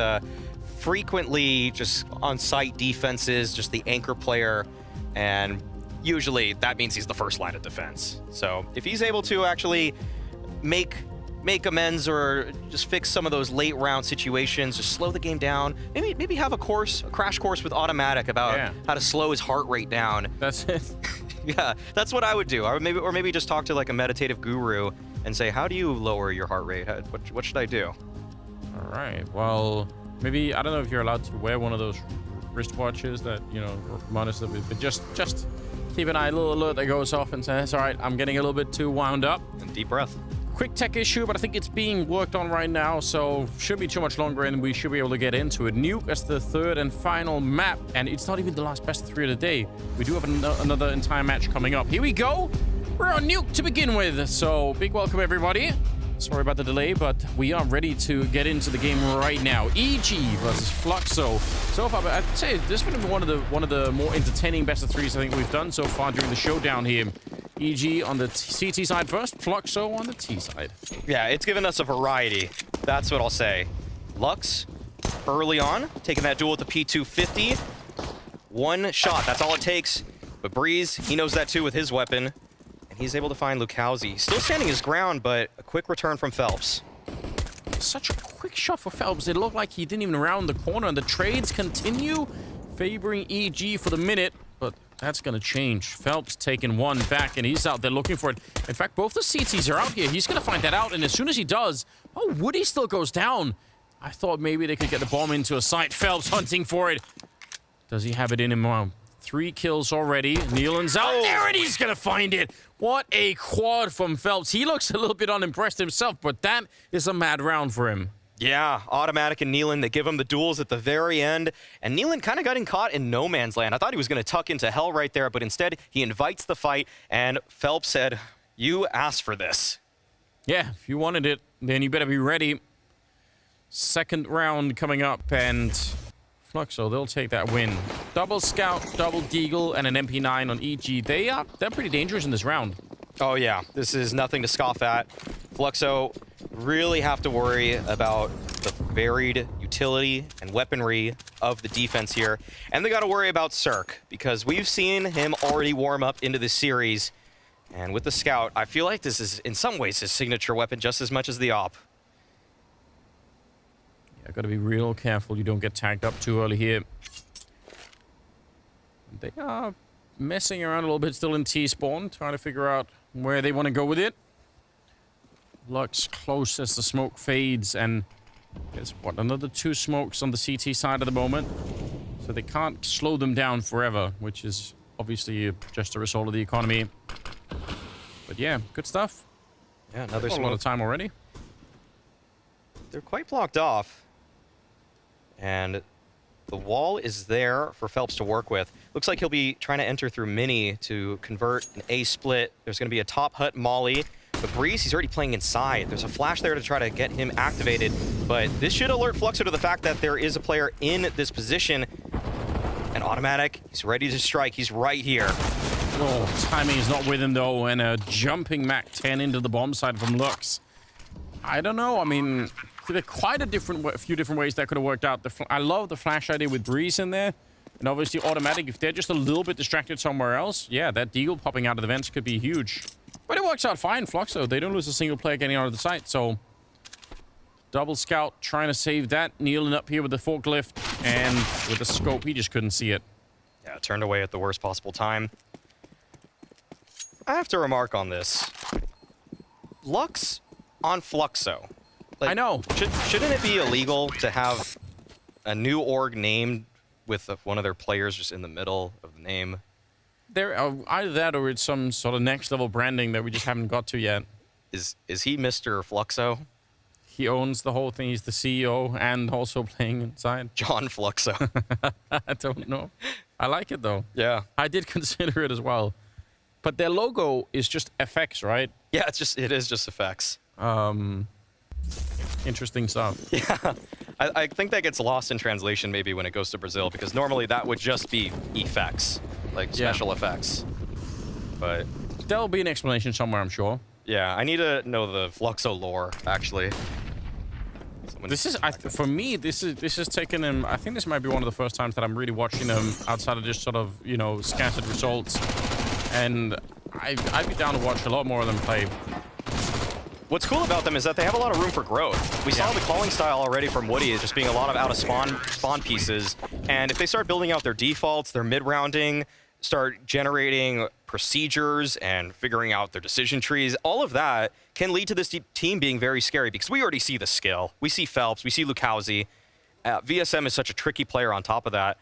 frequently just on-site defenses, just the anchor player, and usually that means he's the first line of defense. So if he's able to actually make amends or just fix some of those late round situations, just slow the game down, maybe have a crash course with Automatic about how to slow his heart rate down. That's it. Yeah, that's what I would do. Or maybe just talk to like a meditative guru and say, how do you lower your heart rate? What should I do? All right, well, maybe, I don't know if you're allowed to wear one of those wristwatches that, you know, monitor, but just keep an eye, a little alert that goes off and says, all right, I'm getting a little bit too wound up. And deep breath. Quick tech issue, but I think it's being worked on right now, so shouldn't be too much longer, and we should be able to get into it. Nuke as the third and final map, and it's not even the last best of 3 of the day. We do have another entire match coming up. Here we go. We're on Nuke to begin with, so big welcome, everybody. Sorry about the delay, but we are ready to get into the game right now. EG versus Fluxo. So far, I'd say this has been one of the more entertaining best of 3s I think we've done so far during the showdown here. EG on the CT side first, Fluxo on the T side. Yeah, it's given us a variety. That's what I'll say. Lux, early on, taking that duel with the P250. One shot, that's all it takes. But Breeze, he knows that too with his weapon. And he's able to find Lukowski. Still standing his ground, but a quick return from Phelps. Such a quick quick shot for Phelps. It looked like he didn't even round the corner, and the trades continue favoring EG for the minute, but that's going to change. Phelps taking one back, and he's out there looking for it. In fact, both the CTs are out here. He's going to find that out, and as soon as he does, oh, Woody still goes down. I thought maybe they could get the bomb into a site. Phelps hunting for it. Does he have it in him now? 3 kills already. Nealon's out there, and he's going to find it. What a quad from Phelps. He looks a little bit unimpressed himself, but that is a mad round for him. Yeah, Automatic and Nealon, they give him the duels at the very end, and Nealon kind of got caught in no man's land. I thought he was going to tuck into hell right there, but instead he invites the fight, and Phelps said, "You asked for this." Yeah, if you wanted it, then you better be ready. Second round coming up, and Fluxo, they'll take that win. Double Scout, double Deagle, and an MP9 on EG. They're pretty dangerous in this round. Oh yeah, this is nothing to scoff at. Fluxo really have to worry about the varied utility and weaponry of the defense here. And they got to worry about Cirque, because we've seen him already warm up into this series. And with the Scout, I feel like this is in some ways his signature weapon just as much as the Op. Yeah, got to be real careful you don't get tagged up too early here. They are messing around a little bit still in T-spawn, trying to figure out where they want to go with it. Lux close as the smoke fades, and there's, what, another 2 smokes on the CT side at the moment. So they can't slow them down forever, which is obviously just a result of the economy. But yeah, good stuff. Yeah, another a lot of time already. They're quite blocked off. And the wall is there for Phelps to work with. Looks like he'll be trying to enter through Mini to convert an A split. There's going to be a top hut molly. But Breeze, he's already playing inside. There's a flash there to try to get him activated. But this should alert Fluxo to the fact that there is a player in this position. And Automatic, he's ready to strike. He's right here. Oh, timing is not with him, though. And a jumping Mac 10 into the bomb side from Lux. I don't know. I mean, there are quite a few different ways that could have worked out. I love the flash idea with Breeze in there. And obviously Automatic, if they're just a little bit distracted somewhere else, yeah, that Deagle popping out of the vents could be huge. But it works out fine, Fluxo. They don't lose a single player getting out of the site, so... Double Scout trying to save that. Kneeling up here with the forklift, and with the scope, he just couldn't see it. Yeah, turned away at the worst possible time. I have to remark on this. Lux on Fluxo. Like, I know. Shouldn't it be illegal to have a new org named with one of their players just in the middle of the name? There, either that or it's some sort of next level branding that we just haven't got to yet. Is he Mr. Fluxo? He owns the whole thing. He's the CEO and also playing inside. John Fluxo. I don't know. I like it though. Yeah. I did consider it as well. But their logo is just FX, right? Yeah, it is just FX. Interesting stuff. Yeah. I think that gets lost in translation maybe when it goes to Brazil, because normally that would just be effects, like special effects. But there'll be an explanation somewhere, I'm sure. Yeah, I need to know the Fluxo lore, actually. This is, for me, this is taking him. I think this might be one of the first times that I'm really watching him outside of just sort of, you know, scattered results. And I'd be down to watch a lot more of them play. What's cool about them is that they have a lot of room for growth. We saw the calling style already from Woody as just being a lot of out of spawn pieces. And if they start building out their defaults, their mid-rounding, start generating procedures and figuring out their decision trees, all of that can lead to this team being very scary, because we already see the skill. We see Phelps, we see Lukowski. VSM is such a tricky player on top of that.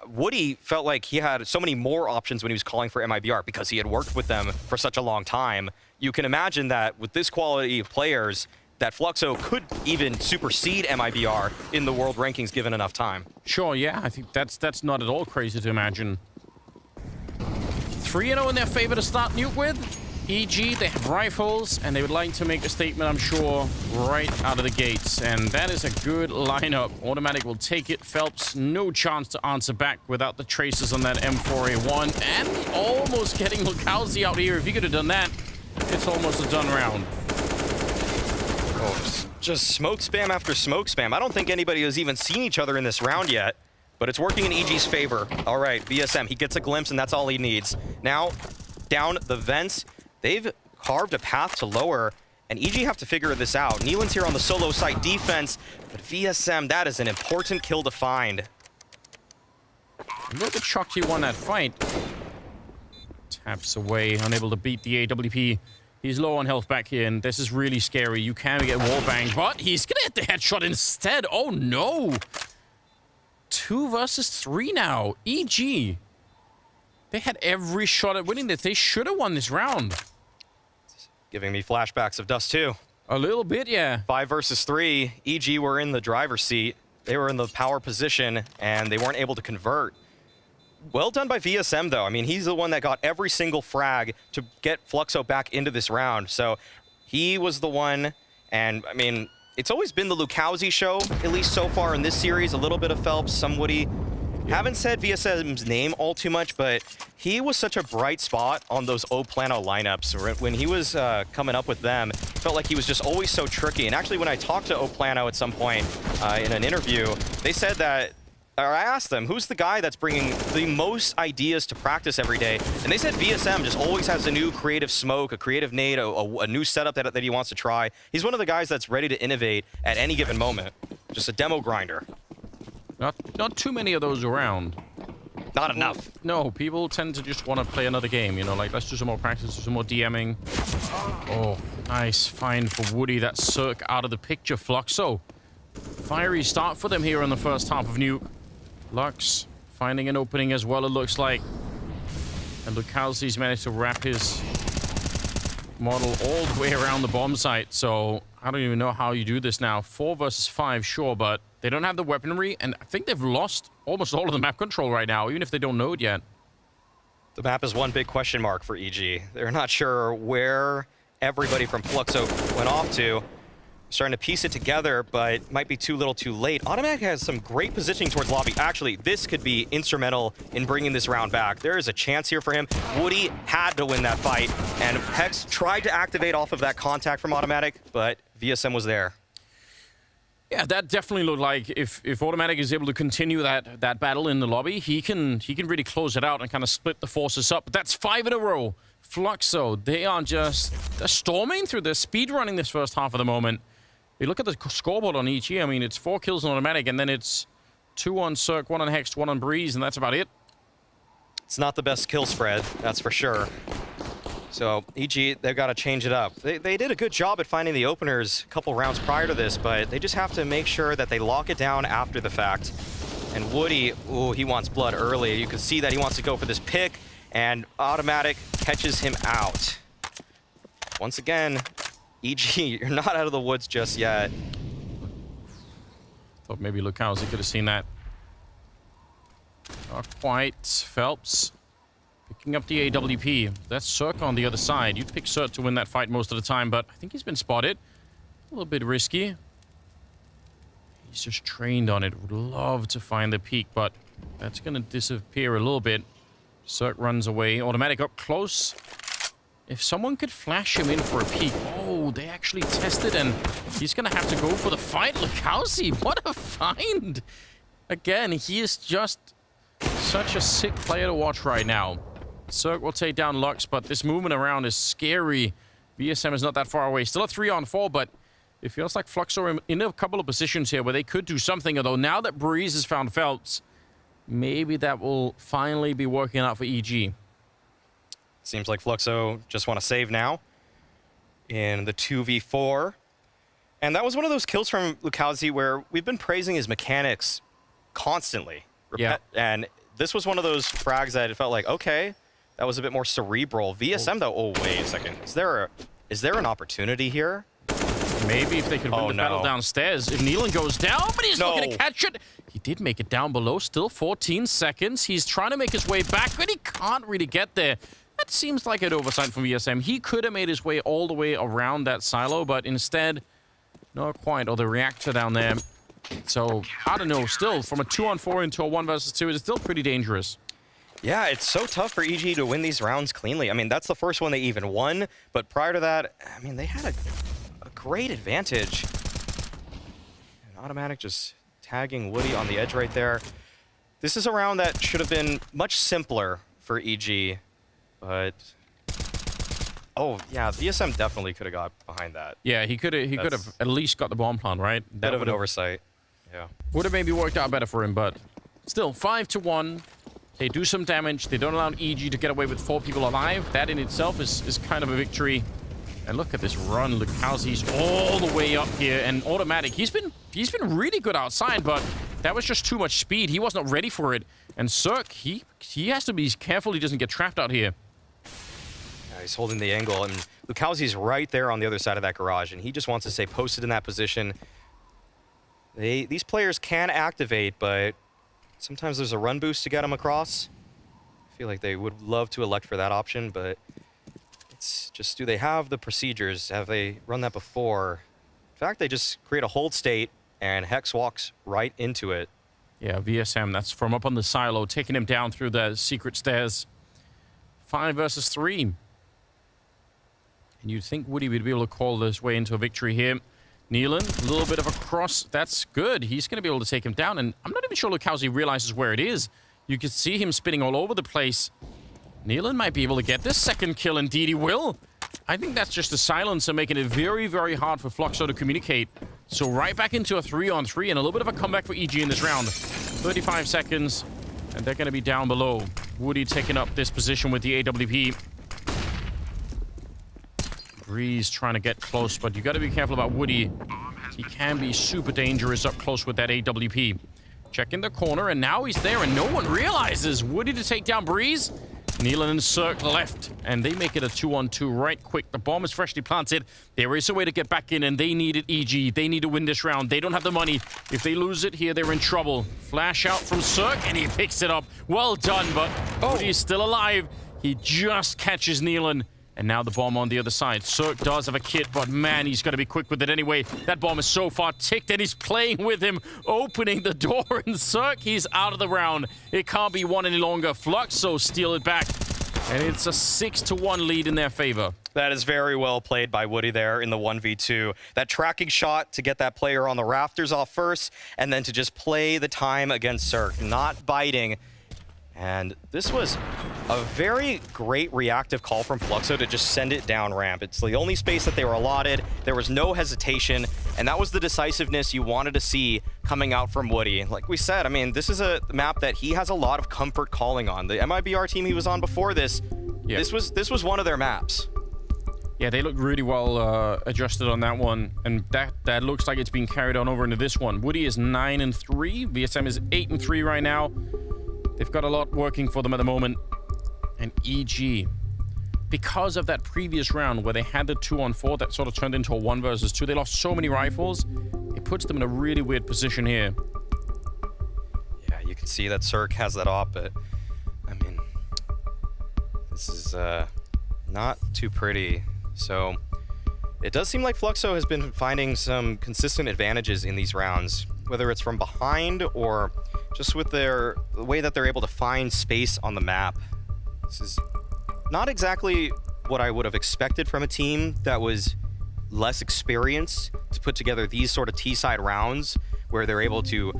Woody felt like he had so many more options when he was calling for MIBR because he had worked with them for such a long time. You can imagine that with this quality of players, that Fluxo could even supersede MIBR in the world rankings given enough time. Sure, yeah, I think that's not at all crazy to imagine. 3-0 in their favor to start Nuke with. EG, they have rifles, and they would like to make a statement, I'm sure, right out of the gates. And that is a good lineup. Automatic will take it. Phelps, no chance to answer back without the traces on that M4A1. And almost getting Lukowski out here. If he could have done that, it's almost a done round. Oh, just smoke spam after smoke spam. I don't think anybody has even seen each other in this round yet. But it's working in EG's favor. All right, VSM, he gets a glimpse, and that's all he needs. Now, down the vents, they've carved a path to lower, and EG have to figure this out. Neelan's here on the solo side defense, but VSM, that is an important kill to find. A little bit shocked he won that fight. Taps away, unable to beat the AWP. He's low on health back here, and this is really scary. You can get wallbanged, but he's gonna hit the headshot instead. Oh no! 2 versus 3 now. EG. They had every shot at winning this. They should have won this round. Giving me flashbacks of Dust 2. A little bit, yeah. 5 versus 3. EG were in the driver's seat. They were in the power position, and they weren't able to convert. Well done by VSM, though. I mean, he's the one that got every single frag to get Fluxo back into this round. So he was the one, and I mean, it's always been the Lukowski show, at least so far in this series. A little bit of Phelps, some Woody. Haven't said VSM's name all too much, but he was such a bright spot on those O-Plano lineups. When he was coming up with them, felt like he was just always so tricky. And actually, when I talked to O-Plano at some point in an interview, they said that, or I asked them, who's the guy that's bringing the most ideas to practice every day? And they said VSM just always has a new creative smoke, a creative nade, a new setup that he wants to try. He's one of the guys that's ready to innovate at any given moment. Just a demo grinder. Not too many of those around. Not enough. No, people tend to just want to play another game, you know, like let's do some more practice, do some more DMing. Oh, nice find for Woody. That Cirque out of the picture. Fluxo. Fiery start for them here in the first half of Nuke. Lux finding an opening as well, it looks like. And Lukowski's managed to wrap his model all the way around the bomb site. So I don't even know how you do this now. 4 versus 5, sure, but they don't have the weaponry, and I think they've lost almost all of the map control right now, even if they don't know it yet. The map is one big question mark for EG. They're not sure where everybody from Fluxo went off to. Starting to piece it together, but might be too little too late. Automatic has some great positioning towards lobby. Actually, this could be instrumental in bringing this round back. There is a chance here for him. Woody had to win that fight, and Hex tried to activate off of that contact from Automatic, but VSM was there. Yeah, that definitely looked like if Automatic is able to continue that battle in the lobby, he can really close it out and kind of split the forces up. But that's 5 in a row. Fluxo, they're storming through, they're speedrunning this first half of the moment. You look at the scoreboard on EG, I mean, it's 4 kills on Automatic, and then it's 2 on Cirque, 1 on Hex, 1 on Breeze, and that's about it. It's not the best kill spread, that's for sure. So, EG, they've got to change it up. They did a good job at finding the openers a couple rounds prior to this, but they just have to make sure that they lock it down after the fact. And Woody, ooh, he wants blood early. You can see that he wants to go for this pick, and Automatic catches him out. Once again, EG, you're not out of the woods just yet. Thought maybe Lukowski could have seen that. Not quite. Phelps picking up the AWP. That's Cirque on the other side. You'd pick Cirque to win that fight most of the time, but I think he's been spotted. A little bit risky. He's just trained on it. Would love to find the peak, but that's going to disappear a little bit. Cirque runs away. Automatic up close. If someone could flash him in for a peek. Oh, they actually tested, and he's going to have to go for the fight. Lukowski, what a find. Again, he is just such a sick player to watch right now. Cirque will take down Lux, but this movement around is scary. VSM is not that far away. Still a 3-on-4, but it feels like Fluxo are in a couple of positions here where they could do something. Although now that Breeze has found Phelps, maybe that will finally be working out for EG. Seems like Fluxo just want to save now in the 2v4. And that was one of those kills from Lukowski where we've been praising his mechanics constantly. Yeah. And this was one of those frags that it felt like, okay, that was a bit more cerebral. VSM, though, oh, wait a second. Is there an opportunity here? Maybe if they could win the battle downstairs. If Neelan goes down, but he's not going to catch it. He did make it down below. Still 14 seconds. He's trying to make his way back, but he can't really get there. That seems like an oversight from VSM. He could have made his way all the way around that silo, but instead, not quite. Or the reactor down there. So, I don't know. Still, from a 2-on-4 into a 1 versus 2, it's still pretty dangerous. Yeah, it's so tough for EG to win these rounds cleanly. I mean, that's the first one they even won. But prior to that, I mean, they had a great advantage. And Automatic just tagging Woody on the edge right there. This is a round that should have been much simpler for EG. But Oh, yeah, VSM definitely could have got behind that. Yeah, he could have at least got the bomb plant, right? Bit of an oversight. Yeah. Would have maybe worked out better for him, but still, 5-1. They do some damage. They don't allow EG to get away with 4 people alive. That in itself is kind of a victory. And look at this run. Look how he's all the way up here. And automatic, he's been really good outside, but that was just too much speed. He wasn't ready for it. And Cirque, he has to be careful he doesn't get trapped out here. Yeah, he's holding the angle, and Lukowski's right there on the other side of that garage, and he just wants to stay posted in that position. These players can activate, but sometimes there's a run boost to get them across. I feel like they would love to elect for that option, but it's just, do they have the procedures? Have they run that before? In fact, they just create a hold state, and Hex walks right into it. Yeah, VSM, that's from up on the silo, taking him down through the secret stairs. 5 versus 3. And you'd think Woody would be able to call this way into a victory here. Nealon, a little bit of a cross. That's good. He's going to be able to take him down. And I'm not even sure Lukowski realizes where it is. You can see him spinning all over the place. Nealon might be able to get this second kill. Indeed, he will. I think that's just a silencer making it very, very hard for Fluxo to communicate. So right back into a 3-on-3 and a little bit of a comeback for EG in this round. 35 seconds, and they're going to be down below. Woody taking up this position with the AWP. Breeze trying to get close, but you got to be careful about Woody. He can be super dangerous up close with that AWP. Check in the corner, and now he's there, and no one realizes. Woody to take down Breeze. Nealon and Cirque left, and they make it a 2-on-2 right quick. The bomb is freshly planted. There is a way to get back in, and they need it, EG. They need to win this round. They don't have the money. If they lose it here, they're in trouble. Flash out from Cirque, and he picks it up. Well done, but Woody is still alive. He just catches Nealon. And now the bomb on the other side. Cirque does have a kit, but man, he's got to be quick with it anyway. That bomb is so far ticked, and he's playing with him, opening the door. And Cirque, he's out of the round. It can't be won any longer. Fluxo steal it back. And it's a 6-1 lead in their favor. That is very well played by Woody there in the 1v2. That tracking shot to get that player on the rafters off first, and then to just play the time against Cirque, not biting. And this was a very great reactive call from Fluxo to just send it down ramp. It's the only space that they were allotted. There was no hesitation, and that was the decisiveness you wanted to see coming out from Woody. Like we said, I mean, this is a map that he has a lot of comfort calling on. The MIBR team he was on before this, yeah. This was one of their maps. Yeah, they looked really well adjusted on that one, and that looks like it's being carried on over into this one. Woody is 9-3, VSM is 8-3 right now. They've got a lot working for them at the moment. And EG, because of that previous round where they had the 2-on-4 that sort of turned into a 1 versus 2, they lost so many rifles, it puts them in a really weird position here. Yeah, you can see that Cirque has that op, but I mean, this is not too pretty. So it does seem like Fluxo has been finding some consistent advantages in these rounds, whether it's from behind or just with the way that they're able to find space on the map. This is not exactly what I would have expected from a team that was less experienced to put together these sort of T-side rounds where they're able to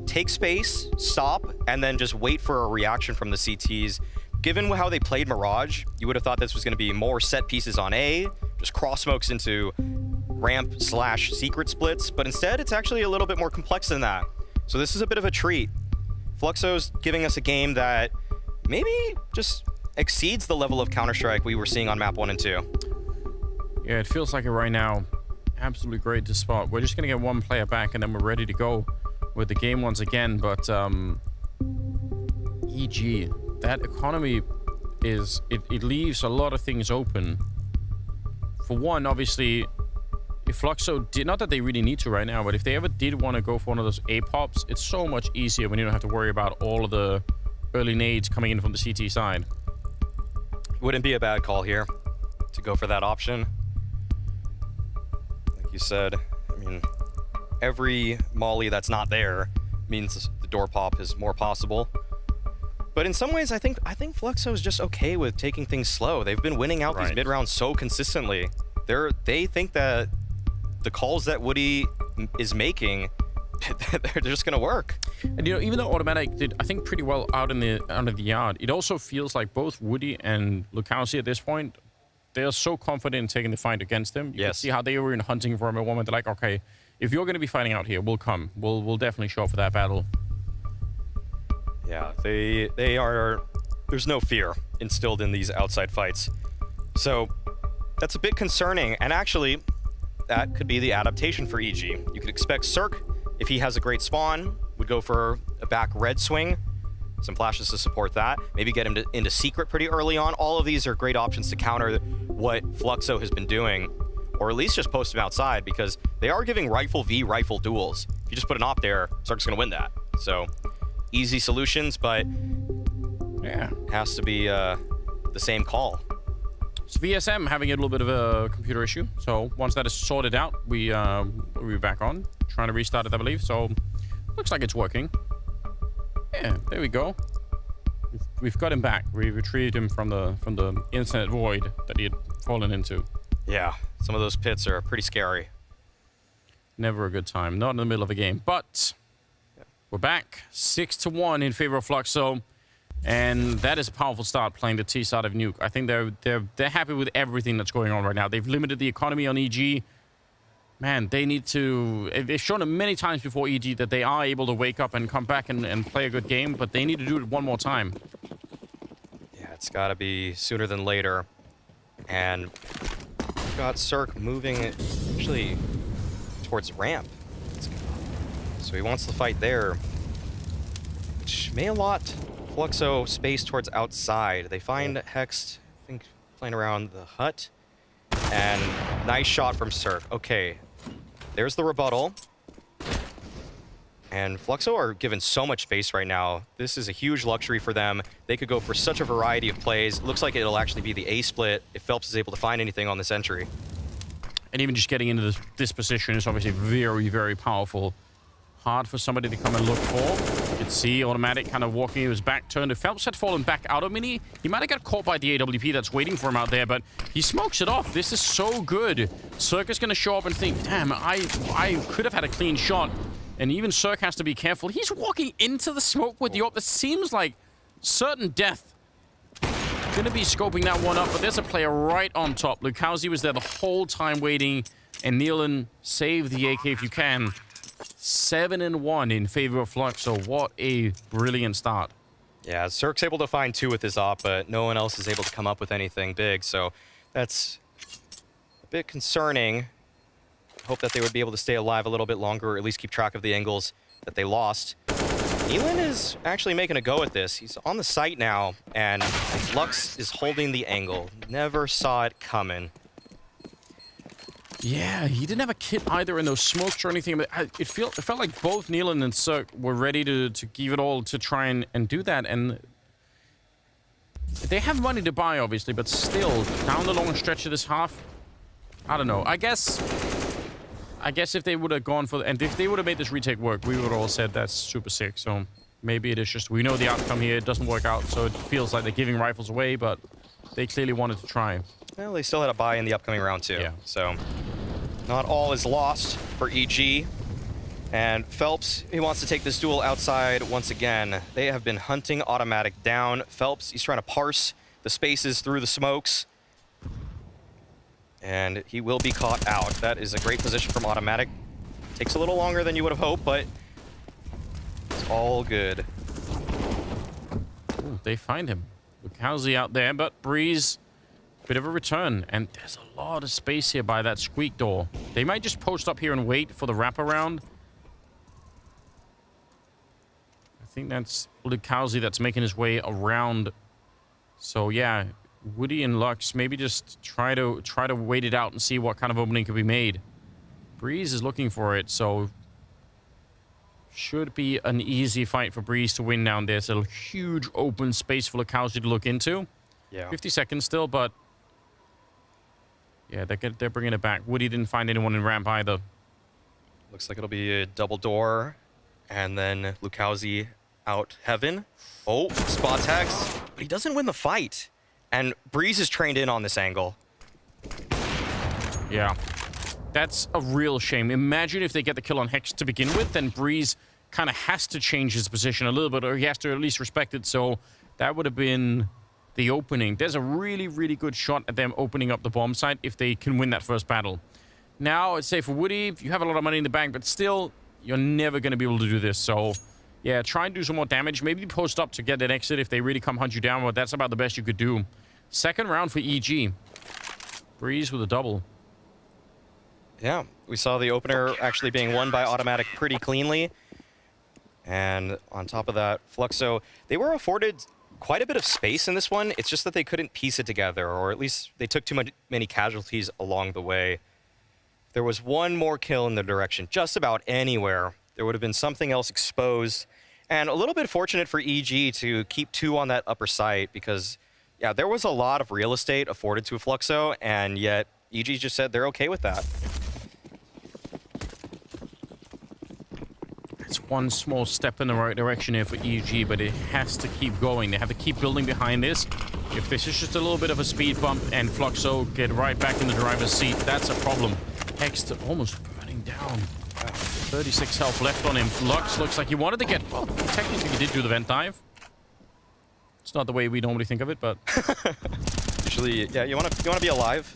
take space, stop, and then just wait for a reaction from the CTs. Given how they played Mirage, you would have thought this was going to be more set pieces on A, just cross smokes into ramp/secret splits, but instead it's actually a little bit more complex than that. So this is a bit of a treat. Fluxo's giving us a game that maybe just exceeds the level of Counter-Strike we were seeing on map 1 and 2. Yeah, it feels like it right now. Absolutely great to spot. We're just going to get one player back, and then we're ready to go with the game once again. But EG, that economy is... It leaves a lot of things open. For one, obviously... If Fluxo did, not that they really need to right now, but if they ever did want to go for one of those A-pops, it's so much easier when you don't have to worry about all of the early nades coming in from the CT side. Wouldn't be a bad call here to go for that option. Like you said, I mean, every molly that's not there means the door pop is more possible. But in some ways, I think Fluxo is just okay with taking things slow. They've been winning out these mid-rounds so consistently. They think that the calls that Woody is making, they're just gonna work. And you know, even though Automatic did, I think, pretty well out in the yard, it also feels like both Woody and Lukowski at this point, they're so confident in taking the fight against him. You can see how they were in hunting for him at one moment. They're like, okay, if you're going to be fighting out here, we'll come. We'll definitely show up for that battle. Yeah, they are. There's no fear instilled in these outside fights, so that's a bit concerning. And actually, that could be the adaptation for EG. You could expect Cirque, if he has a great spawn, would go for a back red swing. Some flashes to support that. Maybe get him into secret pretty early on. All of these are great options to counter what Fluxo has been doing, or at least just post him outside, because they are giving rifle v rifle duels. If you just put an op there, Cirque's gonna win that. So easy solutions, but yeah, has to be the same call. It's VSM having a little bit of a computer issue. So once that is sorted out, we'll be back on. Trying to restart it, I believe. So looks like it's working. Yeah, there we go. We've got him back. We retrieved him from the internet void that he had fallen into. Yeah, some of those pits are pretty scary. Never a good time. Not in the middle of a game. But we're back. 6-1 in favor of Fluxo. And that is a powerful start playing the T side of Nuke. I think they're happy with everything that's going on right now. They've limited the economy on EG. Man, they need to... They've shown it many times before EG that they are able to wake up and come back and play a good game, but they need to do it one more time. Yeah, it's got to be sooner than later. And we've got Cirque moving actually towards ramp. So he wants to fight there, which may allot Fluxo space towards outside. They find Hex, I think, playing around the hut. And nice shot from Cirque. Okay, there's the rebuttal. And Fluxo are given so much space right now. This is a huge luxury for them. They could go for such a variety of plays. Looks like it'll actually be the A split if Phelps is able to find anything on this entry. And even just getting into this position is obviously very, very powerful. Hard for somebody to come and look for. You can see Automatic kind of walking his back turned. If Phelps had fallen back out of Mini, he might have got caught by the AWP that's waiting for him out there, but he smokes it off. This is so good. Cirque is going to show up and think, damn, I could have had a clean shot. And even Cirque has to be careful. He's walking into the smoke with the AWP. That seems like certain death. Going to be scoping that one up, but there's a player right on top. Lukowski was there the whole time waiting, and Nealon saved the AK if you can. 7-1 in favor of Fluxo. What a brilliant start. Yeah, Cirque's able to find 2 with his op, but no one else is able to come up with anything big, so that's a bit concerning. Hope that they would be able to stay alive a little bit longer, or at least keep track of the angles that they lost. Nealon is actually making a go at this. He's on the site now, and Lux is holding the angle. Never saw it coming. Yeah, he didn't have a kit either in those smokes or anything, but it felt like both Nealon and Cirque were ready to give it all to try and do that, and they have money to buy, obviously, but still, down the long stretch of this half, I don't know. I guess if they would have gone for... And if they would have made this retake work, we would have all said that's super sick, so maybe it is just... We know the outcome here, it doesn't work out, so it feels like they're giving rifles away, but they clearly wanted to try. Well, they still had a buy in the upcoming round, too. Yeah. So, not all is lost for EG. And Phelps, he wants to take this duel outside once again. They have been hunting Automatic down. Phelps, he's trying to parse the spaces through the smokes. And he will be caught out. That is a great position from Automatic. Takes a little longer than you would have hoped, but it's all good. Ooh, they find him. Lukowski out there, but Breeze... Bit of a return, and there's a lot of space here by that squeak door. They might just post up here and wait for the wraparound. I think that's Lukowski that's making his way around. So yeah, Woody and Lux maybe just try to wait it out and see what kind of opening could be made. Breeze is looking for it, so should be an easy fight for Breeze to win down there. There's a huge open space for Lukowski to look into. Yeah. 50 seconds still, but yeah, they're bringing it back. Woody didn't find anyone in ramp either. Looks like it'll be a double door, and then Lukowski out heaven. Oh, spots Hex, but he doesn't win the fight. And Breeze is trained in on this angle. Yeah, that's a real shame. Imagine if they get the kill on Hex to begin with, then Breeze kind of has to change his position a little bit, or he has to at least respect it. So that would have been the opening. There's a really, really good shot at them opening up the bomb site if they can win that first battle. Now, I'd say for Woody, if you have a lot of money in the bank, but still, you're never going to be able to do this. So, yeah, try and do some more damage. Maybe post up to get an exit if they really come hunt you down, but that's about the best you could do. Second round for EG. Breeze with a double. Yeah, we saw the opener actually being won by Automatic pretty cleanly. And on top of that, Fluxo, they were afforded quite a bit of space in this one. It's just that they couldn't piece it together, or at least they took too many casualties along the way. There was one more kill in the direction, just about anywhere. There would have been something else exposed. And a little bit fortunate for EG to keep 2 on that upper site because, yeah, there was a lot of real estate afforded to Fluxo, and yet EG just said they're okay with that. It's one small step in the right direction here for EG, but it has to keep going. They have to keep building behind this. If this is just a little bit of a speed bump and Fluxo get right back in the driver's seat, that's a problem. Hex almost burning down. 36 health left on him. Lux looks like he wanted to get... Well, technically he did do the vent dive. It's not the way we normally think of it, but... Usually, yeah, you want to be alive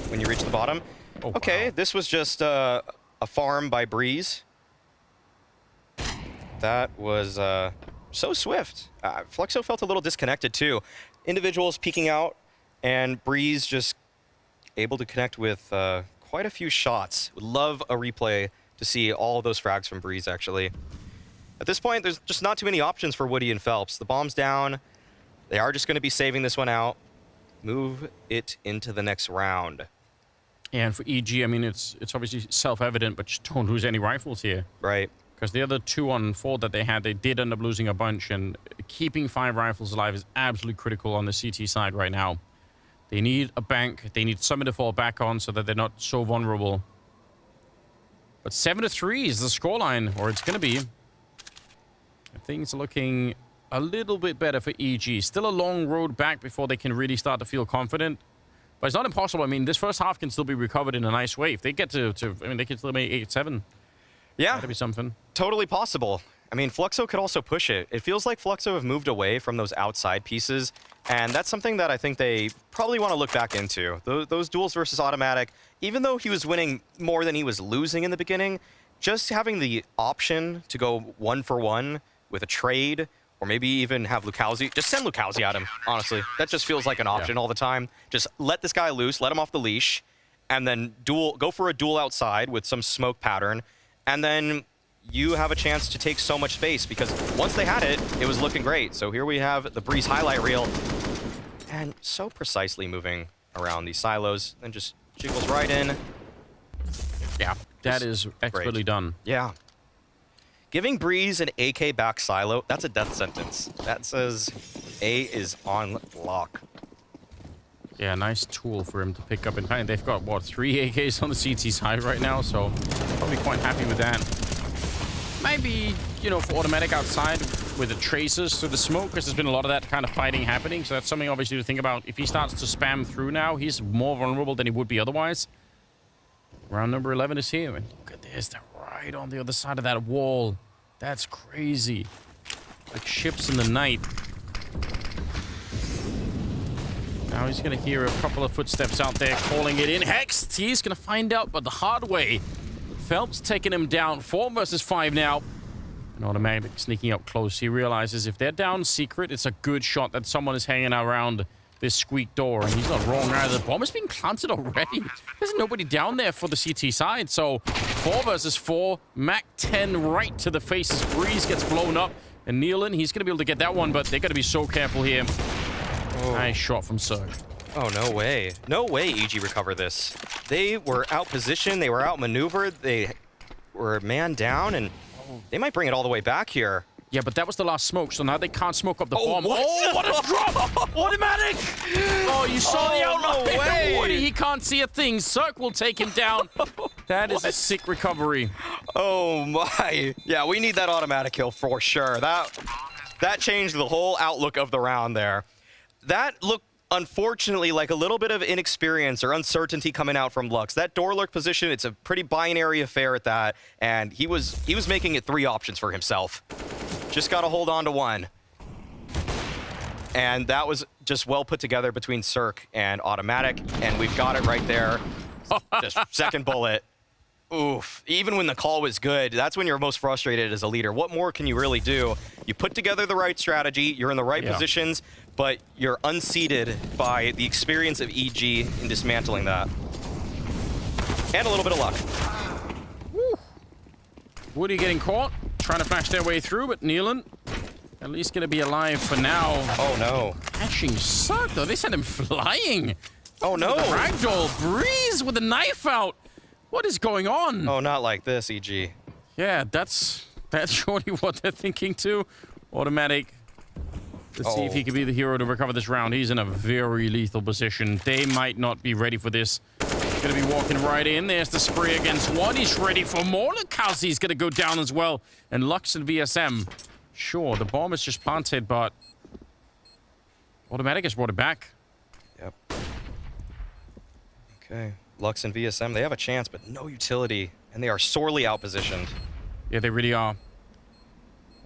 when you reach the bottom. Oh, okay, wow. This was just a farm by Breeze. That was so swift. Fluxo felt a little disconnected too. Individuals peeking out, and Breeze just able to connect with quite a few shots. Would love a replay to see all of those frags from Breeze, actually. At this point, there's just not too many options for Woody and Phelps. The bomb's down. They are just going to be saving this one out. Move it into the next round. And for EG, I mean, it's obviously self-evident, but just don't lose any rifles here. Right. Because the other 2 on 4 that they had, they did end up losing a bunch, and keeping 5 rifles alive is absolutely critical on the CT side right now. They need a bank. They need something to fall back on so that they're not so vulnerable. But 7-3 is the scoreline, or it's going to be. Things are looking a little bit better for EG. Still a long road back before they can really start to feel confident. But it's not impossible. I mean, this first half can still be recovered in a nice way. If they get to I mean, they can still make 8-7. Yeah. That'd be something. Totally possible. I mean, Fluxo could also push it. It feels like Fluxo have moved away from those outside pieces, and that's something that I think they probably want to look back into. Those duels versus Automatic, even though he was winning more than he was losing in the beginning, just having the option to go 1-for-1 with a trade, or maybe even have Lukowski, just send Lukowski at him, honestly. That just feels like an option all the time. Just let this guy loose, let him off the leash, and then go for a duel outside with some smoke pattern, and then you have a chance to take so much space, because once they had it, it was looking great. So here we have the Breeze highlight reel, and so precisely moving around these silos, and just jiggles right in. Yeah, that is expertly done. Yeah. Giving Breeze an AK back silo, that's a death sentence. That says A is on lock. Yeah, nice tool for him to pick up. And they've got, what, 3 AKs on the CT side right now, so probably quite happy with that. Maybe, you know, for Automatic outside with the tracers through the smoke, because there's been a lot of that kind of fighting happening, so that's something obviously to think about. If he starts to spam through now, he's more vulnerable than he would be otherwise. Round number 11 is here, and look at this, they're right on the other side of that wall. That's crazy. Like ships in the night. Now he's going to hear a couple of footsteps out there calling it in. Hexed! He's going to find out, but the hard way. Phelps taking him down. 4 versus 5 now. And Automatic sneaking up close. He realizes if they're down secret, it's a good shot that someone is hanging around this squeak door. And he's not wrong either. The bomb is being planted already. There's nobody down there for the CT side. So 4 versus 4. Mac 10 right to the face as Breeze gets blown up. And Nealon, he's going to be able to get that one, but they got to be so careful here. Oh. Nice shot from Serg. Oh, no way. No way EG recover this. They were outpositioned. They were outmaneuvered. They were man down, and they might bring it all the way back here. Yeah, but that was the last smoke, so now they can't smoke up the bomb. What? Oh, what a drop! Automatic! Oh, you saw the outline. No way. Woody, he can't see a thing. Cirque will take him down. That is a sick recovery. Oh, my. Yeah, we need that Automatic kill for sure. That changed the whole outlook of the round there. That looked, unfortunately, like a little bit of inexperience or uncertainty coming out from Lux. That door lurk position, it's a pretty binary affair at that, and he was making it 3 options for himself. Just got to hold on to one. And that was just well put together between Cirque and Automatic, and we've got it right there. Just second bullet. Oof. Even when the call was good, that's when you're most frustrated as a leader. What more can you really do? You put together the right strategy, you're in the right positions, but you're unseated by the experience of EG in dismantling that. And a little bit of luck. Woody getting caught, trying to flash their way through, but Nealon at least going to be alive for now. Oh no. Flashing sucked though. They sent him flying. Oh no. The ragdoll Breeze with the knife out. What is going on? Oh, not like this, EG. Yeah, that's surely what they're thinking too. Automatic. Let's see if he can be the hero to recover this round. He's in a very lethal position. They might not be ready for this. Gonna be walking right in. There's the spray against one. He's ready for more. Look, Kelsey's gonna go down as well. And Lux and VSM. Sure, the bomb is just planted, but Automatic has brought it back. Yep. Okay. Lux and VSM, they have a chance, but no utility. And they are sorely outpositioned. Yeah, they really are.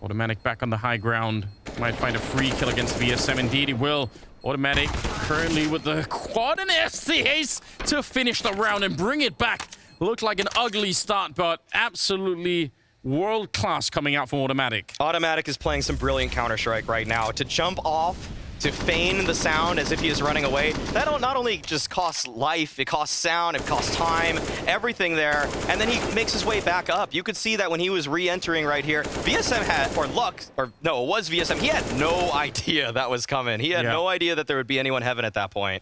Automatic back on the high ground. Might find a free kill against VSM. Indeed, he will. Automatic currently with the quad and the ace to finish the round and bring it back. Looked like an ugly start, but absolutely world class coming out from Automatic. Automatic is playing some brilliant Counter-Strike right now. To jump off, to feign the sound as if he is running away, that not only just costs life, it costs sound, it costs time, everything there, and then he makes his way back up. You could see that when he was re-entering right here, VSM had, or Lux, or no, it was VSM, he had no idea that was coming. He had no idea that there would be anyone heaven at that point.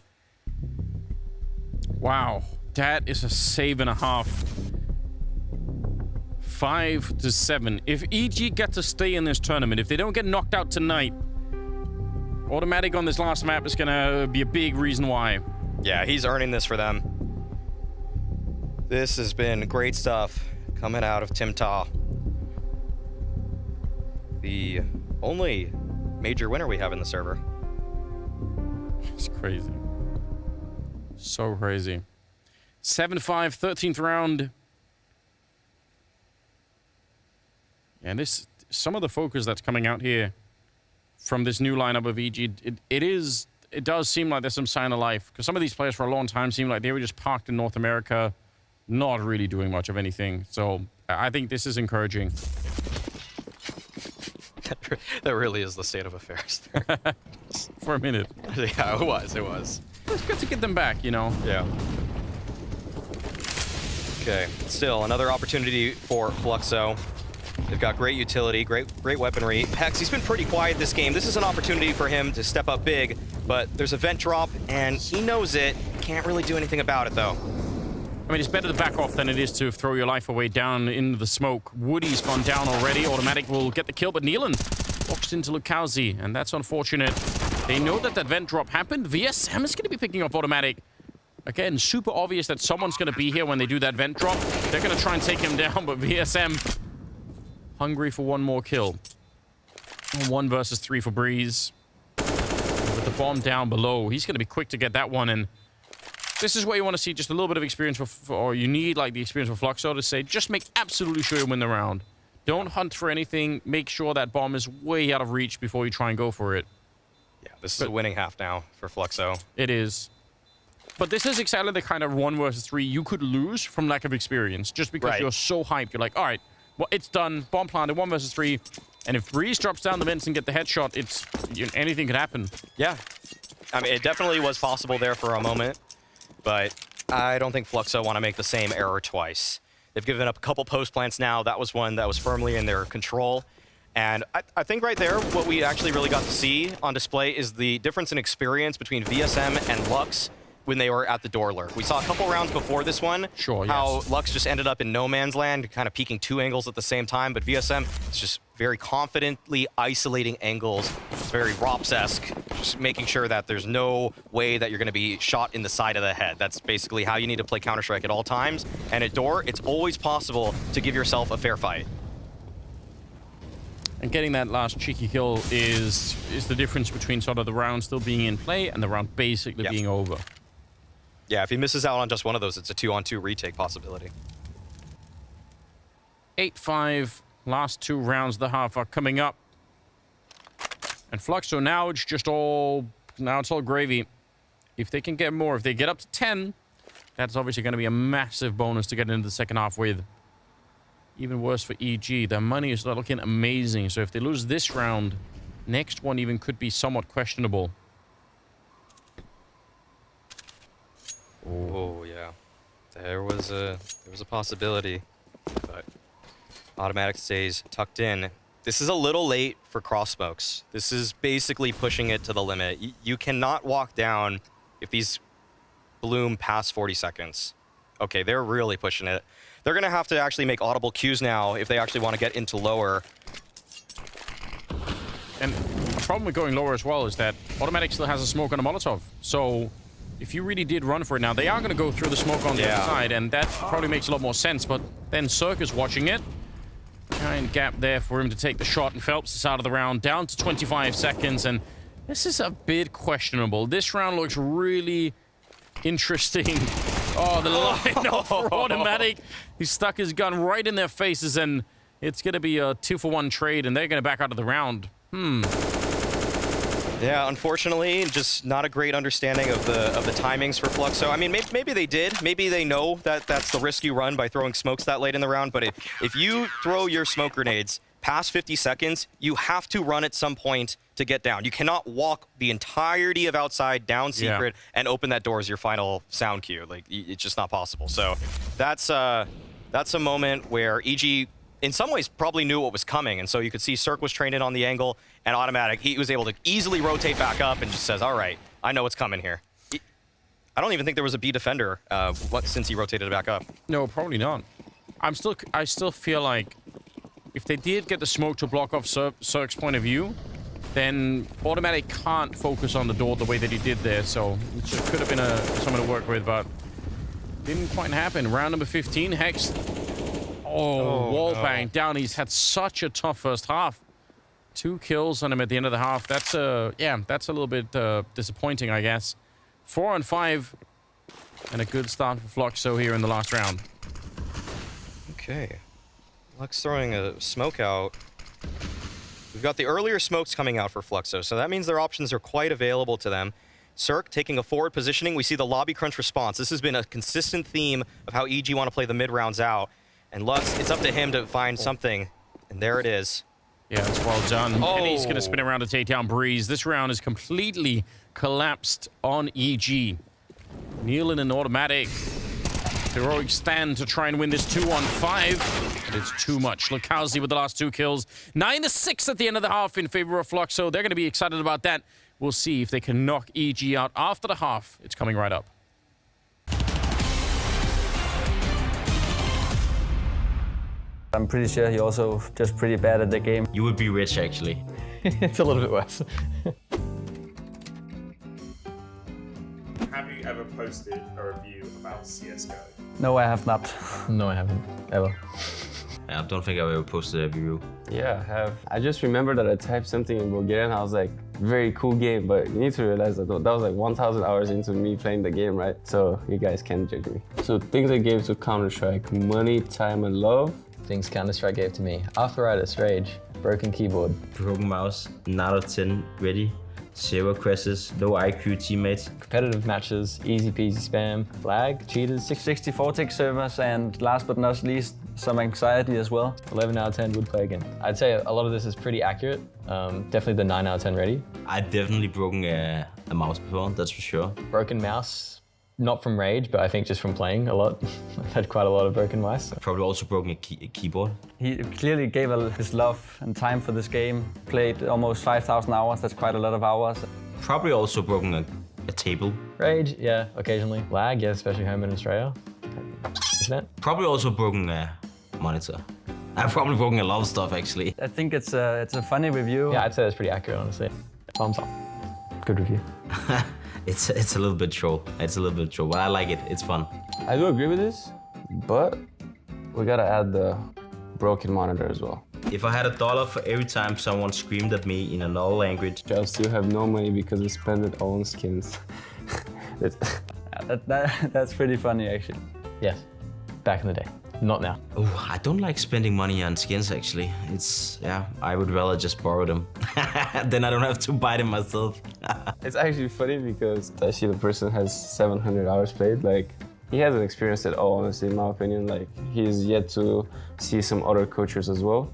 Wow, that is a save and a half. 5-7. If EG get to stay in this tournament, if they don't get knocked out tonight, Automatic on this last map is gonna be a big reason why. Yeah, he's earning this for them. This has been great stuff coming out of Timta. The only major winner we have in the server. It's crazy. So crazy. 7-5, 13th round. And this, some of the focus that's coming out here from this new lineup of EG, it does seem like there's some sign of life. Because some of these players for a long time seemed like they were just parked in North America, not really doing much of anything. So I think this is encouraging. That really is the state of affairs. For a minute. Yeah, it was. It's good to get them back, you know? Yeah. Okay, still another opportunity for Fluxo. They've got great utility, great weaponry. Hex, he's been pretty quiet this game. This is an opportunity for him to step up big, but there's a vent drop, and he knows it. Can't really do anything about it, though. I mean, it's better to back off than it is to throw your life away down into the smoke. Woody's gone down already. Automatic will get the kill, but Nealon walks into Lukowski, and that's unfortunate. They know that that vent drop happened. VSM is going to be picking up Automatic. Again, super obvious that someone's going to be here when they do that vent drop. They're going to try and take him down, but VSM hungry for one more kill. 1 versus 3 for Breeze. With the bomb down below, he's going to be quick to get that one. And this is where you want to see just a little bit of experience or you need like the experience for Fluxo to say, just make absolutely sure you win the round. Don't hunt for anything. Make sure that bomb is way out of reach before you try and go for it. Yeah, this is a winning half now for Fluxo. It is. But this is exactly the kind of 1 versus 3 you could lose from lack of experience. Just because you're so hyped. You're like, all right, well, it's done. Bomb planted, 1 versus 3. And if Breeze drops down the vents and get the headshot, it's anything could happen. Yeah. I mean, it definitely was possible there for a moment. But I don't think Fluxo want to make the same error twice. They've given up a couple post plants now. That was one that was firmly in their control. And I think right there, what we actually really got to see on display is the difference in experience between VSM and Lux when they were at the door lurk. We saw a couple rounds before this one, how Lux just ended up in no man's land, kind of peeking 2 angles at the same time, but VSM is just very confidently isolating angles. It's very Rops-esque, just making sure that there's no way that you're going to be shot in the side of the head. That's basically how you need to play Counter-Strike at all times. And at door, it's always possible to give yourself a fair fight. And getting that last cheeky kill is the difference between sort of the round still being in play and the round basically being over. Yeah, if he misses out on just one of those, it's a 2-on-2 retake possibility. 8-5, last 2 rounds of the half are coming up. And Fluxo now, it's just all... Now it's all gravy. If they can get more, if they get up to 10, that's obviously going to be a massive bonus to get into the second half with. Even worse for EG. Their money is looking amazing. So if they lose this round, next one even could be somewhat questionable. Oh, yeah. There was a possibility, but Automatic stays tucked in. This is a little late for cross smokes. This is basically pushing it to the limit. You cannot walk down if these bloom past 40 seconds. Okay, they're really pushing it. They're going to have to actually make audible cues now if they actually want to get into lower. And the problem with going lower as well is that Automatic still has a smoke on a Molotov. So if you really did run for it now, they are going to go through the smoke on the other side, and that probably makes a lot more sense. But then Cirque is watching it. Giant gap there for him to take the shot, and Phelps is out of the round, down to 25 seconds, and this is a bit questionable. This round looks really interesting. Oh, the line off for Automatic. He stuck his gun right in their faces, and it's going to be a 2-for-1 trade, and they're going to back out of the round. Yeah, unfortunately, just not a great understanding of the timings for Fluxo. I mean, maybe they did. Maybe they know that that's the risk you run by throwing smokes that late in the round. But if you throw your smoke grenades past 50 seconds, you have to run at some point to get down. You cannot walk the entirety of outside down secret and open that door as your final sound cue. Like, it's just not possible. So that's a moment where EG, in some ways, probably knew what was coming. And so you could see Cirque was trained in on the angle, and Automatic, he was able to easily rotate back up and just says, all right, I know what's coming here. I don't even think there was a B defender since he rotated it back up. No, probably not. I still feel like if they did get the smoke to block off Cirque's point of view, then Automatic can't focus on the door the way that he did there. So it could have been someone to work with, but didn't quite happen. Round number 15, Hex. Oh, wall bang down. He's had such a tough first half. 2 kills on him at the end of the half. That's a little bit disappointing, I guess. 4 on 5, and a good start for Fluxo here in the last round. Okay, Lux throwing a smoke out. We've got the earlier smokes coming out for Fluxo, so that means their options are quite available to them. Cirque taking a forward positioning. We see the lobby crunch response. This has been a consistent theme of how EG want to play the mid rounds out. And Lux, it's up to him to find something. And there it is. Yeah, it's well done. And he's going to spin around to take down Breeze. This round is completely collapsed on EG. Nealon and Automatic. Heroic stand to try and win this 2-on-5. But it's too much. Lukowski with the last 2 kills. 9-6 at the end of the half in favor of Fluxo. They're going to be excited about that. We'll see if they can knock EG out after the half. It's coming right up. I'm pretty sure he also just pretty bad at the game. You would be rich, actually. It's a little bit worse. Have you ever posted a review about CSGO? No, I have not. No, I haven't, ever. I don't think I've ever posted a review. Yeah, I have. I just remember that I typed something in Bulgarian. I was like, very cool game, but you need to realize that that was like 1,000 hours into me playing the game, right? So you guys can't judge me. So things I gave to Counter-Strike: money, time, and love. Things Counter-Strike gave to me: arthritis, rage, broken keyboard, broken mouse, 9 out of 10 ready, 0 crashes, low IQ teammates, competitive matches, easy peasy spam, lag, cheaters, 660 VERTEX servers, and last but not least, some anxiety as well. 11 out of 10 would play again. I'd say a lot of this is pretty accurate. Definitely the 9 out of 10 ready. I've definitely broken a mouse before, that's for sure. Broken mouse. Not from rage, but I think just from playing a lot. I've had quite a lot of broken mice. Probably also broken a keyboard. He clearly gave his love and time for this game. Played almost 5,000 hours, that's quite a lot of hours. Probably also broken a table. Rage, yeah, occasionally. Lag, yeah, especially home in Australia. Isn't it? Probably also broken a monitor. I've probably broken a lot of stuff, actually. I think it's a funny review. Yeah, I'd say it's pretty accurate, honestly. Thumbs up. Good review. It's a little bit troll. It's a little bit troll, but I like it. It's fun. I do agree with this, but we gotta add the broken monitor as well. If I had $1 for every time someone screamed at me in another language, I'll still have no money because I spent it all on skins. That's pretty funny, actually. Yes, back in the day. Not now. Oh, I don't like spending money on skins actually. Yeah, I would rather just borrow them. Then I don't have to buy them myself. It's actually funny because I see the person has 700 hours played. Like, he hasn't experienced it all, honestly, in my opinion. Like, he's yet to see some other coaches as well.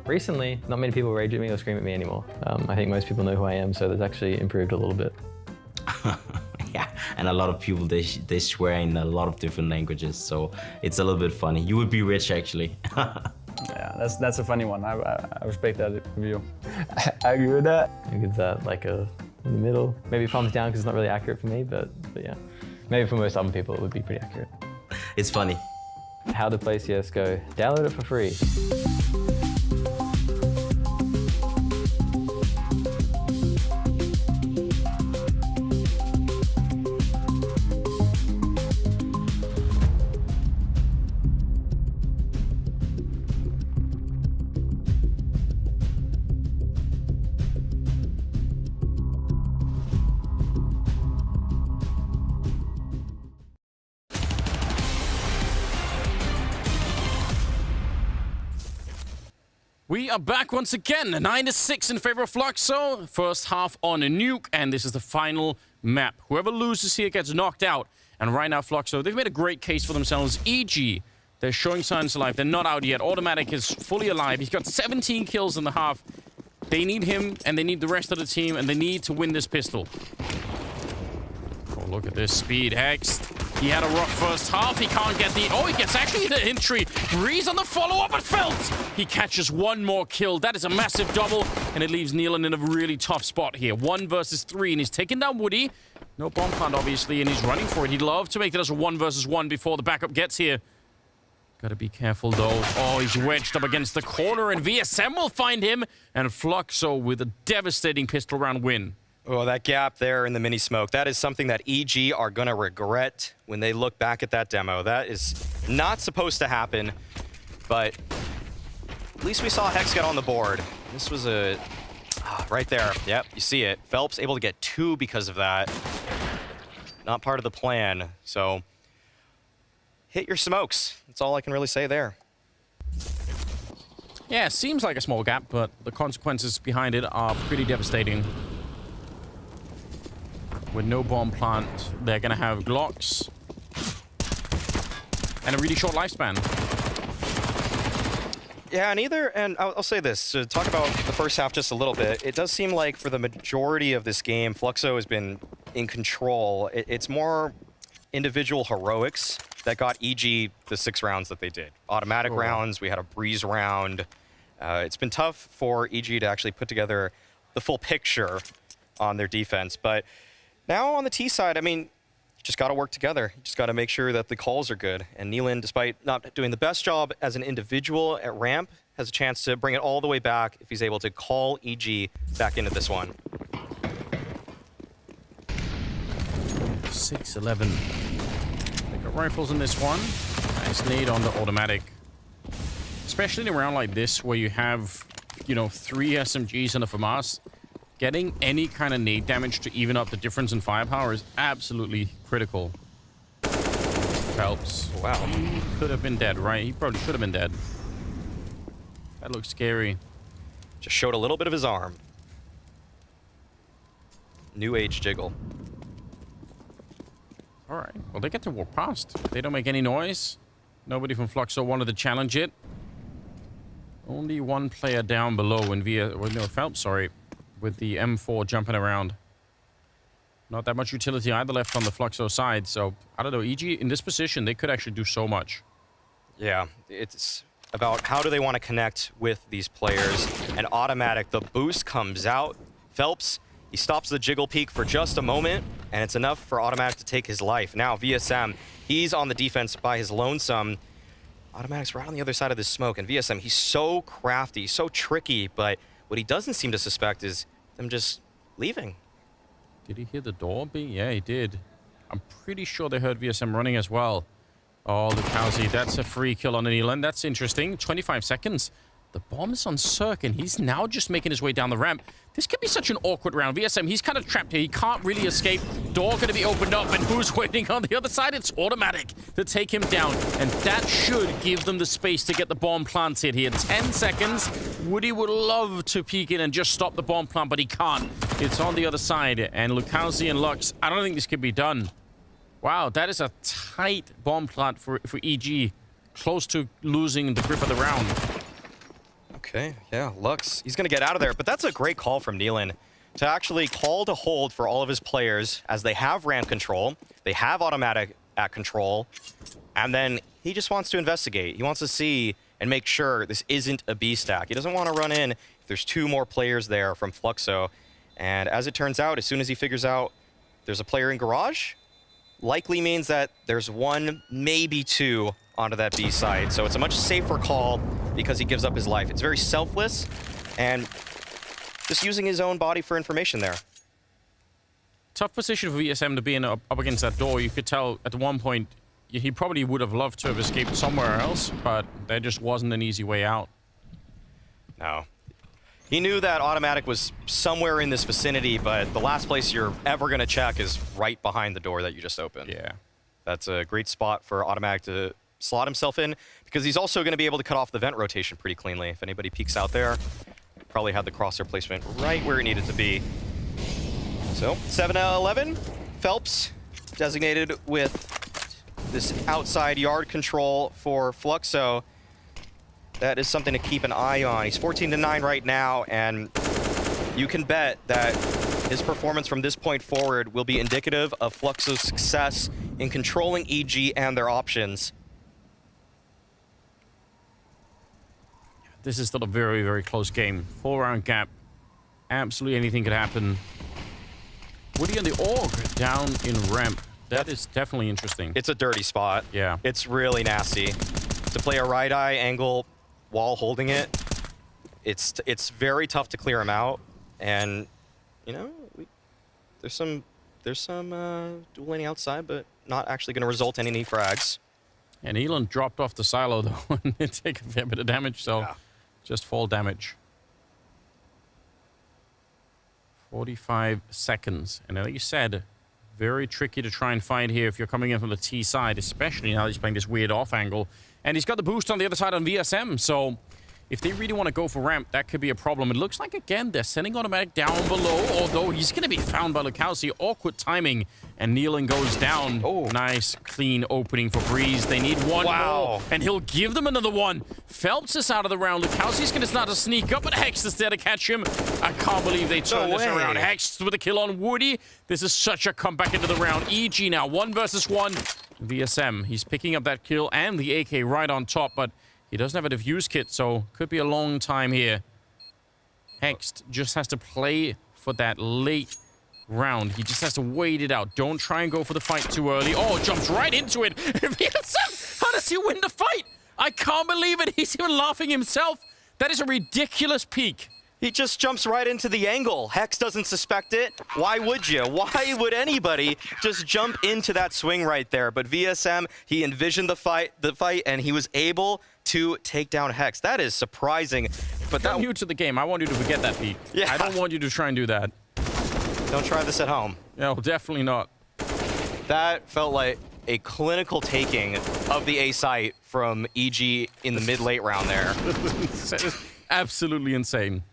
Recently, not many people rage at me or scream at me anymore. I think most people know who I am, so that's actually improved a little bit. Yeah, and a lot of people, they swear in a lot of different languages, so it's a little bit funny. You would be rich, actually. Yeah, that's a funny one. I respect that view. I agree with that. I give that like in the middle. Maybe thumbs down because it's not really accurate for me, but yeah. Maybe for most other people it would be pretty accurate. It's funny. How to play CSGO. Download it for free. We are back once again, 9-6 in favor of Fluxo. First half on a nuke, and this is the final map. Whoever loses here gets knocked out. And right now, Fluxo, they've made a great case for themselves. EG, they're showing signs of life. They're not out yet. Automatic is fully alive. He's got 17 kills in the half. They need him, and they need the rest of the team, and they need to win this pistol. Oh, look at this speed. Hex. He had a rough first half. He can't get the... Oh, he gets actually the entry. Breeze on the follow-up, but Phelps. He catches one more kill. That is a massive double, and it leaves Nealon in a really tough spot here. 1 versus 3, and he's taking down Woody. No bomb plant, obviously, and he's running for it. He'd love to make it as a 1 versus 1 before the backup gets here. Gotta be careful, though. Oh, he's wedged up against the corner, and VSM will find him, and Fluxo with a devastating pistol round win. Oh, that gap there in the mini smoke. That is something that EG are going to regret when they look back at that demo. That is not supposed to happen, but at least we saw Hex get on the board. This was a... right there. Yep, you see it. Phelps able to get 2 because of that. Not part of the plan, so... hit your smokes. That's all I can really say there. Yeah, it seems like a small gap, but the consequences behind it are pretty devastating. With no bomb plant, they're going to have Glocks. And a really short lifespan. Yeah, and I'll say this, to talk about the first half just a little bit, it does seem like for the majority of this game, Fluxo has been in control. It's more individual heroics that got EG the 6 rounds that they did. Automatic rounds, we had a breeze round. It's been tough for EG to actually put together the full picture on their defense, but now on the T side, I mean, you just got to work together. You just got to make sure that the calls are good. And Nealon, despite not doing the best job as an individual at ramp, has a chance to bring it all the way back if he's able to call EG back into this one. 6-11. They got rifles in this one. Nice nade on the automatic. Especially in a round like this where you have, 3 SMGs and a FAMAS. Getting any kind of nade damage to even up the difference in firepower is absolutely critical. Phelps. Wow. He could have been dead, right? He probably should have been dead. That looks scary. Just showed a little bit of his arm. New age jiggle. All right. Well, they get to walk past. They don't make any noise. Nobody from Fluxo wanted to challenge it. Only one player down below Phelps, sorry. With the M4 jumping around. Not that much utility either left on the Fluxo side, so I don't know. EG in this position, they could actually do so much. Yeah, it's about how do they want to connect with these players. And automatic, the boost comes out. Phelps, he stops the jiggle peak for just a moment, and it's enough for automatic to take his life. Now VSM, he's on the defense by his lonesome. Automatic's right on the other side of this smoke, and VSM, he's so crafty, so tricky, but what he doesn't seem to suspect is them just leaving. Did he hear the door being? Yeah, he did. I'm pretty sure they heard VSM running as well. Oh, Lukowski, that's a free kill on an Nealon. That's interesting. 25 seconds. The bomb is on Cirque, and he's now just making his way down the ramp. This could be such an awkward round. VSM, he's kind of trapped here. He can't really escape. Door going to be opened up, and who's waiting on the other side? It's Automatic to take him down, and that should give them the space to get the bomb planted here. 10 seconds. Woody would love to peek in and just stop the bomb plant, but he can't. It's on the other side, and Lukowski and Lux, I don't think this could be done. Wow, that is a tight bomb plant for EG. Close to losing the grip of the round. Okay, yeah, Lux, he's going to get out of there. But that's a great call from Nealon to actually call to hold for all of his players as they have ramp control, they have Automatic at control, and then he just wants to investigate. He wants to see and make sure this isn't a B stack. He doesn't want to run in if there's 2 more players there from Fluxo. And as it turns out, as soon as he figures out there's a player in Garage, likely means that there's 1, maybe 2 onto that B side. So it's a much safer call because he gives up his life. It's very selfless and just using his own body for information there. Tough position for VSM to be in up against that door. You could tell at one point he probably would have loved to have escaped somewhere else, but there just wasn't an easy way out. No. He knew that Automatic was somewhere in this vicinity, but the last place you're ever going to check is right behind the door that you just opened. Yeah. That's a great spot for Automatic to slot himself in, because he's also going to be able to cut off the vent rotation pretty cleanly. If anybody peeks out there, probably had the crosshair placement right where it needed to be. So, 7 out of 11. Phelps designated with this outside yard control for Fluxo. That is something to keep an eye on. He's 14-9 right now, and you can bet that his performance from this point forward will be indicative of Fluxo's success in controlling EG and their options. This is still a very, very close game. 4-round gap. Absolutely anything could happen. Woody and the Org down in ramp. That is definitely interesting. It's a dirty spot. Yeah. It's really nasty. To play a right eye angle while holding it, it's very tough to clear him out. And, you know, there's some dueling outside, but not actually going to result in any frags. And Elon dropped off the silo, though, and they take a fair bit of damage, so yeah. Just fall damage. 45 seconds. And like you said, very tricky to try and find here if you're coming in from the T side, especially now he's playing this weird off angle. And he's got the boost on the other side on VSM, so if they really want to go for ramp, that could be a problem. It looks like, again, they're sending Automatic down below, although he's going to be found by Lukowski. Awkward timing, and Nealon goes down. Oh. Nice, clean opening for Breeze. They need one more, and he'll give them another one. Phelps is out of the round. Lukowski's going to start to sneak up, but Hex is there to catch him. I can't believe they turned this around. Hex with a kill on Woody. This is such a comeback into the round. EG now, 1 versus 1. VSM, he's picking up that kill and the AK right on top, but he doesn't have a defuse kit, so could be a long time here. Hext just has to play for that late round. He just has to wait it out. Don't try and go for the fight too early. Oh, jumps right into it. VSM, how does he win the fight? I can't believe it. He's even laughing himself. That is a ridiculous peak. He just jumps right into the angle. Hex doesn't suspect it. Why would you? Why would anybody just jump into that swing right there? But VSM, he envisioned the fight, and he was able to take down Hex. That is surprising. But I'm new to the game. I want you to forget that, Pete. Yeah. I don't want you to try and do that. Don't try this at home. No, definitely not. That felt like a clinical taking of the A site from EG in the mid-late round there. Absolutely insane.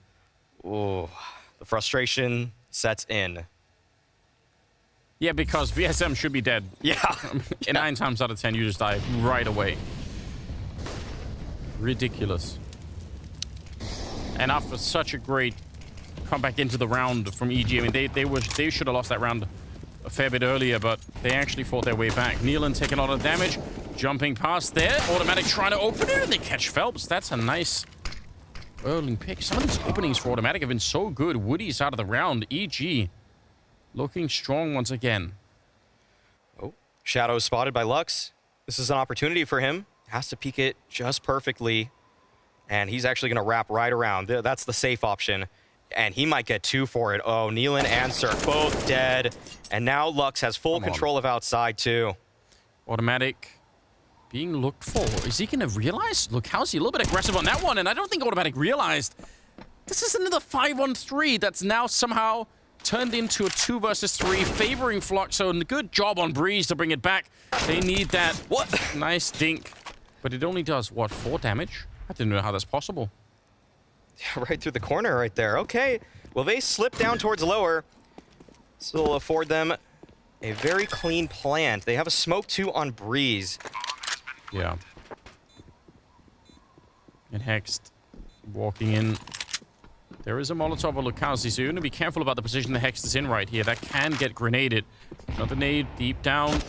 Oh, the frustration sets in. Yeah, because VSM should be dead. Yeah. And 9 times out of 10, you just die right away. Ridiculous. And after such a great comeback into the round from EG, I mean, they should have lost that round a fair bit earlier, but they actually fought their way back. Nealon taking a lot of damage, jumping past there. Automatic trying to open it, and they catch Phelps. That's a nice early pick. Some of these openings for Automatic have been so good. Woody's out of the round. EG looking strong once again. Oh, Shadow spotted by Lux. This is an opportunity for him. Has to peek it just perfectly. And he's actually going to wrap right around. That's the safe option. And he might get 2 for it. Oh, Nealon and Cirque both dead. And now Lux has full control of outside, too. Automatic being looked for. Is he going to realize? Look, how's he a little bit aggressive on that one, and I don't think Automatic realized. This is another 5-on-3 that's now somehow turned into a 2 versus 3, favoring Fluxo, and good job on Breeze to bring it back. They need that. What? Nice dink. But it only does, what, 4 damage? I didn't know how that's possible. Yeah, right through the corner right there. Okay, well, they slip down towards lower. This will afford them a very clean plant. They have a smoke, too, on Breeze. Yeah. And Hexed walking in. There is a Molotov or Lukowski, so you're going to be careful about the position the Hex is in right here. That can get grenaded. Another nade deep down.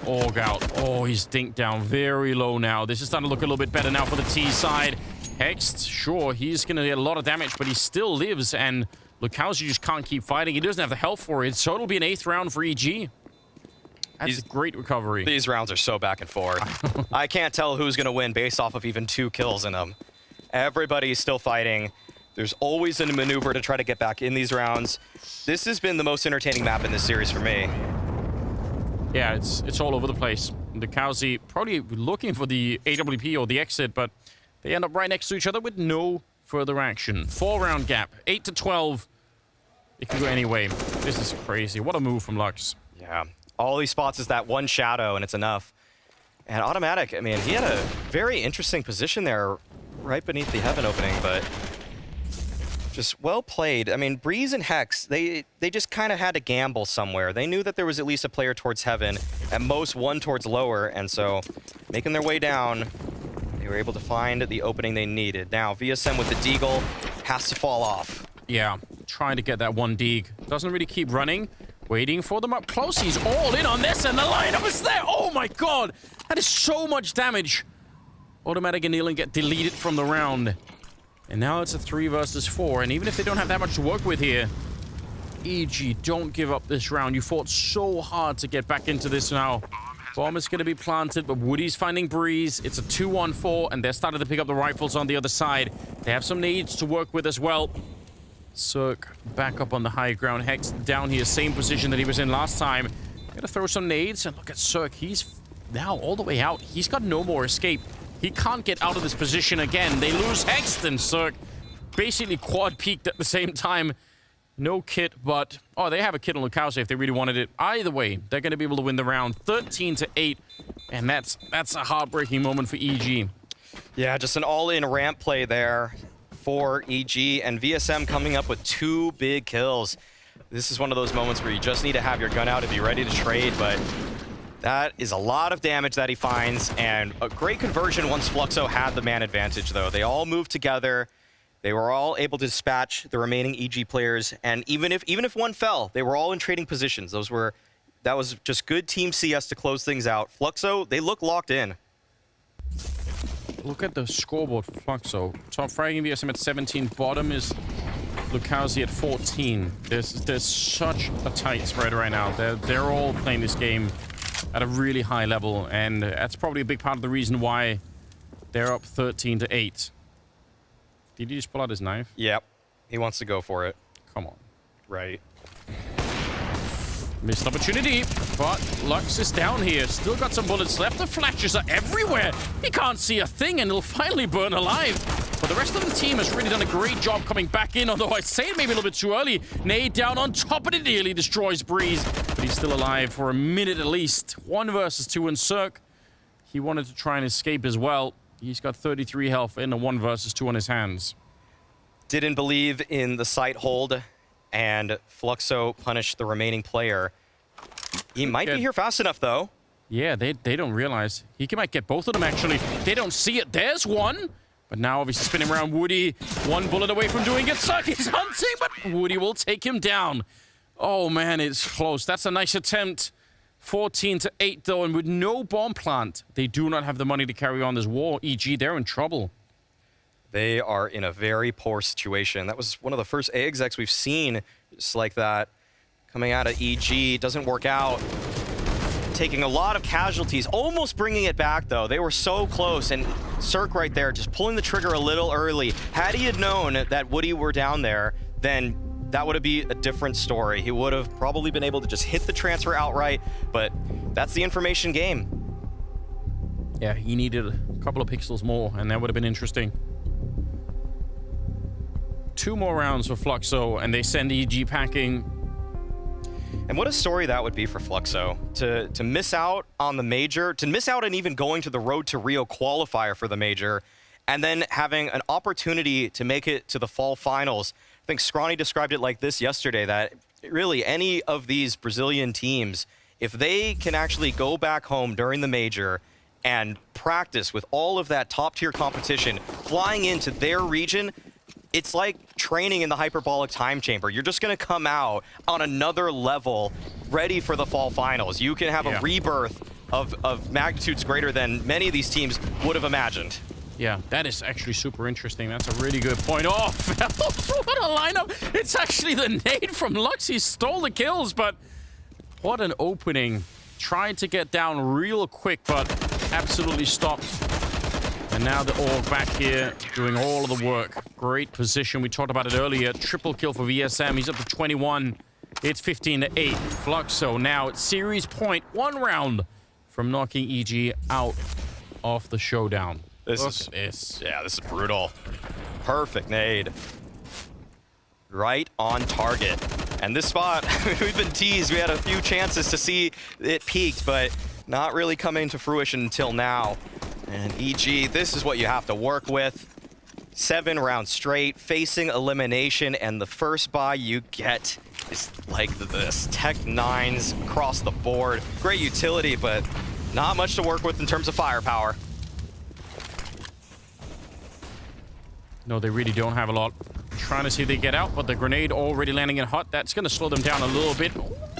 Org out. Oh, he's dinked down very low now. This is starting to look a little bit better now for the T side. Hexed, sure, he's going to get a lot of damage, but he still lives, and Lukowski just can't keep fighting. He doesn't have the health for it, so it'll be an 8th round for EG. That's a great recovery. These rounds are so back and forth. I can't tell who's going to win based off of even 2 kills in them. Everybody's still fighting. There's always a maneuver to try to get back in these rounds. This has been the most entertaining map in this series for me. Yeah, it's all over the place. The Lukowski probably looking for the AWP or the exit, but they end up right next to each other with no further action. 4-round gap, 8 to 12. It can go anyway. This is crazy. What a move from Lux. Yeah, all he spots is that one shadow, and it's enough. And Automatic, I mean, he had a very interesting position there right beneath the Heaven opening, but just well played. I mean, Breeze and Hex, they just kind of had to gamble somewhere. They knew that there was at least a player towards Heaven, at most one towards lower, and so making their way down, they were able to find the opening they needed. Now, VSM with the Deagle has to fall off. Yeah, trying to get that one Deag. Doesn't really keep running. Waiting for them up close. He's all in on this, and the lineup is there. Oh my god, that is so much damage. Automatic and Nealon get deleted from the round. And now it's a 3 versus 4, and even if they don't have that much to work with here, EG, don't give up this round. You fought so hard to get back into this now. Bomb is going to be planted, but Woody's finding Breeze. It's a 2-1-4, and they're starting to pick up the rifles on the other side. They have some needs to work with as well. Cirque back up on the high ground. Hex down here, same position that he was in last time. Gonna throw some nades, and look at Cirque. He's now all the way out. He's got no more escape. He can't get out of this position again. They lose Hex, and Cirque basically quad-peaked at the same time. No kit, but... oh, they have a kit on Lukowski if they really wanted it. Either way, they're going to be able to win the round 13 to 8, and that's a heartbreaking moment for EG. Yeah, just an all-in ramp play there for EG, and VSM coming up with 2 big kills. This is one of those moments where you just need to have your gun out and be ready to trade, but that is a lot of damage that he finds, and a great conversion once Fluxo had the man advantage, though. They all moved together. They were all able to dispatch the remaining EG players, and even if one fell, they were all in trading positions. That was just good Team CS to close things out. Fluxo, they look locked in. Look at the scoreboard for Fluxo. Top fragging VSM at 17, bottom is Lukowski at 14. There's such a tight spread right now. They're all playing this game at a really high level, and that's probably a big part of the reason why they're up 13 to 8. Did he just pull out his knife? Yep. He wants to go for it. Come on. Right. Missed opportunity, but Lux is down here. Still got some bullets left. The flashes are everywhere. He can't see a thing, and he'll finally burn alive. But the rest of the team has really done a great job coming back in, although I'd say maybe a little bit too early. Nade down on top of it, nearly destroys Breeze, but he's still alive for a minute at least. 1 versus 2 in Cirque. He wanted to try and escape as well. He's got 33 health in a 1 versus 2 on his hands. Didn't believe in the sight hold, and Fluxo punished the remaining player. He might be here fast enough, though. Yeah, they don't realize. He might get both of them, actually. They don't see it. There's one. But now, obviously, spinning around Woody. 1 bullet away from doing it. Cirque is hunting, but Woody will take him down. Oh, man, it's close. That's a nice attempt. 14 to 8, though, and with no bomb plant, they do not have the money to carry on this war. EG, they're in trouble. They are in a very poor situation. That was one of the first execs we've seen just like that. Coming out of EG, doesn't work out. Taking a lot of casualties, almost bringing it back, though. They were so close, and Cirque right there, just pulling the trigger a little early. Had he had known that Woody were down there, then that would have been a different story. He would have probably been able to just hit the transfer outright, but that's the information game. Yeah, he needed a couple of pixels more, and that would have been interesting. 2 more rounds for Fluxo, and they send EG packing. And what a story that would be for Fluxo. To miss out on the major, to miss out on even going to the Road to Rio qualifier for the major, and then having an opportunity to make it to the fall finals. I think Scrawny described it like this yesterday, that really any of these Brazilian teams, if they can actually go back home during the major and practice with all of that top-tier competition, flying into their region, it's like training in the hyperbolic time chamber. You're just going to come out on another level, ready for the fall finals. You can have a rebirth of magnitudes greater than many of these teams would have imagined. Yeah, that is actually super interesting. That's a really good point. Oh, what a lineup. It's actually the nade from Lux. He stole the kills, but what an opening. Tried to get down real quick, but absolutely stopped. And now the Org back here doing all of the work. Great position. We talked about it earlier. Triple kill for VSM. He's up to 21. It's 15-8. Fluxo now at series point. 1 round from knocking EG out of the showdown. This is brutal. Perfect nade. Right on target. And this spot, we've been teased. We had a few chances to see it peaked, but not really coming to fruition until now. And EG, this is what you have to work with. 7 rounds straight, facing elimination, and the first buy you get is like this. Tech 9s across the board. Great utility, but not much to work with in terms of firepower. No, they really don't have a lot. Trying to see if they get out, but the grenade already landing in hut. That's going to slow them down a little bit.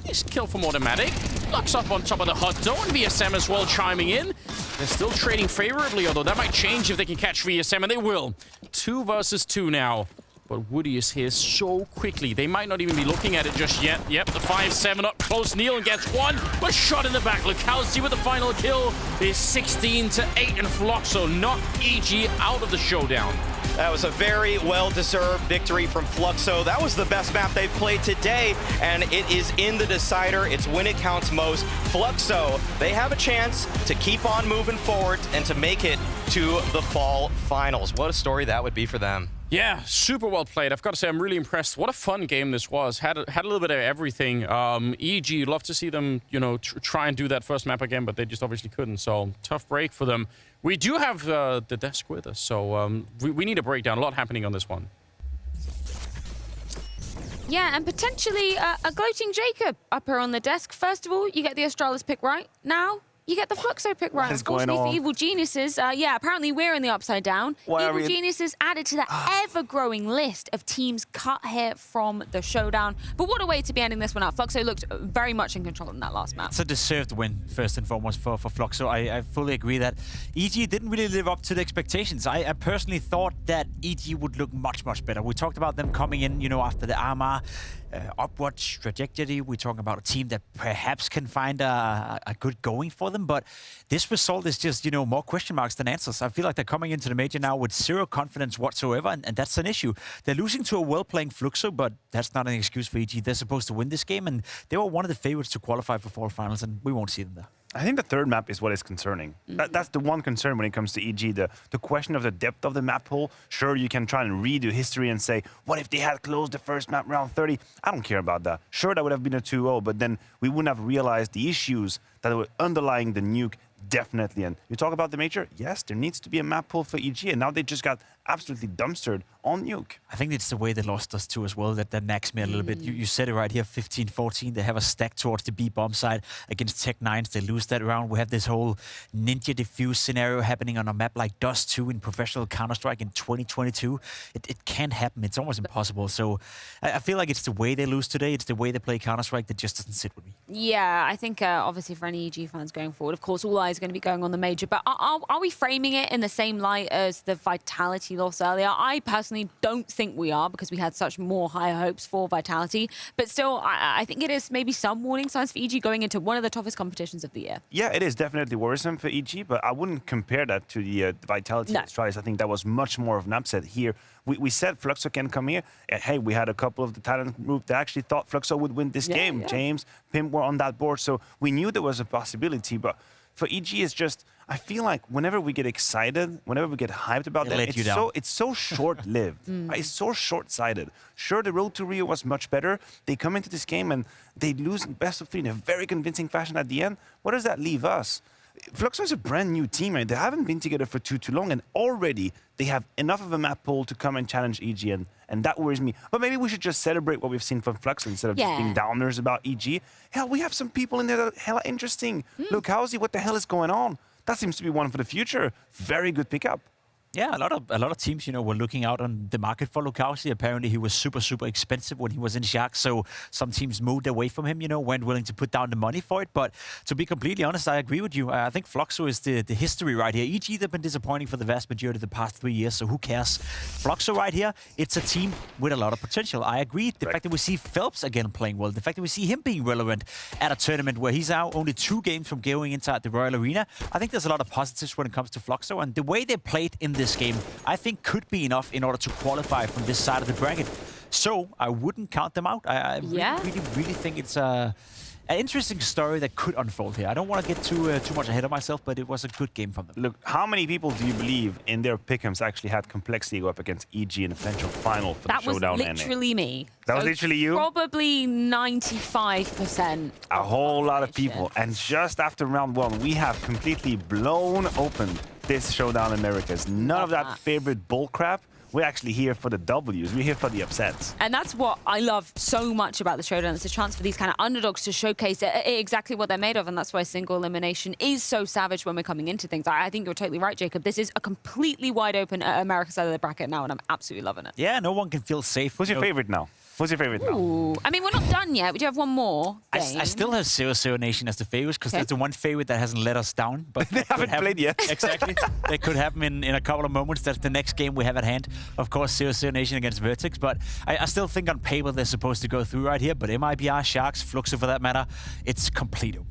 Nice kill from Automatic. Lux up on top of the hut zone. VSM as well chiming in. They're still trading favorably, although that might change if they can catch VSM, and they will. 2 versus 2 now. But Woody is here so quickly. They might not even be looking at it just yet. Yep, the 5-7 up close. Nealon gets 1, but shot in the back. Lukowski with the final kill is 16-8, and Fluxo knocked EG out of the showdown. That was a very well-deserved victory from Fluxo. That was the best map they've played today, and it is in the decider. It's when it counts most. Fluxo, they have a chance to keep on moving forward and to make it to the fall finals. What a story that would be for them. Yeah, super well played. I've got to say, I'm really impressed. What a fun game this was. Had a little bit of everything. EG, love to see them, you know, try and do that first map again, but they just obviously couldn't. So tough break for them. We do have the desk with us, so we need a breakdown. A lot happening on this one. Yeah, and potentially a gloating Jacob up here on the desk. First of all, you get the Astralis pick right. Now, you get the Fluxo pick right. Unfortunately for Evil Geniuses, yeah, apparently we're in the Upside Down. Evil Geniuses added to the ever-growing list of teams cut here from the showdown. But what a way to be ending this one out. Fluxo looked very much in control in that last map. It's a deserved win, first and foremost, for Fluxo. I fully agree that EG didn't really live up to the expectations. I personally thought that EG would look much, much better. We talked about them coming in, you know, after the Arma upward trajectory. We're talking about a team that perhaps can find a good going for them, but this result is just, you know, more question marks than answers. I feel like they're coming into the major now with 0 confidence whatsoever, and that's an issue. They're losing to a well-playing Fluxo, but that's not an excuse for EG. They're supposed to win this game, and they were one of the favorites to qualify for fall finals, and we won't see them there. I think the third map is what is concerning. That's the one concern when it comes to EG, the question of the depth of the map pool. Sure, you can try and redo history and say, what if they had closed the first map round 30? I don't care about that. Sure, that would have been a 2-0, but then we wouldn't have realized the issues that were underlying the nuke, definitely. And you talk about the major, yes, there needs to be a map pool for EG, and now they just got absolutely dumpstered on nuke. I think it's the way they lost us too as well that nags me a little bit. You said it right here, 15-14. They have a stack towards the B bomb side against Tech 9s. They lose that round. We have this whole ninja diffuse scenario happening on a map like Dust 2 in professional Counter-Strike in 2022. It can't happen. It's almost impossible. So I feel like it's the way they lose today. It's the way they play Counter-Strike that just doesn't sit with me. Yeah, I think obviously for any EG fans going forward, of course, all eyes are going to be going on the major. But are we framing it in the same light as the Vitality loss earlier? I personally don't think we are, because we had such more higher hopes for Vitality. But still, I think it is maybe some warning signs for EG going into one of the toughest competitions of the year. Yeah, it is definitely worrisome for EG, but I wouldn't compare that to the Vitality Astralis. I think that was much more of an upset here. We said Fluxo can come here, and hey, we had a couple of the talent group that actually thought Fluxo would win this game. Yeah. James, Pimp were on that board, so we knew there was a possibility, but for EG is just, I feel like whenever we get excited, whenever we get hyped about that, it's so short-lived. It's so short-sighted. Sure, the road to Rio was much better. They come into this game and they lose in best of 3 in a very convincing fashion at the end. What does that leave us? Fluxo is a brand new team, and they haven't been together for too long, and already they have enough of a map pool to come and challenge EG, and that worries me. But maybe we should just celebrate what we've seen from Fluxo instead of just being downers about EG. Hell, we have some people in there that are hella interesting. Look, Howsy, what the hell is going on? That seems to be one for the future. Very good pickup. Yeah, a lot of teams, were looking out on the market for Lukowski. Apparently, he was super expensive when he was in Shark, so some teams moved away from him, weren't willing to put down the money for it. But to be completely honest, I agree with you. I think Fluxo is the history right here. EG, they've been disappointing for the vast majority of the past 3 years, so who cares? Fluxo right here, it's a team with a lot of potential. I agree. The fact that we see Phelps again playing well, the fact that we see him being relevant at a tournament where he's now only 2 games from going inside the Royal Arena, I think there's a lot of positives when it comes to Fluxo, and the way they played in this game, I think could be enough in order to qualify from this side of the bracket. So I wouldn't count them out. I really think it's an interesting story that could unfold here. I don't want to get too much ahead of myself, but it was a good game from them. Look, how many people do you believe in their pick'ems actually had complexity go up against EG in a potential final for the Showdown? That was literally me. That was literally you? Probably 95%. A whole lot of people. And just after round 1, we have completely blown open this Showdown Americas. None of that favorite bullcrap. We're actually here for the W's. We're here for the upsets. And that's what I love so much about the Showdown. It's a chance for these kind of underdogs to showcase exactly what they're made of. And that's why single elimination is so savage when we're coming into things. I think you're totally right, Jacob. This is a completely wide open America side of the bracket now, and I'm absolutely loving it. Yeah, no one can feel safe. Who's your favorite now? Who's your favorite now? I mean, we're not done yet. We do have one more game. I still have 00NATION as the favorites because that's the one favorite that hasn't let us down. But they haven't played yet. Exactly. That could happen in a couple of moments. That's the next game we have at hand. Of course, 00NATION against VERTEX. But I still think on paper they're supposed to go through right here. But MIBR, Sharks, Fluxo for that matter, it's completo.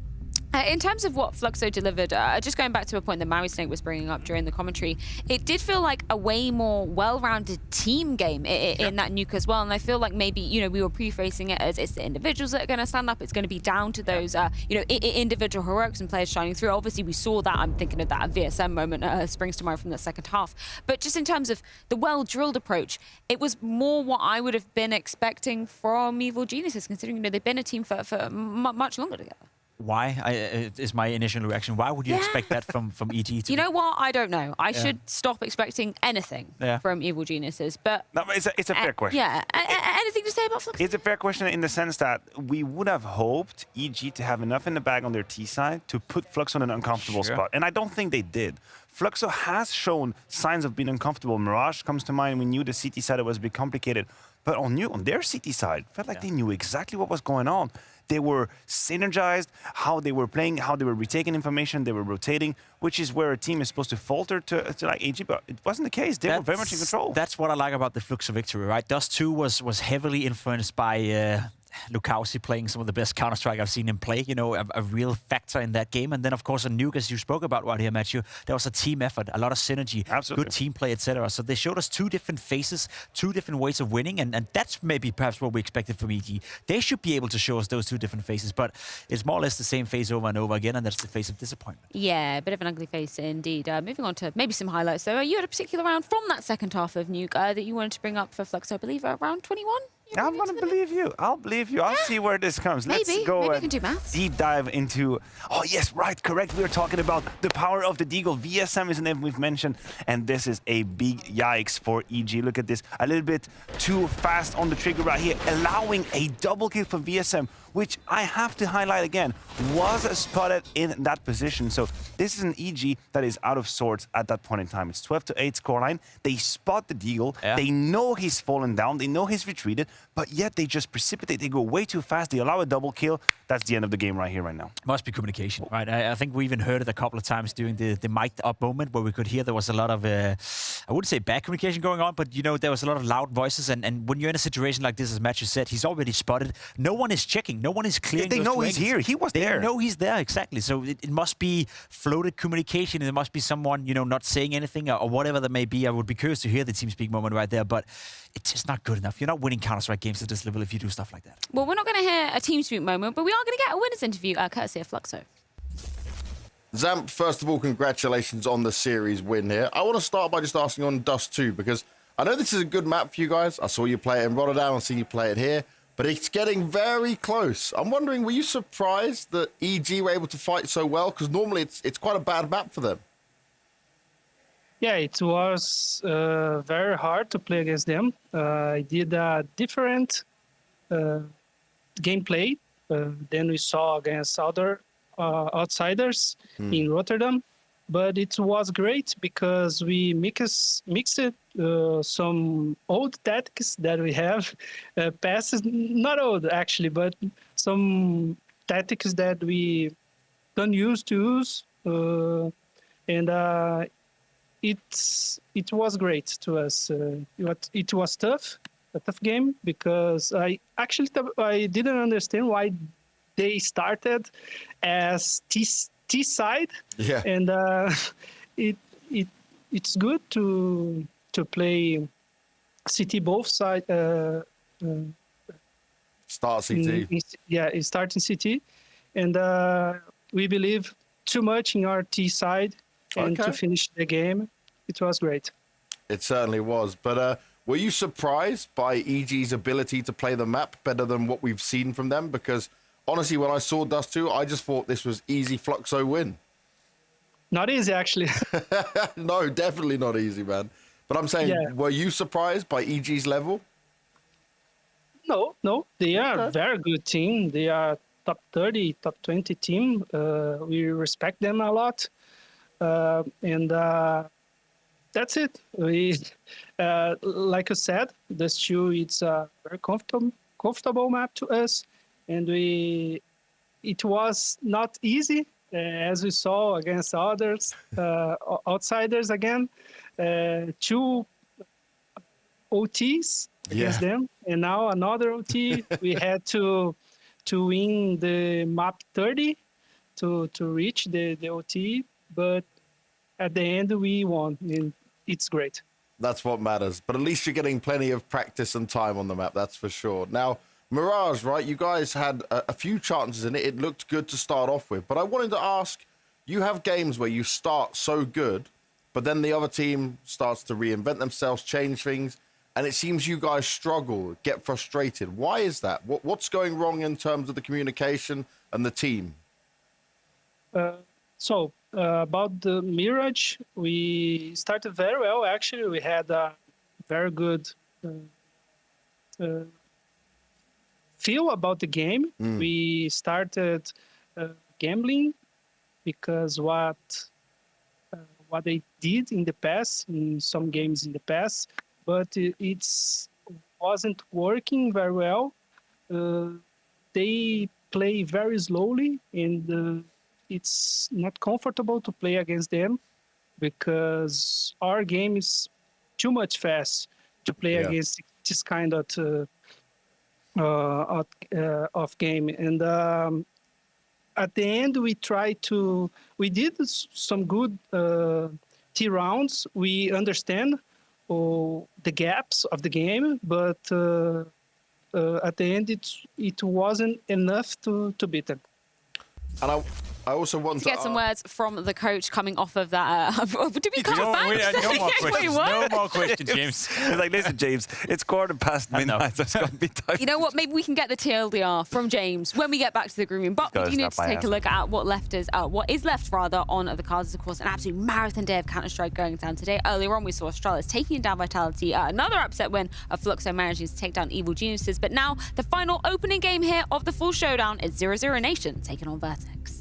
In terms of what Fluxo delivered, just going back to a point that Mary Snake was bringing up during the commentary, it did feel like a way more well-rounded team game in that nuke as well. And I feel like maybe, we were prefacing it as it's the individuals that are going to stand up. It's going to be down to those, individual heroics and players shining through. Obviously, we saw that. I'm thinking of that VSM moment springs to mind from the second half. But just in terms of the well-drilled approach, it was more what I would have been expecting from Evil Geniuses, considering they've been a team for much longer together. Why is my initial reaction. Why would you expect that from EG? You know what? I don't know. I should stop expecting anything from Evil Geniuses. But no, it's a fair question. Yeah. Anything to say about Fluxo? It's a fair question in the sense that we would have hoped EG to have enough in the bag on their T side to put Fluxo in an uncomfortable spot. And I don't think they did. Fluxo has shown signs of being uncomfortable. Mirage comes to mind. We knew the CT side was a bit complicated. But on their CT side, felt like they knew exactly what was going on. They were synergized, how they were playing, how they were retaking information, they were rotating, which is where a team is supposed to falter to like AG, but it wasn't the case. They were very much in control. That's what I like about the Fluxo victory, right? Dust 2 was heavily influenced by Lukowski playing some of the best Counter-Strike I've seen him play, a real factor in that game. And then, of course, on Nuke, as you spoke about right here, Matthew, there was a team effort, a lot of synergy, good team play, etc. So they showed us 2 different faces, 2 different ways of winning, and that's maybe perhaps what we expected from EG. They should be able to show us those 2 different faces, but it's more or less the same face over and over again, and that's the face of disappointment. Yeah, a bit of an ugly face indeed. Moving on to maybe some highlights, though. You had a particular round from that second half of Nuke that you wanted to bring up for Fluxo, I believe, round 21? I'm going to believe you. I'll believe you. I'll see where this comes. Maybe. Let's go Maybe we can do maths. Deep dive into... Oh, yes, right, correct. We're talking about the power of the Deagle. VSM is a name we've mentioned, and this is a big yikes for EG. Look at this. A little bit too fast on the trigger right here, allowing a double kill for VSM, which I have to highlight again, was spotted in that position. So this is an EG that is out of sorts at that point in time. It's 12-8 scoreline. They spot the Deagle. Yeah. They know he's fallen down. They know he's retreated, but yet they just precipitate. They go way too fast. They allow a double kill. That's the end of the game right here, right now. Must be communication, right? I think we even heard it a couple of times during the mic'd up moment where we could hear there was a lot of, I wouldn't say bad communication going on, but there was a lot of loud voices. And when you're in a situation like this, as Matthew said, he's already spotted. No one is checking. No one is clearing. They know he's here. He was there. They know he's there, exactly. So it must be floated communication. There must be someone, not saying anything or whatever that may be. I would be curious to hear the team speak moment right there, but it's just not good enough. You're not winning Counter-Strike games at this level if you do stuff like that. Well, we're not going to hear a team speak moment, but we are going to get a winner's interview courtesy of Fluxo. Zamp, first of all, congratulations on the series win here. I want to start by just asking on Dust 2, because I know this is a good map for you guys. I saw you play it in Rotterdam, I've seen you play it here, but it's getting very close. I'm wondering, were you surprised that EG were able to fight so well? Because normally it's quite a bad map for them. Yeah, it was very hard to play against them. I did a different gameplay than we saw against other outsiders in Rotterdam, but it was great because we mixed some old tactics that we have, passes, not old actually, but some tactics that we don't use to use, and it was great to us. It was tough, a tough game, because I didn't understand why they started as T side, and it's good to play CT both side. Start CT. It starts in CT, and we believe too much in our T side, and to finish the game, it was great. It certainly was. But were you surprised by EG's ability to play the map better than what we've seen from them? Because honestly, when I saw Dust 2, I just thought this was easy Fluxo win. Not easy, actually. No, definitely not easy, man. But I'm saying, were you surprised by EG's level? No. They are a very good team. They are top 30, top 20 team. We respect them a lot. And that's it. We, like I said, Dust 2, it's a very comfortable map to us. And it was not easy, as we saw against others, outsiders again. 2 OTs against them, and now another OT. We had to win the map 30 to reach the OT, but at the end we won, and it's great. That's what matters. But at least you're getting plenty of practice and time on the map, that's for sure. Now, Mirage, right? You guys had a few chances in it. It looked good to start off with. But I wanted to ask, you have games where you start so good, but then the other team starts to reinvent themselves, change things, and it seems you guys struggle, get frustrated. Why is that? What's going wrong in terms of the communication and the team? About the Mirage, we started very well, actually. We had a very good feel about the game. We started gambling because what they did in the past, in some games in the past, but it wasn't working very well. They play very slowly, and it's not comfortable to play against them because our game is too much fast to play against this kind of game. And at the end, we did some good T rounds. We understand the gaps of the game, but at the end, it wasn't enough to beat them. And I also want to get some words from the coach coming off of that. Did we cut back? No more questions. Wait, what? No more questions, James. It's like, listen, James, it's 1:15 midnight. So it's got to be time. You know what? Maybe we can get the TLDR from James when we get back to the green room. But we do need to take a look at what is left rather on the cards. Of course, an absolute marathon day of Counter-Strike going down today. Earlier on, we saw Astralis taking down Vitality. Another upset win of Fluxo managing to take down Evil Geniuses. But now the final opening game here of the full showdown is 00NATION taking on VERTEX.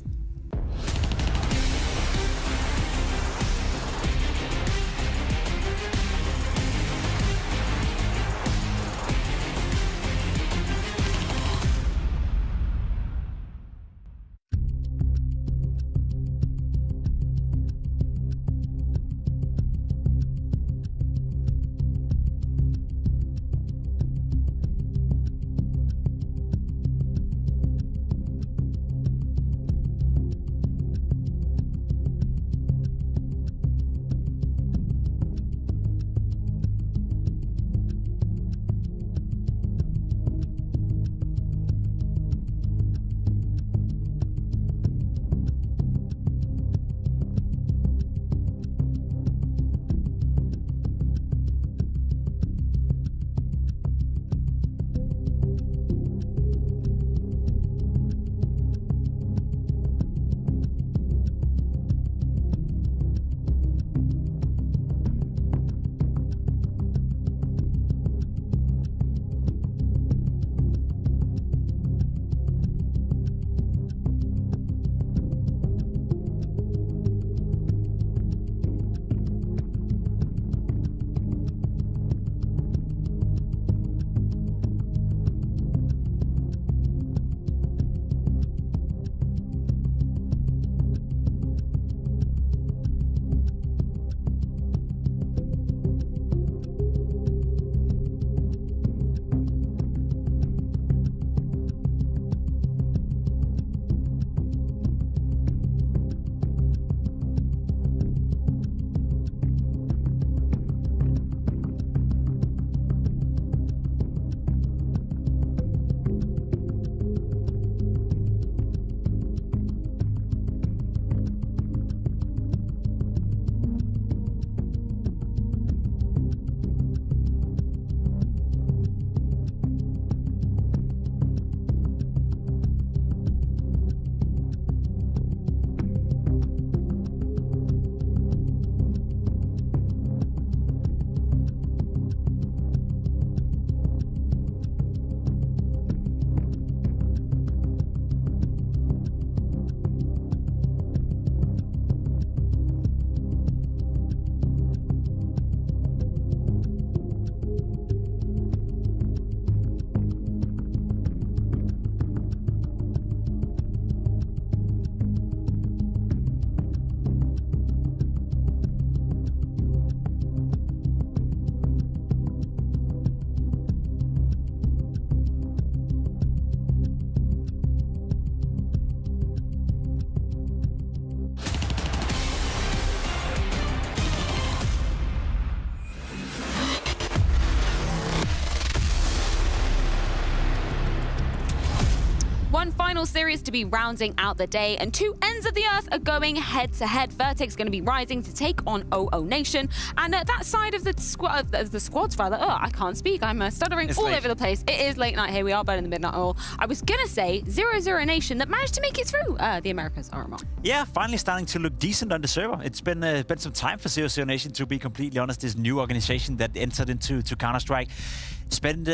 final series to be rounding out the day, and two ends of the earth are going head-to-head. VERTEX going to be rising to take on 00NATION, and that side of the squads, rather. Oh, I can't speak. I'm stuttering all over the place. It is late night here. We are better than Midnight Oil. I was gonna say 00NATION that managed to make it through the Americas, RMR. Yeah, finally starting to look decent on the server. It's been some time for 00NATION, to be completely honest. This new organization that entered into Counter-Strike spend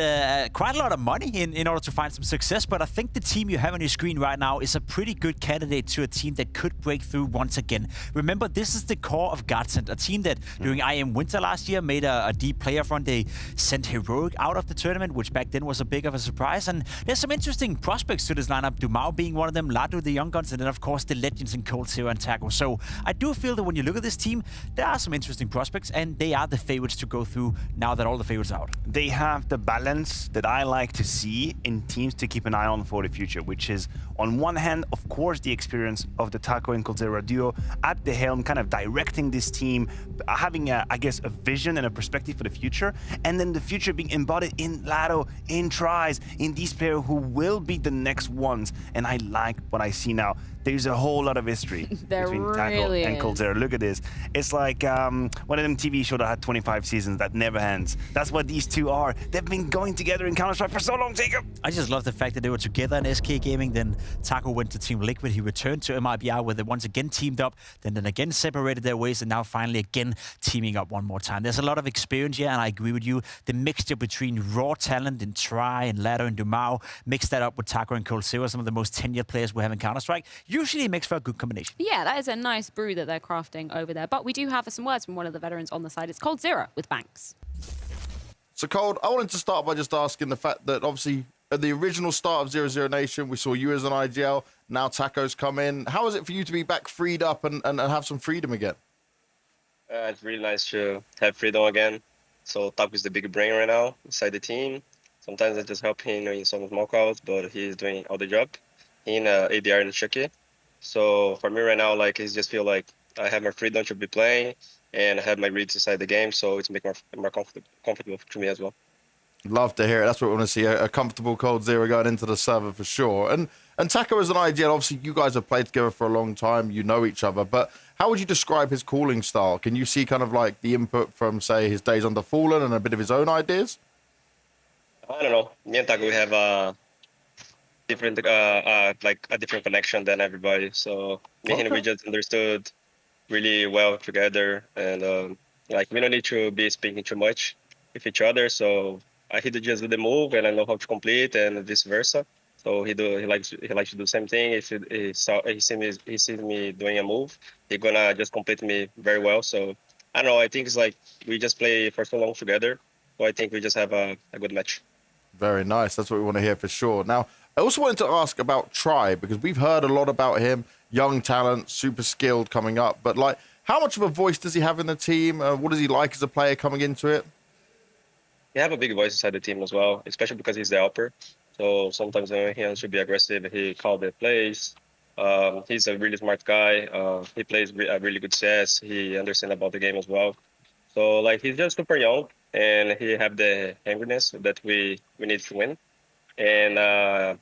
quite a lot of money in order to find some success, but I think the team you have on your screen right now is a pretty good candidate to a team that could break through once again. Remember, this is the core of Godsend, a team that during IM Winter last year made a deep player front. They sent Heroic out of the tournament, which back then was a big of a surprise, and there's some interesting prospects to this lineup, Dumao being one of them, Ladu the Young Guns, and then of course the legends in Cold Zero and Taco. So I do feel that when you look at this team, there are some interesting prospects, and they are the favorites to go through now that all the favorites are out. They have the balance that I like to see in teams to keep an eye on for the future, which is on one hand, of course, the experience of the Taco and Cold Zero duo at the helm, kind of directing this team, having I guess a vision and a perspective for the future, and then the future being embodied in Lado, in Tries, in these players who will be the next ones. And I like what I see now. There's a whole lot of history between Taco and Cold Zero. Look at this. It's like one of them TV shows that had 25 seasons that never ends. That's what these two are. They've been going together in Counter-Strike for so long, Jacob. I just love the fact that they were together in SK Gaming, then Taco went to Team Liquid, he returned to MIBR where they once again teamed up, then again separated their ways, and now finally again teaming up one more time. There's a lot of experience here, and I agree with you. The mixture between raw talent in Try and Ladder and Dumao, mix that up with Taco and Cold Zero, some of the most tenured players we have in Counter-Strike, usually makes for a good combination. Yeah, that is a nice brew that they're crafting over there. But we do have some words from one of the veterans on the side. It's Cold Zero with Banks. So, Cold, I wanted to start by just asking the fact that obviously at the original start of 00NATION, we saw you as an IGL. Now Taco's come in. How is it for you to be back freed up and have some freedom again? It's really nice to have freedom again. So Taco is the big brain right now inside the team. Sometimes I just help him in some small calls, but he's doing all the job in ADR and Chucky. So for me right now, like, it just feel like I have my freedom to be playing and I have my reads inside the game, so it's making more comfortable to me as well. Love to hear it. That's what we want to see, a comfortable Cold Zero going into the server for sure. And Taco as an IGL, obviously you guys have played together for a long time, you know each other, but how would you describe his calling style? Can you see kind of like the input from, say, his days under Fallen and a bit of his own ideas? I don't know. Me and Taco, we have different like a different connection than everybody. So me and him, we just understood really well together, and like we don't need to be speaking too much with each other. So he just do the move, and I know how to complete, and vice versa. So he likes to do the same thing. If he sees me doing a move, he gonna just complete me very well. So I don't know. I think it's like we just play for so long together. So I think we just have a good match. Very nice. That's what we want to hear for sure. Now, I also wanted to ask about Try, because we've heard a lot about him, young talent, super skilled coming up, but like, how much of a voice does he have in the team? What is he like as a player coming into it? He have a big voice inside the team as well, especially because he's the helper. So sometimes when he has to be aggressive, he calls the plays. He's a really smart guy. He plays a really good CS. He understands about the game as well. So like, he's just super young, and he have the hungriness that we need to win. And I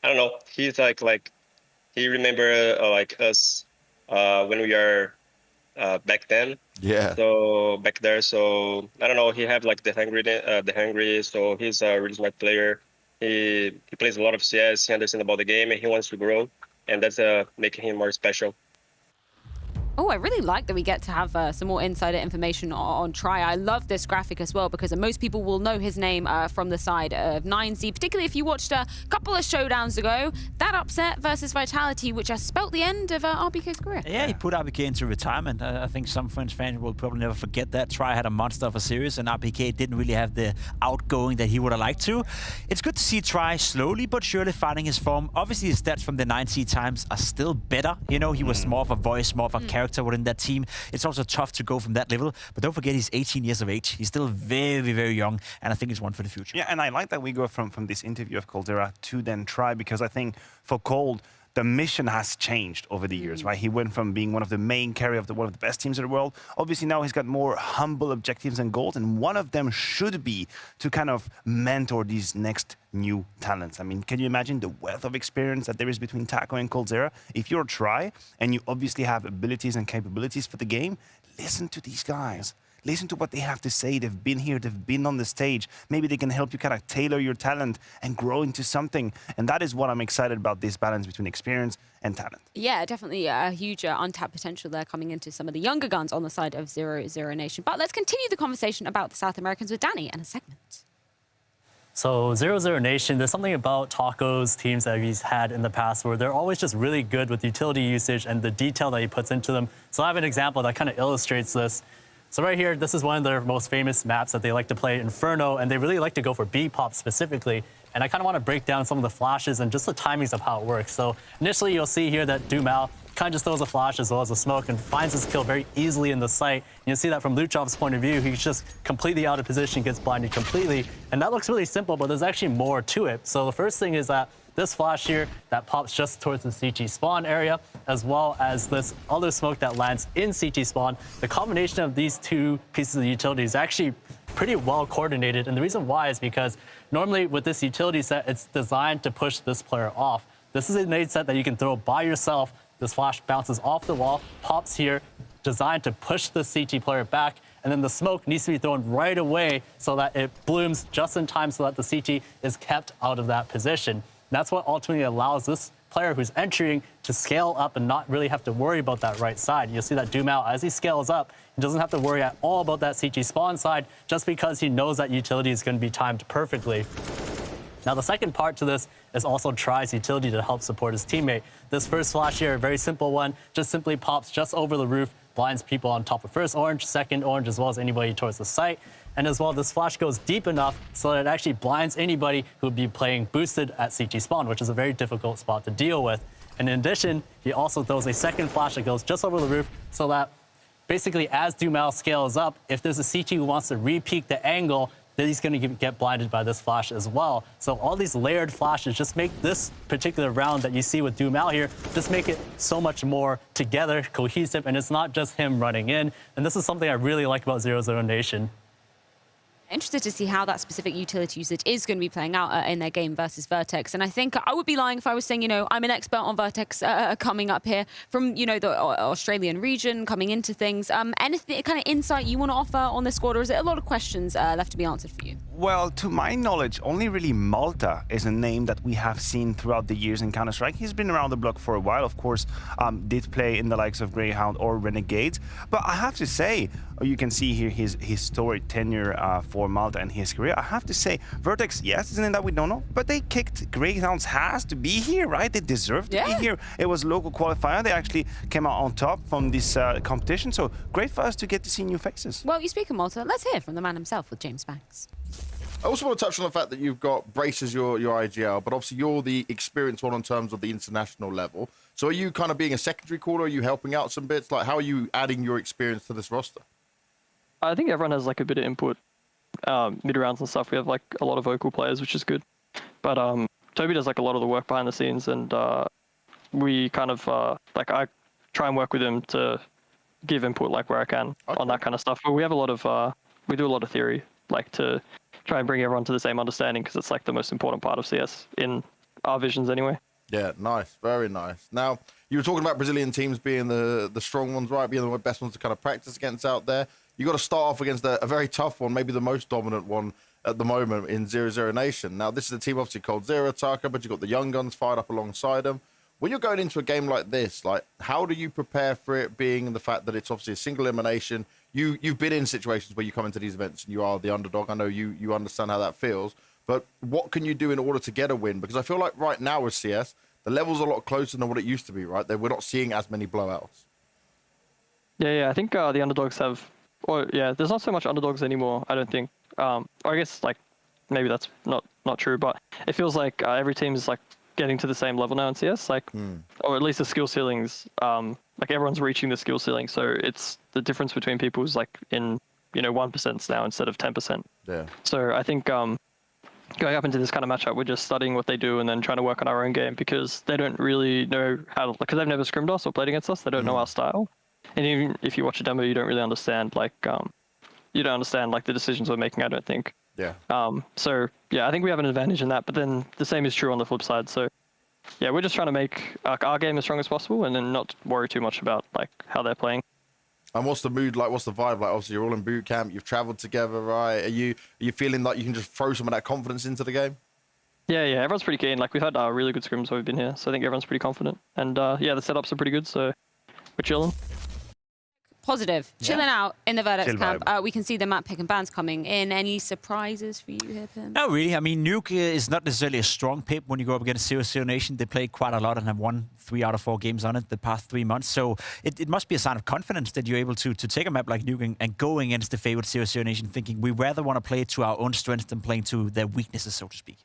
don't know, he's like he remember like us when we are back then. Yeah. So back there, so I don't know, he have like the hungry. So he's a really smart player. He plays a lot of CS. He understands about the game, and he wants to grow, and that's making him more special. Oh, I really like that we get to have some more insider information on Try. I love this graphic as well, because most people will know his name from the side of 9Z, particularly if you watched a couple of showdowns ago. That upset versus Vitality, which has spelt the end of RBK's career. Yeah, he put RBK into retirement. I think some French fans will probably never forget that. Try had a monster of a series, and RBK didn't really have the outgoing that he would have liked to. It's good to see Try slowly but surely finding his form. Obviously, his stats from the 9Z times are still better. You know, he was more of a voice, more of a character within that team. It's also tough to go from that level, but don't forget he's 18 years of age. He's still very, very young, and I think he's one for the future. Yeah, and I like that we go from this interview of Cold Zero to then Try, because I think for Cold, the mission has changed over the years, right? He went from being one of the main carry of one of the best teams in the world. Obviously now he's got more humble objectives and goals, and one of them should be to kind of mentor these next new talents. I mean, can you imagine the wealth of experience that there is between Taco and coldzera? If you're a try and you obviously have abilities and capabilities for the game, listen to these guys. Listen to what they have to say. They've been here, they've been on the stage. Maybe they can help you kind of tailor your talent and grow into something. And that is what I'm excited about, this balance between experience and talent. Yeah, definitely a huge untapped potential there coming into some of the younger guns on the side of 00NATION. But let's continue the conversation about the South Americans with Danny in a segment. So 00NATION, there's something about Taco's teams that he's had in the past where they're always just really good with utility usage and the detail that he puts into them. So I have an example that kind of illustrates this. So right here, this is one of their most famous maps that they like to play, Inferno, and they really like to go for B-pop specifically. And I kind of want to break down some of the flashes and just the timings of how it works. So initially, you'll see here that Dumao kind of just throws a flash as well as a smoke and finds his kill very easily in the sight. And you'll see that from Luchov's point of view, he's just completely out of position, gets blinded completely. And that looks really simple, but there's actually more to it. So the first thing is that this flash here that pops just towards the CT spawn area, as well as this other smoke that lands in CT spawn. The combination of these two pieces of utility is actually pretty well coordinated. And the reason why is because normally with this utility set, it's designed to push this player off. This is a nade set that you can throw by yourself. This flash bounces off the wall, pops here, designed to push the CT player back. And then the smoke needs to be thrown right away so that it blooms just in time so that the CT is kept out of that position. That's what ultimately allows this player who's entering to scale up and not really have to worry about that right side. You'll see that Dumao, as he scales up, he doesn't have to worry at all about that CT spawn side just because he knows that utility is going to be timed perfectly. Now, the second part to this is also tries utility to help support his teammate. This first flash here, a very simple one, just simply pops just over the roof, blinds people on top of first orange, second orange, as well as anybody towards the site. And as well, this flash goes deep enough so that it actually blinds anybody who would be playing boosted at CT spawn, which is a very difficult spot to deal with. And in addition, he also throws a second flash that goes just over the roof so that basically as Dumao scales up, if there's a CT who wants to re-peak the angle, then he's going to get blinded by this flash as well. So all these layered flashes just make this particular round that you see with Dumao here, just make it so much more together, cohesive, and it's not just him running in. And this is something I really like about 00NATION. Interested to see how that specific utility usage is going to be playing out in their game versus VERTEX. And I think I would be lying if I was saying, you know, I'm an expert on VERTEX coming up here from, you know, the Australian region, coming into things. Anything kind of insight you want to offer on this squad, or is it a lot of questions left to be answered for you? Well, to my knowledge, only really Malta is a name that we have seen throughout the years in Counter-Strike. He's been around the block for a while, of course, did play in the likes of Greyhound or Renegades. But I have to say, you can see here his historic tenure for Malta and his career. I have to say, VERTEX, yes, isn't it that we don't know? But they kicked Greyhound's ass to be here, right? They deserve to be here. It was local qualifier. They actually came out on top from this competition. So great for us to get to see new faces. Well, you speak of Malta. Let's hear from the man himself with James Banks. I also want to touch on the fact that you've got Brace as your IGL, but obviously you're the experienced one in terms of the international level. So are you kind of being a secondary caller? Are you helping out some bits? Like, how are you adding your experience to this roster? I think everyone has like a bit of input mid-rounds and stuff. We have like a lot of vocal players, which is good. But Toby does like a lot of the work behind the scenes, and we kind of like I try and work with him to give input like where I can on that kind of stuff. But we have a lot of we do a lot of theory, like to try and bring everyone to the same understanding, because it's like the most important part of CS in our visions anyway. Yeah, nice, very nice. Now, you were talking about Brazilian teams being the strong ones, right? Being the best ones to kind of practice against out there. You got to start off against a very tough one, maybe the most dominant one at the moment in 00NATION. Now, this is a team obviously called Zero Taka, but you've got the young guns fired up alongside them. When you're going into a game like this, like, how do you prepare for it, being the fact that it's obviously a single elimination? You've been in situations where you come into these events and you are the underdog. I know you understand how that feels, but what can you do in order to get a win? Because I feel like right now with CS, the level's a lot closer than what it used to be, right? We're not seeing as many blowouts. Yeah, I think the underdogs have, there's not so much underdogs anymore, I don't think. Or I guess like maybe that's not true, but it feels like every team is like getting to the same level now in CS, like, or at least the skill ceilings, like everyone's reaching the skill ceiling. So it's the difference between people is like in, 1% now instead of 10%. Yeah. So I think going up into this kind of matchup, we're just studying what they do and then trying to work on our own game because they don't really know how to, because they've never scrimmed us or played against us. They don't know our style. And even if you watch a demo, you don't really understand like the decisions we're making, I don't think. Yeah. So yeah, I think we have an advantage in that, but then the same is true on the flip side. So yeah, we're just trying to make our game as strong as possible and then not worry too much about like how they're playing. And what's the mood like? What's the vibe like? Obviously, you're all in boot camp. You've traveled together, right? Are you feeling like you can just throw some of that confidence into the game? Yeah, everyone's pretty keen. Like we've had really good scrims while we've been here, so I think everyone's pretty confident. And yeah, the setups are pretty good, so we're chilling. Positive. Chilling out in the VERTEX Chill camp. vibe. We can see the map pick and bans coming in. Any surprises for you here, Pimp? Not really. I mean, Nuke is not necessarily a strong pip when you go up against 00NATION. They played quite a lot and have won 3 out of 4 games on it the past 3 months. So it must be a sign of confidence that you're able to take a map like Nuke and go against the favorite 00NATION, thinking we rather want to play to our own strengths than playing to their weaknesses, so to speak.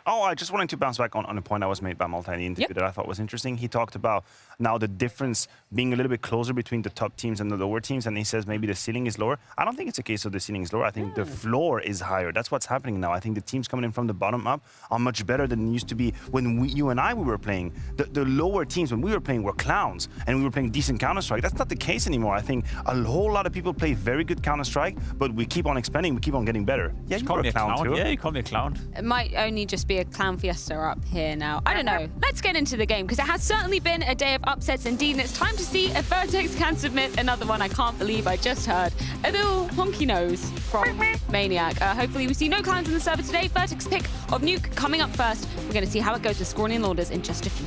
Oh, I just wanted to bounce back on a point that was made by Malta in the interview that I thought was interesting. He talked about now the difference being a little bit closer between the top teams and the lower teams, and he says maybe the ceiling is lower. I don't think it's a case of the ceiling is lower. I think the floor is higher. That's what's happening now. I think the teams coming in from the bottom up are much better than it used to be when you and I were playing. The lower teams when we were playing were clowns, and we were playing decent Counter-Strike. That's not the case anymore. I think a whole lot of people play very good Counter-Strike, but we keep on expanding. We keep on getting better. Yeah, you call me a clown too. Yeah, you call me a clown. It might only just be a clown fiesta up here now. I don't know. Let's get into the game because it has certainly been a day of upsets indeed, and it's time to see if VERTEX can submit another one. I can't believe I just heard a little honky nose from Maniac. Hopefully we see no clowns in the server today. VERTEX pick of Nuke coming up first. We're going to see how it goes with scoring and orders in just a few.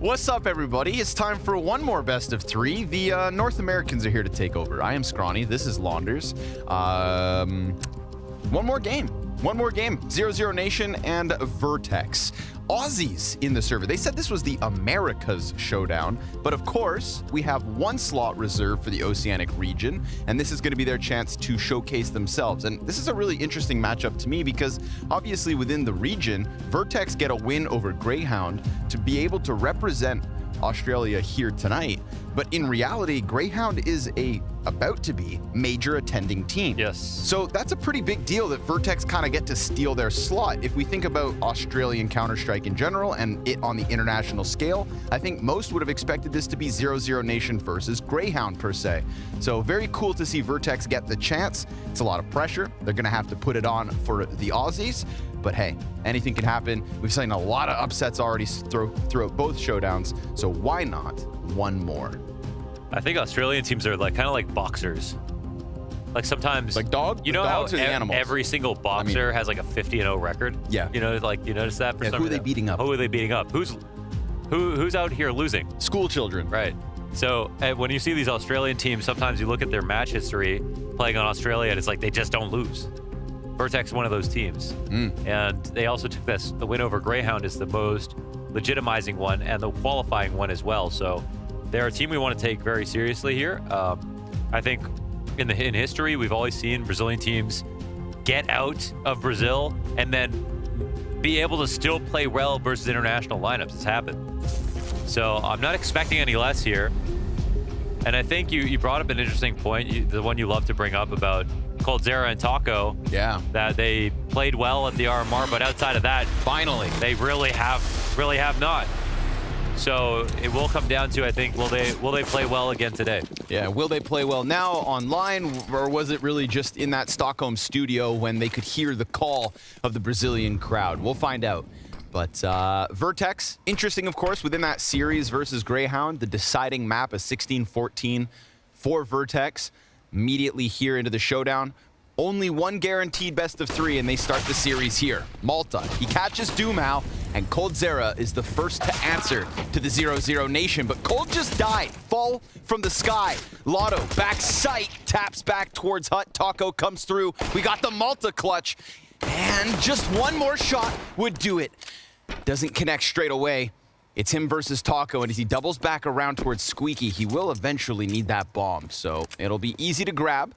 What's up, everybody? It's time for one more best of 3. The North Americans are here to take over. I am Scrawny. This is Launders. One more game. 00NATION and VERTEX. Aussies in the server. They said this was the Americas showdown, but of course, we have one slot reserved for the Oceanic region, and this is going to be their chance to showcase themselves. And this is a really interesting matchup to me because obviously within the region, VERTEX get a win over Greyhound to be able to represent Australia here tonight. But in reality, Greyhound is about to be major attending team. Yes. So that's a pretty big deal that VERTEX kind of get to steal their slot. If we think about Australian Counter-Strike in general and it on the international scale, I think most would have expected this to be 00NATION versus Greyhound per se. So very cool to see VERTEX get the chance. It's a lot of pressure. They're going to have to put it on for the Aussies. But hey, anything can happen. We've seen a lot of upsets already throughout both showdowns. So why not one more? I think Australian teams are like kind of like boxers. Like sometimes, like dogs. You know dogs how are the animals. Every single boxer has like a 50-0 record. Yeah. You know, like you notice that. For some who are they reason? beating up? Who are they beating up? Who's out here losing? School children. Right. So when you see these Australian teams, sometimes you look at their match history playing on Australia, and it's like they just don't lose. VERTEX is one of those teams. And they also took this. The win over Greyhound is the most legitimizing one and the qualifying one as well. So they're a team we want to take very seriously here. I think in history, we've always seen Brazilian teams get out of Brazil and then be able to still play well versus international lineups. It's happened. So I'm not expecting any less here. And I think you brought up an interesting point, the one you love to bring up about coldzera and Taco. Yeah. That they played well at the RMR, but outside of that, finally, they really have not. So it will come down to, I think, will they play well again today? Yeah, will they play well now online, or was it really just in that Stockholm studio when they could hear the call of the Brazilian crowd? We'll find out. But VERTEX, interesting, of course, within that series versus Greyhound, the deciding map, a 16-14 for VERTEX. Immediately here into the showdown. Only one guaranteed best of 3, and they start the series here. Malta, he catches Dumao, and coldzera is the first to answer to the 00NATION, but Cold just died. Fall from the sky. Lotto, back sight, taps back towards Hut. Taco comes through. We got the Malta clutch, and just one more shot would do it. Doesn't connect straight away. It's him versus Taco, and as he doubles back around towards Squeaky, he will eventually need that bomb, so it'll be easy to grab.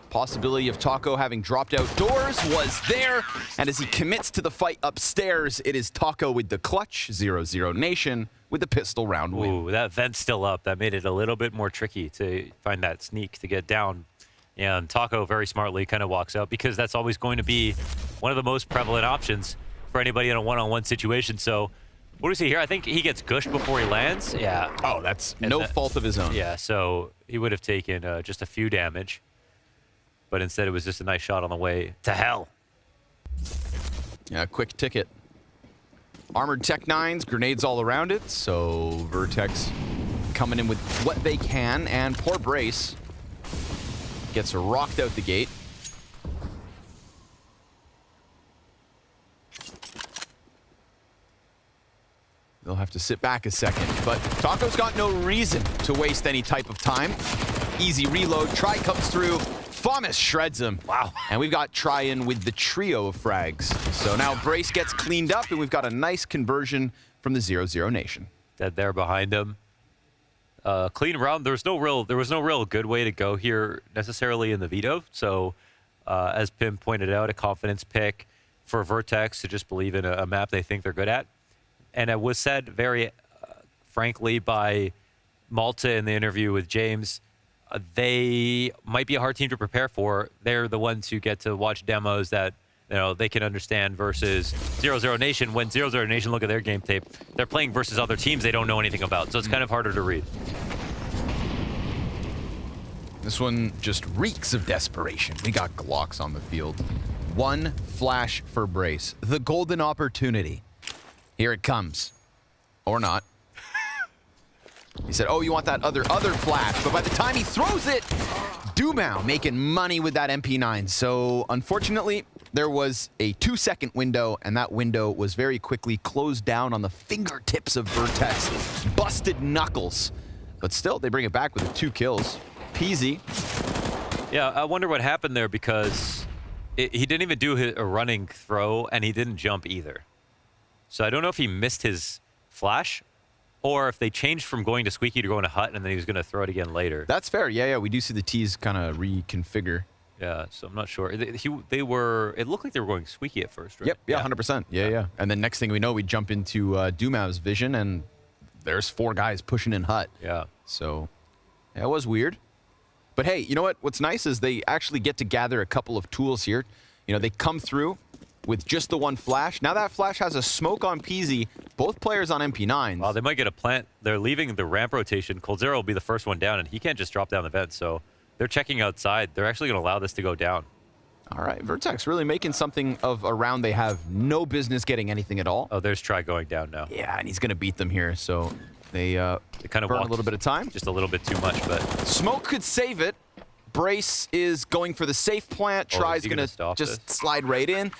Possibility of Taco having dropped outdoors was there, and as he commits to the fight upstairs, it is Taco with the clutch, 00NATION with the pistol round win. Ooh, that vent's still up. That made it a little bit more tricky to find that sneak to get down. And Taco very smartly kind of walks out because that's always going to be one of the most prevalent options for anybody in a one-on-one situation. So what do we see here? I think he gets gushed before he lands. Yeah. Oh, that's no fault of his own. Yeah, so he would have taken just a few damage. But instead, it was just a nice shot on the way to hell. Yeah, quick ticket. Armored Tech 9s, grenades all around it. So VERTEX coming in with what they can. And poor Brace gets rocked out the gate. They'll have to sit back a second, but Taco's got no reason to waste any type of time. Easy reload, Try comes through, Famas shreds him. Wow. And we've got Try in with the trio of frags. So now Brace gets cleaned up, and we've got a nice conversion from the 00NATION. Dead there behind him. Clean round. There was no real good way to go here necessarily in the veto. So as Pimp pointed out, a confidence pick for VERTEX to just believe in a map they think they're good at. And it was said very frankly by Malta in the interview with James, they might be a hard team to prepare for. They're the ones who get to watch demos that they can understand versus 00NATION. When 00NATION look at their game tape, they're playing versus other teams they don't know anything about. So it's kind of harder to read. This one just reeks of desperation. We got Glocks on the field. One flash for Brace. The golden opportunity. Here it comes. Or not. He said, oh, you want that other flash. But by the time he throws it, Dumao making money with that MP9. So unfortunately, there was a 2-second window, and that window was very quickly closed down on the fingertips of VERTEX. Busted knuckles. But still, they bring it back with 2 kills. Peasy. Yeah, I wonder what happened there because he didn't even do a running throw, and he didn't jump either. So I don't know if he missed his flash, or if they changed from going to Squeaky to going to Hut, and then he was going to throw it again later. That's fair. Yeah, we do see the T's kind of reconfigure. Yeah, so I'm not sure. They were. It looked like they were going Squeaky at first, right? Yep, yeah, 100%. Yeah. And then next thing we know, we jump into Dumav's vision, and there's 4 guys pushing in Hut. Yeah. So, yeah, it was weird. But hey, you know what? What's nice is they actually get to gather a couple of tools here. You know, they come through with just the 1 flash. Now that flash has a smoke on Peasy, both players on MP9s. Wow, they might get a plant. They're leaving the ramp rotation. coldzera will be the first one down, and he can't just drop down the vent, so they're checking outside. They're actually going to allow this to go down. All right, VERTEX really making something of a round they have no business getting anything at all. Oh, there's Try going down now. Yeah, and he's going to beat them here, so they kind of burn a little bit of time. Just a little bit too much, but... Smoke could save it. Brace is going for the safe plant. Try's going to just slide right in.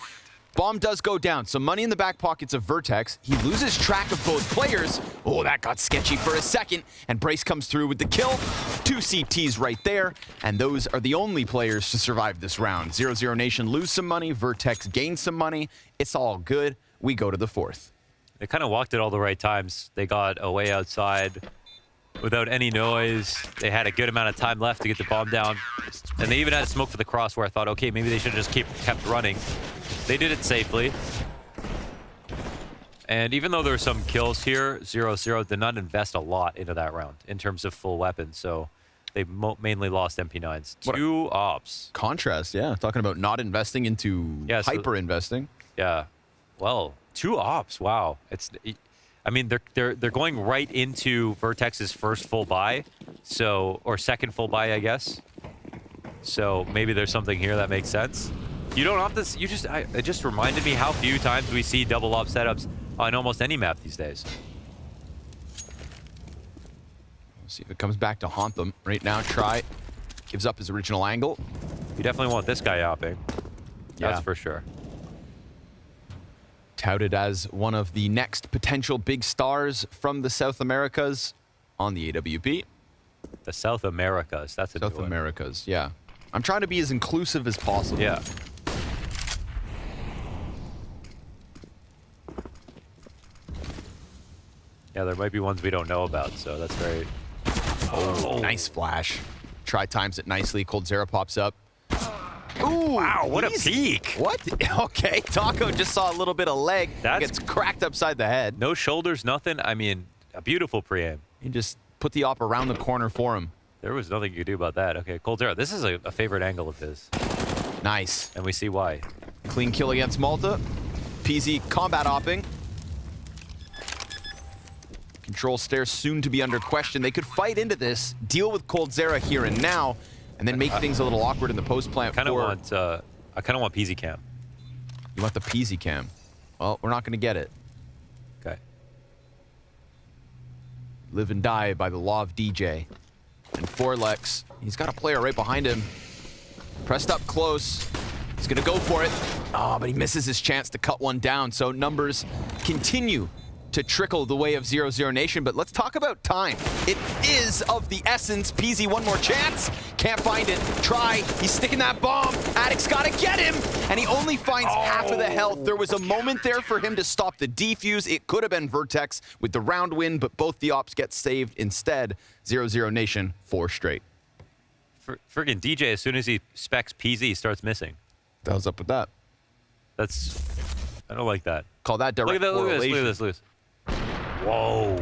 Bomb does go down, so money in the back pockets of VERTEX. He loses track of both players. Oh, that got sketchy for a second, and Brace comes through with the kill. 2 CTs right there, and those are the only players to survive this round. 00Nation lose some money, VERTEX gain some money. It's all good. We go to the 4th. They kind of walked it all the right times. They got away outside without any noise. They had a good amount of time left to get the bomb down, and they even had a smoke for the cross where I thought, okay, maybe they should have just kept running. They did it safely. And even though there were some kills here, 0-0 did not invest a lot into that round in terms of full weapons. So they mainly lost MP9s. 2 ops. Contrast, yeah. Talking about not investing into hyper investing. Yeah. Well, 2 ops. Wow. I mean, they're going right into VERTEX's first full buy, or second full buy, I guess. So maybe there's something here that makes sense. You don't have this. It just reminded me how few times we see double op setups on almost any map these days. We'll see if it comes back to haunt them. Right now, Try gives up his original angle. You definitely want this guy opping. That's for sure. Touted as one of the next potential big stars from the South Americas on the AWP. The South Americas. That's a South Americas, yeah. I'm trying to be as inclusive as possible. Yeah. Yeah, there might be ones we don't know about, so that's very... Oh, nice flash. Try times it nicely. coldzera pops up. Ooh, wow, what a peek. What? Okay, Taco just saw a little bit of leg. That gets cracked upside the head. No shoulders, nothing. I mean, a beautiful pre-aim. He just put the op around the corner for him. There was nothing you could do about that. Okay, coldzera, this is a favorite angle of his. Nice. And we see why. Clean kill against Malta. PZ combat opping. Control stairs soon to be under question. They could fight into this, deal with coldzera here and now, and then make things a little awkward in the post plant. I kind of want PZ cam. You want the PZ cam? Well, we're not going to get it. Okay. Live and die by the law of DJ. And Forlex, he's got a player right behind him. Pressed up close. He's going to go for it. Oh, but he misses his chance to cut one down. So numbers continue to trickle the way of 00Nation, but let's talk about time. It is of the essence. PZ, one more chance. Can't find it. Try. He's sticking that bomb. Addict's got to get him, and he only finds half of the health. There was a moment there for him to stop the defuse. It could have been VERTEX with the round win, but both the ops get saved instead. 00Nation, 4 straight. Friggin' DJ, as soon as he specs PZ, he starts missing. What's up with that? I don't like that. Call that direct correlation. Look at this. Whoa.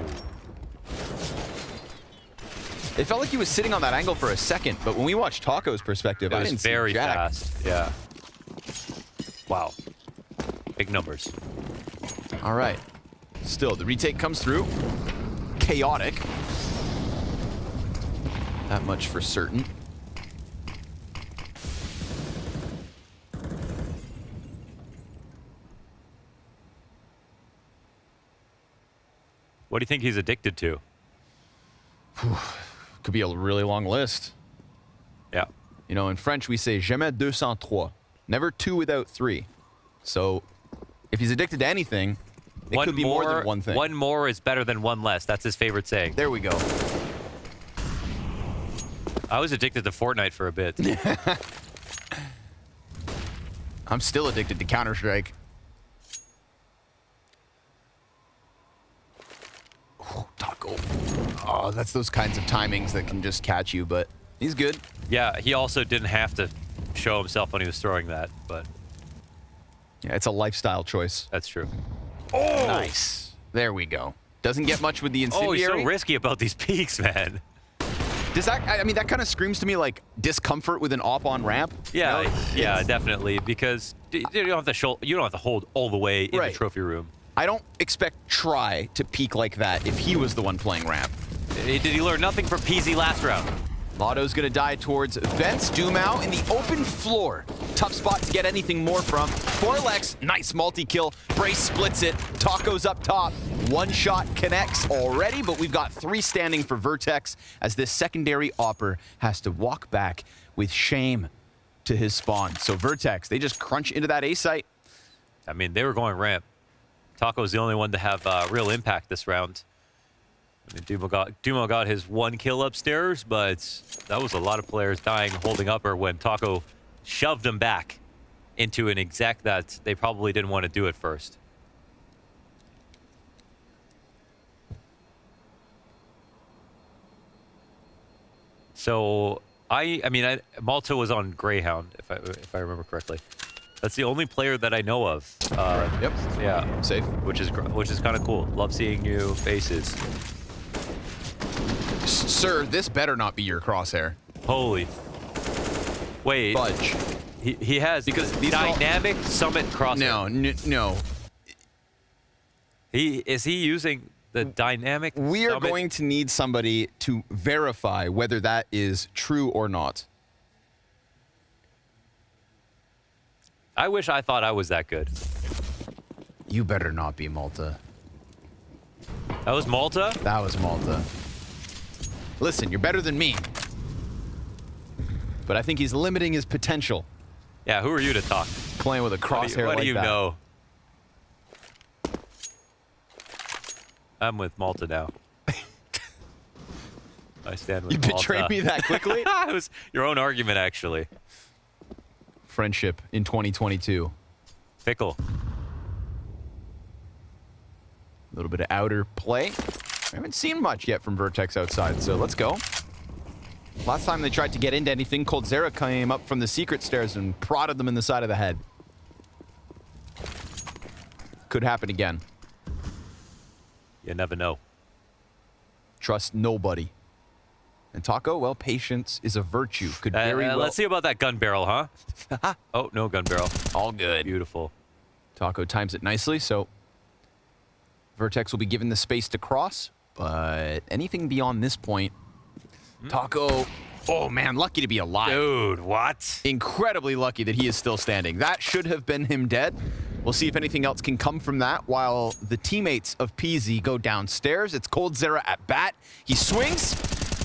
It felt like he was sitting on that angle for a second, but when we watched Taco's perspective, I didn't see very jack. fast. Yeah. Wow. Big numbers. All right. Still, the retake comes through. Chaotic. That much for certain. What do you think he's addicted to? Could be a really long list. Yeah. You know, in French, we say jamais 203. Never 2 without 3. So if he's addicted to anything, it could be more than one thing. One more is better than one less. That's his favorite saying. There we go. I was addicted to Fortnite for a bit. I'm still addicted to Counter-Strike. Oh, Taco. Oh, that's those kinds of timings that can just catch you, but he's good. Yeah, he also didn't have to show himself when he was throwing that, but... Yeah, it's a lifestyle choice. That's true. Oh! Nice. There we go. Doesn't get much with the incendiary. Oh, he's so risky about these peaks, man. Does that, I mean, that kind of screams to me like discomfort with an op on ramp. Yeah, you know? yeah, definitely, because you don't have to hold all the way in the trophy room. I don't expect Try to peak like that if he was the one playing ramp. Did he learn nothing from PZ last round? Lotto's gonna die towards Vents. Dumao in the open floor. Tough spot to get anything more from. Forlex, nice multi-kill. Brace splits it. Taco's up top. One shot connects already, but we've got 3 standing for Vertex as this secondary opper has to walk back with shame to his spawn. So Vertex, they just crunch into that A site. I mean, they were going ramp. Taco's the only one to have real impact this round. I mean, Dumo got his 1 kill upstairs, but that was a lot of players dying holding upper when Taco shoved them back into an exec that they probably didn't want to do at first. So I mean, Malta was on Greyhound, if I remember correctly. That's the only player that I know of. Yep. Yeah. Safe. Which is kind of cool. Love seeing new faces. Sir, this better not be your crosshair. Holy. Wait. Fudge. He has because the dynamic summit crosshair. No. Is he using the dynamic We are summit? going to need somebody to verify whether that is true or not. I wish I thought I was that good. You better not be Malta. That was Malta? That was Malta. Listen, you're better than me. But I think he's limiting his potential. Yeah, who are you to talk? Playing with a crosshair what like do you that. know? I'm with Malta now. I stand with You Malta. betrayed me that quickly? It was your own argument, actually. Friendship in 2022. Fickle. A little bit of outer play. I haven't seen much yet from Vertex outside, so let's go. Last time they tried to get into anything, coldzera came up from the secret stairs and prodded them in the side of the head. Could happen again. You never know. Trust nobody. And Taco, well, patience is a virtue. Could very well... Let's see about that gun barrel, huh? Oh, no gun barrel. All good. Beautiful. Taco times it nicely, so Vertex will be given the space to cross, but anything beyond this point, Taco, oh man, lucky to be alive. Dude, what? Incredibly lucky that he is still standing. That should have been him dead. We'll see if anything else can come from that while the teammates of PZ go downstairs. It's coldzera at bat. He swings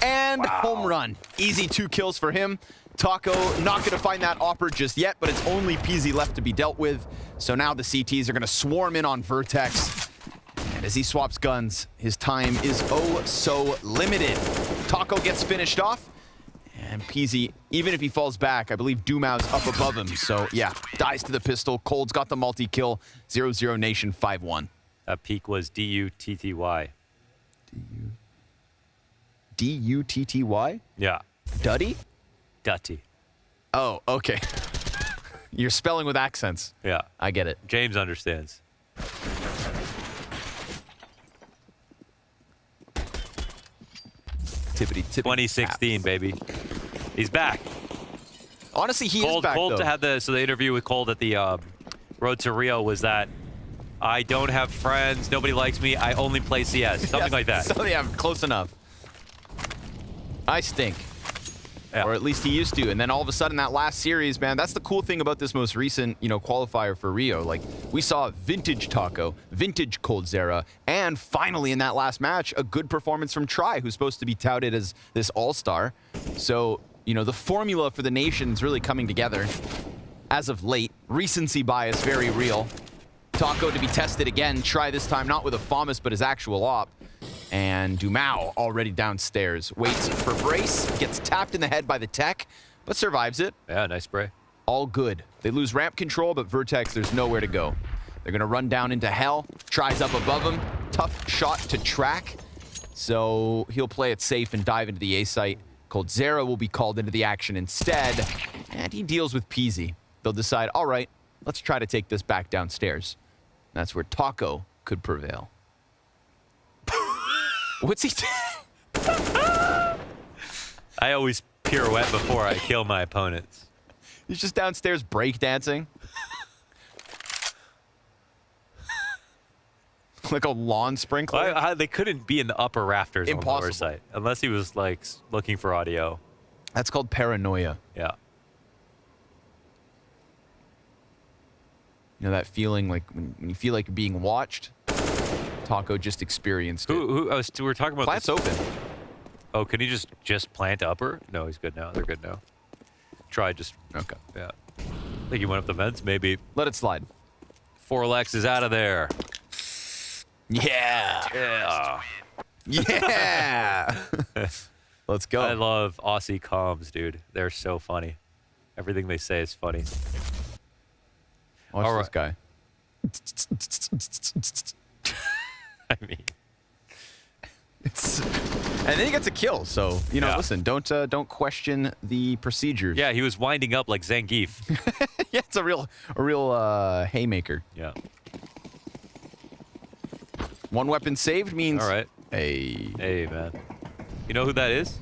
and home run. Easy 2 kills for him. Taco not going to find that opper just yet, but it's only PZ left to be dealt with. So now the CTs are going to swarm in on Vertex. And as he swaps guns, his time is oh so limited. Taco gets finished off. And PZ, even if he falls back, I believe Dumao's up above him. So yeah, dies to the pistol. Cold's got the multi-kill. 00Nation 5-1. That peak was D-U-T-T-Y. D-U-T-T-Y? Yeah. Duddy? Dutty. Oh, okay. You're spelling with accents. Yeah. I get it. James understands. Tippity. 2016, baby. He's back. Honestly, he is back, Cold though. had the interview with Cold at the Road to Rio was that I don't have friends, nobody likes me, I only play CS. Something like that. So yeah, close enough. I stink. Yeah. Or at least he used to. And then all of a sudden that last series, man, that's the cool thing about this most recent, qualifier for Rio. Like, we saw vintage Taco, vintage coldzera, and finally in that last match, a good performance from Try, who's supposed to be touted as this all-star. So, the formula for the nation's really coming together. as of late. Recency bias very real. Taco to be tested again. Try this time not with a FAMAS, but his actual op. And Dumao already downstairs. Waits for brace. Gets tapped in the head by the tech, but survives it. Yeah, nice spray. All good. They lose ramp control, but VERTEX, there's nowhere to go. They're going to run down into hell. Tries up above him. Tough shot to track. So he'll play it safe and dive into the A site. coldzera will be called into the action instead. And he deals with Peasy. They'll decide, all right, let's try to take this back downstairs. That's where Taco could prevail. What's he doing? I always pirouette before I kill my opponents. He's just downstairs breakdancing. Like a lawn sprinkler. They couldn't be in the upper rafters on the lower Impossible. side. Unless he was, like, looking for audio. That's called paranoia. Yeah. You know that feeling like when you feel like you're being watched? Taco just experienced it. We were talking about Plant's this. open. Oh, can he just plant upper? No, he's good now. They're good now. Try just... Okay. Yeah. I think he went up the vents, maybe. Let it slide. 4Lex is out of there. Yeah. Yeah. Yeah. Let's go. I love Aussie comms, dude. They're so funny. Everything they say is funny. Watch this guy. I mean, and then he gets a kill. So you know, listen, don't question the procedures. yeah, he was winding up like Zangief. Yeah, it's a real haymaker. Yeah. One weapon saved means. All right. Hey, man. You know who that is?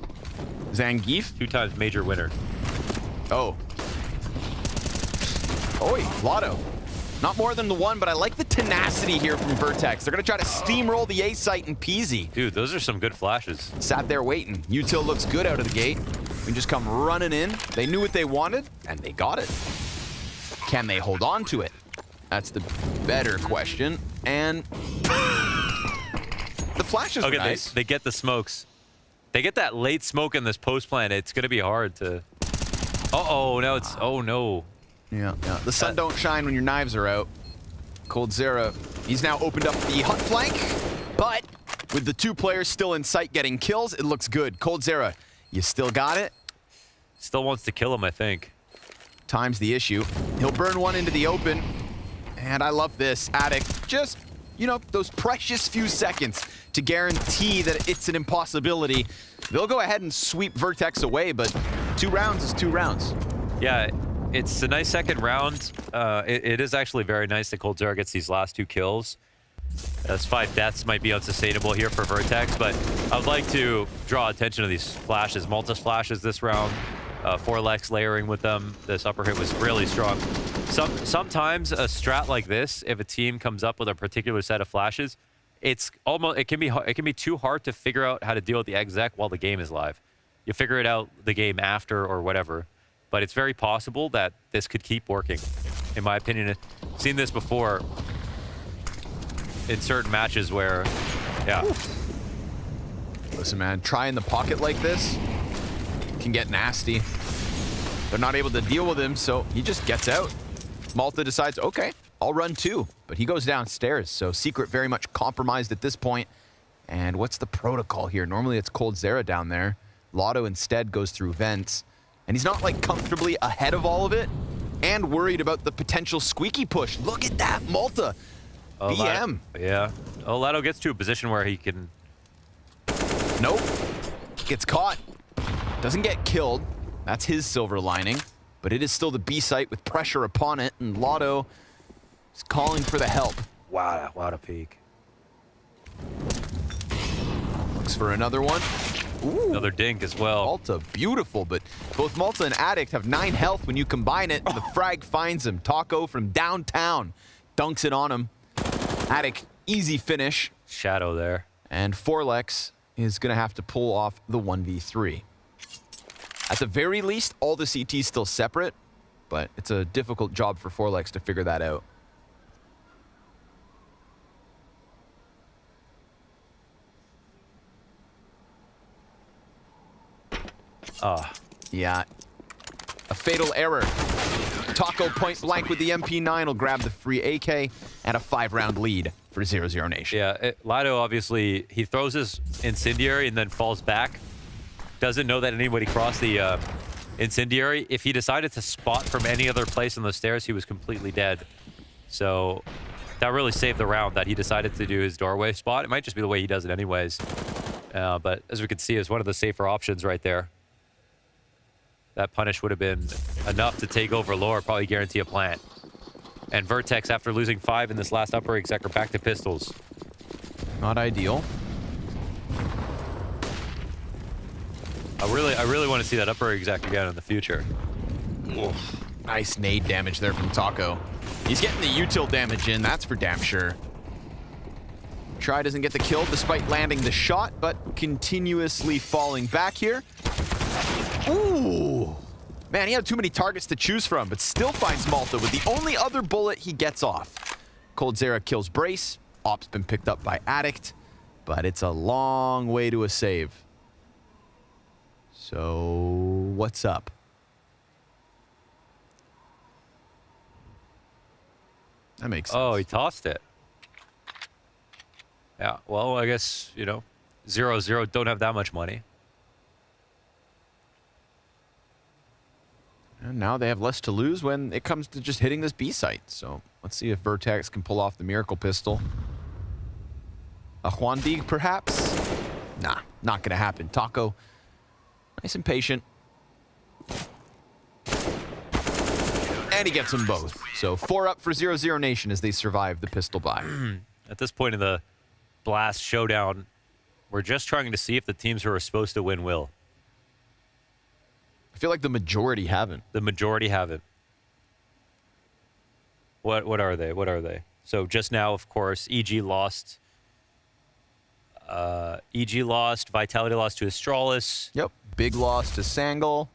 Zangief. 2-time major winner. Oh. Oi, Lotto. Not more than the one, but I like the tenacity here from VERTEX. They're going to try to steamroll the A site in Peasy. Dude, those are some good flashes. Sat there waiting. Util looks good out of the gate. We just come running in. They knew what they wanted, and they got it. Can they hold on to it? That's the better question. And the flashes Okay, were nice. they get the smokes. They get that late smoke in this post plant. It's going to be hard to... Uh-oh, now it's... Oh, no. Yeah. The sun don't shine when your knives are out. coldzera, he's now opened up the hut flank, but with the two players still in sight getting kills, it looks good. coldzera, you still got it? Still wants to kill him, I think. Time's the issue. He'll burn one into the open, and I love this. Addict, just, you know, those precious few seconds to guarantee that it's an impossibility. They'll go ahead and sweep VERTEX away, but 2 rounds is 2 rounds. Yeah. It's a nice second round. It is actually very nice that coldzera gets these last 2 kills. As 5 deaths might be unsustainable here for VERTEX, but I would like to draw attention to these flashes. Malta's flashes this round. 4Lex layering with them. This upper hit was really strong. Sometimes a strat like this, if a team comes up with a particular set of flashes, it can be too hard to figure out how to deal with the exec while the game is live. You figure it out the game after or whatever. But it's very possible that this could keep working, in my opinion. I've seen this before in certain matches where, yeah. Listen, man, trying the pocket like this can get nasty. They're not able to deal with him, so he just gets out. Malta decides, okay, I'll run too. But he goes downstairs, so Secret very much compromised at this point. And what's the protocol here? Normally it's coldzera down there. Lotto instead goes through vents. And he's not like comfortably ahead of all of it and worried about the potential squeaky push. Look at that, Malta. BM. Yeah. Oh, Lotto gets to a position where he can... Nope. Gets caught. Doesn't get killed. That's his silver lining. But it is still the B site with pressure upon it, and Lotto is calling for the help. Wow, what a peek. Looks for another one. Ooh. Another dink as well. Malta, beautiful, but both Malta and Addict have 9 health when you combine it. The frag finds him. Taco from downtown dunks it on him. Addict, easy finish. Shadow there. And 4Lex is going to have to pull off the 1v3. At the very least, all the CT's still separate, but it's a difficult job for 4Lex to figure that out. Ah. Yeah. A fatal error. Taco point blank with the MP9 will grab the free AK and a 5-round lead for 00Nation. Yeah, Lado obviously, he throws his incendiary and then falls back. Doesn't know that anybody crossed the incendiary. If he decided to spot from any other place on the stairs, he was completely dead. So that really saved the round that he decided to do his doorway spot. It might just be the way he does it anyways. But as we can see, it's one of the safer options right there. That punish would have been enough to take over lore, probably guarantee a plant. And VERTEX, after losing 5 in this last upper exec, are back to pistols. Not ideal. I really want to see that upper exec again in the future. Oof. Nice nade damage there from Taco. He's getting the util damage in, that's for damn sure. Try doesn't get the kill despite landing the shot, but continuously falling back here. Ooh! Man, he had too many targets to choose from, but still finds Malta with the only other bullet he gets off. coldzera kills Brace. Op's been picked up by Addict, but it's a long way to a save. So, what's up? That makes sense. Oh, he tossed it. Yeah, well, I guess, you know, 0-0 don't have that much money. And now they have less to lose when it comes to just hitting this B site. So let's see if VERTEX can pull off the miracle pistol. A Huandig, perhaps? Nah, not gonna happen. Taco, nice and patient. And he gets them both. So 4 up for 00Nation as they survive the pistol buy. At this point in the Blast Showdown, we're just trying to see if the teams who are supposed to win will. I feel like the majority haven't. The majority haven't. What are they? What are they? So just now, of course, EG lost. EG lost. Vitality lost to Astralis. Yep. Big loss to Sangle.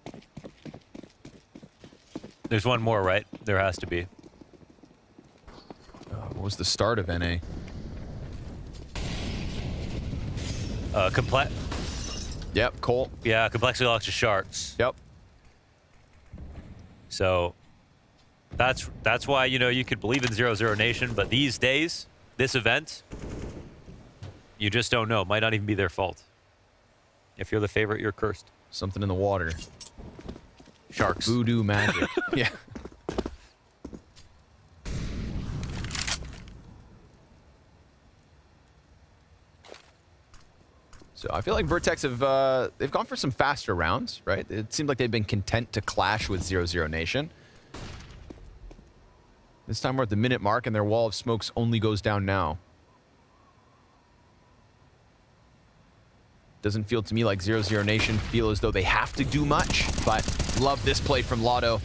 There's one more, right? There has to be. What was the start of NA? Yep, Colt. Yeah, Complexity lost to Sharks. Yep. So that's why, you know, you could believe in 00Nation, but these days, this event, you just don't know. Might not even be their fault. If you're the favorite, you're cursed. Something in the water. Sharks. Voodoo magic. Yeah. So I feel like VERTEX have, they've gone for some faster rounds, right? It seemed like they've been content to clash with 00Nation. This time we're at the minute mark and their wall of smokes only goes down now. Doesn't feel to me like 00Nation feel as though they have to do much, but love this play from Lotto.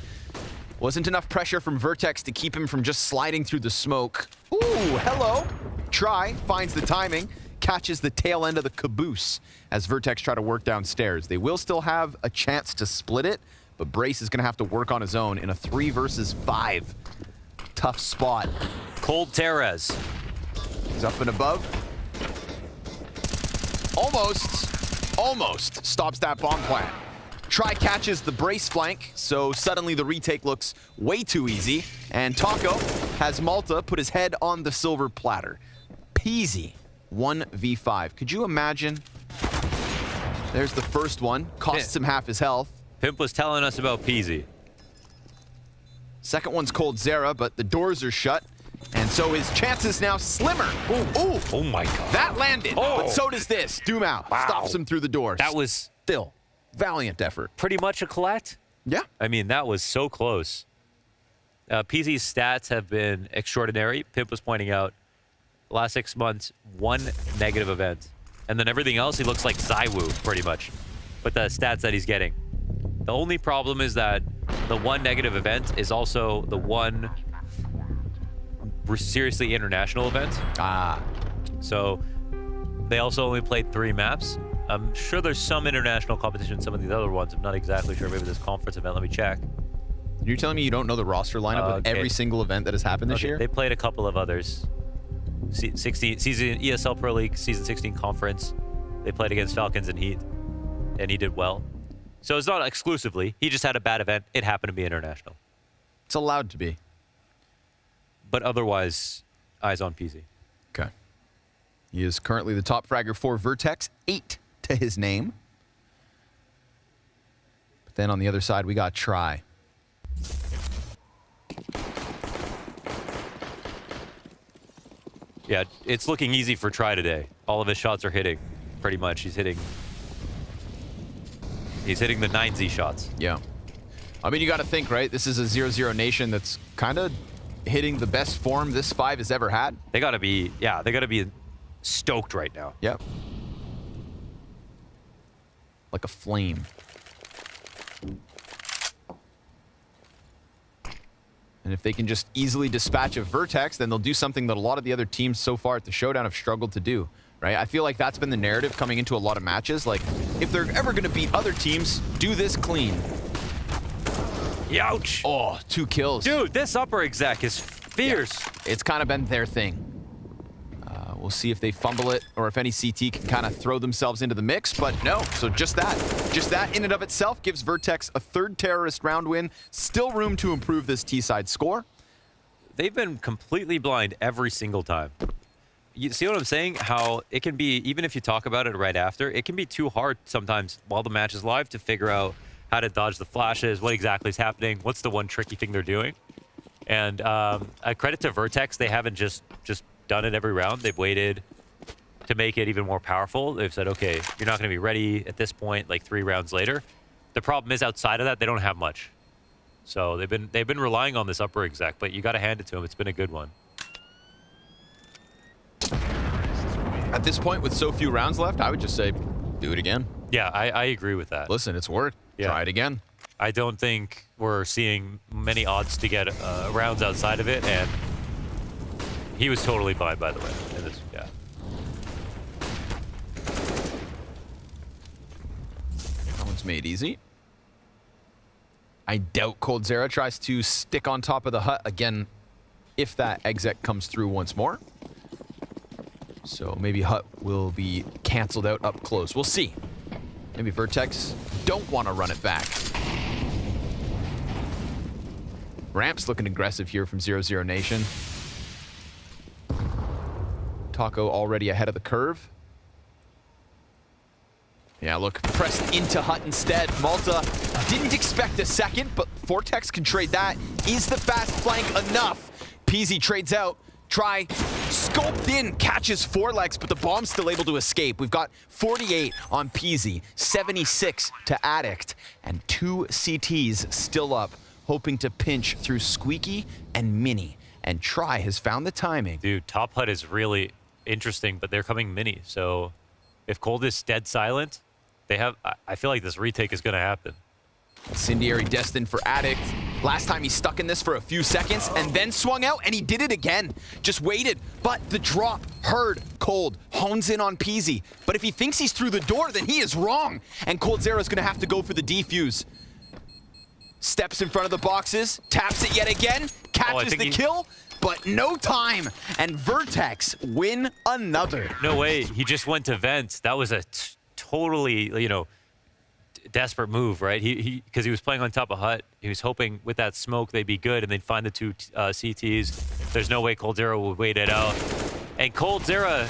Wasn't enough pressure from VERTEX to keep him from just sliding through the smoke. Ooh, hello. Try, finds the timing, catches the tail end of the caboose as VERTEX try to work downstairs. They will still have a chance to split it, but Brace is going to have to work on his own in a 3 versus 5. Tough spot. Cold Teres. He's up and above. Almost stops that bomb plant. Try catches the Brace flank, so suddenly the retake looks way too easy, and Taco has Malta put his head on the silver platter. Peasy. 1v5. Could you imagine? There's the first one. Costs him half his health. Pimp was telling us about Peasy. Second one's coldzera, but the doors are shut. And so his chances now slimmer. Ooh. Oh my god. That landed. But so does this. Dumao stops him through the doors. That was still valiant effort. Pretty much a collect. Yeah. I mean, that was so close. PZ's stats have been extraordinary. Pimp was pointing out last 6 months, 1 negative event. And then everything else, he looks like Zywoo, pretty much, with the stats that he's getting. The only problem is that the 1 negative event is also the 1 seriously international event. So they also only played 3 maps. I'm sure there's some international competition in some of these other ones. I'm not exactly sure. Maybe this conference event. Let me check. You're telling me you don't know the roster lineup of every single event that has happened this year? They played a couple of others. Season ESL Pro League Season 16 conference. They played against Falcons and Heat, and he did well. So it's not exclusively. He just had a bad event. It happened to be international. It's allowed to be. But otherwise, eyes on PZ. Okay. He is currently the top fragger for VERTEX, 8 to his name. But then on the other side, we got Try. Yeah, it's looking easy for Try today. All of his shots are hitting, pretty much. He's hitting the 9Z shots. Yeah. I mean, you got to think, right? This is a 0-0 nation that's kind of hitting the best form this 5 has ever had. They got to be, yeah, they got to be stoked right now. Yep. Like a flame. And if they can just easily dispatch a VERTEX, then they'll do something that a lot of the other teams so far at the Showdown have struggled to do, right? I feel like that's been the narrative coming into a lot of matches. Like, if they're ever going to beat other teams, do this clean. Ouch. Oh, 2 kills. Dude, this upper exec is fierce. Yeah. It's kind of been their thing. We'll see if they fumble it or if any CT can kind of throw themselves into the mix, but no. So just that in and of itself gives VERTEX a 3rd terrorist round win. Still room to improve this T-side score. They've been completely blind every single time. You see what I'm saying? How it can be, even if you talk about it right after, it can be too hard sometimes while the match is live to figure out how to dodge the flashes, what exactly is happening, what's the one tricky thing they're doing. And a credit to VERTEX, they haven't just done it every round. They've waited to make it even more powerful. They've said, okay, you're not going to be ready at this point, like 3 rounds later. The problem is outside of that, they don't have much. So they've been relying on this upper exec, but you got to hand it to them. It's been a good one. At this point, with so few rounds left, I would just say, do it again. Yeah, I agree with that. Listen, it's worked. Yeah. Try it again. I don't think we're seeing many odds to get rounds outside of it, and he was totally fine, by the way. In this, yeah. That one's made easy. I doubt coldzera tries to stick on top of the hut again if that exec comes through once more. So maybe hut will be canceled out up close. We'll see. Maybe VERTEX don't want to run it back. Ramp's looking aggressive here from 00 Nation. Taco already ahead of the curve. Yeah, look, pressed into hut instead. Malta didn't expect a second, but VERTEX can trade that. Is the fast flank enough? PZ trades out. Try, scoped in, catches 4 legs, but the bomb's still able to escape. We've got 48 on PZ, 76 to Addict, and 2 CTs still up, hoping to pinch through Squeaky and Mini. And Try has found the timing. Dude, top hut is really interesting, but they're coming mini. So if Cold is dead silent, they have. I feel like this retake is going to happen. Incendiary destined for Addict. Last time he stuck in this for a few seconds and then swung out, and he did it again. Just waited, but the drop heard Cold. Hones in on PZ. But if he thinks he's through the door, then he is wrong. And coldzera is going to have to go for the defuse. Steps in front of the boxes, taps it yet again, catches the kill, but no time. And VERTEX win another. No way, he just went to vent. That was a totally, you know, desperate move, right? Because he was playing on top of hut. He was hoping with that smoke they'd be good and they'd find the 2 CTs. There's no way coldzera would wait it out. And coldzera,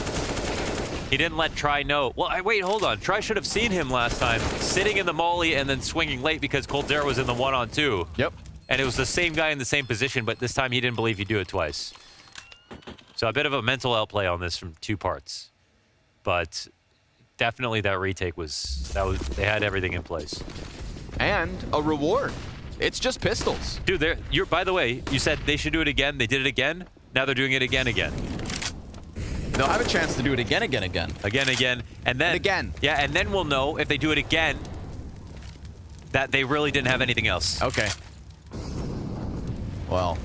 he didn't let Try know. Well, wait, hold on. Try should have seen him last time, sitting in the molly and then swinging late because coldzera was in the 1-on-2. Yep. And it was the same guy in the same position, but this time he didn't believe he'd do it twice. So a bit of a mental outplay on this from 2 parts. But definitely that retake they had everything in place. And a reward. It's just pistols. Dude, by the way, you said they should do it again. They did it again. Now they're doing it again. They'll have a chance to do it again. And then again. Yeah, and then we'll know if they do it again that they really didn't have anything else. Okay. Well,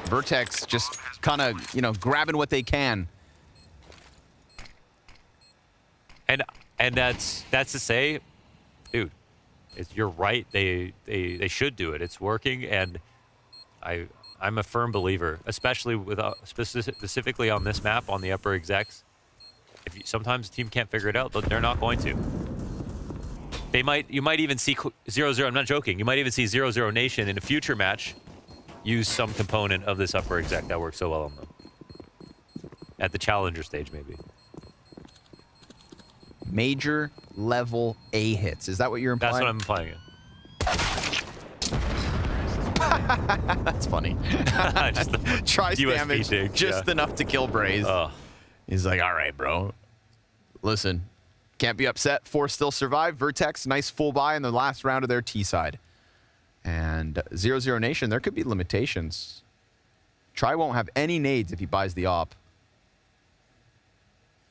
VERTEX just kind of, you know, grabbing what they can. And that's to say, dude, you're right. They should do it. It's working, and I'm a firm believer, especially with specifically on this map on the upper execs. Sometimes the team can't figure it out, but they're not going to. You might even see 0-0. I'm not joking. You might even see 00NATION in a future match use some component of this upper exec that works so well on them. At the challenger stage, maybe. Major level A hits. Is that what you're implying? That's what I'm implying. That's funny. Just tries USP damage thing, just enough to kill Braze. He's like, all right, bro. Listen, can't be upset. 4 still survive. VERTEX, nice full buy in the last round of their T side. And 00NATION, there could be limitations. Try won't have any nades if he buys the op.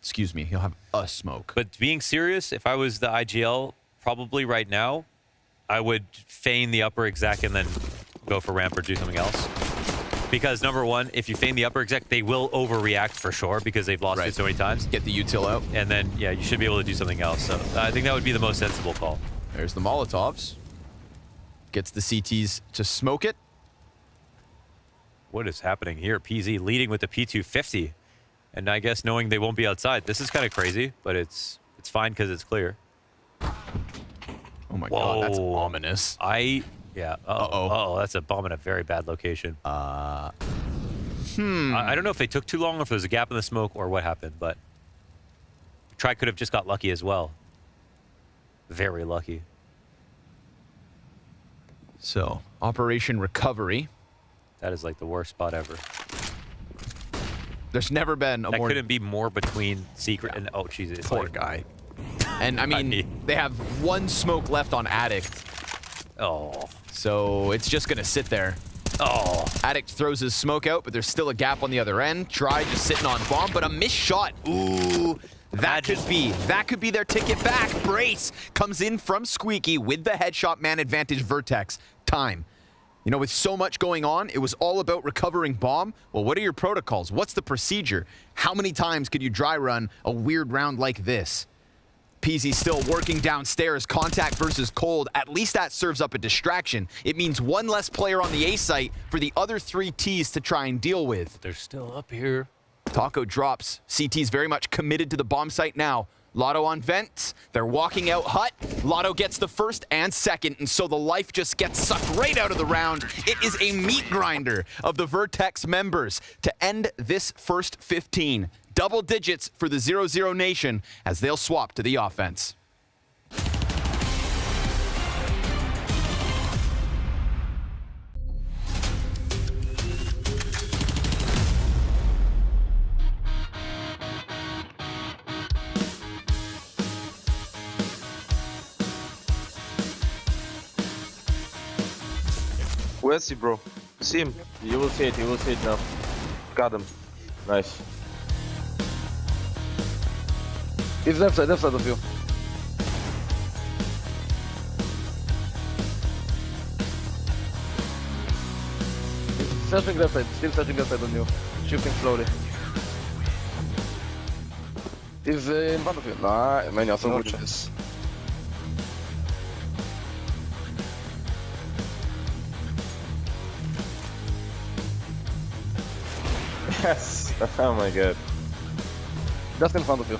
Excuse me, he'll have a smoke. But being serious, if I was the IGL, probably right now, I would feign the upper exec and then go for ramp or do something else. Because number one, if you feign the upper exec, they will overreact for sure because they've lost it so many times. Get the util out. And then, yeah, you should be able to do something else. So I think that would be the most sensible call. There's the Molotovs. Gets the CTs to smoke it. What is happening here? PZ leading with the P250. And I guess knowing they won't be outside. This is kind of crazy, but it's fine because it's clear. Oh my god, that's ominous. Yeah. Uh-oh, that's a bomb in a very bad location. I don't know if they took too long or if there was a gap in the smoke or what happened, but Try could have just got lucky as well. Very lucky. So, Operation Recovery. That is like the worst spot ever. There's never been a that more... couldn't be more between Secret and... Oh, Jesus. Poor guy. And, I mean, they have 1 smoke left on Addict. Oh. So, it's just going to sit there. Oh. Addict throws his smoke out, but there's still a gap on the other end. Try just sitting on bomb, but a missed shot. Ooh. That could be their ticket back. Brace comes in from Squeaky with the headshot man advantage. VERTEX. Time. You know, with so much going on, it was all about recovering bomb. Well, what are your protocols? What's the procedure? How many times could you dry run a weird round like this? PZ still working downstairs. Contact versus cold. At least that serves up a distraction. It means 1 less player on the A site for the other 3 Ts to try and deal with. They're still up here. Taco drops. CT's very much committed to the bomb site now. Lotto on vent. They're walking out hut. Lotto gets the first and second, and so the life just gets sucked right out of the round. It is a meat grinder of the VERTEX members to end this first 15. Double digits for the 00NATION as they'll swap to the offense. Where's he, bro? See him? You will see it now. Got him. Nice. He's left side of you. He's searching left side, still searching left side on you. Shifting slowly. He's in front of you. Nah, man, you're so good at this. Yes! Oh my god. Just in front of you.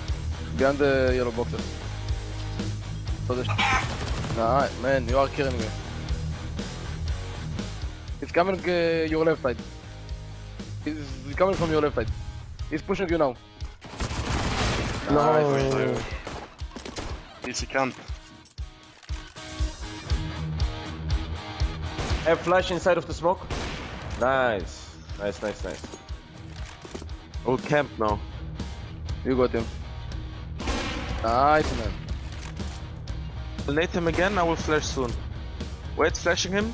Behind the yellow boxes. So the nah, man, you are killing me. He's coming your left side. He's coming from your left side. He's pushing you now. No. Easy camp. Have flash inside of the smoke. Nice. Nice. We'll camp now. You got him. Nice, man. I'll nade him again, I will flash soon. Wait, flashing him.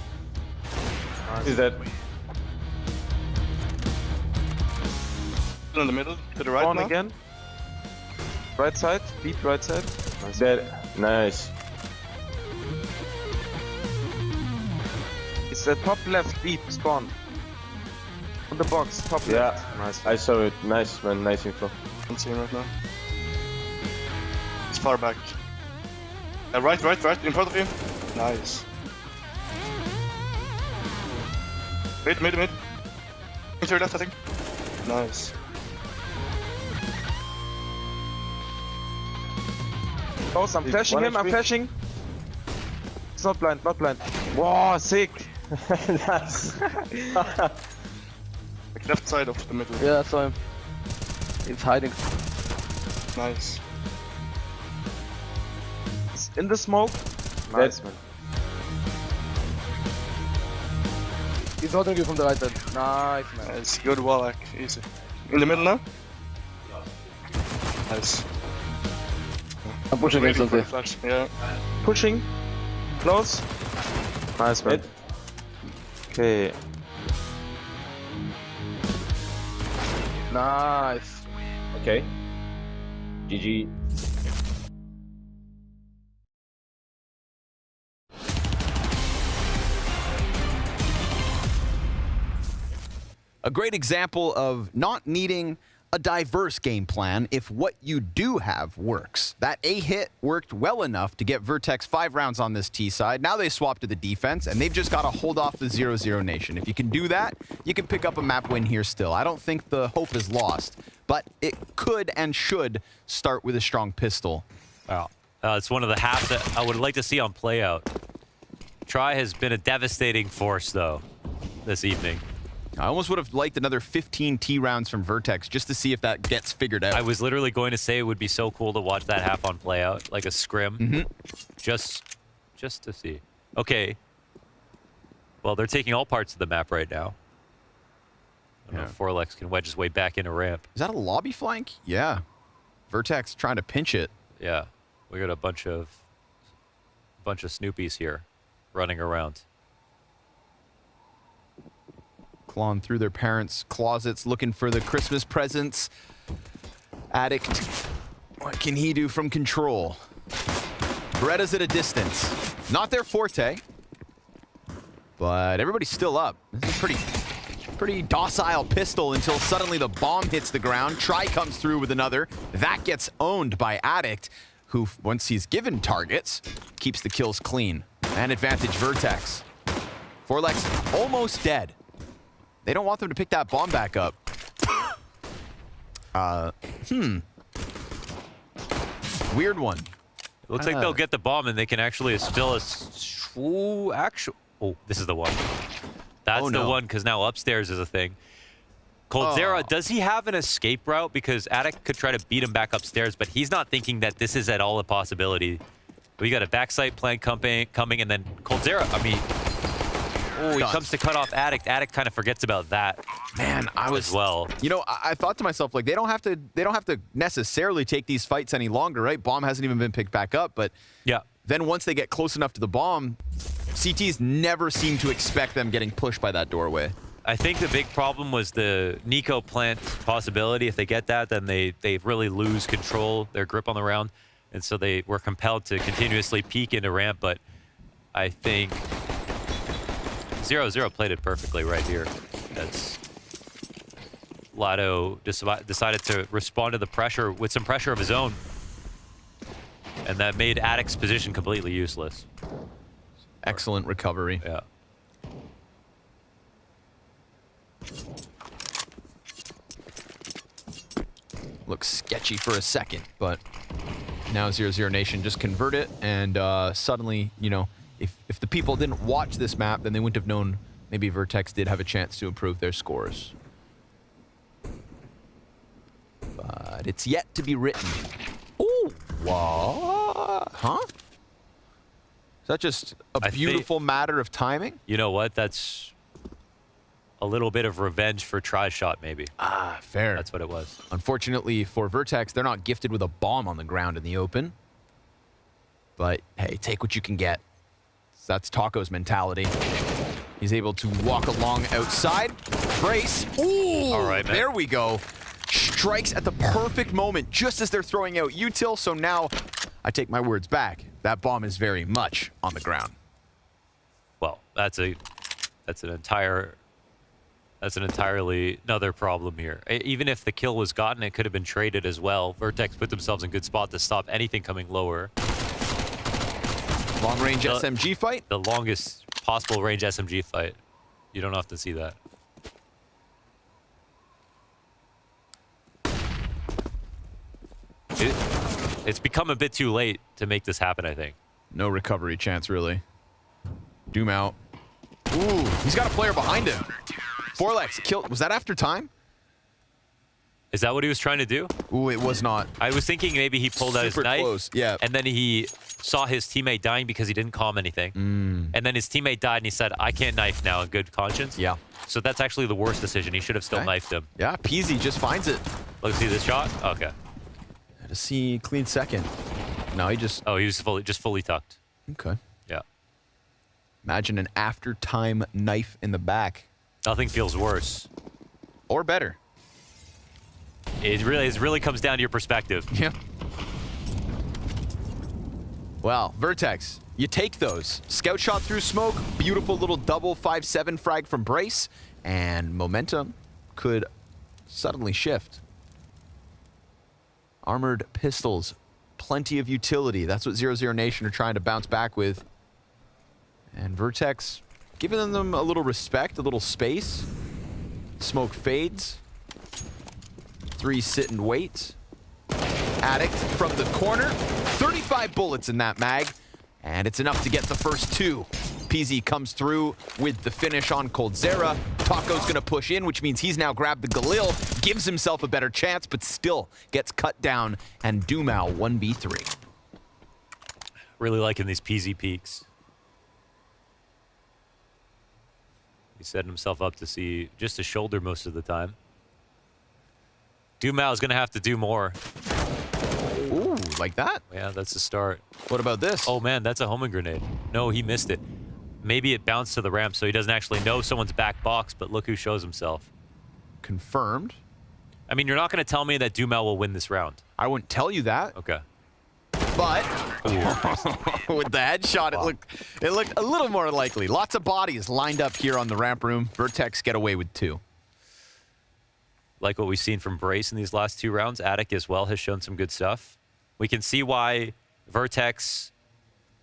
He's dead. Still in the middle, to the right On now. again. Right side, beat right side. Nice. Dead. Nice. It's the top left, beat, spawn. On the box, top left. Yeah, nice. I saw it. Nice, man. Nice info. Can't see him right now. He's far back. Right, in front of you. Nice. Mid. Into your left, I think. Nice. Oh, I'm flashing him, I'm flashing. It's not blind, not blind. Wow, sick! Nice. Like left side of the middle. Yeah, I saw him. He's hiding. Nice. He's in the smoke. Nice, man. He's holding you from the right side. Nice, man. Nice. Good wall, easy. In the middle now? Nice. I'm pushing Waiting for instantly. the flash. Yeah. Pushing. Close. Nice, man. Okay. Nice. Okay. GG. A great example of not needing a diverse game plan if what you do have works. That A hit worked well enough to get VERTEX 5 rounds on this T side. Now they swap to the defense, and they've just got to hold off the 00NATION. If you can do that, you can pick up a map win here still. I don't think the hope is lost, but it could and should start with a strong pistol. Wow. It's one of the halves that I would like to see on play out. Try has been a devastating force, though, this evening. I almost would have liked another 15 T rounds from VERTEX just to see if that gets figured out. I was literally going to say it would be so cool to watch that half on play out, like a scrim, just to see. Okay. Well, they're taking all parts of the map right now. I don't know if Forlex can wedge his way back into ramp. Is that a lobby flank? Yeah. VERTEX trying to pinch it. Yeah. We got a bunch of Snoopies here running around. Clawing through their parents' closets, looking for the Christmas presents. Addict, what can he do from control? Beretta's at a distance. Not their forte, but everybody's still up. This is pretty docile pistol until suddenly the bomb hits the ground. Try comes through with another. That gets owned by Addict, who, once he's given targets, keeps the kills clean. And advantage VERTEX. Forlex almost dead. They don't want them to pick that bomb back up. Weird one. It looks like they'll get the bomb and they can actually still... Oh, this is the one. That's the one, because now upstairs is a thing. Coldzera, does he have an escape route? Because Addict could try to beat him back upstairs, but he's not thinking that this is at all a possibility. We got a backside plan coming, and then Coldzera, I mean... Oh, he comes to cut off Addict. Addict kind of forgets about that. Man, as well. You know, I thought to myself, like, they don't have to necessarily take these fights any longer, right? Bomb hasn't even been picked back up, but yeah. Then once they get close enough to the bomb, CTs never seem to expect them getting pushed by that doorway. I think the big problem was the Nico plant possibility. If they get that, then they really lose control, their grip on the round, and so they were compelled to continuously peek into ramp. But I think 00 played it perfectly right here. That's Lotto decided to respond to the pressure with some pressure of his own, and that made Addict's position completely useless. Excellent recovery. Yeah. Looks sketchy for a second, but now 00NATION just convert it, and suddenly, you know, if the people didn't watch this map, then they wouldn't have known maybe VERTEX did have a chance to improve their scores. But it's yet to be written. Ooh, what? Huh? Is that just a beautiful matter of timing? You know what? That's a little bit of revenge for try shot, maybe. Ah, fair. That's what it was. Unfortunately for VERTEX, they're not gifted with a bomb on the ground in the open. But hey, take what you can get. That's Taco's mentality. He's able to walk along outside. Brace. Ooh! All right, man. There we go. Strikes at the perfect moment, just as they're throwing out util. So now, I take my words back. That bomb is very much on the ground. Well, that's an entirely another problem here. Even if the kill was gotten, it could have been traded as well. VERTEX put themselves in good spot to stop anything coming lower. Long-range SMG fight? The longest possible range SMG fight. You don't often see that. It, It's become a bit too late to make this happen, I think. No recovery chance, really. Doom out. Ooh, he's got a player behind him. Forlex killed. Was that after time? Is that what he was trying to do? Ooh, it was not. I was thinking maybe he pulled out his Super knife. close, yeah. And then he saw his teammate dying because he didn't calm anything. And then his teammate died and he said, I can't knife now in good conscience. Yeah. So that's actually the worst decision. He should have still Okay. knifed him. Yeah, Peasy just finds it. Let's see this shot. Okay. To see clean second. No, he just... Oh, he was fully tucked. Okay. Yeah. Imagine an after-time knife in the back. Nothing feels worse. Or better. It really comes down to your perspective. Yeah. Well, VERTEX, you take those. Scout shot through smoke, beautiful little double 5-7 frag from Brace, and momentum could suddenly shift. Armored pistols, plenty of utility. That's what 00Nation are trying to bounce back with. And VERTEX giving them a little respect, a little space. Smoke fades. 3 sit and wait. Addict from the corner. 35 bullets in that mag. And it's enough to get the first 2. PZ comes through with the finish on coldzera. Taco's gonna push in, which means he's now grabbed the Galil, gives himself a better chance, but still gets cut down, and Dumao 1v3. Really liking these PZ peaks. He's setting himself up to see just a shoulder most of the time. Dumao is going to have to do more. Ooh, like that? Yeah, that's the start. What about this? Oh, man, that's a homing grenade. No, he missed it. Maybe it bounced to the ramp, so he doesn't actually know someone's back box, but look who shows himself. Confirmed. I mean, you're not going to tell me that Dumao will win this round. I wouldn't tell you that. Okay. But with the headshot, it looked a little more likely. Lots of bodies lined up here on the ramp room. VERTEX get away with 2. Like what we've seen from Brace in these last 2 rounds. Attic as well has shown some good stuff. We can see why VERTEX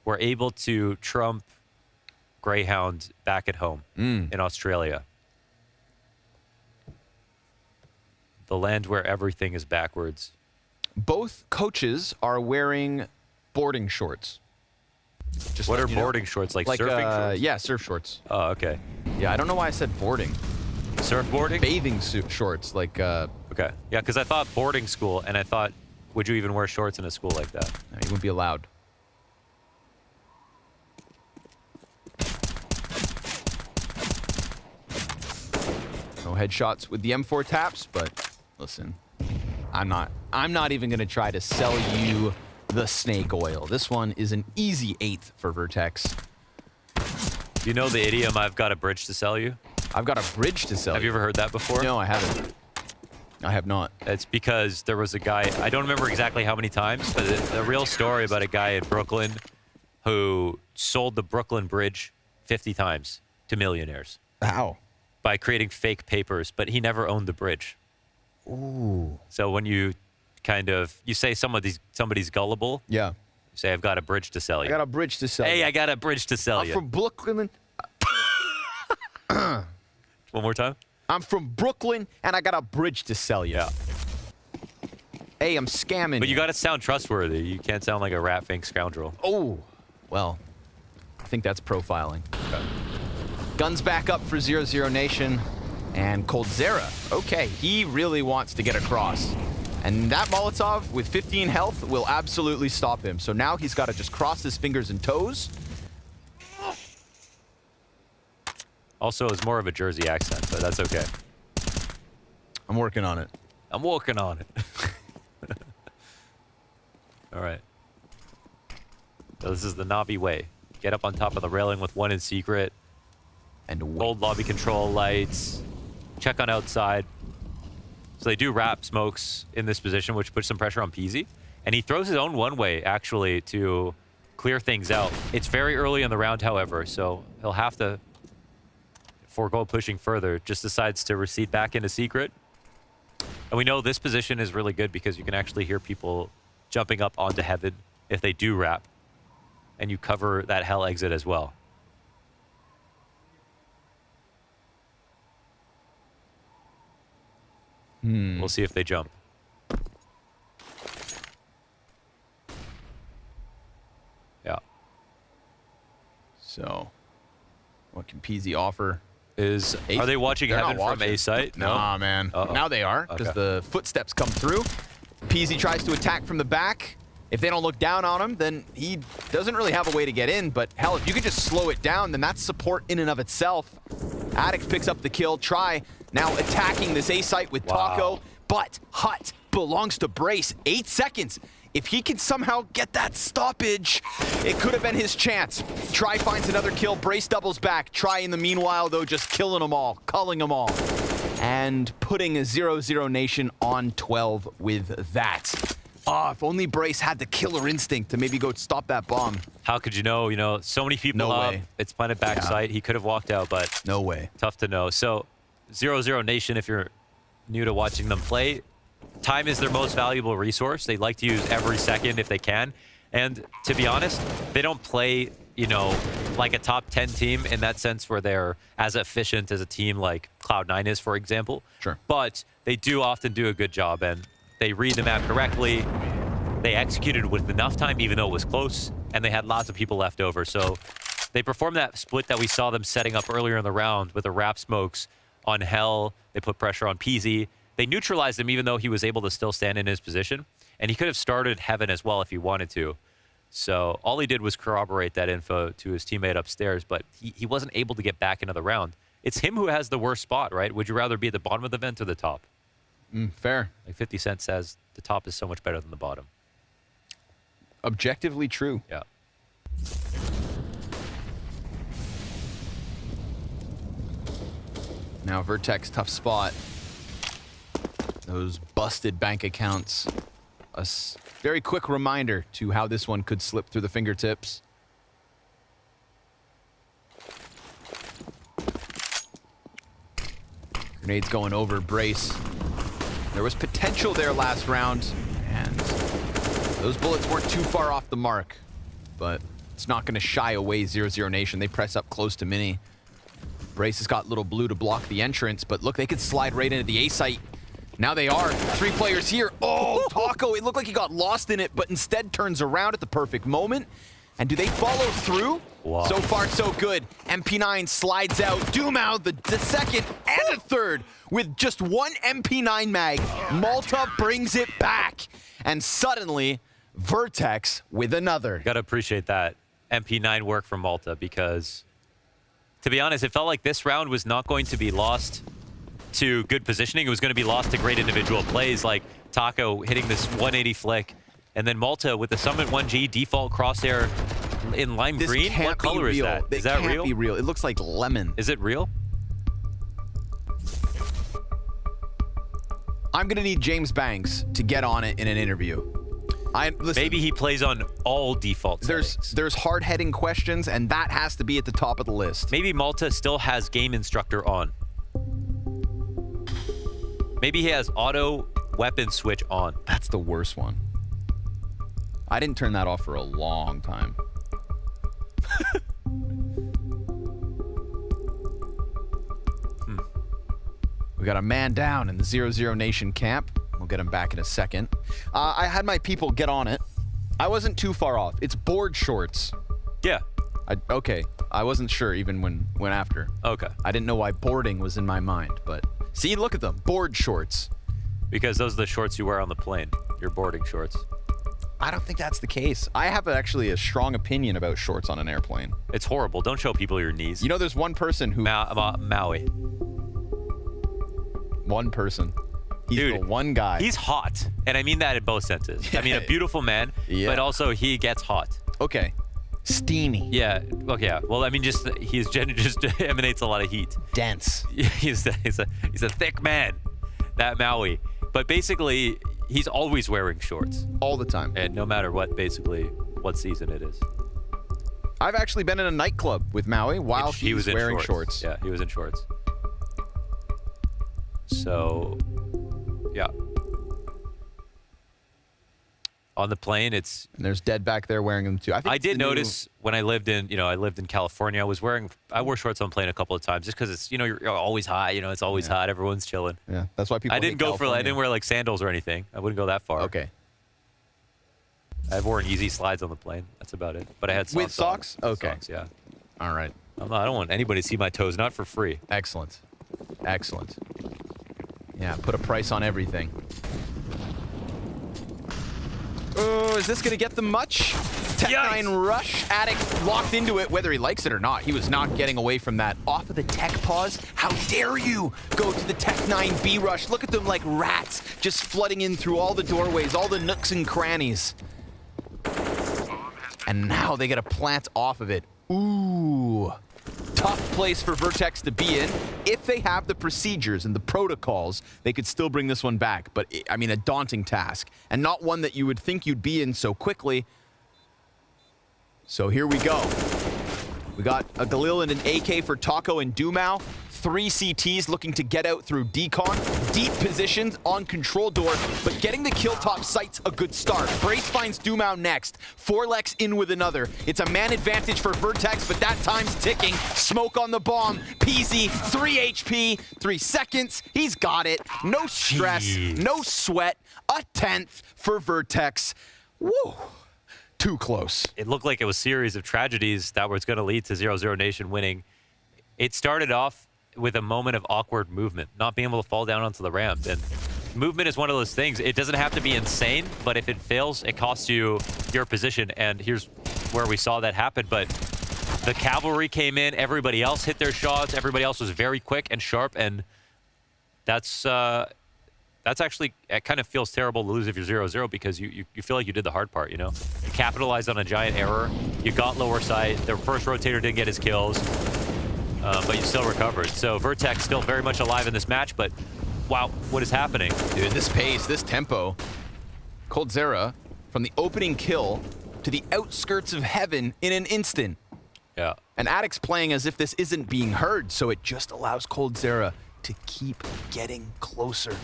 were able to trump Greyhound back at home in Australia. The land where everything is backwards. Both coaches are wearing boarding shorts. Just what are boarding shorts? Like surfing shorts? Yeah, surf shorts. Oh, okay. Yeah, I don't know why I said boarding. Surfboarding? Bathing suit shorts, like... Okay. Yeah, because I thought boarding school, and I thought, would you even wear shorts in a school like that? No, you wouldn't be allowed. No headshots with the M4 taps, but listen, I'm not even gonna try to sell you the snake oil. This one is an easy 8th for VERTEX. Do you know the idiom, I've got a bridge to sell you? I've got a bridge to sell Have you ever heard that before? No, I haven't. I have not. It's because there was a guy, I don't remember exactly how many times, but it's a real story about a guy in Brooklyn who sold the Brooklyn Bridge 50 times to millionaires. How? By creating fake papers, but he never owned the bridge. Ooh. So when you you say somebody's gullible. Yeah. You say, I've got a bridge to sell you. I got a bridge to sell you. Hey, I got a bridge to sell I'm you. from Brooklyn. One more time. I'm from Brooklyn, and I got a bridge to sell you. Yeah. Hey, I'm scamming. But you got to sound trustworthy. You can't sound like a rat-fink scoundrel. Oh, well, I think that's profiling. Okay. Guns back up for 00Nation, and coldzera. Okay, he really wants to get across. And that Molotov with 15 health will absolutely stop him. So now he's got to just cross his fingers and toes. Also, it's more of a Jersey accent, but that's okay. I'm working on it. I'm working on it. All right. So this is the Navi way. Get up on top of the railing with 1 in secret. And hold lobby control lights. Check on outside. So they do wrap smokes in this position, which puts some pressure on Peasy. And he throws his own one-way, actually, to clear things out. It's very early in the round, however, so he'll have to forego pushing further. Just decides to recede back into secret. And we know this position is really good because you can actually hear people jumping up onto heaven if they do wrap. And you cover that hell exit as well. We'll see if they jump. Yeah. So What can Peasy offer? Are they watching They're Heaven not from watching. A site? No. Nah, man. Now they are, because the footsteps come through. Peasy tries to attack from the back. If they don't look down on him, then he doesn't really have a way to get in. But hell, if you could just slow it down, then that's support in and of itself. Addicts picks up the kill. Try now attacking this A site with Taco. But Hut belongs to Brace. 8 seconds. If he can somehow get that stoppage, it could have been his chance. Try finds another kill. Brace doubles back. Try in the meanwhile, though, just killing them all, culling them all. And putting a 0-0 Nation on 12 with that. If only Brace had the killer instinct to maybe go stop that bomb. How could you know? You know, so many people No up. way. It's planted backside. He could have walked out, but no way. Tough to know. So 0-0 Nation, if you're new to watching them play, time is their most valuable resource. They like to use every second if they can. And to be honest, they don't play, you know, like a top 10 team in that sense where they're as efficient as a team like Cloud9 is, for example. Sure. But they do often do a good job, and they read the map correctly. They executed with enough time, even though it was close, and they had lots of people left over. So they performed that split that we saw them setting up earlier in the round with the wrap smokes on Hell. They put pressure on Peasy. They neutralized him, even though he was able to still stand in his position. And he could have started Heaven as well if he wanted to. So all he did was corroborate that info to his teammate upstairs, but he wasn't able to get back into the round. It's him who has the worst spot, right? Would you rather be at the bottom of the vent or the top? Fair. Like 50 Cent says, the top is so much better than the bottom. Objectively true. Yeah. Now VERTEX, tough spot. Those busted bank accounts. A very quick reminder to how this one could slip through the fingertips. Grenades going over Brace. There was potential there last round, and those bullets weren't too far off the mark, but it's not going to shy away 0-0 Nation. They press up close to Mini. Brace has got Little Blue to block the entrance, but look, they could slide right into the A site. Now they are. 3 players here. Oh, Taco, it looked like he got lost in it, but instead turns around at the perfect moment. And do they follow through? Wow. So far, so good. MP9 slides out. Doomau, the second and the third with just one MP9 mag. Malta brings it back. And suddenly, VERTEX with another. Gotta appreciate that MP9 work from Malta, because to be honest, it felt like this round was not going to be lost to good positioning. It was going to be lost to great individual plays, like Taco hitting this 180 flick, and then Malta with the Summit 1G default crosshair in lime This green. can't What color be is real. that? It Is that can't real? be real. It looks like lemon. Is it real? I'm going to need James Banks to get on it in an interview. Listen, Maybe he plays on all default settings. There's hard-heading questions, and that has to be at the top of the list. Maybe Malta still has game instructor on. Maybe he has auto weapon switch on. That's the worst one. I didn't turn that off for a long time. We got a man down in the 0-0 Nation camp. We'll get him back in a second. I had my people get on it. I wasn't too far off. It's board shorts. Yeah. Okay. I wasn't sure even when after. Okay. I didn't know why boarding was in my mind, but see, look at them. Board shorts. Because those are the shorts you wear on the plane. Your boarding shorts. I don't think that's the case. I have actually a strong opinion about shorts on an airplane. It's horrible. Don't show people your knees. You know, there's one person who... Maui. One person. He's Dude, the one guy. He's hot. And I mean that in both senses. I mean, a beautiful man, but also he gets hot. Okay. Steamy. Yeah. Okay. Yeah. Well, I mean, just just emanates a lot of heat. Dense. He's a thick man, that Maui. But basically, he's always wearing shorts. All the time. And no matter what, basically, what season it is. I've actually been in a nightclub with Maui while he was wearing in shorts. Yeah, he was in shorts. So, yeah. On the plane, it's... And there's Dead back there wearing them too. I did notice when I lived in, I lived in California, I wore shorts on plane a couple of times just because it's, you're always hot, it's always hot, everyone's chilling. Yeah, that's why people I didn't wear like sandals or anything. I wouldn't go that far. Okay. I've worn easy slides on the plane. That's about it. But I had socks. With socks? On. Okay. Socks, yeah. All right. I don't want anybody to see my toes, not for free. Excellent. Excellent. Yeah, put a price on everything. Oh, is this going to get them much? Tech9 rush. Addict locked into it, whether he likes it or not. He was not getting away from that. Off of the tech pause. How dare you go to the Tech9 B rush? Look at them like rats, just flooding in through all the doorways, all the nooks and crannies. And now they get a plant off of it. Ooh. Tough place for VERTEX to be in. If they have the procedures and the protocols, they could still bring this one back. But, I mean, a daunting task. And not one that you would think you'd be in so quickly. So here we go. We got a Galil and an AK for Taco and Dumao. 3 CTs looking to get out through decon. Deep positions on control door, but getting the kill top sights a good start. Brace finds Dumao next. Forlex in with another. It's a man advantage for VERTEX, but that time's ticking. Smoke on the bomb. Peasy, 3 HP, 3 seconds. He's got it. No stress, no sweat. A 10th for VERTEX. Woo. Too close. It looked like it was a series of tragedies that was going to lead to 00Nation winning. It started off with a moment of awkward movement, not being able to fall down onto the ramp. And movement is one of those things. It doesn't have to be insane, but if it fails, it costs you your position. And here's where we saw that happen. But the cavalry came in, everybody else hit their shots, everybody else was very quick and sharp, and that's actually, it kind of feels terrible to lose if you're 0-0 because you feel like you did the hard part, you know? You capitalized on a giant error, you got lower sight, the first rotator didn't get his kills, but you still recovered. So VERTEX still very much alive in this match, but wow, what is happening? Dude, this pace, this tempo. coldzera from the opening kill to the outskirts of heaven in an instant. Yeah. And Addict's playing as if this isn't being heard, so it just allows coldzera to keep getting closer.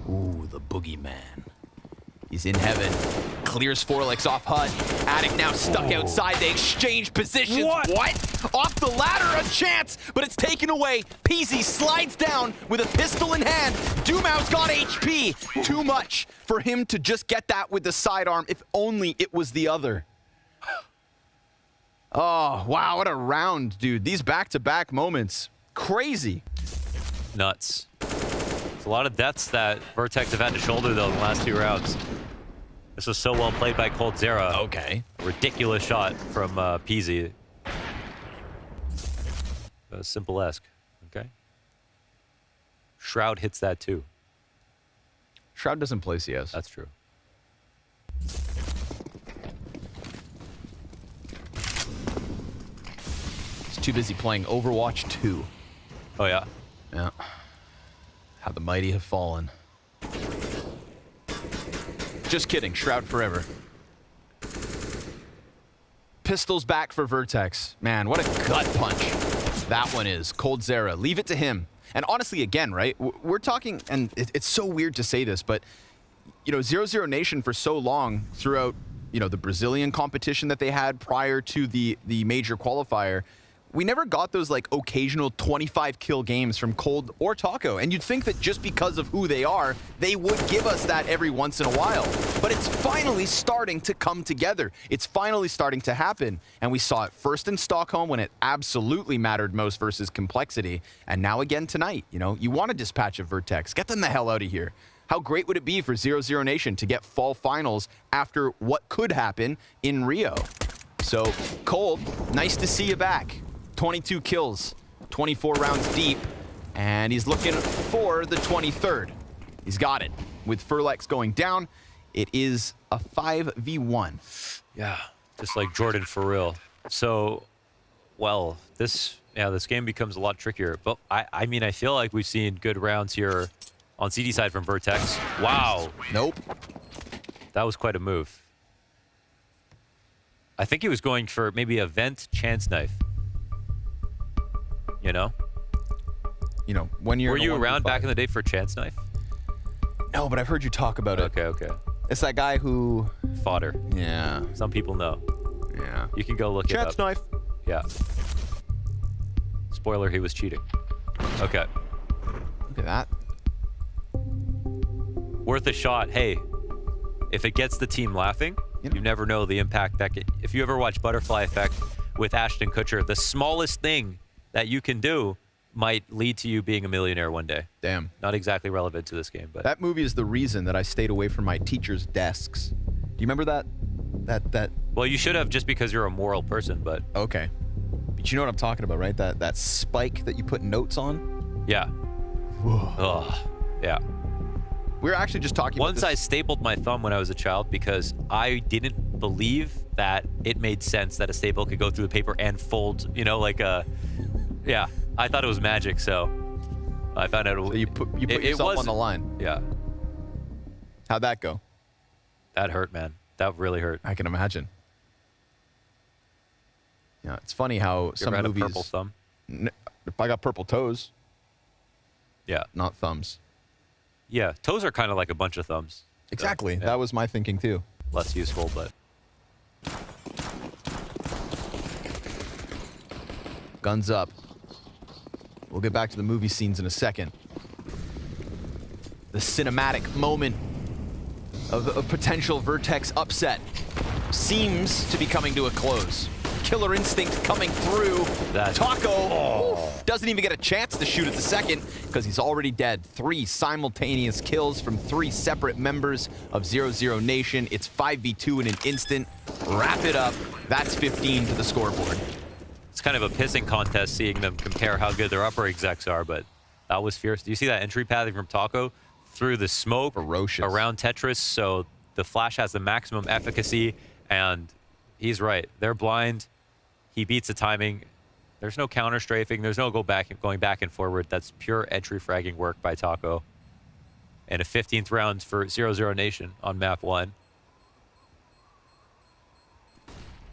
Ooh, the boogeyman. He's in heaven. Clears Forlex off HUD. Addict now stuck outside. They exchange positions. What? Off the ladder, a chance, but it's taken away. Peasy slides down with a pistol in hand. Dumao's got HP. Too much for him to just get that with the sidearm. If only it was the other. Oh, wow, what a round, dude. These back-to-back moments. Crazy. Nuts. It's a lot of deaths that VERTEX have had to shoulder, though, in the last 2 rounds. This was so well played by coldzera. Okay. Ridiculous shot from Peasy. Simple-esque. Okay. Shroud hits that, too. Shroud doesn't play CS. That's true. He's too busy playing Overwatch 2. Oh, yeah? Yeah. How the mighty have fallen. Just kidding, Shroud forever. Pistols back for VERTEX. Man, what a gut punch that one is. coldzera, leave it to him. And honestly, again, right, we're talking, and it's so weird to say this, but, you know, 00Nation for so long throughout, you know, the Brazilian competition that they had prior to the major qualifier, we never got those, like, occasional 25-kill games from Cold or Taco. And you'd think that just because of who they are, they would give us that every once in a while. But it's finally starting to come together. It's finally starting to happen. And we saw it first in Stockholm when it absolutely mattered most versus Complexity. And now again tonight. You know, you want to dispatch of VERTEX. Get them the hell out of here. How great would it be for 00Nation to get fall finals after what could happen in Rio? So, Cold, nice to see you back. 22 kills, 24 rounds deep, and he's looking for the 23rd. He's got it. With Forlex going down, it is a 5v1. Yeah, just like Jordan for real. So, well, this game becomes a lot trickier. But I mean, I feel like we've seen good rounds here on CD side from VERTEX. Wow. Nope. That was quite a move. I think he was going for maybe a vent chance knife. You know? You know, when you're... Were you around back in the day for chance knife? No, but I've heard you talk about it. Okay. It's that guy who... Fodder. Yeah. Some people know. Yeah. You can go look it up. Chance knife. Yeah. Spoiler, he was cheating. Okay. Look at that. Worth a shot. Hey, if it gets the team laughing, you never know the impact that if you ever watch Butterfly Effect, with Ashton Kutcher, the smallest thing that you can do might lead to you being a millionaire one day. Damn. Not exactly relevant to this game, but That movie is the reason that I stayed away from my teachers' desks. Do you remember that? Well, you should have, just because you're a moral person, but okay. But you know what I'm talking about, right? That spike that you put notes on? yeah. Oh, yeah. We were actually just talking Once about I stapled my thumb when I was a child because I didn't believe that it made sense that a staple could go through the paper and fold, you know, like a, yeah. I thought it was magic, so I found out So you put yourself on the line. Yeah. How'd that go? That hurt, man. That really hurt. I can imagine. Yeah, it's funny how You some ever had movies. a purple thumb? I got purple toes. Yeah. Not thumbs. Yeah, toes are kind of like a bunch of thumbs. Exactly. So, yeah. That was my thinking too. Less useful, but Guns up. We'll get back to the movie scenes in a second. The cinematic moment of a potential Vertex upset seems to be coming to a close. Killer Instinct coming through. Taco doesn't even get a chance to shoot at the second because he's already dead. 3 simultaneous kills from 3 separate members of 00Nation. It's 5v2 in an instant. Wrap it up. That's 15 to the scoreboard. it's kind of a pissing contest seeing them compare how good their upper execs are, but that was fierce. Do you see that entry pathing from Taco through the smoke around Tetris? So the flash has the maximum efficacy, and he's right. They're blind. He beats the timing. There's no counter strafing. There's no going back and forward. That's pure entry fragging work by Taco. And a 15th round for 00Nation on map 1.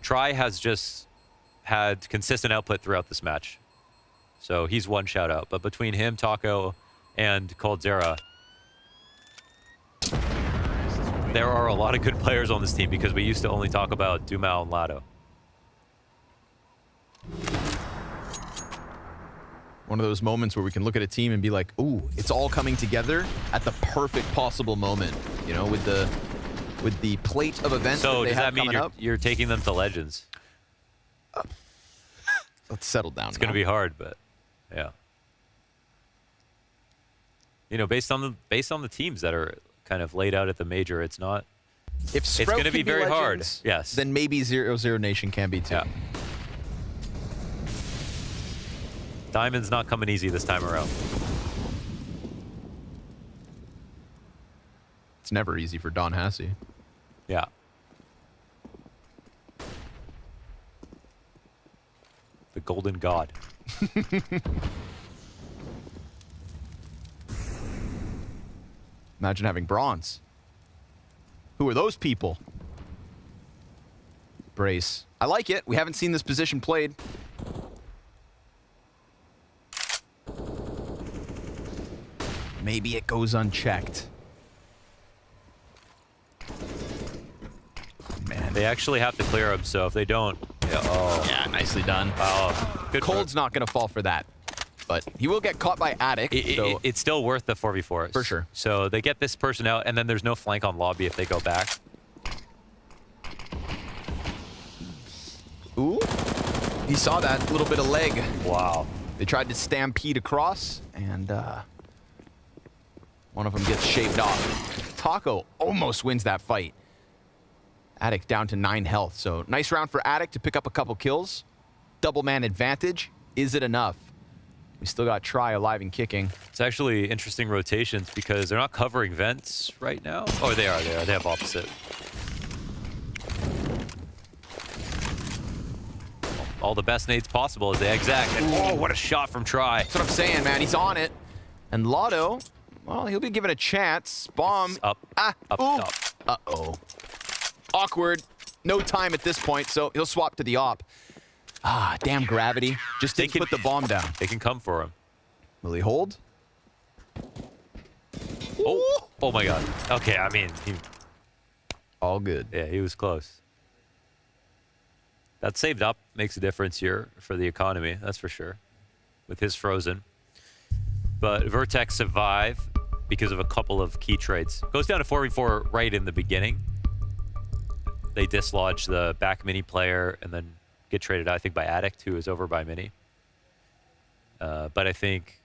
Try has just had consistent output throughout this match. So he's one shout out. But between him, Taco, and Coldzera, there are a lot of good players on this team because we used to only talk about Dumao and Lado. One of those moments where we can look at a team and be like, ooh, it's all coming together at the perfect possible moment, you know, with the plate of events So that they does have that mean coming up. you're taking them to Legends? Let's settle down. It's going to be hard, but yeah. You know, based on the teams that are kind of laid out at the major, it's not. If It's Sprout going to be can very hard. Legends, Yes. then maybe 00Nation can be too. Yeah. Diamond's not coming easy this time around. It's never easy for Don Hassey. Yeah. The Golden God. Imagine having bronze. Who are those people? Brace. I like it. We haven't seen this position played. Maybe it goes unchecked. Man, they actually have to clear him, so if they don't, yeah, nicely done. Good Cold's not going to fall for that, but he will get caught by Attic. So it's still worth the 4v4. For sure. So they get this person out, and then there's no flank on lobby if they go back. Ooh, he saw that little bit of leg. Wow. They tried to stampede across, and one of them gets shaved off. Taco almost wins that fight. Attic down to 9 health, so nice round for Attic to pick up a couple kills. Double man advantage. Is it enough? We still got Try alive and kicking. It's actually interesting rotations because they're not covering vents right now. Oh, they are. They have opposite. All the best nades possible as they exact. And oh, what a shot from Try. That's what I'm saying, man. He's on it. And Lotto, well, he'll be given a chance. Bomb. Up. Ah. Up Ooh. top. Uh-oh. Awkward. No time at this point, so he'll swap to the op. Ah, damn gravity. Just didn't put the bomb down. They can come for him. Will he hold? Oh my God. Okay, I mean, all good. Yeah, he was close. That saved up makes a difference here for the economy, that's for sure, with his frozen. But Vertex survive because of a couple of key trades. Goes down to 4v4 right in the beginning. They dislodge the back mini player and then get traded out, I think, by Addict, who is over by Mini. But I think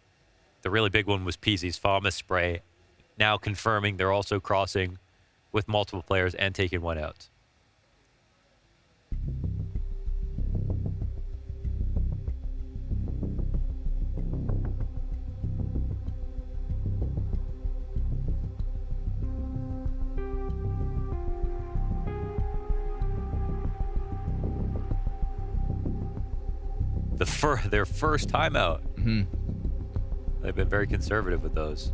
the really big one was Peasy's Farmer's Spray, now confirming they're also crossing with multiple players and taking one out. Their first timeout. They've been very conservative with those.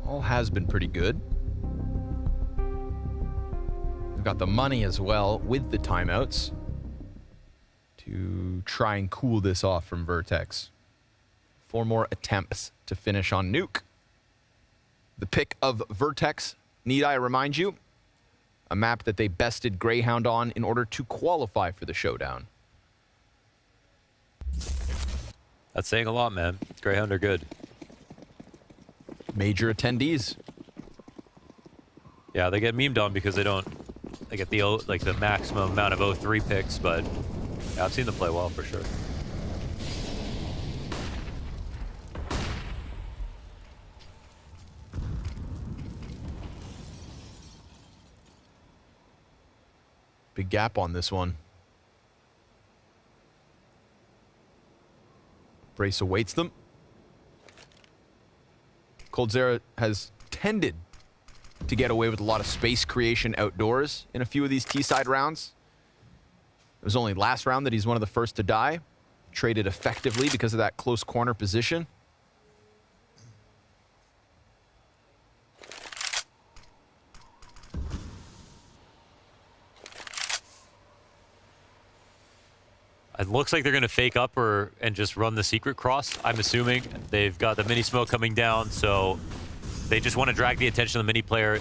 All has been pretty good. We've got the money as well with the timeouts to try and cool this off from VERTEX. 4 more attempts to finish on Nuke. The pick of VERTEX, need I remind you, a map that they bested Greyhound on in order to qualify for the showdown. That's saying a lot, man. Greyhound are good. Major attendees. Yeah, they get memed on because they get the maximum amount of 0-3 picks, but yeah, I've seen them play well for sure. Big gap on this one. Brace awaits them. coldzera has tended to get away with a lot of space creation outdoors in a few of these T-side rounds. It was only last round that he's one of the first to die. Traded effectively because of that close corner position. It looks like they're going to fake up and just run the secret cross. I'm assuming they've got the mini smoke coming down, so they just want to drag the attention of the mini player.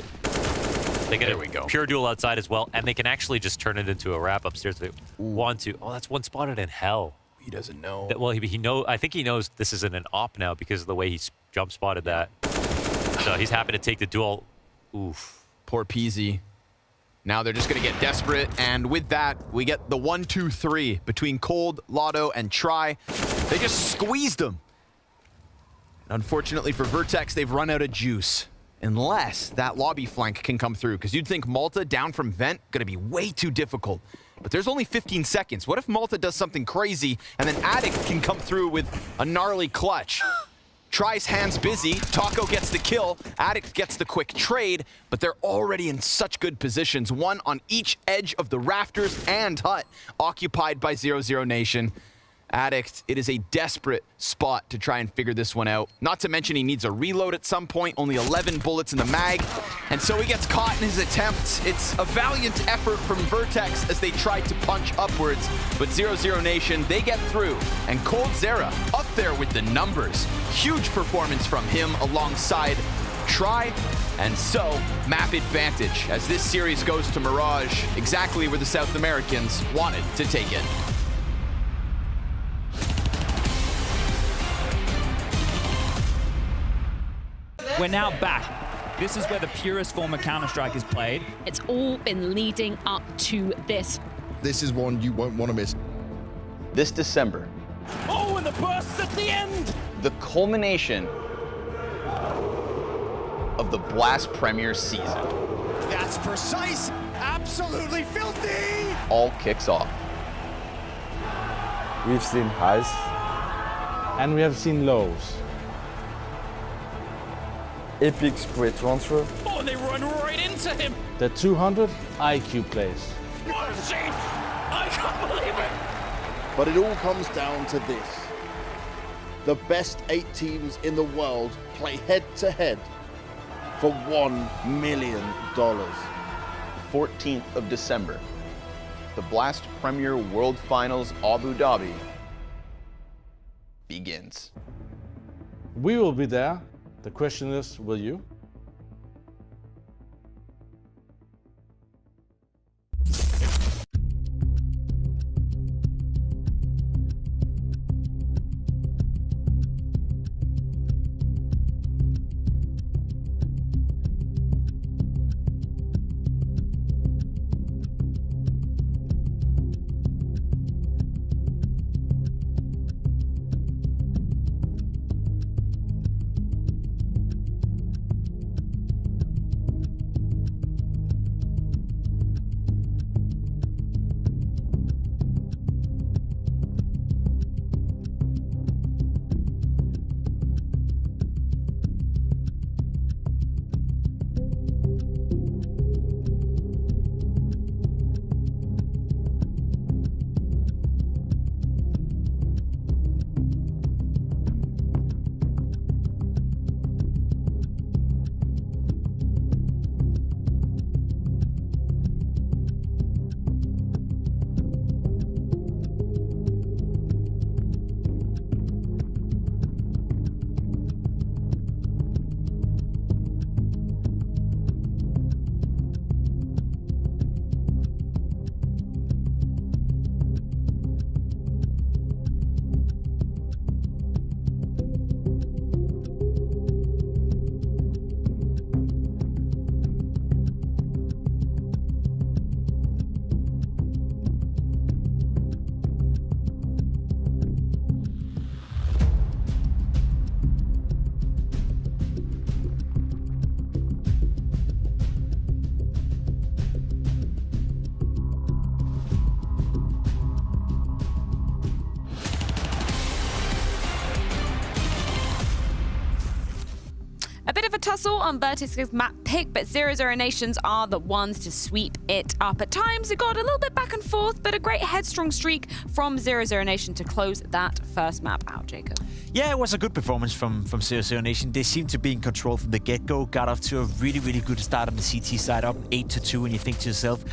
They get a pure duel outside as well, and they can actually just turn it into a wrap upstairs. They want to. Oh, that's one spotted in hell. He doesn't know. Well, I think he knows this isn't an op now because of the way he jump spotted that. So he's happy to take the duel. Oof. Poor Peasy. Now they're just going to get desperate, and with that, we get the 1-2-3 between Cold, Lotto, and Try. They just squeezed them. And unfortunately for VERTEX, they've run out of juice. Unless that lobby flank can come through, because you'd think Malta down from Vent going to be way too difficult. But there's only 15 seconds. What if Malta does something crazy, and then Addict can come through with a gnarly clutch? Try's hands busy, Taco gets the kill, Addict gets the quick trade, but they're already in such good positions, one on each edge of the rafters and hut, occupied by 00Nation. Addict, it is a desperate spot to try and figure this one out. Not to mention he needs a reload at some point, only 11 bullets in the mag, and so he gets caught in his attempt. It's a valiant effort from VERTEX as they try to punch upwards, but 00Nation, they get through, and coldzera up there with the numbers. Huge performance from him alongside Try, and so map advantage as this series goes to Mirage, exactly where the South Americans wanted to take it. We're now back. This is where the purest form of Counter-Strike is played. It's all been leading up to this. This is one you won't want to miss. This December. Oh, and the bursts at the end! The culmination of the Blast Premier season. That's precise. Absolutely filthy. All kicks off. We've seen highs and we have seen lows. Epic spray transfer. Oh, they run right into him. The 200 IQ plays. What a scene! I can't believe it. But it all comes down to this. The best 8 teams in the world play head-to-head for $1 million. 14th of December. The Blast Premier World Finals Abu Dhabi begins. We will be there. The question is, will you? a tussle on VERTEX's map pick, but 00Nations are the ones to sweep it up. At times, it got a little bit back and forth, but a great headstrong streak from 00Nation to close that first map out, Jacob. Yeah, it was a good performance from 00Nation. They seemed to be in control from the get-go, got off to a really, really good start on the CT side, up 8-2, and you think to yourself,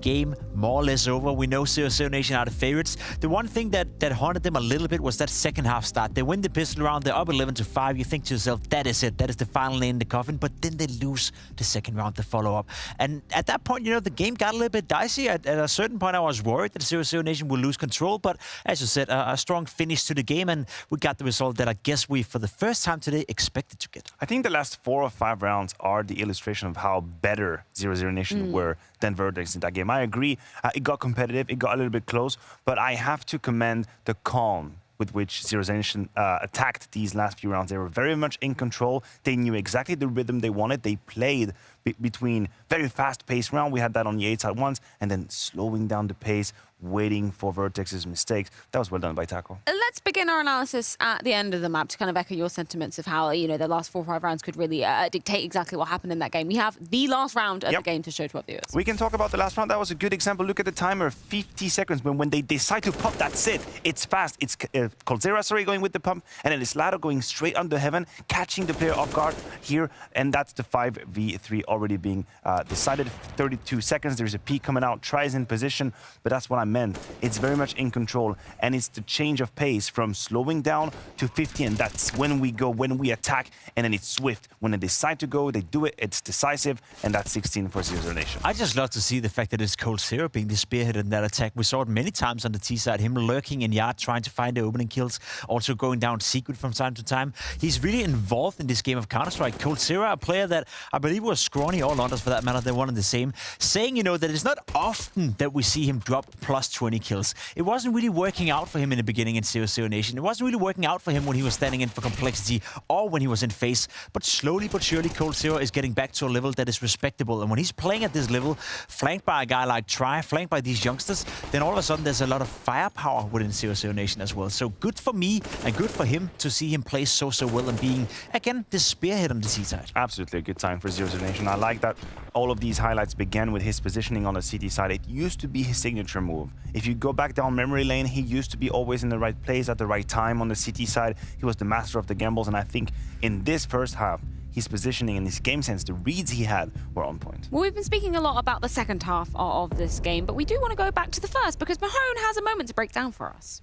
game more or less over. We know 00Nation are the favorites. The one thing that haunted them a little bit was that second half start. They win the pistol round, they're up 11-5. You think to yourself, that is it. That is the final nail in the coffin. But then they lose the second round, the follow-up. And at that point, you know, the game got a little bit dicey. At a certain point, I was worried that 00Nation would lose control. But as you said, a strong finish to the game. And we got the result that I guess we, for the first time today, expected to get. I think the last 4 or 5 rounds are the illustration of how better 00Nation were than VERTEX in that game. I agree. It got competitive. It got a little bit close. But I have to commend the calm with which 00Nation attacked these last few rounds. They were very much in control. They knew exactly the rhythm they wanted. They played between very fast-paced round. We had that on the 8 side once, and then slowing down the pace, waiting for VERTEX's mistakes. That was well done by Taco. Let's begin our analysis at the end of the map to kind of echo your sentiments of how, you know, the last 4 or 5 rounds could really dictate exactly what happened in that game. We have the last round of the game to show to our viewers. We can talk about the last round. That was a good example. Look at the timer, 50 seconds. When they decide to pop, that's it. It's fast. It's Coldzera, sorry, going with the pump, and then it's Lado going straight under heaven, catching the player off guard here, and that's the 5v3 already being decided. 32 seconds. There's a peak coming out, tries in position, but that's what I meant. It's very much in control, and it's the change of pace from slowing down to 50, and that's when we attack, and then it's swift. When they decide to go, they do it, it's decisive, and that's 16 for 00Nation. I just love to see the fact that it's Coldzera being the spearhead in that attack. We saw it many times on the T side, him lurking in yard, trying to find the opening kills, also going down secret from time to time. He's really involved in this game of Counter-Strike. Coldzera, a player that I believe was scrawny, all others for that matter, they're one and the same, saying, you know, that it's not often that we see him drop plus 20 kills. It wasn't really working out for him in the beginning in 00Nation. It wasn't really working out for him when he was standing in for complexity or when he was in face. But slowly but surely, Coldzera is getting back to a level that is respectable. And when he's playing at this level, flanked by a guy like Try, flanked by these youngsters, then all of a sudden there's a lot of firepower within 00Nation as well. So good for me and good for him to see him play so well and being, again, the spearhead on the C side. Absolutely a good sign for 00Nation. I like that all of these highlights began with his positioning on the CT side. It used to be his signature move. If you go back down memory lane, he used to be always in the right place at the right time on the CT side. He was the master of the gambles, and I think in this first half, his positioning and his game sense, the reads he had were on point. Well, we've been speaking a lot about the second half of this game, but we do want to go back to the first because Mahone has a moment to break down for us.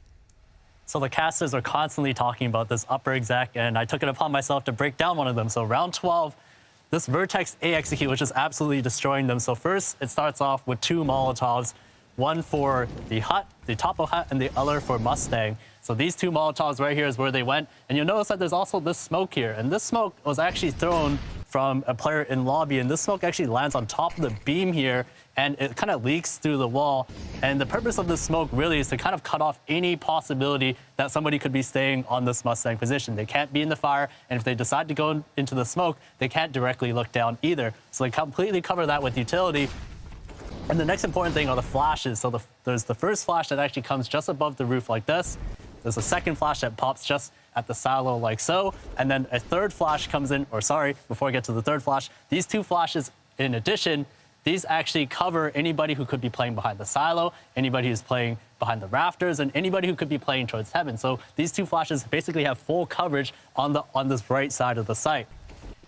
So the casters are constantly talking about this upper exec, and I took it upon myself to break down one of them. So round 12, this VERTEX A execute, which is absolutely destroying them. So first, it starts off with 2 Molotovs, one for the hut, the Topo hut, and the other for Mustang. So these 2 Molotovs right here is where they went. And you'll notice that there's also this smoke here. And this smoke was actually thrown from a player in lobby. And this smoke actually lands on top of the beam here. And it kind of leaks through the wall. And the purpose of this smoke really is to kind of cut off any possibility that somebody could be staying on this Mustang position. They can't be in the fire. And if they decide to go into the smoke, they can't directly look down either. So they completely cover that with utility. And the next important thing are the flashes. So there's the first flash that actually comes just above the roof like this. There's a second flash that pops just at the silo like so. And then a third flash comes in, or sorry, before I get to the third flash, these 2 flashes, in addition, these actually cover anybody who could be playing behind the silo, anybody who's playing behind the rafters, and anybody who could be playing towards heaven. So these 2 flashes basically have full coverage on this right side of the site.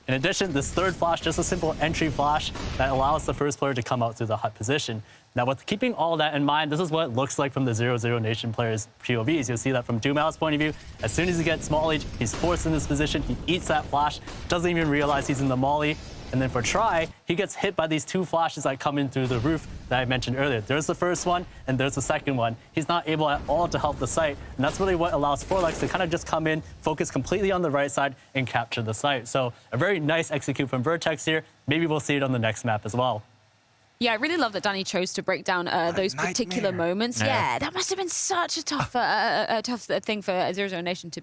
In addition, this third flash, just a simple entry flash that allows the first player to come out through the hut position. Now, with keeping all that in mind, this is what it looks like from the 00Nation players' POVs. You'll see that from Dumal's point of view. As soon as he gets small H, he's forced in this position. He eats that flash, doesn't even realize he's in the molly. And then for Try, he gets hit by these 2 flashes that come in through the roof that I mentioned earlier. There's the first one, and there's the second one. He's not able at all to help the site, and that's really what allows Forlex to kind of just come in, focus completely on the right side, and capture the site. So a very nice execute from VERTEX here. Maybe we'll see it on the next map as well. Yeah, I really love that Danny chose to break down those particular moments. Yeah, that must have been such a tough thing for 00NATION to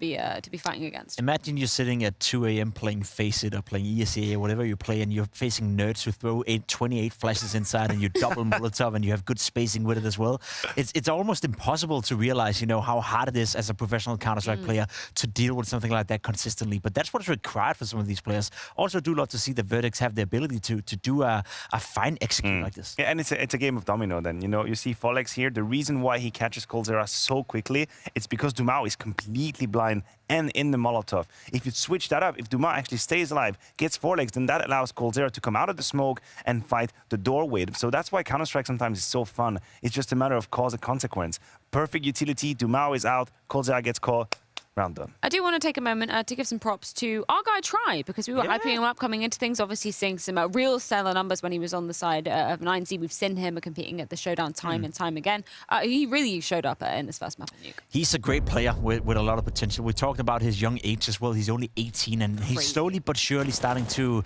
be fighting against. Imagine you're sitting at 2 a.m. playing Face It or playing ESA or whatever you play, and you're facing nerds who throw 28 flashes inside, and you double Molotov, and you have good spacing with it as well. It's almost impossible to realize, how hard it is as a professional Counter-Strike player to deal with something like that consistently. But that's what's required for some of these players. Also, do love to see that VERTEX have the ability to do a fine execute like this. Yeah, and it's a game of domino then. You see Folex here, the reason why he catches coldzera so quickly, it's because Dumao is completely blind and in the Molotov. If you switch that up, if Dumao actually stays alive, gets Folex, then that allows coldzera to come out of the smoke and fight the doorway. So that's why Counter-Strike sometimes is so fun. It's just a matter of cause and consequence. Perfect utility, Dumao is out, coldzera gets caught. Round done. I do want to take a moment to give some props to our guy Try, because we were hyping him up coming into things, obviously seeing some real stellar numbers when he was on the side of 9Z. We've seen him competing at the Showdown time and time again. He really showed up in this first map. He's a great player with a lot of potential. We talked about his young age as well. He's only 18, and he's slowly but surely starting to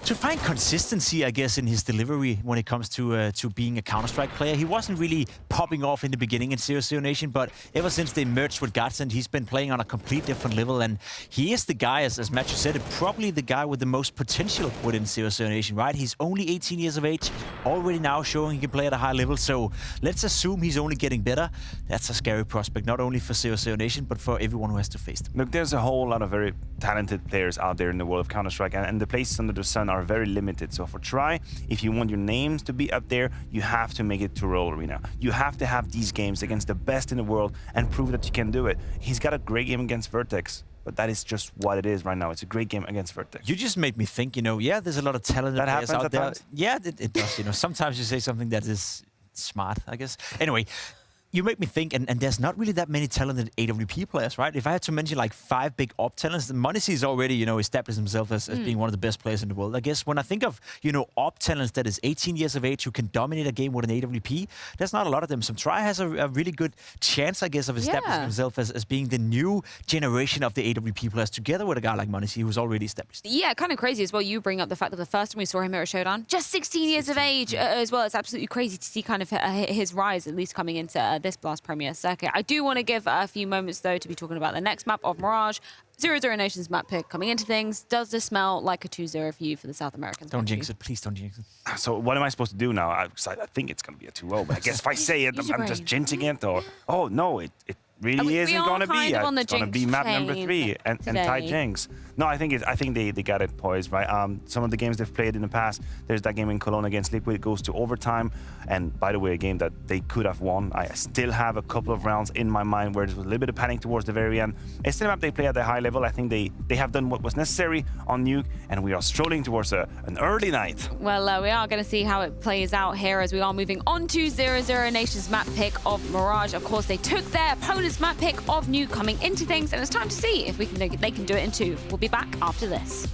find consistency, I guess, in his delivery when it comes to being a Counter-Strike player. He wasn't really popping off in the beginning in 00NATION, but ever since they merged with Godsend, he's been playing on a complete different level, and he is the guy, as Matthew said, probably the guy with the most potential within 00NATION, right? He's only 18 years of age, already now showing he can play at a high level, so let's assume he's only getting better. That's a scary prospect, not only for 00NATION, but for everyone who has to face them. Look, there's a whole lot of very talented players out there in the world of Counter-Strike, and the places under the sun are very limited. So for Try, if you want your names to be up there, you have to make it to Royal Arena. You have to have these games against the best in the world and prove that you can do it. He's got a great game against VERTEX, but that is just what it is right now. It's a great game against VERTEX. You just made me think, yeah, there's a lot of talented players out there. Times. Yeah, it does. Sometimes you say something that is smart, I guess. Anyway, you make me think, and there's not really that many talented AWP players, right? If I had to mention like 5 big op talents, Maniac is already, established himself as being one of the best players in the world. I guess when I think of, op talents that is 18 years of age who can dominate a game with an AWP, there's not a lot of them. So Try has a really good chance, I guess, of establishing himself as being the new generation of the AWP players, together with a guy like Maniac who's already established. Yeah, kind of crazy as well. You bring up the fact that the first time we saw him here at Showdown, just 16 years of age as well. It's absolutely crazy to see kind of his rise, at least coming into this Blast Premier circuit. I do want to give a few moments, though, to be talking about the next map of Mirage. 00NATION's map pick coming into things. Does this smell like a 2-0 for you for the South Americans? Don't jinx it. Please don't jinx it. So what am I supposed to do now? I think it's going to be a 2-0, but I guess if I say it, I'm just jinxing it. Or, oh, no, it really isn't going to be. It's going to be map number 3 and tight jinx. No, I think they got it poised, right? Some of the games they've played in the past, there's that game in Cologne against Liquid, it goes to overtime. And by the way, a game that they could have won. I still have a couple of rounds in my mind where there was a little bit of panic towards the very end. It's still a map they play at a high level. I think they have done what was necessary on Nuke, and we are strolling towards an early night. Well, we are going to see how it plays out here as we are moving on to 00NATION's map pick of Mirage. Of course, they took their opponent's map pick of Nuke coming into things, and it's time to see if they can do it in 2. We'll be back after this.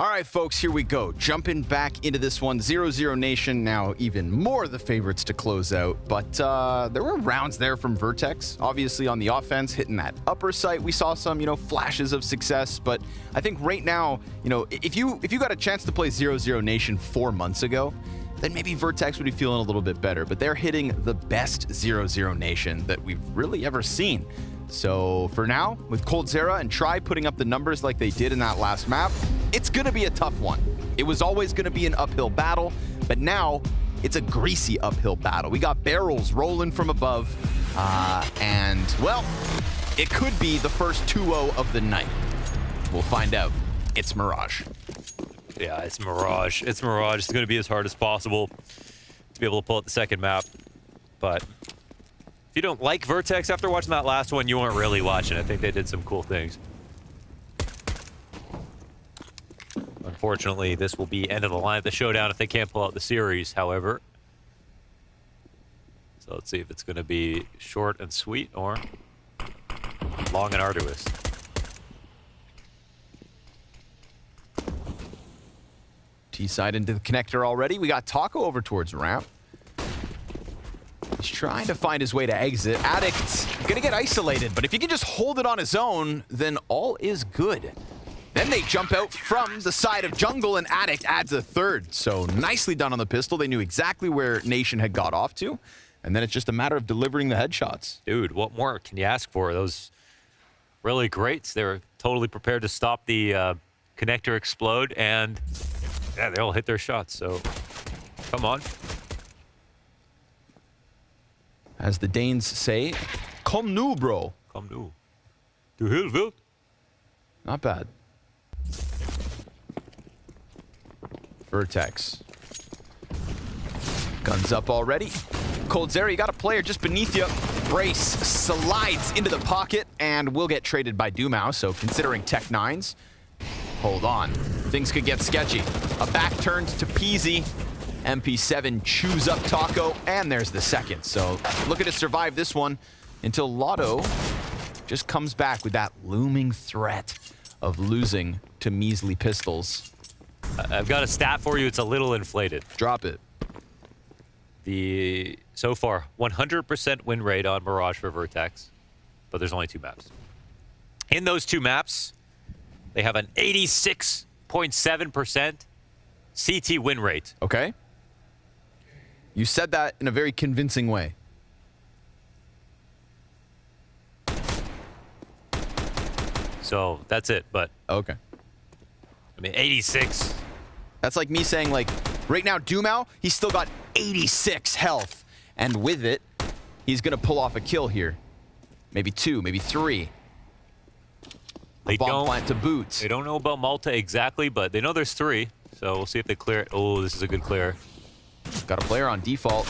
All right, folks, here we go. Jumping back into this one. 00NATION now even more the favorites to close out. But there were rounds there from VERTEX. Obviously on the offense, hitting that upper site, we saw some, flashes of success. But I think right now, if you got a chance to play 00NATION 4 months ago, then maybe VERTEX would be feeling a little bit better. But they're hitting the best 00NATION that we've really ever seen. So for now, with coldzera and Try putting up the numbers like they did in that last map, it's going to be a tough one. It was always going to be an uphill battle, but now it's a greasy uphill battle. We got barrels rolling from above, and, well, it could be the first 2-0 of the night. We'll find out. It's Mirage. Yeah, it's Mirage. It's Mirage. It's going to be as hard as possible to be able to pull out the second map, but if you don't like VERTEX after watching that last one, you weren't really watching. I think they did some cool things. Unfortunately, this will be end of the line of the showdown if they can't pull out the series, however. So let's see if it's going to be short and sweet or long and arduous. T-side into the connector already. We got Taco over towards ramp. He's trying to find his way to exit. Addict gonna get isolated, but if he can just hold it on his own, then all is good. Then they jump out from the side of jungle, and Addict adds a third. So nicely done on the pistol. They knew exactly where Nation had got off to, and then it's just a matter of delivering the headshots. Dude, what more can you ask for? Those really greats. They were totally prepared to stop the connector explode, and yeah, they all hit their shots. So come on. As the Danes say, kom nu, bro. Kom nu. Du helt wild. Not bad. VERTEX. Guns up already. coldzera, you got a player just beneath you. Brace slides into the pocket and will get traded by Dumao, so considering Tech 9s, hold on. Things could get sketchy. A back turned to Peasy. MP7 chews up Taco, and there's the second. So looking to survive this one until Lotto just comes back with that looming threat of losing to measly pistols. I've got a stat for you. It's a little inflated. Drop it. So far, 100% win rate on Mirage for VERTEX, but there's only 2 maps. In those 2 maps, they have an 86.7% CT win rate. Okay. You said that in a very convincing way. So that's it, but okay. I mean, 86. That's like me saying, like, right now, Dumao, he's still got 86 health. And with it, he's going to pull off a kill here. Maybe 2, maybe 3. They bomb plant to boot. They don't know about Malta exactly, but they know there's 3. So we'll see if they clear it. Oh, this is a good clear. Got a player on default.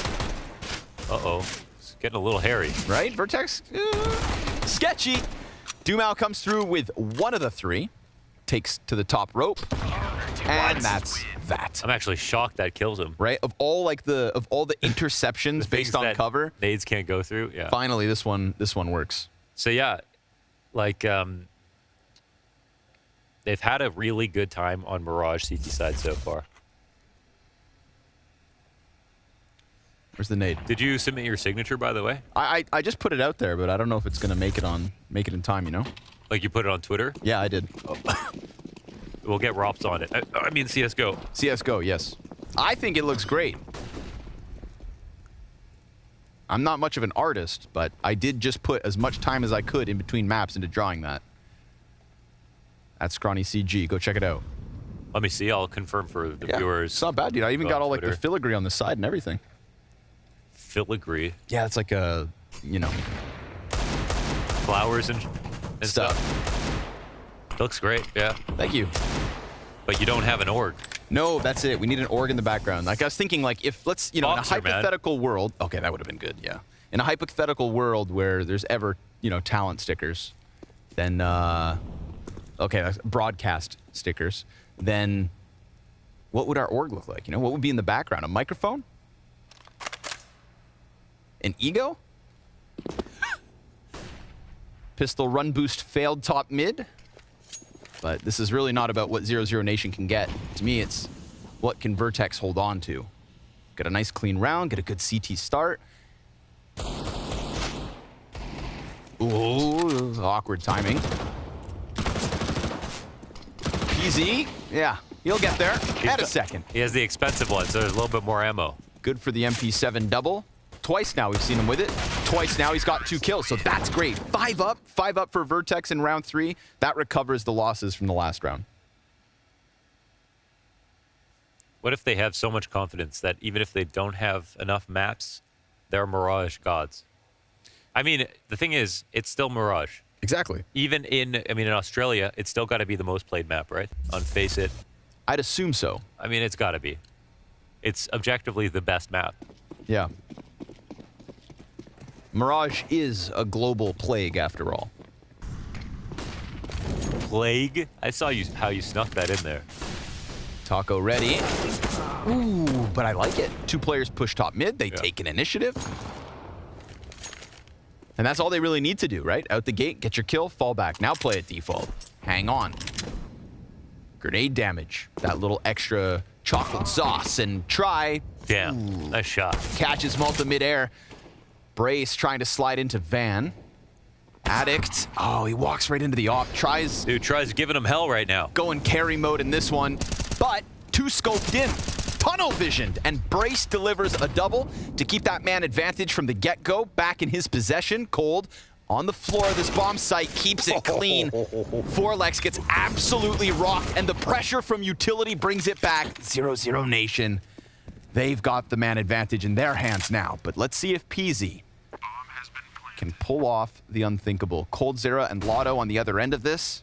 Uh-oh. It's getting a little hairy. Right? VERTEX? Sketchy. Dumao comes through with 1 of the 3. Takes to the top rope. And that's that. I'm actually shocked that kills him. Right? Of all the interceptions based on cover, nades can't go through. Yeah. Finally, this one works. So yeah, like they've had a really good time on Mirage CT side so far. Where's the nade? Did you submit your signature, by the way? I just put it out there, but I don't know if it's gonna make it in time. Like you put it on Twitter? Yeah, I did. Oh. We'll get Rops on it. I mean CSGO. CSGO, yes. I think it looks great. I'm not much of an artist, but I did just put as much time as I could in between maps into drawing that. That's Scrawny CG. Go check it out. Let me see. I'll confirm for the viewers. It's not bad, dude. I even got all like the filigree on the side and everything. Filigree? Yeah, it's like a, flowers and stuff. Looks great, yeah. Thank you. But you don't have an org. No, that's it. We need an org in the background. Like I was thinking, like if in a hypothetical world, okay, that would have been good, yeah. In a hypothetical world where there's ever, talent stickers, then okay, that's broadcast stickers, then what would our org look like? What would be in the background? A microphone? An ego? Pistol run boost failed top mid. But this is really not about what 00Nation can get. To me, it's what can VERTEX hold on to. Get a nice clean round, get a good CT start. Ooh, awkward timing. PZ, yeah, he'll get there. Add a second. He has the expensive one, so there's a little bit more ammo. Good for the MP7 double. Twice now we've seen him with it. Twice now he's got 2 kills, so that's great. 5 up for VERTEX in round 3. That recovers the losses from the last round. What if they have so much confidence that even if they don't have enough maps, they're Mirage gods? I mean, the thing is, it's still Mirage. Exactly. Even in Australia, it's still got to be the most played map, right? On Face It. I'd assume so. I mean, it's got to be. It's objectively the best map. Yeah. Mirage is a global plague, after all. Plague? I saw how you snuck that in there. Taco ready. Ooh, but I like it. 2 players push top mid. They take an initiative. And that's all they really need to do, right? Out the gate, get your kill, fall back. Now play at default. Hang on. Grenade damage. That little extra chocolate sauce and try. Damn, nice shot. Catches Malta midair. Brace trying to slide into Van. Addict. Oh, he walks right into the off. Tries. Dude, tries giving him hell right now. Going carry mode in this one. But 2 scoped in. Tunnel visioned. And Brace delivers a double to keep that man advantage from the get-go. Back in his possession. Cold on the floor of this bomb site. Keeps it clean. Forlex gets absolutely rocked. And the pressure from utility brings it back. 00Nation. They've got the man advantage in their hands now. But let's see if PZ can pull off the unthinkable. coldzera and Lotto on the other end of this.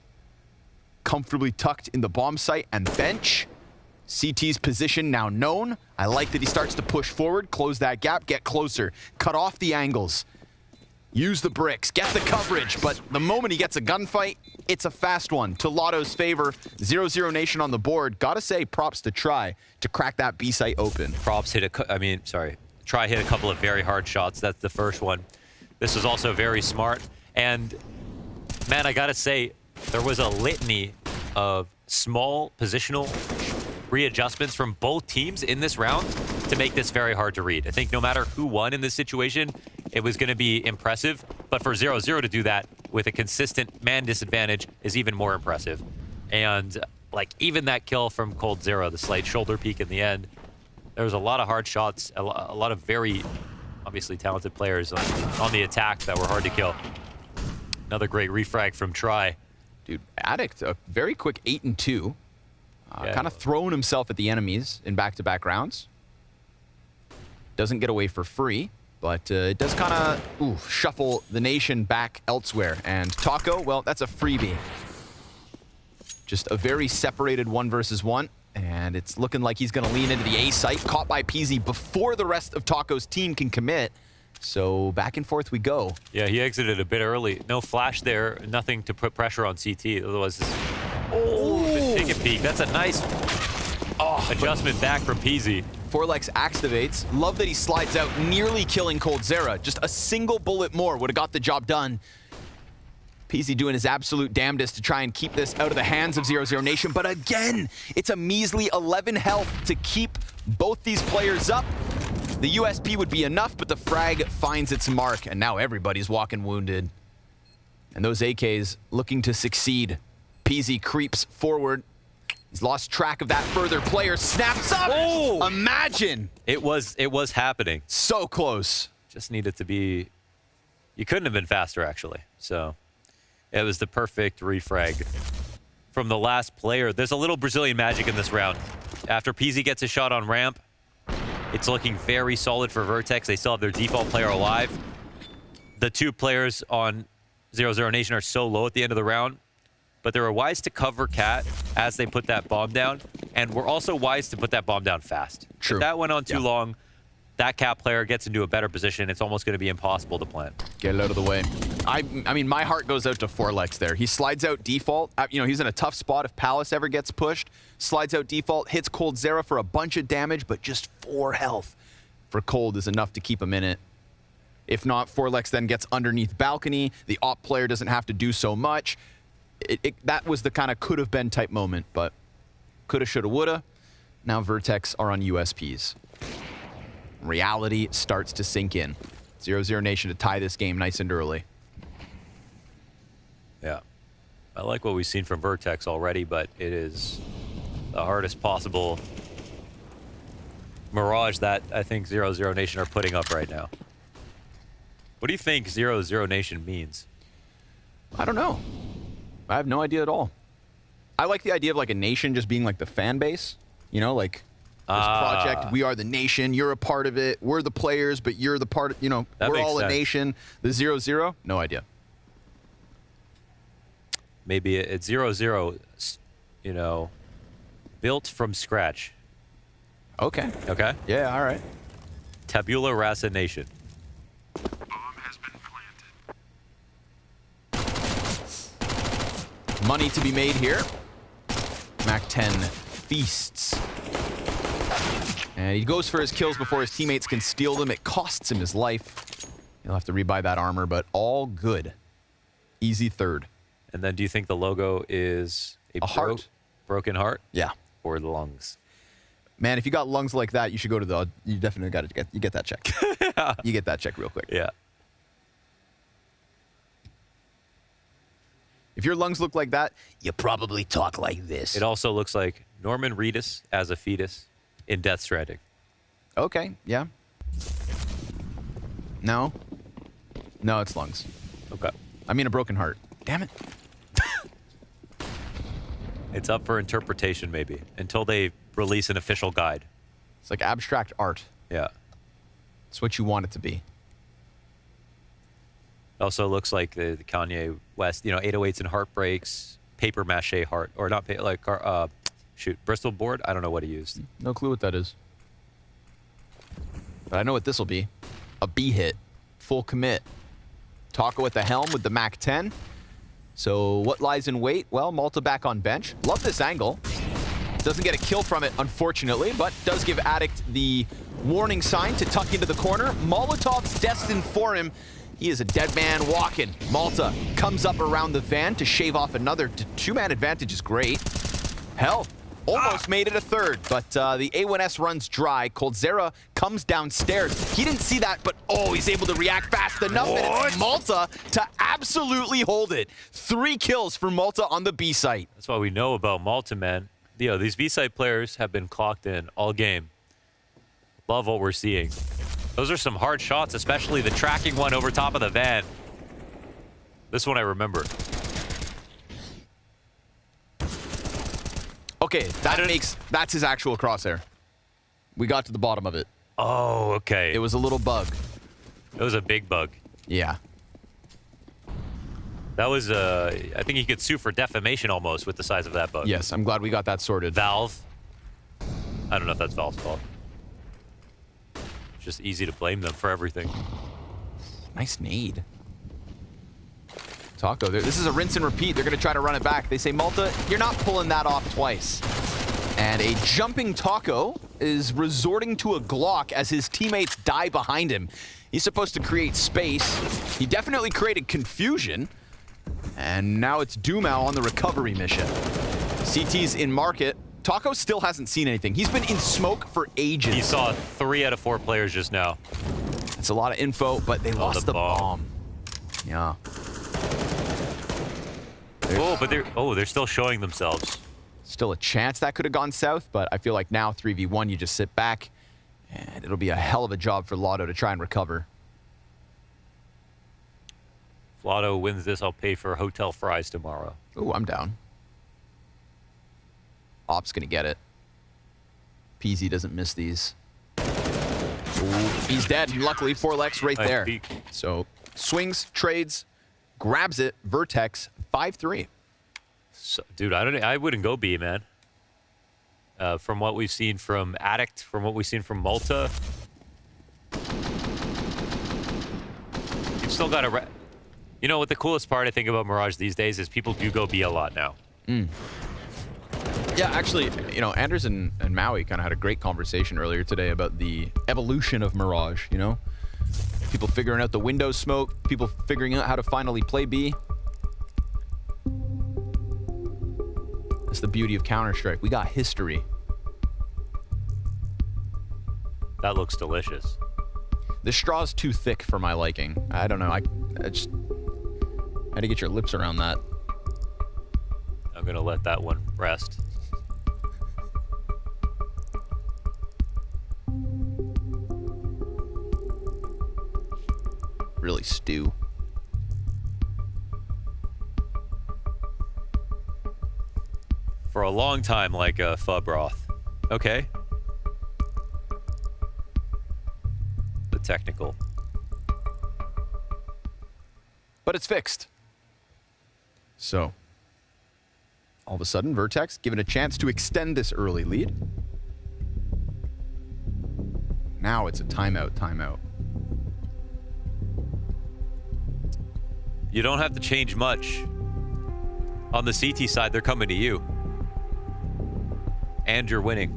Comfortably tucked in the bomb site and bench. CT's position now known. I like that he starts to push forward, close that gap, get closer, cut off the angles. Use the bricks, get the coverage, but the moment he gets a gunfight, it's a fast one to Lotto's favor. 00Nation on the board. Gotta say, props to Try to crack that B site open. Props hit Try hit a couple of very hard shots. That's the first one. This was also very smart. And man, I gotta say, there was a litany of small positional readjustments from both teams in this round to make this very hard to read. I think no matter who won in this situation, it was going to be impressive. But for 0-0 to do that with a consistent man disadvantage is even more impressive. And like even that kill from coldzera, the slight shoulder peek in the end, there was a lot of hard shots, a lot of very obviously talented players on the attack that were hard to kill. Another great refrag from Try. Dude, Addict, a very quick 8-2. Kind of throwing himself at the enemies in back-to-back rounds. Doesn't get away for free, but it does kind of shuffle the nation back elsewhere. And Taco, well, that's a freebie. Just a very separated 1 versus 1. And it's looking like he's going to lean into the A site. Caught by PZ before the rest of Taco's team can commit. So back and forth we go. Yeah, he exited a bit early. No flash there. Nothing to put pressure on CT. Otherwise, take a peek. That's a nice adjustment back from PZ. Forlex activates. Love that he slides out, nearly killing coldzera. Just a single bullet more would have got the job done. PZ doing his absolute damnedest to try and keep this out of the hands of 00Nation. But again, it's a measly 11 health to keep both these players up. The USP would be enough, but the frag finds its mark, and now everybody's walking wounded. And those AKs looking to succeed. PZ creeps forward. He's lost track of that further player. Snaps up! Oh! Imagine! It was happening. So close. Just needed to be... You couldn't have been faster, actually. So, it was the perfect refrag from the last player. There's a little Brazilian magic in this round. After PZ gets a shot on ramp, it's looking very solid for VERTEX. They still have their default player alive. The 2 players on 00Nation are so low at the end of the round, but they were wise to cover Cat as they put that bomb down, and were also wise to put that bomb down fast. True. If that went on too long, that Cat player gets into a better position. It's almost going to be impossible to plant. Get it out of the way. I mean, my heart goes out to Forlex there. He slides out default. You know, he's in a tough spot if Palace ever gets pushed. Slides out default, hits coldzera for a bunch of damage, but just 4 health for Cold is enough to keep him in it. If not, Forlex then gets underneath balcony. The op player doesn't have to do so much. that was the kind of could have been type moment, but coulda, shoulda, woulda. Now VERTEX are on USPs. Reality starts to sink in. 00NATION to tie this game nice and early. Yeah. I like what we've seen from VERTEX already, but it is the hardest possible mirage that I think 00NATION are putting up right now. What do you think 00NATION means? I don't know. I have no idea at all. I like the idea of like a nation just being like the fan base. You know, like this project, we are the nation, you're a part of it, we're the players, but you're the part, you know, That we're makes all a sense. nation. The 0-0, no idea. Maybe it's 0-0, you know, built from scratch. Okay. Okay? Yeah, all right. Tabula Rasa Nation. Money to be made here. Mac 10 feasts. And he goes for his kills before his teammates can steal them. It costs him his life. He'll have to rebuy that armor, but all good. Easy third. And then do you think the logo is a heart? Broken heart? Yeah. Or the lungs? Man, if you got lungs like that, you should go to the... You definitely got to get that check. You get that check real quick. Yeah. If your lungs look like that, you probably talk like this. It also looks like Norman Reedus as a fetus in Death Stranding. Okay, yeah. No. No, it's lungs. Okay. I mean a broken heart. Damn it. It's up for interpretation, maybe, until they release an official guide. It's like abstract art. Yeah. It's what you want it to be. Also looks like the Kanye West, you know, 808s and heartbreaks, paper mache heart, or not, like, Bristol board? I don't know what he used. No clue what that is. But I know what this will be. A B hit. Full commit. Taco at the helm with the Mac 10. So what lies in wait? Well, Malta back on bench. Love this angle. Doesn't get a kill from it, unfortunately, but does give Addict the warning sign to tuck into the corner. Molotov's destined for him. He is a dead man walking. Malta comes up around the van to shave off another. Two-man advantage is great. Hell, almost made it a third, but the A1S runs dry. Coldzera comes downstairs. He didn't see that, but oh, he's able to react fast enough, and it's Malta to absolutely hold it. 3 kills for Malta on the B site. That's what we know about Malta, man. You know, these B-side players have been clocked in all game. Love what we're seeing. Those are some hard shots, especially the tracking one over top of the van. This one I remember. Okay, that's his actual crosshair. We got to the bottom of it. Oh, okay. It was a little bug. It was a big bug. Yeah. That was, I think he could sue for defamation almost with the size of that bug. Yes, I'm glad we got that sorted. Valve. I don't know if that's Valve's fault. It's just easy to blame them for everything. Nice nade. Taco, this is a rinse and repeat. They're going to try to run it back. They say, Malta, you're not pulling that off twice. And a jumping Taco is resorting to a Glock as his teammates die behind him. He's supposed to create space. He definitely created confusion. And now it's Dumau on the recovery mission. CT's in market. Taco still hasn't seen anything. He's been in smoke for ages. He saw 3 out of 4 players just now. That's a lot of info, but they lost the bomb. Yeah. Oh, but they're still showing themselves. Still a chance that could have gone south, but I feel like now 3v1, you just sit back, and it'll be a hell of a job for Lotto to try and recover. If Lotto wins this, I'll pay for hotel fries tomorrow. Ooh, I'm down. Op's gonna get it. PZ doesn't miss these. Ooh, he's dead, and luckily 4lex right there. So swings, trades, grabs it, VERTEX, 5-3. So, dude, I wouldn't go B, man. From what we've seen from Addict, from what we've seen from Malta, you've still got to... You know what the coolest part I think about Mirage these days is people do go B a lot now. Yeah, actually, you know, Anders and Maui kind of had a great conversation earlier today about the evolution of Mirage, you know? People figuring out the window smoke, people figuring out how to finally play B. That's the beauty of Counter-Strike. We got history. That looks delicious. The straw's too thick for my liking. I don't know. I just had to get your lips around that. I'm gonna let that one rest. Really stew. For a long time, like a pho broth. Okay. The technical. But it's fixed. So, all of a sudden, VERTEX given a chance to extend this early lead. Now it's a timeout. You don't have to change much. On the CT side, they're coming to you. And you're winning.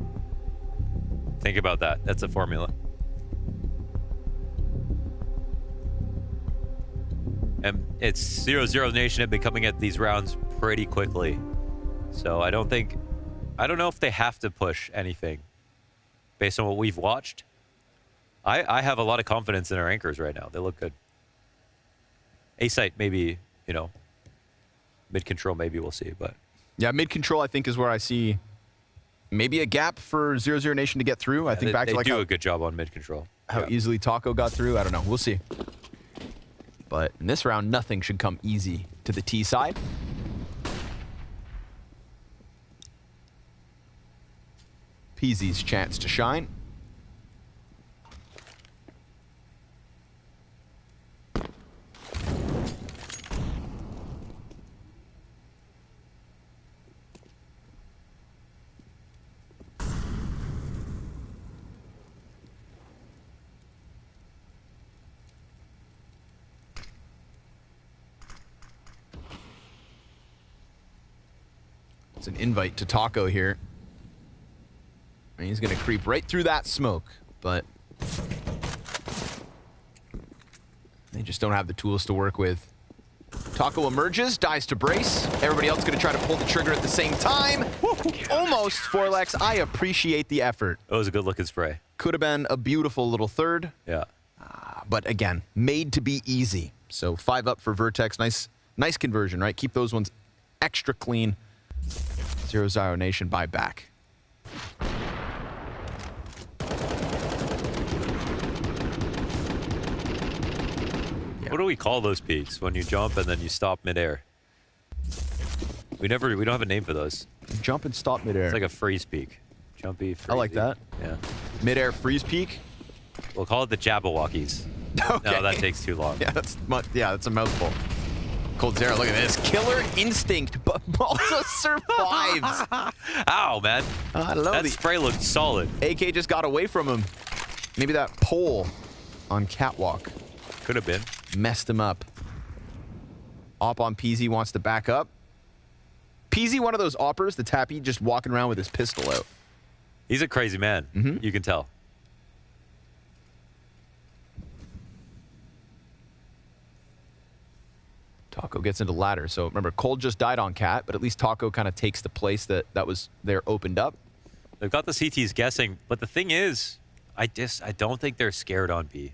Think about that. That's a formula. And it's 00Nation have been coming at these rounds pretty quickly. So I don't know if they have to push anything based on what we've watched. I have a lot of confidence in our anchors right now. They look good. A-site maybe, you know, mid-control maybe we'll see, but. Yeah, mid-control I think is where I see maybe a gap for 00Nation to get through. I think back to like they do a good job on mid-control. How easily Taco got through, I don't know. We'll see. But in this round, nothing should come easy to the T side. Peasy's chance to shine. It's an invite to Taco here. And he's going to creep right through that smoke, but they just don't have the tools to work with. Taco emerges, dies to brace. Everybody else going to try to pull the trigger at the same time. Almost, Forlex. I appreciate the effort. That was a good looking spray. Could have been a beautiful little third. Yeah. But again, made to be easy. So 5 up for VERTEX. Nice conversion, right? Keep those ones extra clean. 00Nation buy back. What do we call those peaks when you jump and then you stop midair? We don't have a name for those. Jump and stop midair. It's like a freeze peak. Jumpy, freeze. I like that. Yeah. Midair freeze peak. We'll call it the Jabberwockies. Okay. No, that takes too long. Yeah, that's a mouthful. Cold Zero, look at this. Killer instinct, but also survives. Ow, man. I don't know. That spray looked solid. AK just got away from him. Maybe that pole on Catwalk. Could have been. Messed him up. Op on Peasy wants to back up. Peasy, one of those oppers that's happy just walking around with his pistol out. He's a crazy man. You can tell. Taco gets into ladder. So remember, Cold just died on Cat, but at least Taco kind of takes the place that was there opened up. They've got the CTs guessing, but the thing is, I don't think they're scared on B.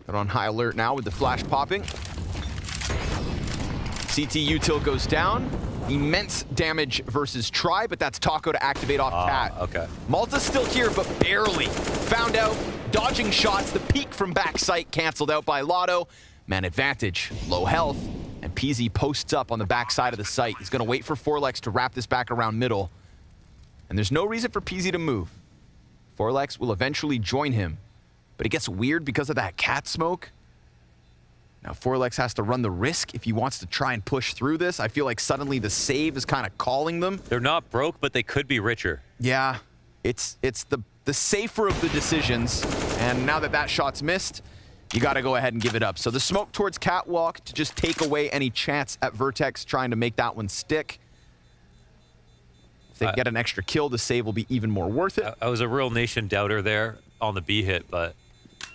They're on high alert now with the flash popping. CT util goes down. Immense damage versus Try, but that's Taco to activate off Cat. Okay. Malta's still here, but barely. Found out. Dodging shots. The peek from backside canceled out by Lotto. Man advantage. Low health. And Peasy posts up on the backside of the site. He's going to wait for Forlex to wrap this back around middle. And there's no reason for Peasy to move. Forlex will eventually join him. But it gets weird because of that Cat smoke. Now Forlex has to run the risk if he wants to try and push through this. I feel like suddenly the save is kind of calling them. They're not broke, but they could be richer. Yeah, it's the safer of the decisions. And now that shot's missed, you got to go ahead and give it up. So the smoke towards Catwalk to just take away any chance at VERTEX trying to make that one stick. If they get an extra kill, the save will be even more worth it. I was a real nation doubter there on the B hit, but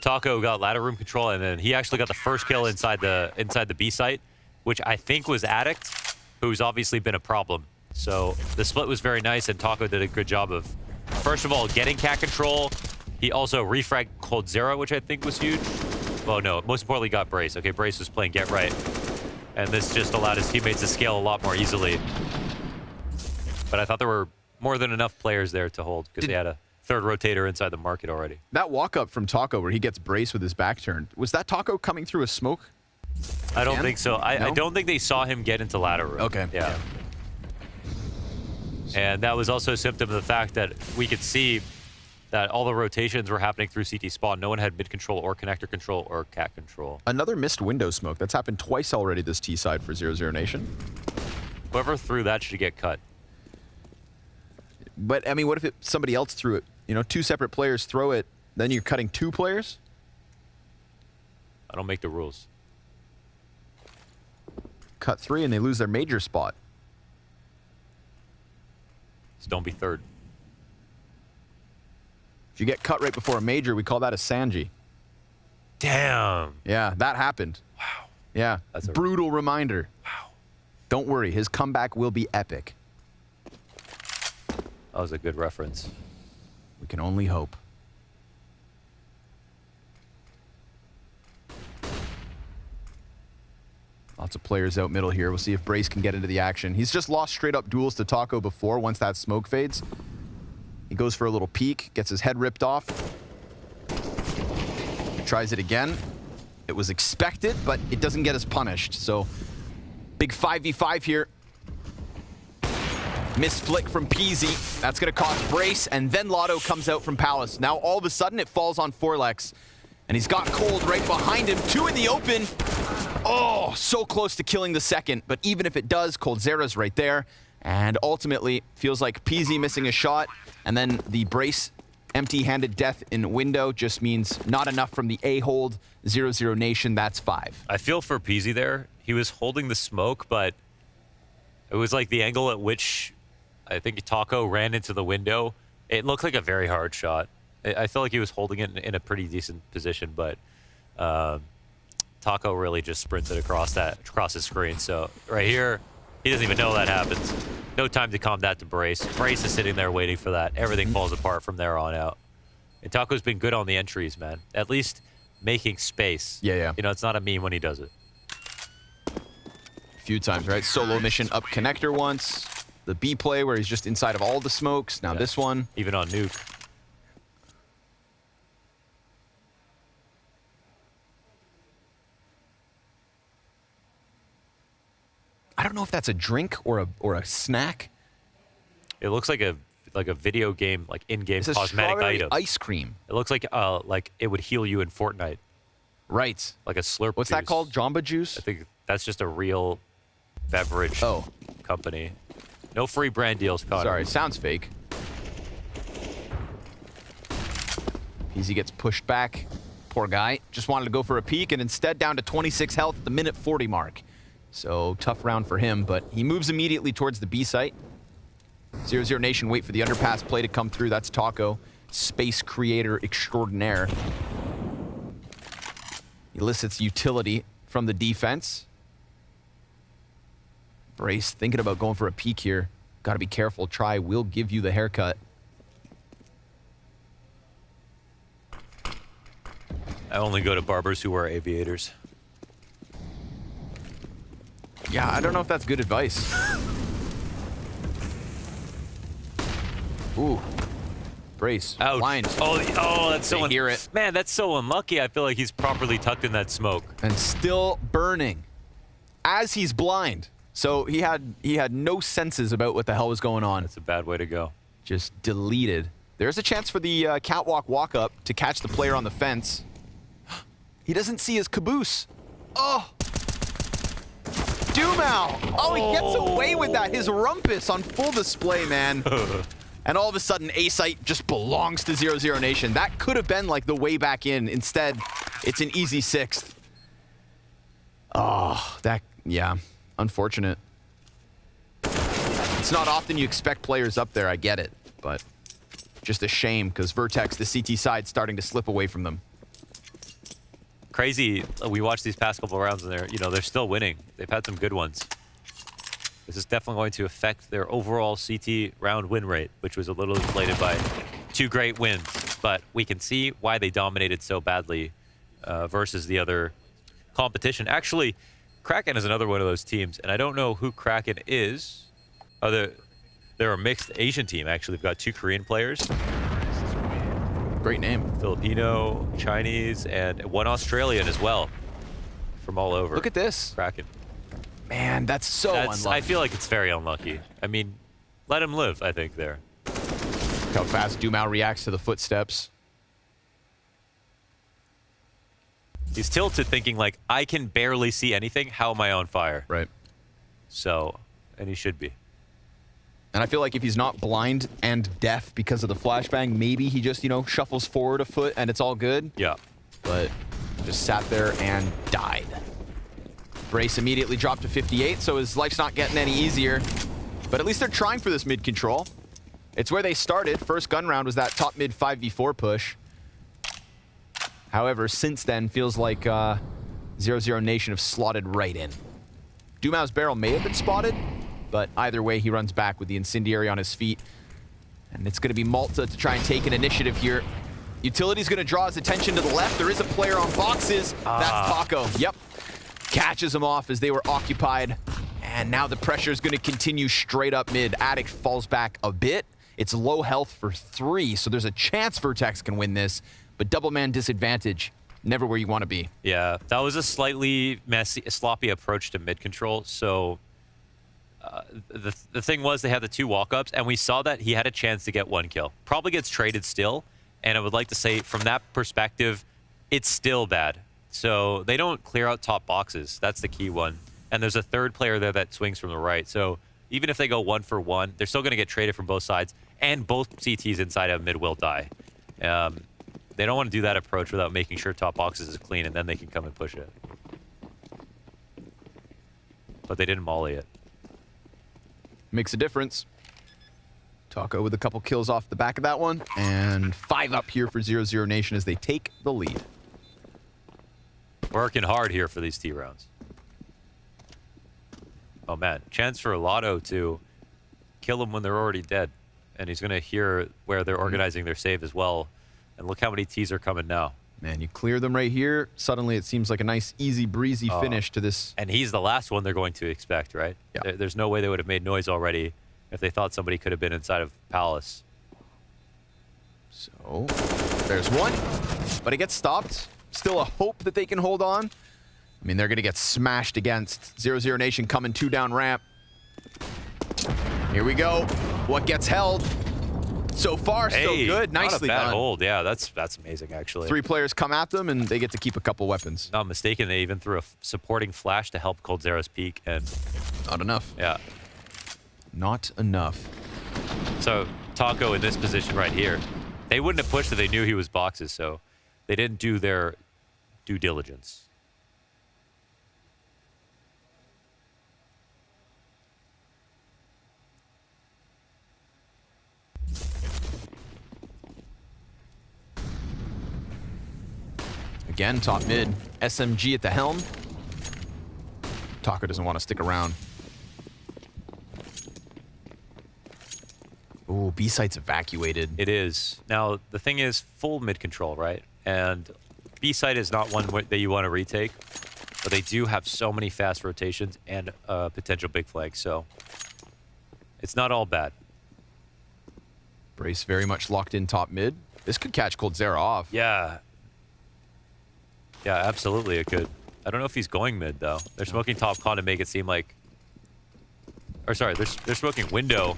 Taco got ladder room control, and then he actually got the first kill inside the B site, which I think was Addict, who's obviously been a problem. So the split was very nice, and Taco did a good job of, first of all, getting cat control. He also refragged coldzera, which I think was huge. Well, no, most importantly got Brace. Okay, Brace was playing Get Right. And this just allowed his teammates to scale a lot more easily. But I thought there were more than enough players there to hold, because they had a third rotator inside the market already. That walk-up from Taco where he gets Brace with his back turned, was that Taco coming through a smoke? I don't think so. I don't think they saw him get into ladder room. Okay. Yeah. And that was also a symptom of the fact that we could see that all the rotations were happening through CT spawn. No one had mid control or connector control or cat control. Another missed window smoke. That's happened twice already this T side for 00Nation. Whoever threw that should get cut. But, I mean, what if somebody else threw it? You know, 2 separate players throw it, then you're cutting 2 players? I don't make the rules. Cut 3 and they lose their major spot. So don't be third. If you get cut right before a major, we call that a Sanji. Damn. Yeah, that happened. Wow. Yeah, that's a brutal reminder. Wow. Don't worry, his comeback will be epic. That was a good reference. We can only hope. Lots of players out middle here. We'll see if Brace can get into the action. He's just lost straight up duels to Taco before once that smoke fades. He goes for a little peek, gets his head ripped off. Tries it again. It was expected, but it doesn't get us punished. So, big 5v5 here. Missed flick from Peasy. That's going to cost Brace, and then Lotto comes out from Palace. Now, all of a sudden, it falls on Forlex, and he's got Cold right behind him. 2 in the open. Oh, so close to killing the second, but even if it does, coldzera's right there, and ultimately, feels like Peasy missing a shot, and then the Brace empty-handed death in window just means not enough from the A-hold. 00Nation, that's 5. I feel for Peasy there. He was holding the smoke, but it was like the angle at which I think Taco ran into the window. It looked like a very hard shot. I felt like he was holding it in a pretty decent position, but Taco really just sprinted across his screen. So right here, he doesn't even know that happens. No time to calm that to Brace. Brace is sitting there waiting for that. Everything falls apart from there on out. And Taco's been good on the entries, man. At least making space. Yeah. You know, it's not a meme when he does it. A few times, right? Solo mission up connector once. The B play where he's just inside of all the smokes. Now this one. Even on nuke. I don't know if that's a drink or a snack. It looks like a video game, like in-game It's a cosmetic strawberry item. ice cream. It looks like it would heal you in Fortnite. Right. Like a slurp What's that juice. called? Jamba Juice? I think that's just a real beverage company. No free brand deals, Connor. Sorry, sounds fake. Peasy gets pushed back. Poor guy. Just wanted to go for a peek and instead down to 26 health at the minute 40 mark. So tough round for him, but he moves immediately towards the B site. 00Nation wait for the underpass play to come through. That's Taco, space creator extraordinaire. Elicits utility from the defense. Brace thinking about going for a peek here. Got to be careful. Try will give you the haircut. I only go to barbers who wear aviators. Yeah, I don't know if that's good advice. Ooh. Brace. Ouch. Blind. Oh, that's so hear it. Man, that's so unlucky. I feel like he's properly tucked in that smoke. And still burning as he's blind. So he had no senses about what the hell was going on. That's a bad way to go. Just deleted. There's a chance for the catwalk walk-up to catch the player on the fence. He doesn't see his caboose. Oh! Dumau! Oh, he gets away with that. His rumpus on full display, man. And all of a sudden, A-Site just belongs to 00Nation. That could have been like the way back in. Instead, it's an easy 6th. Oh, yeah, unfortunate. It's not often you expect players up there, I get it. But just a shame, because VERTEX, the CT side, starting to slip away from them. crazy. We watched these past couple rounds, and they're still winning. They've had some good ones. This is definitely going to affect their overall CT round win rate, which was a little inflated by 2 great wins. But we can see why they dominated so badly versus the other competition. Actually, Kraken is another one of those teams, and I don't know who Kraken is. Oh, they're a mixed Asian team, actually. They've got 2 Korean players. Great name. Filipino, Chinese, and 1 Australian as well. From all over. Look at this. Kraken. Man, that's so unlucky. I feel like it's very unlucky. I mean, let him live, I think, there. Look how fast Dumao reacts to the footsteps. He's tilted thinking, like, I can barely see anything. How am I on fire? Right. So, and he should be. And I feel like if he's not blind and deaf because of the flashbang, maybe he just, shuffles forward a foot and it's all good. Yeah. But just sat there and died. Brace immediately dropped to 58, so his life's not getting any easier. But at least they're trying for this mid control. It's where they started. First gun round was that top mid 5v4 push. However, since then, feels like 00Nation have slotted right in. Dumao's barrel may have been spotted, but either way, he runs back with the incendiary on his feet. And it's going to be Malta to try and take an initiative here. Utility's going to draw his attention to the left. There is a player on boxes. That's Taco. Yep. Catches him off as they were occupied. And now the pressure is going to continue straight up mid. Addict falls back a bit. It's low health for 3, so there's a chance VERTEX can win this. But double man disadvantage, never where you want to be. Yeah, that was a slightly messy, sloppy approach to mid control. So the thing was they had the 2 walk-ups, and we saw that he had a chance to get 1 kill. Probably gets traded still. And I would like to say, from that perspective, it's still bad. So they don't clear out top boxes. That's the key one. And there's a 3rd player there that swings from the right. So even if they go 1 for 1, they're still going to get traded from both sides. And both CTs inside of mid will die. They don't want to do that approach without making sure top boxes is clean, and then they can come and push it. But they didn't molly it. Makes a difference. Taco with a couple kills off the back of that one. And 5 up here for 00Nation as they take the lead. Working hard here for these T rounds. Oh man, chance for Lotto to kill them when they're already dead. And he's going to hear where they're organizing their save as well. And look how many Ts are coming now. Man, you clear them right here. Suddenly it seems like a nice, easy, breezy finish to this. And he's the last one they're going to expect, right? Yeah. There's no way they would have made noise already if they thought somebody could have been inside of Palace. So, there's one. But it gets stopped. Still a hope that they can hold on. I mean, they're going to get smashed against 00Nation coming 2 down ramp. Here we go. What gets held? So far, still good. Nicely not a bad done. hold. Yeah, that's amazing, actually. 3 players come at them, and they get to keep a couple weapons. Not mistaken, they even threw a supporting flash to help Cold Zero's peek, and not enough. Yeah. Not enough. So, Taco in this position right here, they wouldn't have pushed if they knew he was boxes, so they didn't do their due diligence. Again, top mid. SMG at the helm. Taco doesn't want to stick around. Ooh, B site's evacuated. It is. Now, the thing is, full mid control, right? And B site is not one that you want to retake, but they do have so many fast rotations and potential big flanks, so it's not all bad. Brace very much locked in top mid. This could catch Cold Zero off. Yeah. Yeah, absolutely it could. I don't know if he's going mid, though. They're smoking top con to make it seem like... Or sorry, they're smoking window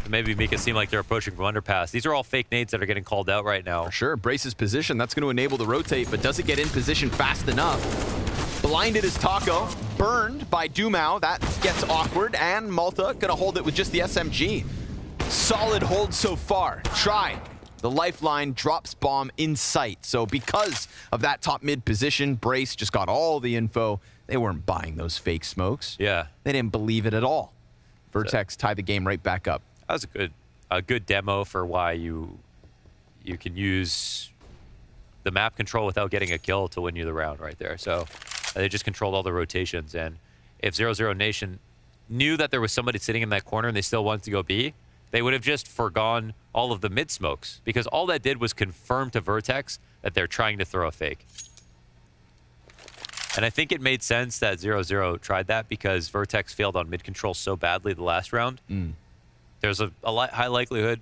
to maybe make it seem like they're approaching from underpass. These are all fake nades that are getting called out right now. For sure. Brace's position. That's going to enable the rotate, but does it get in position fast enough? Blinded is Taco. Burned by Dumao. That gets awkward. And Malta going to hold it with just the SMG. Solid hold so far. Try. The lifeline drops bomb in sight. So because of that top mid position, Brace just got all the info. They weren't buying those fake smokes. Yeah. They didn't believe it at all. VERTEX tie the game right back up. That was a good demo for why you can use the map control without getting a kill to win you the round right there. So they just controlled all the rotations. And if 00Nation knew that there was somebody sitting in that corner and they still wanted to go B, they would have just forgone all of the mid smokes, because all that did was confirm to VERTEX that they're trying to throw a fake. And I think it made sense that 00 tried that, because VERTEX failed on mid control so badly the last round. There's a high likelihood,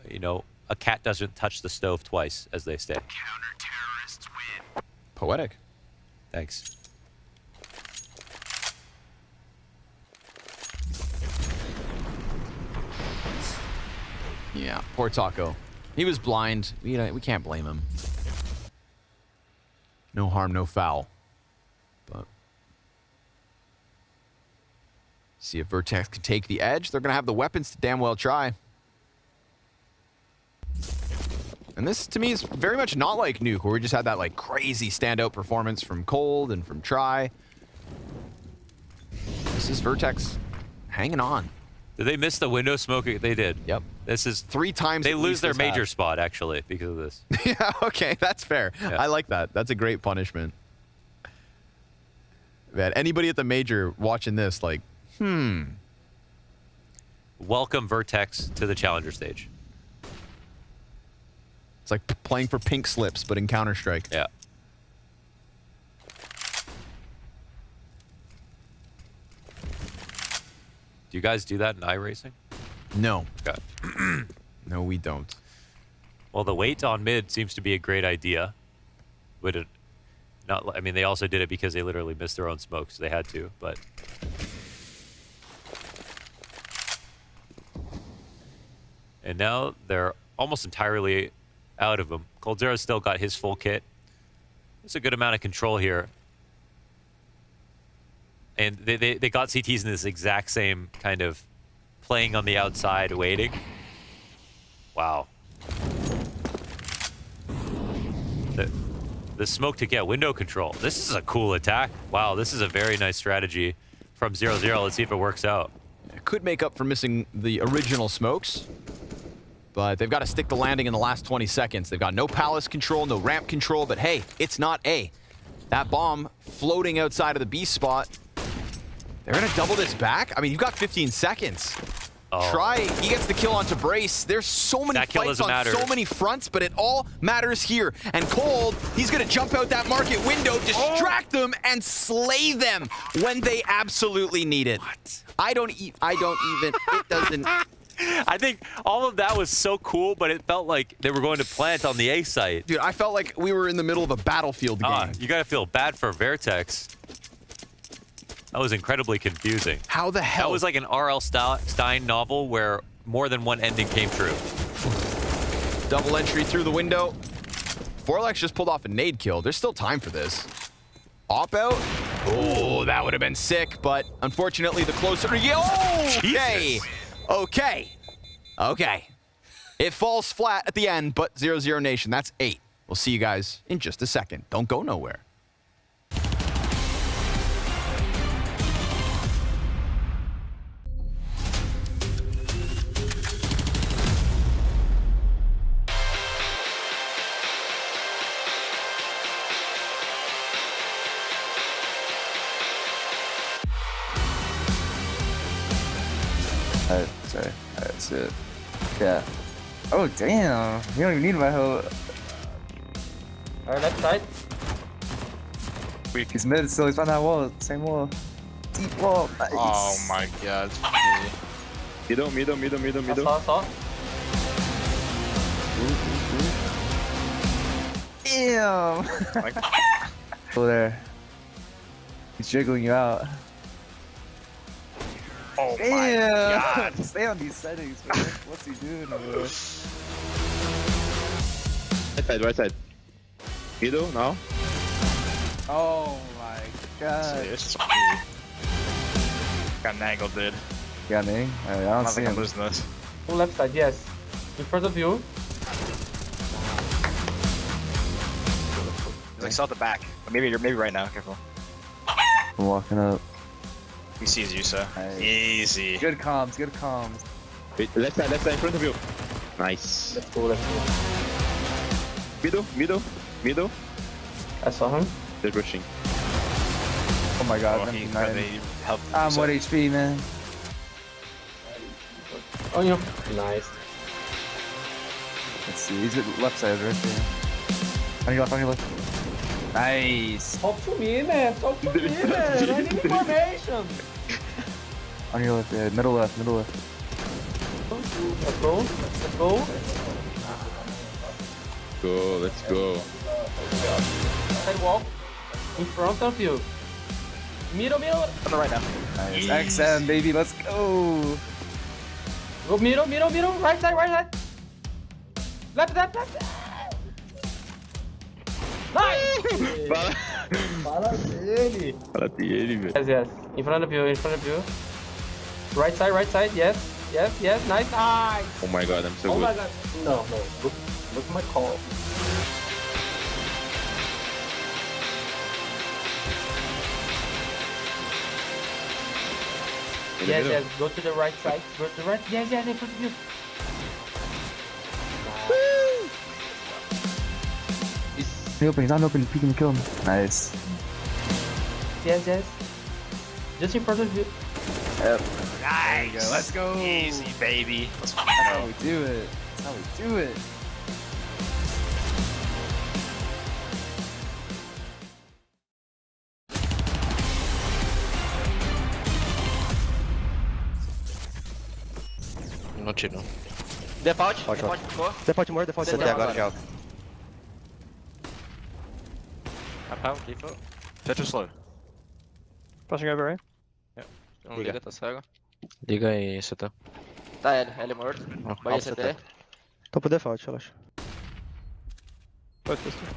you know, a cat doesn't touch the stove twice, as they say. Counter-terrorists win. Poetic. Thanks. Yeah, poor Taco. He was blind. We can't blame him. No harm, no foul. But see if VERTEX can take the edge. They're going to have the weapons to damn well try. And this, to me, is very much not like Nuke, where we just had that like crazy standout performance from Cold and from Try. This is VERTEX hanging on. Did they miss the window smoke? They did. Yep. This is 3 times. They lose their major spot, actually, because of this. Yeah, okay, that's fair. Yeah. I like that. That's a great punishment. Man, anybody at the major watching this, like, Welcome VERTEX to the challenger stage. It's like playing for pink slips, but in Counter-Strike. Yeah. Do you guys do that in iRacing? No. Okay. No, we don't. Well, the wait on mid seems to be a great idea. Would it not? I mean, they also did it because they literally missed their own smokes. They had to, but. And now they're almost entirely out of them. Coldzera's still got his full kit. There's a good amount of control here. And they got CTs in this exact same kind of playing on the outside, waiting. Wow. The smoke to get window control. This is a cool attack. Wow, this is a very nice strategy from 00. Let's see if it works out. It could make up for missing the original smokes, but they've got to stick the landing in the last 20 seconds. They've got no palace control, no ramp control, but hey, it's not A. That bomb floating outside of the B spot. They're going to double this back? I mean, you've got 15 seconds. Oh. Try, he gets the kill onto Brace. There's so many fights on so many fronts, but it all matters here. And Cold, he's going to jump out that market window, distract them, and slay them when they absolutely need it. What? I don't even, it doesn't. I think all of that was so cool, but it felt like they were going to plant on the A site. Dude, I felt like we were in the middle of a battlefield game. You got to feel bad for VERTEX. That was incredibly confusing. How the hell? That was like an R.L. Stein novel where more than one ending came true. Double entry through the window. Forlex just pulled off a nade kill. There's still time for this. Op out. Oh, that would have been sick, but unfortunately the closer. Okay. Okay. Okay. It falls flat at the end, but 00Nation, that's 8. We'll see you guys in just a second. Don't go nowhere. Sorry. That's it. Yeah. Oh, damn. You don't even need my whole... Alright, left side. He's mid still. He's on that wall. Same wall. Deep wall. Nice. Oh my god. Middle. Saw. Damn. Go there. He's jiggling you out. Oh damn. my god. Stay on these settings, man. What's he doing over there? Right side. Middle now. Oh my god. This is got an angle, dude. Got an angle? I don't see him. I'm losing this. Left side, yes. In front of you. I saw the back. Maybe right now. Careful. I'm walking up. He sees you, sir. Nice. Easy. Good comms, good comms. Wait, left side in front of you. Nice. Let's go. Middle. Middle. I saw him. They're rushing. Oh my god, Oh, I'm 1 HP, man. Oh, yeah. Nice. Let's see, he's at the left side right there. On your left, on your left. Nice. Talk to me, man. Talk to me, man. I need information. On your left, yeah, middle left, middle left. Let's go. Let's go. Go, let's go. Sidewalk. In front of you. Middle. On the right now. Nice. XM, baby, let's go. Go middle. Right side. Left. Nice! Fala dele. Yes. In front of you. Right side. Yes. Nice. Oh my god, I'm so Oh good. my god. No. Look at my call. Yes. Go to the right side. Go to the right. Yes. In front of you. He's not open, peek him, kill him. Nice. Yes. Just in front of you. Yep. Nice. Let's go. Easy, baby. That's how we do it. Não tiro. Default. Default more. CT agora já. Rapaz, que foi? Tá too slow. Flashing over, right? Não liga, tá cego. Liga aí, CT. Tá, L morto. Vai CT. Tô pro default, relaxa. Both pistol.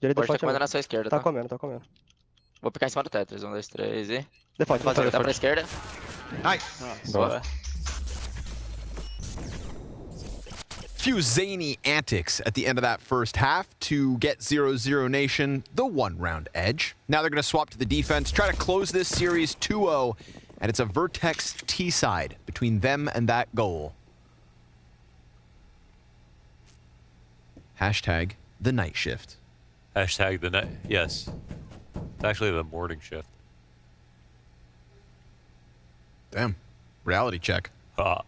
Pode ter comendo na sua esquerda, tá? Tá comendo. Vou ficar em cima do Tetris. 1, 2, 3 e... Default. Tá pra esquerda. Nice. Boa. Few zany antics at the end of that first half to get 00NATION the 1-round edge. Now they're going to swap to the defense, try to close this series 2-0, and it's a VERTEX T side between them and that goal. Hashtag the night shift. Hashtag the night. Yes. It's actually the morning shift. Damn. Reality check. Ah.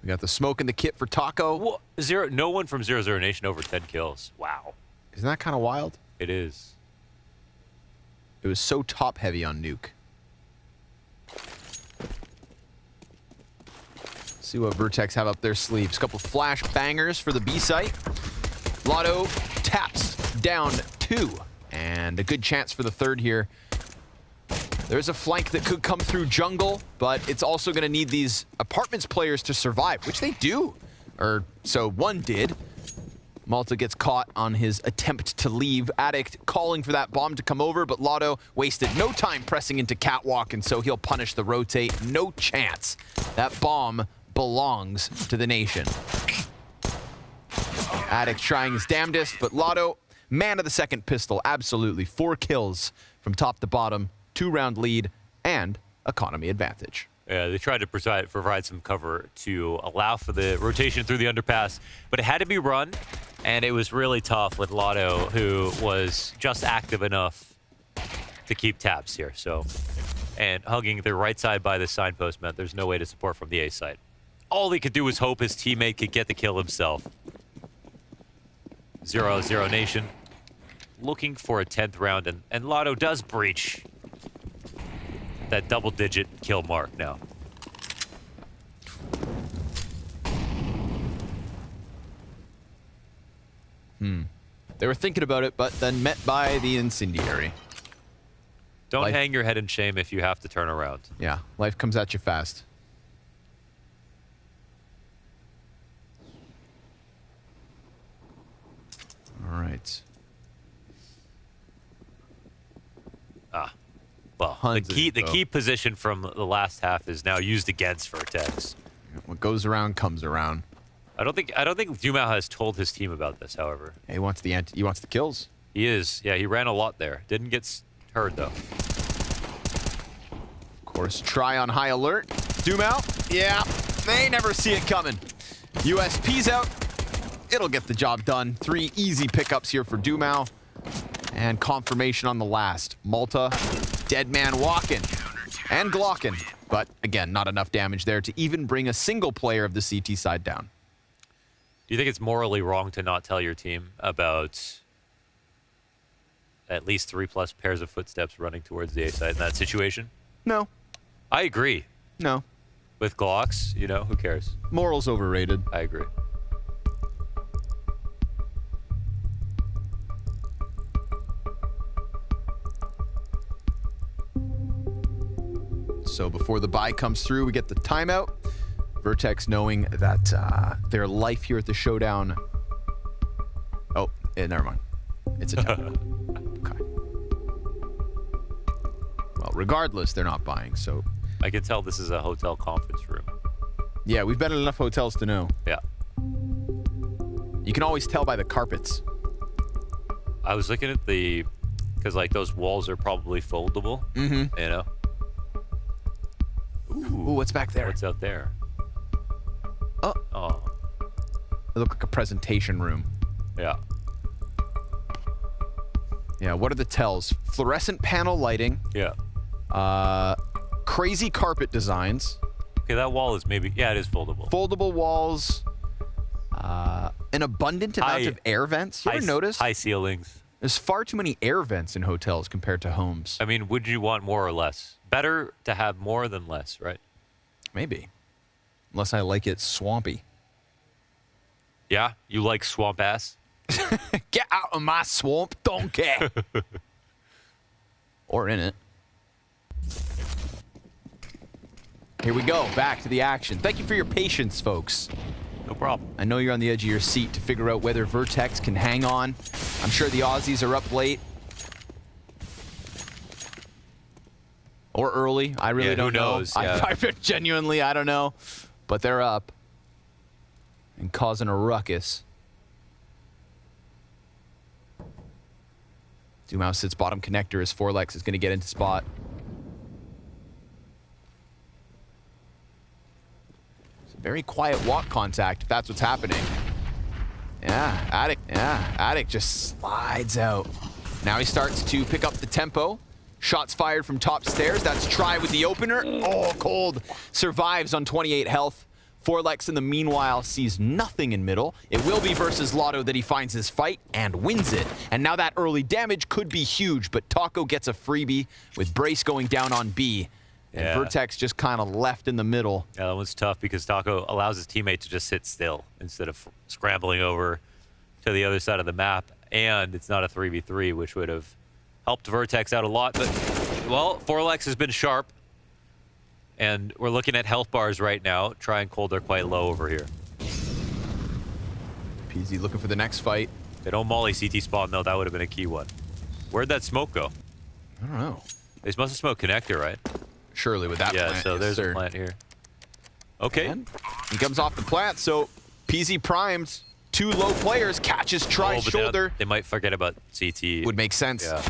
We got the smoke in the kit for Taco. Well, no one from 00NATION over 10 kills. Wow. Isn't that kind of wild? It is. It was so top heavy on Nuke. See what VERTEX have up their sleeves. A couple flash bangers for the B site. Lotto taps down 2. And a good chance for the third here. There's a flank that could come through jungle, but it's also going to need these apartments players to survive, which they do. Or so one did. Malta gets caught on his attempt to leave. Addict calling for that bomb to come over, but Lotto wasted no time pressing into Catwalk, and so he'll punish the rotate. No chance. That bomb belongs to the nation. Addict trying his damnedest, but Lotto, man of the second pistol, absolutely. 4 kills from top to bottom. 2-round lead and economy advantage. Yeah, they tried to provide some cover to allow for the rotation through the underpass, but it had to be run, and it was really tough with Lotto, who was just active enough to keep tabs here. So, and hugging the right side by the signpost meant there's no way to support from the A side. All he could do was hope his teammate could get the kill himself. 00NATION looking for a 10th round, and Lotto does breach that double-digit kill mark now. They were thinking about it, but then met by the incendiary. Don't hang your head in shame if you have to turn around. Yeah, life comes at you fast. All right. Well, the key position from the last half is now used against VERTEX. What goes around comes around. I don't think Dumao has told his team about this, however. He wants the kills. He is. Yeah, he ran a lot there. Didn't get heard though. Of course, try on high alert. Doom out. Yeah, they never see it coming. USP's out. It'll get the job done. 3 easy pickups here for Dumao. And confirmation on the last. Malta, dead man walking. And Glockin. But again, not enough damage there to even bring a single player of the CT side down. Do you think it's morally wrong to not tell your team about at least 3+ pairs of footsteps running towards the A side in that situation? No. I agree. No. With Glocks, you know, who cares? Moral's overrated. I agree. So before the buy comes through, we get the timeout. VERTEX knowing that their life here at the Showdown... Oh, never mind. It's a timeout. Okay. Well, regardless, they're not buying, so... I can tell this is a hotel conference room. Yeah, we've been in enough hotels to know. Yeah. You can always tell by the carpets. I was looking at the... Because, like, those walls are probably foldable. Mm-hmm. You know? Ooh, what's back there? What's out there? Oh. It looked like a presentation room. Yeah. Yeah, what are the tells? Fluorescent panel lighting. Yeah. Crazy carpet designs. Okay, that wall is maybe... Yeah, it is foldable. Foldable walls. An abundant amount of air vents. You ever notice? High ceilings. There's far too many air vents in hotels compared to homes. I mean, would you want more or less? Better to have more than less, right? Maybe. Unless I like it swampy. Yeah? You like swamp ass? Get out of my swamp, don't care. Or in it. Here we go, back to the action. Thank you for your patience, folks. No problem. I know you're on the edge of your seat to figure out whether VERTEX can hang on. I'm sure the Aussies are up late. Or early. I really don't know. Knows? Yeah. I genuinely, I don't know. But they're up. And causing a ruckus. Dumao sits bottom connector as Forlex is going to get into spot. It's a very quiet walk contact if that's what's happening. Yeah, Attic just slides out. Now he starts to pick up the tempo. Shots fired from top stairs. That's try with the opener. Oh, cold. Survives on 28 health. Forlex in the meanwhile sees nothing in middle. It will be versus Lotto that he finds his fight and wins it. And now that early damage could be huge, but Taco gets a freebie with Brace going down on B. And VERTEX just kind of left in the middle. Yeah, that one's tough because Taco allows his teammate to just sit still instead of scrambling over to the other side of the map. And it's not a 3v3, which would have helped VERTEX out a lot. But, well, Forlex has been sharp. And we're looking at health bars right now. Try and cold, they're quite low over here. PZ looking for the next fight. They don't molly CT spawn, though. That would have been a key one. Where'd that smoke go? I don't know. They must have smoked connector, right? Surely with that plant. Yeah, so there's a plant here. Okay. And he comes off the plant, so PZ primed. 2 low players, catches tries shoulder. They might forget about CT. Would make sense. Yeah.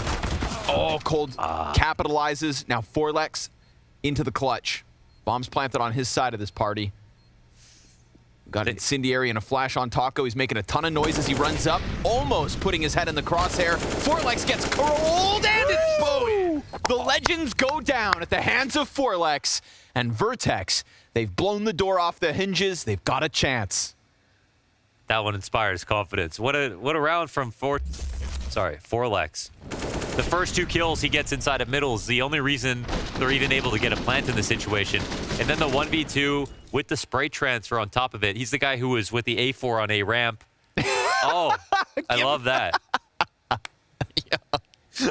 Oh, cold capitalizes. Now Forlex into the clutch. Bombs planted on his side of this party. Got an incendiary and a flash on Taco. He's making a ton of noise as he runs up, almost putting his head in the crosshair. Forlex gets cold and exposed. The legends go down at the hands of Forlex and VERTEX. They've blown the door off the hinges. They've got a chance. That one inspires confidence. What a round from Forlex. The first 2 kills he gets inside of middle is the only reason they're even able to get a plant in the situation. And then the 1v2 with the spray transfer on top of it. He's the guy who was with the A4 on a ramp. Oh, I love that. Yeah.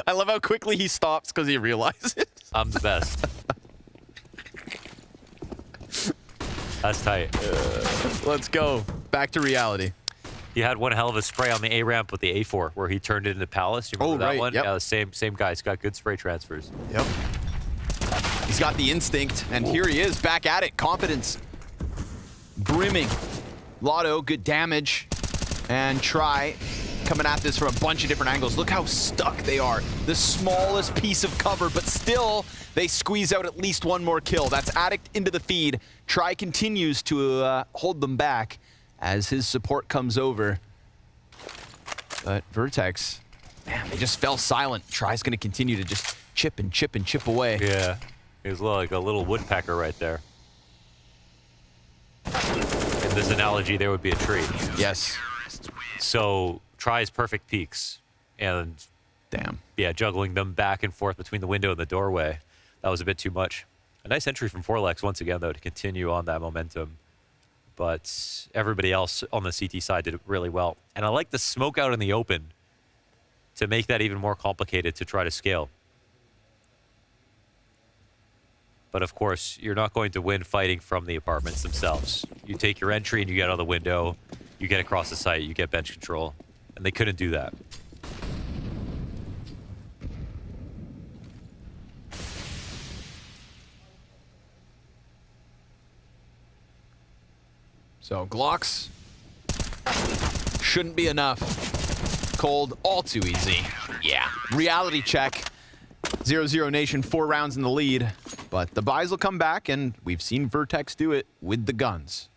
I love how quickly he stops because he realizes it. I'm the best. That's tight. Let's go. Back to reality. He had one hell of a spray on the A ramp with the A4 where he turned it into Palace. You remember that one? Yep. Yeah, the same guy. He's got good spray transfers. Yep. He's got the instinct, and here he is back at it. Confidence brimming. Lotto, good damage. And Try coming at this from a bunch of different angles. Look how stuck they are. The smallest piece of cover, but still they squeeze out at least one more kill. That's Addict into the feed. Try continues to hold them back as his support comes over. But VERTEX, man, they just fell silent. Try's going to continue to just chip and chip and chip away. Yeah, he was like a little woodpecker right there. In this analogy, there would be a tree. Yes. So Try's perfect peaks, and damn, yeah, juggling them back and forth between the window and the doorway. That was a bit too much. A nice entry from Forlex once again, though, to continue on that momentum. But everybody else on the CT side did it really well. And I like the smoke out in the open to make that even more complicated to try to scale. But of course, you're not going to win fighting from the apartments themselves. You take your entry and you get out of the window, you get across the site, you get bench control. And they couldn't do that. So Glocks shouldn't be enough. Cold, all too easy. Yeah. Reality check. 00Nation, 4 rounds in the lead. But the buys will come back, and we've seen VERTEX do it with the guns.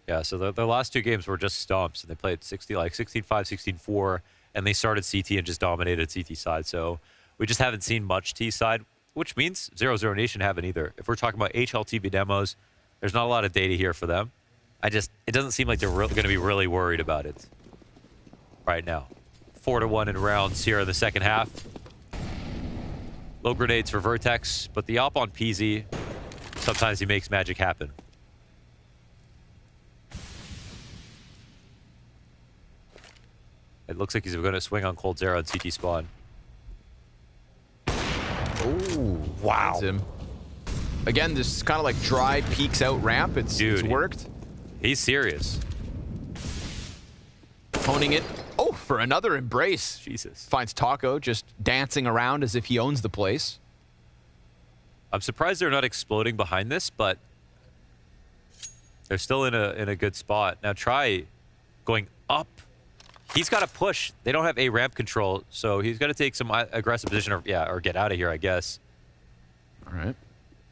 Yeah, so the last 2 games were just stomps, and they played 16-5, 16-4, and they started CT and just dominated CT side. So we just haven't seen much T side, which means 00Nation haven't either. If we're talking about HLTV demos, there's not a lot of data here for them. It doesn't seem like they're going to be really worried about it right now. 4-1 in rounds here in the second half. Low grenades for VERTEX, but the op on PZ, sometimes he makes magic happen. It looks like he's going to swing on Cold Zero and CT spawn. Oh, wow. Him. Again, this is kind of like dry peeks out ramp. It's worked. He's serious. Honing it. Oh, for another embrace. Jesus. Finds Taco just dancing around as if he owns the place. I'm surprised they're not exploding behind this, but they're still in a good spot. Now Try going up. He's got to push. They don't have a ramp control, so he's got to take some aggressive position or get out of here, I guess. All right.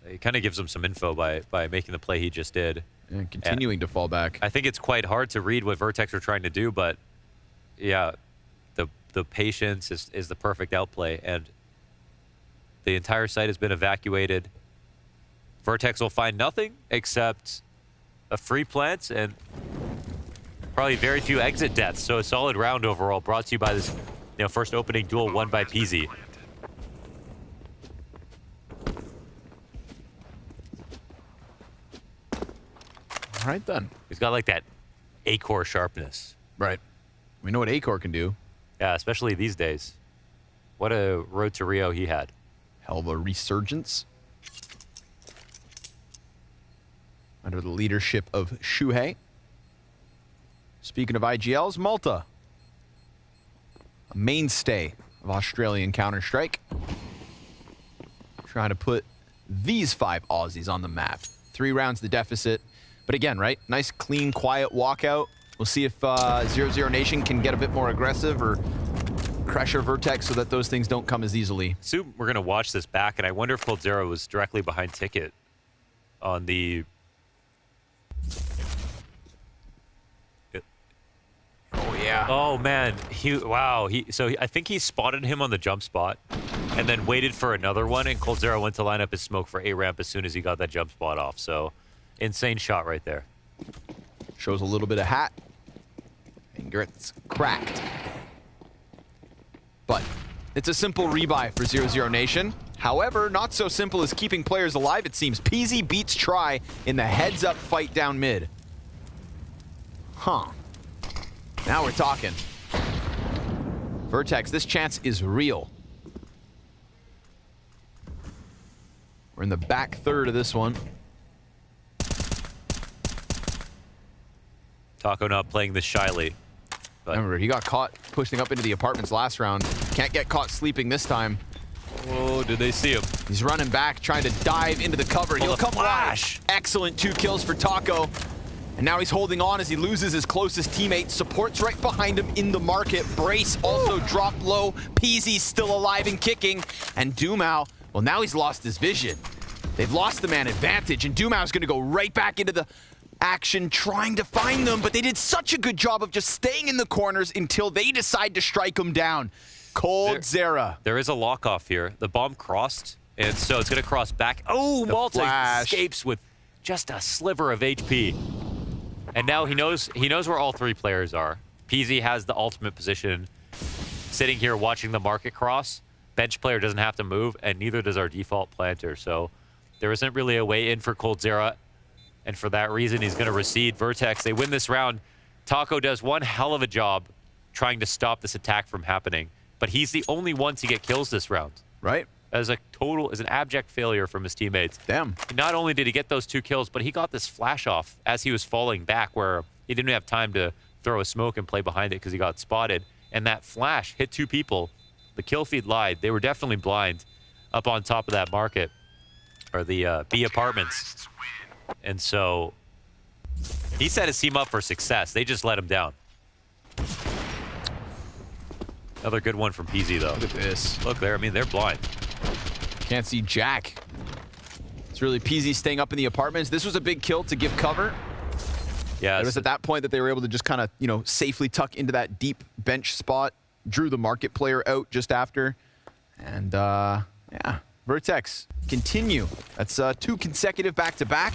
It kind of gives him some info by making the play he just did. And continuing to fall back. I think it's quite hard to read what VERTEX are trying to do, but yeah, the patience is the perfect outplay, and the entire site has been evacuated. VERTEX will find nothing except a free plant and probably very few exit deaths. So a solid round overall, brought to you by this first opening duel won by PZ. All right, then. He's got like that A-core sharpness. Right. We know what A-core can do. Yeah, especially these days. What a road to Rio he had. Hell of a resurgence. Under the leadership of Shuhei. Speaking of IGLs, Malta. A mainstay of Australian Counter-Strike. Trying to put these 5 Aussies on the map. 3 rounds the deficit. But again, right? Nice, clean, quiet walkout. We'll see if 00Nation can get a bit more aggressive or pressure VERTEX so that those things don't come as easily. Soon we're going to watch this back, and I wonder if Cold Zero was directly behind Ticket on the... Oh, yeah. Oh, man. I think he spotted him on the jump spot and then waited for another one, and Cold Zero went to line up his smoke for A-ramp as soon as he got that jump spot off. So, insane shot right there. Shows a little bit of hat. And gets cracked. But it's a simple rebuy for 00Nation. However, not so simple as keeping players alive, it seems. PZ beats Try in the heads-up fight down mid. Huh. Now we're talking. VERTEX, this chance is real. We're in the back third of this one. Taco not playing this shyly. But remember, he got caught pushing up into the apartments last round. Can't get caught sleeping this time. Oh, did they see him? He's running back, trying to dive into the cover. He'll come flash. Excellent 2 kills for Taco. And now he's holding on as he loses his closest teammate. Support's right behind him in the market. Brace also dropped low. Peasy's still alive and kicking. And Dumao, well, now he's lost his vision. They've lost the man advantage, and Dumao's going to go right back into the action trying to find them, but they did such a good job of just staying in the corners until they decide to strike him down. Cold Zera. There is a lock-off here. The bomb crossed, and so it's going to cross back. Oh, Malta escapes with just a sliver of HP. And now he knows where all three players are. Peasy has the ultimate position, sitting here watching the market cross. Bench player doesn't have to move, and neither does our default planter. So there isn't really a way in for Cold Zera. And for that reason, he's going to recede. VERTEX, they win this round. Taco does one hell of a job trying to stop this attack from happening. But he's the only one to get kills this round. Right. As an abject failure from his teammates. Damn. Not only did he get those 2 kills, but he got this flash off as he was falling back where he didn't have time to throw a smoke and play behind it because he got spotted. And that flash hit 2 people. The kill feed lied. They were definitely blind up on top of that market, or the B apartments. And so he set his team up for success. They just let him down. Another good one from PZ, though. Look at this. Look there. I mean, they're blind. Can't see Jack. It's really Peasy staying up in the apartments. This was a big kill to give cover. Yeah. It was at that point that they were able to just kind of, safely tuck into that deep bench spot. Drew the market player out just after. And, yeah. VERTEX continue. That's 2 consecutive back-to-back.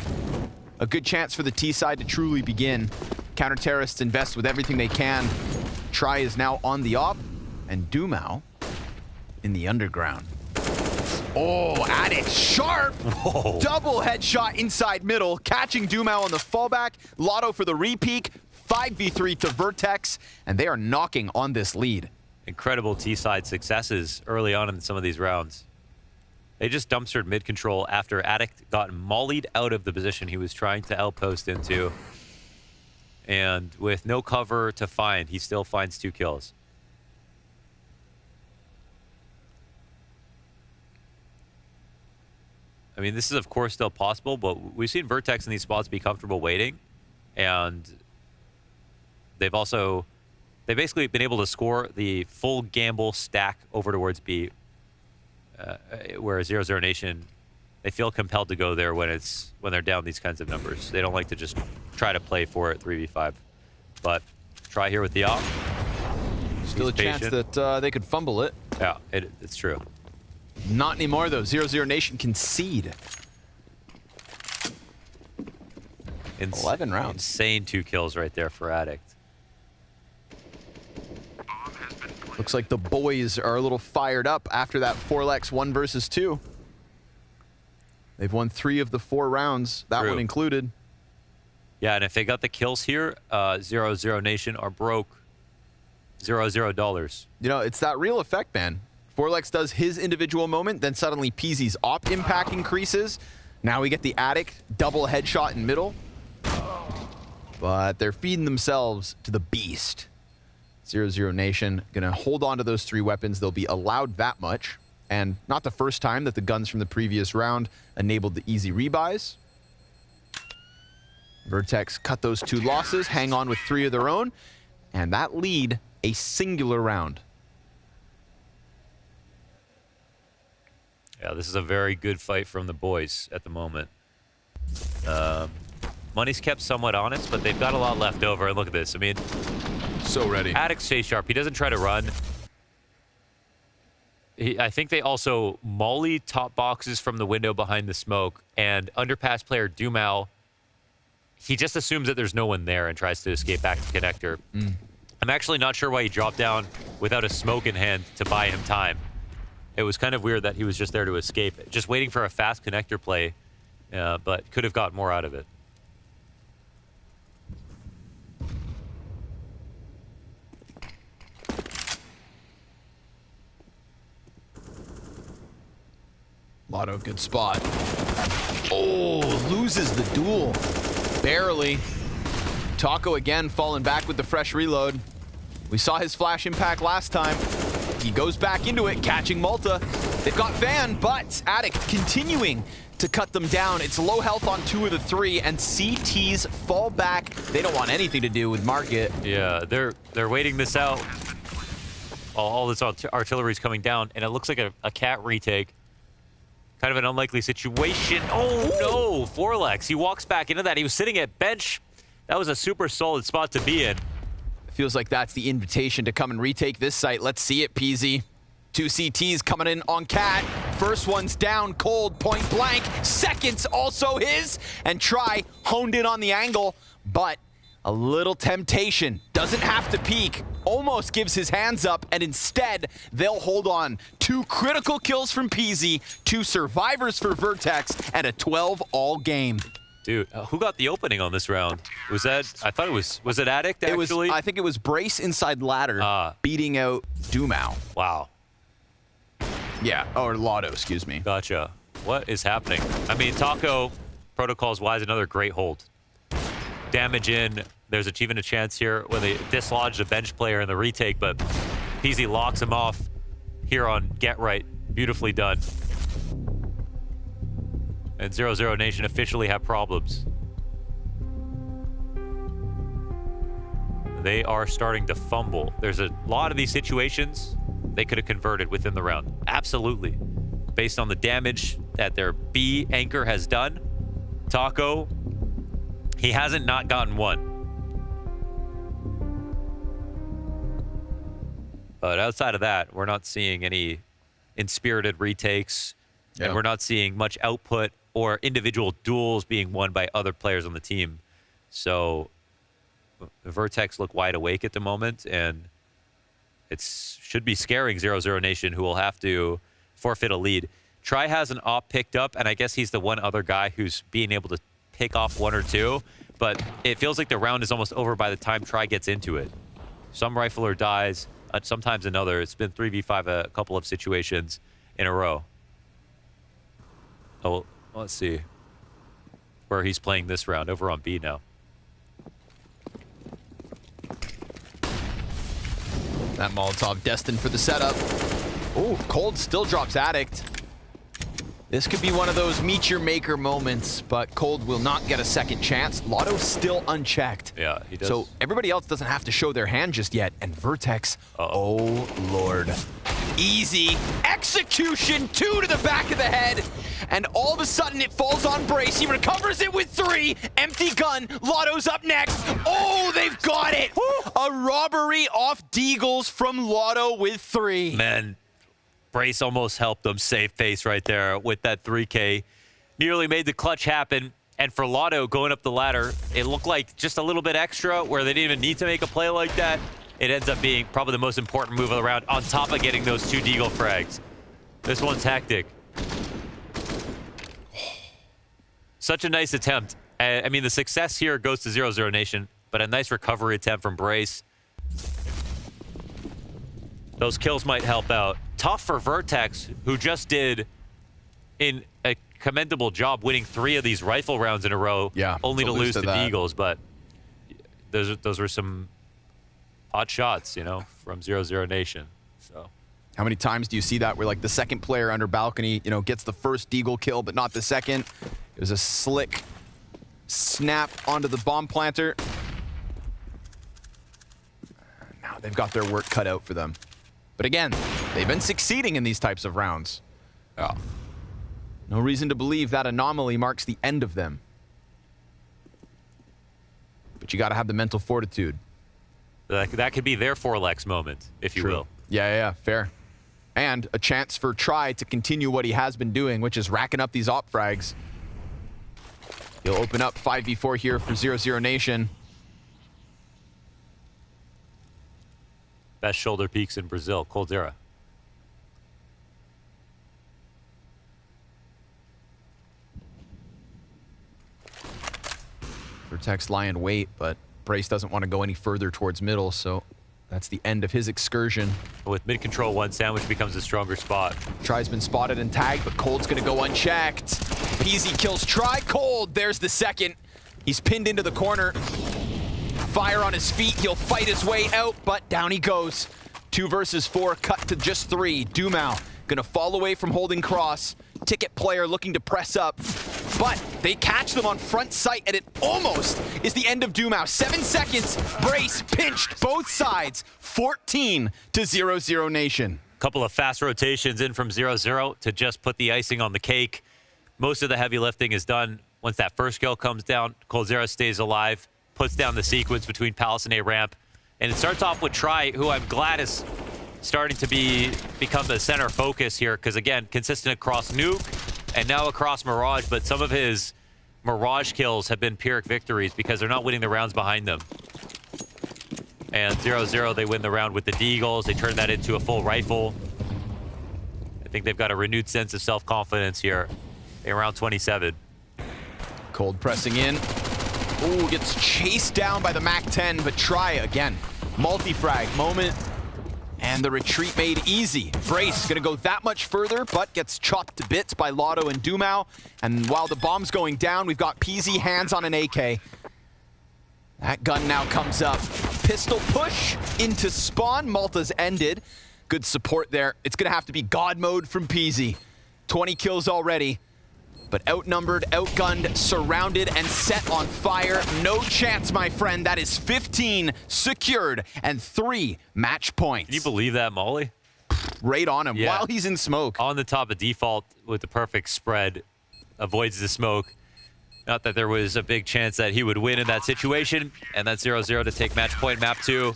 A good chance for the T side to truly begin. Counter-terrorists invest with everything they can. Try is now on the op. And Dumao in the underground. Oh, Addict sharp. Whoa. Double headshot inside middle. Catching Dumao on the fallback. Lotto for the repeak. 5v3 to VERTEX. And they are knocking on this lead. Incredible T-side successes early on in some of these rounds. They just dumpstered mid-control after Addict got mollied out of the position he was trying to outpost into. And with no cover to find, he still finds 2 kills. I mean, this is, of course, still possible, but we've seen VERTEX in these spots be comfortable waiting. And they've basically been able to score the full gamble stack over towards B. Whereas 00NATION, they feel compelled to go there when they're down these kinds of numbers. They don't like to just try to play for it 3v5. But try here with the op. Still a chance that they could fumble it. Yeah, it's true. Not anymore, though. 00NATION concede. 11 rounds. Insane 2 kills right there for Addict. Looks like the boys are a little fired up after that 4lex 1 versus 2. They've won 3 of the 4 rounds, that one included. Yeah, and if they got the kills here, 00NATION are broke. $0. It's that real effect, man. 4lex does his individual moment, then suddenly Peasy's op impact increases. Now we get the Addict double headshot in middle. But they're feeding themselves to the beast. 00NATION gonna hold on to those 3 weapons. They'll be allowed that much. And not the first time that the guns from the previous round enabled the easy rebuys. VERTEX cut those 2 losses, hang on with 3 of their own, and that lead a singular round. Yeah, this is a very good fight from the boys at the moment. Money's kept somewhat honest, but they've got a lot left over. And look at this. I mean, so ready. Addict stays sharp. He doesn't try to run. I think they also molly top boxes from the window behind the smoke. And underpass player Dumao, he just assumes that there's no one there and tries to escape back to connector. I'm actually not sure why he dropped down without a smoke in hand to buy him time. It was kind of weird that he was just there to escape, just waiting for a fast connector play, but could have got more out of it. Lotto, good spot. Oh, loses the duel. Barely. Taco again falling back with the fresh reload. We saw his flash impact last time. He goes back into it, catching Malta. They've got Van, but Addict continuing to cut them down. It's low health on 2 of the 3, and CTs fall back. They don't want anything to do with Market. Yeah, they're waiting this out. All this artillery's coming down, and it looks like a cat retake. Kind of an unlikely situation. Oh, no, Forlex. He walks back into that. He was sitting at bench. That was a super solid spot to be in. Feels like that's the invitation to come and retake this site. Let's see it, Peasy. 2 CTs coming in on Cat. First one's down, cold, point blank. Second's also his. And Try honed in on the angle, but a little temptation. Doesn't have to peek. Almost gives his hands up, and instead, they'll hold on. 2 critical kills from Peasy, 2 survivors for Vertex, and a 12-all game. Dude, who got the opening on this round? Was that, I thought it was it Addict, actually? I think it was Brace inside ladder, beating out Dumao. Wow. Yeah, or Lotto, excuse me. Gotcha. What is happening? I mean, Taco, protocols-wise, another great hold. Damage in. There's even a chance here when they dislodge the bench player in the retake, but Peasy locks him off here on Get Right. Beautifully done. And 00Nation officially have problems. They are starting to fumble. There's a lot of these situations they could have converted within the round. Absolutely. Based on the damage that their B anchor has done, Taco, he hasn't not gotten one. But outside of that, we're not seeing any inspirited retakes, and we're not seeing much output or individual duels being won by other players on the team. So Vertex look wide awake at the moment, and it should be scaring 00Nation, who will have to forfeit a lead. Try has an op picked up, and I guess he's the one other guy who's being able to pick off 1 or 2, but it feels like the round is almost over by the time Try gets into it. Some rifler dies, sometimes another. It's been 3v5 a couple of situations in a row. Oh, let's see where he's playing this round. Over on B now. That Molotov destined for the setup. Oh, Cold still drops Addict. This could be one of those meet your maker moments, but Cold will not get a second chance. Lotto still unchecked. Yeah, he does. So everybody else doesn't have to show their hand just yet. And Vertex, oh Lord. Easy execution, 2 to the back of the head. And all of a sudden it falls on Brace. He recovers it with 3. Empty gun. Lotto's up next. Oh, they've got it. A robbery off Deagles from Lotto with 3. Man, Brace almost helped them save face right there with that 3K. Nearly made the clutch happen. And for Lotto going up the ladder, it looked like just a little bit extra where they didn't even need to make a play like that. It ends up being probably the most important move of the round on top of getting those 2 Deagle frags. This one's hectic. Such a nice attempt. I mean, the success here goes to 00Nation, but a nice recovery attempt from Brace. Those kills might help out. Tough for Vertex, who just did in a commendable job winning 3 of these rifle rounds in a row, only to lose to the Eagles. But those were some hot shots, you know, from 00Nation. So, how many times do you see that where like the second player under balcony, you know, gets the first Deagle kill, but not the second? It was a slick snap onto the bomb planter. Now they've got their work cut out for them. But again, they've been succeeding in these types of rounds. No reason to believe that anomaly marks the end of them. But you got to have the mental fortitude. That could be their Forlex moment, if you will. Yeah, fair. And a chance for Try to continue what he has been doing, which is racking up these op frags. He'll open up 5v4 here for 00Nation. Best shoulder peaks in Brazil, Coldera. Vertex lie in wait, but Brace doesn't want to go any further towards middle, so that's the end of his excursion. With mid-control 1, Sandwich becomes a stronger spot. Try's been spotted and tagged, but Cold's going to go unchecked. Peasy kills Try. Cold, there's the second. He's pinned into the corner. Fire on his feet. He'll fight his way out, but down he goes. 2 versus 4, cut to just 3. Dumao going to fall away from holding cross. ticket player looking to press up. But they catch them on front sight, and it almost is the end of Dumao. 7 seconds, Brace pinched both sides, 14 to 00NATION. Couple of fast rotations in from 0-0 to just put the icing on the cake. Most of the heavy lifting is done once that first kill comes down. coldzera stays alive, puts down the sequence between Palace and A-Ramp. And it starts off with Try, who I'm glad is starting to become the center focus here, because again, consistent across Nuke and now across Mirage, but some of his Mirage kills have been Pyrrhic victories because they're not winning the rounds behind them. And 0-0, they win the round with the Deagles. They turn that into a full rifle. I think they've got a renewed sense of self-confidence here in round 27. Cold pressing in. Ooh, gets chased down by the MAC-10, but Try again. Multi-frag moment. And the retreat made easy. Brace gonna go that much further, but gets chopped to bits by Lotto and Dumao. And while the bomb's going down, we've got PZ hands on an AK. That gun now comes up. Pistol push into spawn. Malta's ended. Good support there. It's gonna have to be God mode from PZ. 20 kills already. But outnumbered, outgunned, surrounded, and set on fire. No chance, my friend. That is 15 secured and 3 match points. Can you believe that, Molly? Right on him while he's in smoke. On the top of default with the perfect spread. Avoids the smoke. Not that there was a big chance that he would win in that situation. And that's 0-0 to take match point, map 2.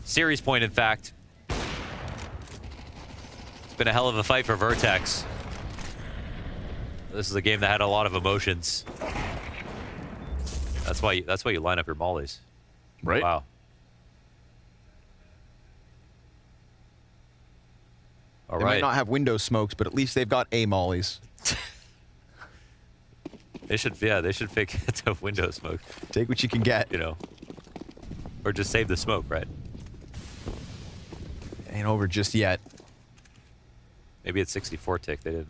Series point, in fact. It's been a hell of a fight for VERTEX. This is a game that had a lot of emotions. That's why you line up your mollies. Right. Wow. They might not have window smokes, but at least they've got A mollies. They should pick it to window smoke. Take what you can get. You know. Or just save the smoke, right? Ain't over just yet. Maybe it's 64 tick, they didn't.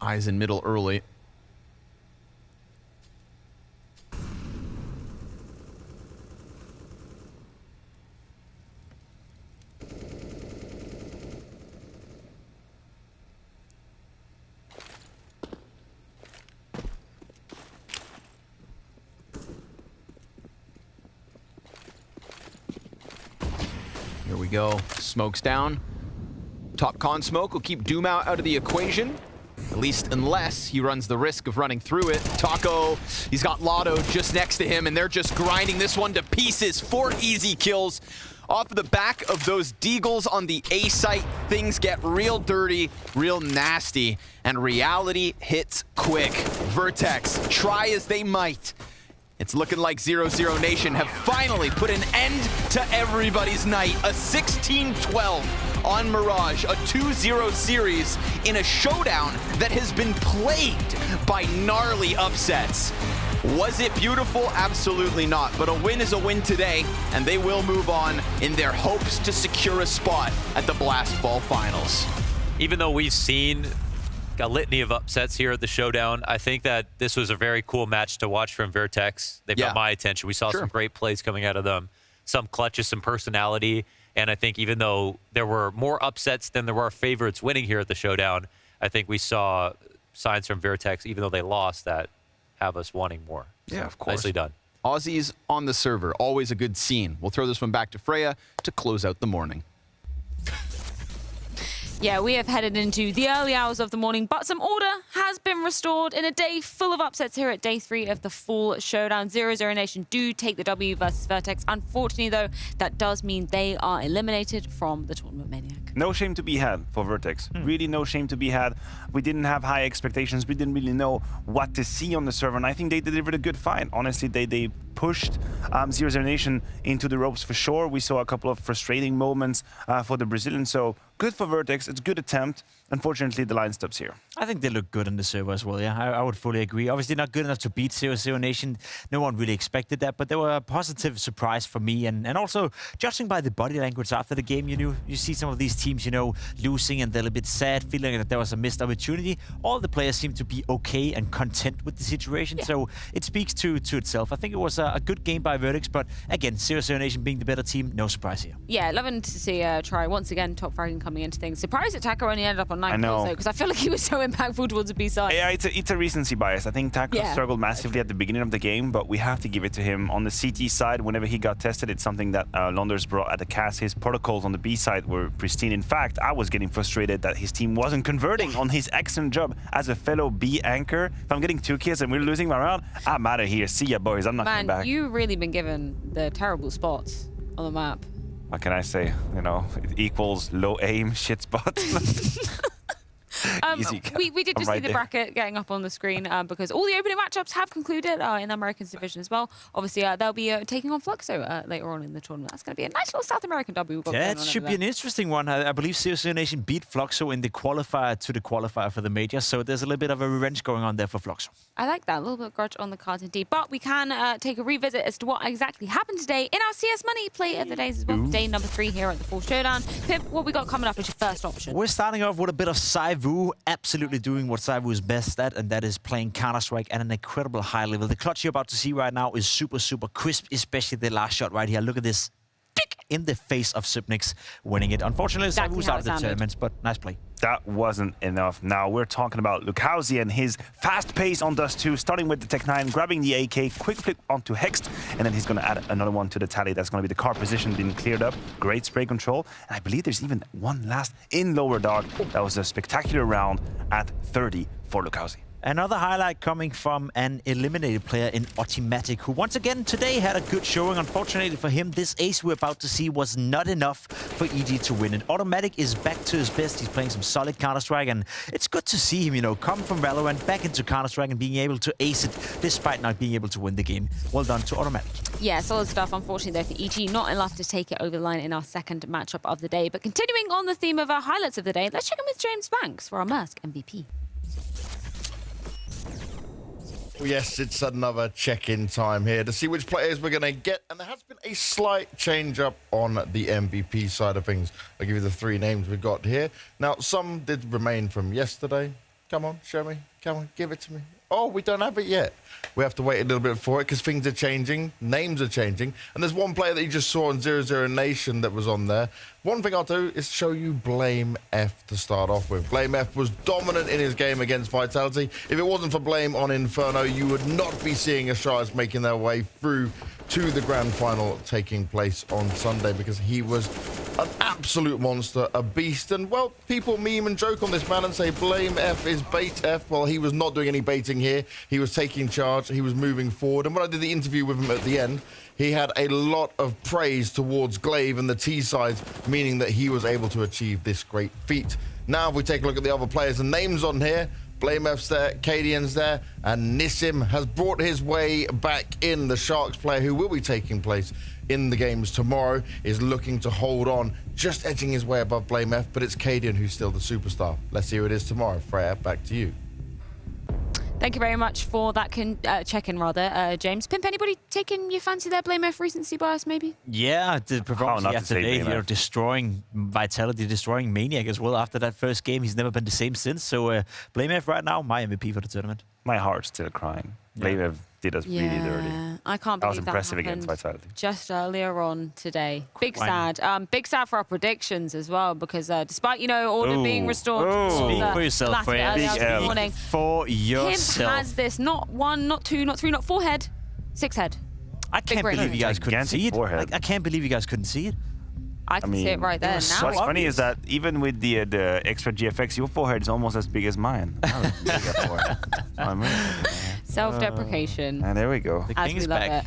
Eyes in middle early. Here we go. Smoke's down. Top con smoke will keep Dumao out of the equation. At least unless he runs the risk of running through it. Taco, he's got Lotto just next to him, and they're just grinding this one to pieces. 4 easy kills. Off the back of those Deagles on the A site, things get real dirty, real nasty, and reality hits quick. VERTEX, try as they might. It's looking like 00NATION have finally put an end to everybody's night. A 16-12 on Mirage, a 2-0 series in a showdown that has been plagued by gnarly upsets. Was it beautiful? Absolutely not. But a win is a win today, and they will move on in their hopes to secure a spot at the Blast Fall Finals. Even though we've seen a litany of upsets here at the showdown, I think that this was a very cool match to watch from VERTEX. They've got my attention. We saw some great plays coming out of them, some clutches, some personality. And I think even though there were more upsets than there were favorites winning here at the showdown, I think we saw signs from VERTEX, even though they lost, that have us wanting more. So, yeah, of course. Nicely done. Aussies on the server, always a good scene. We'll throw this one back to Freya to close out the morning. Yeah, we have headed into the early hours of the morning, but some order has been restored in a day full of upsets here at day 3 of the Fall Showdown. 00NATION do take the W versus VERTEX. Unfortunately, though, that does mean they are eliminated from the tournament. Maniac. No shame to be had for VERTEX. Really no shame to be had. We didn't have high expectations. We didn't really know what to see on the server, and I think they delivered a good fight. Honestly, they pushed 00NATION into the ropes for sure. We saw a couple of frustrating moments for the Brazilians, so good for VERTEX. It's a good attempt. Unfortunately, the line stops here. I think they look good on the server as well, yeah. I would fully agree. Obviously not good enough to beat 00NATION. No one really expected that, but they were a positive surprise for me. And also, judging by the body language after the game, you see some of these teams, losing and they're a little bit sad, feeling that there was a missed opportunity. All the players seem to be okay and content with the situation, so it speaks to itself. I think it was a a good game by VERTEX, but again, 00NATION being the better team, no surprise here. Yeah, loving to see try once again top fragging coming into things. Surprised that Taco only ended up on 9 kills though, because I feel like he was so impactful towards the B side. Yeah, it's a recency bias. I think Taco struggled massively at the beginning of the game, but we have to give it to him. On the CT side, whenever he got tested, it's something that Londers brought at the cast. His protocols on the B side were pristine. In fact, I was getting frustrated that his team wasn't converting on his excellent job as a fellow B anchor. If I'm getting 2 kills and we're losing my round, I'm out of here. See ya, boys. I'm not coming back. Man, you've really been given the terrible spots on the map. What can I say? You know, it equals low aim, shit spot. We did just see the bracket getting up on the screen because all the opening matchups have concluded in the Americans division as well. Obviously, they'll be taking on Fluxo later on in the tournament. That's going to be a nice little South American W. We've got That should be an interesting one. I believe 00NATION beat Fluxo in the qualifier to the qualifier for the major, so there's a little bit of a revenge going on there for Fluxo. I like that. A little bit of grudge on the cards indeed. But we can take a revisit as to what exactly happened today in our CS Money Play of the Days as well. Day number 3 here at the Fall Showdown. Pimp, what we got coming up is your first option. We're starting off with a bit of Saivu, absolutely doing what Saivu is best at, and that is playing Counter-Strike at an incredible high level. The clutch you're about to see right now is super, super crisp, especially the last shot right here. Look at this. In the face of Subnix, winning it. Unfortunately, Saivu's out of the tournament, but nice play. That wasn't enough. Now we're talking about Lukowski and his fast pace on Dust 2, starting with the Tech 9, grabbing the AK, quick flip onto Hext, and then he's going to add another one to the tally. That's going to be the car position being cleared up. Great spray control. And I believe there's even one last in lower dog. That was a spectacular round at 30 for Lukowski. Another highlight coming from an eliminated player in Automatic, who once again today had a good showing. Unfortunately for him, this ace we're about to see was not enough for EG to win. And Automatic is back to his best. He's playing some solid Counter-Strike, and it's good to see him, you know, come from Valorant back into Counter-Strike and being able to ace it despite not being able to win the game. Well done to Automatic. Yeah, solid stuff. Unfortunately, though, for EG, not enough to take it over the line in our second matchup of the day. But continuing on the theme of our highlights of the day, let's check in with James Banks for our Mersk MVP. Yes, it's another check-in time here to see which players we're going to get, and there has been a slight change-up on the MVP side of things. I'll give you the 3 names we got here. Now, some did remain from yesterday. Come on, show me. Come on, give it to me. Oh, we don't have it yet. We have to wait a little bit for it because things are changing, names are changing, and there's one player that you just saw in 00NATION that was on there. One thing I'll do is show you Blame F to start off with. Blame F was dominant in his game against Vitality. If it wasn't for Blame on Inferno, you would not be seeing Astralis making their way through to the grand final taking place on Sunday, because he was an absolute monster, a beast. And, well, people meme and joke on this man and say Blame F is bait F. Well, he was not doing any baiting here. He was taking charge. He was moving forward. And when I did the interview with him at the end, he had a lot of praise towards Glaive and the T sides, meaning that he was able to achieve this great feat. Now, if we take a look at the other players and names on here, Blame F's there, Cadian's there, and Nissim has brought his way back in. The Sharks player who will be taking place in the games tomorrow is looking to hold on, just edging his way above Blame F, but it's Cadian who's still the superstar. Let's see who it is tomorrow. Freya, back to you. Thank you very much for that check-in, rather, James. Pimp, anybody taking your fancy there? Blame F recency bias, maybe? Yeah, the performance yesterday, you know, destroying Vitality, destroying Maniac as well. After that first game, he's never been the same since. So Blame F right now, my MVP for the tournament. My heart's still crying. Blame F did us really dirty. I can't believe that was impressive against Vitality. Just earlier on today. Big sad. Big sad for our predictions as well, because despite, you know, order being restored. Speak for yourself, Freya. Speak for yourself. Pimp has this not 1, not 2, not 3, not 4 head, 6 head. I can't believe you guys couldn't see it. I can't believe you guys couldn't see it. I can see it right there now. What's funny is that even with the extra GFX, your forehead is almost as big as mine. Self-deprecation. And there we go. The king is back.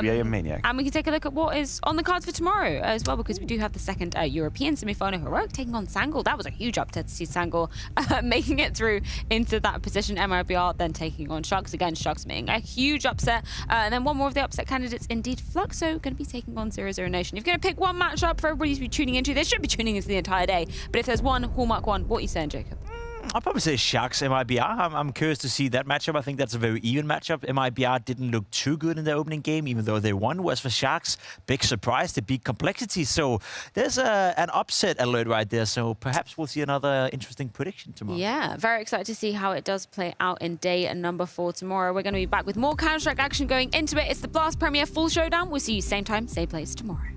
We are a Maniac. And we can take a look at what is on the cards for tomorrow as well, because we do have the second European semi-final, Heroic taking on Sangul. That was a huge upset to see Sangul making it through into that position. MIBR then taking on Sharks. Again, Sharks making a huge upset. And then one more of the upset candidates, indeed, Fluxo, going to be taking on 00NATION. If you're going to pick one matchup for everybody to be tuning into, they should be tuning into the entire day. But if there's one, Hallmark one, what are you saying, Jacob? I'll probably say Sharks, MIBR. I'm curious to see that matchup. I think that's a very even matchup. MIBR didn't look too good in their opening game, even though they won. Whereas for Sharks, big surprise, they beat Complexity. So there's an upset alert right there. So perhaps we'll see another interesting prediction tomorrow. Yeah, very excited to see how it does play out in day number 4 tomorrow. We're going to be back with more Counter-Strike action going into it. It's the Blast Premier Fall Showdown. We'll see you same time, same place tomorrow.